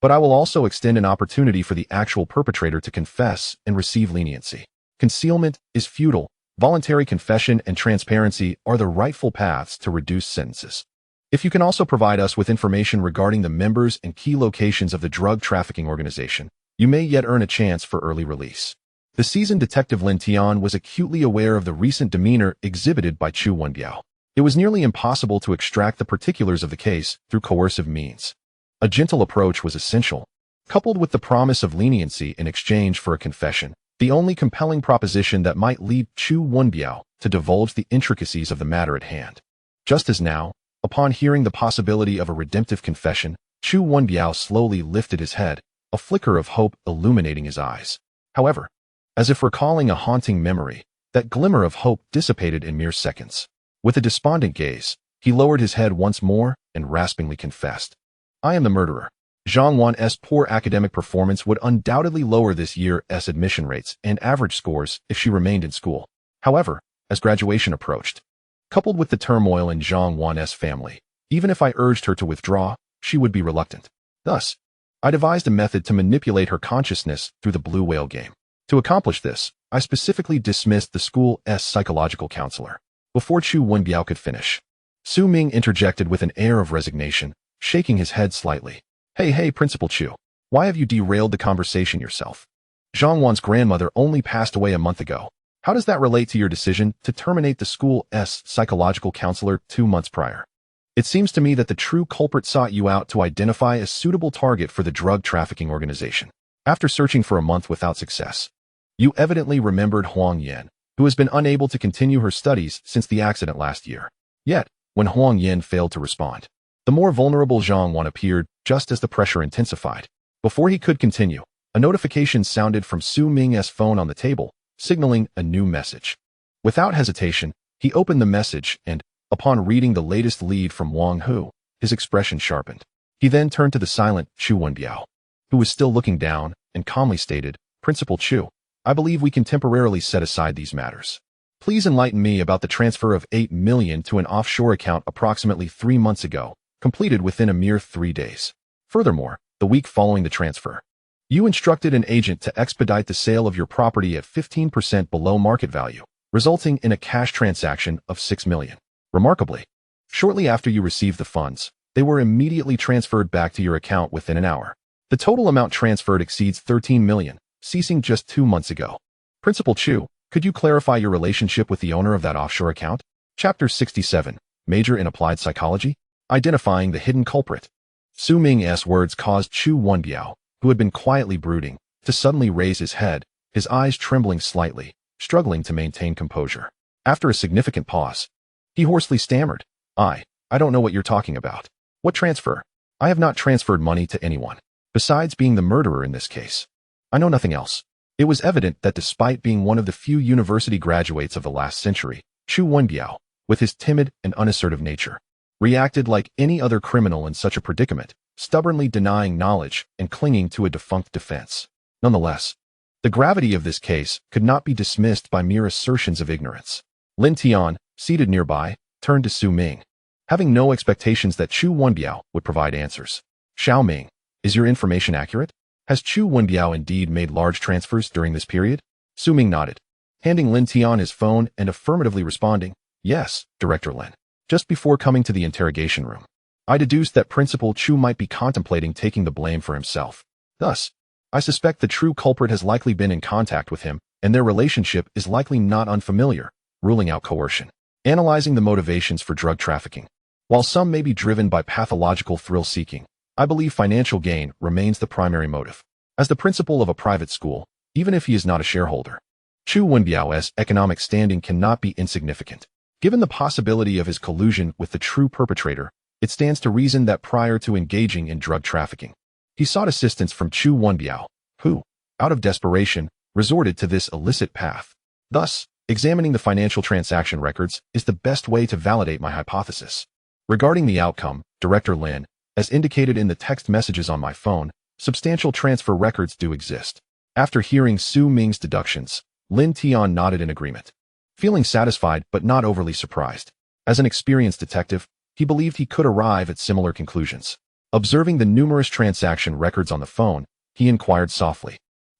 but I will also extend an opportunity for the actual perpetrator to confess and receive leniency. Concealment is futile. Voluntary confession and transparency are the rightful paths to reduce sentences. If you can also provide us with information regarding the members and key locations of the drug trafficking organization, you may yet earn a chance for early release. The seasoned detective Lin Tian was acutely aware of the recent demeanor exhibited by Chu Wenbiao. It was nearly impossible to extract the particulars of the case through coercive means. A gentle approach was essential, coupled with the promise of leniency in exchange for a confession, the only compelling proposition that might lead Chu Wenbiao to divulge the intricacies of the matter at hand. Just as now, upon hearing the possibility of a redemptive confession, Chu Wenbiao slowly lifted his head, a flicker of hope illuminating his eyes. However, as if recalling a haunting memory, that glimmer of hope dissipated in mere seconds. With a despondent gaze, he lowered his head once more and raspingly confessed, I am the murderer. Zhang Wan's poor academic performance would undoubtedly lower this year's admission rates and average scores if she remained in school. However, as graduation approached, coupled with the turmoil in Zhang Wan's family, even if I urged her to withdraw, she would be reluctant. Thus, I devised a method to manipulate her consciousness through the Blue Whale game. To accomplish this, I specifically dismissed the school's psychological counselor. Before Chu Wenbiao could finish, Su Ming interjected with an air of resignation, shaking his head slightly. Hey, Principal Chu. Why have you derailed the conversation yourself? Zhang Wan's grandmother only passed away a month ago. How does that relate to your decision to terminate the school's psychological counselor 2 months prior? It seems to me that the true culprit sought you out to identify a suitable target for the drug trafficking organization. After searching for a month without success, you evidently remembered Huang Yan, who has been unable to continue her studies since the accident last year. Yet, when Huang Yan failed to respond, the more vulnerable Zhang Wan appeared just as the pressure intensified. Before he could continue, a notification sounded from Su Ming's phone on the table, signaling a new message. Without hesitation, he opened the message and, upon reading the latest lead from Wang Hu, his expression sharpened. He then turned to the silent Chu Wenbiao, who was still looking down, and calmly stated, "Principal Chu, I believe we can temporarily set aside these matters. Please enlighten me about the transfer of 8 million to an offshore account approximately 3 months ago, completed within a mere 3 days. Furthermore, the week following the transfer, you instructed an agent to expedite the sale of your property at 15% below market value, resulting in a cash transaction of 6 million. Remarkably, shortly after you received the funds, they were immediately transferred back to your account within an hour. The total amount transferred exceeds 13 million, ceasing just 2 months ago. Principal Chu, could you clarify your relationship with the owner of that offshore account?" Chapter 67, Major in Applied Psychology, Identifying the Hidden Culprit. Su Ming's words caused Chu Wenbiao, who had been quietly brooding, to suddenly raise his head, his eyes trembling slightly, struggling to maintain composure. After a significant pause, he hoarsely stammered, I don't know what you're talking about. What transfer? I have not transferred money to anyone. Besides being the murderer in this case, I know nothing else." It was evident that despite being one of the few university graduates of the last century, Chu Wenbiao, with his timid and unassertive nature, reacted like any other criminal in such a predicament, stubbornly denying knowledge and clinging to a defunct defense. Nonetheless, the gravity of this case could not be dismissed by mere assertions of ignorance. Lin Tian, seated nearby, turned to Su Ming, having no expectations that Chu Wenbiao would provide answers. "Xiao Ming, is your information accurate? Has Chu Wenbiao indeed made large transfers during this period?" Su Ming nodded, handing Lin Tian his phone and affirmatively responding, "Yes, Director Lin. Just before coming to the interrogation room, I deduced that Principal Chu might be contemplating taking the blame for himself. Thus, I suspect the true culprit has likely been in contact with him, and their relationship is likely not unfamiliar, ruling out coercion. Analyzing the motivations for drug trafficking. While some may be driven by pathological thrill-seeking, I believe financial gain remains the primary motive. As the principal of a private school, even if he is not a shareholder, Chu Wenbiao's economic standing cannot be insignificant. Given the possibility of his collusion with the true perpetrator, it stands to reason that prior to engaging in drug trafficking, he sought assistance from Chu Wenbiao, who, out of desperation, resorted to this illicit path. Thus, examining the financial transaction records is the best way to validate my hypothesis. Regarding the outcome, Director Lin, as indicated in the text messages on my phone, substantial transfer records do exist. After hearing Su Ming's deductions, Lin Tian nodded in agreement, feeling satisfied but not overly surprised. As an experienced detective, he believed he could arrive at similar conclusions. Observing the numerous transaction records on the phone, he inquired softly,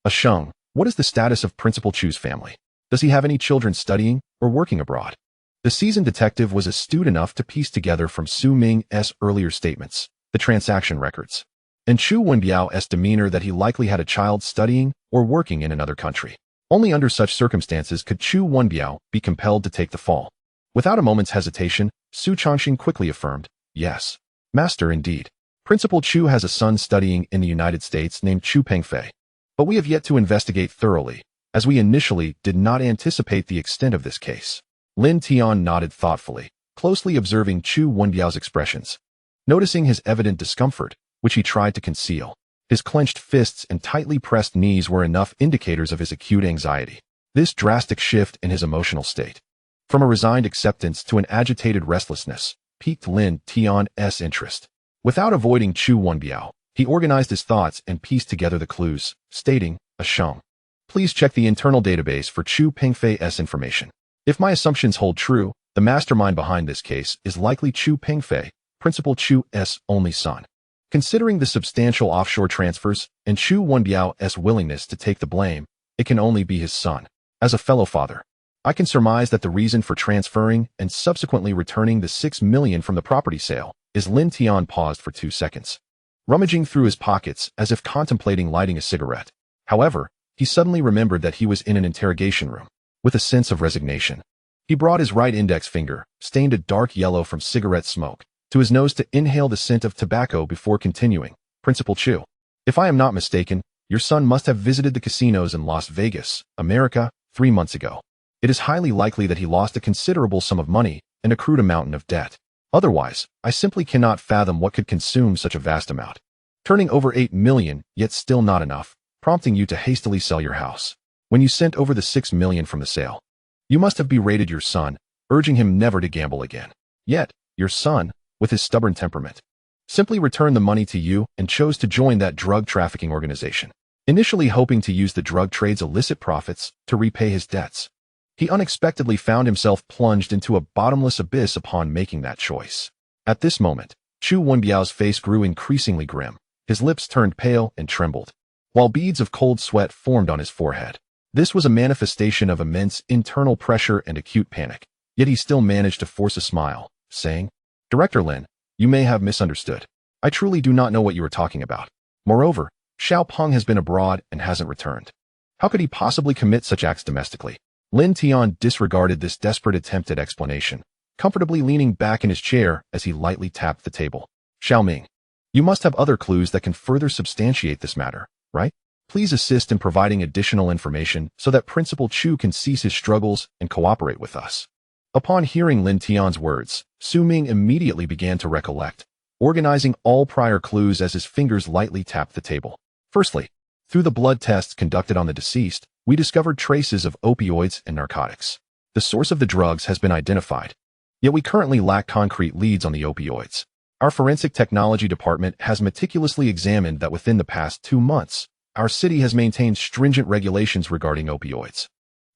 "Sheng, what is the status of Principal Chu's family? Does he have any children studying or working abroad?" The seasoned detective was astute enough to piece together from Su Ming's earlier statements, the transaction records, and Chu Wenbiao's demeanor that he likely had a child studying or working in another country. Only under such circumstances could Chu Wenbiao be compelled to take the fall. Without a moment's hesitation, Su Changxing quickly affirmed, "Yes, Master, indeed. Principal Chu has a son studying in the United States named Chu Pengfei, but we have yet to investigate thoroughly, as we initially did not anticipate the extent of this case." Lin Tian nodded thoughtfully, closely observing Chu Wenbiao's expressions. Noticing his evident discomfort, which he tried to conceal, his clenched fists and tightly pressed knees were enough indicators of his acute anxiety. This drastic shift in his emotional state, from a resigned acceptance to an agitated restlessness, piqued Lin Tian's interest. Without avoiding Chu Wenbiao, he organized his thoughts and pieced together the clues, stating, "Sheng, please check the internal database for Chu Pengfei's information. If my assumptions hold true, the mastermind behind this case is likely Chu Pengfei, Principal Chu's only son. Considering the substantial offshore transfers and Chu Wenbiao's willingness to take the blame, it can only be his son. As a fellow father, I can surmise that the reason for transferring and subsequently returning the 6 million from the property sale is." Lin Tian paused for 2 seconds, rummaging through his pockets as if contemplating lighting a cigarette. However, he suddenly remembered that he was in an interrogation room. With a sense of resignation, he brought his right index finger, stained a dark yellow from cigarette smoke, to his nose to inhale the scent of tobacco before continuing. Principal Chu, if I am not mistaken, your son must have visited the casinos in Las Vegas, America, 3 months ago. It is highly likely that he lost a considerable sum of money and accrued a mountain of debt. Otherwise, I simply cannot fathom what could consume such a vast amount. Turning over 8 million, yet still not enough, prompting you to hastily sell your house. When you sent over the 6 million from the sale, you must have berated your son, urging him never to gamble again. Yet, your son, with his stubborn temperament, simply returned the money to you and chose to join that drug trafficking organization, initially hoping to use the drug trade's illicit profits to repay his debts. He unexpectedly found himself plunged into a bottomless abyss upon making that choice. At this moment, Chu Wenbiao's face grew increasingly grim. His lips turned pale and trembled, while beads of cold sweat formed on his forehead. This was a manifestation of immense internal pressure and acute panic, yet he still managed to force a smile, saying, "Director Lin, you may have misunderstood. I truly do not know what you are talking about. Moreover, Xiao Peng has been abroad and hasn't returned. How could he possibly commit such acts domestically?" Lin Tian disregarded this desperate attempt at explanation, comfortably leaning back in his chair as he lightly tapped the table. "Xiao Ming, you must have other clues that can further substantiate this matter, right? Please assist in providing additional information so that Principal Chu can cease his struggles and cooperate with us." Upon hearing Lin Tian's words, Su Ming immediately began to recollect, organizing all prior clues as his fingers lightly tapped the table. Firstly, through the blood tests conducted on the deceased, we discovered traces of opioids and narcotics. The source of the drugs has been identified, yet we currently lack concrete leads on the opioids. Our forensic technology department has meticulously examined that within the past 2 months, our city has maintained stringent regulations regarding opioids.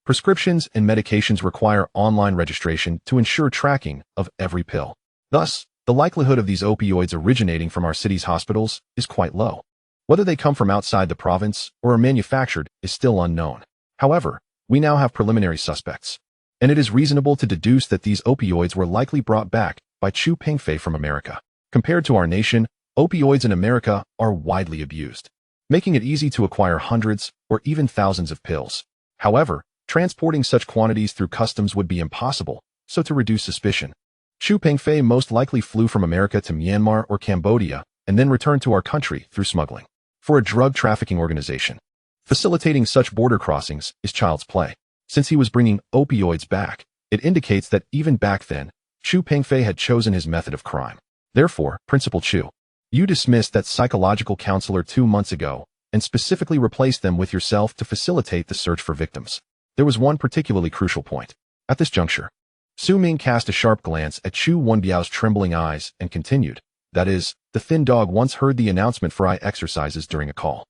Prescriptions and medications require online registration to ensure tracking of every pill. Thus, the likelihood of these opioids originating from our city's hospitals is quite low. Whether they come from outside the province or are manufactured is still unknown. However, we now have preliminary suspects, and it is reasonable to deduce that these opioids were likely brought back by Chu Pengfei from America. Compared to our nation, opioids in America are widely abused, making it easy to acquire hundreds or even thousands of pills. However, transporting such quantities through customs would be impossible, so to reduce suspicion, Chu Pengfei most likely flew from America to Myanmar or Cambodia and then returned to our country through smuggling. For a drug trafficking organization, facilitating such border crossings is child's play. Since he was bringing opioids back, it indicates that even back then, Chu Pengfei had chosen his method of crime. Therefore, Principal Chu, you dismissed that psychological counselor 2 months ago and specifically replaced them with yourself to facilitate the search for victims. There was one particularly crucial point. At this juncture, Su Ming cast a sharp glance at Chu Wenbiao's trembling eyes and continued, "That is, the thin dog once heard the announcement for eye exercises during a call.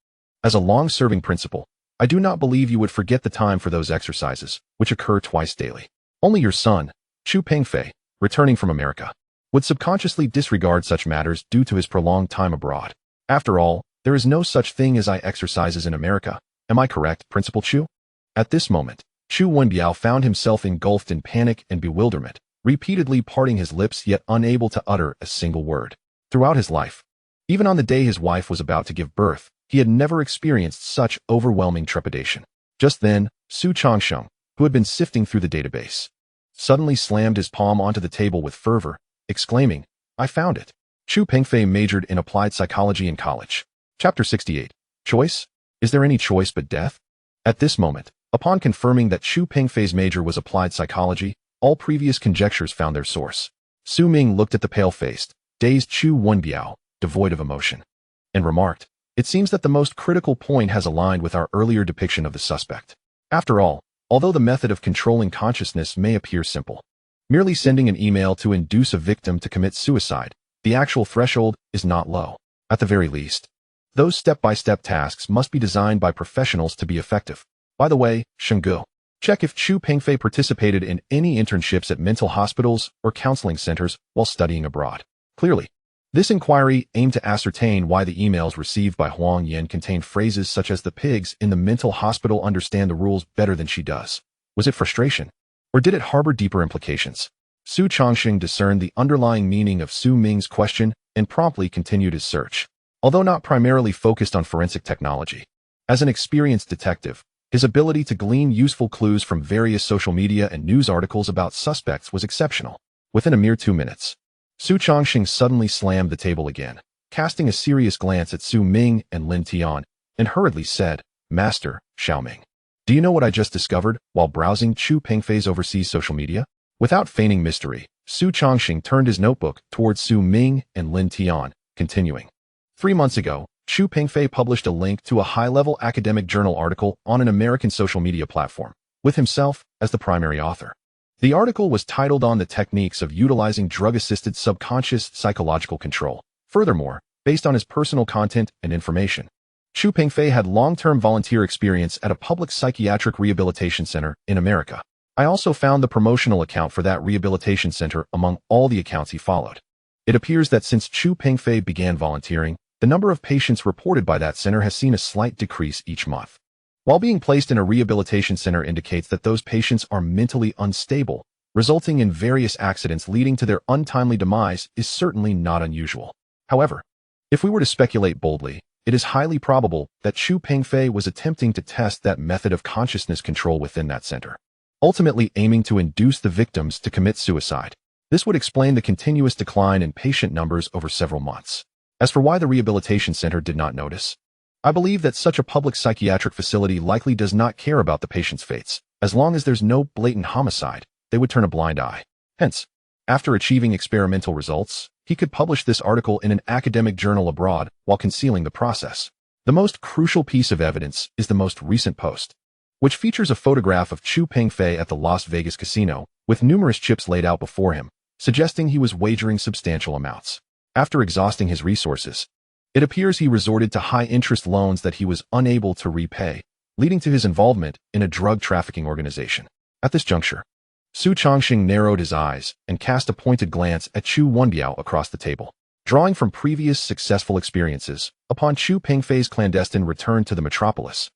As a long-serving principal, I do not believe you would forget the time for those exercises, which occur twice daily. Only your son, Chu Pengfei, returning from America, would subconsciously disregard such matters due to his prolonged time abroad. After all, there is no such thing as eye exercises in America. Am I correct, Principal Chu?" At this moment, Chu Wenbiao found himself engulfed in panic and bewilderment, repeatedly parting his lips yet unable to utter a single word. Throughout his life, even on the day his wife was about to give birth, he had never experienced such overwhelming trepidation. Just then, Su Changsheng, who had been sifting through the database, suddenly slammed his palm onto the table with fervor, exclaiming, "I found it." Chu Pengfei majored in applied psychology in college. Chapter 68. Choice? Is there any choice but death? At this moment, upon confirming that Chu Pengfei's major was applied psychology, all previous conjectures found their source. Su Ming looked at the pale-faced, dazed Chu Wenbiao, devoid of emotion, and remarked, "It seems that the most critical point has aligned with our earlier depiction of the suspect. After all, although the method of controlling consciousness may appear simple, merely sending an email to induce a victim to commit suicide, the actual threshold is not low. At the very least, those step-by-step tasks must be designed by professionals to be effective. By the way, Shenggu, check if Chu Pengfei participated in any internships at mental hospitals or counseling centers while studying abroad." Clearly, this inquiry aimed to ascertain why the emails received by Huang Yan contained phrases such as "the pigs in the mental hospital understand the rules better than she does." Was it frustration? Or did it harbor deeper implications? Su Changsheng discerned the underlying meaning of Su Ming's question and promptly continued his search. although not primarily focused on forensic technology. As an experienced detective, his ability to glean useful clues from various social media and news articles about suspects was exceptional. Within a mere 2 minutes, Su Chongqing suddenly slammed the table again, casting a serious glance at Su Ming and Lin Tian, and hurriedly said, "Master, Xiao Ming, do you know what I just discovered while browsing Chu Pengfei's overseas social media?" Without feigning mystery, Su Chongqing turned his notebook towards Su Ming and Lin Tian, continuing. 3 months ago, Chu Pengfei published a link to a high-level academic journal article on an American social media platform, with himself as the primary author. The article was titled "On the Techniques of Utilizing Drug-Assisted Subconscious Psychological Control." Furthermore, based on his personal content and information, Chu Pengfei had long-term volunteer experience at a public psychiatric rehabilitation center in America. I also found the promotional account for that rehabilitation center among all the accounts he followed. It appears that since Chu Pengfei began volunteering, the number of patients reported by that center has seen a slight decrease each month. While being placed in a rehabilitation center indicates that those patients are mentally unstable, resulting in various accidents leading to their untimely demise is certainly not unusual. However, if we were to speculate boldly, it is highly probable that Chu Pengfei was attempting to test that method of consciousness control within that center, ultimately aiming to induce the victims to commit suicide. This would explain the continuous decline in patient numbers over several months. As for why the rehabilitation center did not notice, I believe that such a public psychiatric facility likely does not care about the patient's fates. As long as there's no blatant homicide, they would turn a blind eye. Hence, after achieving experimental results, he could publish this article in an academic journal abroad while concealing the process. The most crucial piece of evidence is the most recent post, which features a photograph of Chu Pengfei at the Las Vegas casino, with numerous chips laid out before him, suggesting he was wagering substantial amounts. After exhausting his resources, it appears he resorted to high-interest loans that he was unable to repay, leading to his involvement in a drug trafficking organization. At this juncture, Su Chongqing narrowed his eyes and cast a pointed glance at Chu Wenbiao across the table. Drawing from previous successful experiences, upon Chu Pengfei's clandestine return to the metropolis,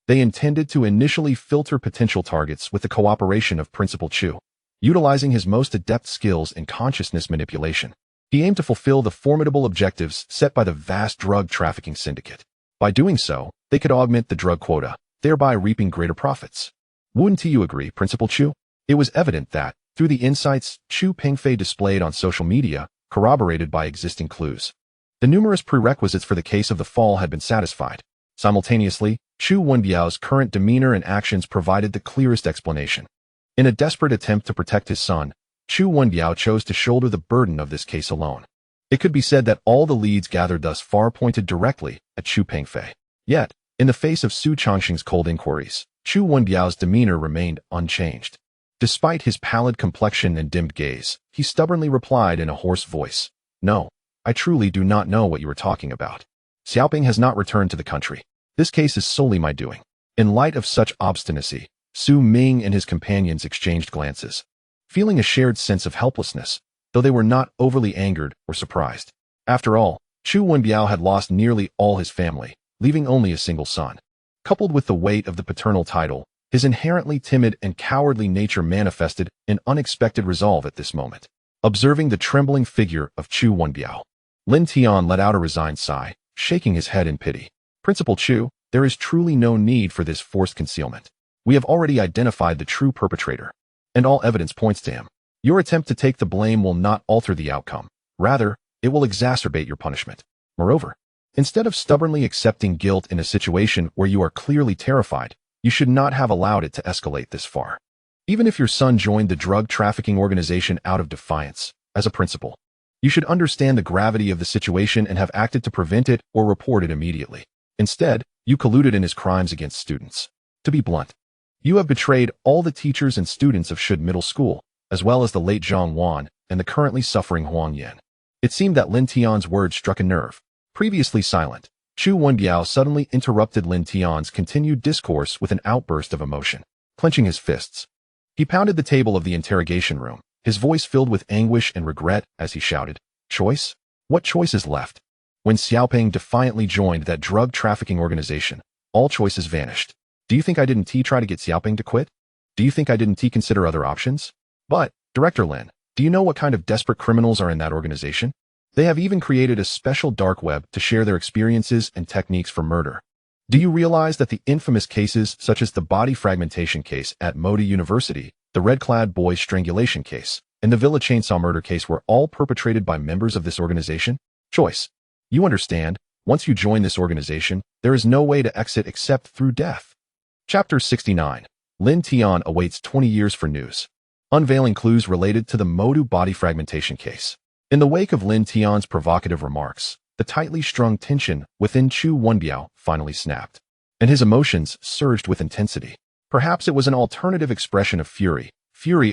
they intended to initially filter potential targets with the cooperation of Principal Chu, utilizing his most adept skills in consciousness manipulation. He aimed to fulfill the formidable objectives set by the vast drug trafficking syndicate. By doing so, they could augment the drug quota, thereby reaping greater profits. Wouldn't you agree, Principal Chu? It was evident that, through the insights Chu Pengfei displayed on social media, corroborated by existing clues, the numerous prerequisites for the case of the fall had been satisfied. Simultaneously, Chu Wenbiao's current demeanor and actions provided the clearest explanation. In a desperate attempt to protect his son, Chu Wenbiao chose to shoulder the burden of this case alone. It could be said that all the leads gathered thus far pointed directly at Chu Pengfei. Yet, in the face of Su Chongqing's cold inquiries, Chu Wenbiao's demeanor remained unchanged. Despite his pallid complexion and dimmed gaze, he stubbornly replied in a hoarse voice, "No, I truly do not know what you are talking about. Xiaoping has not returned to the country. This case is solely my doing." In light of such obstinacy, Su Ming and his companions exchanged glances, feeling a shared sense of helplessness, though they were not overly angered or surprised. After all, Chu Wenbiao had lost nearly all his family, leaving only a single son. Coupled with the weight of the paternal title, his inherently timid and cowardly nature manifested an unexpected resolve at this moment. Observing the trembling figure of Chu Wenbiao, Lin Tian let out a resigned sigh, shaking his head in pity. "Principal Chu, there is truly no need for this forced concealment. We have already identified the true perpetrator, and all evidence points to him. Your attempt to take the blame will not alter the outcome. Rather, it will exacerbate your punishment. Moreover, instead of stubbornly accepting guilt in a situation where you are clearly terrified, you should not have allowed it to escalate this far. Even if your son joined the drug trafficking organization out of defiance, as a principal, you should understand the gravity of the situation and have acted to prevent it or report it immediately. Instead, you colluded in his crimes against students. To be blunt, you have betrayed all the teachers and students of Shud Middle School, as well as the late Zhang Wan and the currently suffering Huang Yan." It seemed that Lin Tian's words struck a nerve. Previously silent, Chu Wenbiao suddenly interrupted Lin Tian's continued discourse with an outburst of emotion. Clenching his fists, he pounded the table of the interrogation room, his voice filled with anguish and regret as he shouted, "Choice? What choice is left? When Xiaoping defiantly joined that drug trafficking organization, all choices vanished. Do you think I didn't try to get Xiaoping to quit? Do you think I didn't consider other options? But, Director Lin, do you know what kind of desperate criminals are in that organization? They have even created a special dark web to share their experiences and techniques for murder. Do you realize that the infamous cases such as the body fragmentation case at Moda University, the red-clad boy strangulation case, and the Villa chainsaw murder case were all perpetrated by members of this organization? Choice. You understand, once you join this organization, there is no way to exit except through death. Chapter 69. Lin Tian awaits 20 years for news. Unveiling clues related to the Modu body fragmentation case. In the wake of Lin Tian's provocative remarks, the tightly strung tension within Chu Wenbiao finally snapped, and his emotions surged with intensity. Perhaps it was an alternative expression of fury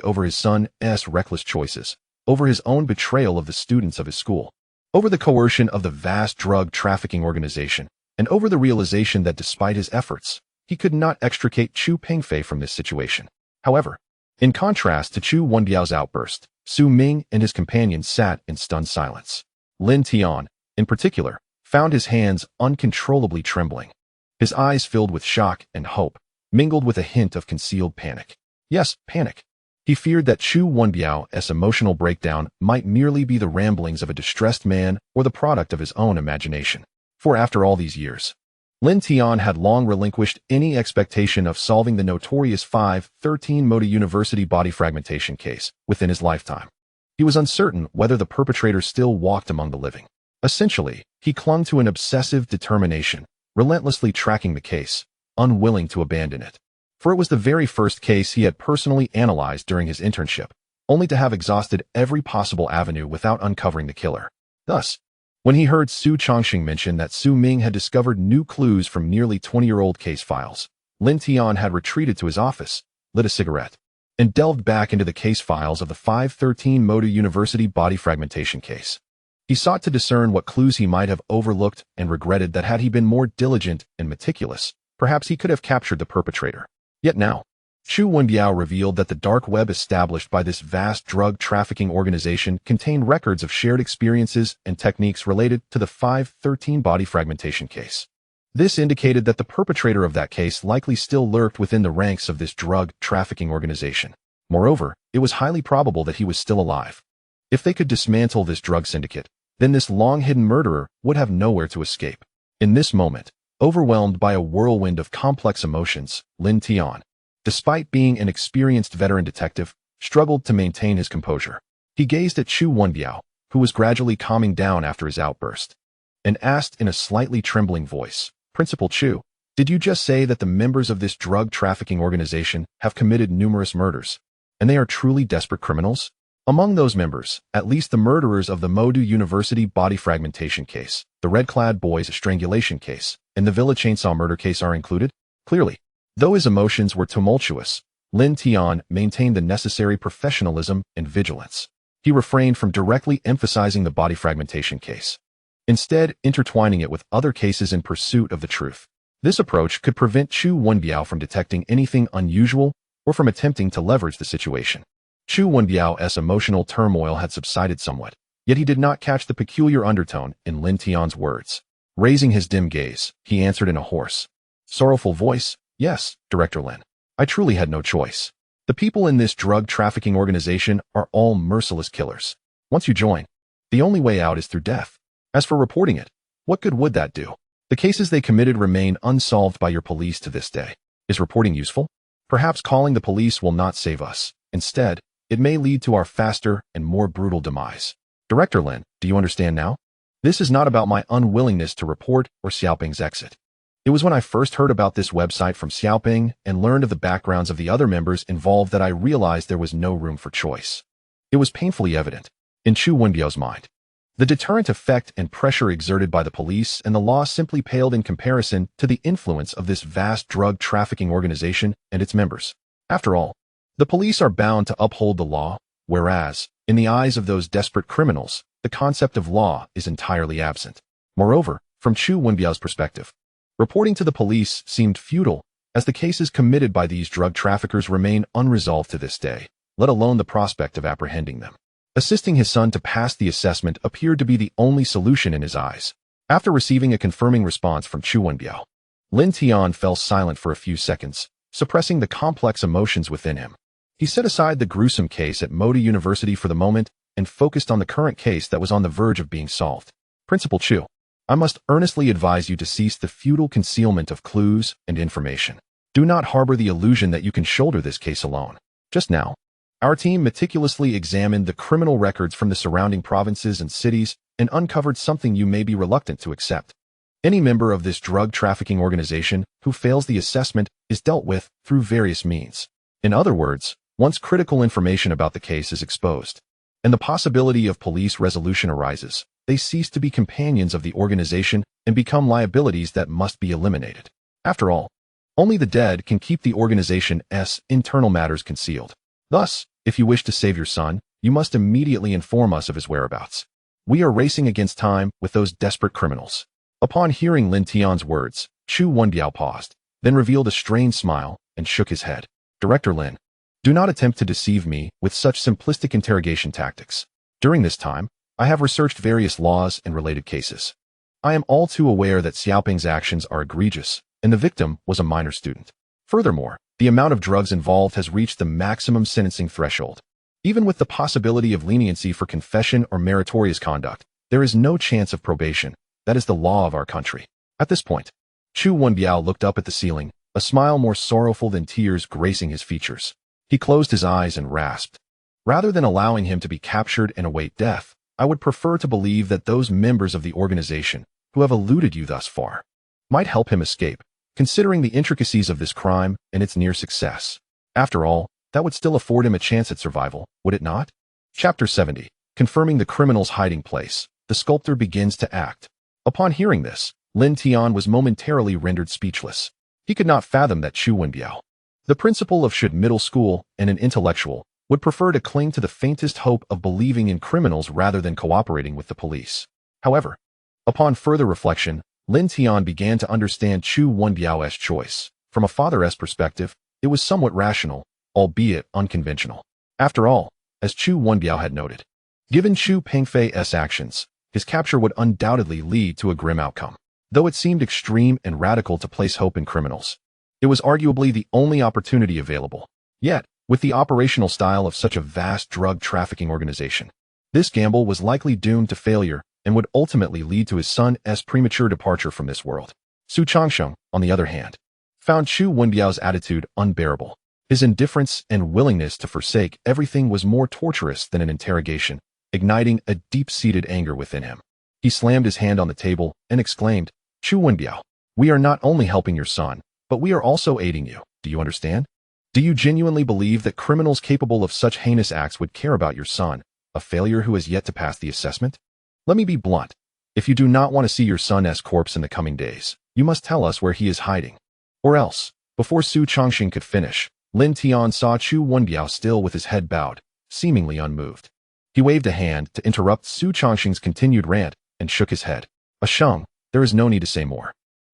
over his son's reckless choices, over his own betrayal of the students of his school, over the coercion of the vast drug trafficking organization, and over the realization that despite his efforts, he could not extricate Chu Pengfei from this situation. However, in contrast to Chu Wenbiao's outburst, Su Ming and his companions sat in stunned silence. Lin Tian, in particular, found his hands uncontrollably trembling. His eyes filled with shock and hope, mingled with a hint of concealed panic. Yes, panic. He feared that Chu Wenbiao's emotional breakdown might merely be the ramblings of a distressed man or the product of his own imagination. For after all these years, Lin Tian had long relinquished any expectation of solving the notorious 513 Moda University body fragmentation case within his lifetime. He was uncertain whether the perpetrator still walked among the living. Essentially, he clung to an obsessive determination, relentlessly tracking the case, unwilling to abandon it. For it was the very first case he had personally analyzed during his internship, only to have exhausted every possible avenue without uncovering the killer. Thus, when he heard Su Chongxing mention that Su Ming had discovered new clues from nearly 20-year-old case files, Lin Tian had retreated to his office, lit a cigarette, and delved back into the case files of the 513 Moda University body fragmentation case. He sought to discern what clues he might have overlooked and regretted that had he been more diligent and meticulous, perhaps he could have captured the perpetrator. Yet now, Chu Wenbiao revealed that the dark web established by this vast drug trafficking organization contained records of shared experiences and techniques related to the 513 body fragmentation case. This indicated that the perpetrator of that case likely still lurked within the ranks of this drug trafficking organization. Moreover, it was highly probable that he was still alive. If they could dismantle this drug syndicate, then this long-hidden murderer would have nowhere to escape. In this moment, overwhelmed by a whirlwind of complex emotions, Lin Tian, despite being an experienced veteran detective, struggled to maintain his composure. He gazed at Chu Wenbiao, who was gradually calming down after his outburst, and asked in a slightly trembling voice, "Principal Chu, did you just say that the members of this drug trafficking organization have committed numerous murders, and they are truly desperate criminals? Among those members, at least the murderers of the Modu University body fragmentation case, the red-clad boys strangulation case, and the Villa chainsaw murder case are included?" Clearly, though his emotions were tumultuous, Lin Tian maintained the necessary professionalism and vigilance. He refrained from directly emphasizing the body fragmentation case, instead intertwining it with other cases in pursuit of the truth. This approach could prevent Chu Wenbiao from detecting anything unusual or from attempting to leverage the situation. Chu Wenbiao's emotional turmoil had subsided somewhat, yet he did not catch the peculiar undertone in Lin Tian's words. Raising his dim gaze, he answered in a hoarse, sorrowful voice, "Yes, Director Lin. I truly had no choice. The people in this drug trafficking organization are all merciless killers. Once you join, the only way out is through death. As for reporting it, what good would that do? The cases they committed remain unsolved by your police to this day. Is reporting useful? Perhaps calling the police will not save us. Instead, it may lead to our faster and more brutal demise. Director Lin, do you understand now? This is not about my unwillingness to report or Xiaoping's exit. It was when I first heard about this website from Xiaoping and learned of the backgrounds of the other members involved that I realized there was no room for choice. It was painfully evident, in Chu Wenbiao's mind. The deterrent effect and pressure exerted by the police and the law simply paled in comparison to the influence of this vast drug trafficking organization and its members. After all, the police are bound to uphold the law, whereas, in the eyes of those desperate criminals, the concept of law is entirely absent. Moreover, from Chu Wenbiao's perspective, reporting to the police seemed futile, as the cases committed by these drug traffickers remain unresolved to this day, let alone the prospect of apprehending them. Assisting his son to pass the assessment appeared to be the only solution in his eyes. After receiving a confirming response from Chu Wenbiao, Lin Tian fell silent for a few seconds, suppressing the complex emotions within him. He set aside the gruesome case at Moda University for the moment and focused on the current case that was on the verge of being solved. Principal Chu, I must earnestly advise you to cease the futile concealment of clues and information. Do not harbor the illusion that you can shoulder this case alone. Just now, our team meticulously examined the criminal records from the surrounding provinces and cities and uncovered something you may be reluctant to accept. Any member of this drug trafficking organization who fails the assessment is dealt with through various means. In other words, once critical information about the case is exposed, and the possibility of police resolution arises, they cease to be companions of the organization and become liabilities that must be eliminated. After all, only the dead can keep the organization's internal matters concealed. Thus, if you wish to save your son, you must immediately inform us of his whereabouts. We are racing against time with those desperate criminals. Upon hearing Lin Tian's words, Chu Wenbiao paused, then revealed a strained smile and shook his head. Director Lin, do not attempt to deceive me with such simplistic interrogation tactics. During this time, I have researched various laws and related cases. I am all too aware that Xiaoping's actions are egregious, and the victim was a minor student. Furthermore, the amount of drugs involved has reached the maximum sentencing threshold. Even with the possibility of leniency for confession or meritorious conduct, there is no chance of probation. That is the law of our country. At this point, Chu Wenbiao looked up at the ceiling, a smile more sorrowful than tears gracing his features. He closed his eyes and rasped. Rather than allowing him to be captured and await death, I would prefer to believe that those members of the organization who have eluded you thus far might help him escape, considering the intricacies of this crime and its near success. After all, that would still afford him a chance at survival, would it not? Chapter 70. Confirming the criminal's hiding place. The sculptor begins to act. Upon hearing this, Lin Tian was momentarily rendered speechless. He could not fathom that Chu Wenbiao, the principal of Shud Middle School and an intellectual, would prefer to cling to the faintest hope of believing in criminals rather than cooperating with the police. However, upon further reflection, Lin Tian began to understand Chu Wenbiao's choice. From a father's perspective, it was somewhat rational, albeit unconventional. After all, as Chu Wenbiao had noted, given Chu Pengfei's actions, his capture would undoubtedly lead to a grim outcome. Though it seemed extreme and radical to place hope in criminals, it was arguably the only opportunity available. Yet, with the operational style of such a vast drug trafficking organization, this gamble was likely doomed to failure and would ultimately lead to his son's premature departure from this world. Su Changsheng, on the other hand, found Chu Wenbiao's attitude unbearable. His indifference and willingness to forsake everything was more torturous than an interrogation, igniting a deep-seated anger within him. He slammed his hand on the table and exclaimed, Chu Wenbiao, we are not only helping your son, but we are also aiding you. Do you understand? Do you genuinely believe that criminals capable of such heinous acts would care about your son, a failure who has yet to pass the assessment? Let me be blunt. If you do not want to see your son's corpse in the coming days, you must tell us where he is hiding. Or else, before Su Changxing could finish, Lin Tian saw Chu Wenbiao still with his head bowed, seemingly unmoved. He waved a hand to interrupt Su Changxing's continued rant and shook his head. Sheng, there is no need to say more.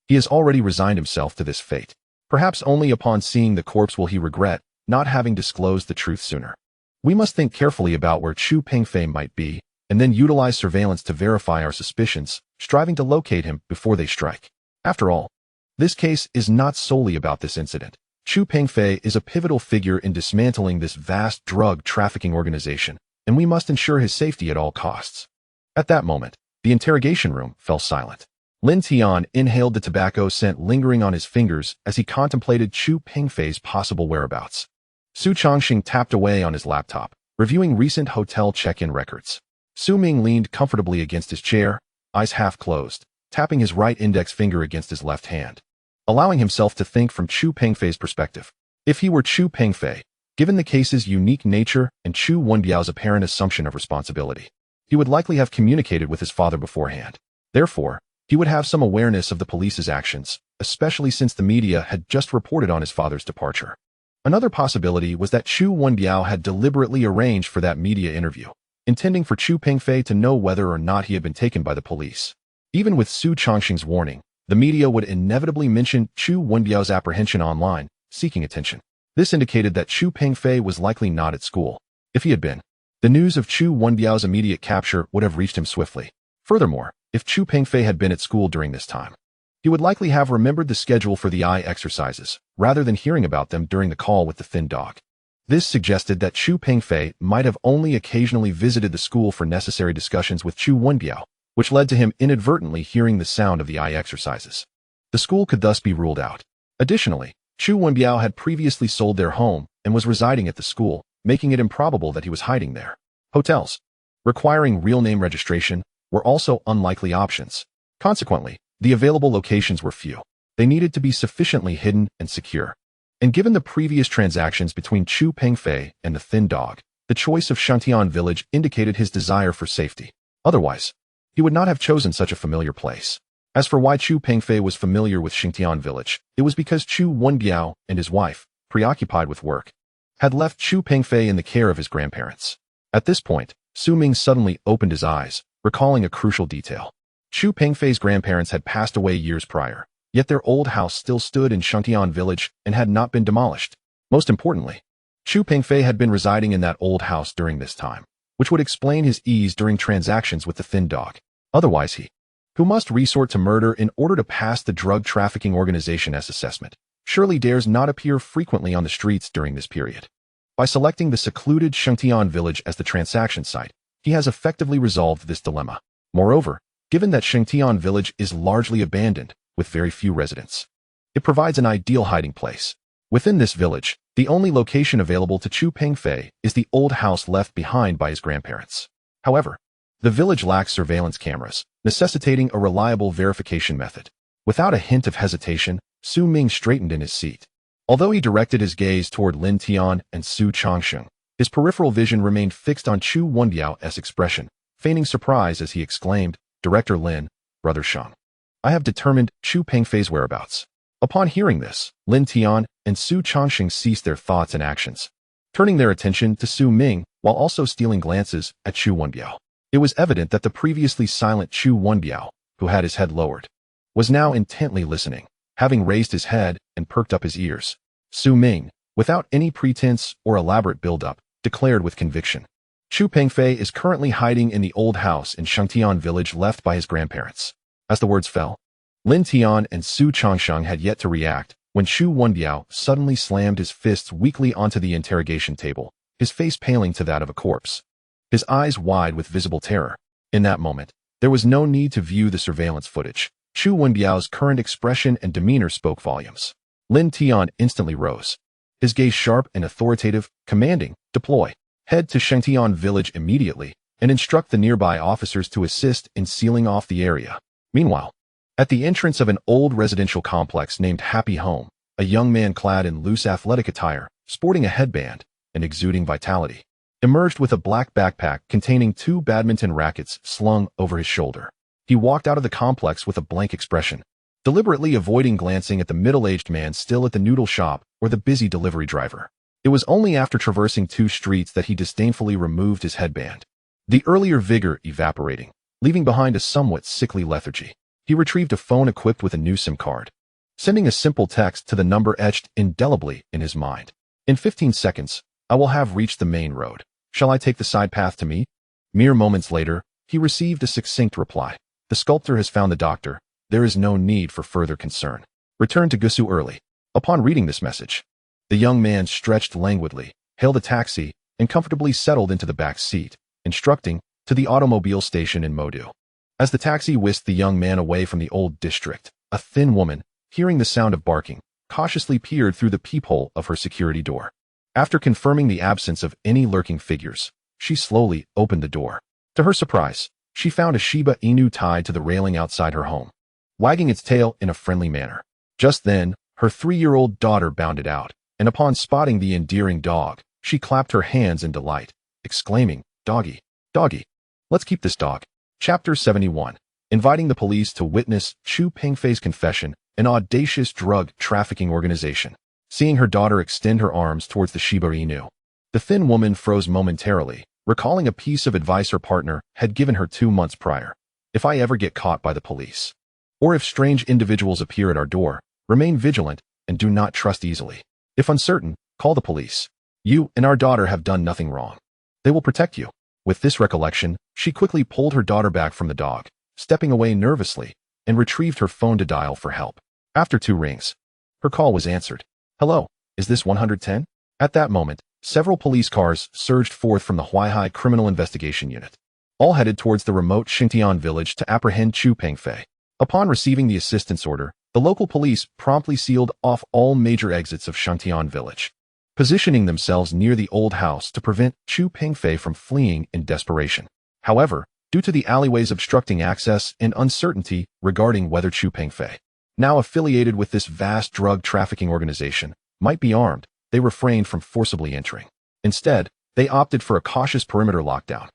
He has already resigned himself to this fate. Perhaps only upon seeing the corpse will he regret not having disclosed the truth sooner. We must think carefully about where Chu Pengfei might be, and then utilize surveillance to verify our suspicions, striving to locate him before they strike. After all, this case is not solely about this incident. Chu Pengfei is a pivotal figure in dismantling this vast drug trafficking organization, and we must ensure his safety at all costs. At that moment, the interrogation room fell silent. Lin Tian inhaled the tobacco scent lingering on his fingers as he contemplated Chu Pengfei's possible whereabouts. Su Changxing tapped away on his laptop, reviewing recent hotel check-in records. Su Ming leaned comfortably against his chair, eyes half closed, tapping his right index finger against his left hand, allowing himself to think from Chu Pengfei's perspective. If he were Chu Pengfei, given the case's unique nature and Chu Wenbiao's apparent assumption of responsibility, he would likely have communicated with his father beforehand. Therefore, he would have some awareness of the police's actions, especially since the media had just reported on his father's departure. Another possibility was that Chu Wenbiao had deliberately arranged for that media interview, intending for Chu Pengfei to know whether or not he had been taken by the police. Even with Su Changxing's warning, the media would inevitably mention Chu Wenbiao's apprehension online, seeking attention. This indicated that Chu Pengfei was likely not at school. If he had been, the news of Chu Wenbiao's immediate capture would have reached him swiftly. Furthermore, if Chu Pengfei had been at school during this time, he would likely have remembered the schedule for the eye exercises, rather than hearing about them during the call with the thin dog. This suggested that Chu Pengfei might have only occasionally visited the school for necessary discussions with Chu Wenbiao, which led to him inadvertently hearing the sound of the eye exercises. The school could thus be ruled out. Additionally, Chu Wenbiao had previously sold their home and was residing at the school, making it improbable that he was hiding there. Hotels requiring real name registration were also unlikely options. Consequently, the available locations were few. They needed to be sufficiently hidden and secure. And given the previous transactions between Chu Pengfei and the thin dog, the choice of Shangtian village indicated his desire for safety. Otherwise, he would not have chosen such a familiar place. As for why Chu Pengfei was familiar with Shangtian village, it was because Chu Wenbiao and his wife, preoccupied with work, had left Chu Pengfei in the care of his grandparents. At this point, Su Ming suddenly opened his eyes, recalling a crucial detail. Chu Pengfei's grandparents had passed away years prior, yet their old house still stood in Shangtian village and had not been demolished. Most importantly, Chu Pengfei had been residing in that old house during this time, which would explain his ease during transactions with the thin dog. Otherwise he, who must resort to murder in order to pass the drug trafficking organization S assessment, surely dares not appear frequently on the streets during this period. By selecting the secluded Shangtian village as the transaction site, he has effectively resolved this dilemma. Moreover, given that Shangtian village is largely abandoned, with very few residents, it provides an ideal hiding place. Within this village, the only location available to Chu Pengfei is the old house left behind by his grandparents. However, the village lacks surveillance cameras, necessitating a reliable verification method. Without a hint of hesitation, Su Ming straightened in his seat. Although he directed his gaze toward Lin Tian and Su Changsheng, his peripheral vision remained fixed on Chu Wenbiao's expression, feigning surprise as he exclaimed, "Director Lin, Brother Shang, I have determined Chu Pengfei's whereabouts." Upon hearing this, Lin Tian and Su Changsheng ceased their thoughts and actions, turning their attention to Su Ming while also stealing glances at Chu Wenbiao. It was evident that the previously silent Chu Wenbiao, who had his head lowered, was now intently listening, having raised his head and perked up his ears. Su Ming, without any pretense or elaborate build-up, declared with conviction, "Chu Pengfei is currently hiding in the old house in Shangtian village left by his grandparents." As the words fell, Lin Tian and Su Changsheng had yet to react when Chu Wenbiao suddenly slammed his fists weakly onto the interrogation table, his face paling to that of a corpse, his eyes wide with visible terror. In that moment, there was no need to view the surveillance footage. Chu Wenbiao's current expression and demeanor spoke volumes. Lin Tian instantly rose, his gaze sharp and authoritative, commanding, "Deploy. Head to Shangtian village immediately and instruct the nearby officers to assist in sealing off the area." Meanwhile, at the entrance of an old residential complex named Happy Home, a young man clad in loose athletic attire, sporting a headband and exuding vitality, emerged with a black backpack containing 2 badminton rackets slung over his shoulder. He walked out of the complex with a blank expression, deliberately avoiding glancing at the middle-aged man still at the noodle shop or the busy delivery driver. It was only after traversing 2 streets that he disdainfully removed his headband, the earlier vigor evaporating, leaving behind a somewhat sickly lethargy. He retrieved a phone equipped with a new SIM card, sending a simple text to the number etched indelibly in his mind. "In 15 seconds, I will have reached the main road. Shall I take the side path to meet?" Mere moments later, he received a succinct reply. "The sculptor has found the doctor. There is no need for further concern. Return to Gusu early." Upon reading this message, the young man stretched languidly, hailed a taxi, and comfortably settled into the back seat, instructing, "To the automobile station in Modu." As the taxi whisked the young man away from the old district, a thin woman, hearing the sound of barking, cautiously peered through the peephole of her security door. After confirming the absence of any lurking figures, she slowly opened the door. To her surprise, she found a Shiba Inu tied to the railing outside her home, wagging its tail in a friendly manner. Just then, her 3-year-old daughter bounded out, and upon spotting the endearing dog, she clapped her hands in delight, exclaiming, "Doggy, doggy, let's keep this dog." Chapter 71. Inviting the police to witness Chu Pengfei's confession, an audacious drug trafficking organization. Seeing her daughter extend her arms towards the Shiba Inu, the thin woman froze momentarily, recalling a piece of advice her partner had given her 2 months prior. "If I ever get caught by the police, or if strange individuals appear at our door, remain vigilant and do not trust easily. If uncertain, call the police. You and our daughter have done nothing wrong. They will protect you." With this recollection, she quickly pulled her daughter back from the dog, stepping away nervously, and retrieved her phone to dial for help. After 2 rings, her call was answered. "Hello, is this 110? At that moment, several police cars surged forth from the Huaihai Criminal Investigation Unit, all headed towards the remote Xingtian village to apprehend Chu Pengfei. Upon receiving the assistance order, the local police promptly sealed off all major exits of Xingtian village, positioning themselves near the old house to prevent Chu Pengfei from fleeing in desperation. However, due to the alleyways obstructing access and uncertainty regarding whether Chu Pengfei, now affiliated with this vast drug trafficking organization, might be armed, they refrained from forcibly entering. Instead, they opted for a cautious perimeter lockdown,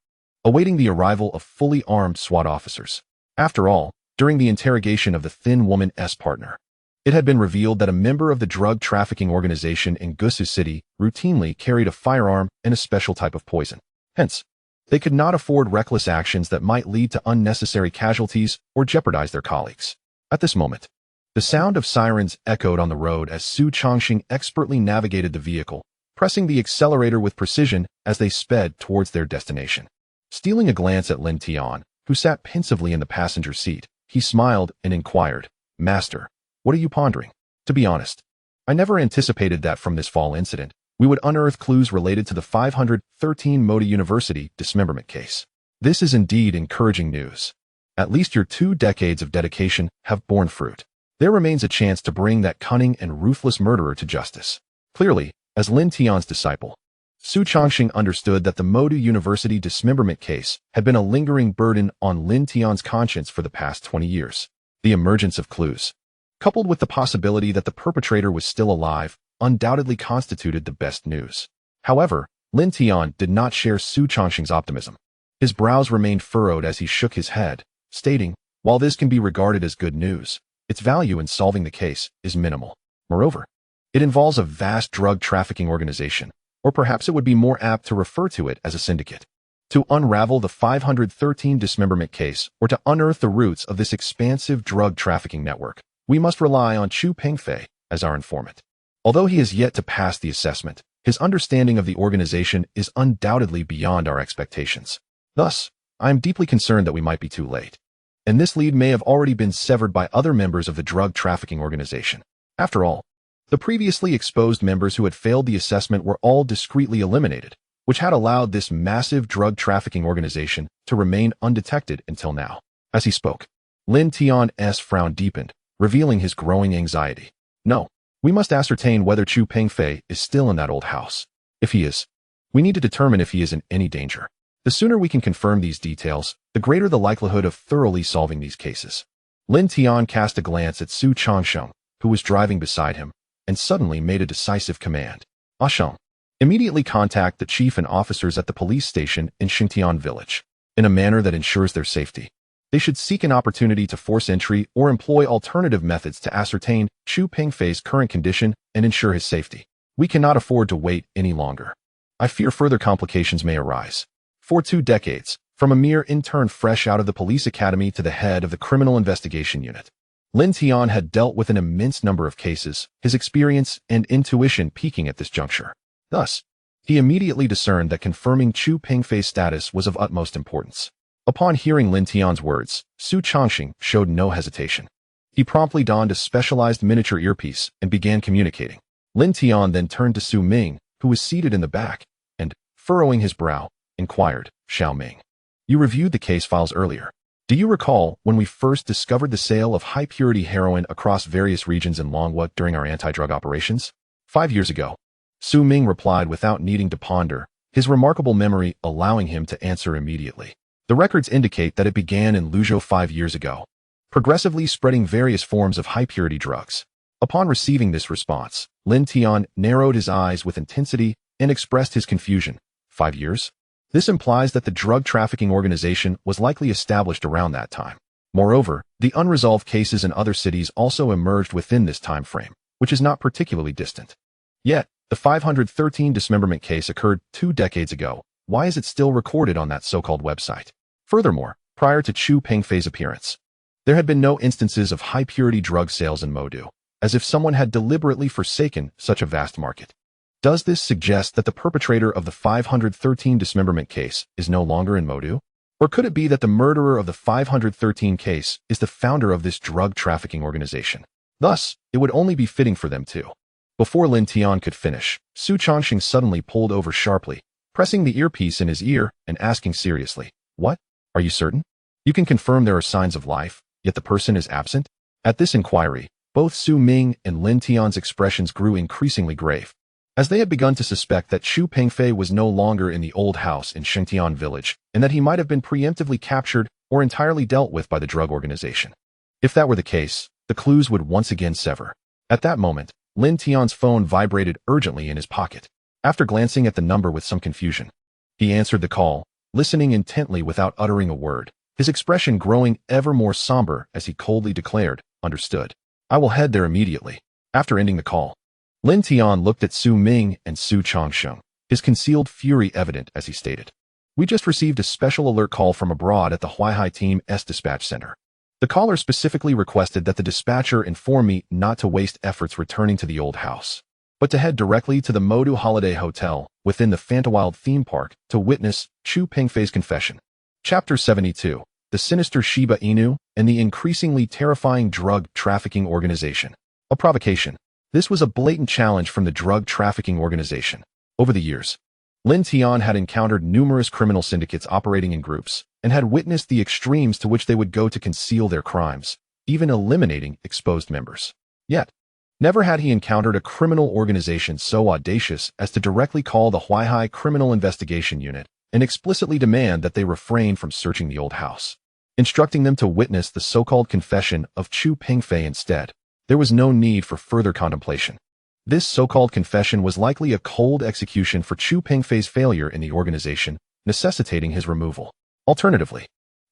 awaiting the arrival of fully armed SWAT officers. After all, during the interrogation of the thin woman's partner, it had been revealed that a member of the drug trafficking organization in Gusu City routinely carried a firearm and a special type of poison. Hence, they could not afford reckless actions that might lead to unnecessary casualties or jeopardize their colleagues. At this moment, the sound of sirens echoed on the road as Su Chongxing expertly navigated the vehicle, pressing the accelerator with precision as they sped towards their destination. Stealing a glance at Lin Tian, who sat pensively in the passenger seat, he smiled and inquired, "Master, what are you pondering?" To be honest, I never anticipated that from this fall incident, we would unearth clues related to the 513 Modi University dismemberment case. This is indeed encouraging news. At least your 2 decades of dedication have borne fruit. There remains a chance to bring that cunning and ruthless murderer to justice. Clearly, as Lin Tian's disciple, Su Chongxing understood that the Modi University dismemberment case had been a lingering burden on Lin Tian's conscience for the past 20 years. The emergence of clues, coupled with the possibility that the perpetrator was still alive, undoubtedly constituted the best news. However, Lin Tian did not share Su Chongxing's optimism. His brows remained furrowed as he shook his head, stating, "While this can be regarded as good news, its value in solving the case is minimal. Moreover, it involves a vast drug trafficking organization, or perhaps it would be more apt to refer to it as a syndicate. To unravel the 513 dismemberment case or to unearth the roots of this expansive drug trafficking network, we must rely on Chu Pengfei as our informant. Although he has yet to pass the assessment, his understanding of the organization is undoubtedly beyond our expectations. Thus, I am deeply concerned that we might be too late, and this lead may have already been severed by other members of the drug trafficking organization. After all, the previously exposed members who had failed the assessment were all discreetly eliminated, which had allowed this massive drug trafficking organization to remain undetected until now." As he spoke, Lin Tian's frown deepened, revealing his growing anxiety. "No, we must ascertain whether Chu Pengfei is still in that old house. If he is, we need to determine if he is in any danger. The sooner we can confirm these details, the greater the likelihood of thoroughly solving these cases." Lin Tian cast a glance at Su Chongxing, who was driving beside him, and suddenly made a decisive command. "Asheng, immediately contact the chief and officers at the police station in Xingtian village, in a manner that ensures their safety. They should seek an opportunity to force entry or employ alternative methods to ascertain Chu Pengfei's current condition and ensure his safety. We cannot afford to wait any longer. I fear further complications may arise." For 2 decades, from a mere intern fresh out of the police academy to the head of the criminal investigation unit, Lin Tian had dealt with an immense number of cases, his experience and intuition peaking at this juncture. Thus, he immediately discerned that confirming Chu Pengfei's status was of utmost importance. Upon hearing Lin Tian's words, Su Chongxing showed no hesitation. He promptly donned a specialized miniature earpiece and began communicating. Lin Tian then turned to Su Ming, who was seated in the back, and, furrowing his brow, inquired, "Xiao Ming, you reviewed the case files earlier. Do you recall when we first discovered the sale of high-purity heroin across various regions in Longhua during our anti-drug operations?" 5 years ago, Su Ming replied without needing to ponder, his remarkable memory allowing him to answer immediately. The records indicate that it began in Luzhou 5 years ago, progressively spreading various forms of high-purity drugs. Upon receiving this response, Lin Tian narrowed his eyes with intensity and expressed his confusion. 5 years? This implies that the drug trafficking organization was likely established around that time. Moreover, the unresolved cases in other cities also emerged within this time frame, which is not particularly distant. Yet, the 513 dismemberment case occurred 2 decades ago. Why is it still recorded on that so-called website? Furthermore, prior to Chu Pengfei's appearance, there had been no instances of high-purity drug sales in Modu, as if someone had deliberately forsaken such a vast market. Does this suggest that the perpetrator of the 513 dismemberment case is no longer in Modu? Or could it be that the murderer of the 513 case is the founder of this drug trafficking organization? Thus, it would only be fitting for them to Before Lin Tian could finish, Su Chongqing suddenly pulled over sharply, pressing the earpiece in his ear and asking seriously, "What? Are you certain? You can confirm there are signs of life, yet the person is absent?" At this inquiry, both Su Ming and Lin Tian's expressions grew increasingly grave, as they had begun to suspect that Chu Pengfei was no longer in the old house in Shengtian village, and that he might have been preemptively captured or entirely dealt with by the drug organization. If that were the case, the clues would once again sever. At that moment, Lin Tian's phone vibrated urgently in his pocket. After glancing at the number with some confusion, he answered the call, listening intently without uttering a word, his expression growing ever more somber as he coldly declared, "Understood. I will head there immediately." After ending the call, Lin Tian looked at Su Ming and Su Chongqing, his concealed fury evident as he stated, "We just received a special alert call from abroad at the Huaihai Team's dispatch center. The caller specifically requested that the dispatcher inform me not to waste efforts returning to the old house, but to head directly to the Modu Holiday Hotel within the Fantawild theme park to witness Chu Pengfei's confession." Chapter 72, The Sinister Shiba Inu and the Increasingly Terrifying Drug Trafficking Organization. A provocation. This was a blatant challenge from the drug trafficking organization. Over the years, Lin Tian had encountered numerous criminal syndicates operating in groups and had witnessed the extremes to which they would go to conceal their crimes, even eliminating exposed members. Yet, never had he encountered a criminal organization so audacious as to directly call the Huaihai Criminal Investigation Unit and explicitly demand that they refrain from searching the old house, instructing them to witness the so-called confession of Chu Pengfei instead. There was no need for further contemplation. This so-called confession was likely a cold execution for Chu Pengfei's failure in the organization, necessitating his removal. Alternatively,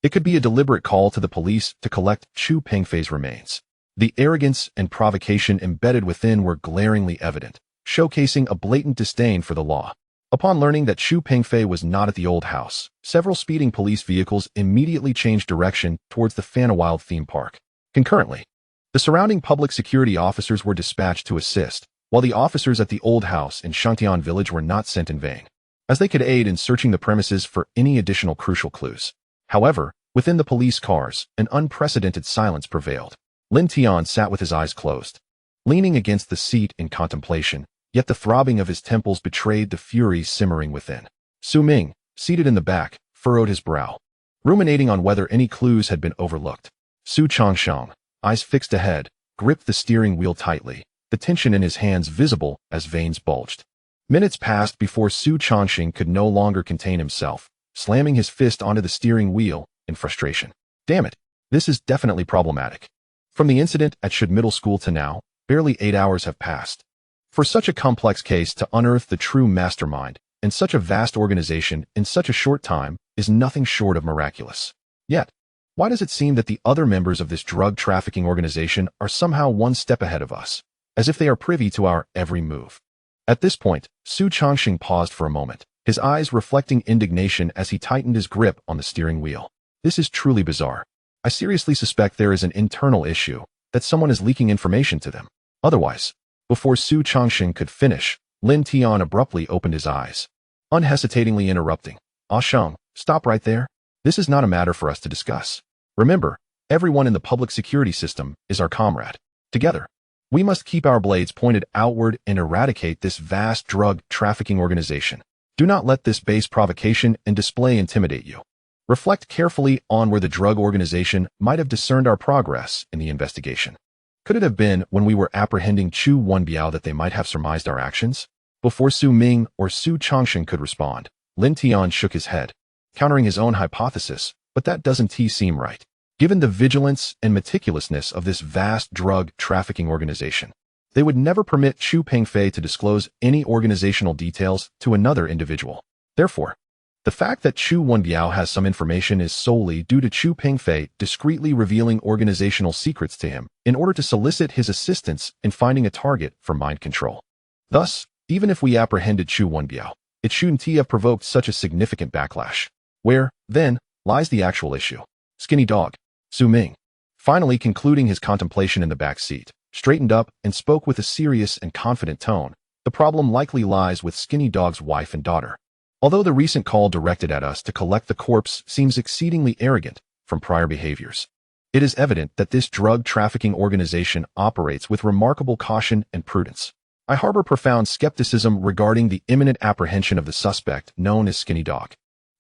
it could be a deliberate call to the police to collect Chu Pengfei's remains. The arrogance and provocation embedded within were glaringly evident, showcasing a blatant disdain for the law. Upon learning that Chu Pengfei was not at the old house, several speeding police vehicles immediately changed direction towards the Fantawild theme park. Concurrently, the surrounding public security officers were dispatched to assist, while the officers at the old house in Shangtian village were not sent in vain, as they could aid in searching the premises for any additional crucial clues. However, within the police cars, an unprecedented silence prevailed. Lin Tian sat with his eyes closed, leaning against the seat in contemplation, yet the throbbing of his temples betrayed the fury simmering within. Su Ming, seated in the back, furrowed his brow, ruminating on whether any clues had been overlooked. Su Chongqing, eyes fixed ahead, gripped the steering wheel tightly, the tension in his hands visible as veins bulged. Minutes passed before Su Chongqing could no longer contain himself, slamming his fist onto the steering wheel in frustration. "Damn it, this is definitely problematic. From the incident at Shud Middle School to now, barely 8 hours have passed. For such a complex case to unearth the true mastermind in such a vast organization in such a short time is nothing short of miraculous. Yet, why does it seem that the other members of this drug trafficking organization are somehow one step ahead of us, as if they are privy to our every move?" At this point, Su Chongqing paused for a moment, his eyes reflecting indignation as he tightened his grip on the steering wheel. "This is truly bizarre. I seriously suspect there is an internal issue, that someone is leaking information to them. Otherwise," before Su Chongqing could finish, Lin Tian abruptly opened his eyes, unhesitatingly interrupting, "Ah Sheng, stop right there. This is not a matter for us to discuss. Remember, everyone in the public security system is our comrade. Together, we must keep our blades pointed outward and eradicate this vast drug trafficking organization. Do not let this base provocation and display intimidate you. Reflect carefully on where the drug organization might have discerned our progress in the investigation. Could it have been when we were apprehending Chu Wenbiao that they might have surmised our actions?" Before Su Ming or Su Chongqing could respond, Lin Tian shook his head, countering his own hypothesis, "But that doesn't seem right. Given the vigilance and meticulousness of this vast drug trafficking organization, they would never permit Chu Pengfei to disclose any organizational details to another individual. Therefore, the fact that Chu Wenbiao has some information is solely due to Chu Pengfei discreetly revealing organizational secrets to him in order to solicit his assistance in finding a target for mind control. Thus, even if we apprehended Chu Wenbiao, it shouldn't have provoked such a significant backlash. Where, then, lies the actual issue?" "Skinny dog." Su Ming, finally concluding his contemplation in the back seat, straightened up and spoke with a serious and confident tone. "The problem likely lies with Skinny Dog's wife and daughter. Although the recent call directed at us to collect the corpse seems exceedingly arrogant from prior behaviors, it is evident that this drug trafficking organization operates with remarkable caution and prudence. I harbor profound skepticism regarding the imminent apprehension of the suspect known as Skinny Dog.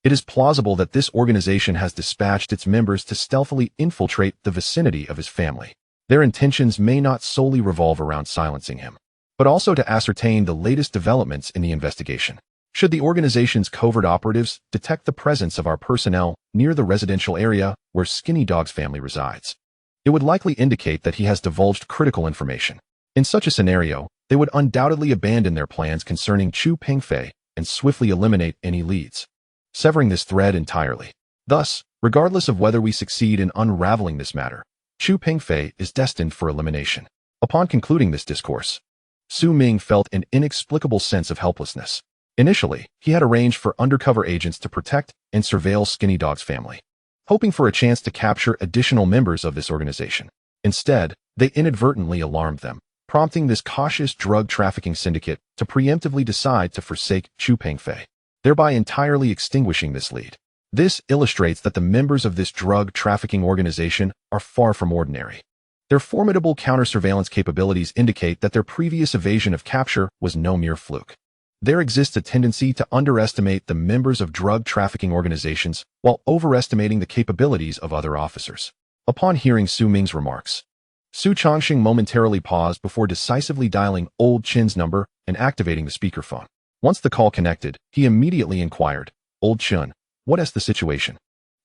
It is plausible that this organization has dispatched its members to stealthily infiltrate the vicinity of his family. Their intentions may not solely revolve around silencing him, but also to ascertain the latest developments in the investigation. Should the organization's covert operatives detect the presence of our personnel near the residential area where Skinny Dog's family resides, it would likely indicate that he has divulged critical information. In such a scenario, they would undoubtedly abandon their plans concerning Chu Pingfei and swiftly eliminate any leads, severing this thread entirely. Thus, regardless of whether we succeed in unraveling this matter, Chu Pingfei is destined for elimination. Upon concluding this discourse, Su Ming felt an inexplicable sense of helplessness. Initially, he had arranged for undercover agents to protect and surveil Skinny Dog's family, hoping for a chance to capture additional members of this organization. Instead, they inadvertently alarmed them, prompting this cautious drug trafficking syndicate to preemptively decide to forsake Chu Pingfei, thereby entirely extinguishing this lead. This illustrates that the members of this drug trafficking organization are far from ordinary. Their formidable counter-surveillance capabilities indicate that their previous evasion of capture was no mere fluke. There exists a tendency to underestimate the members of drug trafficking organizations while overestimating the capabilities of other officers. Upon hearing Su Ming's remarks, Su Changxing momentarily paused before decisively dialing Old Chin's number and activating the speakerphone. Once the call connected, he immediately inquired, "Old Chin, what is the situation?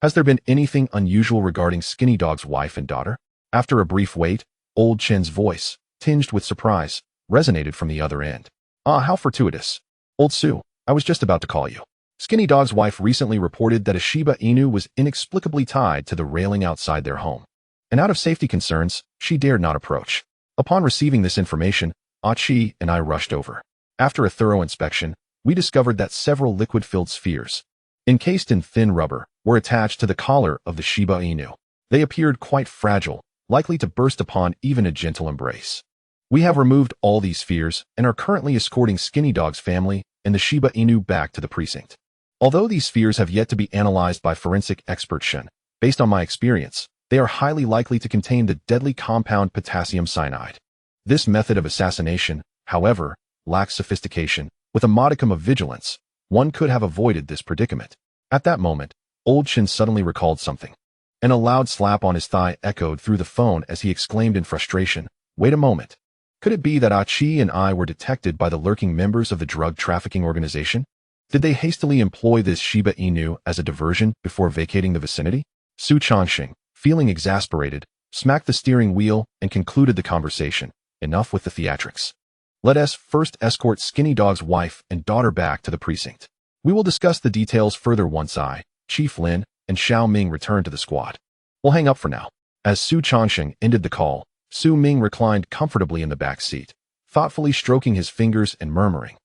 Has there been anything unusual regarding Skinny Dog's wife and daughter?" After a brief wait, Old Chin's voice, tinged with surprise, resonated from the other end. "Ah, how fortuitous. Old Su, I was just about to call you. Skinny Dog's wife recently reported that a Shiba Inu was inexplicably tied to the railing outside their home, and out of safety concerns, she dared not approach." Upon receiving this information, Achi and I rushed over. After a thorough inspection, we discovered that several liquid-filled spheres, encased in thin rubber, were attached to the collar of the Shiba Inu. They appeared quite fragile, likely to burst upon even a gentle embrace. We have removed all these spheres and are currently escorting Skinny Dog's family and the Shiba Inu back to the precinct. Although these spheres have yet to be analyzed by forensic expert Shen, based on my experience, they are highly likely to contain the deadly compound potassium cyanide. This method of assassination, however, lacks sophistication. With a modicum of vigilance, one could have avoided this predicament. At that moment, Old Chin suddenly recalled something, and a loud slap on his thigh echoed through the phone as he exclaimed in frustration, "Wait a moment. Could it be that Achi and I were detected by the lurking members of the drug trafficking organization? Did they hastily employ this Shiba Inu as a diversion before vacating the vicinity?" Su Changxing, feeling exasperated, smacked the steering wheel and concluded the conversation. "Enough with the theatrics. Let us first escort Skinny Dog's wife and daughter back to the precinct. We will discuss the details further once I, Chief Lin, and Xiao Ming return to the squad. We'll hang up for now." As Su Changxing ended the call, Su Ming reclined comfortably in the back seat, thoughtfully stroking his fingers and murmuring,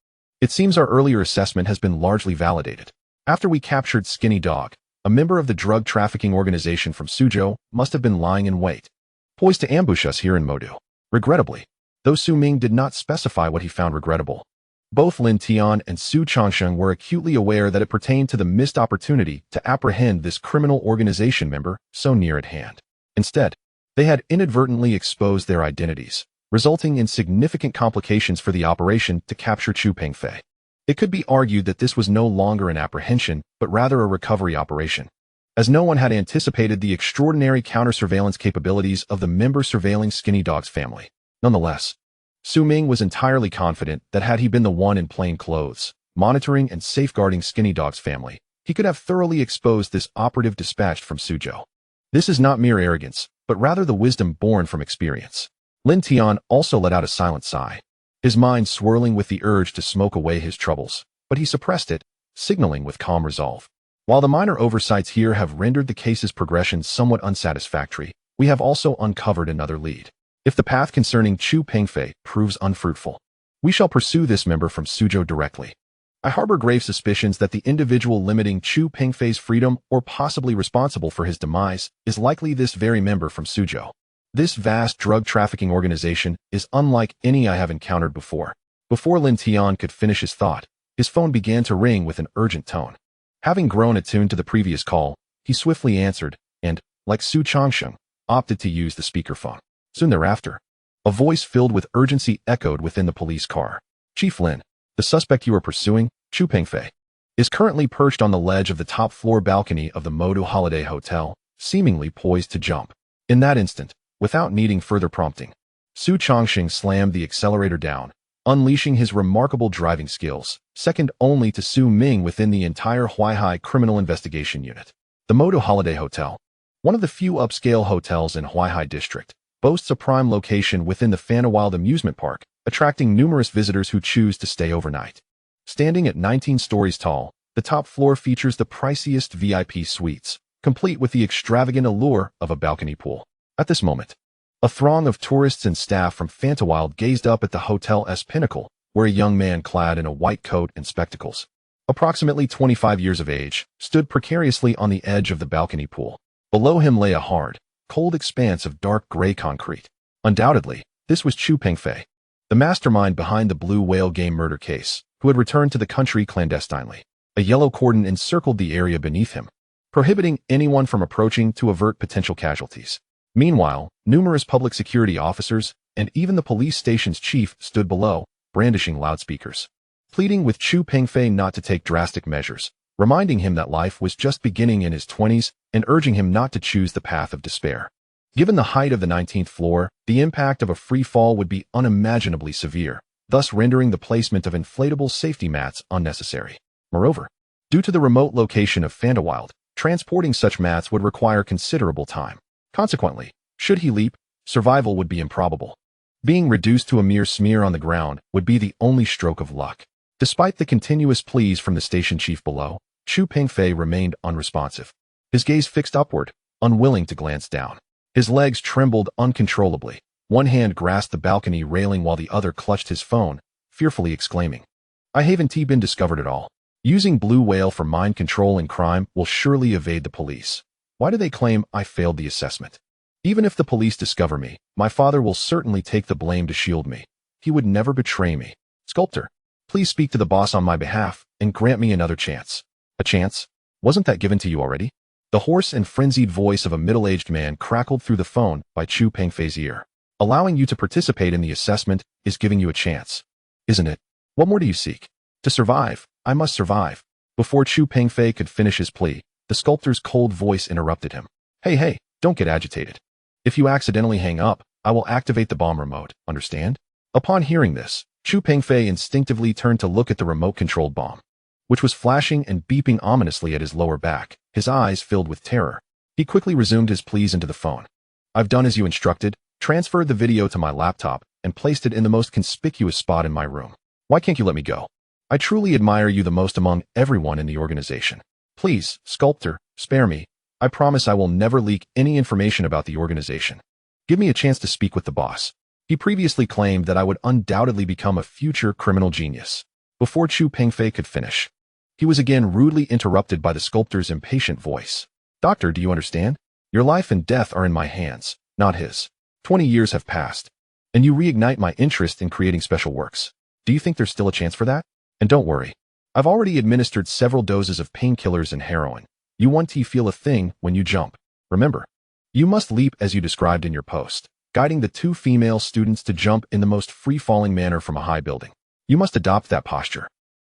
"It seems our earlier assessment has been largely validated. After we captured Skinny Dog, a member of the drug trafficking organization from Suzhou must have been lying in wait, poised to ambush us here in Modu. Regrettably, though Su Ming did not specify what he found regrettable, both Lin Tian and Su Changsheng were acutely aware that it pertained to the missed opportunity to apprehend this criminal organization member so near at hand. Instead, they had inadvertently exposed their identities, resulting in significant complications for the operation to capture Chu Pingfei. It could be argued that this was no longer an apprehension, but rather a recovery operation, as no one had anticipated the extraordinary counter-surveillance capabilities of the member surveilling Skinny Dog's family. Nonetheless, Su Ming was entirely confident that had he been the one in plain clothes, monitoring and safeguarding Skinny Dog's family, he could have thoroughly exposed this operative dispatched from Suzhou. This is not mere arrogance, but rather the wisdom born from experience. Lin Tian also let out a silent sigh, his mind swirling with the urge to smoke away his troubles, but he suppressed it, signaling with calm resolve. While the minor oversights here have rendered the case's progression somewhat unsatisfactory, we have also uncovered another lead. If the path concerning Chu Pingfei proves unfruitful, we shall pursue this member from Suzhou directly. I harbor grave suspicions that the individual limiting Chu Pingfei's freedom or possibly responsible for his demise is likely this very member from Suzhou. This vast drug trafficking organization is unlike any I have encountered before. Before Lin Tian could finish his thought, his phone began to ring with an urgent tone. Having grown attuned to the previous call, he swiftly answered and, like Su Changsheng, opted to use the speakerphone. Soon thereafter, A voice filled with urgency echoed within the police car. Chief Lin, the suspect you are pursuing, Chu Pengfei, is currently perched on the ledge of the top-floor balcony of the Modu Holiday Hotel, seemingly poised to jump. In that instant, without needing further prompting, Su Chongqing slammed the accelerator down, unleashing his remarkable driving skills, second only to Su Ming within the entire Huaihai Criminal Investigation Unit. The Modu Holiday Hotel, one of the few upscale hotels in Huaihai District, boasts a prime location within the Fantawild amusement park, attracting numerous visitors who choose to stay overnight. Standing at 19 stories tall, the top floor features the priciest VIP suites, complete with the extravagant allure of a balcony pool. At this moment, a throng of tourists and staff from Fantawild gazed up at the hotel's pinnacle, where a young man clad in a white coat and spectacles, approximately 25 years of age, stood precariously on the edge of the balcony pool. Below him lay a hard, cold expanse of dark gray concrete. Undoubtedly, this was Chu Pengfei, the mastermind behind the Blue Whale game murder case, who had returned to the country clandestinely. A yellow cordon encircled the area beneath him, prohibiting anyone from approaching to avert potential casualties. Meanwhile, numerous public security officers and even the police station's chief stood below, brandishing loudspeakers, pleading with Chu Pengfei not to take drastic measures, reminding him that life was just beginning in his 20s and urging him not to choose the path of despair. Given the height of the 19th floor, the impact of a free fall would be unimaginably severe, thus rendering the placement of inflatable safety mats unnecessary. Moreover, due to the remote location of Fantawild, transporting such mats would require considerable time. Consequently, should he leap, survival would be improbable. Being reduced to a mere smear on the ground would be the only stroke of luck. Despite the continuous pleas from the station chief below, Chu Pengfei remained unresponsive. His gaze fixed upward, unwilling to glance down. His legs trembled uncontrollably. One hand grasped the balcony railing while the other clutched his phone, fearfully exclaiming, "I haven't been discovered at all. Using Blue Whale for mind control and crime will surely evade the police. Why do they claim I failed the assessment? Even if the police discover me, my father will certainly take the blame to shield me. He would never betray me. Sculptor, please speak to the boss on my behalf and grant me another chance." A chance? Wasn't that given to you already? The hoarse and frenzied voice of a middle-aged man crackled through the phone by Chu Pengfei's ear. Allowing you to participate in the assessment is giving you a chance, isn't it? What more do you seek? To survive, I must survive. Before Chu Pengfei could finish his plea, the sculptor's cold voice interrupted him. Hey, don't get agitated. If you accidentally hang up, I will activate the bomb remote, understand? Upon hearing this, Chu Pengfei instinctively turned to look at the remote-controlled bomb, which was flashing and beeping ominously at his lower back, his eyes filled with terror. He quickly resumed his pleas into the phone. I've done as you instructed, transferred the video to my laptop, and placed it in the most conspicuous spot in my room. Why can't you let me go? I truly admire you the most among everyone in the organization. Please, Sculptor, spare me. I promise I will never leak any information about the organization. Give me a chance to speak with the boss. He previously claimed that I would undoubtedly become a future criminal genius. Before Chu Pengfei could finish, he was again rudely interrupted by the sculptor's impatient voice. Doctor, do you understand? Your life and death are in my hands, not his. 20 years have passed, and you reignite my interest in creating special works. Do you think there's still a chance for that? And don't worry. I've already administered several doses of painkillers and heroin. You won't feel a thing when you jump. Remember, you must leap as you described in your post, guiding the two female students to jump in the most free-falling manner from a high building. You must adopt that posture.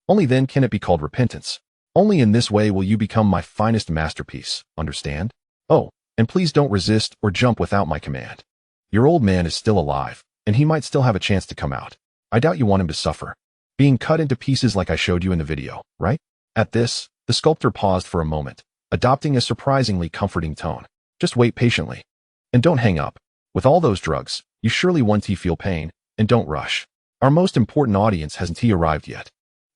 Only then can it be called repentance. Only in this way will you become my finest masterpiece, understand? Oh, and please don't resist or jump without my command. Your old man is still alive, and he might still have a chance to come out. I doubt you want him to suffer, being cut into pieces like I showed you in the video, right? At this, the sculptor paused for a moment, adopting a surprisingly comforting tone. Just wait patiently. And don't hang up. With all those drugs, you surely want to feel pain, and don't rush. Our most important audience hasn't arrived yet.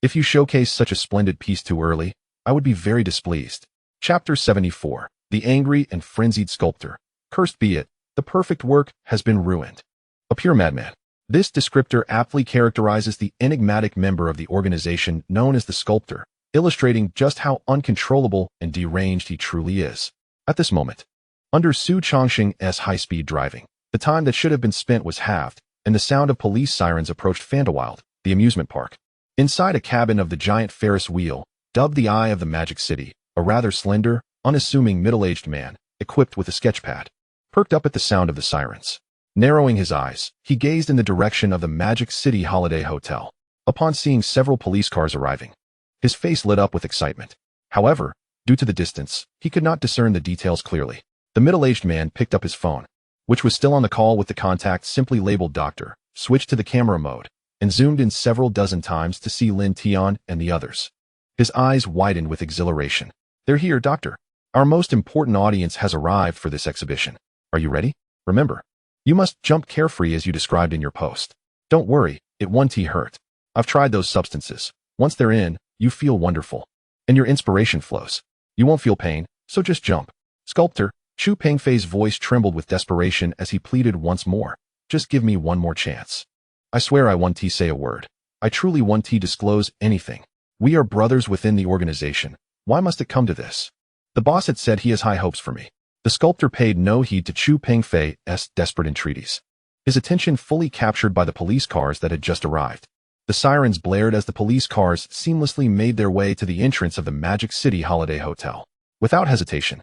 If you showcase such a splendid piece too early, I would be very displeased. Chapter 74. The Angry and Frenzied Sculptor. Cursed be it, the perfect work has been ruined. A pure madman. This descriptor aptly characterizes the enigmatic member of the organization known as the Sculptor, illustrating just how uncontrollable and deranged he truly is. At this moment, under Su Chongqing's high-speed driving, the time that should have been spent was halved, and the sound of police sirens approached Fantawild, the amusement park. Inside a cabin of the giant Ferris wheel, dubbed the Eye of the Magic City, a rather slender, unassuming middle-aged man, equipped with a sketchpad, perked up at the sound of the sirens. Narrowing his eyes, he gazed in the direction of the Magic City Holiday Hotel. Upon seeing several police cars arriving, his face lit up with excitement. However, due to the distance, he could not discern the details clearly. The middle-aged man picked up his phone, which was still on the call with the contact simply labeled Doctor, switched to the camera mode, and zoomed in several dozen times to see Lin Tian and the others. His eyes widened with exhilaration. "They're here, Doctor. Our most important audience has arrived for this exhibition. Are you ready? Remember, you must jump carefree as you described in your post. Don't worry, it won't hurt. I've tried those substances. Once they're in, you feel wonderful. And your inspiration flows. You won't feel pain, so just jump." Sculptor Chu Pengfei's voice trembled with desperation as he pleaded once more. "Just give me one more chance. I swear I won't say a word. I truly won't disclose anything. We are brothers within the organization. Why must it come to this? The boss had said he has high hopes for me." The sculptor paid no heed to Chu Pengfei's desperate entreaties. His attention fully captured by the police cars that had just arrived. The sirens blared as the police cars seamlessly made their way to the entrance of the Magic City Holiday Hotel. Without hesitation,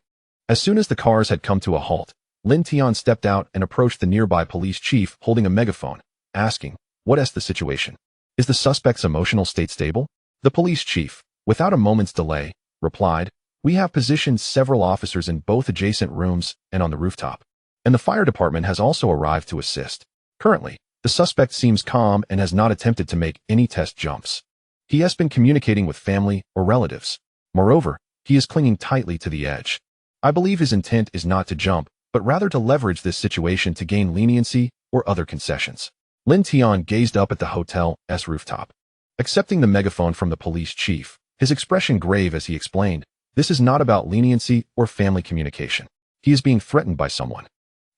as soon as the cars had come to a halt, Lin Tian stepped out and approached the nearby police chief holding a megaphone, asking, "What's the situation? Is the suspect's emotional state stable?" The police chief, without a moment's delay, replied, "We have positioned several officers in both adjacent rooms and on the rooftop, and the fire department has also arrived to assist. Currently, the suspect seems calm and has not attempted to make any test jumps. He has been communicating with family or relatives. Moreover, he is clinging tightly to the edge. I believe his intent is not to jump, but rather to leverage this situation to gain leniency or other concessions." Lin Tian gazed up at the hotel's rooftop. Accepting the megaphone from the police chief, his expression grave as he explained, "This is not about leniency or family communication. He is being threatened by someone.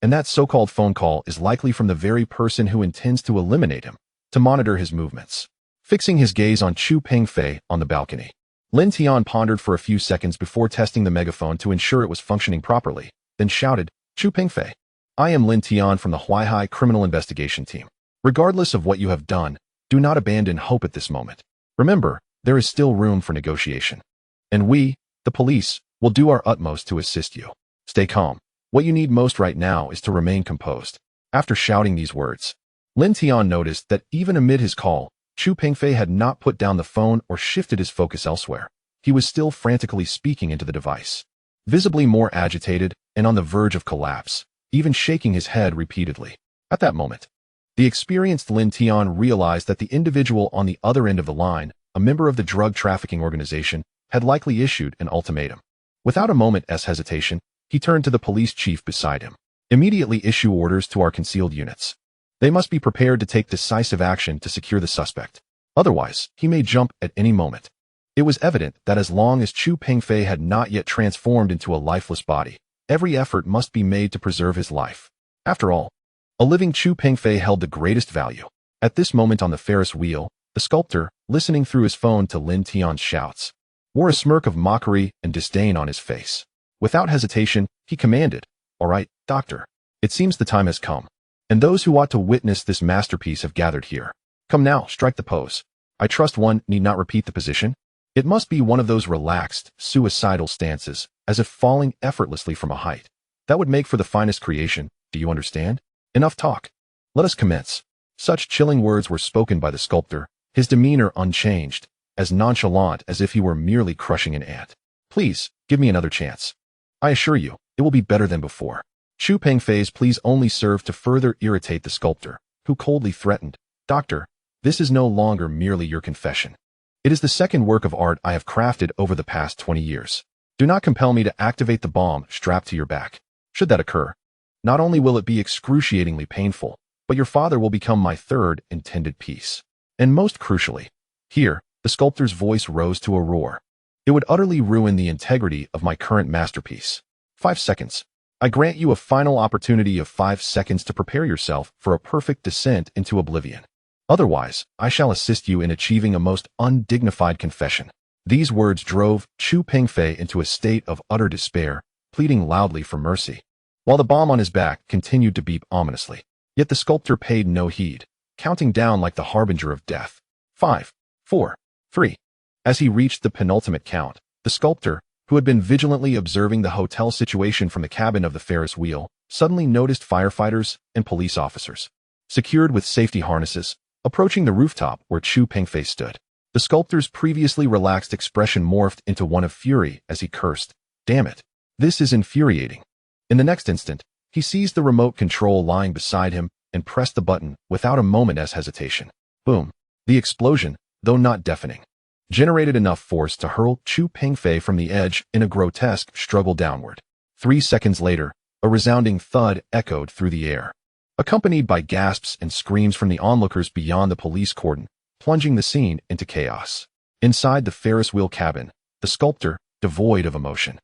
And that so-called phone call is likely from the very person who intends to eliminate him, to monitor his movements." Fixing his gaze on Chu Pengfei on the balcony, Lin Tian pondered for a few seconds before testing the megaphone to ensure it was functioning properly, then shouted, "Chu Pengfei, I am Lin Tian from the Huaihai Criminal Investigation Team. Regardless of what you have done, do not abandon hope at this moment. Remember, there is still room for negotiation. And we, the police, will do our utmost to assist you. Stay calm. What you need most right now is to remain composed." After shouting these words, Lin Tian noticed that even amid his call, Chu Pengfei had not put down the phone or shifted his focus elsewhere. He was still frantically speaking into the device, visibly more agitated and on the verge of collapse, even shaking his head repeatedly. At that moment, the experienced Lin Tian realized that the individual on the other end of the line, a member of the drug trafficking organization, had likely issued an ultimatum. Without a moment's hesitation, he turned to the police chief beside him. "Immediately issue orders to our concealed units. They must be prepared to take decisive action to secure the suspect. Otherwise, he may jump at any moment." It was evident that as long as Chu Pengfei had not yet transformed into a lifeless body, every effort must be made to preserve his life. After all, a living Chu Pengfei held the greatest value. At this moment on the Ferris wheel, the sculptor, listening through his phone to Lin Tian's shouts, wore a smirk of mockery and disdain on his face. Without hesitation, he commanded, "All right, Doctor. It seems the time has come, and those who ought to witness this masterpiece have gathered here. Come now, strike the pose. I trust one need not repeat the position. It must be one of those relaxed, suicidal stances, as if falling effortlessly from a height. That would make for the finest creation, do you understand? Enough talk. Let us commence." Such chilling words were spoken by the sculptor, his demeanor unchanged, as nonchalant as if he were merely crushing an ant. "Please, give me another chance. I assure you, it will be better than before." Chu Pengfei's pleas only served to further irritate the sculptor, who coldly threatened, "Doctor, this is no longer merely your confession. It is the second work of art I have crafted over the past 20 years. Do not compel me to activate the bomb strapped to your back. Should that occur, not only will it be excruciatingly painful, but your father will become my third intended piece. And most crucially," here, the sculptor's voice rose to a roar, "it would utterly ruin the integrity of my current masterpiece. 5 seconds. I grant you a final opportunity of 5 seconds to prepare yourself for a perfect descent into oblivion. Otherwise, I shall assist you in achieving a most undignified confession." These words drove Chu Pengfei into a state of utter despair, pleading loudly for mercy, while the bomb on his back continued to beep ominously. Yet the sculptor paid no heed, counting down like the harbinger of death. 5, 4, 3. As he reached the penultimate count, the sculptor, who had been vigilantly observing the hotel situation from the cabin of the Ferris wheel, suddenly noticed firefighters and police officers, secured with safety harnesses, approaching the rooftop where Chu Pengfei stood. The sculptor's previously relaxed expression morphed into one of fury as he cursed, "Damn it. This is infuriating." In the next instant, he seized the remote control lying beside him and pressed the button without a moment's hesitation. Boom. The explosion, though not deafening, generated enough force to hurl Chu Pengfei from the edge in a grotesque struggle downward. 3 seconds later, a resounding thud echoed through the air, accompanied by gasps and screams from the onlookers beyond the police cordon, plunging the scene into chaos. Inside the Ferris wheel cabin, the sculptor, devoid of emotion,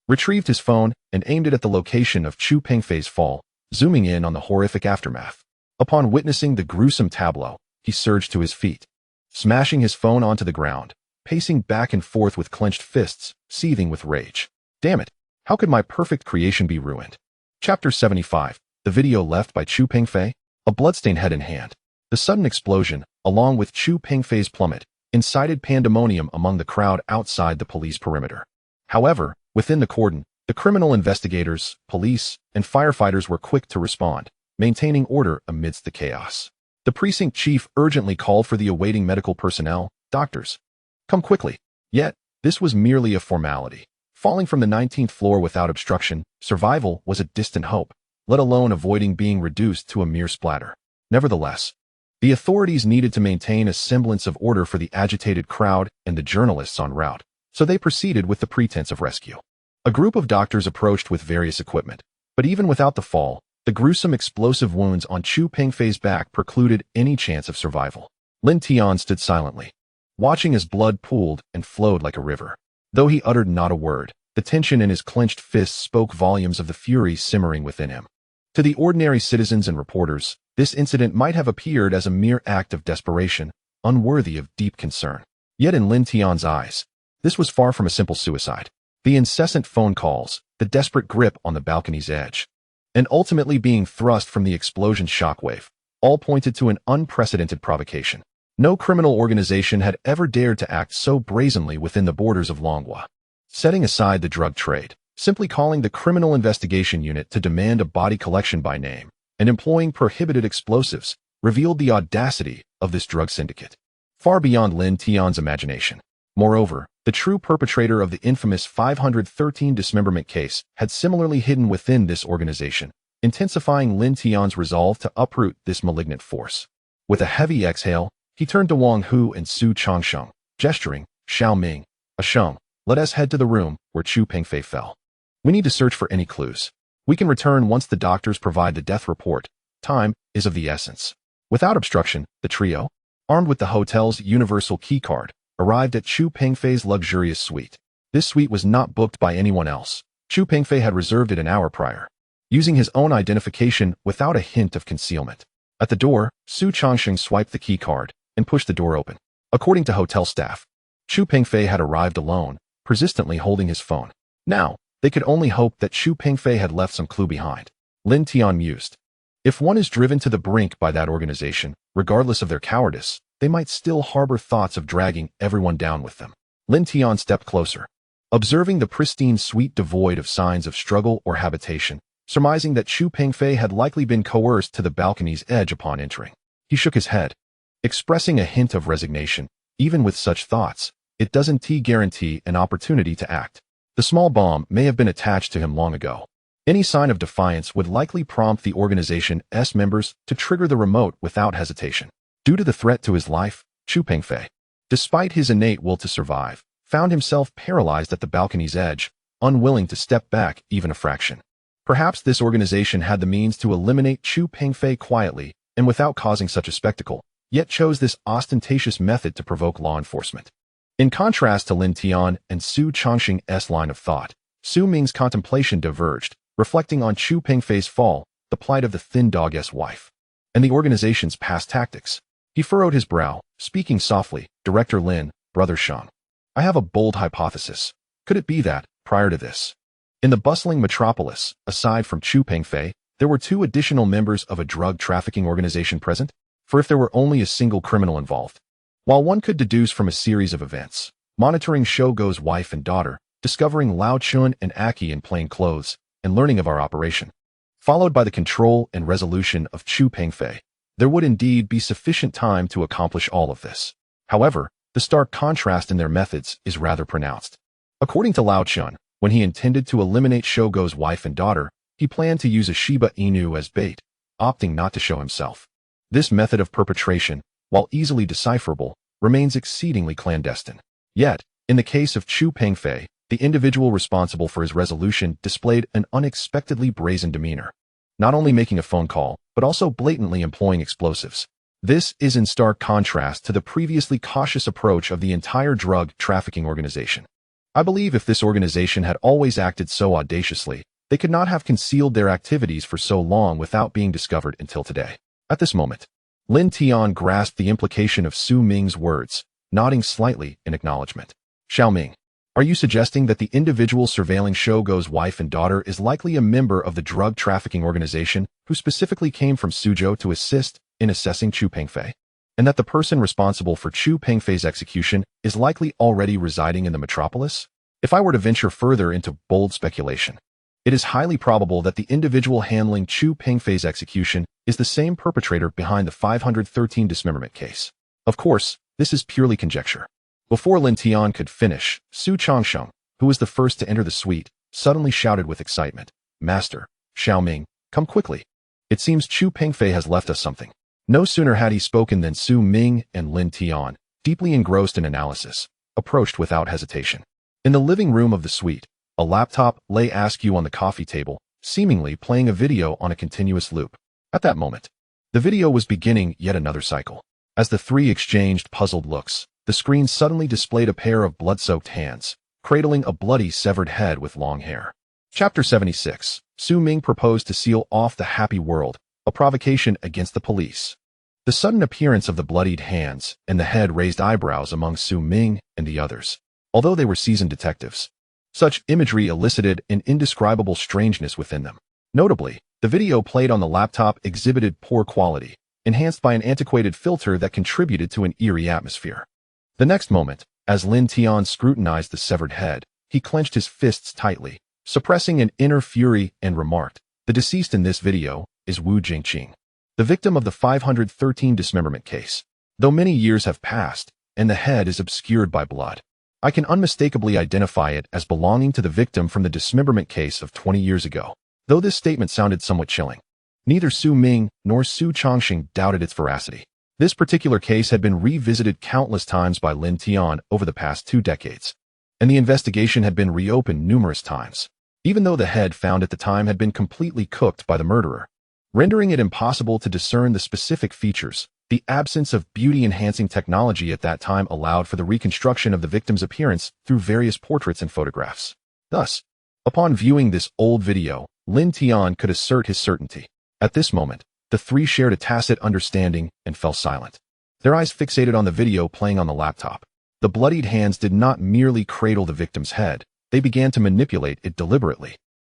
retrieved his phone and aimed it at the location of Chu Pengfei's fall, zooming in on the horrific aftermath. Upon witnessing the gruesome tableau, he surged to his feet, smashing his phone onto the ground, pacing back and forth with clenched fists, seething with rage. Damn it, how could my perfect creation be ruined? Chapter 75, the video left by Chu Pengfei, a bloodstained head in hand. The sudden explosion, along with Chu Pengfei's plummet, incited pandemonium among the crowd outside the police perimeter. However, within the cordon, the criminal investigators, police, and firefighters were quick to respond, maintaining order amidst the chaos. The precinct chief urgently called for the awaiting medical personnel, doctors. Come quickly. Yet, this was merely a formality. Falling from the 19th floor without obstruction, survival was a distant hope, let alone avoiding being reduced to a mere splatter. Nevertheless, the authorities needed to maintain a semblance of order for the agitated crowd and the journalists en route, so they proceeded with the pretense of rescue. A group of doctors approached with various equipment, but even without the fall, the gruesome explosive wounds on Chu Pengfei's back precluded any chance of survival. Lin Tian stood silently, watching as blood pooled and flowed like a river. Though he uttered not a word, the tension in his clenched fists spoke volumes of the fury simmering within him. To the ordinary citizens and reporters, this incident might have appeared as a mere act of desperation, unworthy of deep concern. Yet in Lin Tian's eyes, this was far from a simple suicide. The incessant phone calls, the desperate grip on the balcony's edge, and ultimately being thrust from the explosion's shockwave, all pointed to an unprecedented provocation. No criminal organization had ever dared to act so brazenly within the borders of Longhua. Setting aside the drug trade, simply calling the Criminal Investigation Unit to demand a body collection by name, and employing prohibited explosives, revealed the audacity of this drug syndicate, far beyond Lin Tian's imagination. Moreover, the true perpetrator of the infamous 513 dismemberment case had similarly hidden within this organization, intensifying Lin Tian's resolve to uproot this malignant force. With a heavy exhale, he turned to Wang Hu and Su Changsheng, gesturing, "Xiao Ming, Sheng, let us head to the room where Chu Pengfei fell. We need to search for any clues. We can return once the doctors provide the death report. Time is of the essence." Without obstruction, the trio, armed with the hotel's universal key card, arrived at Chu Pengfei's luxurious suite. This suite was not booked by anyone else. Chu Pengfei had reserved it an hour prior, using his own identification without a hint of concealment. At the door, Su Changsheng swiped the key card and pushed the door open. According to hotel staff, Chu Pengfei had arrived alone, persistently holding his phone. Now, they could only hope that Chu Pengfei had left some clue behind. Lin Tian mused. If one is driven to the brink by that organization, regardless of their cowardice, they might still harbor thoughts of dragging everyone down with them. Lin Tian stepped closer, observing the pristine suite devoid of signs of struggle or habitation, surmising that Chu Pengfei had likely been coerced to the balcony's edge upon entering. He shook his head, expressing a hint of resignation. Even with such thoughts, it doesn't guarantee an opportunity to act. The small bomb may have been attached to him long ago. Any sign of defiance would likely prompt the organization's members to trigger the remote without hesitation. Due to the threat to his life, Chu Pengfei, despite his innate will to survive, found himself paralyzed at the balcony's edge, unwilling to step back even a fraction. Perhaps this organization had the means to eliminate Chu Pengfei quietly and without causing such a spectacle, yet chose this ostentatious method to provoke law enforcement. In contrast to Lin Tian and Su Changsheng's line of thought, Su Ming's contemplation diverged, reflecting on Chu Pengfei's fall, the plight of the thin dog's wife, and the organization's past tactics. He furrowed his brow, speaking softly, "Director Lin, Brother Shang, I have a bold hypothesis. Could it be that, prior to this, in the bustling metropolis, aside from Chu Pengfei, there were 2 additional members of a drug trafficking organization present? For if there were only a single criminal involved, while one could deduce from a series of events, monitoring Shogo's wife and daughter, discovering Lao Chun and Aki in plain clothes, and learning of our operation, followed by the control and resolution of Chu Pengfei. There would indeed be sufficient time to accomplish all of this. However, the stark contrast in their methods is rather pronounced. According to Lao Chun, when he intended to eliminate Shogo's wife and daughter, he planned to use a Shiba Inu as bait, opting not to show himself. This method of perpetration, while easily decipherable, remains exceedingly clandestine. Yet, in the case of Chu Pengfei, the individual responsible for his resolution displayed an unexpectedly brazen demeanor, not only making a phone call, but also blatantly employing explosives. This is in stark contrast to the previously cautious approach of the entire drug trafficking organization. I believe if this organization had always acted so audaciously, they could not have concealed their activities for so long without being discovered until today. At this moment, Lin Tian grasped the implication of Su Ming's words, nodding slightly in acknowledgement. Xiao Ming, are you suggesting that the individual surveilling Shogo's wife and daughter is likely a member of the drug trafficking organization who specifically came from Suzhou to assist in assessing Chu Pengfei, and that the person responsible for Chu Pengfei's execution is likely already residing in the metropolis? If I were to venture further into bold speculation, it is highly probable that the individual handling Chu Pengfei's execution is the same perpetrator behind the 513 dismemberment case. Of course, this is purely conjecture. Before Lin Tian could finish, Su Changsheng, who was the first to enter the suite, suddenly shouted with excitement, "Master, Xiao Ming, come quickly. It seems Chu Pengfei has left us something." No sooner had he spoken than Su Ming and Lin Tian, deeply engrossed in analysis, approached without hesitation. In the living room of the suite, a laptop lay askew on the coffee table, seemingly playing a video on a continuous loop. At that moment, the video was beginning yet another cycle. As the three exchanged puzzled looks, the screen suddenly displayed a pair of blood-soaked hands, cradling a bloody severed head with long hair. Chapter 76. Su Ming proposed to seal off the happy world, a provocation against the police. The sudden appearance of the bloodied hands and the head raised eyebrows among Su Ming and the others. Although they were seasoned detectives, such imagery elicited an indescribable strangeness within them. Notably, the video played on the laptop exhibited poor quality, enhanced by an antiquated filter that contributed to an eerie atmosphere. The next moment, as Lin Tian scrutinized the severed head, he clenched his fists tightly, suppressing an inner fury, and remarked, "The deceased in this video is Wu Jingqing, the victim of the 513 dismemberment case. Though many years have passed, and the head is obscured by blood, I can unmistakably identify it as belonging to the victim from the dismemberment case of 20 years ago." Though this statement sounded somewhat chilling, neither Su Ming nor Su Changsheng doubted its veracity. This particular case had been revisited countless times by Lin Tian over the past 2 decades, and the investigation had been reopened numerous times, even though the head found at the time had been completely cooked by the murderer, rendering it impossible to discern the specific features. The absence of beauty-enhancing technology at that time allowed for the reconstruction of the victim's appearance through various portraits and photographs. Thus, upon viewing this old video, Lin Tian could assert his certainty. At this moment, the three shared a tacit understanding and fell silent, their eyes fixated on the video playing on the laptop. The bloodied hands did not merely cradle the victim's head, they began to manipulate it deliberately,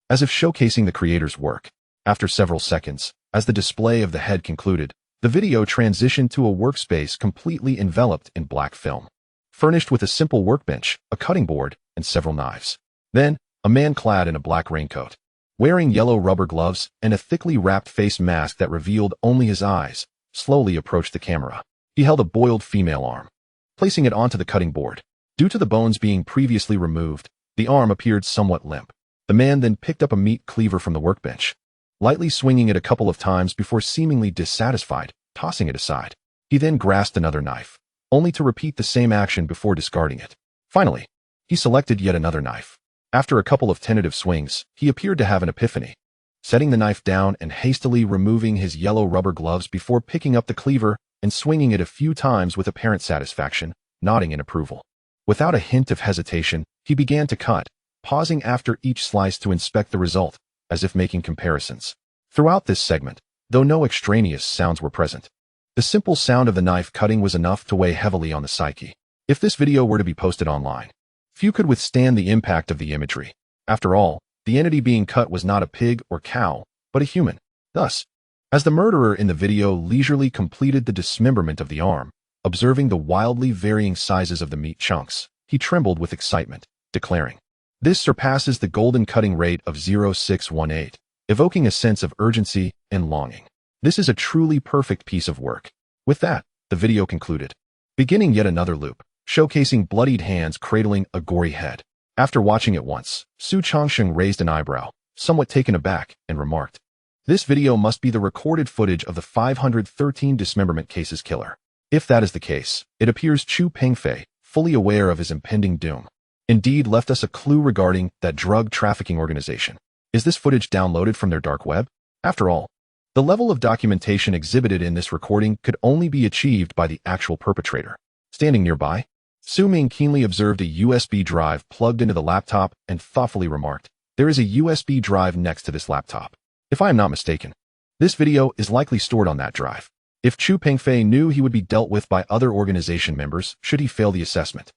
as if showcasing the creator's work. After several seconds, as the display of the head concluded, the video transitioned to a workspace completely enveloped in black film, furnished with a simple workbench, a cutting board, and several knives. Then, a man clad in a black raincoat, wearing yellow rubber gloves and a thickly wrapped face mask that revealed only his eyes, slowly approached the camera. He held a boiled female arm, placing it onto the cutting board. Due to the bones being previously removed, the arm appeared somewhat limp. The man then picked up a meat cleaver from the workbench, lightly swinging it a couple of times before seemingly dissatisfied, tossing it aside. He then grasped another knife, only to repeat the same action before discarding it. Finally, he selected yet another knife. After a couple of tentative swings, he appeared to have an epiphany, setting the knife down and hastily removing his yellow rubber gloves before picking up the cleaver and swinging it a few times with apparent satisfaction, nodding in approval. Without a hint of hesitation, he began to cut, pausing after each slice to inspect the result, as if making comparisons. Throughout this segment, though no extraneous sounds were present, the simple sound of the knife cutting was enough to weigh heavily on the psyche. If this video were to be posted online, few could withstand the impact of the imagery. After all, the entity being cut was not a pig or cow, but a human. Thus, as the murderer in the video leisurely completed the dismemberment of the arm, observing the wildly varying sizes of the meat chunks, he trembled with excitement, declaring, This surpasses the golden cutting rate of 0.618, evoking a sense of urgency and longing. This is a truly perfect piece of work. With that, the video concluded, beginning yet another loop, showcasing bloodied hands cradling a gory head. After watching it once, Su Changsheng raised an eyebrow, somewhat taken aback, and remarked, "This video must be the recorded footage of the 513 dismemberment cases killer. If that is the case, it appears Chu Pengfei, fully aware of his impending doom, indeed left us a clue regarding that drug trafficking organization. Is this footage downloaded from their dark web? After all, the level of documentation exhibited in this recording could only be achieved by the actual perpetrator." Standing nearby, Su Ming keenly observed a USB drive plugged into the laptop and thoughtfully remarked, "There is a USB drive next to this laptop. If I am not mistaken, this video is likely stored on that drive. If Chu Pengfei knew he would be dealt with by other organization members should he fail the assessment,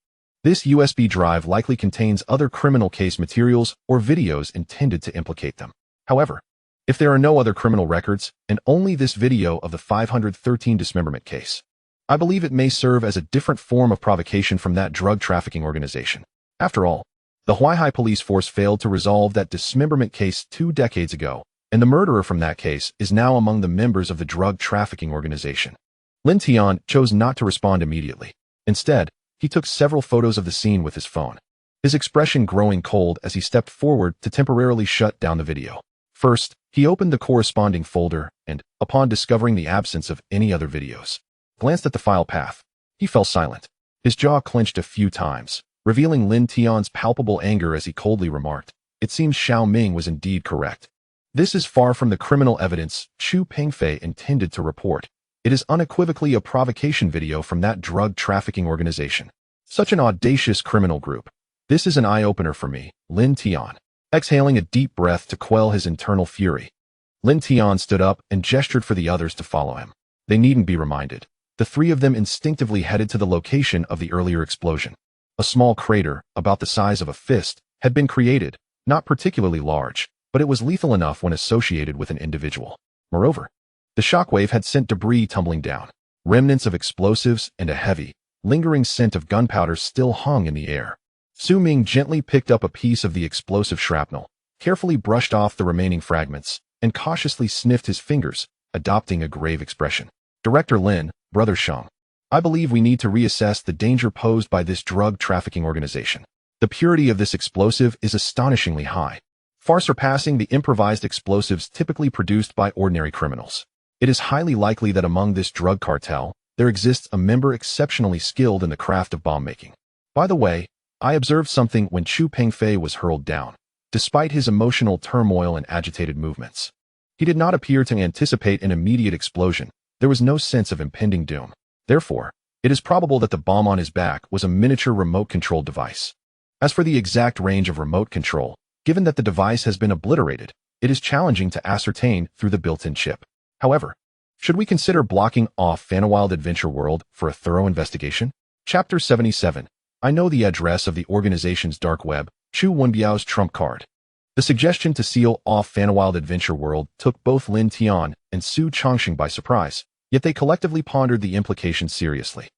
this USB drive likely contains other criminal case materials or videos intended to implicate them. However, if there are no other criminal records and only this video of the 513 dismemberment case, I believe it may serve as a different form of provocation from that drug trafficking organization. After all, the Huaihai police force failed to resolve that dismemberment case 2 decades ago, and the murderer from that case is now among the members of the drug trafficking organization." Lin Tian chose not to respond immediately. Instead, he took several photos of the scene with his phone, his expression growing cold as he stepped forward to temporarily shut down the video. First, he opened the corresponding folder and, upon discovering the absence of any other videos, glanced at the file path. He fell silent. His jaw clenched a few times, revealing Lin Tian's palpable anger as he coldly remarked, "It seems Xiao Ming was indeed correct. This is far from the criminal evidence Chu Pengfei intended to report. It is unequivocally a provocation video from that drug trafficking organization. Such an audacious criminal group. This is an eye-opener for me." Lin Tian, exhaling a deep breath to quell his internal fury. Lin Tian stood up and gestured for the others to follow him. They needn't be reminded. The 3 of them instinctively headed to the location of the earlier explosion. A small crater, about the size of a fist, had been created, not particularly large, but it was lethal enough when associated with an individual. Moreover, the shockwave had sent debris tumbling down. Remnants of explosives and a heavy, lingering scent of gunpowder still hung in the air. Su Ming gently picked up a piece of the explosive shrapnel, carefully brushed off the remaining fragments, and cautiously sniffed his fingers, adopting a grave expression. "Director Lin, Brother Sheng, I believe we need to reassess the danger posed by this drug trafficking organization. The purity of this explosive is astonishingly high, far surpassing the improvised explosives typically produced by ordinary criminals. It is highly likely that among this drug cartel, there exists a member exceptionally skilled in the craft of bomb making. By the way, I observed something when Chu Pengfei was hurled down. Despite his emotional turmoil and agitated movements, he did not appear to anticipate an immediate explosion. There was no sense of impending doom. Therefore, it is probable that the bomb on his back was a miniature remote-controlled device. As for the exact range of remote control, given that the device has been obliterated, it is challenging to ascertain through the built-in chip. However, should we consider blocking off Fanawild Adventure World for a thorough investigation? Chapter 77. I know the address of the organization's dark web, Chu Wenbiao's trump card. The suggestion to seal off Fanawild Adventure World took both Lin Tian and Su Changsheng by surprise, yet they collectively pondered the implications seriously.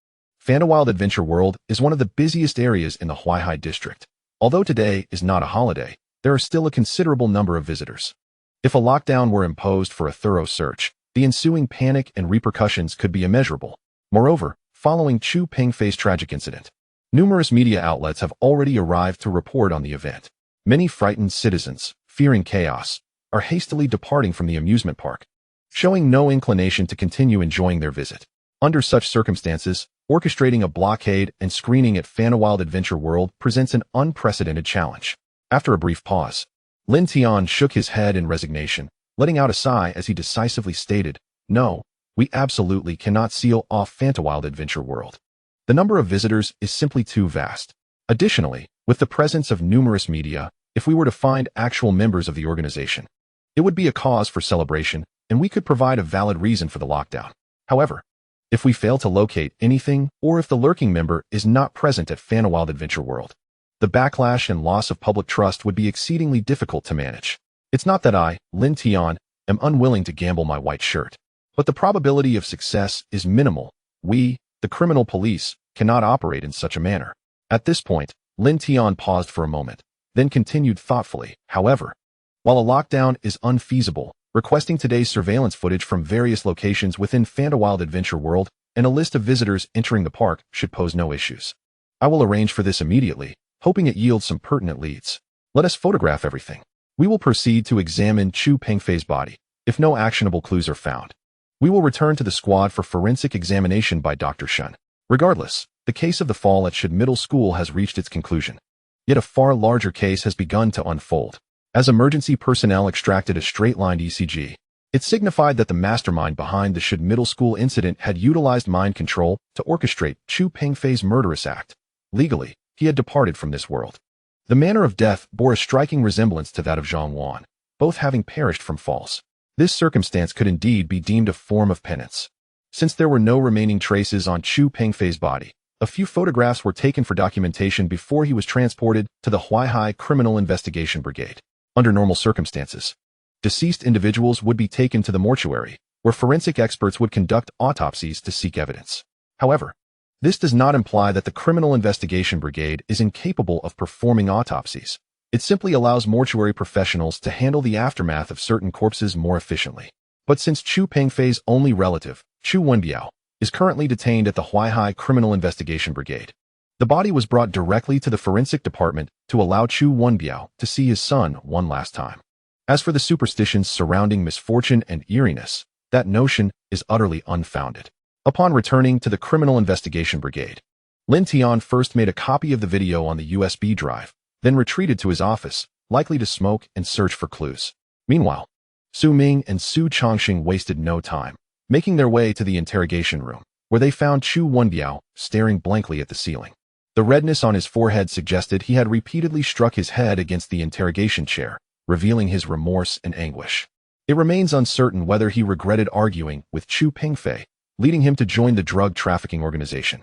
Fanawild Adventure World is one of the busiest areas in the Huaihai district. Although today is not a holiday, there are still a considerable number of visitors. If a lockdown were imposed for a thorough search, the ensuing panic and repercussions could be immeasurable. Moreover, following Chu Pengfei's tragic incident, numerous media outlets have already arrived to report on the event. Many frightened citizens, fearing chaos, are hastily departing from the amusement park, showing no inclination to continue enjoying their visit. Under such circumstances, orchestrating a blockade and screening at Fanawild Adventure World presents an unprecedented challenge. After a brief pause, Lin Tian shook his head in resignation, letting out a sigh as he decisively stated, "No, we absolutely cannot seal off Fanawild Adventure World. The number of visitors is simply too vast. Additionally, with the presence of numerous media, if we were to find actual members of the organization, it would be a cause for celebration, and we could provide a valid reason for the lockdown. However, if we fail to locate anything, or if the lurking member is not present at Fanawild Adventure World, the backlash and loss of public trust would be exceedingly difficult to manage. It's not that I, Lin Tian, am unwilling to gamble my white shirt, but the probability of success is minimal. We, the criminal police, cannot operate in such a manner." At this point, Lin Tian paused for a moment, then continued thoughtfully, however. While a lockdown is unfeasible, requesting today's surveillance footage from various locations within Fantawild Adventure World and a list of visitors entering the park should pose no issues. I will arrange for this immediately, hoping it yields some pertinent leads. Let us photograph everything. We will proceed to examine Chu Pengfei's body. If no actionable clues are found, we will return to the squad for forensic examination by Dr. Shun. Regardless, the case of the fall at Shud Middle School has reached its conclusion. Yet a far larger case has begun to unfold. As emergency personnel extracted a straight-lined ECG, it signified that the mastermind behind the Shud Middle School incident had utilized mind control to orchestrate Chu Pengfei's murderous act. Legally, he had departed from this world. The manner of death bore a striking resemblance to that of Zhang Wan, both having perished from falls. This circumstance could indeed be deemed a form of penance. Since there were no remaining traces on Chu Pengfei's body, a few photographs were taken for documentation before he was transported to the Huaihai Criminal Investigation Brigade. Under normal circumstances, deceased individuals would be taken to the mortuary, where forensic experts would conduct autopsies to seek evidence. However, this does not imply that the Criminal Investigation Brigade is incapable of performing autopsies. It simply allows mortuary professionals to handle the aftermath of certain corpses more efficiently. But since Chu Pengfei's only relative, Chu Wenbiao, is currently detained at the Huaihai Criminal Investigation Brigade, the body was brought directly to the forensic department to allow Chu Wenbiao to see his son one last time. As for the superstitions surrounding misfortune and eeriness, that notion is utterly unfounded. Upon returning to the Criminal Investigation Brigade, Lin Tian first made a copy of the video on the USB drive, then retreated to his office, likely to smoke and search for clues. Meanwhile, Su Ming and Su Chongxing wasted no time, making their way to the interrogation room, where they found Chu Wenbiao staring blankly at the ceiling. The redness on his forehead suggested he had repeatedly struck his head against the interrogation chair, revealing his remorse and anguish. It remains uncertain whether he regretted arguing with Chu Pengfei, leading him to join the drug trafficking organization,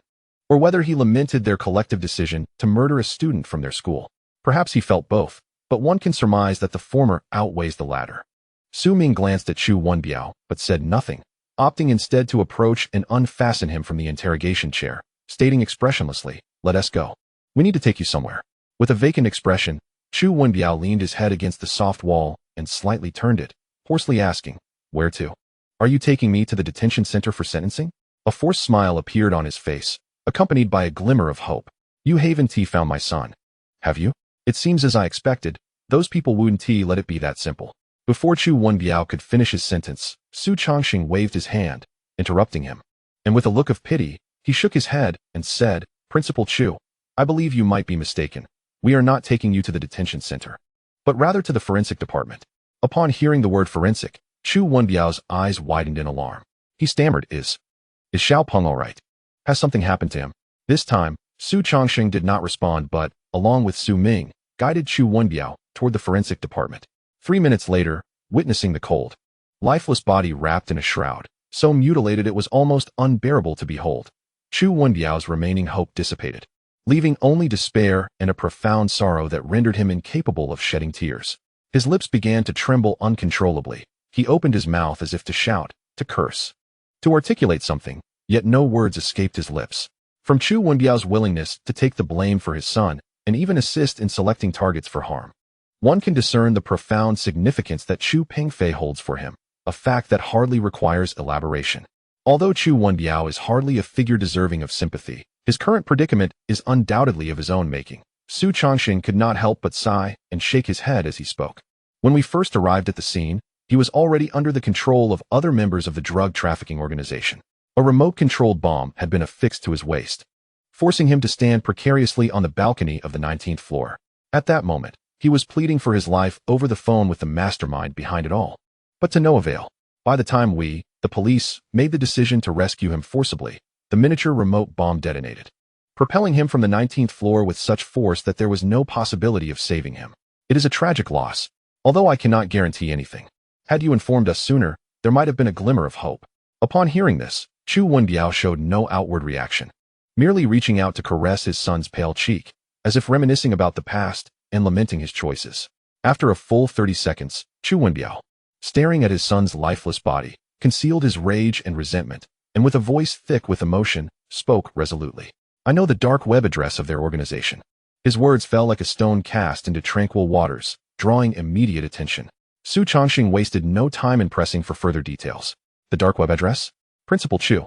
or whether he lamented their collective decision to murder a student from their school. Perhaps he felt both, but one can surmise that the former outweighs the latter. Su Ming glanced at Chu Wenbiao, but said nothing, opting instead to approach and unfasten him from the interrogation chair, stating expressionlessly, "Let us go. We need to take you somewhere." With a vacant expression, Chu Wenbiao leaned his head against the soft wall and slightly turned it, hoarsely asking, "Where to? Are you taking me to the detention center for sentencing?" A forced smile appeared on his face, accompanied by a glimmer of hope. "You haven't found my son, have you? It seems as I expected. Those people wouldn't let it be that simple." Before Chu Wenbiao could finish his sentence, Su Chongxing waved his hand, interrupting him. And with a look of pity, he shook his head and said, "Principal Chu, I believe you might be mistaken. We are not taking you to the detention center, but rather to the forensic department." Upon hearing the word forensic, Chu Wenbiao's eyes widened in alarm. He stammered, Is Xiao Peng all right? Has something happened to him?" This time, Su Chongxing did not respond but, along with Su Ming, guided Chu Wenbiao toward the forensic department. 3 minutes later, witnessing the cold, lifeless body wrapped in a shroud, so mutilated it was almost unbearable to behold, Chu Wenbiao's remaining hope dissipated, leaving only despair and a profound sorrow that rendered him incapable of shedding tears. His lips began to tremble uncontrollably. He opened his mouth as if to shout, to curse, to articulate something, yet no words escaped his lips. From Chu Wenbiao's willingness to take the blame for his son and even assist in selecting targets for harm, one can discern the profound significance that Chu Pengfei holds for him, a fact that hardly requires elaboration. Although Chu Wenbiao is hardly a figure deserving of sympathy, his current predicament is undoubtedly of his own making. Su Chongxing could not help but sigh and shake his head as he spoke. When we first arrived at the scene, he was already under the control of other members of the drug trafficking organization. A remote-controlled bomb had been affixed to his waist, forcing him to stand precariously on the balcony of the 19th floor. At that moment, he was pleading for his life over the phone with the mastermind behind it all. But to no avail. By the time we, the police, made the decision to rescue him forcibly, the miniature remote bomb detonated, propelling him from the 19th floor with such force that there was no possibility of saving him. It is a tragic loss, although I cannot guarantee anything. Had you informed us sooner, there might have been a glimmer of hope. Upon hearing this, Chu Wenbiao showed no outward reaction, merely reaching out to caress his son's pale cheek, as if reminiscing about the past and lamenting his choices. After a full 30 seconds, Chu Wenbiao, staring at his son's lifeless body, concealed his rage and resentment, and with a voice thick with emotion, spoke resolutely. "I know the dark web address of their organization. His words fell like a stone cast into tranquil waters, drawing immediate attention. Su Chongqing wasted no time in pressing for further details. The dark web address? Principal Chu,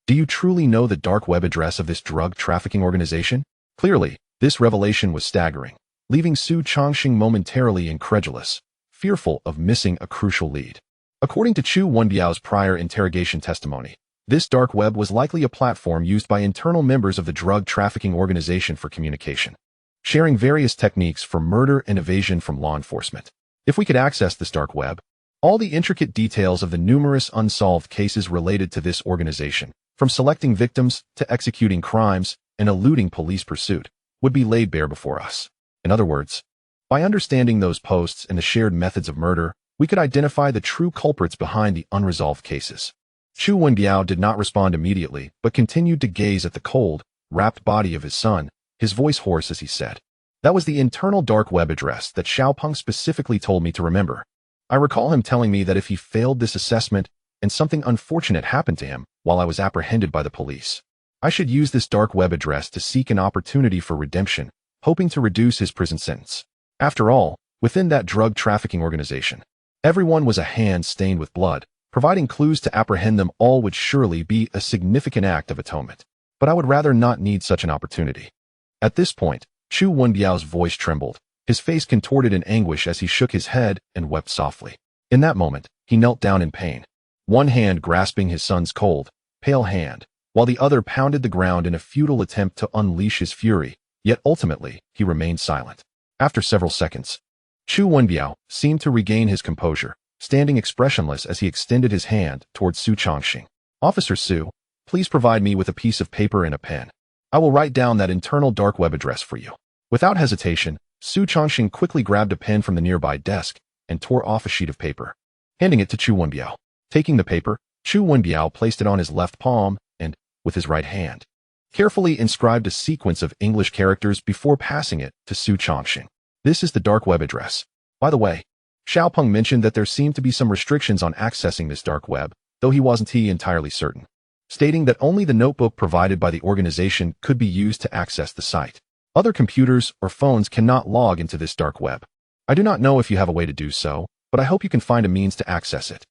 do you truly know the dark web address of this drug trafficking organization? Clearly, this revelation was staggering, leaving Su Chongqing momentarily incredulous, fearful of missing a crucial lead. According to Chu Wenbiao's prior interrogation testimony, this dark web was likely a platform used by internal members of the drug trafficking organization for communication, sharing various techniques for murder and evasion from law enforcement. If we could access this dark web, all the intricate details of the numerous unsolved cases related to this organization, from selecting victims to executing crimes and eluding police pursuit, would be laid bare before us. In other words, by understanding those posts and the shared methods of murder, we could identify the true culprits behind the unresolved cases. Chu Wenbiao did not respond immediately, but continued to gaze at the cold, wrapped body of his son, his voice hoarse as he said, "That was the internal dark web address that Xiaopeng specifically told me to remember. I recall him telling me that if he failed this assessment and something unfortunate happened to him while I was apprehended by the police, I should use this dark web address to seek an opportunity for redemption, hoping to reduce his prison sentence. After all, within that drug trafficking organization, everyone was a hand stained with blood. Providing clues to apprehend them all would surely be a significant act of atonement. But I would rather not need such an opportunity." At this point, Chu Wenbiao's voice trembled, his face contorted in anguish as he shook his head and wept softly. In that moment, he knelt down in pain, one hand grasping his son's cold, pale hand, while the other pounded the ground in a futile attempt to unleash his fury, yet ultimately, he remained silent. After several seconds, Chu Wenbiao seemed to regain his composure, standing expressionless as he extended his hand towards Su Chongqing. "Officer Su, please provide me with a piece of paper and a pen. I will write down that internal dark web address for you." Without hesitation, Su Chongqing quickly grabbed a pen from the nearby desk and tore off a sheet of paper, handing it to Chu Wenbiao. Taking the paper, Chu Wenbiao placed it on his left palm and, with his right hand, carefully inscribed a sequence of English characters before passing it to Su Chongqing. "This is the dark web address. By the way, Xiaopeng mentioned that there seemed to be some restrictions on accessing this dark web, though he wasn't entirely certain, stating that only the notebook provided by the organization could be used to access the site. Other computers or phones cannot log into this dark web. I do not know if you have a way to do so, but I hope you can find a means to access it.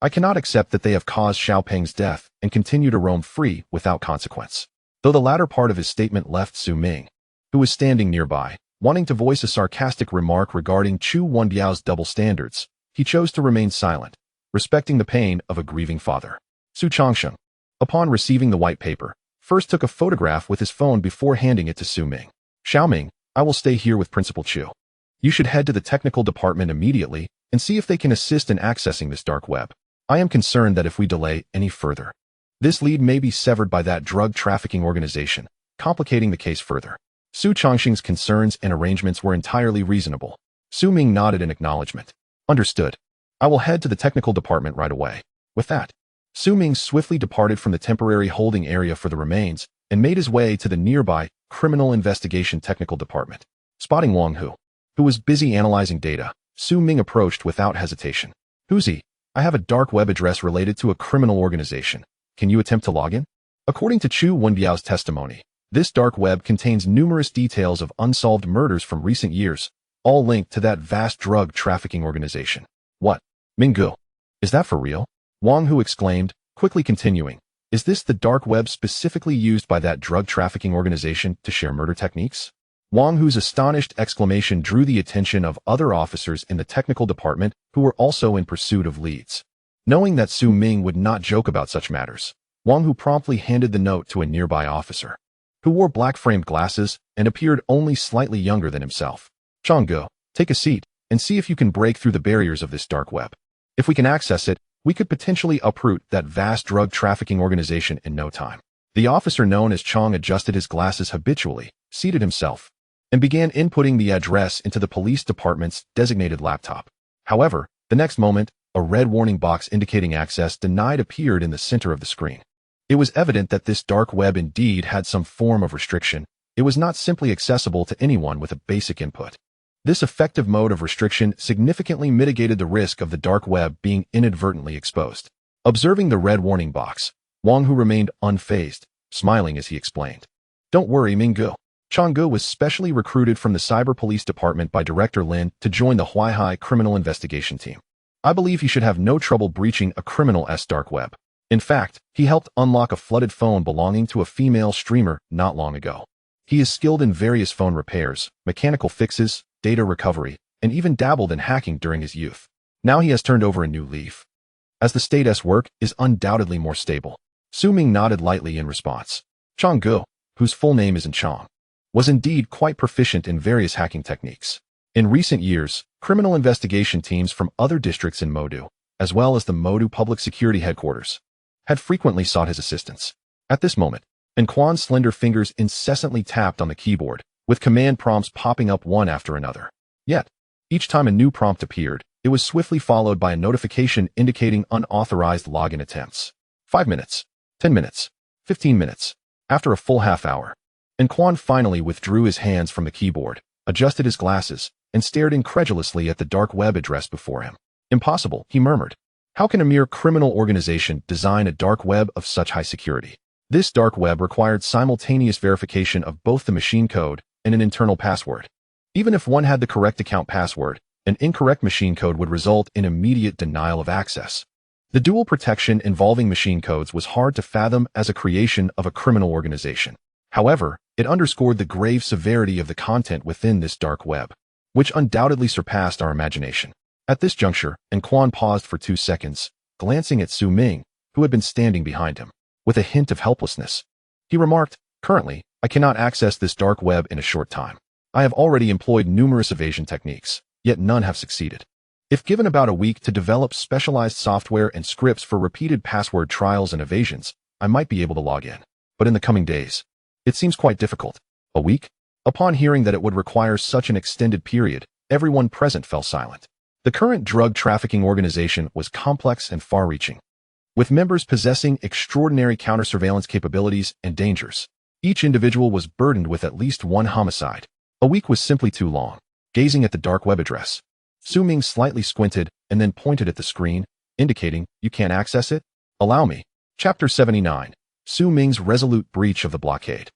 I cannot accept that they have caused Xiaopeng's death and continue to roam free without consequence." Though the latter part of his statement left Su Ming, who was standing nearby, wanting to voice a sarcastic remark regarding Chu Wenbiao's double standards, he chose to remain silent, respecting the pain of a grieving father. Su Chongqing, upon receiving the white paper, first took a photograph with his phone before handing it to Su Ming. "Xiaoming, I will stay here with Principal Chu. You should head to the technical department immediately and see if they can assist in accessing this dark web. I am concerned that if we delay any further, this lead may be severed by that drug trafficking organization, complicating the case further." Su Chongqing's concerns and arrangements were entirely reasonable. Su Ming nodded in acknowledgement. "Understood. I will head to the technical department right away." With that, Su Ming swiftly departed from the temporary holding area for the remains and made his way to the nearby criminal investigation technical department. Spotting Wang Hu, who was busy analyzing data, Su Ming approached without hesitation. "Who's he? I have a dark web address related to a criminal organization. Can you attempt to log in?" According to Chu Wenbiao's testimony, this dark web contains numerous details of unsolved murders from recent years, all linked to that vast drug trafficking organization. "What? Ming, is that for real?" Wang Hu exclaimed, quickly continuing, "Is this the dark web specifically used by that drug trafficking organization to share murder techniques?" Wang Hu's astonished exclamation drew the attention of other officers in the technical department who were also in pursuit of leads. Knowing that Su Ming would not joke about such matters, Wang Hu promptly handed the note to a nearby officer, who wore black-framed glasses and appeared only slightly younger than himself. "Changgu, take a seat and see if you can break through the barriers of this dark web. If we can access it, we could potentially uproot that vast drug trafficking organization in no time." The officer known as Chang adjusted his glasses habitually, seated himself, and began inputting the address into the police department's designated laptop. However, the next moment, a red warning box indicating access denied appeared in the center of the screen. It was evident that this dark web indeed had some form of restriction. It was not simply accessible to anyone with a basic input. This effective mode of restriction significantly mitigated the risk of the dark web being inadvertently exposed. Observing the red warning box, Wang Hu remained unfazed, smiling as he explained, "Don't worry, Ming. Changgu was specially recruited from the Cyber Police Department by Director Lin to join the Huaihai Criminal Investigation Team. I believe he should have no trouble breaching a criminal's dark web. In fact, he helped unlock a flooded phone belonging to a female streamer not long ago. He is skilled in various phone repairs, mechanical fixes, data recovery, and even dabbled in hacking during his youth. Now he has turned over a new leaf, as the state's work is undoubtedly more stable. Su Ming nodded lightly in response. Changgu, whose full name isn't Chang, was indeed quite proficient in various hacking techniques. In recent years, criminal investigation teams from other districts in Modu, as well as the Modu Public Security Headquarters, had frequently sought his assistance. At this moment, Quan's slender fingers incessantly tapped on the keyboard, with command prompts popping up one after another. Yet, each time a new prompt appeared, it was swiftly followed by a notification indicating unauthorized login attempts. 5 minutes, 10 minutes, 15 minutes. After a full half hour, Quan finally withdrew his hands from the keyboard, adjusted his glasses, and stared incredulously at the dark web address before him. Impossible, he murmured. How can a mere criminal organization design a dark web of such high security? This dark web required simultaneous verification of both the machine code and an internal password. Even if one had the correct account password, an incorrect machine code would result in immediate denial of access. The dual protection involving machine codes was hard to fathom as a creation of a criminal organization. However, it underscored the grave severity of the content within this dark web, which undoubtedly surpassed our imagination. At this juncture, Quan paused for 2 seconds, glancing at Su Ming, who had been standing behind him. With a hint of helplessness, he remarked, "Currently, I cannot access this dark web in a short time. I have already employed numerous evasion techniques, yet none have succeeded. If given about a week to develop specialized software and scripts for repeated password trials and evasions, I might be able to log in. But in the coming days, it seems quite difficult." A week? Upon hearing that it would require such an extended period, everyone present fell silent. The current drug trafficking organization was complex and far-reaching, with members possessing extraordinary counter-surveillance capabilities and dangers. Each individual was burdened with at least one homicide. A week was simply too long. Gazing at the dark web address, Su Ming slightly squinted and then pointed at the screen, indicating, "You can't access it? Allow me." Chapter 79. Su Ming's resolute breach of the blockade.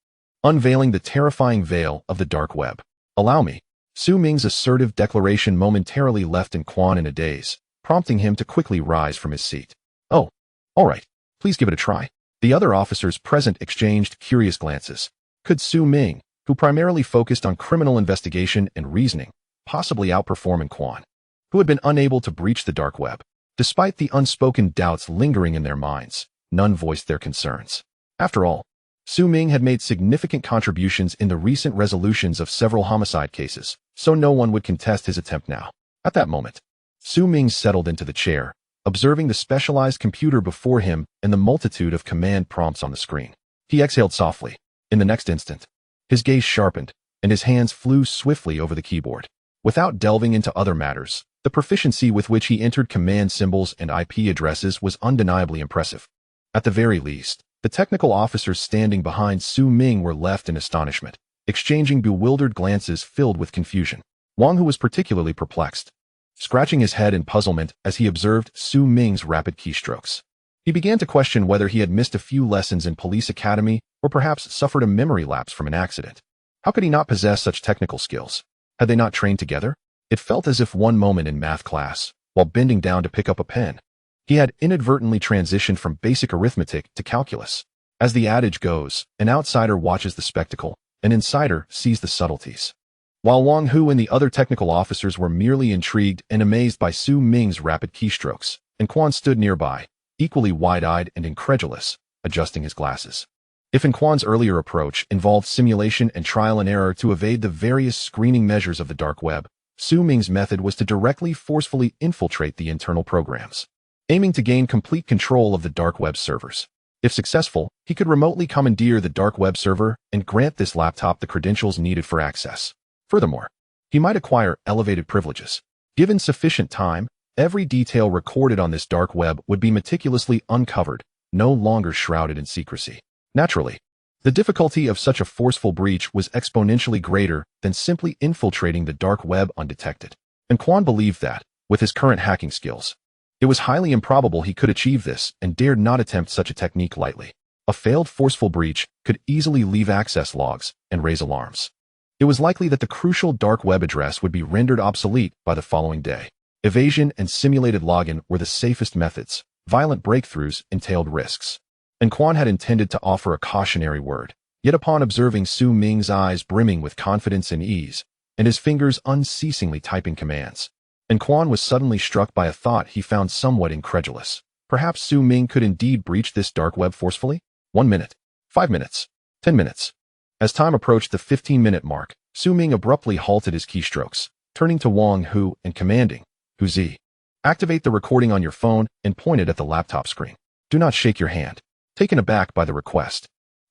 Unveiling the terrifying veil of the dark web. "Allow me." Su Ming's assertive declaration momentarily left Quan in a daze, prompting him to quickly rise from his seat. "Oh, all right, please give it a try." The other officers present exchanged curious glances. Could Su Ming, who primarily focused on criminal investigation and reasoning, possibly outperform Quan, who had been unable to breach the dark web? Despite the unspoken doubts lingering in their minds, none voiced their concerns. After all, Su Ming had made significant contributions in the recent resolutions of several homicide cases, so no one would contest his attempt now. At that moment, Su Ming settled into the chair, observing the specialized computer before him and the multitude of command prompts on the screen. He exhaled softly. In the next instant, his gaze sharpened, and his hands flew swiftly over the keyboard. Without delving into other matters, the proficiency with which he entered command symbols and IP addresses was undeniably impressive. At the very least, the technical officers standing behind Su Ming were left in astonishment, exchanging bewildered glances filled with confusion. Wang, who was particularly perplexed, scratching his head in puzzlement as he observed Su Ming's rapid keystrokes. He began to question whether he had missed a few lessons in police academy or perhaps suffered a memory lapse from an accident. How could he not possess such technical skills? Had they not trained together? It felt as if one moment in math class, while bending down to pick up a pen, he had inadvertently transitioned from basic arithmetic to calculus. As the adage goes, an outsider watches the spectacle, an insider sees the subtleties. While Wang Hu and the other technical officers were merely intrigued and amazed by Su Ming's rapid keystrokes, Quan stood nearby, equally wide-eyed and incredulous, adjusting his glasses. If Quan's earlier approach involved simulation and trial and error to evade the various screening measures of the dark web, Su Ming's method was to directly forcefully infiltrate the internal programs, aiming to gain complete control of the dark web servers. If successful, he could remotely commandeer the dark web server and grant this laptop the credentials needed for access. Furthermore, he might acquire elevated privileges. Given sufficient time, every detail recorded on this dark web would be meticulously uncovered, no longer shrouded in secrecy. Naturally, the difficulty of such a forceful breach was exponentially greater than simply infiltrating the dark web undetected. Quan believed that, with his current hacking skills, it was highly improbable he could achieve this and dared not attempt such a technique lightly. A failed forceful breach could easily leave access logs and raise alarms. It was likely that the crucial dark web address would be rendered obsolete by the following day. Evasion and simulated login were the safest methods. Violent breakthroughs entailed risks. And Quan had intended to offer a cautionary word. Yet upon observing Su Ming's eyes brimming with confidence and ease, and his fingers unceasingly typing commands, and Quan was suddenly struck by a thought he found somewhat incredulous. Perhaps Su Ming could indeed breach this dark web forcefully? 1 minute, 5 minutes, 10 minutes. As time approached the 15-minute mark, Su Ming abruptly halted his keystrokes, turning to Wang Hu and commanding, "Hu Zi, activate the recording on your phone," and pointed at the laptop screen. "Do not shake your hand." Taken aback by the request,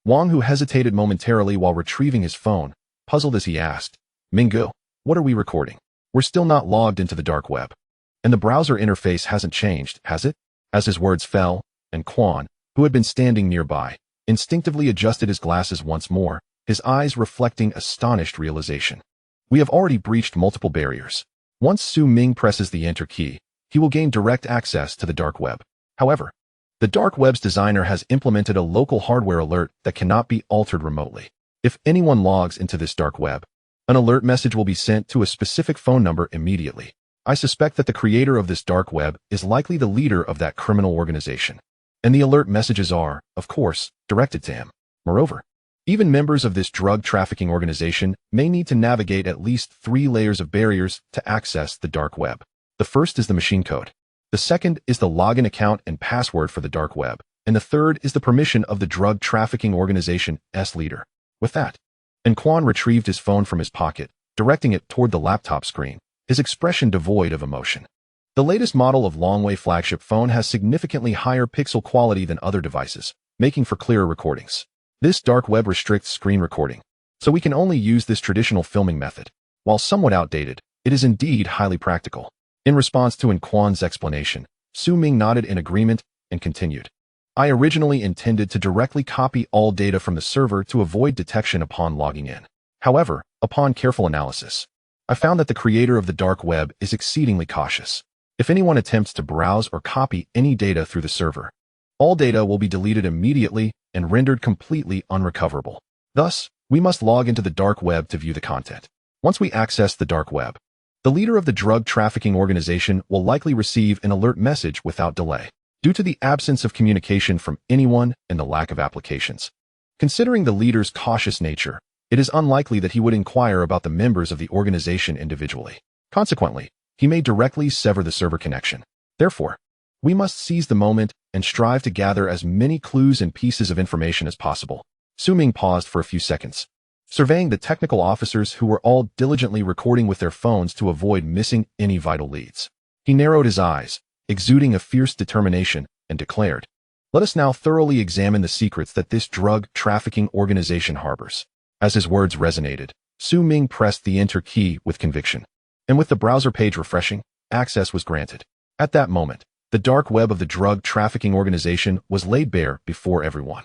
Wang Hu hesitated momentarily while retrieving his phone, puzzled as he asked, "Minggu, what are we recording? We're still not logged into the dark web. And the browser interface hasn't changed, has it?" As his words fell, and Quan, who had been standing nearby, instinctively adjusted his glasses once more, his eyes reflecting astonished realization. "We have already breached multiple barriers. Once Su Ming presses the enter key, he will gain direct access to the dark web. However, the dark web's designer has implemented a local hardware alert that cannot be altered remotely. If anyone logs into this dark web, an alert message will be sent to a specific phone number immediately. I suspect that the creator of this dark web is likely the leader of that criminal organization, and the alert messages are, of course, directed to him. Moreover, even members of this drug trafficking organization may need to navigate at least 3 layers of barriers to access the dark web. The first is the machine code. The second is the login account and password for the dark web, and the third is the permission of the drug trafficking organization's leader. With that, and Quan retrieved his phone from his pocket, directing it toward the laptop screen, his expression devoid of emotion. The latest model of Longway flagship phone has significantly higher pixel quality than other devices, making for clearer recordings. This dark web restricts screen recording, so we can only use this traditional filming method. While somewhat outdated, it is indeed highly practical. In response to Quan's explanation, Su Ming nodded in agreement and continued. "I originally intended to directly copy all data from the server to avoid detection upon logging in. However, upon careful analysis, I found that the creator of the dark web is exceedingly cautious. If anyone attempts to browse or copy any data through the server, all data will be deleted immediately and rendered completely unrecoverable. Thus, we must log into the dark web to view the content. Once we access the dark web, the leader of the drug trafficking organization will likely receive an alert message without delay. Due to the absence of communication from anyone and the lack of applications. Considering the leader's cautious nature, it is unlikely that he would inquire about the members of the organization individually. Consequently, he may directly sever the server connection. Therefore, we must seize the moment and strive to gather as many clues and pieces of information as possible." Su Ming paused for a few seconds, surveying the technical officers who were all diligently recording with their phones to avoid missing any vital leads. He narrowed his eyes, exuding a fierce determination, and declared, "Let us now thoroughly examine the secrets that this drug trafficking organization harbors." As his words resonated, Su Ming pressed the enter key with conviction, and with the browser page refreshing, access was granted. At that moment, the dark web of the drug trafficking organization was laid bare before everyone.